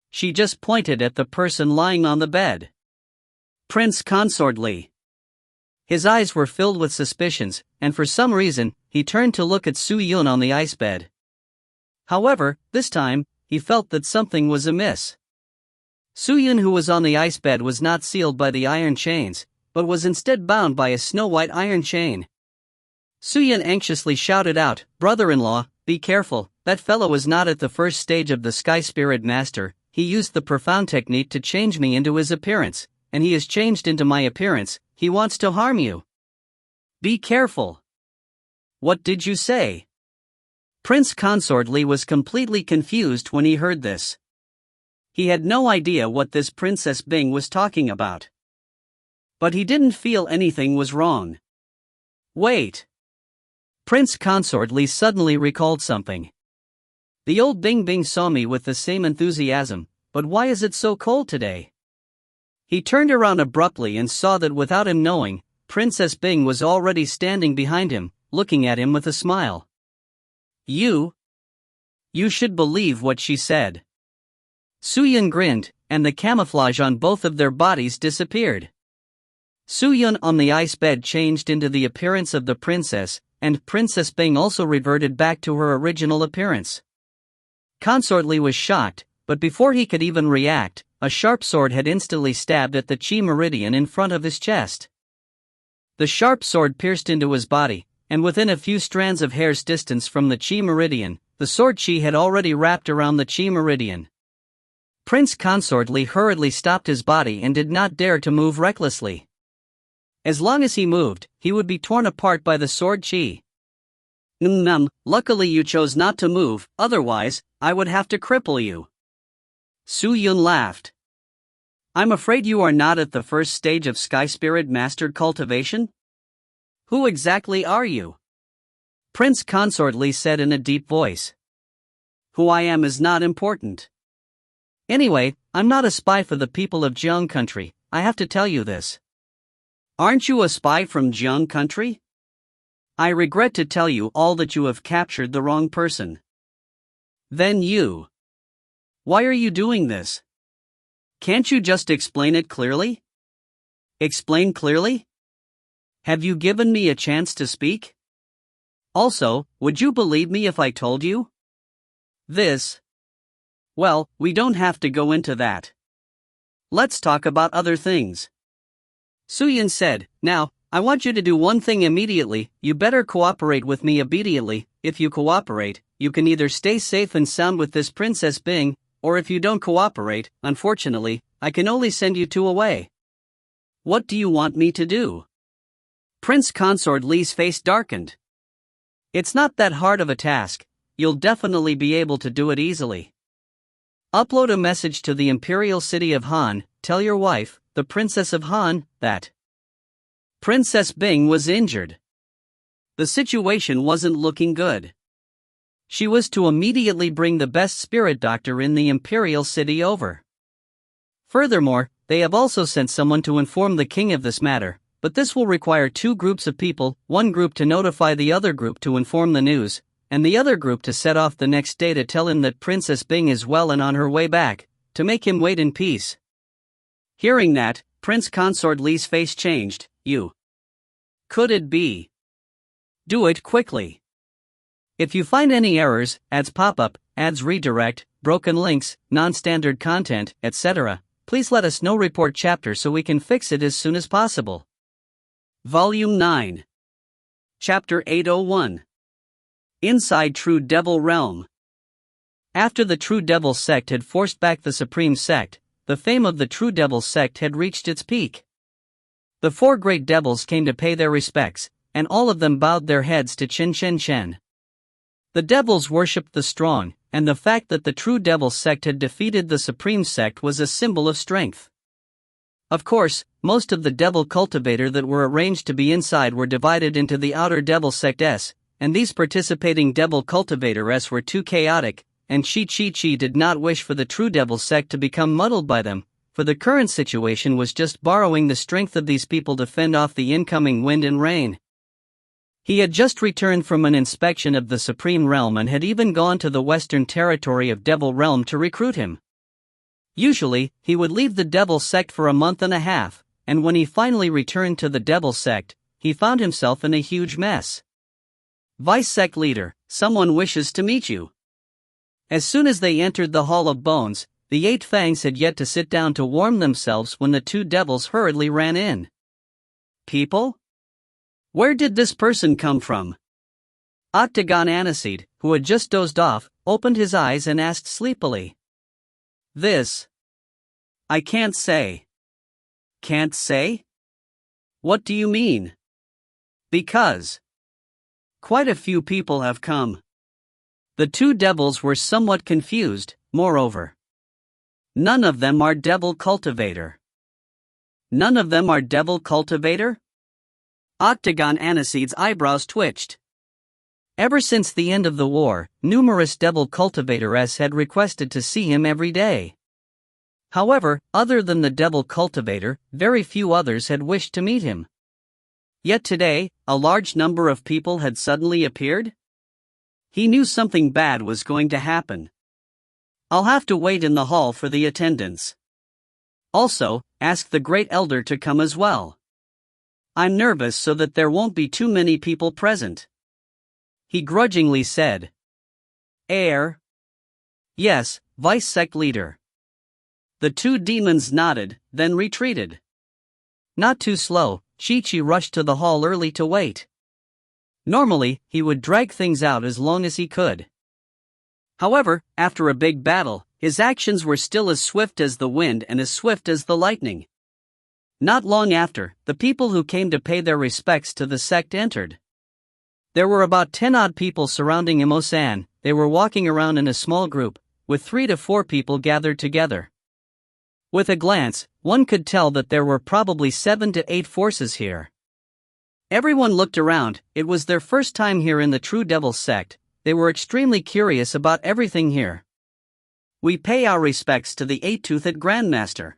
She just pointed at the person lying on the bed. Prince Consort Li. His eyes were filled with suspicions, and for some reason, he turned to look at Su Yun on the ice bed. However, this time, he felt that something was amiss. Su Yun, who was on the ice bed, was not sealed by the iron chains, but was instead bound by a snow-white iron chain. Su Yun anxiously shouted out, "Brother-in-law, be careful, that fellow is not at the first stage of the Sky Spirit Master, he used the profound technique to change me into his appearance, and he has changed into my appearance, he wants to harm you. Be careful." What did you say? Prince Consort Li was completely confused when he heard this. He had no idea what this Princess Bing was talking about. But he didn't feel anything was wrong. Wait. Prince Consort Li suddenly recalled something. The old Bing Bing saw me with the same enthusiasm, but why is it so cold today? He turned around abruptly and saw that without him knowing, Princess Bing was already standing behind him, looking at him with a smile. You should believe what she said. Su Yun grinned, and the camouflage on both of their bodies disappeared. Su Yun on the ice bed changed into the appearance of the princess, and Princess Bing also reverted back to her original appearance. Consort Li was shocked, but before he could even react, a sharp sword had instantly stabbed at the chi meridian in front of his chest. The sharp sword pierced into his body, and within a few strands of hair's distance from the chi meridian, the sword chi had already wrapped around the chi meridian. Prince Consort Li hurriedly stopped his body and did not dare to move recklessly. As long as he moved, he would be torn apart by the sword chi. Luckily you chose not to move, otherwise, I would have to cripple you. Su Yun laughed. I'm afraid you are not at the first stage of Sky Spirit Mastered cultivation? Who exactly are you? Prince Consort Li said in a deep voice. Who I am is not important. Anyway, I'm not a spy for the people of Jiang country, I have to tell you this. Aren't you a spy from Jiang country? I regret to tell you all that you have captured the wrong person. Then you. Why are you doing this? Can't you just explain it clearly? Explain clearly? Have you given me a chance to speak? Also, would you believe me if I told you? This? Well, we don't have to go into that. Let's talk about other things. Su Yun said, now, I want you to do one thing immediately, you better cooperate with me immediately. If you cooperate, you can either stay safe and sound with this Princess Bing, or if you don't cooperate, unfortunately, I can only send you two away. What do you want me to do? Prince Consort Li's face darkened. It's not that hard of a task, you'll definitely be able to do it easily. Upload a message to the Imperial City of Han, tell your wife, the Princess of Han, that Princess Bing was injured. The situation wasn't looking good. She was to immediately bring the best spirit doctor in the imperial city over. Furthermore, they have also sent someone to inform the king of this matter, but this will require two groups of people, one group to notify the other group to inform the news, and the other group to set off the next day to tell him that Princess Bing is well and on her way back, to make him wait in peace. Hearing that, Prince Consort Li's face changed. You. Could it be? Do it quickly. If you find any errors, ads pop up, ads redirect, broken links, non-standard content, etc., please let us know. Report chapter so we can fix it as soon as possible. Volume 9. Chapter 801. Inside True Devil Realm. After the True Devil sect had forced back the Supreme sect, the fame of the True Devil sect had reached its peak. The four great devils came to pay their respects, and all of them bowed their heads to Chen Chen Chen. The devils worshipped the strong, and the fact that the True Devil sect had defeated the Supreme sect was a symbol of strength. Of course, most of the devil cultivator that were arranged to be inside were divided into the outer devil sect S, and these participating devil cultivator S were too chaotic, and Chi did not wish for the True Devil sect to become muddled by them, for the current situation was just borrowing the strength of these people to fend off the incoming wind and rain. He had just returned from an inspection of the Supreme Realm and had even gone to the western territory of Devil Realm to recruit him. Usually, he would leave the Devil sect for a month and a half, and when he finally returned to the Devil sect, he found himself in a huge mess. Vice sect leader, someone wishes to meet you. As soon as they entered the Hall of Bones, the 8 Fangs had yet to sit down to warm themselves when the 2 devils hurriedly ran in. People? Where did this person come from? Octagon Aniseed, who had just dozed off, opened his eyes and asked sleepily. This. I can't say. Can't say? What do you mean? Because. Quite a few people have come. The 2 devils were somewhat confused, moreover. None of them are devil cultivator. None of them are devil cultivator? Octagon Aniseed's eyebrows twitched. Ever since the end of the war, numerous devil cultivators had requested to see him every day. However, other than the devil cultivator, very few others had wished to meet him. Yet today, a large number of people had suddenly appeared? He knew something bad was going to happen. I'll have to wait in the hall for the attendants. Also, ask the Great Elder to come as well. I'm nervous so that there won't be too many people present. He grudgingly said. Yes, Vice Sect Leader. The 2 demons nodded, then retreated. Not too slow, Chi rushed to the hall early to wait. Normally, he would drag things out as long as he could. However, after a big battle, his actions were still as swift as the wind and as swift as the lightning. Not long after, the people who came to pay their respects to the sect entered. There were about 10 odd people surrounding Imo-san. They were walking around in a small group, with 3 to 4 people gathered together. With a glance, one could tell that there were probably 7 to 8 forces here. Everyone looked around. It was their first time here in the True Devil sect. They were extremely curious about everything here. We pay our respects to the 8-toothed Grandmaster.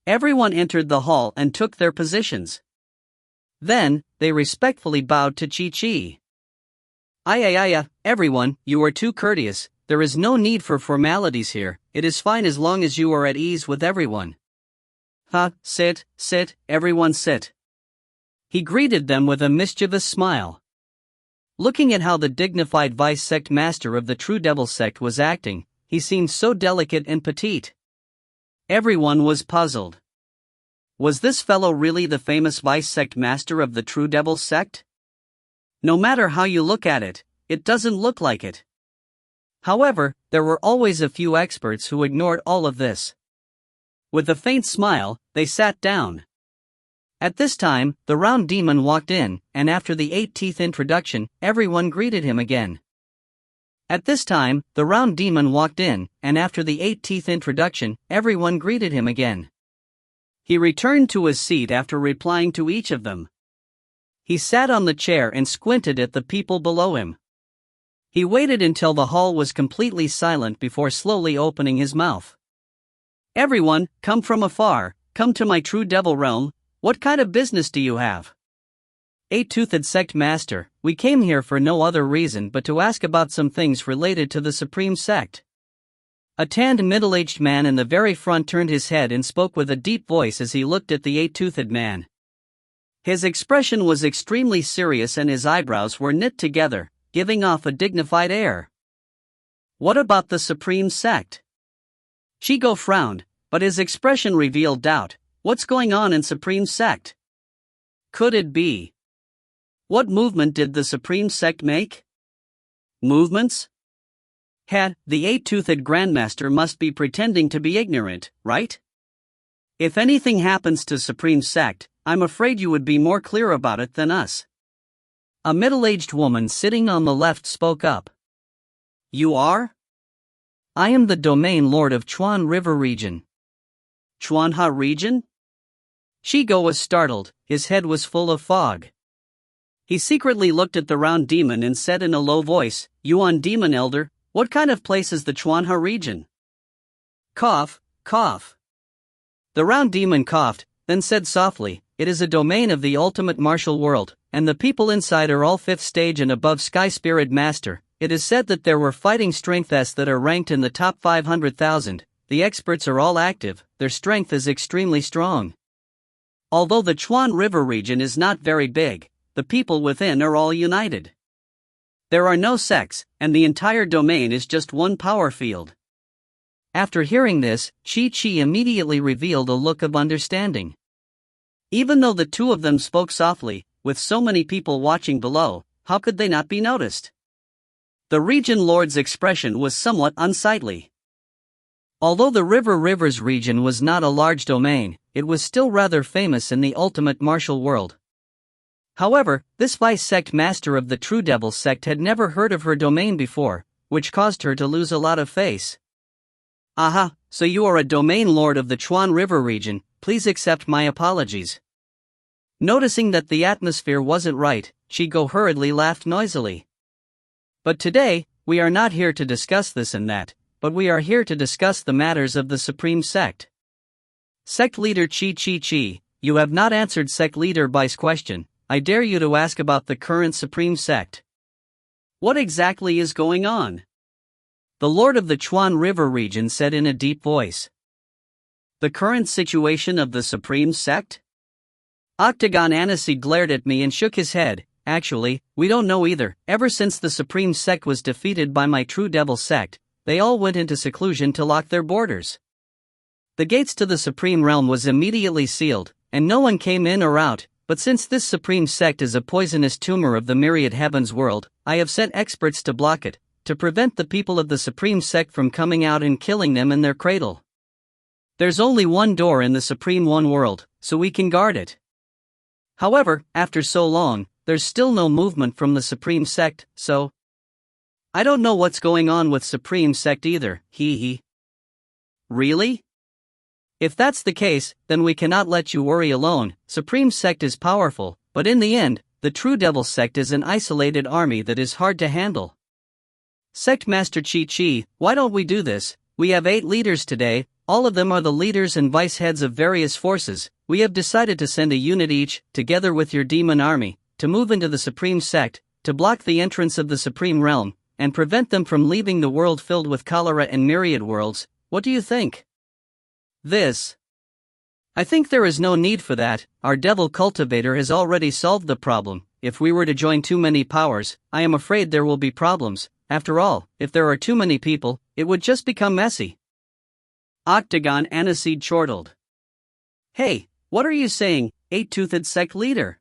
Everyone entered the hall and took their positions. Then, they respectfully bowed to Chi. Everyone, you are too courteous. There is no need for formalities here. It is fine as long as you are at ease with everyone. Sit, everyone sit. He greeted them with a mischievous smile. Looking at how the dignified vice sect master of the True Devil sect was acting, he seemed so delicate and petite. Everyone was puzzled. Was this fellow really the famous vice sect master of the True Devil sect? No matter how you look at it, it doesn't look like it. However, there were always a few experts who ignored all of this. With a faint smile, they sat down. At this time, the round demon walked in, and after the 8-teeth introduction, everyone greeted him again. At this time, the round demon walked in, and after the 8-teeth introduction, everyone greeted him again. He returned to his seat after replying to each of them. He sat on the chair and squinted at the people below him. He waited until the hall was completely silent before slowly opening his mouth. Everyone, come from afar, come to my true devil realm. What kind of business do you have? Eight-toothed sect master, we came here for no other reason but to ask about some things related to the supreme sect. A tanned middle-aged man in the very front turned his head and spoke with a deep voice as he looked at the eight-toothed man. His expression was extremely serious and his eyebrows were knit together, giving off a dignified air. What about the supreme sect? Chigo frowned, but his expression revealed doubt. What's going on in supreme sect? Could it be? What movement did the supreme sect make? Movements? The eight-toothed grandmaster must be pretending to be ignorant, right? If anything happens to supreme sect, I'm afraid you would be more clear about it than us. A middle-aged woman sitting on the left spoke up. You are? I am the domain lord of Chuan River region. Chuanha region? Shigo was startled, his head was full of fog. He secretly looked at the round demon and said in a low voice, Yuan demon elder, what kind of place is the Chuanha region? Cough, cough. The round demon coughed, then said softly, it is a domain of the ultimate martial world, and the people inside are all 5th stage and above Sky Spirit Master. It is said that there were fighting strengths that are ranked in the top 500,000, the experts are all active, their strength is extremely strong. Although the Chuan River region is not very big, the people within are all united. There are no sects, and the entire domain is just one power field. After hearing this, Chi immediately revealed a look of understanding. Even though the two of them spoke softly, with so many people watching below, how could they not be noticed? The region lord's expression was somewhat unsightly. Although the Rivers region was not a large domain, it was still rather famous in the ultimate martial world. However, this vice sect master of the True Devil sect had never heard of her domain before, which caused her to lose a lot of face. Aha, so you are a domain lord of the Chuan River region, please accept my apologies. Noticing that the atmosphere wasn't right, Shigo hurriedly laughed noisily. But today, we are not here to discuss this and that, but we are here to discuss the matters of the supreme sect. Sect leader Chi, you have not answered sect leader Bai's question. I dare you to ask about the current supreme sect. What exactly is going on? The lord of the Chuan River region said in a deep voice. The current situation of the supreme sect? Octagon Aniseed glared at me and shook his head. Actually, we don't know either. Ever since the supreme sect was defeated by my True Devil sect, they all went into seclusion to lock their borders. The gates to the supreme realm was immediately sealed, and no one came in or out. But since this supreme sect is a poisonous tumor of the myriad heavens world, I have sent experts to block it, to prevent the people of the supreme sect from coming out and killing them in their cradle. There's only one door in the supreme one world, so we can guard it. However, after so long, there's still no movement from the supreme sect, so I don't know what's going on with supreme sect either, Really? If that's the case, then we cannot let you worry alone. Supreme sect is powerful, but in the end, the True Devil sect is an isolated army that is hard to handle. Sect Master Chi, why don't we do this? We have 8 leaders today, all of them are the leaders and vice heads of various forces. We have decided to send a unit each, together with your demon army, to move into the supreme sect, to block the entrance of the supreme realm, and prevent them from leaving the world filled with cholera and myriad worlds. What do you think? I think there is no need for that. Our devil cultivator has already solved the problem. If we were to join too many powers, I am afraid there will be problems. After all, if there are too many people, it would just become messy. Octagon Aniseed chortled. Hey, what are you saying, eight-toothed sect leader?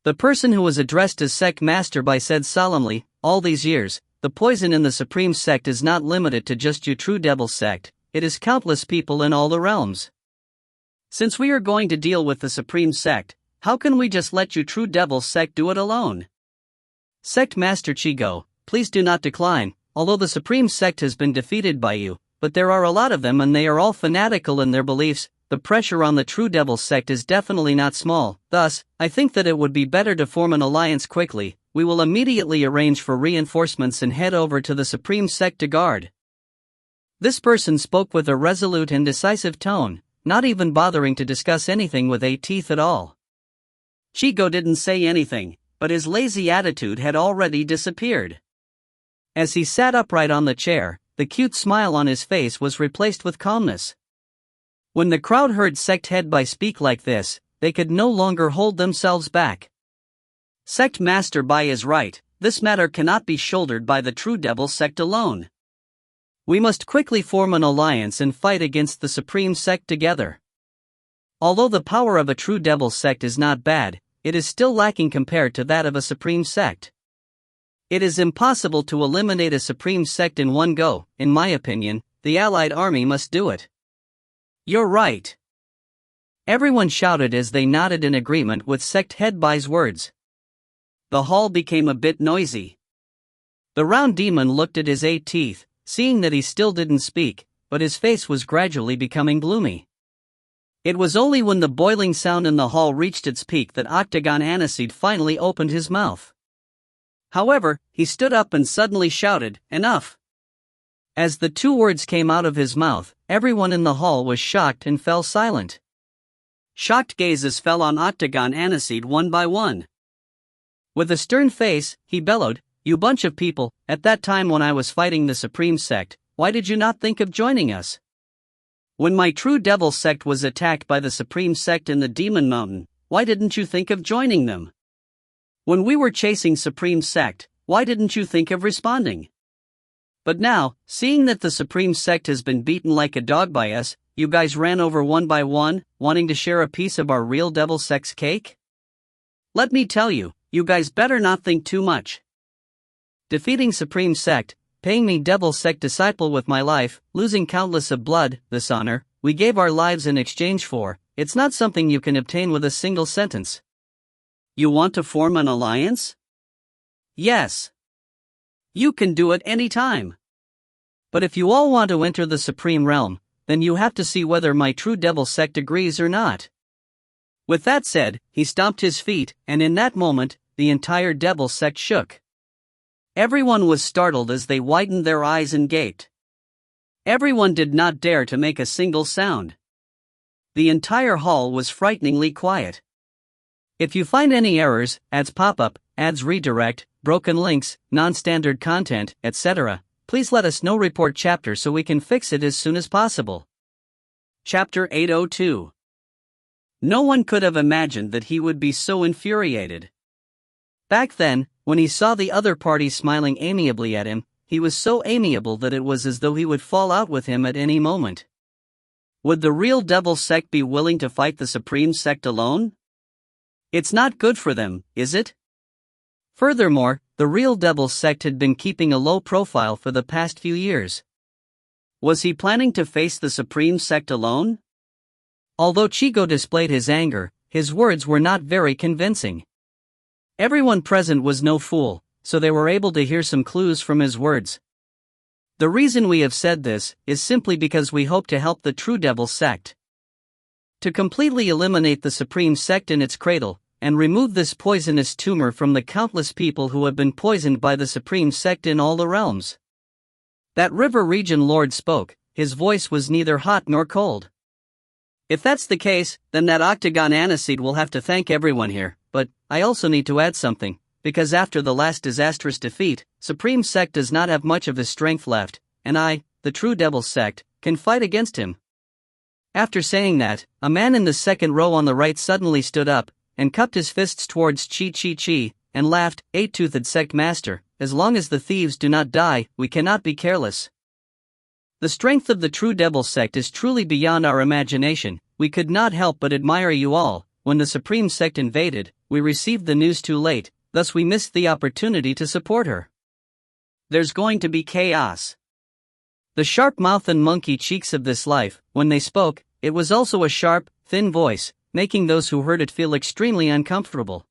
The person who was addressed as sect master Bai said solemnly, all these years, the poison in the supreme sect is not limited to just your True Devil sect. It is countless people in all the realms. Since we are going to deal with the supreme sect, how can we just let you True Devil sect do it alone? Sect Master Chigo, please do not decline, although the supreme sect has been defeated by you, but there are a lot of them and they are all fanatical in their beliefs. the pressure on the True Devil sect is definitely not small, thus, I think that it would be better to form an alliance quickly. We will immediately arrange for reinforcements and head over to the Supreme Sect to guard. This person spoke with a resolute and decisive tone, not even bothering to discuss anything with Teeth at all. Chico didn't say anything, but his lazy attitude had already disappeared. As he sat upright on the chair, the cute smile on his face was replaced with calmness. When the crowd heard Sect Head Bai speak like this, they could no longer hold themselves back. Sect Master Bai is right, this matter cannot be shouldered by the True Devil sect alone. We must quickly form an alliance and fight against the Supreme Sect together. Although the power of a True Devil sect is not bad, it is still lacking compared to that of a Supreme Sect. It is impossible to eliminate a Supreme Sect in one go. In my opinion, the Allied army must do it. You're right. Everyone shouted as they nodded in agreement with Sect Head Bai's words. The hall became a bit noisy. The round demon looked at his 8 teeth, seeing that he still didn't speak, but his face was gradually becoming gloomy. It was only when the boiling sound in the hall reached its peak that Octagon Aniseed finally opened his mouth. However, he stood up and suddenly shouted, "Enough!" As the 2 words came out of his mouth, everyone in the hall was shocked and fell silent. Shocked gazes fell on Octagon Aniseed one by one. With a stern face, he bellowed, "You bunch of people, at that time when I was fighting the Supreme Sect, why did you not think of joining us? When my True Devil sect was attacked by the Supreme Sect in the Demon Mountain, why didn't you think of joining them? When we were chasing Supreme Sect, why didn't you think of responding? But now, seeing that the Supreme Sect has been beaten like a dog by us, you guys ran over one by one, wanting to share a piece of our real Devil Sect's cake? Let me tell you, you guys better not think too much. Defeating Supreme Sect, paying me Devil Sect disciple with my life, losing countless of blood, this honor, we gave our lives in exchange for, it's not something you can obtain with a single sentence. You want to form an alliance? Yes. You can do it any time. But if you all want to enter the Supreme Realm, then you have to see whether my True Devil Sect agrees or not. With that said, he stomped his feet, and in that moment, the entire Devil Sect shook. Everyone was startled as they widened their eyes and gaped. Everyone did not dare to make a single sound. The entire hall was frighteningly quiet. If you find any errors, ads pop-up, ads redirect, broken links, non-standard content, etc., please let us know. Report chapter so we can fix it as soon as possible. Chapter 802. No one could have imagined that he would be so infuriated. Back then, when he saw the other party smiling amiably at him, he was so amiable that it was as though he would fall out with him at any moment. Would the real Devil Sect be willing to fight the Supreme Sect alone? It's not good for them, is it? Furthermore, the real Devil Sect had been keeping a low profile for the past few years. Was he planning to face the Supreme Sect alone? Although Chico displayed his anger, his words were not very convincing. Everyone present was no fool, so they were able to hear some clues from his words. The reason we have said this is simply because we hope to help the True Devil Sect to completely eliminate the Supreme Sect in its cradle, and remove this poisonous tumor from the countless people who have been poisoned by the Supreme Sect in all the realms. That River Region Lord spoke, his voice was neither hot nor cold. If that's the case, then that Octagon Aniseed will have to thank everyone here. But, I also need to add something, because after the last disastrous defeat, Supreme Sect does not have much of his strength left, and I, the True Devil Sect, can fight against him. After saying that, a man in the second row on the right suddenly stood up, and cupped his fists towards Chi, and laughed, "Eight-toothed Sect Master, as long as the thieves do not die, we cannot be careless. The strength of the True Devil Sect is truly beyond our imagination. We could not help but admire you all. When the Supreme Sect invaded, we received the news too late, thus we missed the opportunity to support her. There's going to be chaos." The sharp mouth and monkey cheeks of this life, when they spoke, it was also a sharp, thin voice, making those who heard it feel extremely uncomfortable.